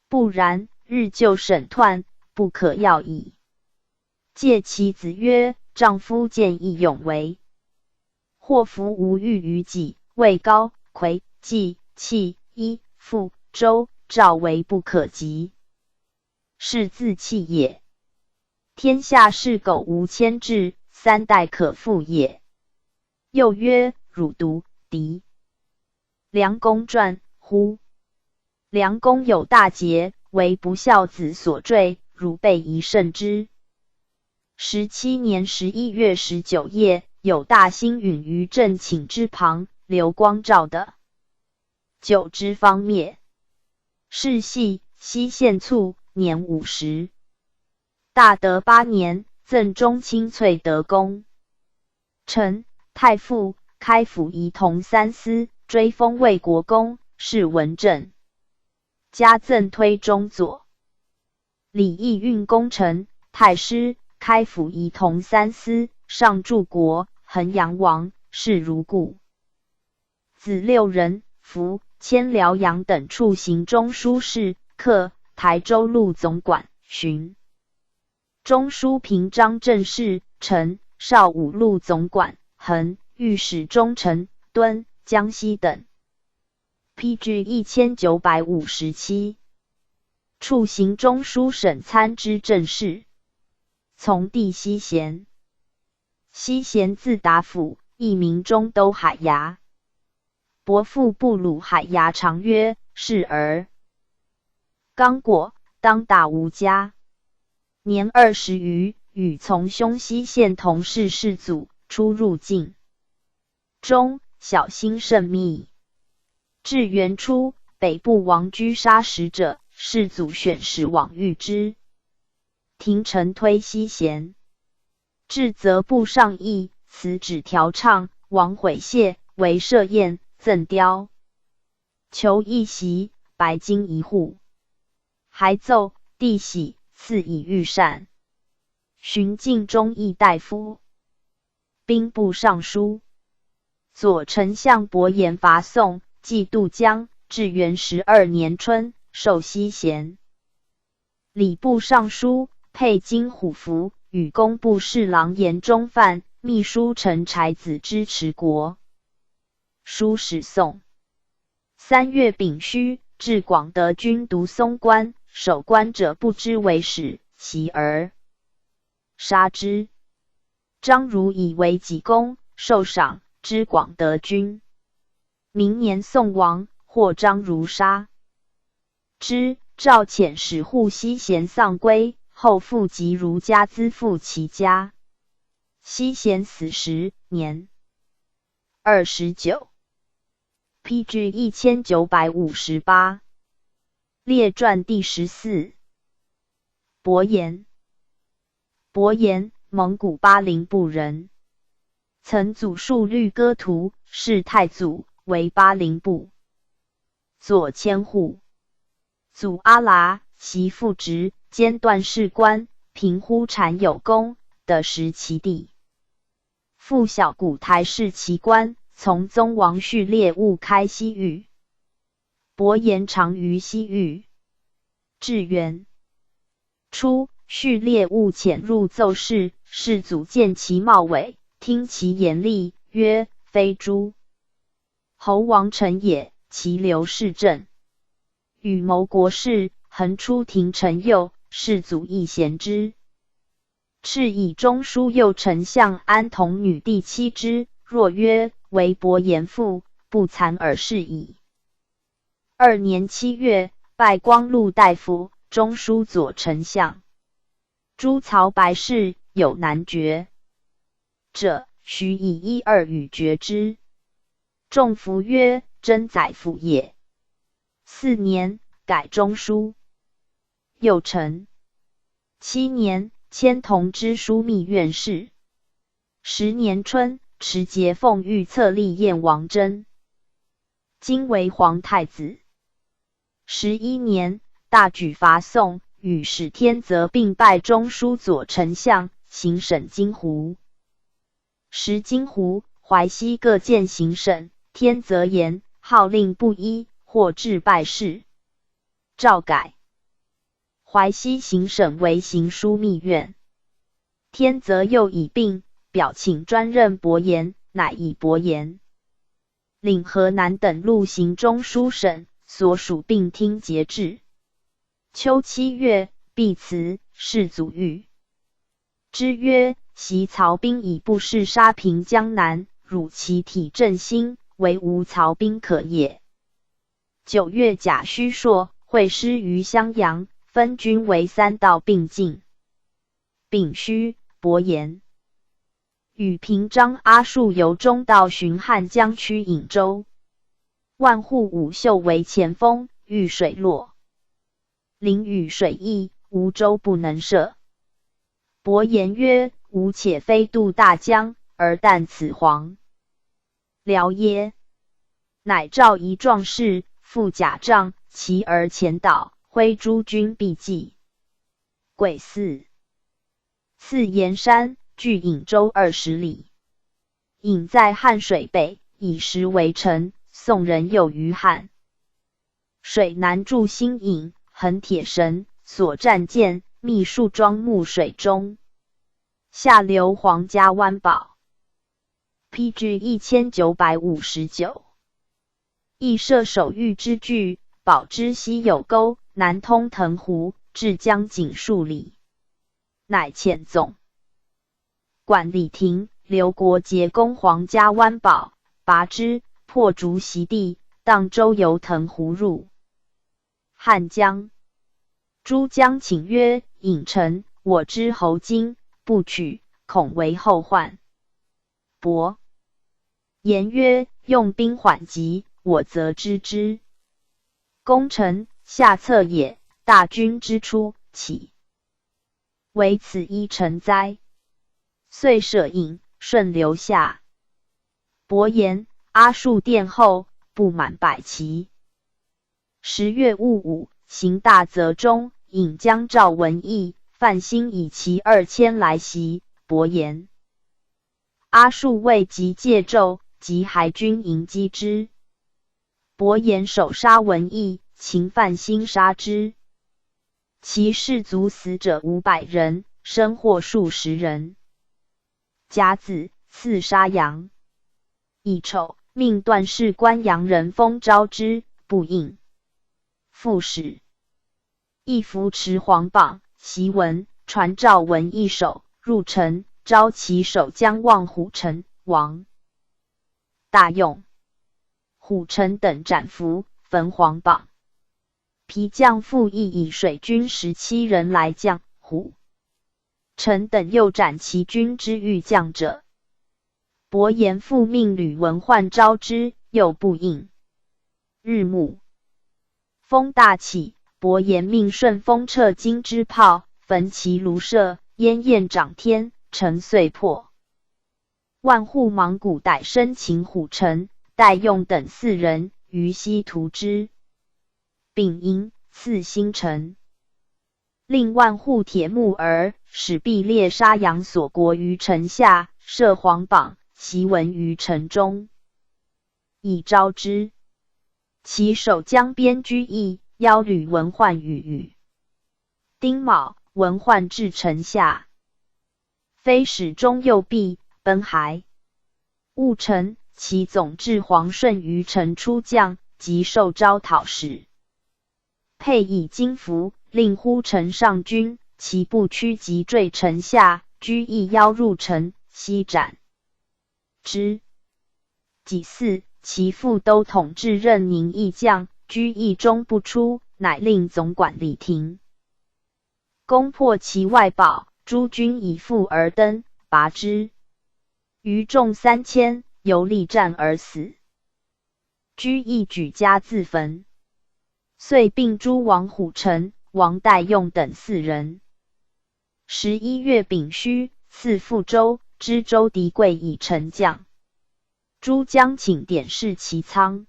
不然，日就审彖，不可要矣。戒其子曰：丈夫见义勇为，祸福无欲于己，位高、魁、季、契、伊、父、周、赵为不可及，是自弃也。天下士苟无牵制，3代可复也。又曰：汝读狄梁公传乎？梁公有大节，为不孝子所坠，汝备宜慎之。17年11月19夜，有大星陨于正寝之旁，流光照的酒之方灭。是系西县卒，年50。大德8年，赠中卿翠德公。臣太傅，开府仪同3司，追封魏国公，谥文正。加赠推中左礼义运功臣，太师，开府仪同3司，上柱国，衡阳王，谥如故。子6人，服迁辽阳等处行中书事，客台州路总管，巡中书平章政事，陈绍武路总管，衡御史中丞，敦江西等。PG 1957。处行中书省参知政事，从弟西贤。西贤字达甫，艺名中都海牙。伯父布鲁海牙常曰：是儿刚果，当打无家。年20余，与从兄西县同事世祖，出入境中，小心甚密。至元初，北部王居杀使者，世祖选使往遇之，廷臣推西贤。至则部上议，辞旨调唱，王悔谢，为设宴，赠貂裘1袭，白金1户。还奏帝喜，赐以御膳。寻晋中议大夫，兵部尚书，左丞相伯颜伐宋，继渡江，至元12年春，授西贤。礼部尚书，佩金虎符，与工部侍郎严中范，秘书陈柴子之持国。书使宋3月丙戌，至广德军读松关，守关者不知为使，袭而杀之。张儒以为己功，受赏，知广德军。明年宋亡，获张儒杀之。赵遣使护西贤丧归，后复及儒家资复其家。西贤死时，年29。PG 1958。列传第14。伯颜。伯颜，蒙古巴陵部人，曾祖述律歌图，是太祖，为巴陵部左千户。祖阿剌，袭父职，兼段事官，平呼产有功，得食其地。父小古台视其官，从宗王序列务开西域。伯颜常于西域。至元初，序列务潜入奏事，世祖见其貌伟，听其言厉，曰：非诸侯王臣也，其流士正。与谋国事，恒出庭臣右，世祖亦贤之。敕以中书右丞相安童女第7之，若曰：为伯颜父，不惭尔是矣。2年7月，拜光禄大夫，中书左丞相。诸曹白氏有难决者，须以1、2语决之。仲服曰：真宰辅也。4年，改中书。又成。7年，迁同知枢密院事。10年春，持节奉御册立燕王真，今为皇太子。11年，大举伐宋，与史天泽并拜中书左丞相，行省金湖。时金湖、淮西各县行省，天泽言号令不一，或致败事。诏改。淮西行省为行枢密院。天泽又已病，表请专任伯颜，乃以伯颜。领河南等路行中书省，所属并听节制。秋7月，毕辞，世祖谕之曰：袭曹兵以不事杀平江南，辱其体振兴，唯无曹兵可也。9月，甲戌朔，会师于襄阳，分军为3道并进。丙戌，伯颜与平章阿术由中道巡汉江区颍州。万户武秀为前锋，遇水落。临雨水溢，无舟不能涉。伯颜曰：吾且非渡大江，而但此黄辽耶？乃召一壮士，负甲仗，骑而前导，挥诸军必济。癸巳，次沿山，距颍州20里。颍在汉水北，以石为城，宋人有于汉。水南注新颍，横铁绳，所战舰，密树桩木水中。下流黄家湾堡。PG 1959。亦设守御之据，堡之西有沟，南通腾湖，至江景数里。乃遣总管李廷、刘国节攻黄家湾堡，拔之，破竹袭地，荡舟游腾湖入汉江。诸将请曰：颍城，我之侯今，不取，恐为后患。伯颜曰：用兵缓急，我则知之。攻城，下策也，大军之出，岂为此一城哉？遂舍颍，顺流下。伯颜、阿术殿后，不满100骑。10月戊午，行大泽中，颍将赵文义、范兴以骑2000来袭伯颜。阿术未及戒纣，即还军迎击之。伯颜首杀文义，秦范兴杀之。其士卒死者500人，生获数十人。甲子，赐沙阳。乙丑，命段氏官阳人封招之，不应。副使亦扶持黄榜，檄文，传赵文义手，入城，招其守将望虎城王。大用。虎城等斩服，焚黄榜。皮将傅毅以水军17人来将虎城等，又斩其军之欲将者。伯颜复命吕文焕招之，又不应。日暮，风大起，伯颜命顺风掣金之炮，焚其庐舍，烟焰涨天，城遂破。万户莽古逮生擒虎城、戴用等4人，于西屠之。丙寅，赐新城。令万户铁木儿，使必猎杀杨所国于城下，设黄榜，檄文于城中，以招之。其守江边居役，邀吕文焕与。丁卯，文焕至城下，非使中右臂，奔还。戊辰，其总制黄顺于城出将，即受招讨使。配以金符，令呼城上军，其部驱即坠城下，居役邀入城，悉斩之。己巳，其父都统制任宁义将，居役中不出，乃令总管李廷攻破其外堡，诸军以赴而登，拔之。余众3000，由力战而死。居易举家自焚。遂并诛王虎臣、王代用等4人。11月丙戌，赐富州、知州狄贵以丞相。诸将请典侍其仓。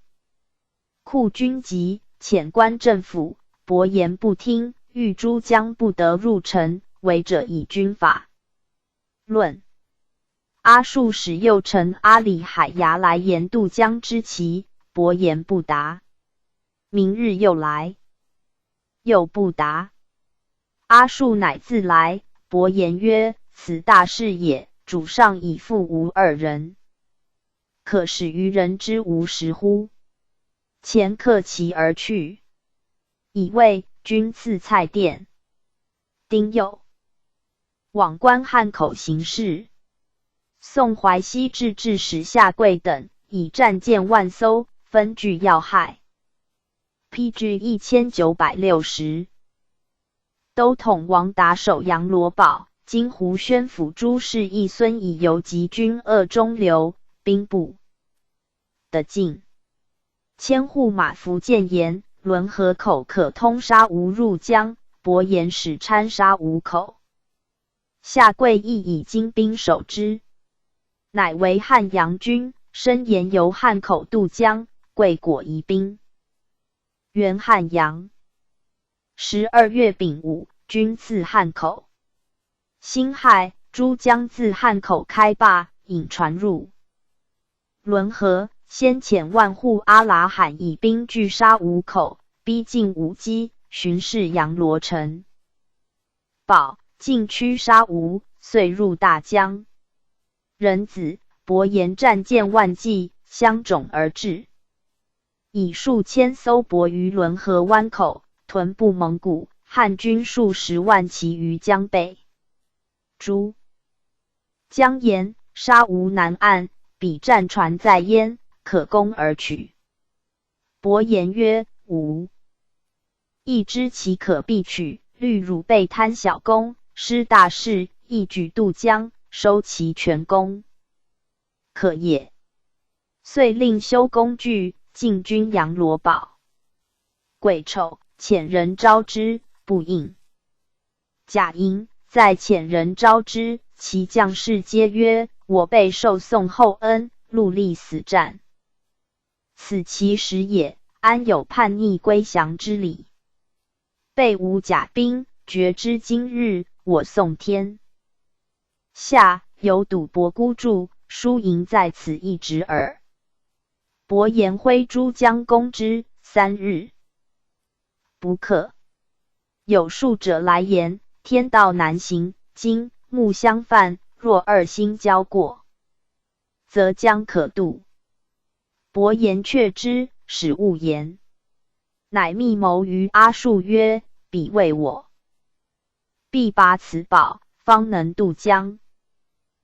库军急，遣官政府，伯言不听，欲诸将不得入城，违者以军法。论。阿术使右丞阿里海牙来言渡江之期，伯言不答。明日又来，又不答。阿术乃自来，伯言曰：“此大事也，主上已复无2人，可使愚人之无实乎？”前克其而去。以谓君赐蔡殿。丁酉，往观汉口行事。宋淮西制置使下贵等以战舰1艘，分据要害。PG 1960。都统王达守杨罗堡，今湖宣抚诸事义孙以游击军2中流兵部的境。千户马服谏言，沦河口可通沙吴入江，伯言使参沙吴口。下贵亦以精兵守之，乃为汉阳军，申言由汉口渡江，贵果疑兵。原汉阳。12月丙午，军自汉口。辛亥，诸将自汉口开坝，引船入沦河。先遣万户阿拉罕以兵拒沙吴口，逼近吴基，巡视阳罗城。保进驱沙吴，遂入大江。壬子，伯言战舰万骑，相踵而至，以数千艘泊于沦河湾口，屯布蒙古汉军数10万骑于江北。诸将言沙吴南岸，彼战船在焉，可攻而取。伯言曰：无。亦知其可必取，虑汝辈贪小功，失大事，一举渡江，收其全功，可也。遂令修工具，进军阳罗堡。癸丑，遣人招之，不应。甲寅，再遣人招之，其将士皆曰：我辈受宋厚恩，戮力死战，此其实也，安有叛逆归降之理？备无甲兵，决知今日，我宋天下有赌博孤注，输赢在此一职耳。伯言挥诸将攻之，3日不可。有数者来言，天道难行，金木相犯，若2星交过，则将可渡。伯言却之，使勿言。乃密谋于阿术曰：彼为我，必拔此宝，方能渡江。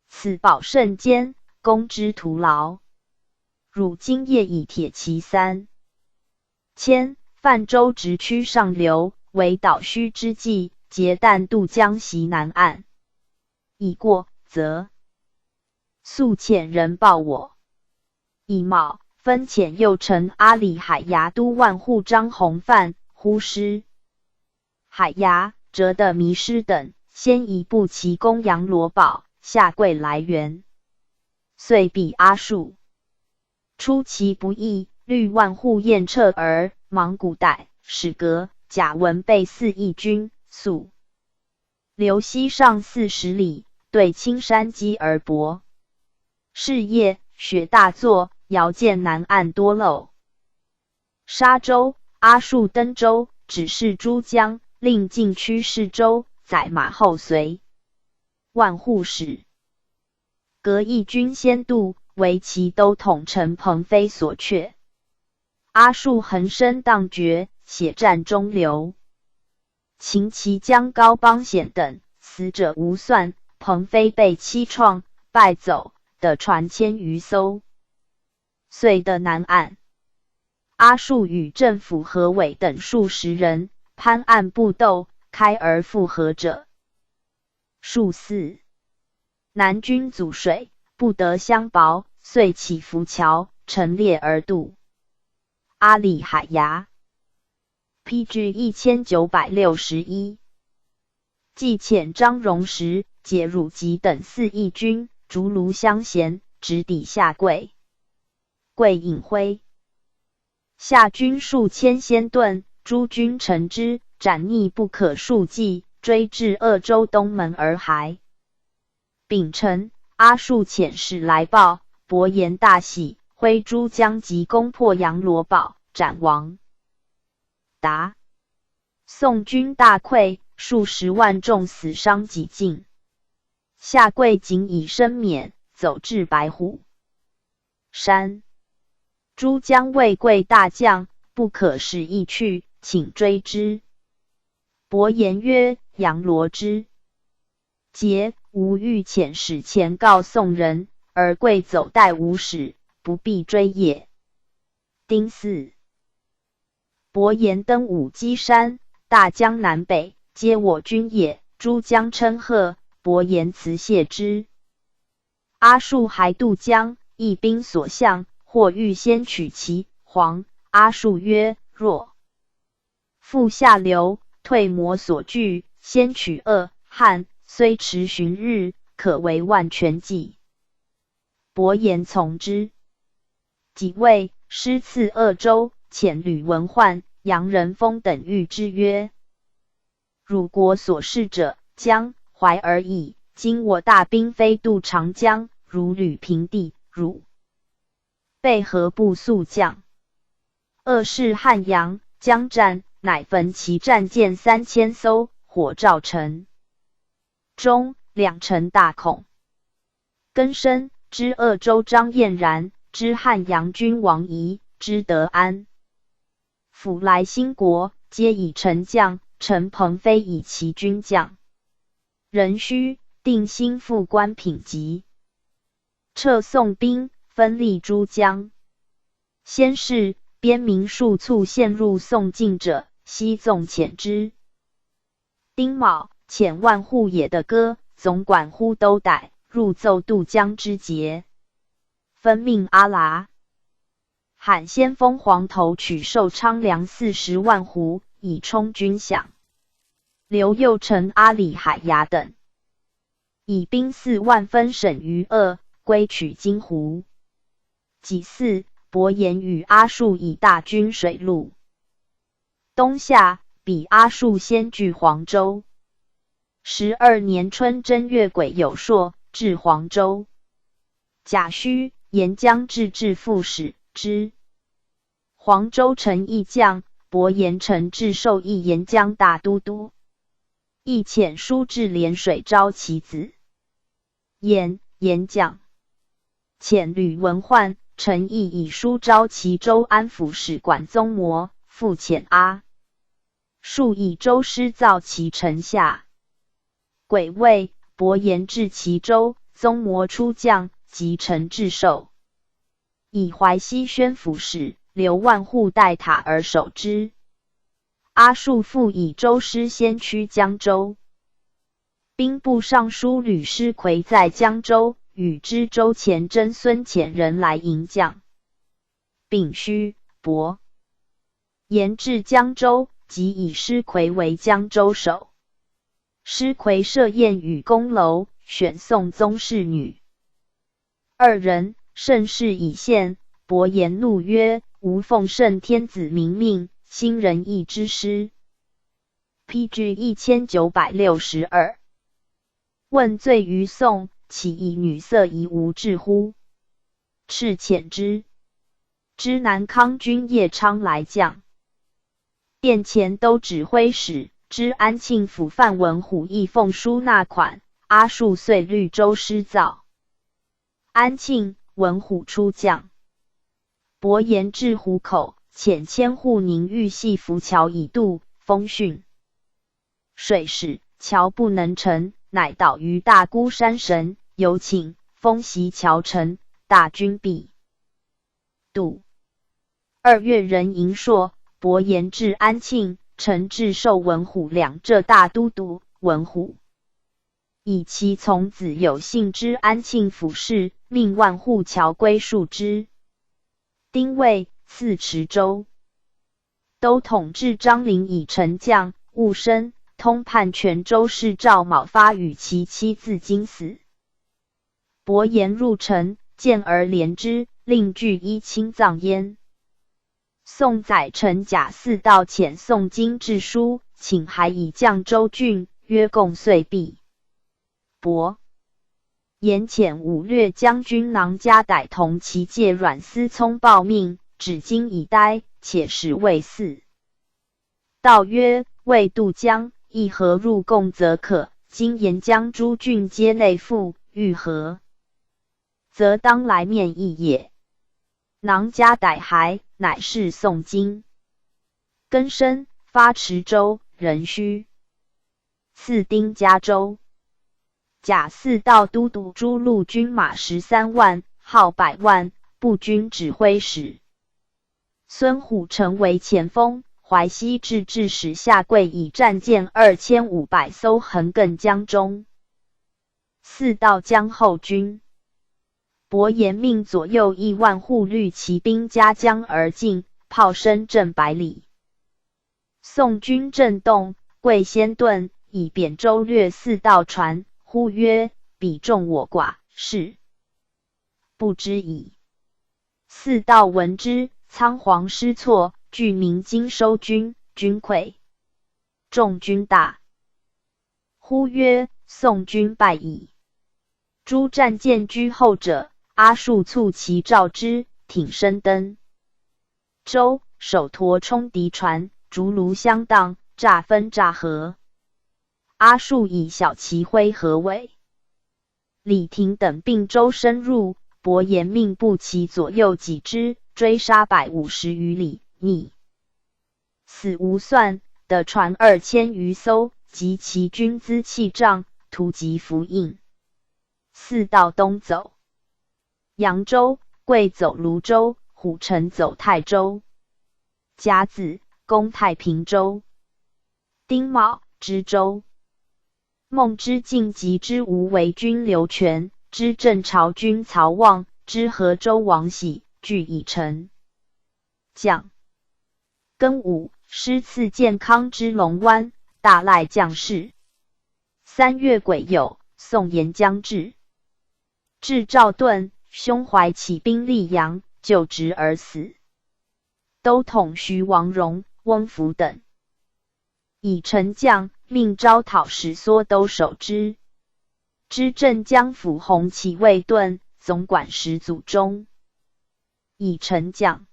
此宝甚坚，攻之徒劳。汝今夜以铁其3千，泛舟直趋上流，为岛虚之计，截弹渡江袭南岸。已过，则速遣人报我。乙卯，分遣右丞阿里海牙都万户张弘范、呼师海牙、哲的迷失等，先一步齐攻阳罗堡，下跪来援。遂比阿术，出其不意，虑万户燕撤而芒古代史阁贾文备4义军，速流西上40里，对青山击而搏。是夜，雪大作，遥见南岸多漏。沙州，阿术登州，指示诸将，令进驱士州，载马后随。万户使革义军先渡，为其都统陈鹏飞所却。阿术横生荡绝，血战中流。秦其将高邦显等死者无算，鹏飞被欺创败走的船1000余艘。遂的南岸，阿术与政府何伟等数10人攀岸布斗，开而复合者数4。南军阻水，不得相薄，遂起浮桥，陈列而渡。阿里海牙。PG 1961。既遣张荣实、解汝吉等4义军逐卢相衔，直抵下桂。桂隐辉。夏军数千先遁，诸军乘之，斩逆不可数计，追至鄂州东门而还。丙辰，阿术遣使来报，伯颜大喜，挥诸将急攻破杨罗堡，斩亡。答：宋军大溃，数十万众死伤几尽。夏桂仅以身免，走至白虎山。诸将谓贵大将，不可使意去，请追之。伯颜曰：杨罗之节，吾欲遣使前告宋人，而贵走带无使，不必追也。丁巳，伯颜登武基山，大江南北，皆我军也。诸将称贺，伯颜辞谢之。阿术还渡江，一兵所向，或欲先取其黄。阿术曰：若复下流，退魔所惧，先取鄂汉，虽迟旬日，可为万全计。伯颜从之。己未，师赐鄂州，遣吕文焕、杨仁丰等谕之曰：汝国所事者，江淮而已。今我大兵飞渡长江，如履平地，汝备何不速降？鄂是汉阳，将战，乃焚其战舰3000艘，火照城中，两城大恐。更深，知鄂州张彦然，知汉阳君王仪，知德安甫来兴国，皆以臣将。陈鹏飞以其军将。壬戌，定兴复官品级，撤宋兵，分立诸将。先是，边民数卒陷入宋境者，悉纵遣之。丁卯，遣万户野的歌总管呼都逮，入奏渡江之节，分命阿剌罕先锋黄头取寿昌粮40万斛，以充军饷。刘右丞阿里海牙等以兵4万分省于鄂，归取金湖。己巳，伯颜与阿术以大军水陆。冬夏，比阿术先据黄州。12年春正月癸酉朔，至黄州。甲戌，沿江至副使之。黄州城义将，伯颜承至授义沿江大都督。亦遣书至涟水招其子颜将，遣吕文焕、陈毅以书招其州安抚使管宗模，复遣阿术以州师造其城下。癸未，伯颜至其州，宗模出将，即城至寿，以淮西宣抚使刘万户代塔而守之。阿术复以州师先驱江州。兵部尚书吕师奎在江州，与知州前真孙遣人来迎将。丙戌，伯颜至江州，即以师奎为江州守。师奎设宴与宫楼，选宋宗室女2人，盛世已现。伯颜怒曰：吾奉圣天子明命，兴仁义之师。PG 1962。问罪于宋，岂以女色夷无志乎？敕遣之。知南康军叶昌来将。殿前都指挥使知安庆府范文虎亦奉书纳款，阿术遂律州师造。安庆、文虎出将。伯颜至湖口，遣千户宁欲系浮桥以渡，封训水使，桥不能成，乃倒于大孤山神，有请封袭桥城，大军必渡。2月壬寅朔，伯颜至安庆，陈至授文虎两浙大都督。文虎以其从子有幸之安庆府事，命万户桥归戍之。丁未，赐池州。都统制张陵以丞相，务生，通判泉州事赵卯发与其妻自京死。伯颜入城，见而怜之，令具衣亲葬焉。宋载臣贾似道遣宋京致书，请还以降州郡，约共岁毕。伯颜遣武略将军囊家逮同其介阮思聪报命，指今已呆，且时未祀。道曰：未渡江，亦何入贡则可？今沿江诸郡皆内附，欲何？则当来面议也。囊家逮还，乃是宋京。更生，发池州，壬戌。赐丁嘉州。贾似道都督诸路军马13万，号100万，步军指挥使。孙虎城为前锋，淮西制使下跪以战舰2500艘横亘江中。似道江后军。伯颜命左右1万护律骑兵夹江而进，炮声震百里。宋军震动，贵先遁，以扁舟掠似道船，呼曰：彼众我寡，是不知矣。似道闻之，仓皇失措，据鸣京收军，军溃。众军大。呼曰：宋军败矣。诸战舰居后者，阿术促其召之，挺身登舟，手驮冲敌船，竹卢相当，诈分诈合。阿术以小旗挥合围。李廷等并舟深入，伯颜命步骑左右击之，追杀150余里，逆死无算，得船2000余艘，及其军资器仗，图及符印。似道东走。扬州、贵走泸州，虎城走泰州。甲子，攻太平州。丁卯，知州。孟之敬及之吴为军刘全，之镇朝军曹望，之河州王喜，俱已成。将庚午，师赐建康之龙湾，大赖将士。3月癸酉，宋沿江至。至赵盾，胸怀起兵溧阳，就职而死。都统徐王荣、翁福等以丞将，命招讨使缩都守之。知镇江府弘骑卫盾，总管10祖中。以丞将。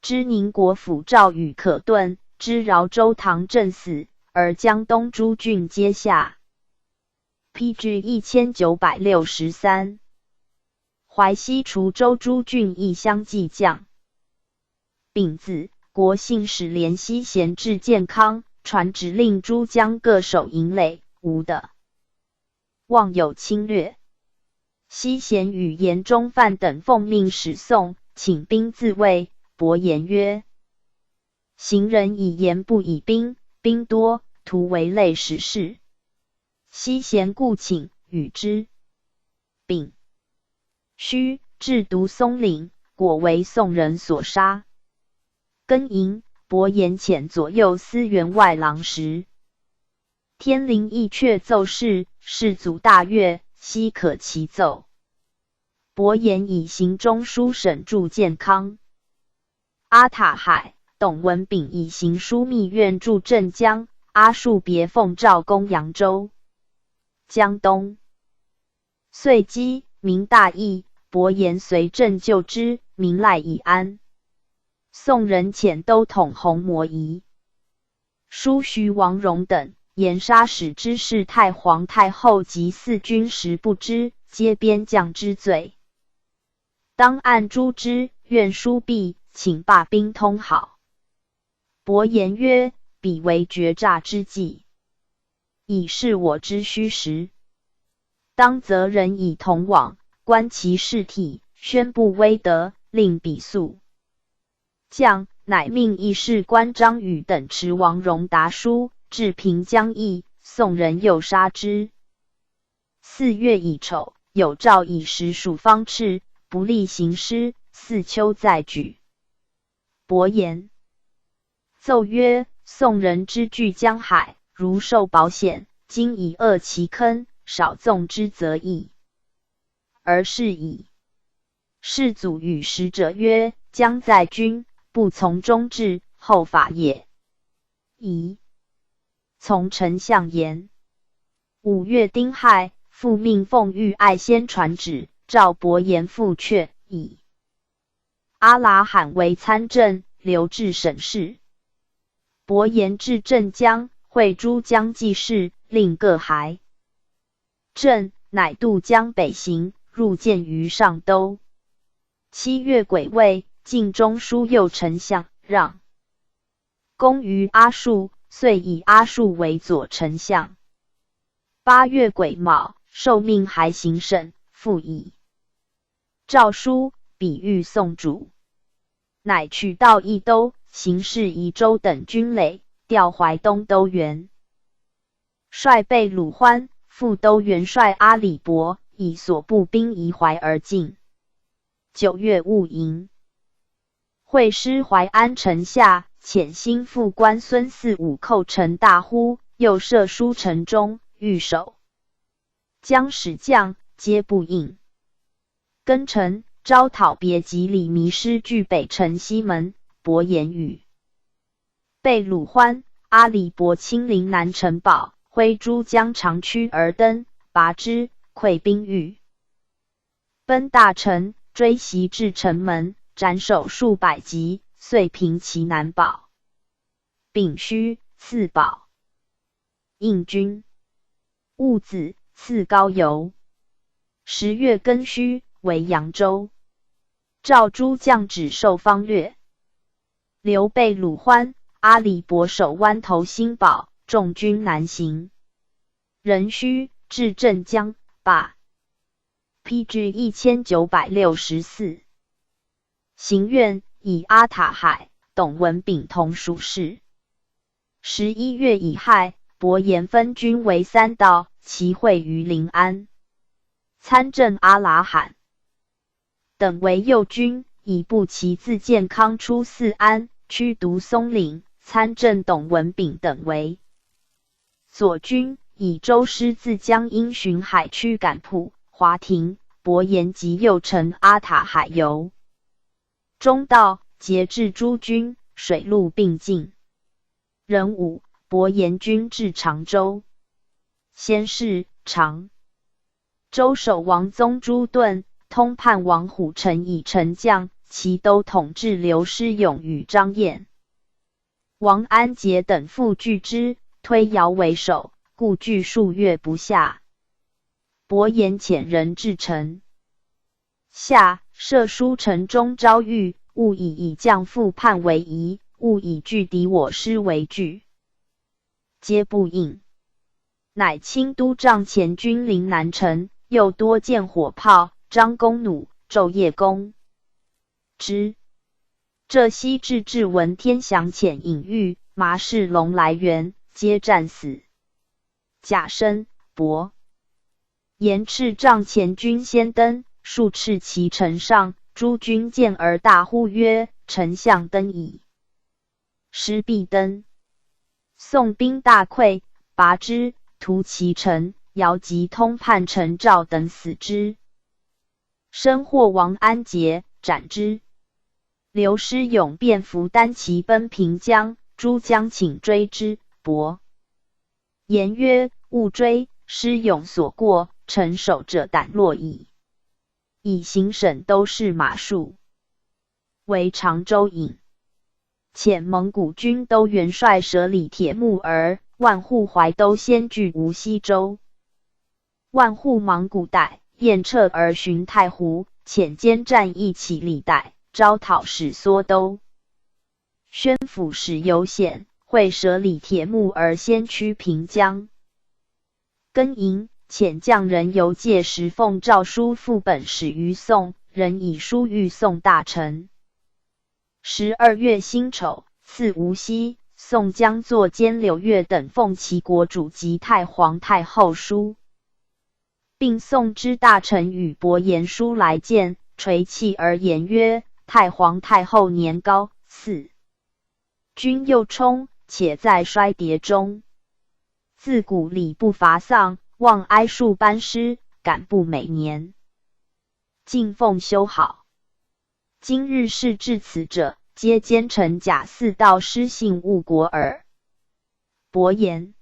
知宁国府赵与可顿，知饶州唐镇死，而江东诸郡皆下。PG 1963。淮西滁州诸郡亦相继降。丙子，国信使连西贤至建康，传旨令诸江各守营垒，无的妄有侵略。西贤与严中范等奉命使宋，请兵自卫。伯颜曰：行人以言不以兵，兵多，徒为累使事。西贤故请，与之。丙戌，至独松岭，果为宋人所杀。庚寅，伯颜遣左右司员外郎时。天灵义阙奏事，士卒大悦，悉可其奏。伯颜以行中书省驻建康。阿塔海、董文炳以行枢密院驻镇江，阿术别奉诏攻扬州。江东。遂击，民大义，伯颜随镇救之，民赖以安。宋人遣都统弘摩仪、书徐王荣等，言杀使之事太皇太后及四军时不知，皆边将之罪。当按诛之，愿书毕，请罢兵通好。伯颜曰：彼为决诈之计，以示我之虚实。当责人以同往，观其事体，宣布威德，令彼速降。乃命议事官张宇等持王荣达书，至平江驿，宋人诱杀之。4月乙丑，有诏以实属方敕，不立行师，4秋再举。伯颜奏曰：宋人之据江海，如受保险，今以扼其坑，少纵之则易，而是矣。世祖与使者曰：将在君，不从中制，后法也。宜从丞相言。5月丁亥，复命奉御爱先传旨，召伯颜复阙，以阿拉罕为参政，留置省事。伯颜至镇江，会诸江记事，令各还镇，乃渡江北行，入见于上都。7月癸未，晋中书右丞相，让功于阿术，遂以阿术为左丞相。8月癸卯，受命还行省，复以诏书比喻宋主，乃取道义都、行事宜州等军垒，调淮东都元帅备鲁欢、副都元帅阿里伯，以所部兵移淮而进。9月戊寅，会师淮安城下，遣新副官孙嗣武寇城大呼，又设书城中，御守将使将皆不应。庚辰，招讨别及里迷失据北城西门，伯颜与被鲁欢、阿里伯亲临南城堡，挥诸将长驱而登，拔之，溃兵欲奔大城，追袭至城门，斩首数百级，遂平其南堡。丙戌，赐宝应军戊子，赐高邮。10月庚戌，为扬州。诏诸将指受方略。刘备、鲁欢、阿里伯守湾头新堡，众军南行。壬戌，至镇江，罢。PG 1964。行院以阿塔海、董文炳同属事。11月乙亥，伯颜分军为3道，齐会于临安。参政阿拉罕等为右军，以步骑自建康出泗安，驱毒松岭。参政董文炳等为左军，以周师自江阴巡海驱赶蒲、华亭。伯颜及右丞阿塔海游中道，节制诸军，水陆并进。壬午，伯颜军至常州。先是，常州守王宗朱盾、通判王虎城以丞将，其都统制刘师勇与张燕、王安杰等复拒之，推姚为首，故拒数月不下。伯颜遣人至城下，设书城中招谕，勿以将复叛为宜，勿以拒敌我师为惧，皆不应。乃亲都帐前军临南城，又多见火炮，张弓弩，昼夜攻之。浙西至闻天祥遣隐喻，麻氏龙来援，皆战死。甲申，伯颜斥帐前军先登，数斥其城上，诸军见而大呼曰：丞相登矣！师必登。宋兵大溃，拔之，屠其城，姚及通判陈赵等死之。身获王安杰，斩之。刘师勇便扶单骑奔平江，诸将请追之，伯颜曰：勿追，师勇所过，臣守者胆落矣。以行省都是马术，为常州尹。遣蒙古军都元帅舍里铁木儿、万户怀都先据无锡州。万户忙古代，燕撤而寻太湖，遣兼战役起历代，招讨使缩都。宣抚使有显，会舍里铁木儿先驱平江。庚寅，遣将人游介石奉诏书副本使于宋，人以书谕宋大臣。12月辛丑，赐无锡、宋江作监柳月等奉齐国主及太皇太后书，并宋之大臣与伯颜书来见，垂泣而言曰：太皇太后年高，4军又冲，且在衰跌中。自古礼不伐丧，望哀数班师，感不每年。敬奉修好。今日事至此者，皆奸臣假似道失信误国耳。伯言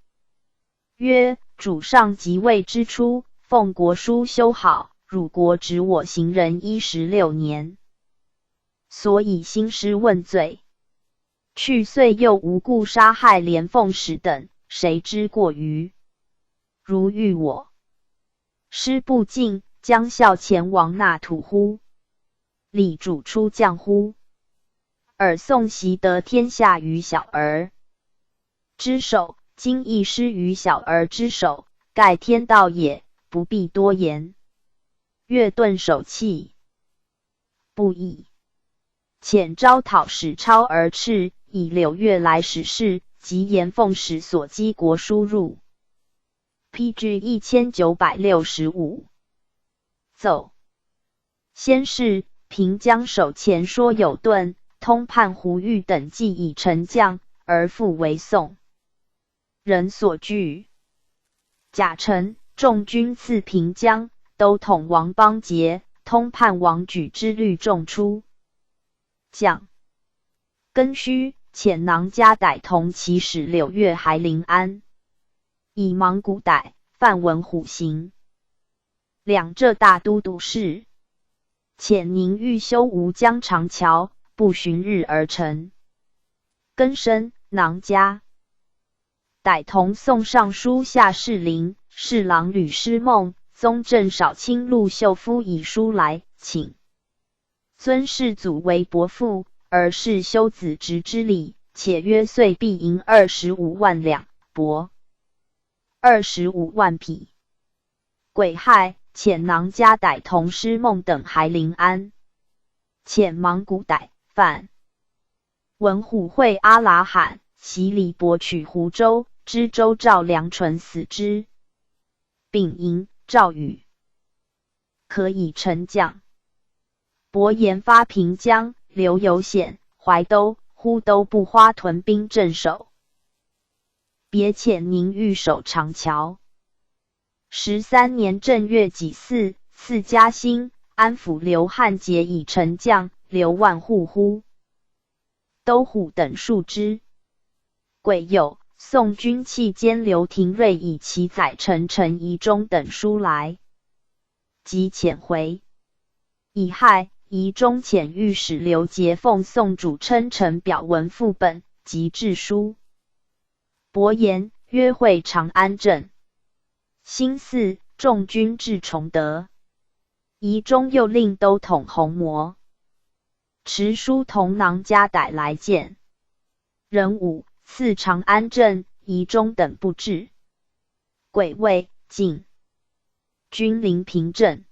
曰：主上即位之初，奉国书修好，辱国指我行人16年，所以兴师问罪。去岁又无故杀害连凤使等，谁知过于？如遇我师不敬，将效前王纳土乎？礼主出将乎？尔宋习得天下于小儿之手，今亦失于小儿之手，盖天道也，不必多言。越顿手气，不已。遣招讨史超而斥，以柳月来使事，及延凤使所击国书入。PG 1965。奏。先是平江守前说有盾，通判胡玉等计以沉将，而复为宋人所惧。甲辰，众军次平江，都统王邦节、通判王举之律众出。将庚戌，遣囊加逮同其使柳月还临安，以芒古逮范文虎行。两浙大都督事。遣宁欲修吴江长桥，不旬日而成。庚申，囊加逮同宋尚书下士林、侍郎吕师孟、宗正少卿陆秀夫以书来，请尊世祖为伯父，而是修子侄之礼，且约岁必银25万两，帛25万匹。癸亥，遣囊加逮同师孟等还临安，遣芒古逮范文虎会阿拉罕，袭李博取湖州，知州赵良纯死之。丙寅，赵禹可以沉将。伯言发平江、刘有显、怀都、呼都部花屯兵镇守，别遣宁豫守长桥。13年正月己巳，赐嘉兴、安抚刘汉节以沉将，刘万户乎都虎等数之。癸酉，宋军弃监刘廷瑞以其载陈陈宜中等书来，即遣回。乙亥，宜中遣御史刘节奉宋主称臣表文副本及致书。伯言约会长安镇。辛巳，众军至崇德，宜中又令都统弘摩持书同囊加逮来见。壬午，赐长安镇、宜中等不至。癸未，晋军临平镇。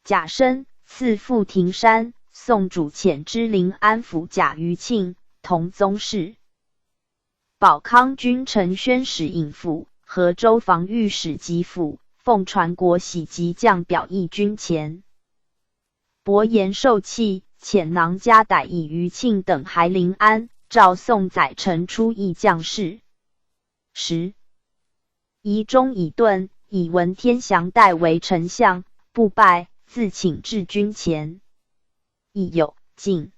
甲申，赐富亭山、宋主遣之临安府贾余庆同宗室。保康军陈宣使尹府、河州防御使吉府、奉传国喜及将表议军前。伯言受气，遣囊加逮以余庆等还临安，召宋载臣出议将士。10. 宜中以盾，以文天祥代为丞相，不拜，自请至军前。乙酉，晋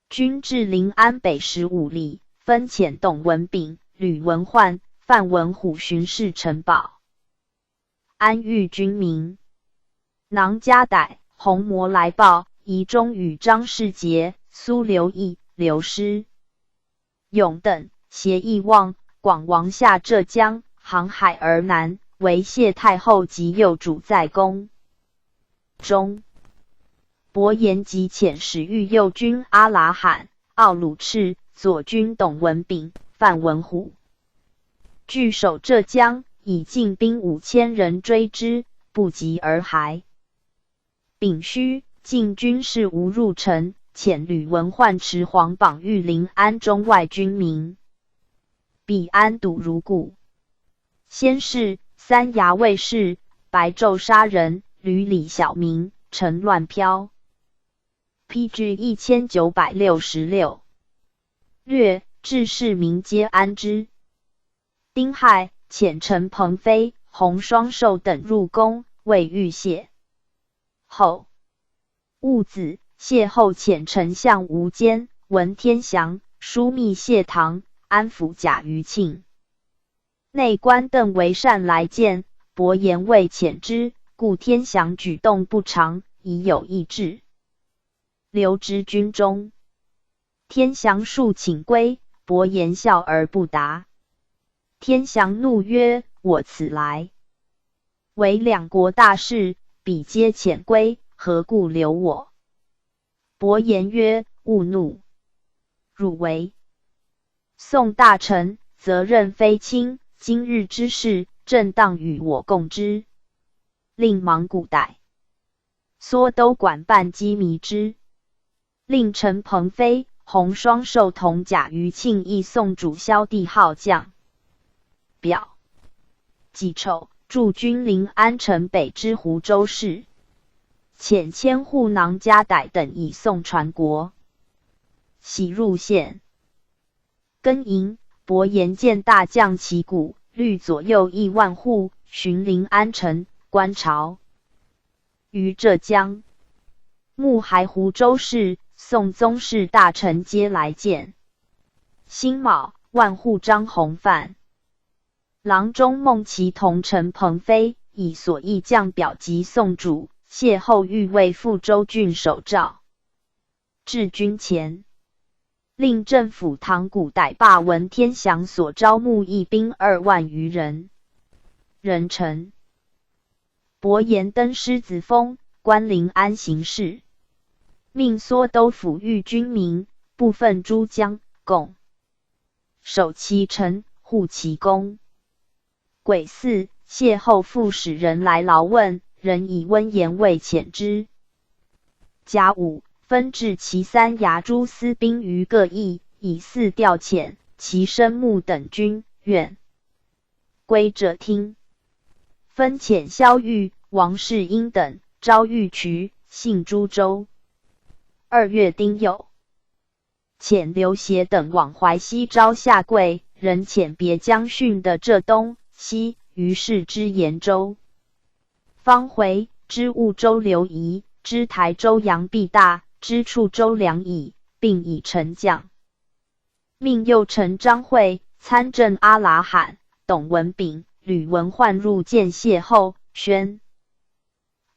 军至临安北15里，分遣董文炳、吕文焕、范文虎巡视城堡，安寓军民。囊加逮弘摩来报，宜中与张世杰、苏留义、刘师勇等协议望广王下浙江，航海而南，为谢太后及幼主在宫中。伯言即遣使御右军阿拉罕、奥鲁赤、左军董文炳、范文虎据守浙江，以进兵5000人追之，不及而还。丙戌，晋军士无入城，遣吕文焕持黄榜谕临安中外军民，彼安堵如故。先是，三衙卫士白昼杀人，屡里小民，城乱飘。PG 1966。略，致士民皆安之。丁亥，遣陈鹏飞、洪双寿等入宫，谓欲谢后。戊子，谢后遣丞相吴坚、文天祥枢密谢堂，安抚贾余庆。内官邓惟善来见，伯颜未遣之，故天祥举动不常，已有异志，留之军中。天祥数请归，伯颜笑而不答。天祥怒曰：我此来为两国大事，彼皆遣归，何故留我？伯颜曰：勿怒，汝为宋大臣，责任非轻，今日之事，正当与我共之。令莽古代缩都管办机密之。令陈鹏飞、洪双寿同贾余庆议宋主萧帝号将。表己丑，驻军临安城北之湖州市，遣千户囊家歹等以送传国。喜入县。庚寅，伯颜见大将旗鼓，率左右亿万户，巡临安城，观朝。于浙江穆还湖州市，宋宗室大臣皆来见。辛卯，万户张弘范、郎中孟琪同陈鹏飞，以所议将表及宋主，谢后欲为富州郡守诏。至军前，令政府唐古逮罢文天祥所招募义兵2万余人。壬辰，伯颜登狮子峰，观临安形势，命缩都抚育军民，部分诸将共守其城，护其宫。癸巳，谢后复使人来劳问，人以温言未遣之。甲午，分置其3衙诸司兵于各邑，以4调遣，其生木等军，愿归者听。分遣萧玉、王世英等，招豫渠，信诸州。2月丁酉，遣刘协等往淮西招下贵，人遣别将训的浙东、西于是之延州。方回，知婺州刘仪，知台州杨必大，知处州梁乙，并以丞将。命右丞张惠、参政阿剌罕、董文炳、吕文焕入见谢后，宣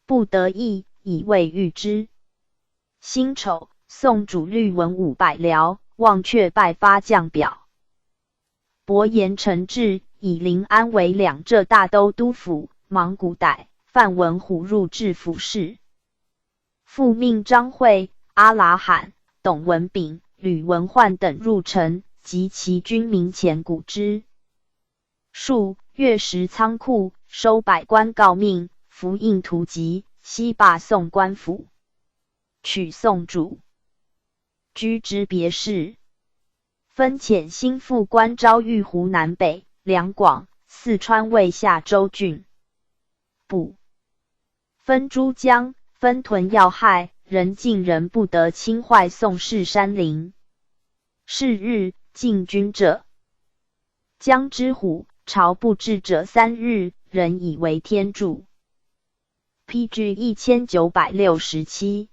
不得意，以为御之。辛丑，宋主律文500辽，忘却拜发将表。伯颜承制，以临安为两浙大都督府，莽古逮范文虎入治府事。复命张惠、阿剌罕、董文炳、吕文焕等入城，及其军民前鼓之。数月时仓库，收百官告命，符印图籍，西罢宋官府，取宋主，居之别室。分遣新副官招豫湖南北、两广、四川卫下州郡部，分诸江，分屯要害，人进人不得侵坏宋氏山林。是日，进军者将之虎，朝不至者3日，人以为天助。PG 1967。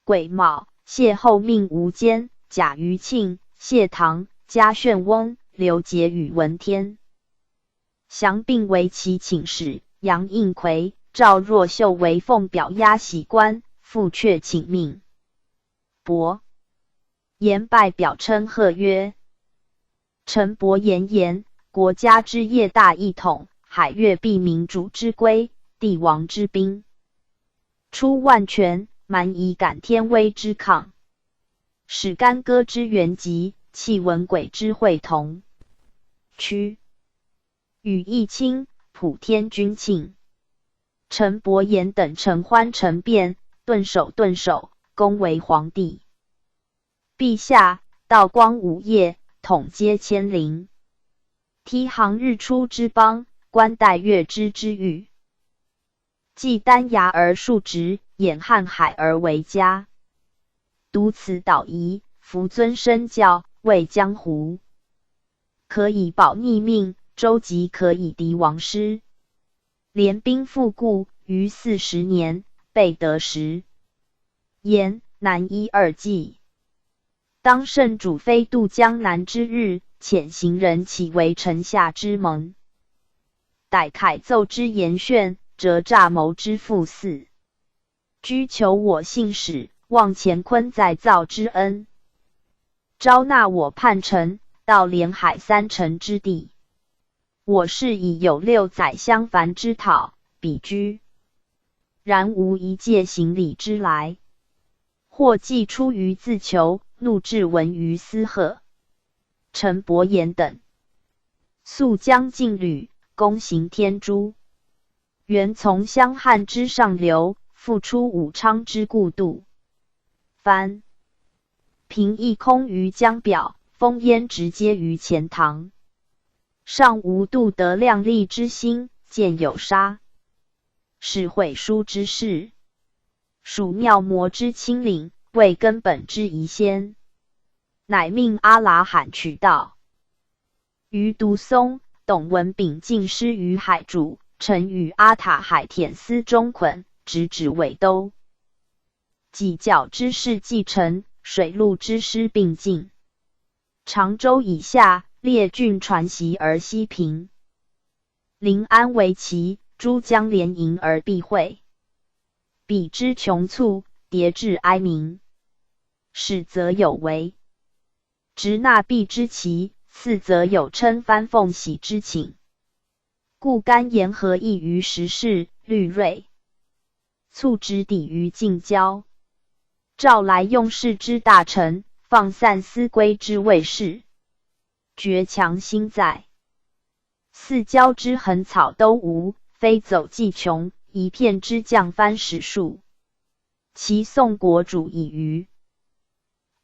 癸卯，谢后命吴坚、贾余庆、谢堂、嘉炫翁、刘杰与文天祥并为其请使，杨应奎、赵若秀为奉表押喜官，复却请命。伯颜拜表称贺曰：臣伯颜言，国家之业大一统，海岳必民主之规，帝王之兵，出万全，蛮夷感天威之抗，使干戈之元吉，弃文轨之会同。屈与义清、普天君庆、陈伯颜等承欢承变，顿首，恭为皇帝。陛下，道光5夜，统接千陵，梯行日出之邦，官待月之之域。既丹崖而竖直，掩瀚海而为家。独此岛夷，服尊身教，为江湖，可以保逆命，周即可以敌王师。联兵复固，于40年，备得时。言南一二纪，当圣主飞渡江南之日，遣行人起为臣下之盟。逮凯奏之言炫，折诈谋之父嗣。居求我信使，望乾坤再造之恩。招纳我叛臣，到连海3城之地。我是以有6宰相凡之讨，彼居。然无一介行礼之来。或既出于自求，怒至闻于私贺。陈伯言等速将进旅，攻行天诛。原从襄汉之上流，复出武昌之故渡。番平一空于江表，烽烟直接于钱塘。上无度得量力之心，见有杀。是会书之事，属妙魔之亲领，为根本之宜先。乃命阿拉罕取道。于独松、董文炳进师于海主，臣与阿塔海舔司中捆，直指尾都。己教之事继承，水陆之师并进。常州以下列郡传习而西平。临安为齐，诸将联营而避讳。彼之穷促，迭至哀鸣。始则有为，执纳币之奇；次则有称藩奉喜之请。故甘言和议于时事，虑锐。促之抵于近郊。召来用事之大臣，放散思归之卫士。绝强心在。四郊之横草都无，非走既穷，一片之将藩史数。其宋国主已于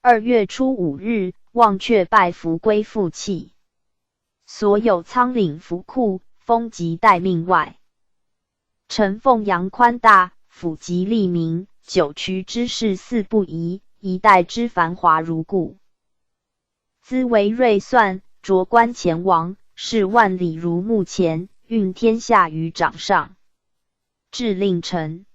2月初5日，忘却拜服归复弃。所有仓廪服库，封及待命外。臣奉阳宽大，抚及利民，九衢之事似不疑，一代之繁华如故。兹为锐算，着官前王，视万里如目前，运天下于掌上。至令臣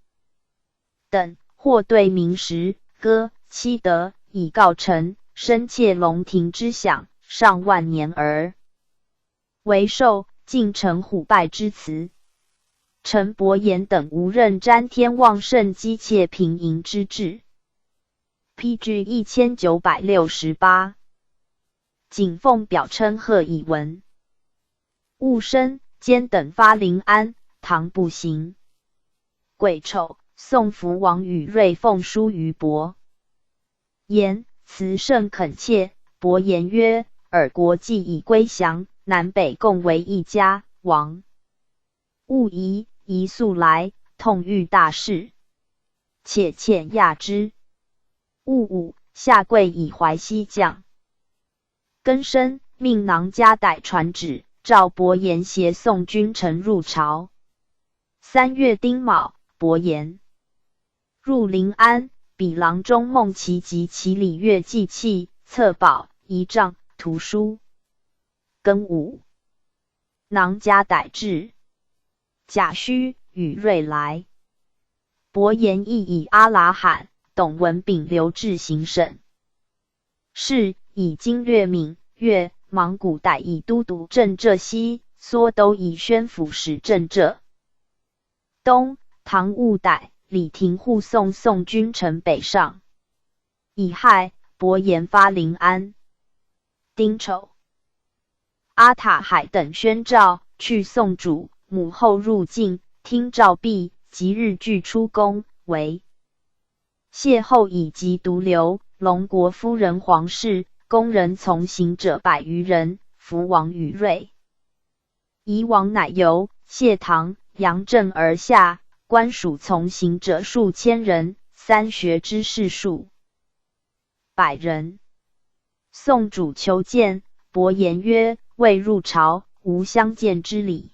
等或对名实歌期德，以告臣，深切龙庭之享，上万年而为寿，尽成虎败之词。陈伯言等无任瞻天望圣机切平营之志。PG 1968。景凤表称贺以闻。戊申，兼等发临安，唐不行。癸丑，宋福王与瑞奉书于伯言，辞甚恳切。伯言曰：尔国既已归降，南北共为一家，王勿疑，宜速来，痛欲大事，且欠亚之。戊午，下跪以淮西将。庚申，命囊家逮传旨，召伯言携宋君臣入朝。3月丁卯，伯言入临安，比郎中孟琪及其礼乐祭器、册宝、仪仗、图书。庚午，囊家逮至。贾诩与瑞来。伯言亦以阿拉罕、董文炳留置行省。是以经略闽、粤、蒙古逮以都督镇浙西，苏都以宣抚使镇浙东。唐务逮李廷护送宋君臣北上。乙亥，伯言发临安。丁丑，阿塔海等宣诏，去宋主，母后入境，听诏毕，即日具出宫，为谢后以及独留龙国夫人皇室，宫人从行者100余人，福王与瑞。夷王乃由谢堂、杨震而下，官属从行者数千人，三学之士数100人。宋主求见，伯言曰：未入朝，无相见之礼。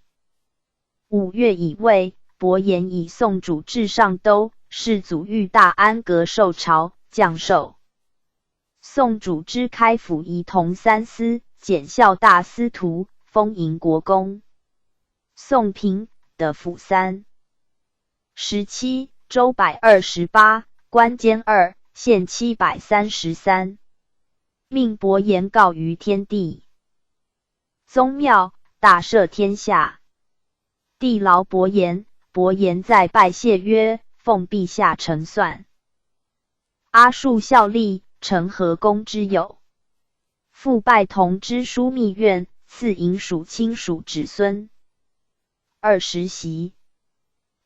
5月乙未，伯言以宋主至上都，世祖御大安阁受朝，降寿。宋主之开府仪同三司，检校大司徒，封营国公。宋平的府3。17州128，官监2，县733。命伯言告于天地。宗庙，大赦天下。帝劳伯言，伯言在拜谢曰：奉陛下承算。阿术效力，承和公之友。复拜同知枢密院，赐营属亲属子孙20席。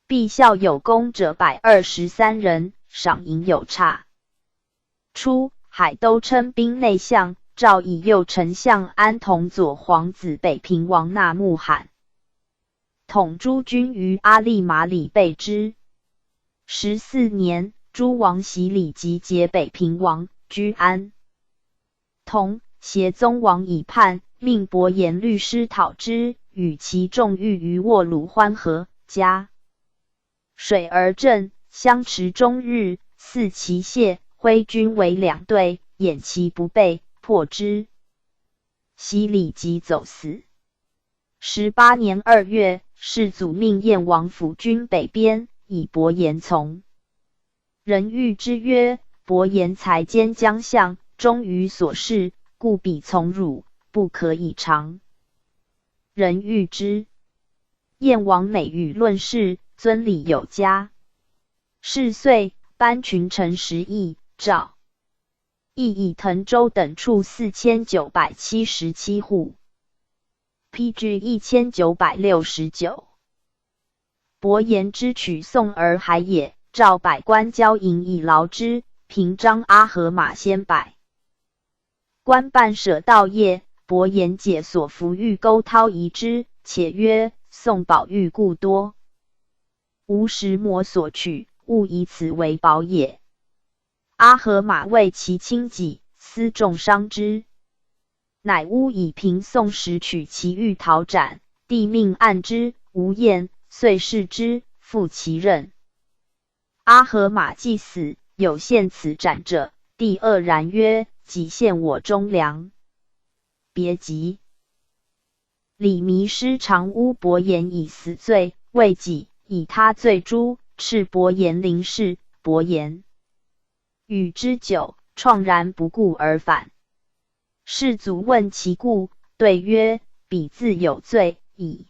陛孝有功者123人，赏银有差。初，海都称兵内相，诏以右丞相安同左皇子北平王纳木罕统诸军于阿利马里备之。14年，诸王袭礼集结北平王，居安同，挟宗王以叛，命伯言律师讨之，与其众欲于沃鲁欢和，加水而阵，相持终日，似其械，挥军为2队，掩其不备，破之。袭礼即走死。18年2月，世祖命燕王辅军北边，以伯言从。人谕之曰：伯言才兼将相，忠于所事，故彼从汝，不可以长。人谕之。燕王每与论事，尊礼有加。是岁，颁群臣10邑，诏亦以滕州等处4977户，批据1969。伯言之取宋而还也，召百官交营以劳之，平章阿合马先百官办舍道业，伯言解所服欲钩涛移之，且曰：宋宝玉故多，无石磨所取，勿以此为宝也。阿合马为其轻己，思重伤之，乃诬以平宋时取其玉陶斩，帝命按之，无验，遂释之，复其任。阿合马既死，有献此斩者，帝愕然曰：己献我忠良，别急。李弥师常诬伯言以死罪，未己，以他罪诛，斥伯言凌弑。伯言与之久，怆然不顾而返。世祖问其故，对曰：彼自有罪矣。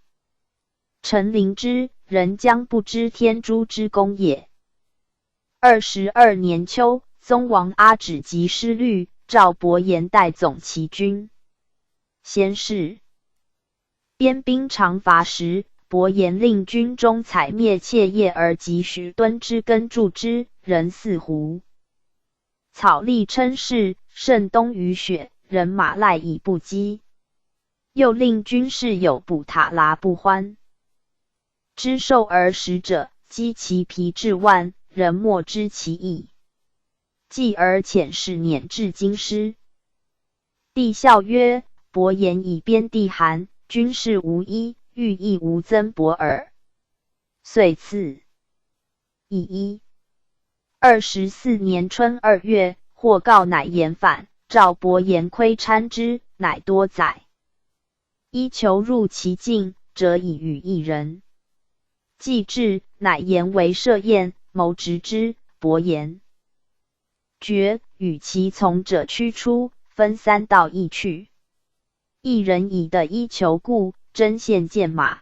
臣凌之，人将不知天诛之功也。22年秋，宗王阿止即失律，召伯言代总骑军。先是，边兵常伐时，伯言令军中采灭妾业而及许敦之根助之，人似胡。草立称是，甚冬雨雪，人马赖以不击。又令军士有捕塔拉不欢之兽而食者，击其皮至腕，人莫知其意。继而遣使辇至京师。帝笑曰：伯言以边地寒，军事无一，欲亦无增薄耳。遂赐。以24年春2月，或告乃言反，召伯言窥参之，乃多载。依求入其境，则以与一人。既至，乃言为设宴，谋执之。伯言决，与其从者驱出，分3道役去。一人以的依求故，真献剑马，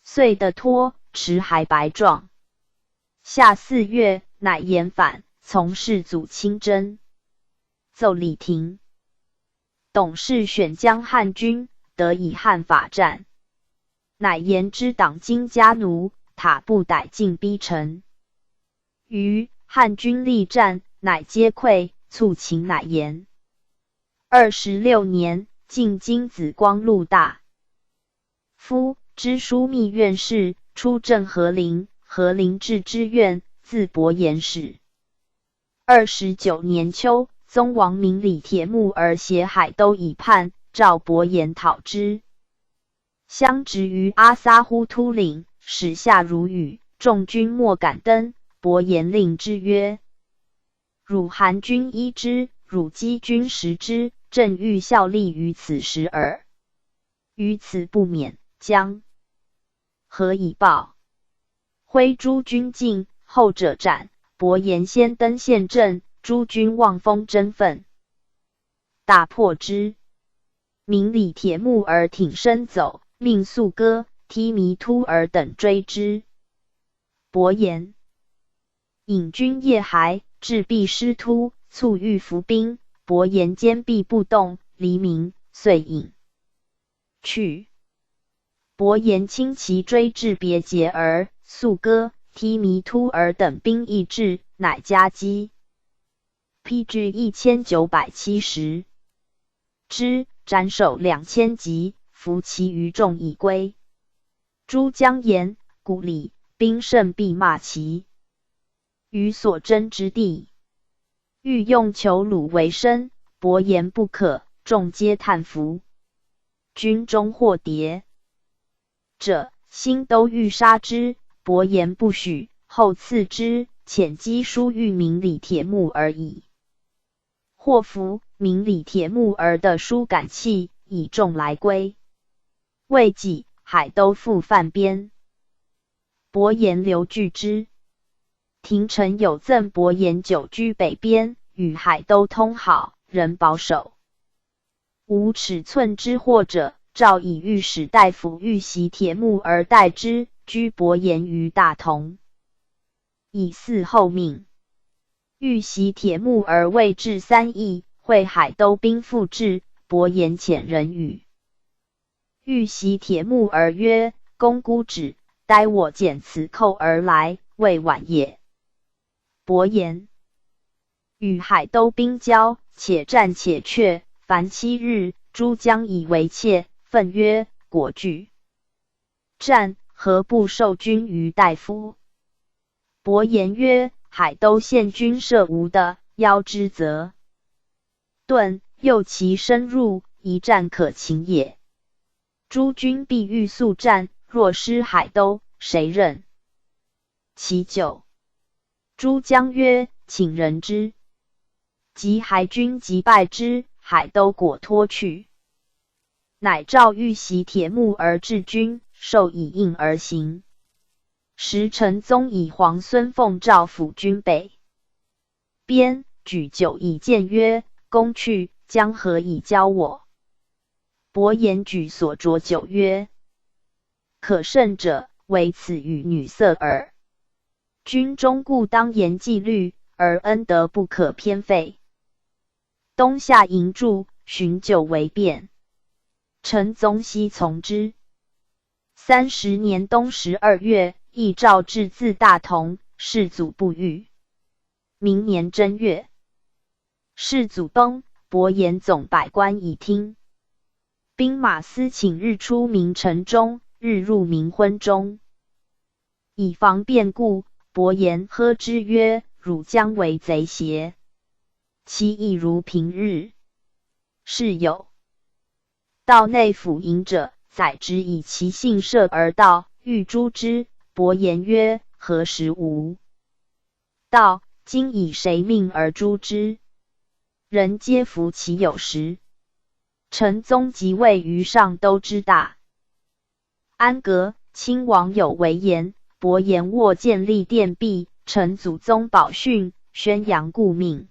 遂得脱，持还白状。夏4月，乃言反，从世祖亲征，奏李廷。董事选将汉军，得以汉法战。乃言之党金家奴，塔不逮进逼城。于汉军力战，乃皆溃，卒秦乃言。26年，进京子光禄大夫，知枢密院事，出镇和陵，和陵治之院，自伯言始。29年秋，宗王明李铁木而挟海都以叛，召伯言讨之。相执于阿撒呼突岭，始下如雨，众军莫敢登。伯言令之曰：汝韩军依之，汝击军食之，正欲效力于此时耳。于此不免，将何以报？挥诸军进，后者斩。伯颜先登陷阵，诸军望风争奋，大破之。明里铁木儿挺身走，命宿歌、梯弥突儿等追之。伯颜引军夜还，至必师突，卒欲伏兵。伯颜坚壁不动，黎明遂引去。伯颜轻骑追至别节儿，宿歌、梯弥突儿等兵亦至，乃夹击。披至1970之，斩首2000级，俘其余众已归。诸将言：故里兵胜必骂其。于所争之地，欲用囚虏为生，伯颜不可，众皆叹服。军中或谍者，心都欲杀之，伯颜不许，后赐之，遣击书谕明里铁木儿矣。或服明里铁木儿的书感泣，以众来归。未几，海都复犯边，伯颜留拒之。廷臣有赠伯颜久居北边，与海都通好，仍保守。无尺寸之祸者，诏以御史大夫玉袭铁木儿代之，居伯颜于大同。以嗣后命。玉袭铁木儿未至3邑，会海都兵复至，伯颜遣人语。玉袭铁木儿曰：公姑止，待我检此寇而来，未晚也。伯颜与海都兵交，且战且却，凡7日，诸将以为怯，愤曰：果惧战，何不授军于大夫？伯颜曰：海都县军设无的，邀之则遁，诱其深入，一战可擒也。诸军必欲速战，若失海都，谁任其咎？诸将曰：请人之。及海军击败之，海都果脱去。乃召玉袭铁木儿至军，授以印而行。时陈宗以皇孙奉诏辅军北边，举酒以谏曰：公去，将何以教我？伯颜举所酌酒曰：可胜者，唯此与女色耳。军中故当严纪律，而恩德不可偏废。冬夏营驻，寻酒为便。陈宗悉从之。30年冬12月，亦诏至自大同，世祖不遇。明年正月，世祖崩，伯颜总百官以听。兵马司请日出明城中，日入明昏中，以防变故。伯颜呵之曰：汝将为贼邪？其意如平日。是有道内府营者，宰之以其姓社而道，欲诛之。伯颜曰：何时无道？今以谁命而诛之？人皆服其有时。陈宗即位于上都之大安阁，亲王有为言，伯颜握建立殿壁，陈祖宗宝训，宣扬故命。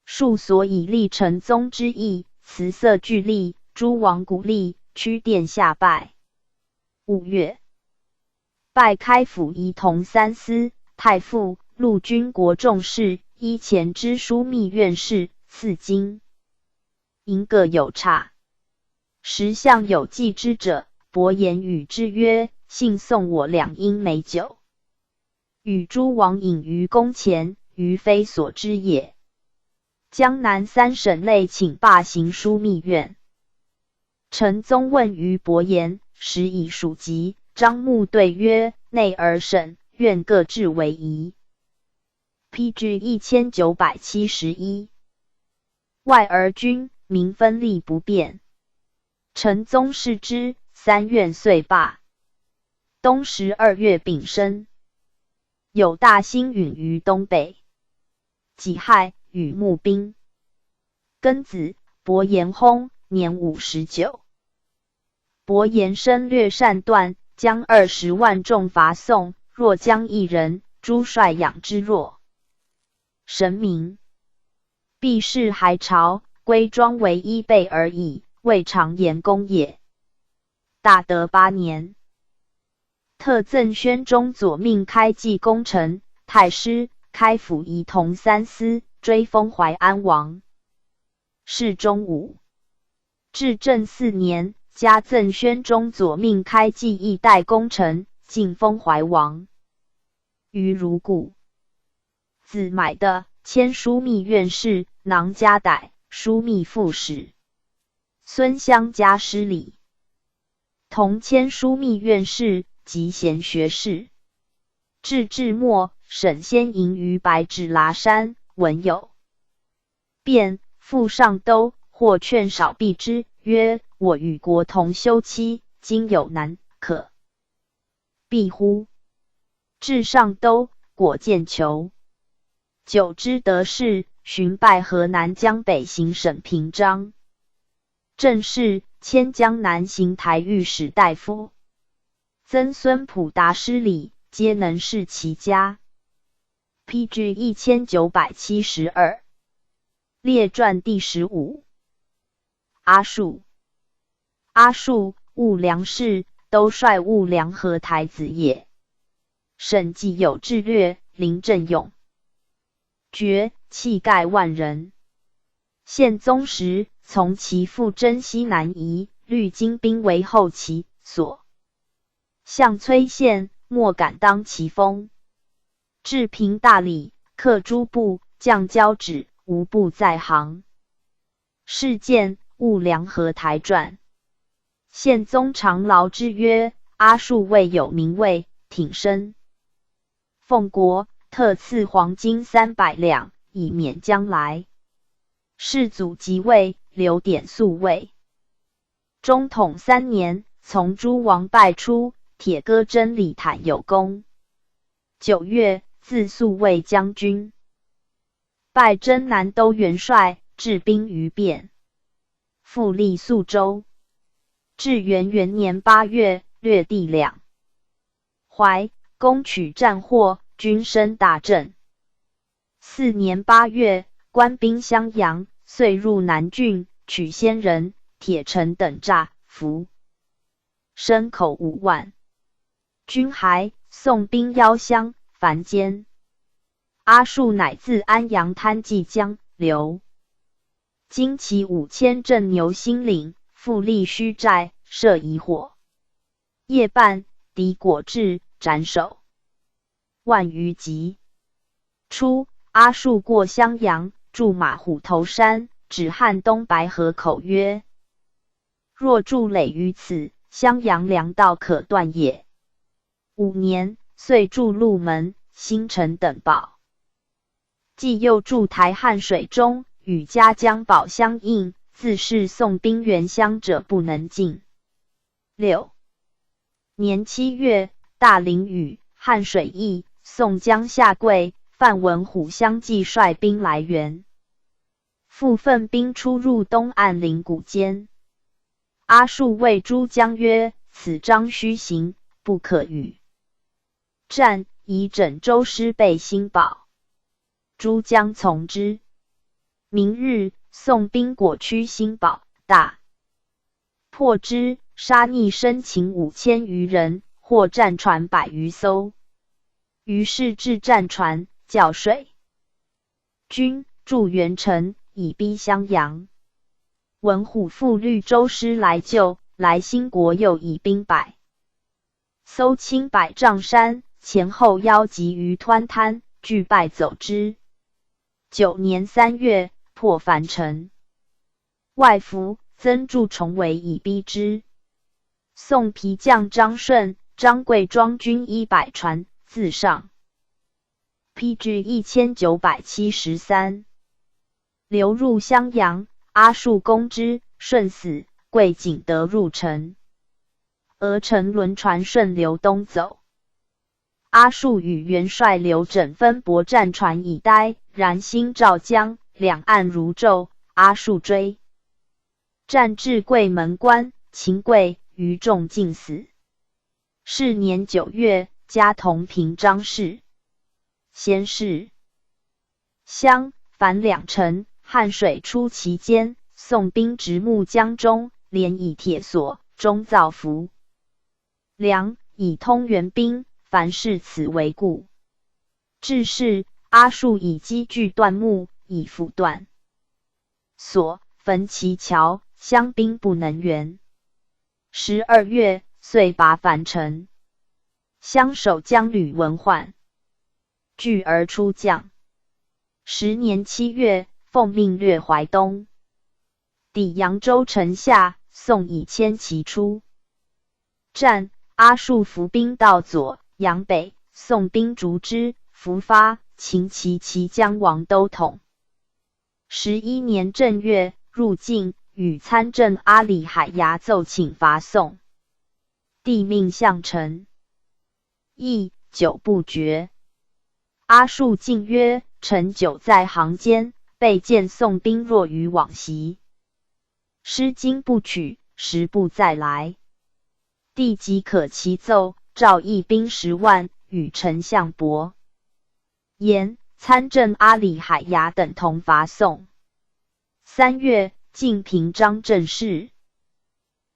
数所以立陈宗之意，辞色俱立，诸王鼓励，趋殿下拜。5月，拜开府仪同三司、太傅、陆军国重事、依前之枢密院事，赐金银各有差。时向有记之者，伯颜与之曰：幸送我2英美酒，与诸王饮于宫前，余非所知也。江南3省内请罢行枢密院。陈宗问于伯颜，时以属籍。张穆对曰：内而省院各置为宜。PG 1971。外而军民分立不变。陈宗视之，3院遂罢。冬12月丙申，有大星陨于东北。己亥，与募兵。庚子，伯颜薨，年59。伯颜深略善断，将20万众伐宋，若将一人，诸帅养之若神明。毕氏还朝，归庄为一备而已，未尝言功也。大德8年，特赠宣中左命开济功臣、太师、开府仪同3司，追封淮安王。世中武。至正4年，加赠宣中左命开济一代功臣，晋封淮王。于如故。子买的，迁枢密院事，囊加逮，枢密副使。孙襄加失礼。同迁枢密院事及贤学士。至末，沈先营于白纸剌山，闻有变，赴上都，或劝少避之，曰：“我与国同休戚，今有难可避乎？”至上都，果见求。久之得势，寻拜河南江北行省平章正事，迁江南行台御史大夫。曾孙普达失礼，皆能事其家。PG 1972。列传第15。阿术。阿术，务梁氏，都率务梁河台子也。审计有志略，临阵勇决，气概万人。宪宗时，从其父征西南夷，率精兵为后其所。向崔宪，莫敢当其锋。至平大理，克诸部，降交趾，无不在行。事件，务梁河台传。宪宗常劳之曰：“阿术未有名位，挺身奉国，特赐黄金300两，以免将来。”世祖即位，留典宿卫。中统3年，从诸王败出，铁戈真礼坦有功。9月，自宿卫将军。拜征南都元帅，治兵于汴。复历宿州。至元元年8月，略地两淮，攻取战获，军声大振。4年8月，官兵襄阳，遂入南郡，取仙人、铁城等诈俘，牲口5万。军还，宋兵邀襄，樊歼。阿术乃自安阳滩济江流。经其5000镇牛心岭，复立虚寨，设疑火。夜半，敌果至，斩首万余级。初，阿术过襄阳，驻马虎头山，指汉东白河口曰：“若筑垒于此，襄阳粮道可断也。”5年，遂筑鹿门、新城等堡。既又筑台汉水中，与嘉江堡相应，自是宋兵援襄者不能进。6年7月，大凌雨，汉水溢，宋江下跪，范文虎相继率兵来援。复奋兵出入东岸陵谷间。阿术谓诸将曰：“此章虚行，不可与战，以整州师备新堡。”诸将从之。明日，宋兵果趋新堡，大破之，杀逆生擒5000余人，获战船100余艘。于是置战船，校水军，筑元城，以逼襄阳。文虎复率州师来救，来兴国又以兵100搜侵百丈山，前后邀集于湍滩，俱败走之。9年3月，破樊城。外伏，曾筑重围以逼之。宋皮将张顺、张贵庄军100船，自上。PG 1973。流入襄阳，阿术攻之，顺死，贵景德入城。俄乘轮船顺流东走。阿术与元帅刘整分泊战船以待，然兴肇江，两岸如昼，阿术追战至桂门关，秦桧于众尽死。是年9月，加同平章事。先是，襄、樊两城，汉水出其间，宋兵直木江中，连以铁索，终造伏。梁以通援兵，凡视此为故。至是，阿术以积聚断木，以斧断索，焚其桥，襄兵不能援。12月，遂拔樊城。襄守将吕文焕拒而出将。10年7月，奉命略淮东，抵扬州城下，宋以千骑出战。阿术伏兵到左、阳北，宋兵逐之，伏发，秦其将王都统。11年正月，入晋，与参政阿里海牙奏请伐宋。帝命相陈议，久不决。阿术进曰：臣久在行间，备见宋兵弱于往昔，失今不取，时不再来。帝即可其奏，召义兵10万，与丞相伯言、参政阿里海牙等同伐宋。3月，晋平章政事。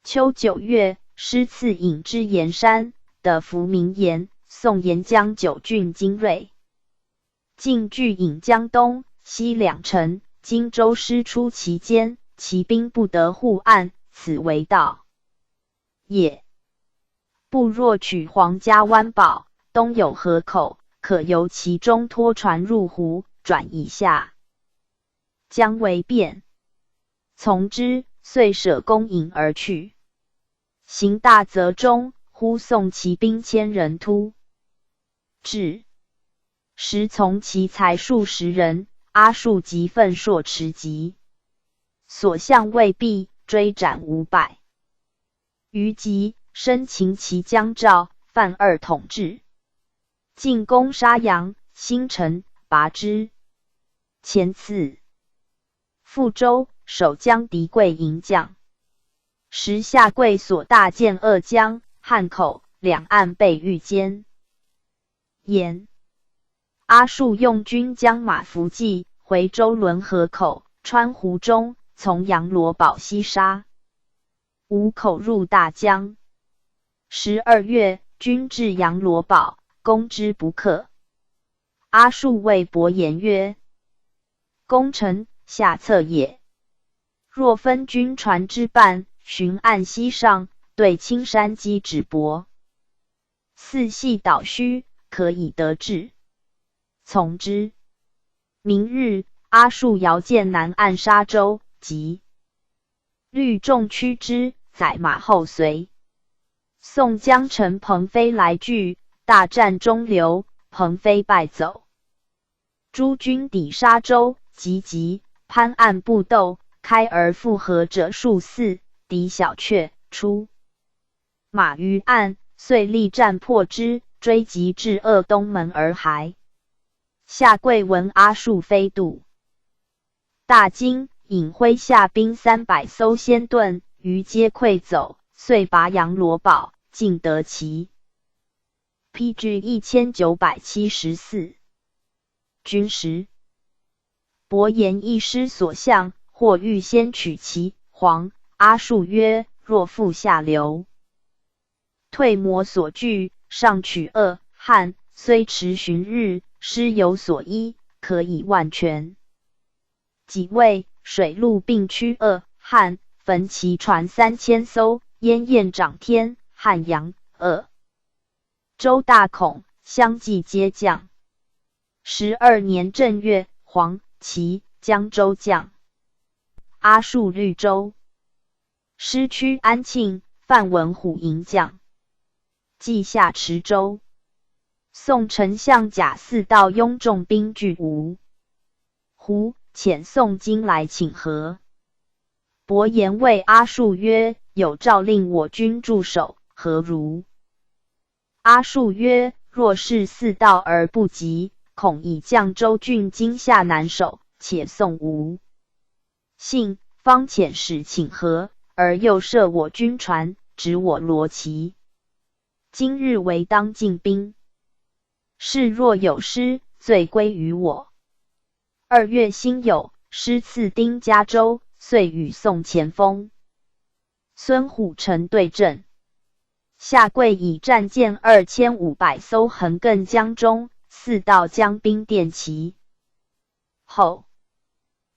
秋9月，师赐引之盐山，得服名言，宋沿江9郡精锐。晋据引江东西2城，荆州师出其间，其兵不得护岸，此为道也。不若取黄家湾堡，东有河口，可由其中拖船入湖，转以下江为便。从之，遂舍公引而去。行大泽中，忽宋骑兵1000人突至，时从其才数10人，阿术即奋硕持急，所向未毕，追斩500余级。生擒其将赵、范二统制，进攻沙阳、新城，拔之。前次富州守将狄贵迎将，时下贵所大建鄂江、汉口两岸被御歼。言阿术用军将马伏骑回州沦河口，穿湖中，从阳罗堡西杀，吴口入大江。12月，军至阳罗堡，攻之不克。阿术谓伯言曰：攻城，下策也。若分军船之半，循岸西上，对青山击止泊，四系岛虚，可以得志。从之。明日，阿术遥见南岸沙洲，即率众驱之，载马后随。宋江乘鹏飞来拒，大战中流，鹏飞败走。诸军抵沙洲，急攀岸不斗，开而复合者数4，敌小却，出马于岸，遂力战破之，追及至鄂东门而还。下贵闻阿术飞渡，大惊，引麾下兵300艘先盾，于皆溃走，遂拔阳罗堡，尽得其 PG 1974。军时，伯言一师所向，或欲先取其黄。阿术曰：若复下流，退魔所惧，上取鄂、汉，虽迟旬日，师有所依，可以万全。己未，水陆并驱鄂、汉，焚其船3000艘，烟焰涨天，汉阳、鄂州大恐，相继皆降。12年正月，黄、齐、江州将。阿术绿州。师驱安庆、范文虎迎将。继下池州。宋丞相贾似道拥众兵拒吴。胡遣宋京来请和。伯言谓阿术曰：有诏令我军驻守，何如？阿术曰：若是似道而不及，恐以绛州郡今夏难守，且宋吴幸方遣使请和，而又设我军船，指我罗旗。今日为当进兵，是若有失，罪归于我。2月辛酉，师赐丁嘉州，遂与宋前锋孙虎城对阵。下跪以战舰2500艘横亘江中，4道江兵电旗。后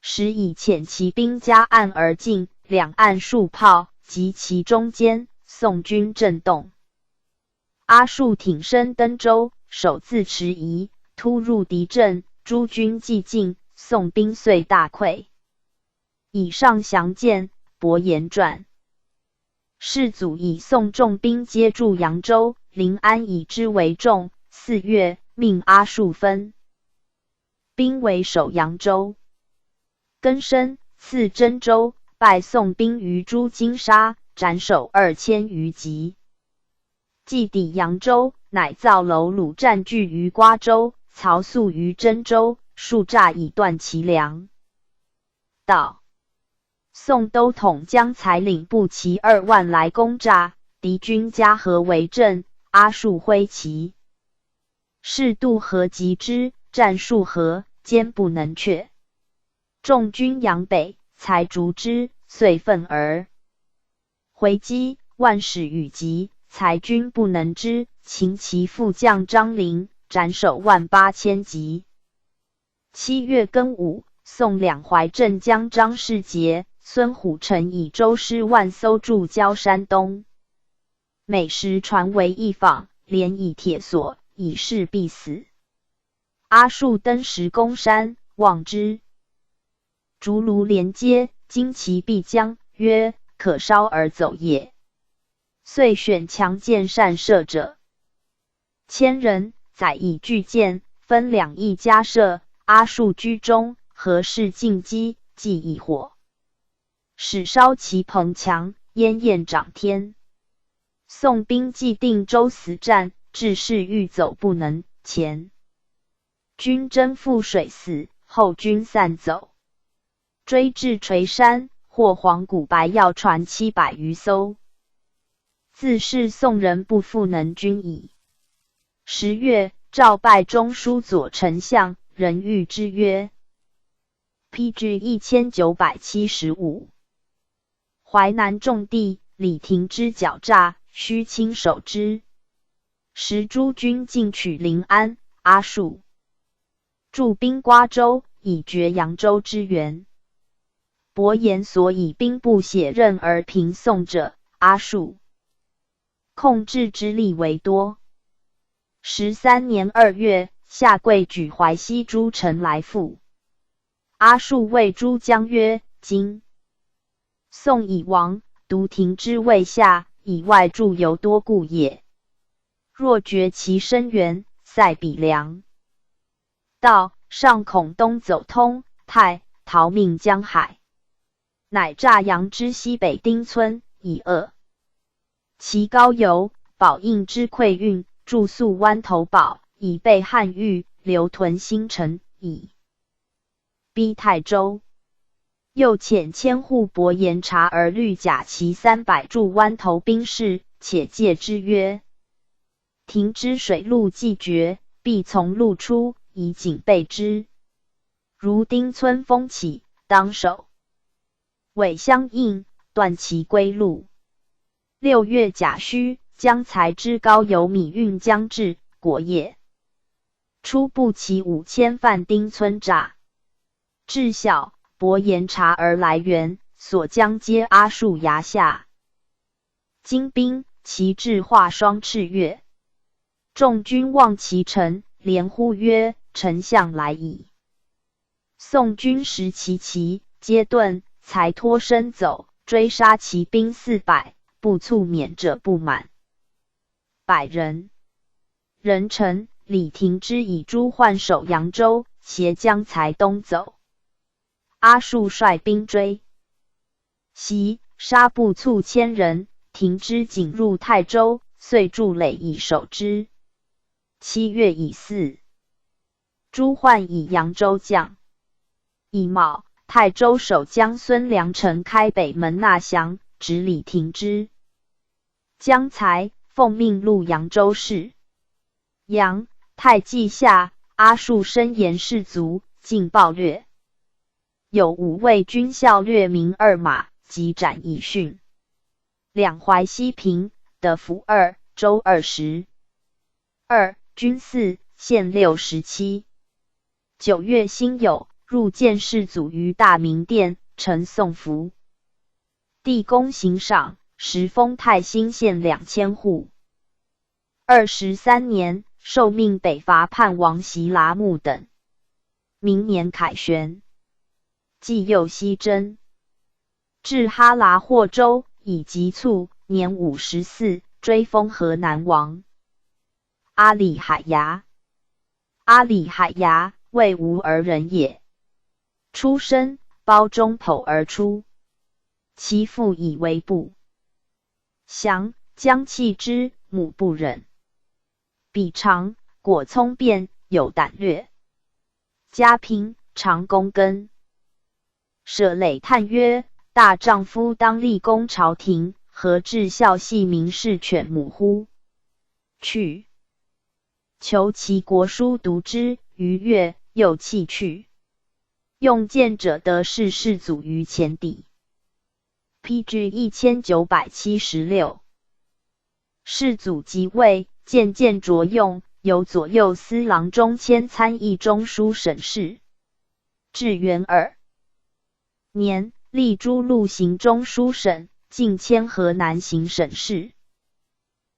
时以遣骑兵夹岸而进，两岸数炮，及其中间，宋军震动。阿术挺身登舟，手自迟疑，突入敌阵，诸军既尽，宋兵遂大溃。以上详见伯颜传。世祖以宋重兵接驻扬州，临安以之为重。4月，命阿术分兵为守扬州。庚申，赐真州，败宋兵于朱金沙，斩首2000余级。既抵扬州，乃造楼橹占据于瓜州，曹素于真州，数诈以断其粮道。宋都统将才领步骑2万来攻诈，敌军加河为阵，阿术挥旗是渡河击之，战数合，坚不能却。众军扬北，才逐之，遂奋而回击，万使与急，才军不能支，擒其副将张陵，斩首18000级。7月庚午，宋两淮镇将张世杰、孙虎城以舟师10000艘驻交山东，每时船为一舫，连以铁锁，以示必死。阿术登石公山，望之，竹庐连接，旌旗必将，曰：可烧而走也。遂选强箭善射者1000人，载以巨箭，分2翼加射。阿术居中，何氏进击，即以火始烧其棚墙，烟焰涨天。宋兵既定州死战，致士欲走不能，前军征覆水死，后军散走，追至垂山，获黄骨白药船700余艘。自是宋人不复能军矣。10月，诏拜中书左丞相，人谕之曰：PG 1975。淮南重地，李廷之狡诈，须亲守之。时诸军进取临安，阿术驻兵瓜州，以绝扬州之援。伯颜所以兵不血刃而平宋者，阿术控制之力为多。13年2月，下跪举淮西诸城来附。阿术谓诸将曰：今宋已亡，独廷之未下，以外助尤多故也。若绝其生源，塞彼粮道，尚恐东走通泰，逃命江海。乃诈扬之西北丁村，以扼其高邮，保应之溃运，住宿湾头堡，以备汉豫，留屯新城，以逼泰州。又遣千户伯颜察而律甲骑300驻湾头兵士，且戒之曰：停之水路既绝，必从路出，以警备之。如丁村风起，当守尾相应，断其归路。6月甲戌，将才之高邮米运将至，果也。初步骑5000犯丁村诈，至晓，伯颜察而来援，所将皆阿术衙下。精兵其至化霜赤月，众军望其城，连呼曰：丞相来矣。宋军拾其旗，皆遁，才脱身走，追杀骑兵400，不促免者不满100人。壬辰，李廷之以诸换守扬州，携将才东走。阿术率兵追袭，杀不促1000人。廷之仅入泰州，遂筑垒以守之。7月乙巳，朱焕以扬州降。乙卯，泰州守将孙良诚开北门纳降，直李廷之。江才奉命录扬州事。杨太纪下，阿术深言士卒，尽暴掠。有5位军校略名2马，即斩以训。两淮西平，得府2，州20。军4，县6、17。9月辛酉，入见士祖于大明殿，呈送服。帝公行赏，时封泰兴县2000户。23年，受命北伐叛王席剌木等。明年凯旋。既右西征，至哈喇霍州，以急卒，年54，追封河南王。阿里海牙。阿里海牙，为吴儿人也。出身，包中剖而出。其父以为部。降，将弃之，母不忍。彼长，果聪辩，有胆略。家贫，常躬耕。舍累叹曰：大丈夫当立功朝廷，何至孝系民事犬母乎？去。求其国书读之，逾越，又弃去。用剑者得势士祖于前底。PG 1976。士祖即位，渐渐着用，由左右司郎中兼参议中书省事。至元2年，历诸路行中书省，进迁河南行省事。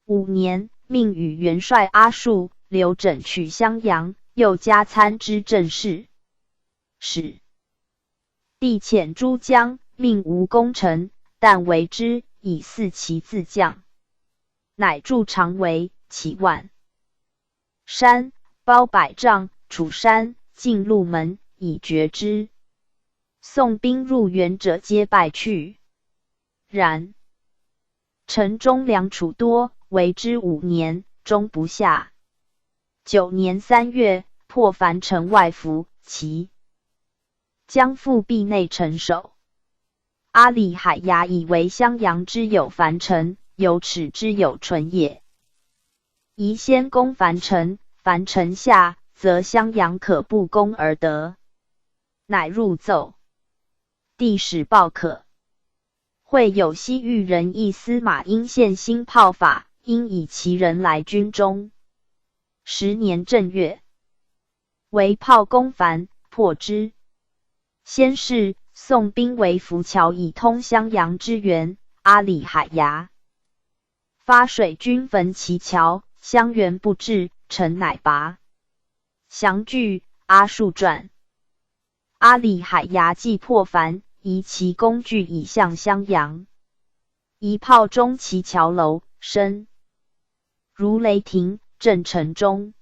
5年，命与元帅阿术、刘整取襄阳，又加参知政事。使。帝遣诸将，命无功臣，但为之，以4旗自将。乃筑长围，其万山，包百丈，楚山，进鹿门，以绝之。宋兵入援者皆败去。然城中粮储多，为之5年，终不下。9年3月，破樊城外伏，其将复壁内城守。阿里海牙以为襄阳之有樊城，有齿之有淳也。宜先攻樊城，樊城下，则襄阳可不攻而得。乃入奏。帝使报可。会有西域人议司马殷献新炮法，应以其人来军中。10年正月，为炮攻樊，破之。先是，宋兵为浮桥以通襄阳之源，阿里海牙。发水军焚其桥，襄源不至，城乃拔。降据，阿术传。阿里海牙既破樊，移其工具以向襄阳。一炮中其桥楼，声如雷霆，震城中。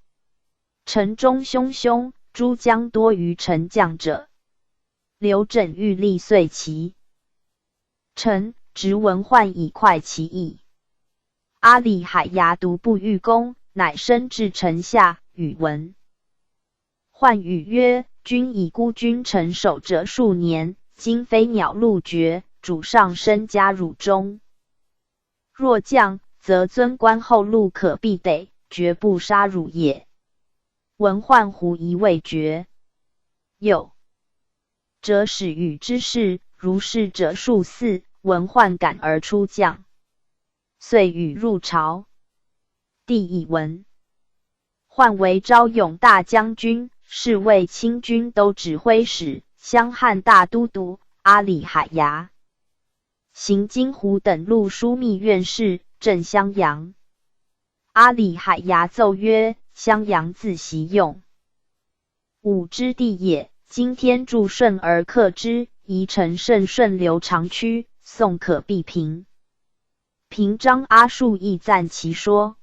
城中汹汹，诸将多于城将者。刘整欲力遂其城，执文焕以快其意。阿里海牙独不欲攻，乃升至城下，与文焕语曰：君以孤军城守者数年，今飞鸟陆绝，主上身加辱中。若降，则尊官后路可必得，绝不杀辱也。文焕狐疑未决。又者使与之事，如是者数4，文焕感而出将，遂与入朝。帝以文焕为昭勇大将军，侍卫亲军都指挥使，襄汉大都督，阿里海牙。行金湖等路枢密院事，镇襄阳。阿里海牙奏曰：襄阳自习用，吾之地也。今天助顺而克之，宜臣甚顺流长驱，宋可必平。平章阿术亦赞其说。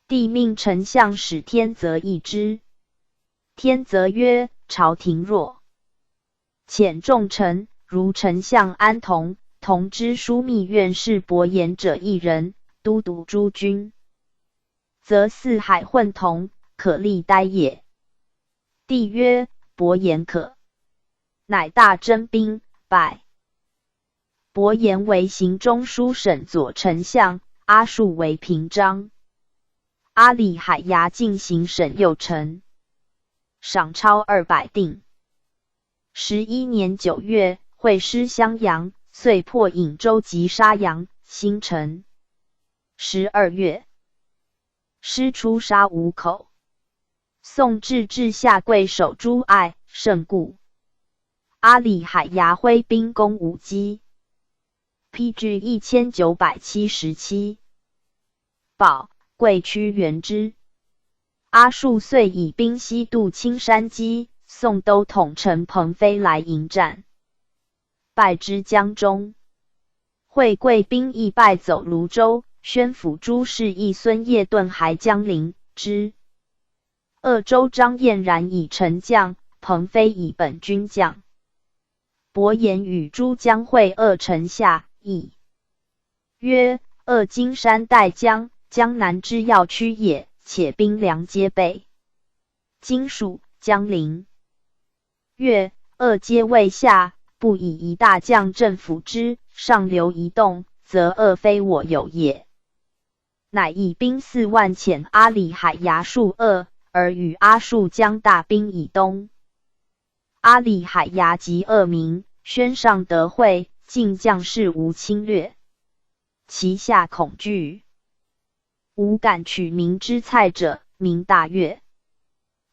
帝命丞相使天泽议之。天泽曰：朝廷若遣重臣，如丞相安同、同知枢密院事伯颜者1人，都督诸军，则四海混同，可立待也。帝曰：伯颜可。乃大征兵，拜伯颜为行中书省左丞相，阿术为平章。阿里海牙进行省右丞，赏超200锭。11年9月，会师襄阳，遂破颍州及沙阳、新城。12月，师出沙五口。宋至下贵守诸隘，胜固。阿里海牙挥兵攻武基。PG 1977。保贵趋援之。阿术遂以兵西渡青山矶，宋都统陈鹏飞来迎战，败之江中。会贵兵亦败走泸州，宣抚朱士义孙业顿还江陵之。鄂州张彦然以丞将，鹏飞以本军将。伯颜与诸将会鄂城下，议曰：鄂今山带江，江南之要区也，且兵粮皆备。今属江陵，曰：鄂皆未下，不以一大将镇抚之，上流一动，则鄂非我有也。乃以兵4万遣阿里海牙戍鄂，而与阿术将大兵以东。阿里海牙及鄂民，宣上得会，尽将士无侵略，其下恐惧。吾敢取民之蔡者，名大悦。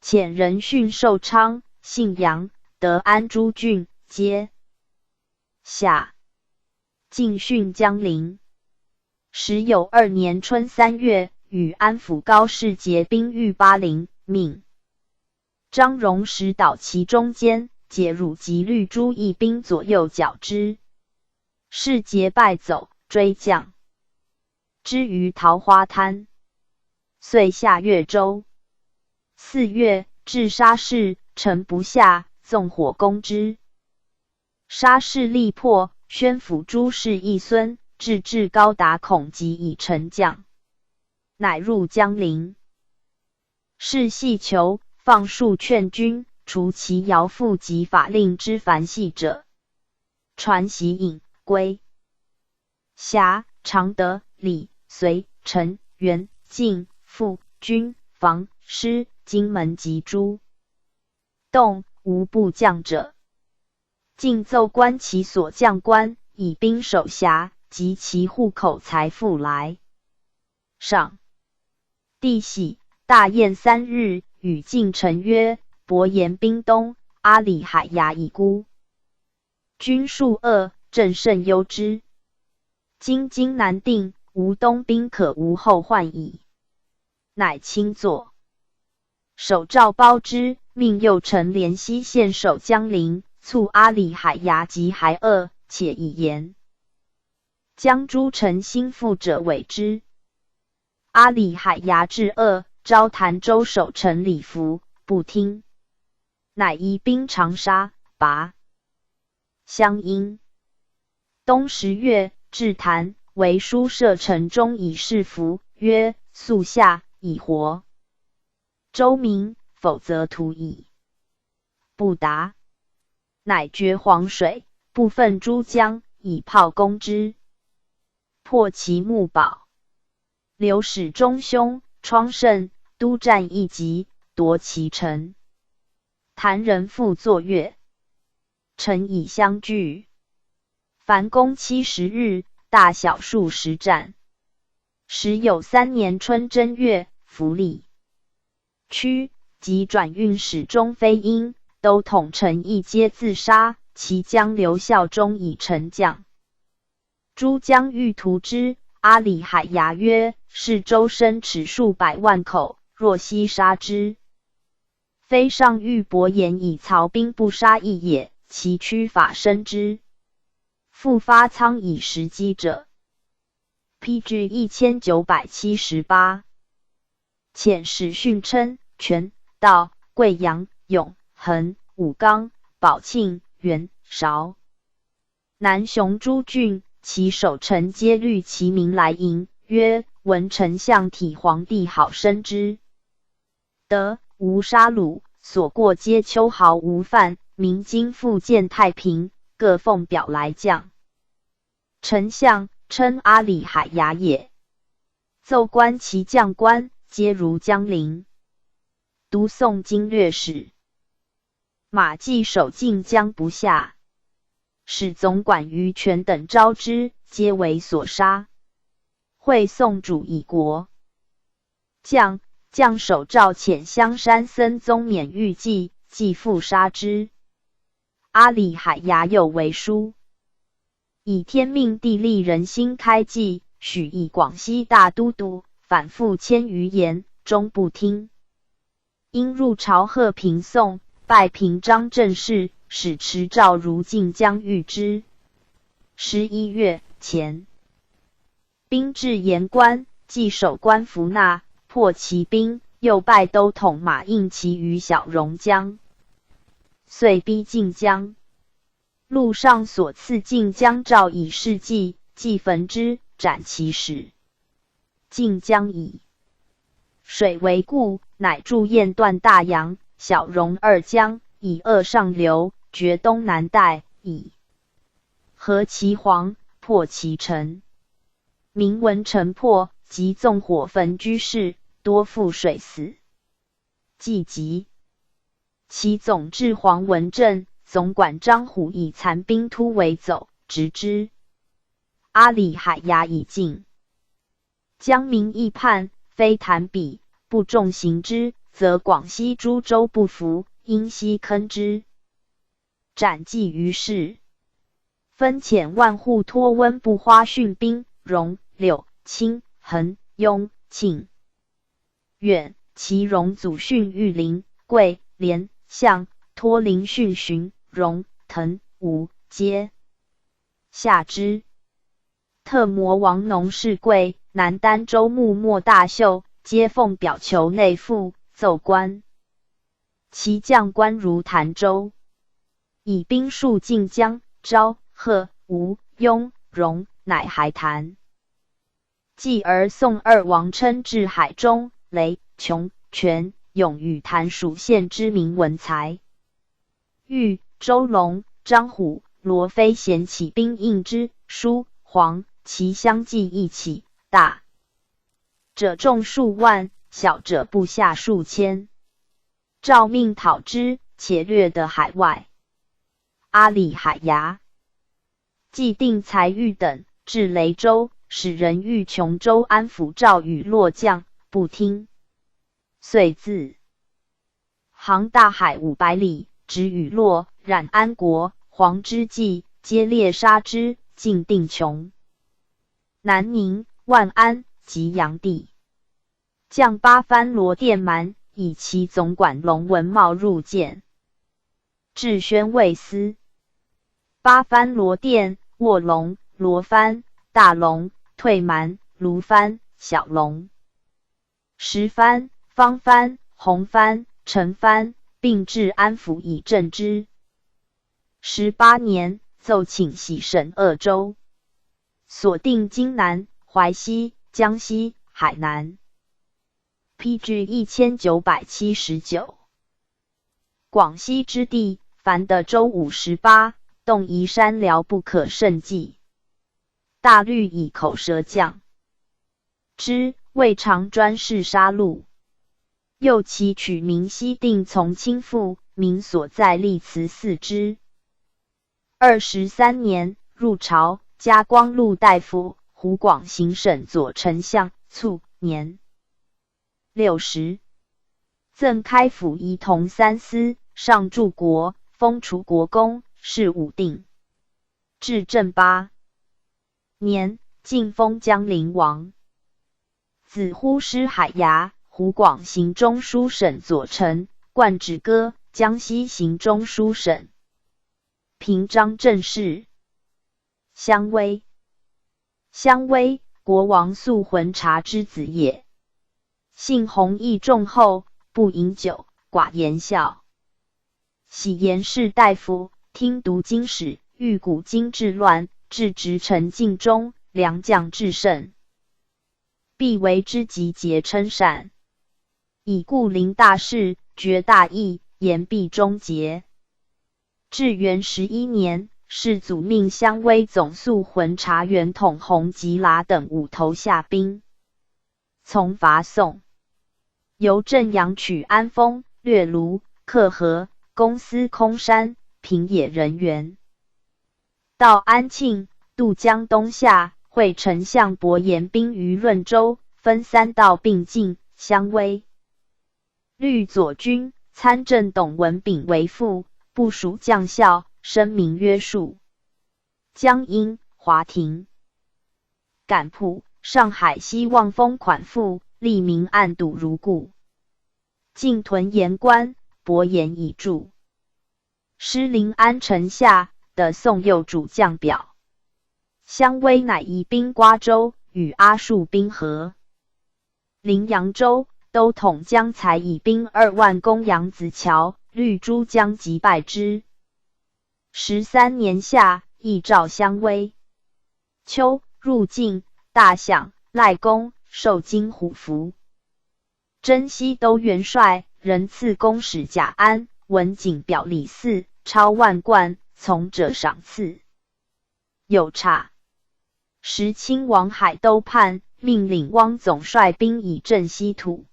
遣人训寿昌、信阳、德安诸郡，皆下。进训江陵。时有2年春3月，与安抚高士结兵御巴陵，命张荣使导其中间，解汝及绿诸一兵左右剿之。士结败走，追将之于桃花滩，遂下越州。4月，至沙市，城不下，纵火攻之。沙市力破，宣抚朱士义孙至高达恐及以丞将，乃入江陵。是系求放戍劝军，除其徭妇及法令之繁细者，传习引归。辖常德、李、隋、陈、元、晋、傅、军、房、师、荆门及诸洞无部将者，尽奏观其所将官，以兵守辖，及其户口财富来。上帝喜，大宴3日，与进臣曰：伯颜兵东，阿里海牙已孤，军数恶，朕甚忧之。今京难定，吴东兵可无后患矣。乃亲作。手诏褒之，命右丞连西县守江陵，促阿里海牙及还鄂，且以言将诸城心腹者委之。阿里海牙至鄂，招潭州守丞李福，不听，乃移兵长沙、拔湘阴。冬10月，至潭，为书舍城中以示服，曰：速下，以活州民，否则屠矣。不答，乃决黄水，部分诸江，以炮攻之，破其木堡。刘使中凶，疮盛，督战一急，夺其城。谭人复作乐，城以相拒。凡攻70日，大小数十战。时有3年春正月，弗里区及转运使钟飞鹰、都统陈毅皆自杀，其将刘孝忠以丞将。诸将欲屠之，阿里海牙曰：是州生齿数百万口，若悉杀之，非上谕伯颜以曹兵不杀亦也，其驱法生之。复发仓以食击者。PG 1978。遣使训称全、道、贵阳、永、衡、武冈、宝庆、元、韶、南雄诸郡，其守城皆虑其民来迎，曰：闻丞相体皇帝好生之，德无杀戮，所过皆秋毫无犯，明经复见太平，各奉表来降。丞相称阿里海牙也。奏观其将官，皆如江陵。读诵经略史。马季守晋江不下，使总管于权等招之，皆为所杀。会宋主以国。将守赵遣香山僧宗免狱计，即复杀之。阿里海牙有为书，以天命地利人心开济，许以广西大都督，反复千余言，终不听。因入朝贺平宋，拜平章政事，使持诏如晋江谕之。11月前，兵至盐关，既守关伏纳，破其兵，又拜都统马应其于小榕江。遂逼晋江。路上所赐晋江诏以示祭，即焚之，斩其使。晋江以水为故，乃筑堰断大洋、小榕二江，以扼上流，绝东南带，以和其黄，破其城。民闻城破，即纵火焚居室，多负水死。既及，其总制黄文正、总管张虎以残兵突围走，执之。阿里海牙已尽。江民议叛，非谈比，不重刑之，则广西诸州不服，因悉坑之。斩计于市。分遣万户托温部花训兵，荣、柳、清、衡、雍、庆、远、其荣祖训玉林、桂、连、象、托林训荀、荣、滕、武皆下之。特摩王农氏贵、南儋州牧莫大秀，皆奉表求内附，奏官。其将官如潭州，以兵戍晋江，昭、贺、吴、雍、荣，乃还谈。继而宋二王称至海中，雷、琼、权、永与谭属县知名文才。豫、周龙、张虎、罗飞贤起兵应之，舒、黄其相继一起，大者众数万，小者不下数千。诏命讨之，且掠得海外。阿里海牙既定才玉等，至雷州，使人欲琼州安抚诏与落将，不听。遂自航大海500里，直与洛、冉安国、黄之际，皆猎杀之，尽定琼、南宁、万安及阳地。将八番罗殿蛮，以其总管龙文茂入见。至宣慰司。八番罗殿、卧龙、罗番、大龙、退蛮、卢番、小龙、石番、方番、红番、陈番，并至安抚以镇之。18年，奏请徙省鄂州，所定荆南、淮西、江西、海南。PG 1979。广西之地，凡得州58，动移山辽不可胜计。大律以口舌降之，未尝专事杀戮。又其取名西定从亲附，民所在立祠祀之。23年，入朝，加光禄大夫、湖广行省左丞相，卒年60。赠开府仪同3司，上柱国，封除国公，谥武定。至正8年，晋封江陵王。子呼师海牙，湖广行中书省左丞，冠止歌，江西行中书省平章政事。襄威。襄威，国王肃浑察之子也。性弘毅重厚，不饮酒，寡言笑。喜言士大夫，听读经史，遇古今治乱，至直臣尽忠，良将至圣，必为之集结称善。以故临大事，决大义，言必终结。至元11年，世祖命襄威总肃浑察元统洪吉拉等5头下兵，从伐宋。由镇阳取安丰，略卢、克河，攻司空山，平野人员。到安庆，渡江东下，会丞相伯颜兵于润州，分3道并进。襄威率左军参政董文炳为副，部属将校，声名约束。江阴、华亭、赣浦、上海西望风款赋，吏民暗睹如故。进屯盐关，伯颜以助。失临安城下的宋右主将表。襄威乃移兵瓜州，与阿术兵合。临扬州，都统江才以兵2万攻扬子桥，率诸将击败之。13年夏，亦召襄威。秋，入晋，大享赖公，受金虎符。征西都元帅，仍赐公使贾安、文景表李嗣，超万贯，从者赏赐。有差。时亲王海都叛，命领汪总率兵以镇西土。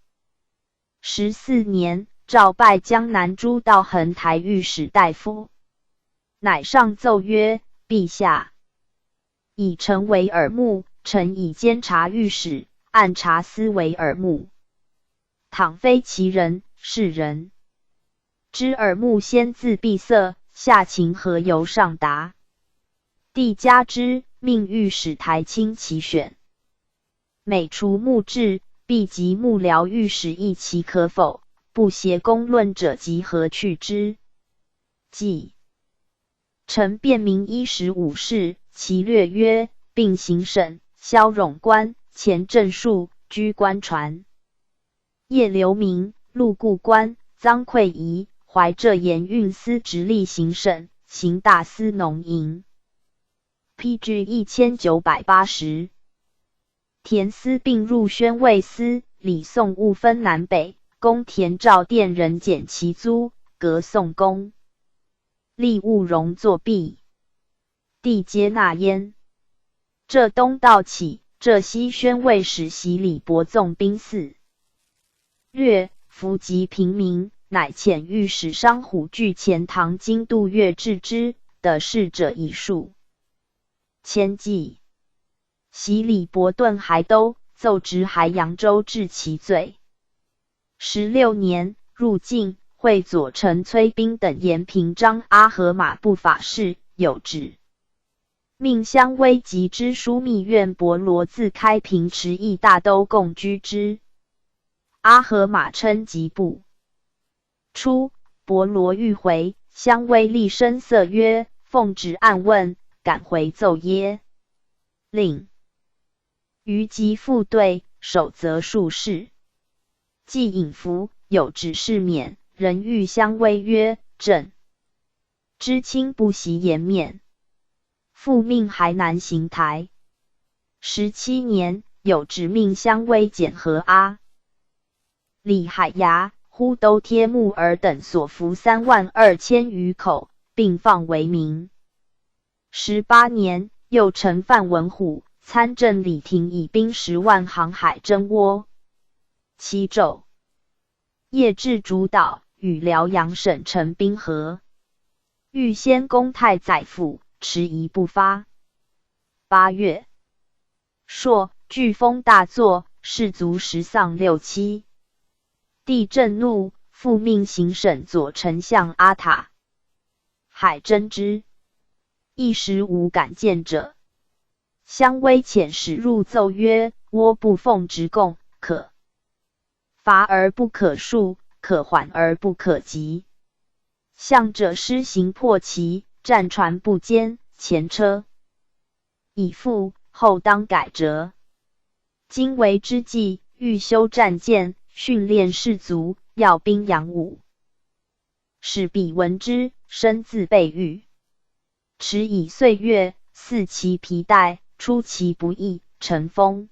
14年，诏拜江南诸道衡台御史大夫，乃上奏曰：陛下以臣为耳目，臣以监察御史、按察司为耳目。倘非其人，是人知耳目先自闭塞，下情何由上达？帝加之，命御史台卿其选。每除目制，必及幕僚御史议其可否，不协公论者即何去之？既臣辨明15事，其略曰：并行省、萧冗官、前正数、居官传、叶留民、陆固官、臧夔仪、怀浙盐运司直隶行省、行大司农营。PG 1980。田司并入宣慰司，李宋务分南北，公田赵店人减其租，革宋公。吏务容作弊，帝接纳焉。浙东道起，浙西宣慰使袭李伯纵兵4。略伏及平民，乃遣御史商虎据钱塘经度月治之的事者一数。迁记。袭李伯顿还都，奏直还扬州治其罪。16年，入晋，会左丞崔彬等沿平章阿合马步法事，有旨。命襄威及之枢密院伯罗自开平池邑大都共居之。阿合马称疾部。初，伯罗欲回，襄威厉声色曰：奉旨暗问，敢回奏耶？令于即复对，守则数事。既引服，有旨释免，仍谕襄威曰：朕知卿不习颜面，复命淮南行台。17年，有旨命襄威检河阿、李海牙、呼都贴木儿等所俘32000余口，并放为民。18年，又乘范文虎参政李廷以兵10万航海征倭。7昼，夜至竹岛，与辽阳省城兵合。欲先攻太宰府，迟疑不发。8月，朔，飓风大作，士卒食丧6、7。帝震怒，复命行省左丞相阿塔海征之，一时无敢见者。襄威遣使入奏曰：倭不奉直贡，可伐而不可数，可缓而不可急。向者施行破旗，战船不坚，前车已覆，后当改折。今为之计，欲修战舰，训练士卒，要兵扬武。使彼闻之，深自备御。迟以岁月，似其皮带，出其不意，乘风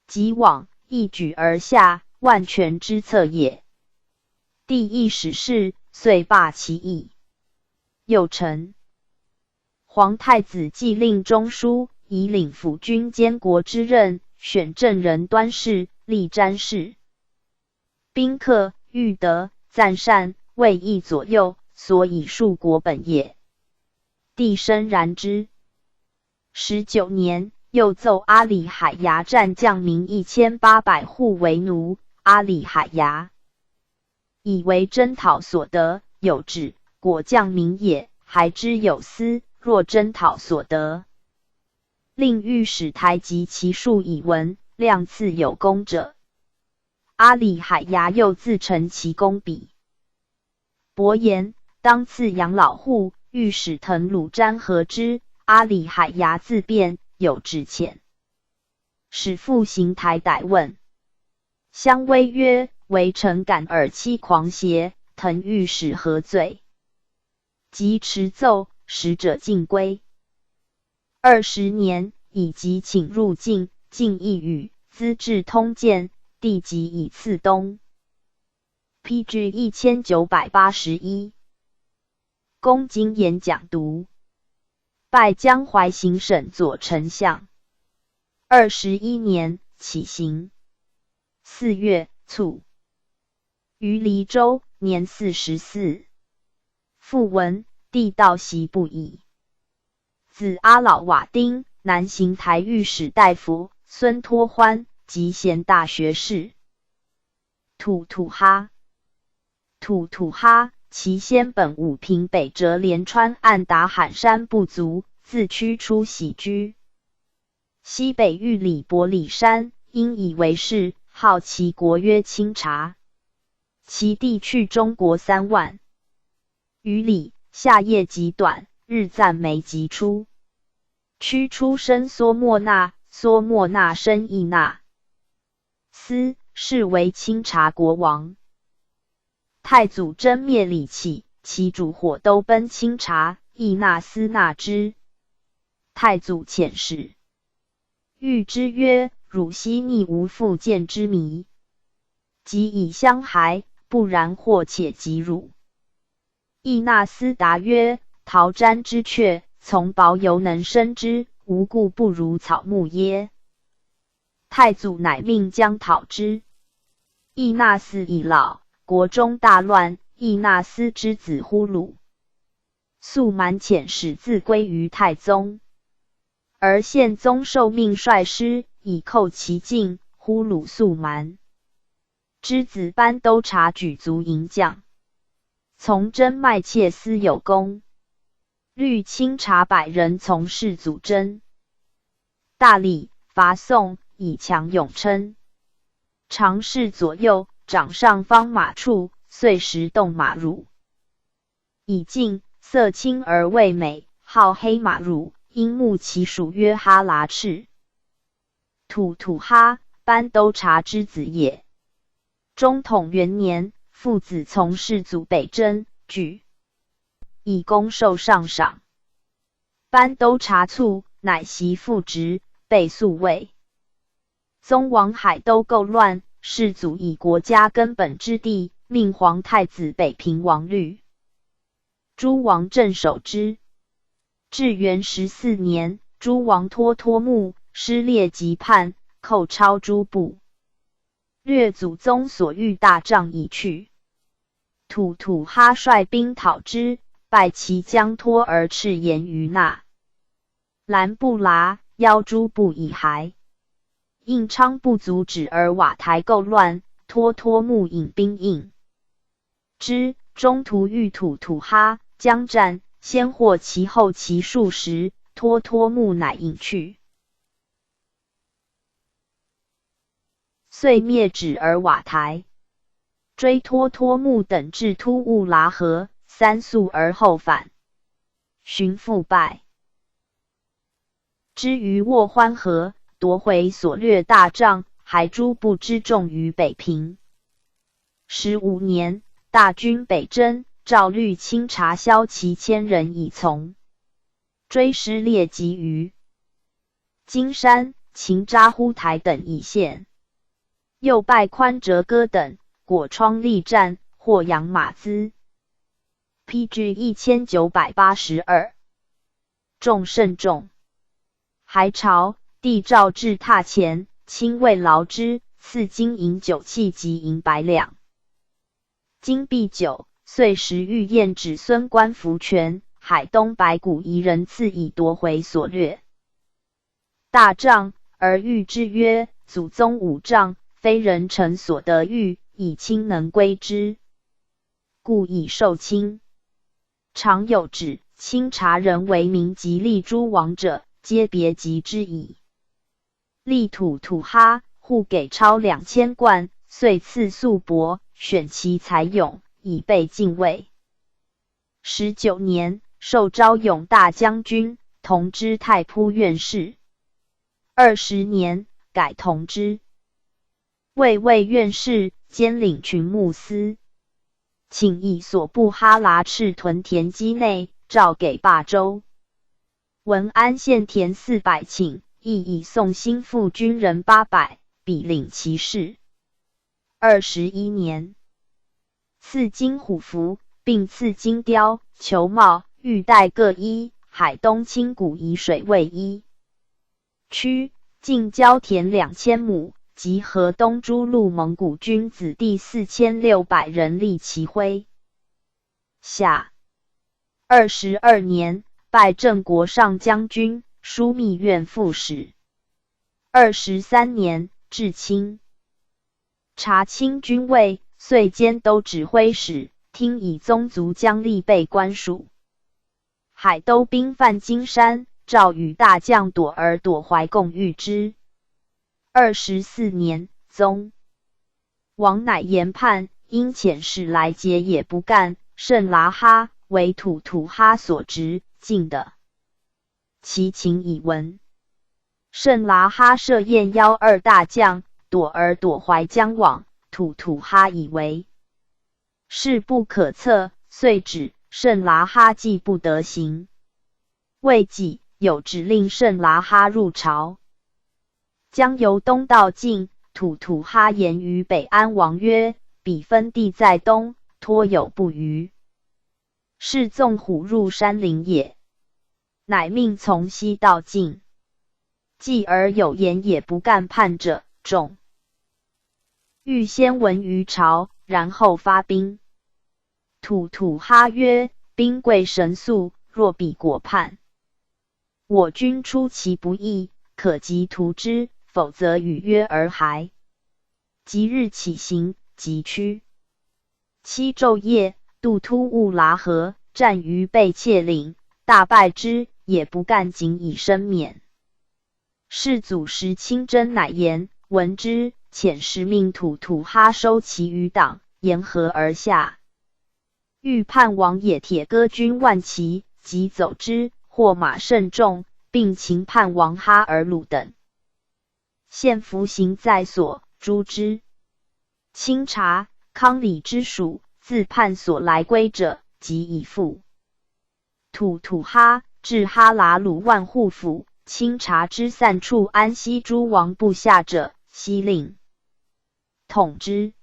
即往，一举而下，万全之策也。帝亦使事，遂罢其意。又臣皇太子既令中书，以领辅军监国之任，选正人端事，立詹事。宾客欲得赞善，位义左右，所以树国本也。帝深然之。19年，又奏阿里海牙战将民1800户为奴。阿里海牙以为征讨所得，有指果将民也，还之有司。若征讨所得，令御史台及其数以闻，量次有功者。阿里海牙又自陈其功比。伯言当赐养老户，御史滕鲁瞻和之。阿里海牙自辩，有旨遣。使复行台逮问。相威曰：为臣感尔欺狂邪，滕御史何罪？即持奏，使者尽归。20年，以即请入境，进一语，资治通鉴，帝即以赐东。PG 1981。公经演讲读。拜江淮行省左丞相。21年，起行。4月，卒。于黎州，年44。复闻帝道习不已。子阿老瓦丁，南行台御史大夫，孙托欢，及贤大学士。吐吐哈，其先本武平北折连川岸达罕山部族，自驱出喜居。西北御里伯里山，因以为是，号其国曰清察。其地去中国3万余里，夏夜极短，日暂没即出。驱出生梭莫那，梭莫那生易那。斯是为清察国王。太祖征灭李启，其主火都奔清察，易那斯纳之。太祖遣使谕之曰：汝昔逆无复见之迷，即以相害，不然或且及汝。易那斯答曰：陶瞻之阙，从薄犹能生之，无故不如草木耶？太祖乃命将讨之。易那斯已老，国中大乱，易那斯之子呼鲁肃蛮遣使自归于太宗。而宪宗受命率师，以寇其境，呼鲁肃蛮之子班都察举卒营将，从征卖妾私有功，律清察100人从事祖征。大理、伐宋，以强勇称。常侍左右，掌上方马处，遂时动马乳。以晋，色青而味美，号黑马乳，因目其属曰哈喇赤。吐哈，班都察之子也。中统元年，父子从事祖北征，举以功受上赏。班都察卒，乃袭父职，被宿卫。宗王海都构乱，世祖以国家根本之地，命皇太子北平王律，诸王镇守之。至元14年，诸王脱脱木，失列即叛，寇超诸部，略祖宗所欲大帐已去。吐哈率兵讨之，败其将脱而赤言于那。兰布拉邀诸部以还。应昌不阻止而瓦台构乱，脱木引兵应之，中途遇吐哈，将战，先获其后其数十，脱木乃引去。遂灭止而瓦台，追脱木等至突兀拉河，3宿而后返。寻复败之于沃欢河，夺回所掠大帐，还诸部之众于北平。15年，大军北征，诏律清察骁骑1000人以从，追失列及于金山、秦扎呼台等一线。又拜宽折戈等，果窗力战，获养马资。PG 1982。仲慎重。还朝，帝诏至榻前，亲慰劳之，赐金银酒器及银百两。金币9，岁时御宴子孙官服全，海东白骨夷人赐以夺回所掠。大帐而谕之曰：祖宗五帐，非人臣所得御，以亲能归之，故以受亲。常有指清察人为民及立诸王者，皆别及之矣。立土土哈，户给超2000贯，遂赐素帛，选其才勇，以备禁卫。19年，授昭勇大将军，同知太仆院事。20年，改同知卫院事，兼领群牧司。请以所部哈拉赤屯田基内，诏给霸州。文安县田400顷，亦以送新赋军人800，比领其事。21年，赐金虎符，并赐金雕、裘帽、玉带各一，海东清谷以水卫一区，近郊田2000亩，及河东诸路蒙古军子弟4600人立其徽。下22年，拜郑国上将军、枢密院副使。23年，至清察清军尉，遂兼都指挥使，听以宗族将吏备官署。海都兵犯金山，诏与大将朵儿朵怀共御之。24年，宗王乃言叛，因遣使来劫也不干，甚剌哈为土土哈所执，禁的。其情已闻。甚剌哈设宴邀2大将，朵儿朵怀将往，土土哈以为事不可测，遂止。甚剌哈既不得行。未几，有指令甚剌哈入朝。将由东到晋，土土哈言于北安王曰：彼分地在东，托有不虞，是纵虎入山林也。乃命从西到晋。继而有言也不干叛者，众欲先闻于朝，然后发兵。土土哈曰：兵贵神速，若彼果叛，我军出其不意，可即图之，否则与约而还。即日起行，即驱。7昼夜，渡突兀拉河，战于贝切岭，大败之，也不干，仅以身免。世祖时亲征，乃言闻之，遣使命土土哈收其余党，沿河而下。欲叛王也铁戈军万骑，即走之，获马甚众，并擒叛王哈尔鲁等。现服刑在所，诛之。清察康里之属，自叛所来归者，即以复。土土哈至哈拉鲁万户府，清察之散处安西诸王部下者，悉令统之。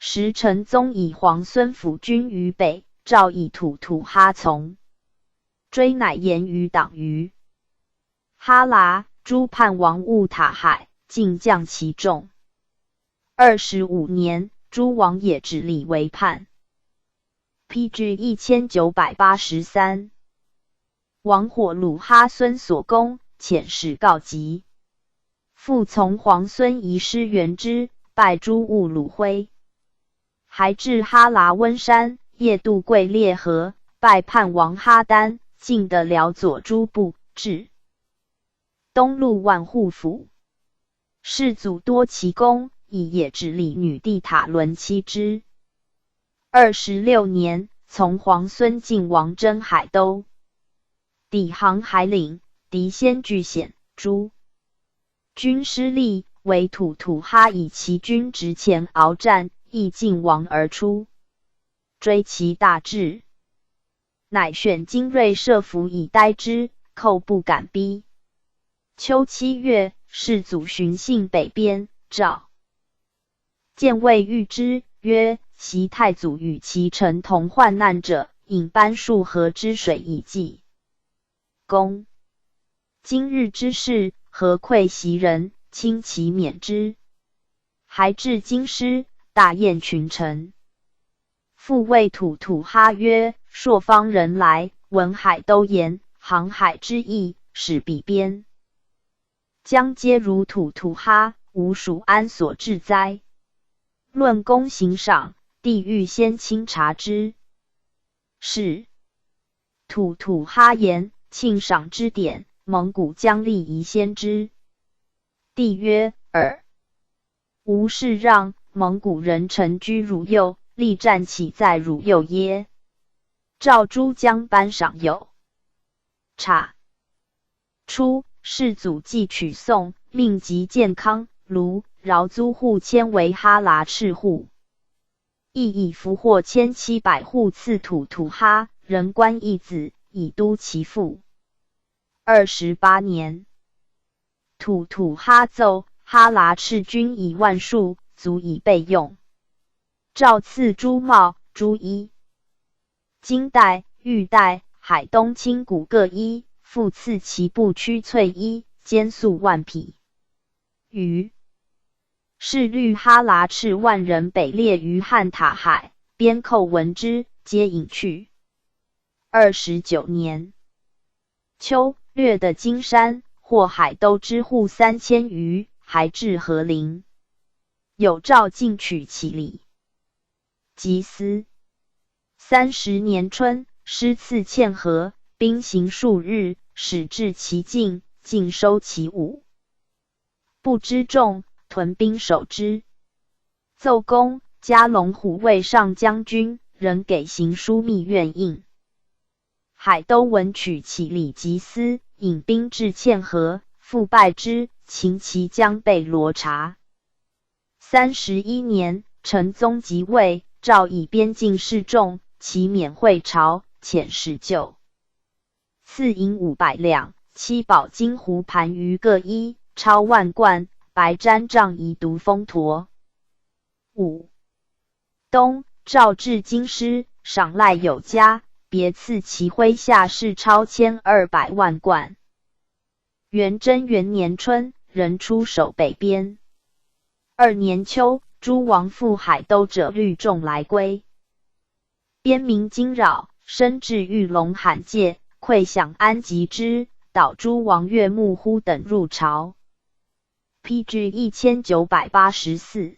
时成宗以皇孙辅军于北，诏以土土哈从追，乃言于党羽。哈拉诸叛王兀塔海，尽降其众。25年，诸王也指礼为叛。PG 1983。王火鲁哈孙所攻，遣使告急。复从皇孙遗师援之，拜诸兀鲁徽。还至哈拉温山，夜渡桂烈河，拜叛王哈丹，进得辽左诸部，至东路万户府。世祖多其功，以也指礼女帝塔伦妻之。26年，从皇孙晋王征海都，抵航海岭，敌先据险，诸军失利，为土土哈以其军直前鏖战，亦晋王而出，追其大至，乃选精锐设伏以待之，寇不敢逼。秋7月，世祖巡幸北边，诏建魏御之，曰：袭太祖与其臣同患难者，引班数河之水以济公。今日之事，何愧袭人，轻其免之。还至京师，大宴群臣。复谓吐吐哈曰：朔方人来，闻海都言航海之意，使彼边。将皆如吐吐哈，吾属安所至哉？论功行赏，帝欲先亲察之。是吐吐哈言：庆赏之典，蒙古将立宜先知。帝曰：尔。吾是让蒙古人臣居汝右，力战岂在汝右耶？诏诸将颁赏有察。初，世祖既取宋，命及建康、卢、饶租户迁为哈喇赤户，亦以俘获1700户赐吐吐哈，人官一子，以督其父。28年，吐吐哈奏哈喇赤军以万数，足以备用。诏赐朱帽、朱衣、金带、玉带、海东青骨各一，复赐其部驱翠衣、坚素万匹。余是律哈喇赤万人北列于汉塔海，边寇闻之，皆引去。29年秋，略得金山，获海都之户3000余，还至河陵。有诏进取其里。即思30年春，师次堑河，兵行数日，始至其境，尽收其武。不知众，屯兵守之。奏公加龙虎卫上将军，仍给行书密院印。海都闻取其里即思，引兵至堑河，复败之，秦其将被罗察。31年，成宗即位，诏以边境示众，其免会朝，遣使救。赐银500两，7宝金壶盘盂各一，超万贯，白毡帐夷独封驼。5冬，诏至京师，赏赖有加，别赐其麾下士超1200万贯。元贞元年春，人出守北边。2年秋，诸王赴海都者率众来归。边民惊扰，深至玉龙罕界，馈享安吉之，导诸王岳穆乎等入朝。PG 1984。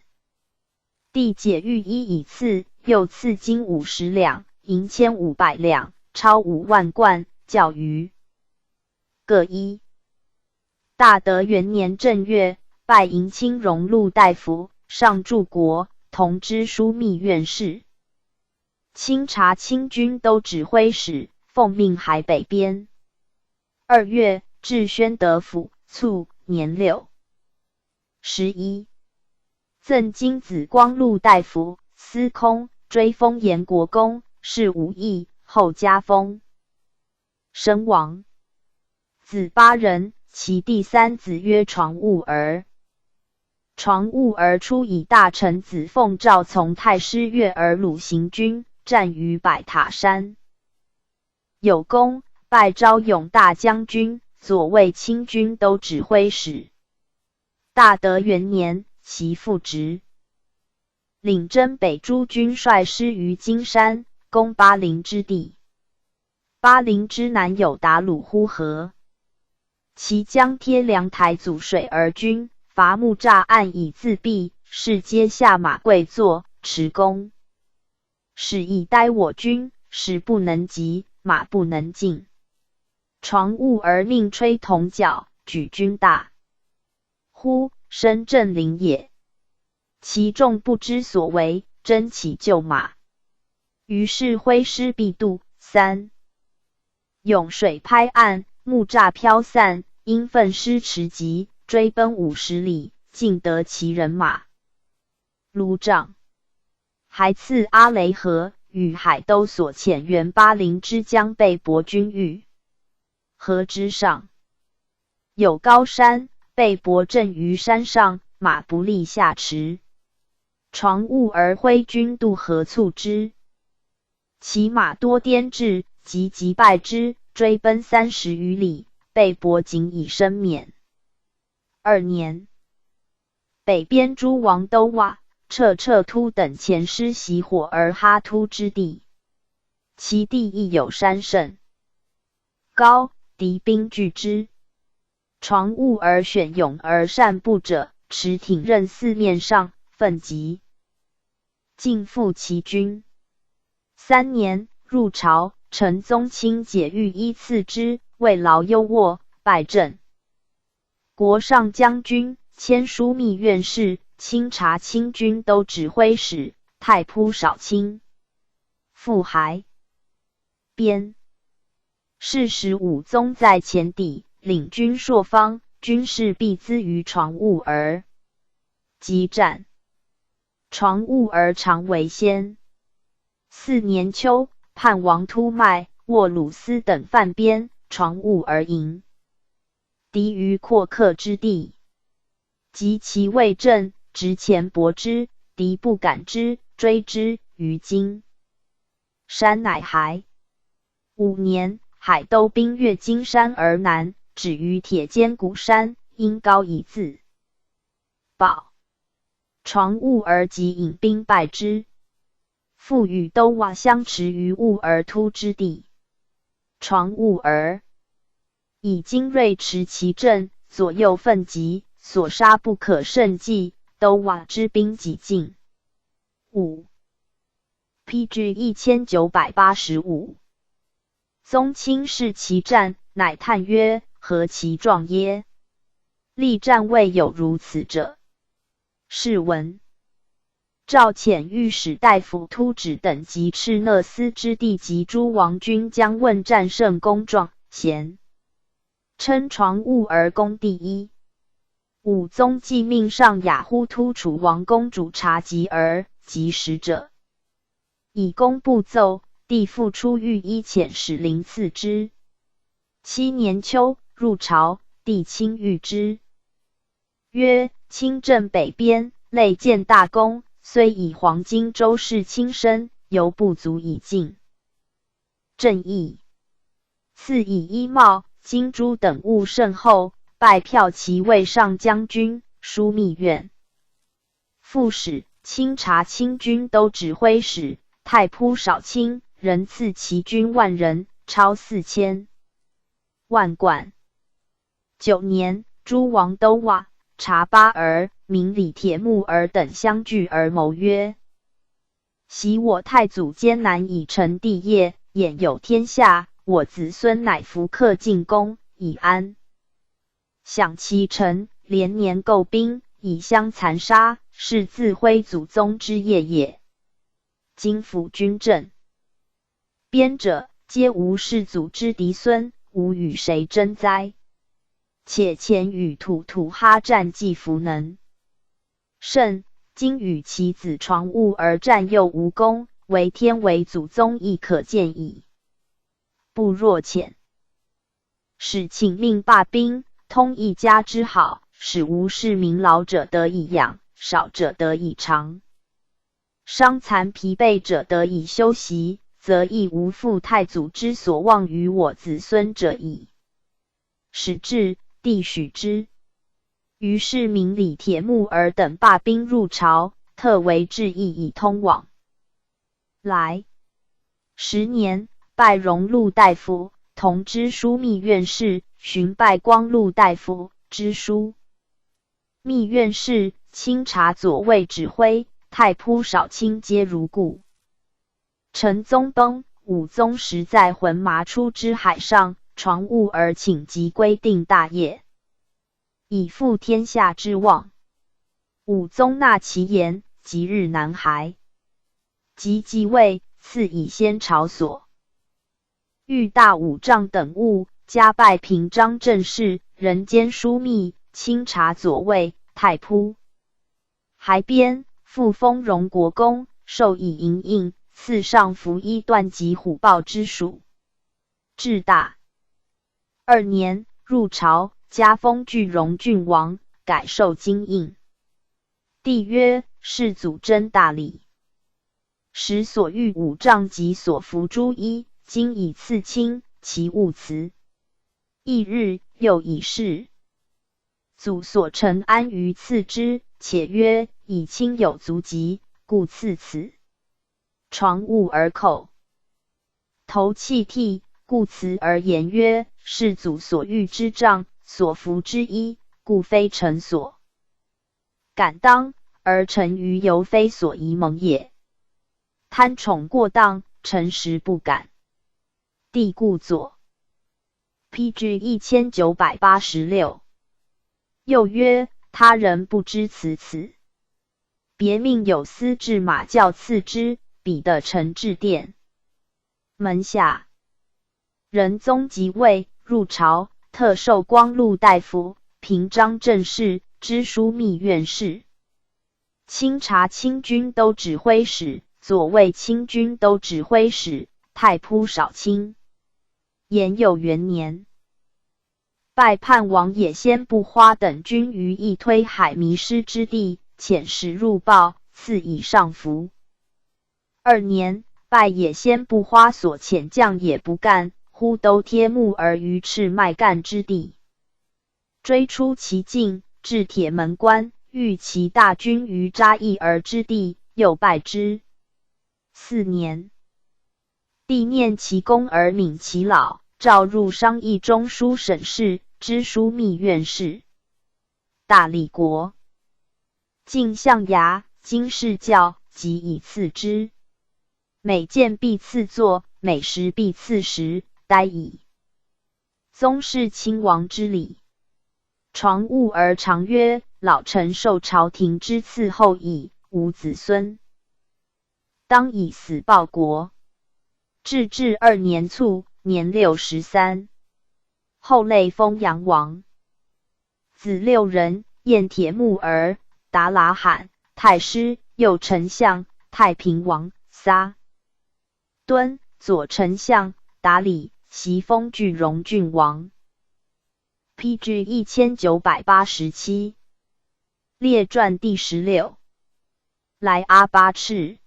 帝解御衣以赐，又赐金50两，银1500两，超5万贯，教于各一。大德元年正月，拜迎亲荣禄大夫，上柱国，同知枢密院事。清察清军都指挥使，奉命海北边。2月，至宣德府，卒，年6。11，赠金子光禄大夫，司空，追封延国公，是武艺，后加封。身亡。子8人，其第3子曰床务儿。床务儿出以大臣子奉诏从太师越而鲁行军，战于百塔山。有功，拜昭勇大将军，左卫清军都指挥使。大德元年，其复职。领征北诸军率师于金山，攻巴陵之地。巴陵之南有达鲁呼河，其将贴梁台阻水而军，伐木栅岸以自避，士皆下马跪坐，持弓。使以待我军，时不能及，马不能进。床务而命吹铜角，举军大呼，声震陵也。其众不知所为，争起救马。于是挥师必渡。3涌水拍岸，木栅飘散，因奋师迟疾，追奔50里，尽得其人马。卢长还赐阿雷河，与海都所遣援巴陵之将被伯军遇。河之上有高山，被伯阵于山上，马不力下驰。床务而挥军渡河促之。其马多颠至，即击败之，追奔30余里，被伯仅以身免。2年，北边诸王都瓦、彻彻突等遣师袭火而哈突之地，其地亦有山甚高，敌兵拒之。床务而选勇而善步者，持挺刃四面上，奋击，尽复其军。3年，入朝，陈宗亲解狱依次之，慰劳优渥，败阵。国上将军、迁枢密院事、清察清军都指挥使、太仆少卿。复还边。是时武宗在前邸，领军朔方，军士必资于床务儿。激战，床务儿常为先。4年秋，叛王突迈、沃鲁斯等犯边，床务而营，敌于阔客之地，及其未阵，直前搏之，敌不敢之，追之于金山，乃还。5年，海都兵越金山而南，止于铁坚谷山，因高以自保。床务而即引兵败之。复与都瓦相持于务而突之地。床务而以精锐持其阵，左右奋击，所杀不可胜计，都瓦之兵几尽。5 PG 1985。宗亲视其战，乃叹曰：何其壮耶！历战未有如此者。是闻赵遣御史大夫突止等及赤讷斯之地及诸王军将问战胜功状，咸称床务而攻第一。武宗既命上雅忽突楚王公主察吉儿及使者，以公布奏，帝复出御医遣使临赐之。7年秋，入朝，帝亲谕之，曰：亲镇北边，累建大功，虽以黄金周室亲身，犹不足以尽正义。赐以衣帽、金珠等物甚厚，拜骠骑卫上将军、枢密院副使、清察清军都指挥使、太仆少卿，人赐骑军10000人，超4000万贯。9年，诸王都瓦、察巴儿、明里铁木儿等相聚而谋曰：昔我太祖艰难以成帝业，俨有天下，我子孙乃服克进攻，以安。享其臣，连年购兵，以相残杀，是自徽祖宗之业也。今辅军阵边者，皆无世祖之嫡孙，吾与谁争哉？且前与吐吐哈战绩弗能胜，今与其子床务而战又无功，为天为祖宗亦可见矣。不若遣使请命罢兵，通一家之好，使无事民老者得以养，少者得以长，伤残疲惫者得以休息，则亦无负太祖之所望于我子孙者矣。使至，帝许之。于是明里铁木儿等罢兵入朝，特为致意以通往。来10年，拜荣禄大夫，同知枢密院事，寻拜光禄大夫，知枢密院事，清察左卫指挥，太仆少卿皆如故。陈宗崩，武宗时在浑麻出之海上，床务而请即规定大业，以复天下之望。武宗纳其言，即日南还。即即位，赐以先朝所御大武帐等物，加拜平章政事、人间枢密、清察左卫、太仆。还边，复封荣国公，授以银印，赐上服衣缎及虎豹之属。至大2年，入朝，加封巨荣郡王，改授金印。帝曰：世祖真大礼。时所御五丈及所服诸衣，今以次卿，其物辞。翌日，又以是祖所承安于次之，且曰：以卿有足疾，故赐此。床物而口，头泣涕，故辞而言曰：是祖所御之杖，所服之衣，故非臣所敢当，而臣于犹非所宜蒙也。贪宠过当，臣实不敢。帝故作。PG 1986。又曰：他人不知此，别命有司至马教赐之，彼得臣至殿门下。仁宗即位，入朝，特授光禄大夫、平章政事、知枢密院事、清察清军都指挥使、左卫清军都指挥使、太仆少卿。延佑元年，拜叛王野先不花等军于义推海迷失之地，遣使入报，赐以上服。2年，拜野先不花所遣将也不干，忽都贴木而于赤麦干之地，追出其境，至铁门关，遇其大军于扎义而之地，又败之。4年，帝念其功而悯其老，召入商议中书省事、知枢密院事。大理国晋象牙、金饰教，即以赐之。每见必赐座，每食必赐食，殆矣。宗室亲王之礼。床物而常曰：老臣受朝廷之赐后矣，无子孙，当以死报国。至2年卒，年63。后累封阳王。子6人：燕铁木儿、达拉罕、太师、右丞相、太平王、撒敦、左丞相、达里，袭封巨荣郡王。PG 1987。列传第16。来阿巴赤。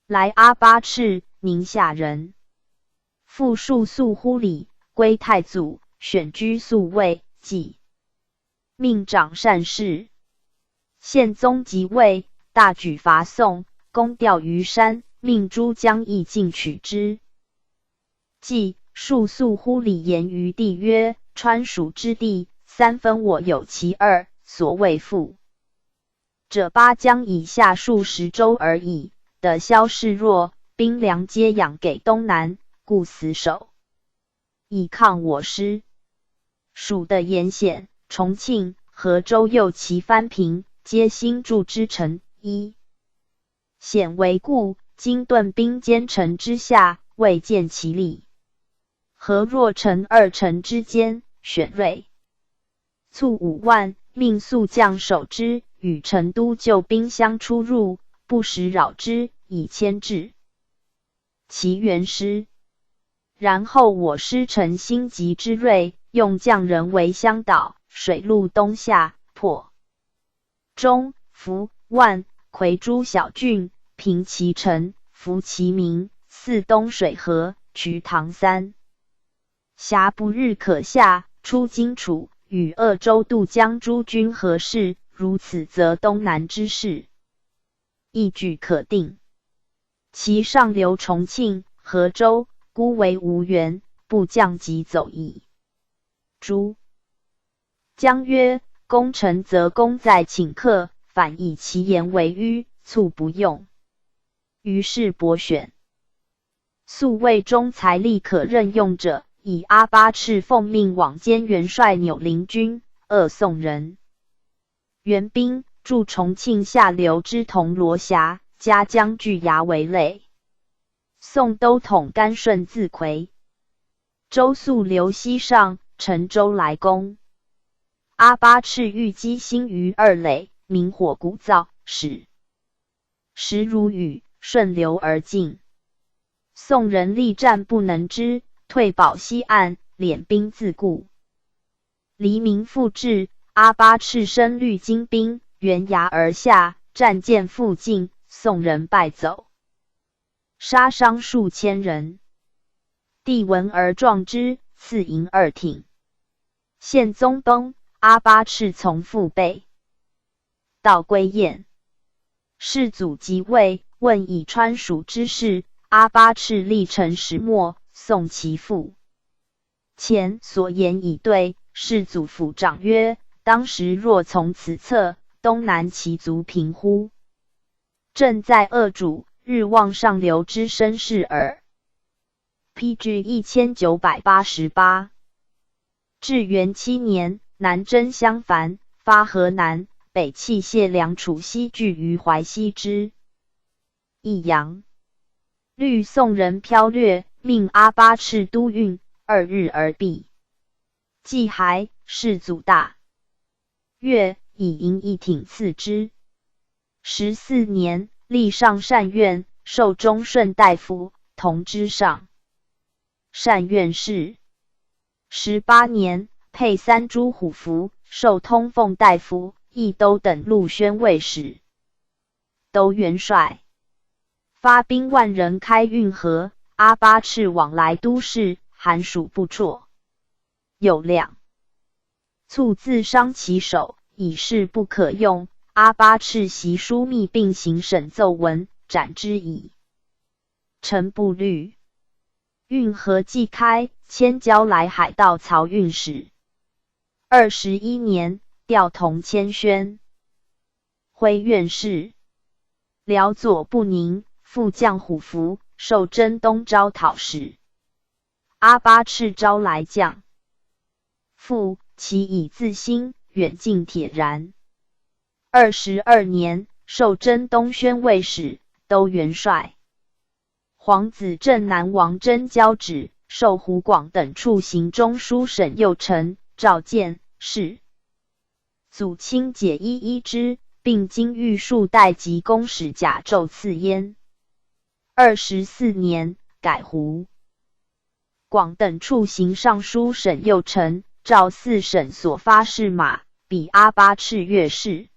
来阿巴赤，宁夏人。父庶肃乎礼，归太祖，选居宿卫，即命长善事。宪宗即位，大举伐宋，攻钓鱼山，命诸将议进取之。既庶肃乎礼言于帝曰：川蜀之地，3分我有其2，所谓复者8江以下数十州而已，得萧示弱，兵粮皆养给东南，故死守，以抗我师。蜀的沿险，重庆、河州右其藩平，皆新筑之城。险为故，今顿兵坚城之下，未见其理。河若城2城之间，选锐卒5万，命速将守之，与成都旧兵相出入，不时扰之，以牵制其援师。然后我师乘心急之锐，用匠人为乡导，水陆东下，破中、福、万、夔诸小郡，平其城，服其民，泗东水河，渠塘3峡不日可下，出荆楚，与鄂州渡江诸军合视，如此则东南之事一举可定。其上流重庆、河州，孤为无援，不将即走矣。诸将曰：攻城则功在顷刻，反以其言为迂，促不用。于是博选宿卫中财力可任用者，以阿巴赤奉命往兼元帅钮灵军，宋人。援兵驻重庆下流之铜锣峡、嘉江巨崖为累。宋都统甘顺自夔州宿流西上，陈州来攻。阿巴赤欲击新于2垒，明火鼓噪，使时如雨，顺流而进。宋人力战不能支，退保西岸，敛兵自固。黎明复至，阿巴赤身率精兵，沿崖而下，战舰复进，宋人败走。杀伤数千人。帝闻而壮之，赐银2挺。宪宗崩，阿巴赤从父辈，道归燕。世祖即位，问以川蜀之事，阿巴赤历陈始末，宋其父。前所言以对。世祖抚长曰：当时若从此策，东南其足平乎？正在恶主，日望上流之身世耳。PG 1988。至元7年，南征襄樊，发河南，北弃谢梁楚西据于淮西之益阳。律宋人剽掠，命阿巴赤都运，2日而毕。季亥，世祖大悦，以银1挺赐之。14年，立上善院，授忠顺大夫，同知上善院士。18年，配3诸虎符，授通奉大夫、益都等路宣慰使。都元帅发兵10000人开运河，阿巴赤往来都市，寒暑不辍。有两卒自伤其手，以示不可用。阿巴赤袭枢密并行审奏文，斩之矣。臣不虑。运河既开，迁交来海道漕运使。21年，调同谦宣徽院士。辽左不宁，复将虎符，授征东招讨使。阿巴赤招来将，复其以自新，远近铁然。22年，授征东宣慰使，都元帅。皇子镇南王真交旨，授湖广等处行中书省右丞，召见是。祖亲解衣衣之，并经御数代及公使甲胄赐焉。24年，改湖广等处行尚书省右丞，召4省所发士马，比阿巴赤阅事。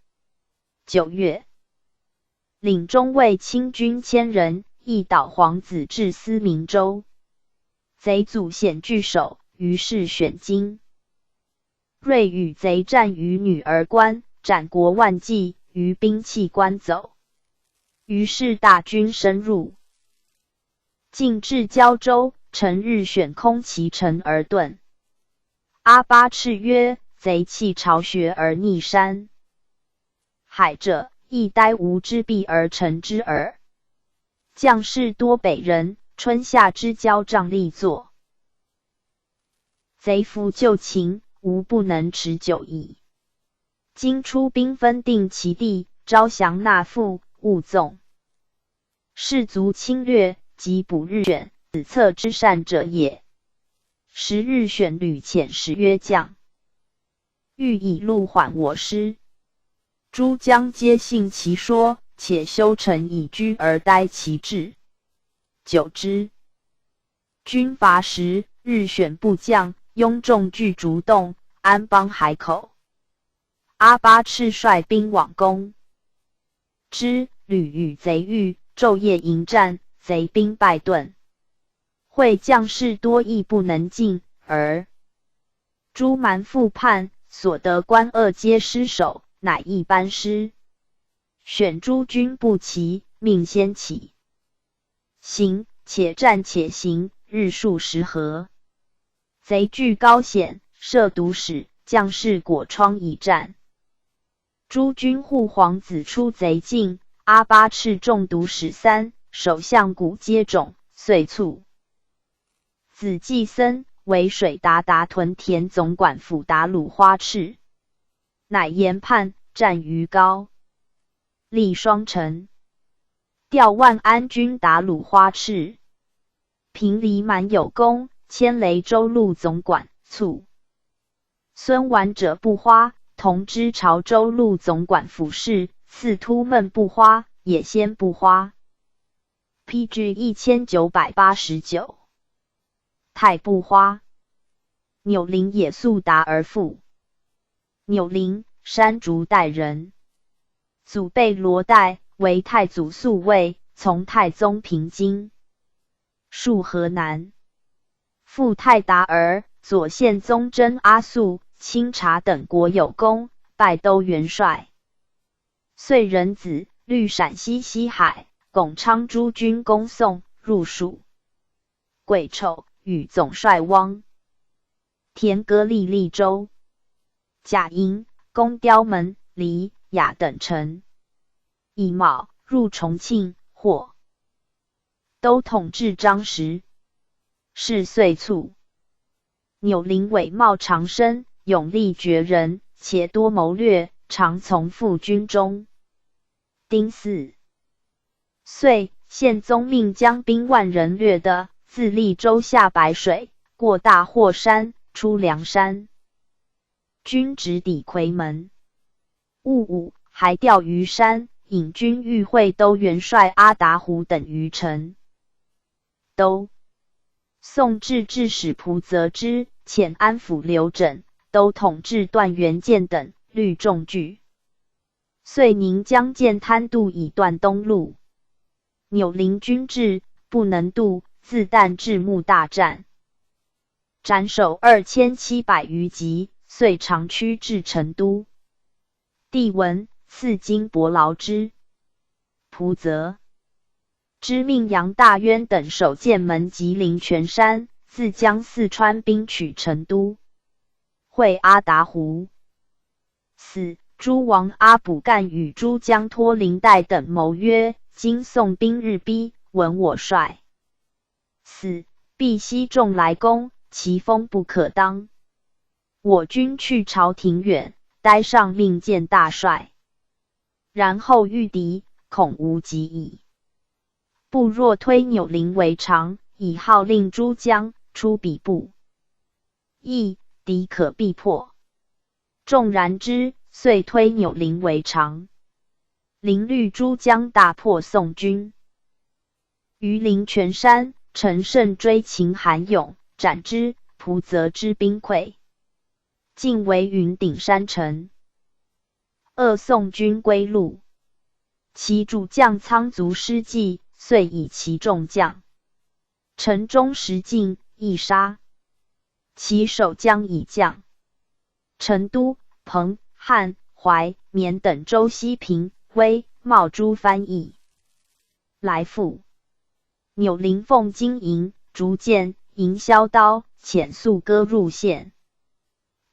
9月，领中尉亲军1000人，一导皇子至思明州。贼祖险据守，于是选京。睿与贼战于女儿关，斩国万计，于兵弃关走。于是大军深入，进至交州，乘日选空其城而遁。阿巴赤曰：贼弃巢穴而逆山海者，亦待吾之弊而成之耳。将士多北人，春夏之交仗力作。贼弗就擒，吾不能持久矣。今出兵分定其地，招降纳赋，勿纵。士卒侵略，即捕日选，子策之善者也。10日选吕遣使曰：将欲以路缓我师。诸将皆信其说，且修城以居而待其志。久之，军乏时，日选不降，拥众聚竹洞，安邦海口。阿巴赤率兵往攻之，屡与贼遇，昼夜迎战，贼兵败遁。会将士多亦不能进，而诸蛮复叛，所得官恶皆失守，乃一班师。选诸军不齐，命先起行，且战且行，日数10合。贼据高险，设毒矢，将士裹疮以战。诸军护皇子出贼境，阿巴赤中毒矢3，首相骨皆肿，遂卒。子季森为水达达屯田总管府达鲁花赤，乃研判，战于高丽双城，调万安军达鲁花赤。平黎蛮有功，迁雷州路总管，卒。孙绾者不花，同知潮州路总管府事，赐突闷不花，也先不花。PG 1989。太不花。钮林也速达而复。钮林，山竹代人。祖辈罗代，为太祖宿卫，从太宗平津，戍河南。复太达儿、左宪宗真阿速、清查等国有功，拜都元帅。遂仁子率陕西西海、巩昌诸军攻宋，入蜀。癸丑，与总帅汪田歌立利州。甲寅，攻刁门、黎、雅等城。乙卯，入重庆，获。都统制张实。事遂卒。钮灵伪冒长生，勇力绝人，且多谋略，常从附军中。丁巳，遂宪宗命将兵万人掠的，自利州下白水，过大霍山，出梁山。军直抵夔门。戊午，还调于山，引军遇会都元帅阿达胡等于城。都宋制置使蒲泽之、遣安抚刘整，都统制段元建等，率众拒。遂宁江舰滩渡以断东路。钮灵军至，不能渡，自旦至木大战，斩首2700余级，遂长驱至成都。帝闻，赐金帛劳之。蒲泽之命杨大渊等守剑门及灵泉山，自将四川兵取成都。会阿达胡死。诸王阿卜干与诸将托林代等谋曰：今宋兵日逼，闻我帅死，必悉众来攻，其锋不可当。我军去朝廷远，待上命见大帅。然后遇敌，恐无及矣。部若推钮灵为常，以号令诸将出彼部，亦敌可必破。众然之，遂推钮灵为常。灵率诸将大破宋军。于灵泉山，陈胜追秦韩勇，斩之。蒲泽之兵溃，尽为云顶山城。宋军归路，其主将仓卒失计，遂以其众将。城中食尽，亦杀。其守将以将。成都、彭、汉、淮、绵等州西平、威、茂诸藩邑。来复。钮灵奉金银、竹剑、银箫刀，遣宿歌入县。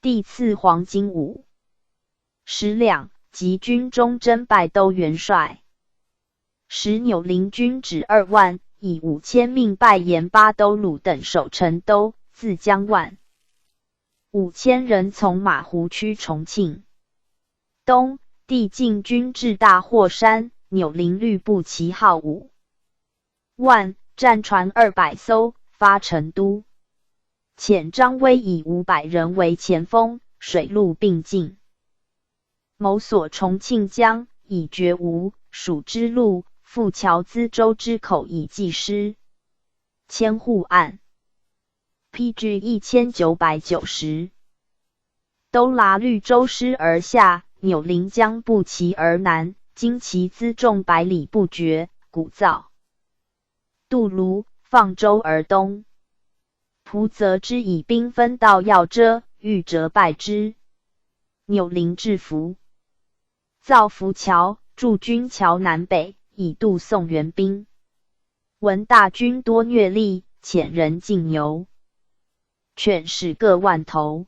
帝赐黄金50两，及军中征拜都元帅。使钮灵军止2万，以5000命拜延巴都鲁等守成都，自江万。5000人从马湖驱重庆。冬，帝进军至大霍山，钮灵率部旗号5万，战船200艘，发成都。遣张威以500人为前锋，水陆并进。谋索重庆江，以绝吴、蜀之路，赴乔资州之口以济师。千户案 PG 1990。都拉绿州师而下，钮灵将步骑而南，经其辎重100里不绝，鼓噪。渡泸、放州而东。蒲泽之以兵分道要遮，欲折败之。钮灵制服，造浮桥，筑军桥南北，以渡宋援兵。闻大军多虐吏，遣人进牛，犬矢各万头。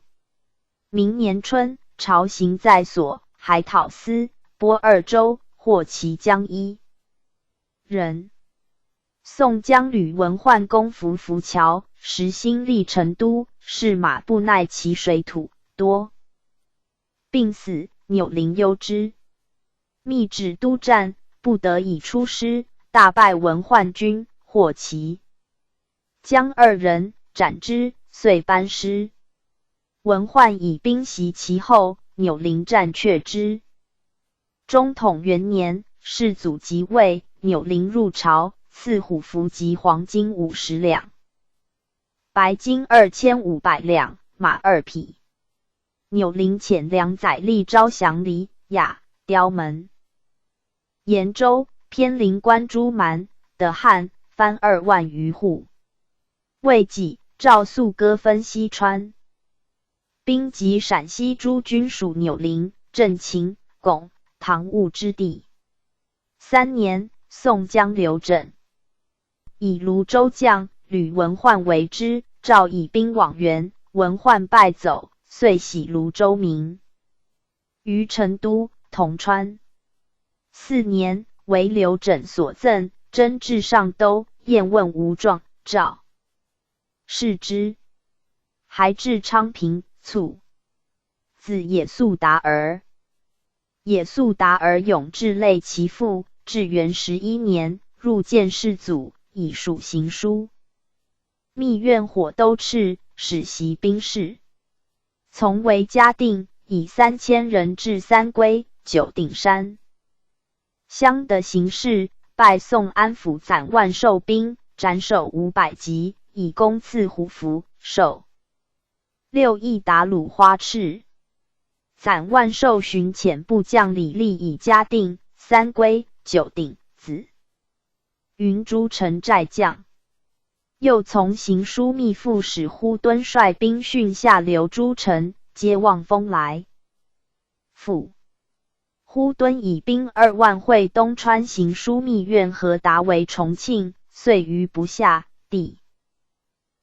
明年春，朝行在所，还讨司、播2州，获其将1人。宋将吕文焕攻浮桥，时兴立成都，是马不耐其水土，多病死，钮灵忧之，密指督战，不得已出师，大败文焕军，获其将2人，斩之，遂班师。文焕以兵袭其后，钮灵战却之。中统元年，世祖即位，钮灵入朝，赐虎符及黄金50两，白金2500两，马2匹。钮灵遣2载力招降黎、雅、刁门、延州、偏临关诸蛮的汉，番2万余户。未几，赵肃割分西川，兵及陕西诸军属纽邻、镇秦、巩、唐务之地。3年，宋江刘整以泸州将吕文焕为之，赵以兵往援，文焕败走，遂徙泸州民。于成都、铜川。4年，为刘整所赠，征至上都，验问无状，赵视之。还至昌平，卒。子也速达儿。也速达儿永志累其父，至元11年，入见世祖，以属行书。密院火都敕，使袭兵士。从为嘉定，以3000人至三归、九鼎山。乡的形势，拜宋安抚攒万寿兵，斩首500级，以功赐胡服，授6亿达鲁花赤。攒万寿巡遣部将李立以嘉定、三归、九鼎、子云诸城寨将。又从行枢密副使呼敦率兵训下流诸城，皆望风来。父呼敦以兵2万会东川行枢密院何达为重庆，遂于不下。帝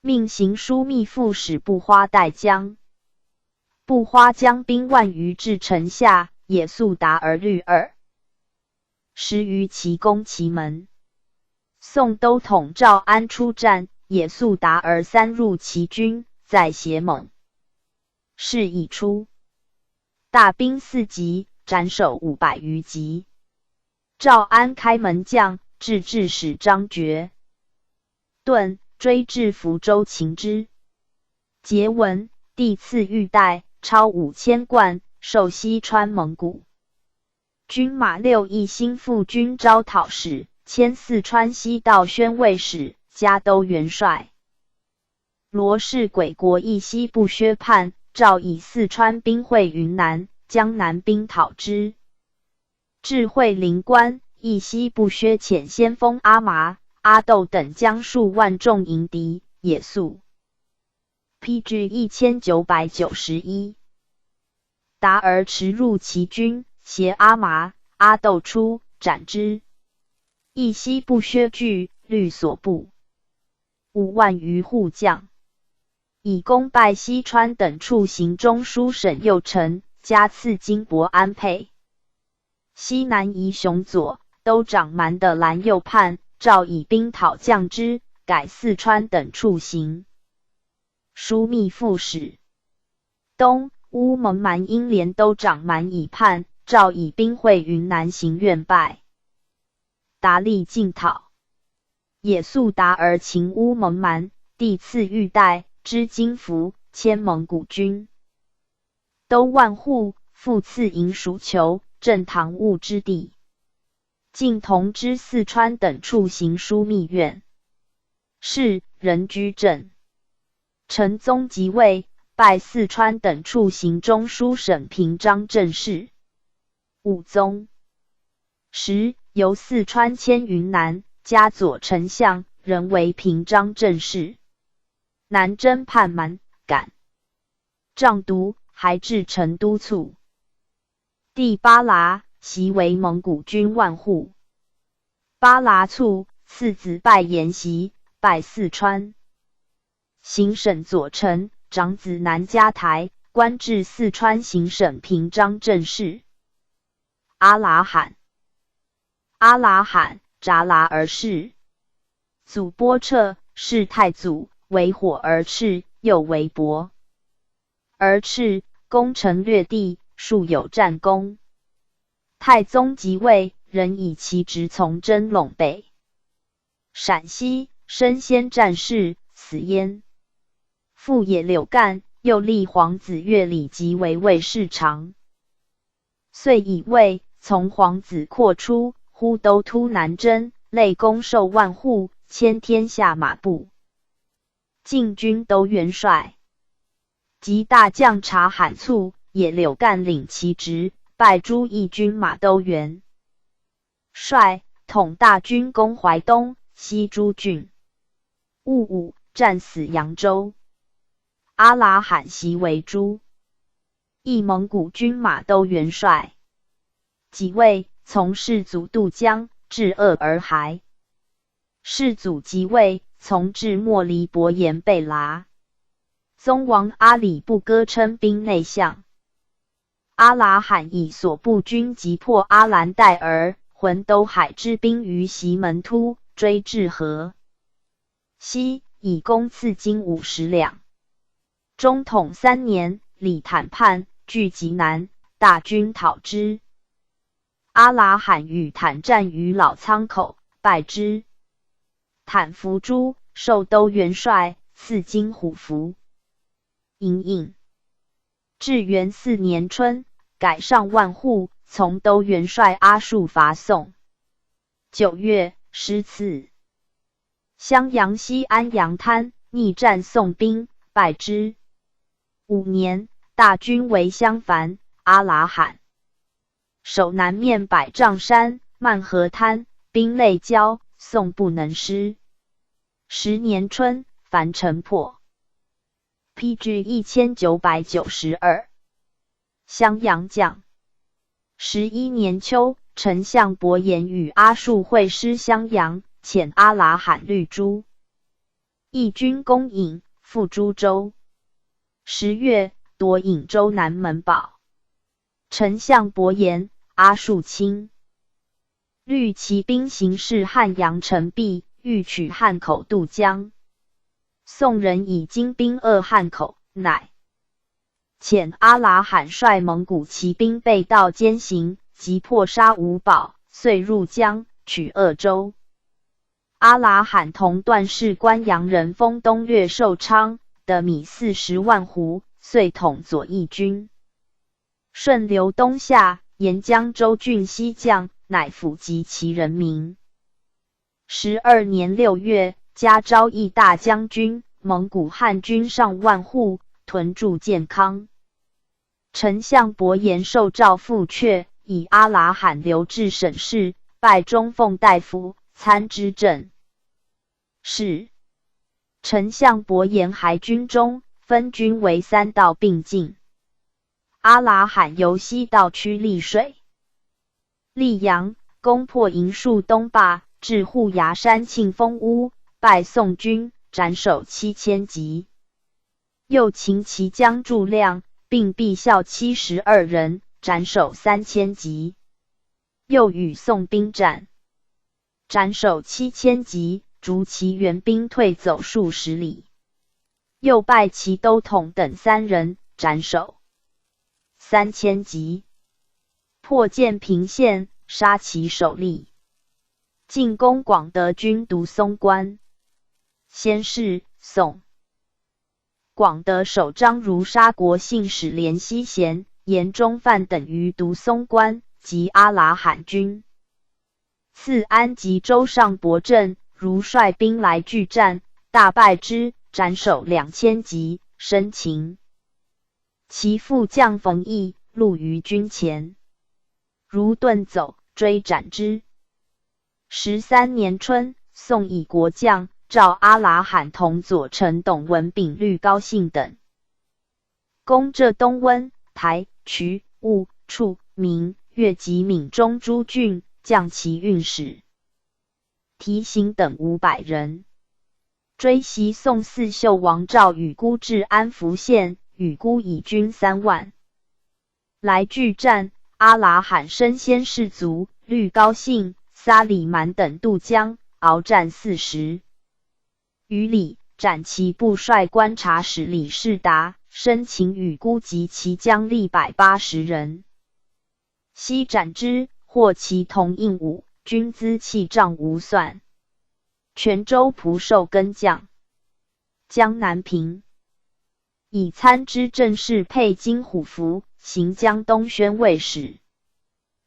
命行枢密副使不花带将。不花将兵万余至城下，也速达而率20余骑攻其门。宋都统赵安出战，也速达而3入其军，在胁猛。是已出，大兵4级，斩首500余级。赵安开门将，至使张觉顿追至福州擒之。桀闻，帝赐玉带，超5000贯，授西川蒙古军马6亿新副军招讨使，迁四川西道宣慰使、嘉都元帅。罗氏鬼国义西部薛叛，赵以四川兵会云南，江南兵讨之。至会临关，义西部薛遣先锋阿麻、阿斗等将数万众迎敌，也速。PG 1991。达而驰入其军，挟阿麻、阿斗出，斩之。义西部薛惧，虑所部5万余户将，以攻败西川等处行中书省右丞，加赐金帛安沛。西南夷雄左都长蛮的兰右叛，赵以兵讨将之，改四川等处行枢密副使。东乌蒙蛮英连都长蛮以叛，赵以兵会云南行院败。达力进讨，也速达而擒乌蒙蛮，帝赐玉带，织金服，迁蒙古军。都万户，复赐银蜀球，镇唐务之地。晋同知四川等处行枢密院。是人居正。成宗即位，拜四川等处行中书省平章政事。武宗时，由四川迁云南，加左丞相，仍为平章政事。南征叛蛮，赶仗独，还至成都卒。第巴剌袭为蒙古军万户。巴剌卒，次子拜延袭，拜四川行省左丞，长子南嘉台，官至四川行省平章政事。阿剌罕，阿剌罕札剌而逝。祖波彻，是太祖，为火而赤，又为伯。而赤，攻城略地，数有战功。太宗即位，仍以其职从征陇北、陕西，身先战事，死焉。父也柳干，又立皇子乐里即为魏世长。遂以魏从皇子扩出，忽都突南征，累攻受万户，迁天下马步。晋军都元帅。及大将察罕卒，也柳干领其职，拜诸义军马都元帅，统大军攻淮东、西诸郡。戊午，战死扬州。阿拉罕袭为诸。义蒙古军马都元帅。即位，从世祖渡江，至鄂尔亥。世祖即位，从至莫离伯颜贝剌。宗王阿里不哥称兵内相。阿拉罕以所部军击破阿兰代尔、浑都海之兵于席门突，追至河西，以攻赐金50两。中统3年，李坦叛，据极南，大军讨之。阿拉罕与坦战于老仓口，败之。坦伏诛，授都元帅，赐金虎符。隐隐。至元4年春，改上万户，从都元帅阿术伐宋。9月，师赐。襄阳西安阳滩，逆战宋兵，败之。5年，大军围襄樊，阿拉罕守南面百丈山、漫河滩，兵累交，宋不能施。10年春，樊城破。PG 1992。襄阳将。11年秋，丞相伯颜与阿术会师襄阳，遣阿拉罕率诸义军攻颍，复诸州。10月，夺颍州南门堡。丞相伯颜、阿术亲。率骑兵行至汉阳城壁，欲取汉口渡江。宋人以精兵扼汉口，乃遣阿拉罕率蒙古骑兵背道兼行，即破杀五堡，遂入江，取鄂州。阿拉罕同段氏关阳人封东略寿昌的米40万斛，遂统左翼军。顺流东下，沿江州郡西降，乃抚及其人民。12年6月，加昭义大将军，蒙古汉军上万户，屯驻建康。丞相伯颜受诏复阙，以阿拉罕留置省事，拜中奉大夫，参知政事。丞相伯颜还军中，分军为3道并进。阿拉罕由西道驱溧水、溧阳，攻破营树东坝，至户牙山庆丰屋，败宋军，斩首7000级。又擒其将祝亮，并毙校72人，斩首3000级。又与宋兵战，斩首7000级，逐其援兵退走数十里。又败其都统等3人，斩首3000级。破建平县，杀其首领。进攻广德军独松关。先是，宋广德守张如杀国信使连希贤、严中范等于独松关，及阿拉罕军。次安吉州上伯镇，如率兵来拒战，大败之，斩首2000级，生擒。其副将冯异戮于军前，如遁走，追斩之。13年春，宋以国将召阿拉罕同左丞董文炳率高信等，攻浙东温、台、衢、婺、处、明、越及闽中诸郡，降其运使、提刑等500人。追袭宋四秀王赵与孤至安福县，与孤以军3万来拒战。阿拉罕身先士卒，率高信、撒里蛮等渡江，鏖战40余里，斩其部帅观察使李世达，生擒与孤及其将吏180人。悉斩之，获其同应武，军资器仗无算。泉州蒲寿根将。江南平。以参知政事配金虎符，行江东宣慰使。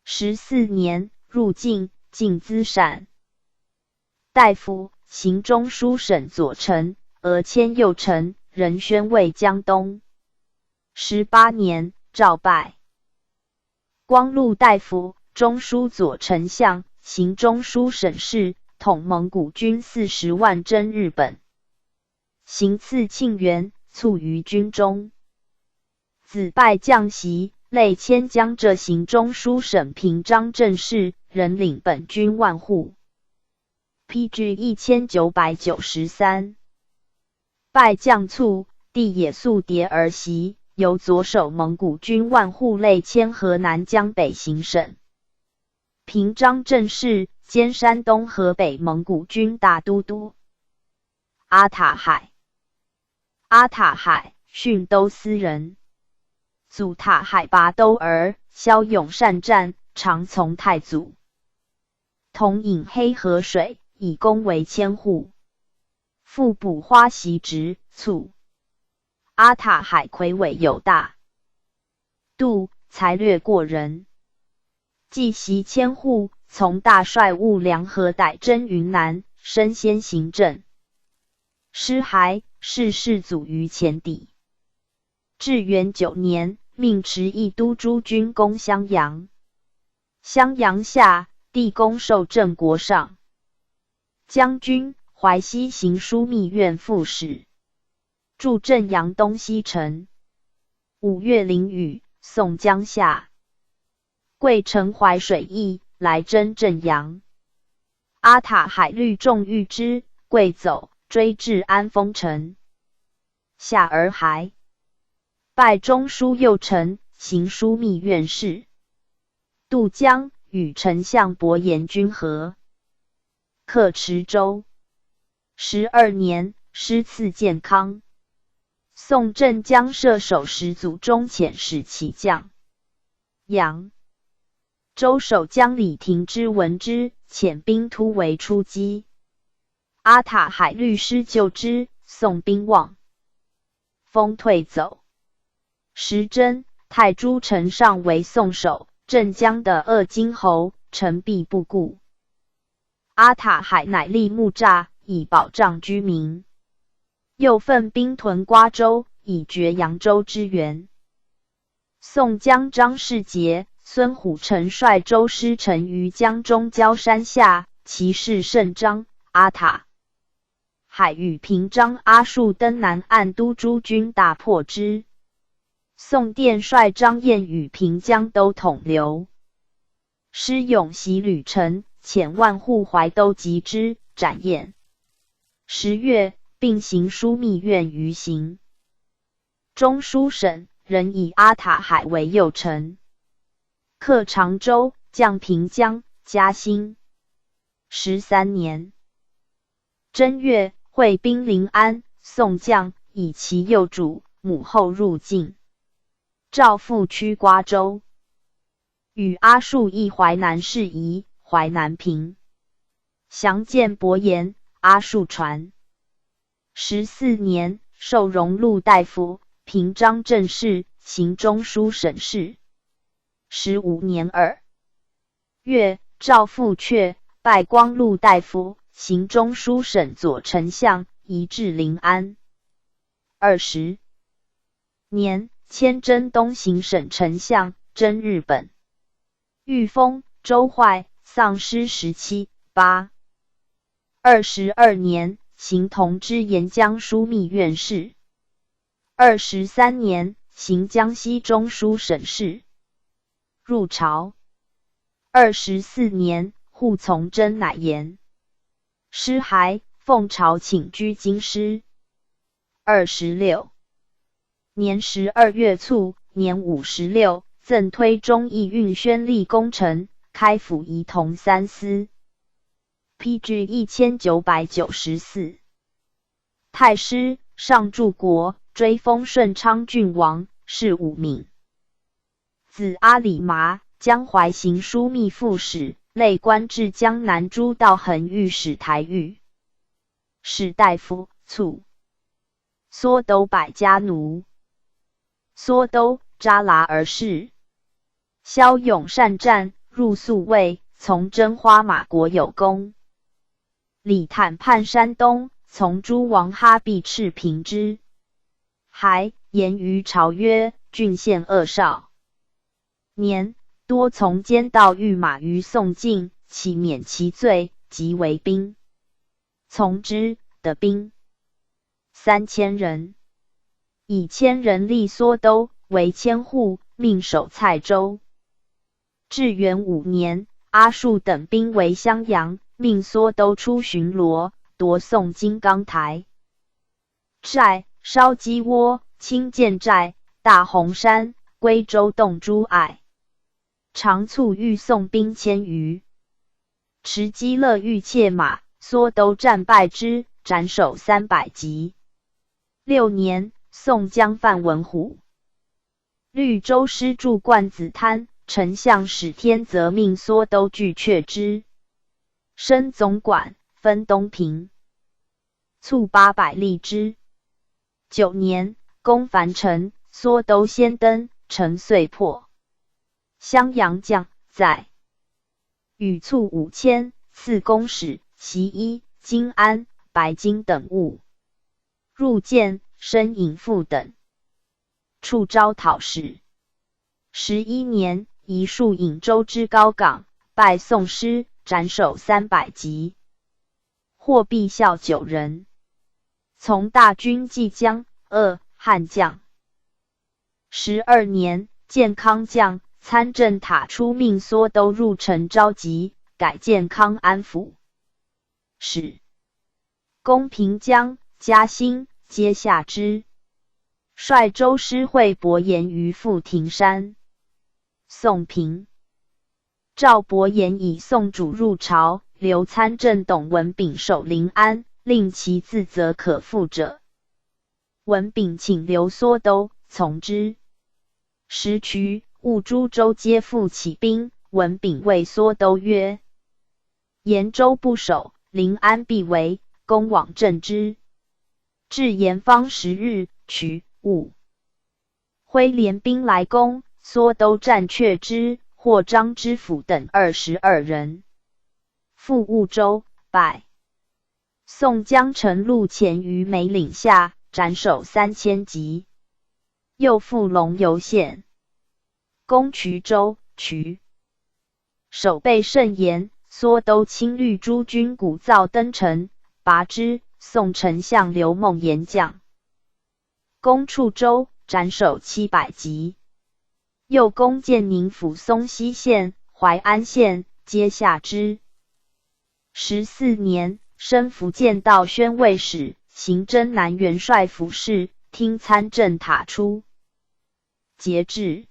14年，入晋，进资陕。大夫，行中书省左丞，俄迁右丞，任宣慰江东。18年，诏拜光禄大夫、中书左丞相，行中书省事，统蒙古军40万征日本。行赐庆元，卒于军中。子拜将袭，累迁江浙行中书省平章政事，仍领本军万户。PG 1993。拜将卒，弟也速迭而袭，由左守蒙古军万户，累迁河南江北行省。平章政事，兼山东河北蒙古军大都督。阿塔海，阿塔海，训都司人。祖塔海拔都儿，骁勇善战，常从太祖。同饮黑河水，以功为千户。复补花袭职，卒。阿塔海魁伟有大度，才略过人。既袭千户，从大帅务良和逮征云南，升先行政。师还，是世祖于前邸。至元9年，命持义都诸军攻襄阳。襄阳下，帝公授郑国上将军、淮西行枢密院副使，驻镇阳东西城。5月淋雨，宋江下。贵乘淮水驿，来征镇阳。阿塔海率众遇之，贵走，追至安丰城。下而还。拜中书右丞，行枢密院事。渡江，与丞相伯颜君和。克池州。12年，师赐建康。宋镇江射手始祖中遣使骑将。扬州守将李廷之闻之，遣兵突围出击。阿塔海律师救之，宋兵望风退走。时珍、太朱城上为宋守，镇江的鄂金侯，城壁不顾。阿塔海乃立木栅，以保障居民。又奋兵屯瓜州，以绝扬州之援。宋江张世杰、孙虎城率州师陈于江中焦山下，其势甚张。阿塔海与平章阿术登南岸，都诸军大破之。宋殿率张燕与平江都统刘师勇袭吕城，遣万户怀都击之，斩燕。10月，并行枢密院于行中书省，仍以阿塔海为右丞。克常州，降平江，嘉兴。13年正月，会兵临安，宋将以其右主母后入境。赵复驱瓜州。与阿术议淮南事宜，淮南平。详见伯颜、阿术传。14年，授荣禄大夫，平章政事，行中书省事。15年2月，赵复阙，拜光禄大夫，行中书省左丞相，移至临安。20年，迁征东行省丞相，征日本。御封周坏，丧失17。8 22年，行同知沿江枢密院事。23年，行江西中书省事。入朝。24年，护从真乃言。师还，奉朝请居京师。26年12月卒，年56，赠推中义运宣力功臣，开府仪同三司。PG 1994。太师，上柱国，追封顺昌郡王，是武敏。子阿里麻，江淮行枢密副使，累官至江南诸道衡御史台狱士大夫，卒。缩都百家奴。缩都，扎剌而逝。骁勇善战，入宿卫，从征花马国有功。李坦叛山东，从诸王哈必赤平之。还言于朝曰：郡县恶少年，多从奸盗御马于宋境，岂免其罪，即为兵。从之的兵3000人，以1000人立缩都，为千户，命守蔡州。至元5年，阿术等兵围襄阳，命缩都出巡逻，夺宋金刚台寨、烧鸡窝、清涧寨、大红山、归州洞诸隘。长促欲宋兵1000余，持基勒欲窃马，缩都战败之，斩首300级。6年，宋将范文虎、绿州师驻灌子滩，丞相史天则命缩都拒却之，升总管，分东平，卒800立之。9年，攻樊城，缩都先登，城遂破。襄阳将在，与卒5000，赐公使、袭衣、金鞍、白金等物。入见，申尹父等。处招讨使。11年，移戍颍州之高岗，败宋师，斩首300级。获必效9人。从大军济江，汉将。12年，建康将参政塔出命缩都入城召集，改建康安府。使公平江、嘉兴皆下之。率州师会伯颜于富亭山。宋平，赵伯颜以宋主入朝，留参政董文炳守临安，令其自责可复者。文炳请留缩都，从之。时渠、婺诸州皆复起兵，文炳谓缩都曰：延州不守，临安必围，攻往镇之。至延方10日，渠、婺、挥联兵来攻，缩都战却之，获张知府等22人。复婺州，败。宋将陈禄潜于梅岭下，斩首3000级。又复龙游县，攻衢州，衢守备甚严，缩都亲率诸军鼓噪登城，拔之。宋丞相刘孟言将。攻处州，斩首700级。又攻建宁府松溪县、淮安县，皆下之。14年，升福建道宣慰使，行征南元帅府事，听参政塔出。节制。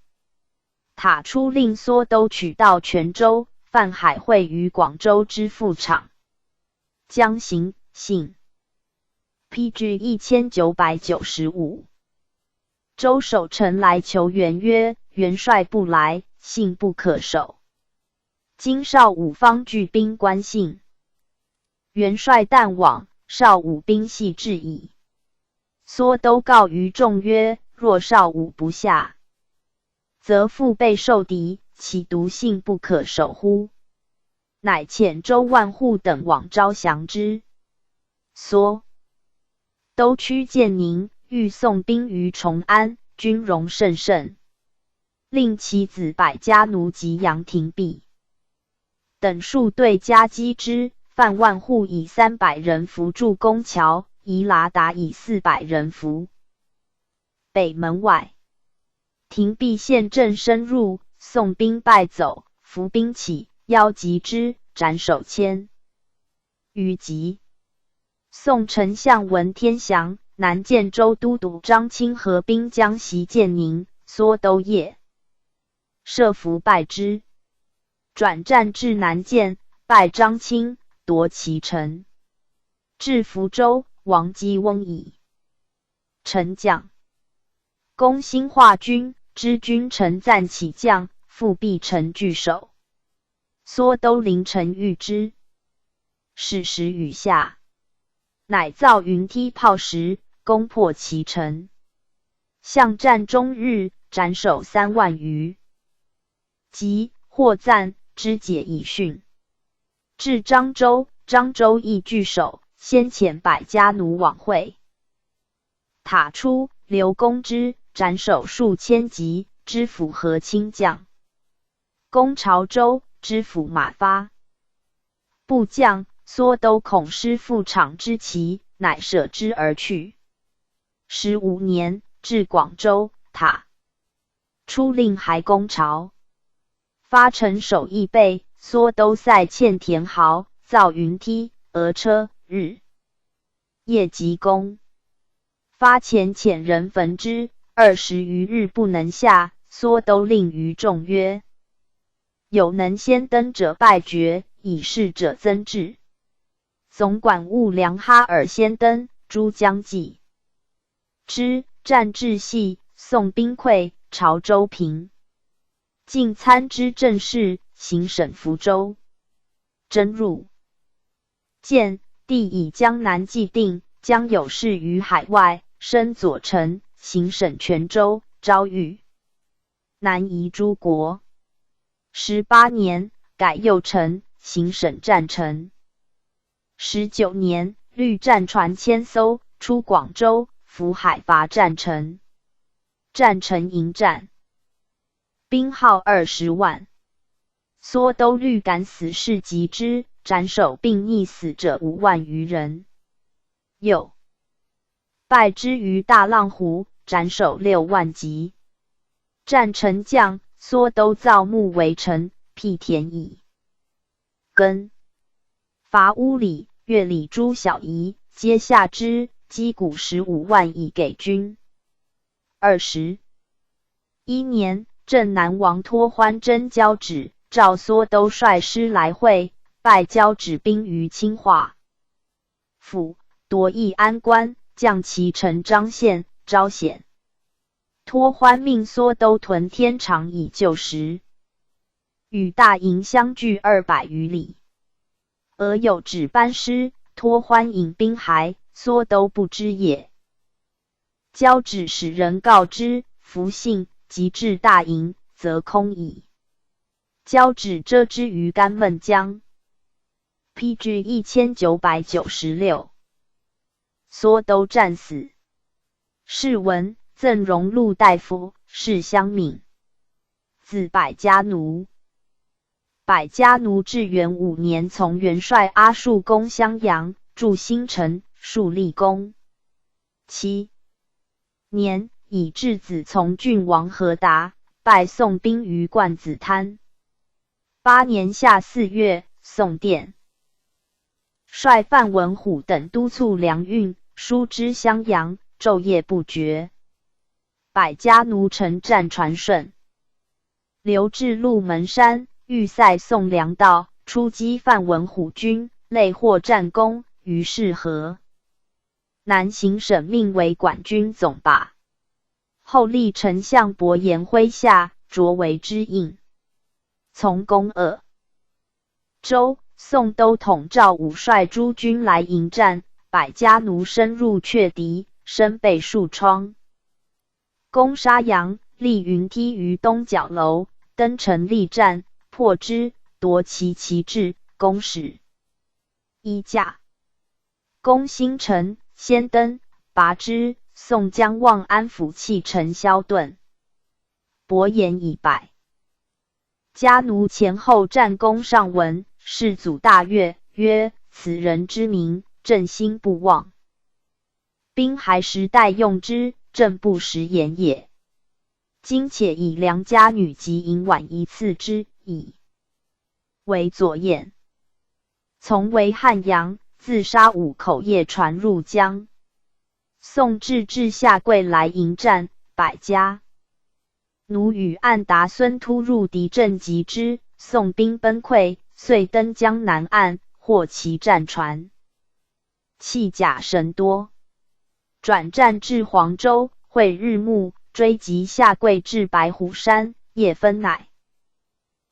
塔出令缩都取到泉州，范海会于广州之副场。将行，信。PG 1995。州守臣来求援曰：元帅不来，信不可守。今少武方据兵关信。元帅旦往，少武兵系至矣。缩都告于众曰：若少武不下，则腹背受敌，其独信不可守乎？乃遣周万户等往招降之。缩都驱建宁，欲送兵于崇安，军容甚盛，令其子百家奴及杨廷弼等数队夹击之。范万户以300人伏筑宫桥，宜剌达以400人伏北门外。廷弼陷阵深入，宋兵败走，伏兵起，邀击之，斩首1000余级。宋丞相文天祥、南建州都督张清合兵将袭建宁，缩都业，设伏败之。转战至南建，败张清，夺其城。至福州，王击翁矣。陈将攻兴化军，知军臣赞起将，复必城据守。缩都临城遇之，是时雨下，乃造云梯炮石，攻破其城。巷战终日，斩首3万余。即获赞，知解已训。至漳州，漳州亦据守，先遣百家奴往会。塔出，刘公之，斩首数千级，知府何清将。攻潮州，知府马发。部将缩都恐失父场之旗，乃舍之而去。15年，至广州，塔出令还攻朝，发陈守义备，缩都塞堑田壕，造云梯、俄车，日夜急攻。发前遣人焚之，20余日不能下，缩都令于众曰：有能先登者败绝，以示者增至。总管务梁哈尔先登，诸将继之，战至隙，宋兵溃，潮州平。进参知政事，行省福州。征入，见帝以江南既定，将有事于海外，升左丞，行省泉州，招谕南夷诸国。18年，改右丞，行省战臣。19年，律战船1000艘，出广州，浮海伐战城。战城迎战，兵号20万。缩都律敢死士及之，斩首并溺死者5万余人。又败之于大浪湖，斩首6万级。战城将缩都造木围城，辟田以根。伐乌里、越里诸小夷，皆下之，击鼓15万以给军。21年，镇南王托欢征交趾，赵缩都率师来会，败交趾兵于清化府，夺义安关，降其城张县、招显。托欢命缩都屯天长以救时，与大营相距200余里。俄有指班师，托欢引兵还，缩都不知也。交趾使人告之，弗信，及至大营，则空矣。交趾遮之于甘孟江。PG 1996。缩都战死。谥文，赠荣禄大夫，谥襄敏，字百家奴。百家奴至元5年，从元帅阿术攻襄阳，筑新城，树立功。7年，以质子从郡王何达，败宋兵于灌子滩。8年夏4月，宋殿率范文虎等督促粮运，输之襄阳，昼夜不绝。百家奴乘战船顺，流至鹿门山，欲塞宋粮道，出击范文虎军，累获战功，于是和。南行省命为管军总把，后立丞相伯颜麾下，擢为知印。从攻2州，宋都统赵武率诸军来迎战，百家奴深入却敌，身被数疮。攻沙阳，立云梯于东角楼，登城力战，破之，夺其旗帜，攻使衣架。攻新城，先登，拔之，宋将望安抚弃城萧顿。伯颜已败。家奴前后战功上闻，世祖大悦，曰：此人之名，朕心不忘。兵还时待用之，朕不食言也。今且以良家女及银碗一赐之，以为佐验。从为汉阳，自杀5口夜传入江。宋至下桂来迎战，百家奴与暗达孙突入敌阵击之，宋兵崩溃，遂登江南岸，获其战船，弃甲甚多。转战至黄州，会日暮，追击下桂至白虎山，夜分乃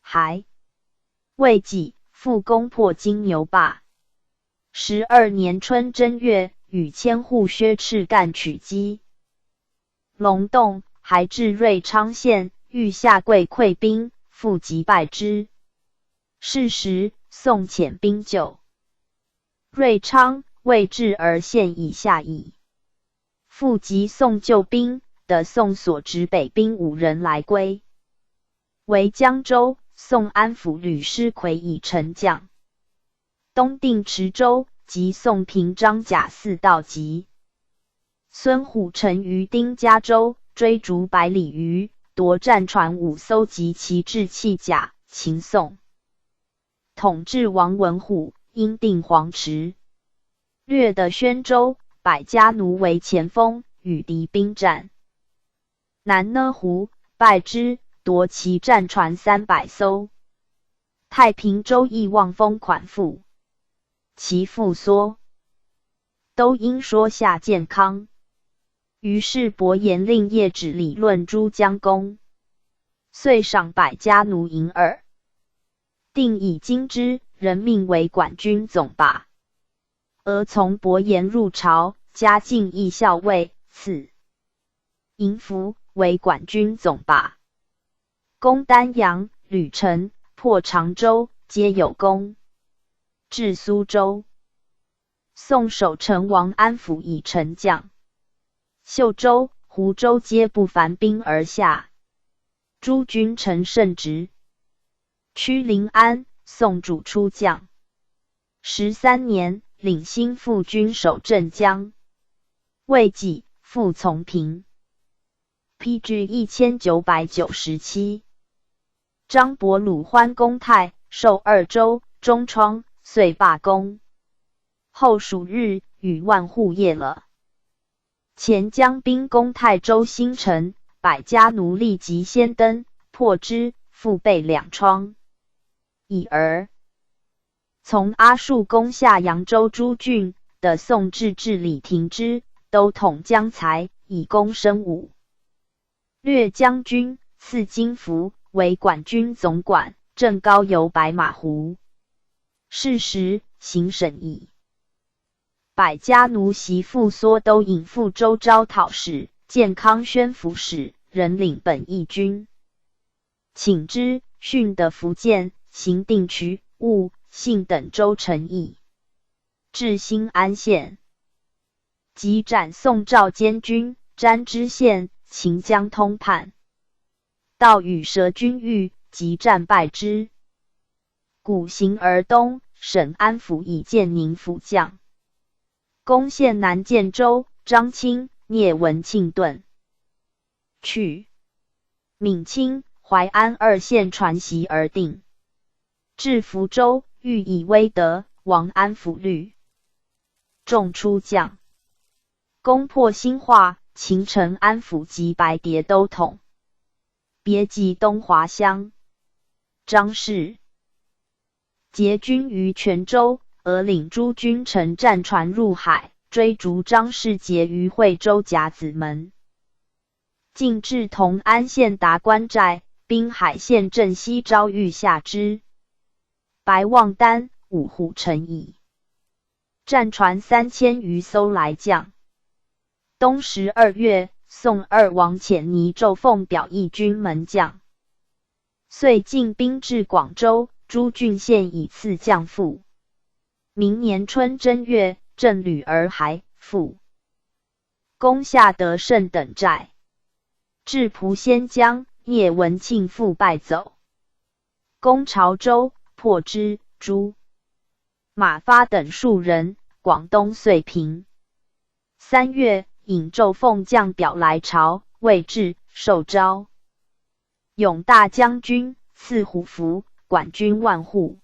还。未几，复攻破金牛坝。12年春正月，与千户薛赤干取击。隆洞，还至瑞昌县，遇下桂溃兵，复击败之。是时，宋遣兵救瑞昌，未至而县已下矣。复击宋救兵，得宋所指北兵5人来归。为江州，宋安抚吕师奎以丞将。东定池州，及宋平章甲4道籍。孙虎臣于丁家州追逐100里余，夺战船5艘及其制器甲，擒宋。统治王文虎，因定黄池，略得宣州，百家奴为前锋，与敌兵战。南呢湖，败之，夺其战船300艘。太平州亦望风款附，其父缩，都因说下健康。于是伯言令业指理论诸将功，遂赏百家奴银耳，定以金之，人命为管军总把。而从伯言入朝，加进义校尉，赐银符，为管军总把。攻丹阳、吕城，破常州，皆有功。至苏州，宋守成王安抚以臣将。秀州、湖州皆不烦兵而下，诸军臣甚直。屈临安，宋主出将。13年，领新副军守镇江。魏己，复从平。PG 1997。张伯鲁欢公泰，授2州、中疮，遂罢公。后数日，与万户业了。前将兵攻泰州新城，百家奴立即先登，破之，复备2疮。已而从阿术攻下扬州诸郡的宋制治李廷之，都统江才，以攻申武。略将军，赐金符，为管军总管，正高游白马湖。是时，行省矣。百家奴袭复缩都引赴州招讨使、建康宣抚使，人领本义军。请之，训得福建、行定渠、务、信等州城邑。至新安县，即斩宋赵监军，詹知县，秦江通判。道与佘军遇，即战败之。古行而东，省安抚以建宁府将。攻陷南建州，张清、聂文庆遁去。闽清、淮安2县传檄而定。至福州，欲以威德，王安抚虑，众出将，攻破兴化、秦城安抚及白蝶都统，别及东华乡。张氏结军于泉州，而领诸军乘战船入海，追逐张氏结于惠州甲子门。进至同安县达官寨，滨海县镇西招遇下之。白望丹、五虎城矣。战船3000余艘来将。冬12月，宋2王遣倪昼奉表义军门将。遂进兵至广州，诸郡县以赐将赋。明年春正月，正履而还，复攻下德胜等寨。至蒲仙江，聂文庆复败走。攻潮州，破之，诛马发等数人，广东遂平。3月，引昼奉将表来朝，未至，受诏。永大将军，赐虎符，管军万户。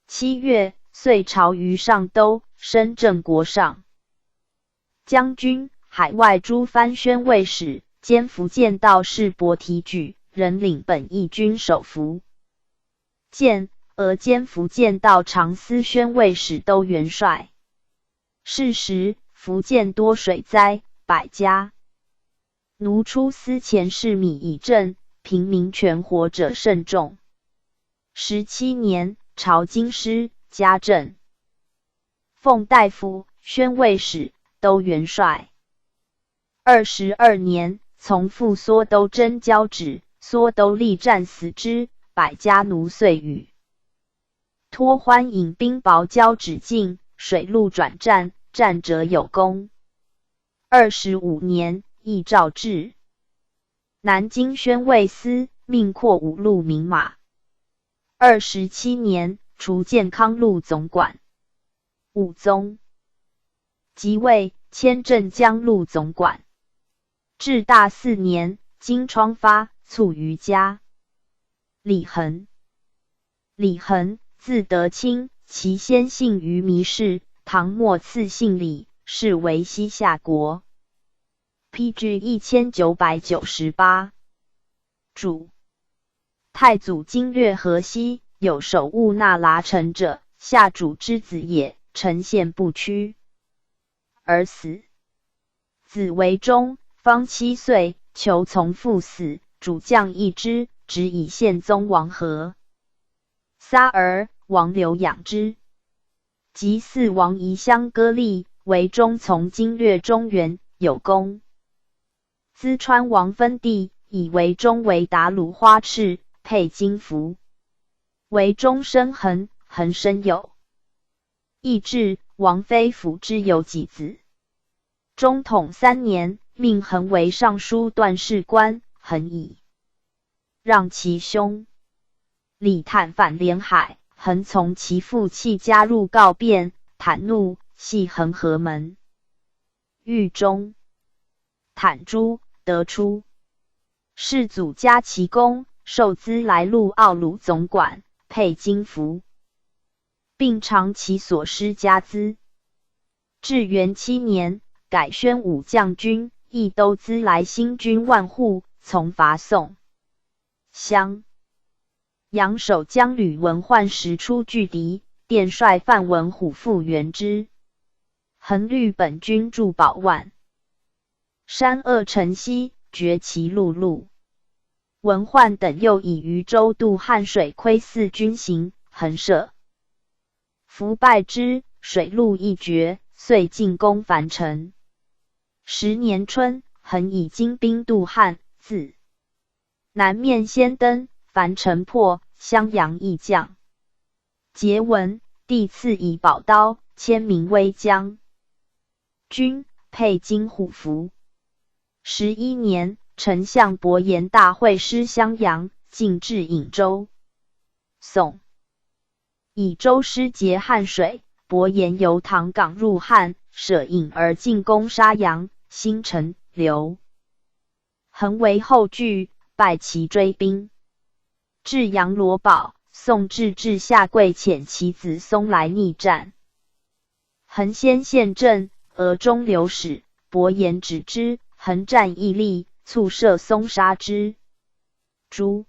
7月，遂朝于上都，升正国上。将军，海外诸藩宣慰使，兼福建道士伯提举，人领本义军首服。建而兼福建道长司宣慰使都元帅。是时，福建多水灾，百家奴出司前市米以赈，平民全活者甚众。17年，朝京师，加镇奉大夫、宣慰使、都元帅。22年，从复缩都征交趾，缩都力战死之，百家奴遂与托欢引兵薄交趾境，水陆转战，战者有功。25年，义诏至。南京宣慰司，命扩5路名马。27年，除健康路总管。武宗即位，迁镇江路总管。至大4年，经疮发，卒于家。李恒，李恒，字德清，其先姓于糜氏，唐末赐姓李，是为西夏国。PG 1998。主太祖经略河西，有守务那拉臣者，夏主之子也，臣献不屈，而死。子为忠，方7岁，求从父死，主将义之，直以宪宗王和。撒儿，王刘养之。及嗣王夷相割立，为忠从经略中原，有功。淄川王分地，以为忠为达鲁花赤，配金服。为忠生恒，恒生有。义至，王妃辅之有几子。中统3年，命恒为尚书段事官，恒以让其兄李坦反连海，恒从其父弃加入告变，坦怒，系恒河门。狱中，坦诛，得出。世祖加其功，授资来路奥鲁总管，配金服，并偿其所失家资。至元7年，改宣武将军，益都资来新军万户，从伐宋。襄阳守将吕文焕时出拒敌，殿帅范文虎复援之。恒律本军驻保万山鄂城西，绝其陆路。文焕等又以渝州渡汉水窥泗军行，恒赦。夫败之，水路一绝，遂进攻樊城。10年春，恒以精兵渡汉，自南面先登，樊城破，襄阳亦降。桀文，帝赐以宝刀，迁名威将军，配金虎符。11年，丞相伯颜大会师襄阳，进至颍州。宋以州师劫汉水，伯颜由唐港入汉，舍颍而进攻沙阳、新城、刘。恒为后拒，败其追兵。至阳罗堡，宋至下跪遣其子松来逆战。恒先陷阵，俄中流矢，伯颜止之，恒战毅力，促射松杀之。诸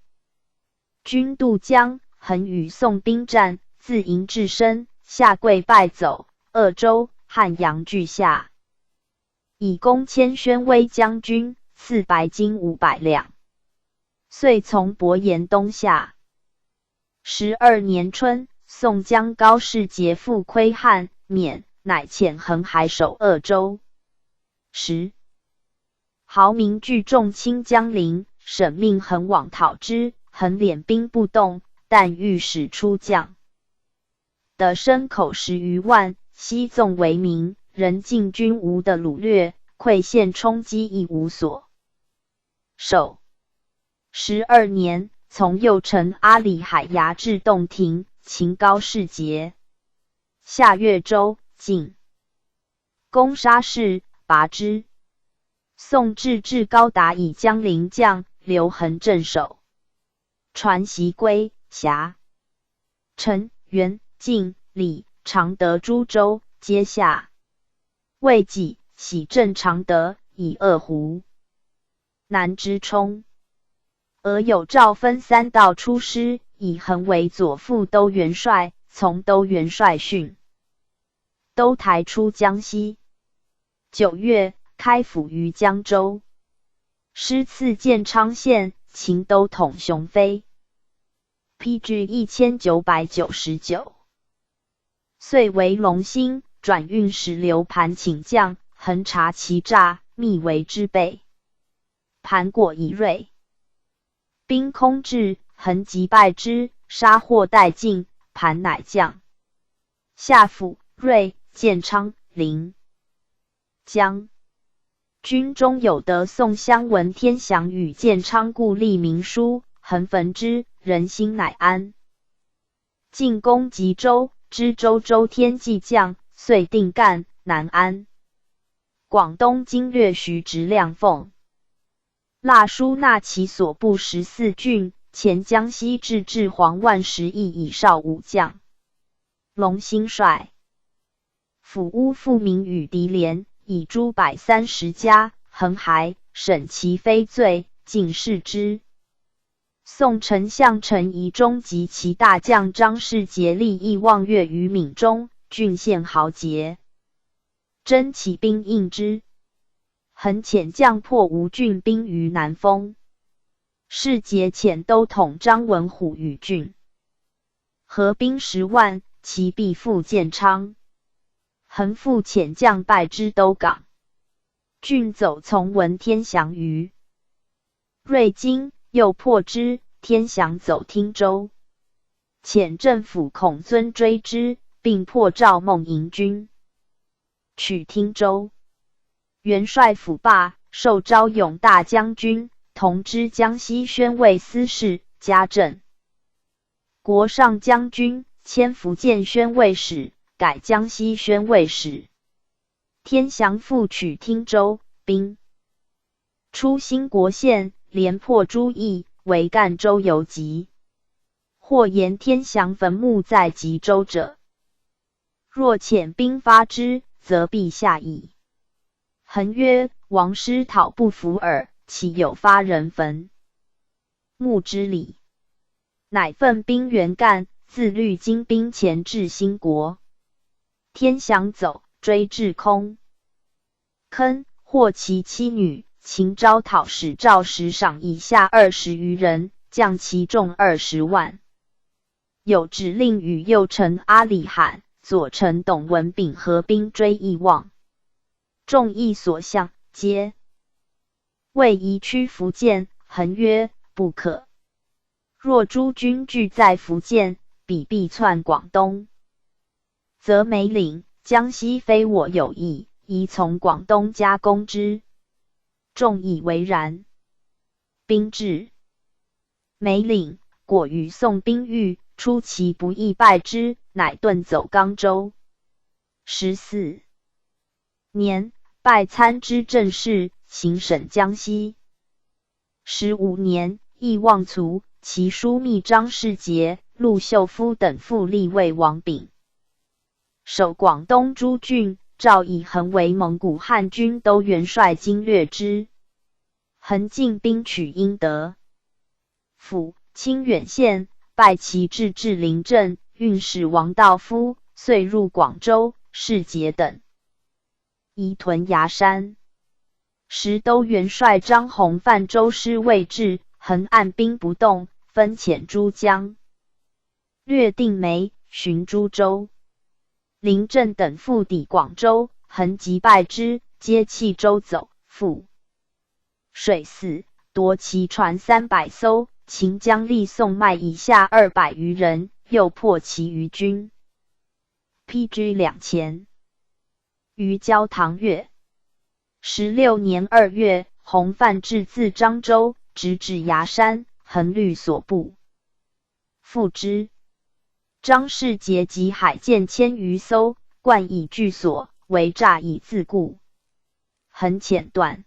军渡江，恒与宋兵战，自营至深，下跪败走，鄂州、汉阳俱下。以功迁宣威将军，赐白金500两。遂从伯颜东下。12年春，宋将高士节复窥汉，免，乃遣恒海守鄂州。豪民聚众侵江陵，审命恒往讨之，恒敛兵不动，但欲使出将。得牲口10余万，悉纵为民，人尽军无的掳掠，溃陷冲击亦无所守。12年，从右丞阿里海牙至洞庭，秦高士节。下越州，进攻沙市，拔之。宋至高达以江陵将刘恒镇守。传习归辖。陈、元、晋、李、常德诸州皆下。魏己喜镇常德，以扼胡。南之冲。俄有诏分3道出师，以恒为左副都元帅，从都元帅训。都台出江西。9月，开府于江州。师赐建昌县，秦都统雄妃。PG 1999。遂为龙兴，转运使刘盘请将，恒察其诈，密为之备。盘果以锐，兵空至，恒即败之，杀获殆尽，盘乃降。下府、瑞、建昌、临江军中有得宋襄闻天祥与建昌故立明书，恒焚之，人心乃安。进攻吉州，知州周天济将，遂定干、南安。广东经略徐直亮奉蜡书纳其所部14郡，前江西制置黄万10亿以少武将。龙兴帅府屋富民与敌连，以诸百30家，横骸，审其非罪，尽释之。宋丞相陈宜中及其大将张世杰立意望月于闽中，郡县豪杰，征起兵应之。恒遣将破吴郡兵于南丰。世杰遣都统张文虎与郡合兵10万，其必复建昌。恒复遣将败之都港。郡走从文天祥于瑞金，又破之。天祥走汀州，遣政府孔遵追之，并破赵孟营军，取汀州。元帅府罢，授昭勇大将军，同知江西宣慰司事，加镇国上将军，迁福建宣慰使，改江西宣慰使。天祥复取汀州，兵出兴国县，连破诸邑，为赣州游击。或言天祥坟墓在吉州者，若遣兵发之，则必下矣。恒曰：王师讨不服耳，岂有发人坟墓之理？乃奋兵援赣，自律精兵前至兴国。天祥走，追至空坑，获其妻女。秦招讨使赵时赏以下20余人，将其众20万。有指令与右丞阿里罕、左丞董文炳合兵追义望。众议所向，皆为移驱福建。恒曰：不可。若诸军聚在福建，彼必窜广东，则梅岭、江西非我有意，宜从广东加攻之。众以为然。兵至梅岭，果与宋兵遇，出其不意败之，乃遁走冈州。14年，拜参知政事，行省江西。15年，义望卒，其枢密张世杰、陆秀夫等复立为王炳，守广东诸郡。赵以恒为蒙古汉军都元帅，经略之。恒进兵取英德府、清远县，拜其制置临镇运使王道夫，遂入广州。世杰等移屯崖山。时都元帅张弘范州师未至，恒按兵不动，分遣诸将略定梅、寻株洲。临镇等复抵广州，恒击败之，皆弃州走，复水泗，夺其船300艘。秦将立宋麦以下200余人，又破其余军，披居2000。于焦唐月16年2月，弘范至自漳州，直至崖山，恒律所部，复之。张世杰及海舰1000余艘，冠以巨所，为诈以自固。恒遣断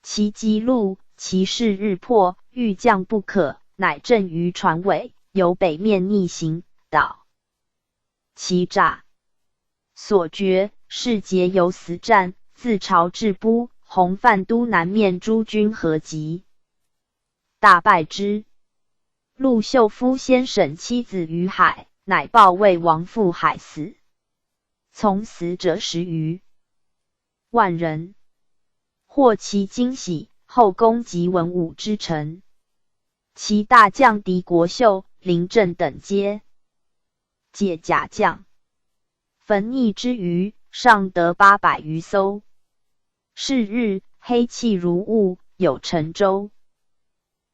其击路，其势日破，欲将不可，乃阵于船尾，由北面逆行，倒其诈所绝。世杰由死战，自朝至都，弘范都南面诸军合击，大败之。陆秀夫先审妻子于海，乃报魏王赴海死。从死者10余万人，获其惊喜，后攻击文武之臣。其大将狄国秀、林震等皆解甲将，焚匿之余，尚得800余艘。是日，黑气如雾，有沉舟。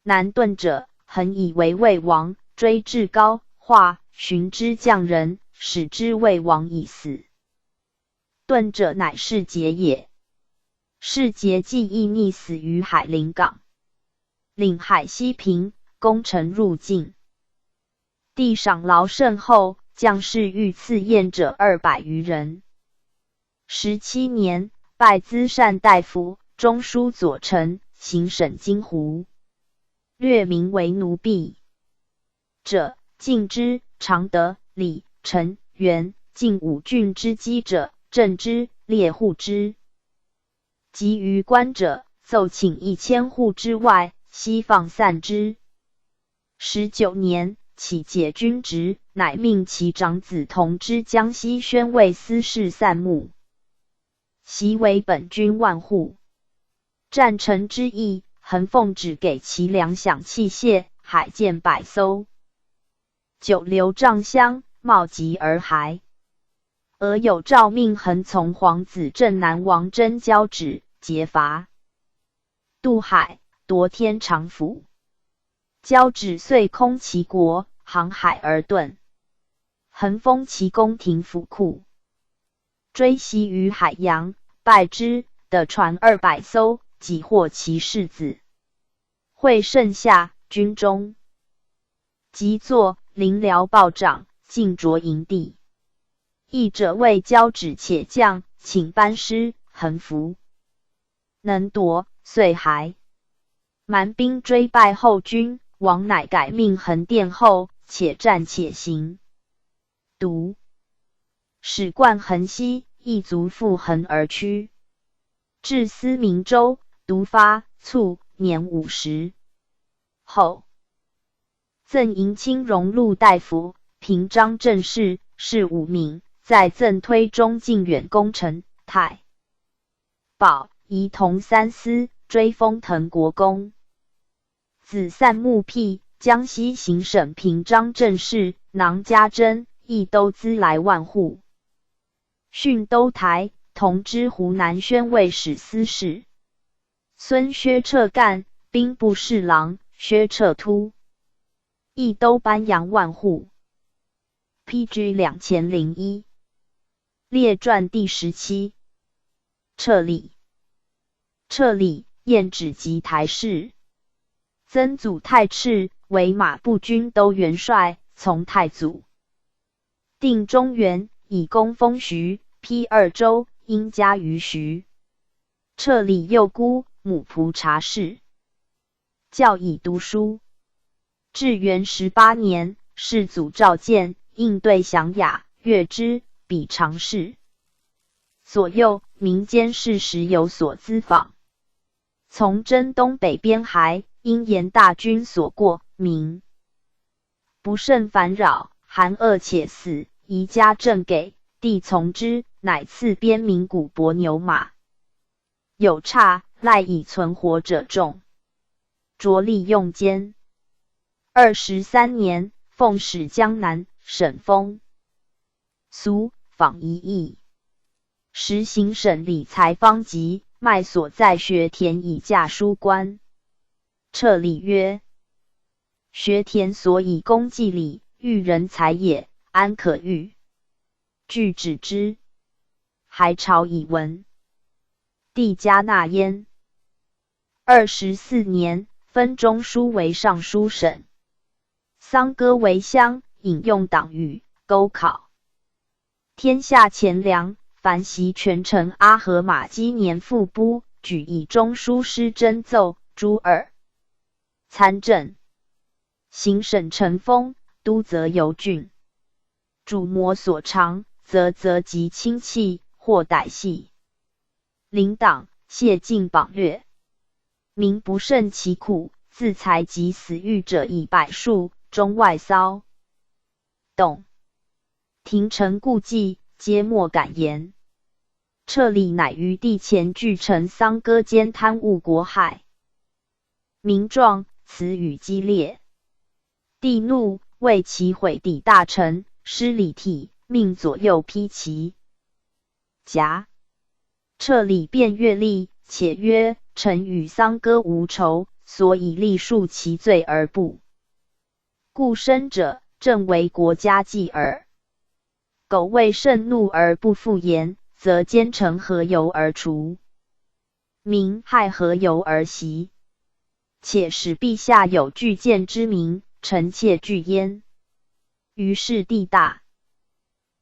南遁者，恒以为魏王，追至高化，寻之将人，使之魏王已死。遁者乃世杰也。世杰既亦溺死于海陵港。领海西平，攻城入境。帝赏劳甚厚，将士欲赐宴者200余人。17年，拜资善大夫、中书左丞，行省京湖，略名为奴婢者，敬之。常德、李、陈、元、晋5郡之击者，镇之，猎户之。及于官者，奏请1000户之外，悉放散之。19年，起解军职，乃命其长子同知江西宣慰司事散牧，袭为本军万户。战臣之役，恒奉旨给其粮饷器械，海舰100艘。久留帐厢，冒疾而还。俄有诏命恒从皇子镇南王真交旨，劫伐，渡海，夺天长府。交旨遂空其国，航海而遁。恒封其宫廷府库，追袭于海洋，败之，的船200艘，己获其世子。会盛夏，军中即作临辽报长，进着营地。译者谓交旨且将，请班师，恒服，能夺，遂还。蛮兵追败后军，王乃改命恒殿后，且战且行。独使冠恒西，一卒复恒而趋。至思明州，独发，卒，年50。后赠迎清荣禄大夫，平章政事，是5名，在赠推中进远功臣，太保仪同3司，追封腾国公。子散牧辟，江西行省平章政事，囊家珍，益都资来万户。训都台，同知湖南宣慰使司事。孙薛彻干，兵部侍郎，薛彻突。益都班阳万户。PG 2001。列传第17。彻礼。彻礼，燕止及台氏。曾祖太赤，为马步军都元帅，从太祖。定中原，以功封徐，披2州，因家于徐。彻礼幼孤，母仆查氏。教以读书。至元18年，世祖召见，应对详雅，悦之，比常事。左右民间事时有所咨访。从征东北边还，因言大军所过，民不甚烦扰，寒饿且死，宜家赠给，帝从之，乃赐边民古帛牛马。有差，赖以存活者众，着力用坚。23年，奉使江南、省封俗访一役，实行省理财方籍，卖所在学田以价书官。彻礼曰：学田所以供祭礼，育人才也，安可欲？具止之。还朝以闻。帝加纳焉。24年，分中书为尚书省。桑歌为乡，引用党语，勾考。天下钱粮，凡袭权臣阿合马基年副部，举以中书师征奏，诸耳。参政。行省承封，都则由郡。主谋所长，则及亲戚，或歹系。领党，谢尽榜略。民不胜其苦，自裁及死狱者以百数，中外骚动。廷臣顾忌，皆莫敢言。彻礼乃于帝前据陈桑歌间贪污国害。民状，词语激烈。帝怒，为其毁邸大臣，失礼体，命左右披其甲。彻礼便阅历，且曰：臣与桑歌无仇，所以立恕其罪而不顾生者，正为国家计耳。苟为盛怒而不复言，则奸臣何由而除？民害何由而袭？且使陛下有拒谏之名，臣妾惧焉。于是地大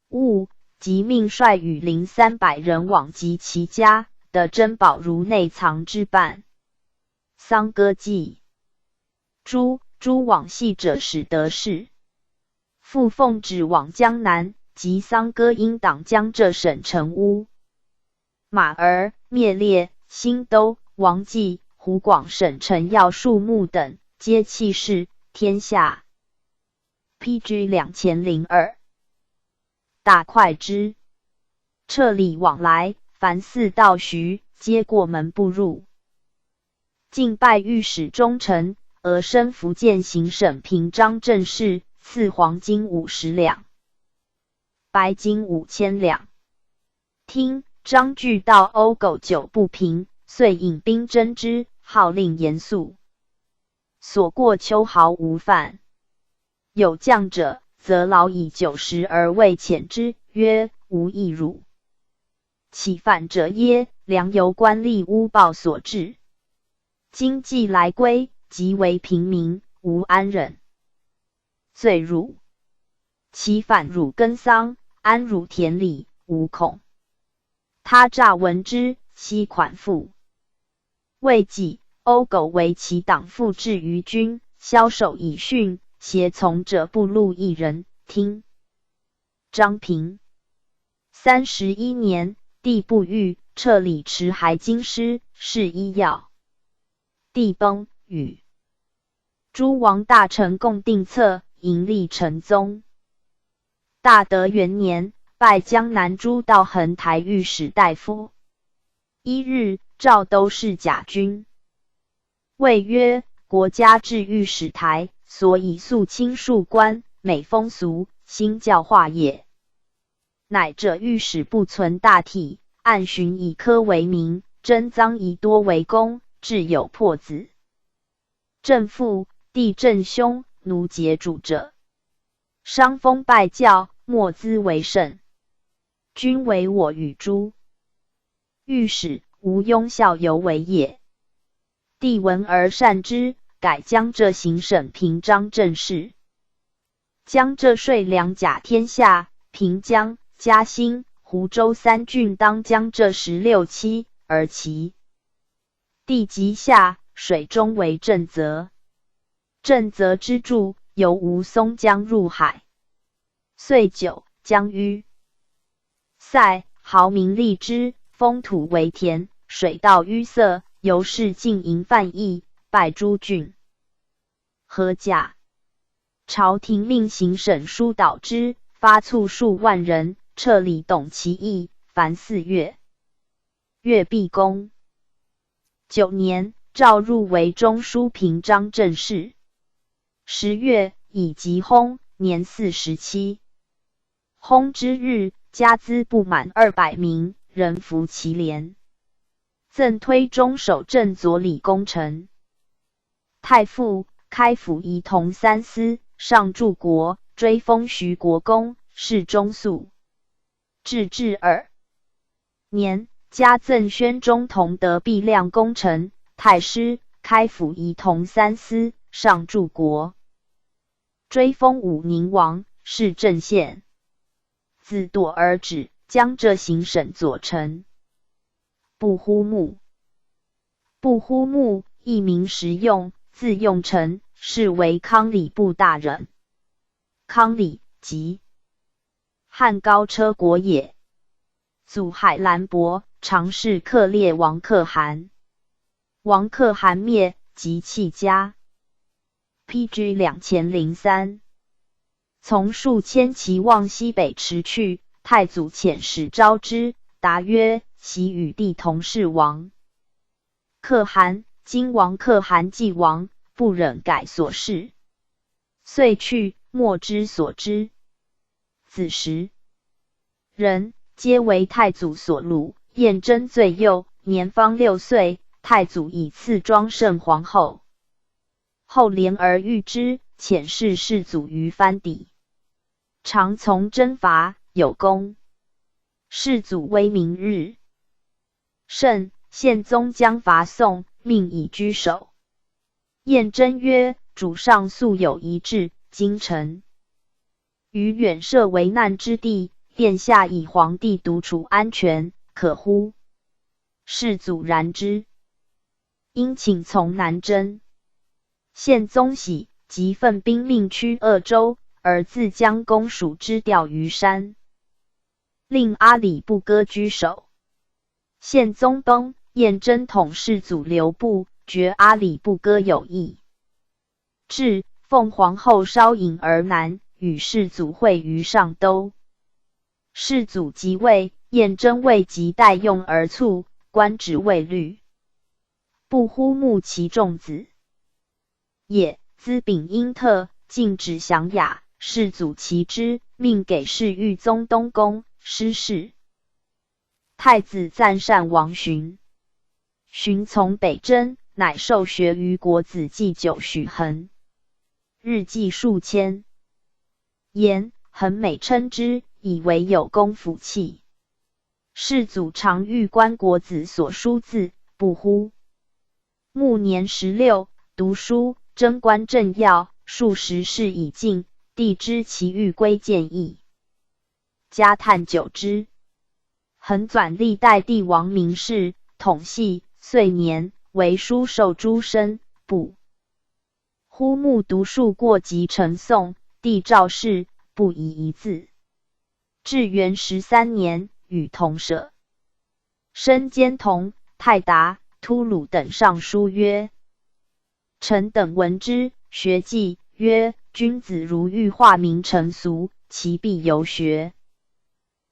物，即命率羽林300人往及其家的珍宝如内藏之半。丧歌记。诸往系者使得事。复奉旨往江南，及丧歌因党江浙省城屋。马儿、灭烈、新都、王继、湖广省城要数目等，皆弃市天下。PG 2002。大快之。撤里往来，凡4到徐，皆过门步入。进拜御史中丞，俄升福建行省平章政事，赐黄金50两，白金5000两。听张具道欧狗久不平，遂引兵征之，号令严肃。所过秋毫无犯。有将者，则劳以久时而未遣之，曰：无益汝。其犯者耶？良由官吏诬报所致。今既来归，即为平民，无安忍。罪汝。其反汝耕桑，安汝田里，无恐。他诈闻之，悉款付。未几，欧狗为其党复至于军，枭首以训，胁从者不录一人。听。张平。31年，帝不遇，撤里持还京师，是医药。帝崩，与诸王大臣共定策，迎立成宗。大德元年，拜江南诸道衡台御史大夫。1日，召都侍甲军。谓曰：国家治御史台，所以肃清庶官，美风俗，兴教化也。乃者御史不存大体，按循以科为名，征赃以多为功，致有破子。正父、弟正兄、奴节主者，伤风败教，莫兹为甚。君为我与诸御史，无庸效尤为也。帝闻而善之，改江浙行省平章政事。江浙税粮甲天下，平江、嘉兴、湖州3郡当江浙16期，而其地极下，水中为正则。正则之助，由吴淞江入海。岁久，江淤塞，豪民利之，封土为田，水道淤塞，由是进营犯役，败诸郡。何甲。朝廷命行省书导之，发卒数万人，彻里懂其意，凡4月。月毕公。9年，诏入为中书平章政事。10月，以即薨，年47。薨之日，家资不满200名，人服其连。赠推中守正左理功臣。太傅，开府仪同3司，上柱国，追封徐国公，侍中肃。至2年，加赠宣中同德弼亮功臣，太师，开府仪同3司，上柱国。追封武宁王，是镇县。自堕而止，江浙行省左丞。不呼木。不呼木，一名实用，字用臣，是为康礼部大人。康礼，即汉高车国也。祖海兰伯，常侍克烈王可汗。王可汗灭，即弃家。PG 2003。从数千骑望西北驰去，太祖遣使招之，答曰：其与弟同是王。可汗，今王可汗既亡，不忍改所事，遂去，莫之所知。子时人，皆为太祖所戮。燕真最幼，年方6岁，太祖以赐庄圣皇后。后怜而遇之，遣侍世祖于藩邸。常从征伐，有功。世祖威明日甚，宪宗将伐宋，命以居首。燕真曰：主上素有一志，今臣于远涉为难之地，殿下以皇帝独处安全，可乎？世祖然之，因请从南征。宪宗喜，即奋兵命驱鄂州，而自将公署之调于山，令阿里不哥居首。宪宗崩，燕征统世祖留步，觉阿里不哥有意，至奉皇后稍引而南，与世祖会于上都。世祖即位，燕征未及待用而卒，官职未虑，不呼募其众子也。资秉英特，禁止降雅，世祖其之，命给侍御宗东宫，师事。太子赞善王寻，寻从北征，乃受学于国子祭酒许衡，日记数千言，衡美称之，以为有功辅器。世祖常欲观国子所书字，不呼。暮年16，读书，征观政要，数十事已尽，帝知其欲归建议，加叹久之。衡纂历代帝王名士，统系，岁年，为书受诸身，不忽目读数过即呈送，帝诏示，不疑一字。至元13年，与同舍、申监同、泰达、突鲁等上书曰：臣等闻之，学记，曰：君子如欲化名成俗，其必由学。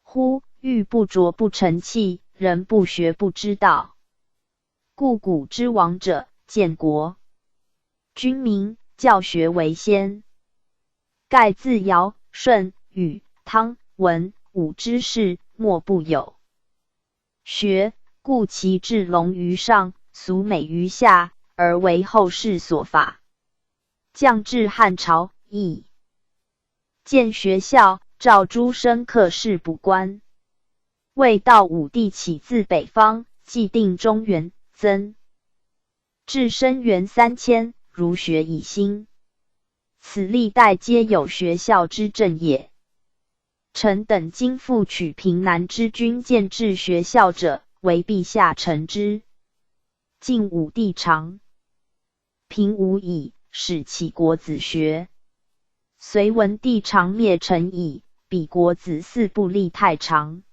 乎！欲不着不成器，人不学不知道。故古之王者，建国君民，教学为先。盖自尧、舜、禹、汤、文、武之士，莫不有学，故其至隆于上，俗美于下，而为后世所法。降至汉朝，亦建学校，召诸生课士补官。魏道武帝起自北方，既定中原，增至生源3000，儒学以兴。此历代皆有学校之政也。臣等今复取平南之君建制学校者，为陛下臣之。晋武帝长平无以使其国子学，隋文帝长灭陈以彼国子嗣不立太常。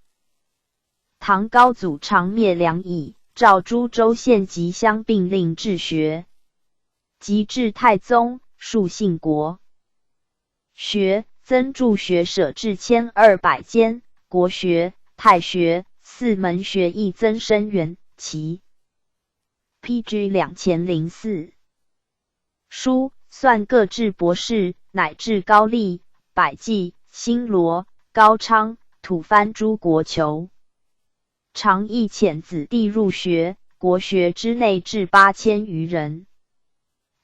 唐高祖长灭梁以，诏诸州县及乡并令治学。及至太宗，数信国学，增筑学舍至1200间，国学、太学、四门学亦增生源，其 PG 2004。书算各制博士，乃至高丽、百济、新罗、高昌、吐蕃诸国求。常亦遣子弟入学，国学之内至8000余人。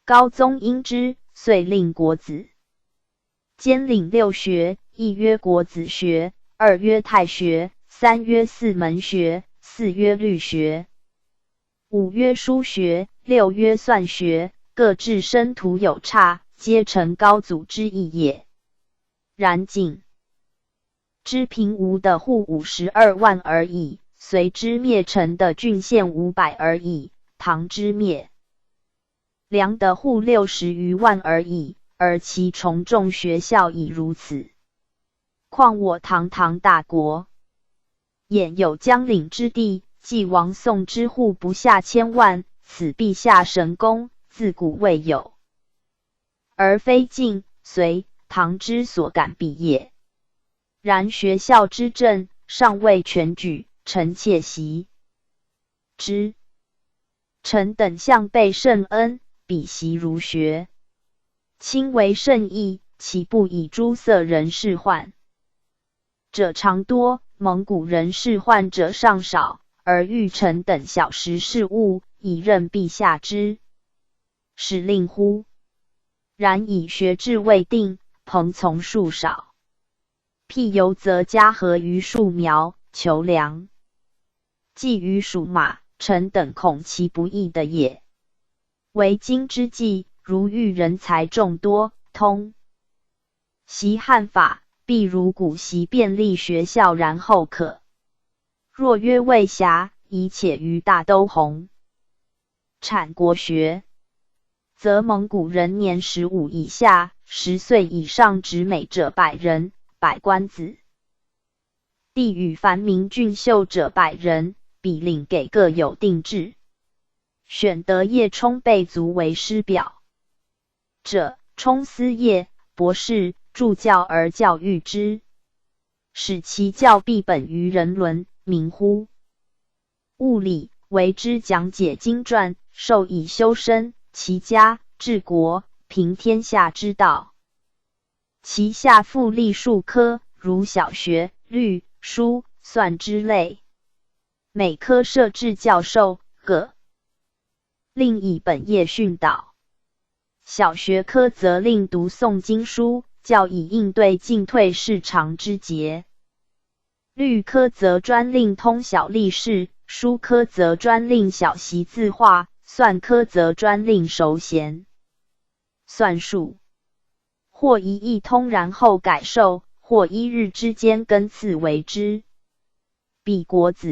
高宗因之，遂令国子兼领6学，一曰国子学，二曰太学，三曰四门学，四曰律学，五曰书学，六曰算学，各置生徒有差，皆成高祖之意也。然仅知平吴的户52万而已，隋之灭陈的郡县500而已，唐之灭梁的户60余万而已，而其从众学校已如此。况我堂大国，俨有江岭之地，继王宋之户不下1000万，此陛下神功，自古未有，而非晋、隋、唐之所敢比也。然学校之政尚未全举，臣妾习之。臣等向备圣恩，比习儒学，亲为圣意，岂不以诸色人仕宦者常多，蒙古人仕宦者尚少，而欲臣等小识事务，以任陛下之使令乎？然以学制未定，朋从数少，辟游则加禾于树苗，求粮寄于属马，臣等恐其不义的也。为今之计，如欲人才众多，通习汉法，必如古习便利学校，然后可。若曰未暇，宜且于大都弘产国学，则蒙古人年15以下，10岁以上直美者100人，百官子弟与凡民俊秀者100人，比领给各有定制。选得叶冲备族为师表者，冲思业、博士、助教而教育之，使其教必本于人伦，明乎物理，为之讲解经传，授以修身、齐家、治国、平天下之道。其下复立数科，如小学、律、书、算之类，每科设置教授，各另以本业训导。小学科则令读诵经书，教以应对进退市场之节。律科则专令通晓历史，书科则专令晓习字画，算科则专令熟弦算术。或一意通然后改授，或一日之间更次为之。彼国子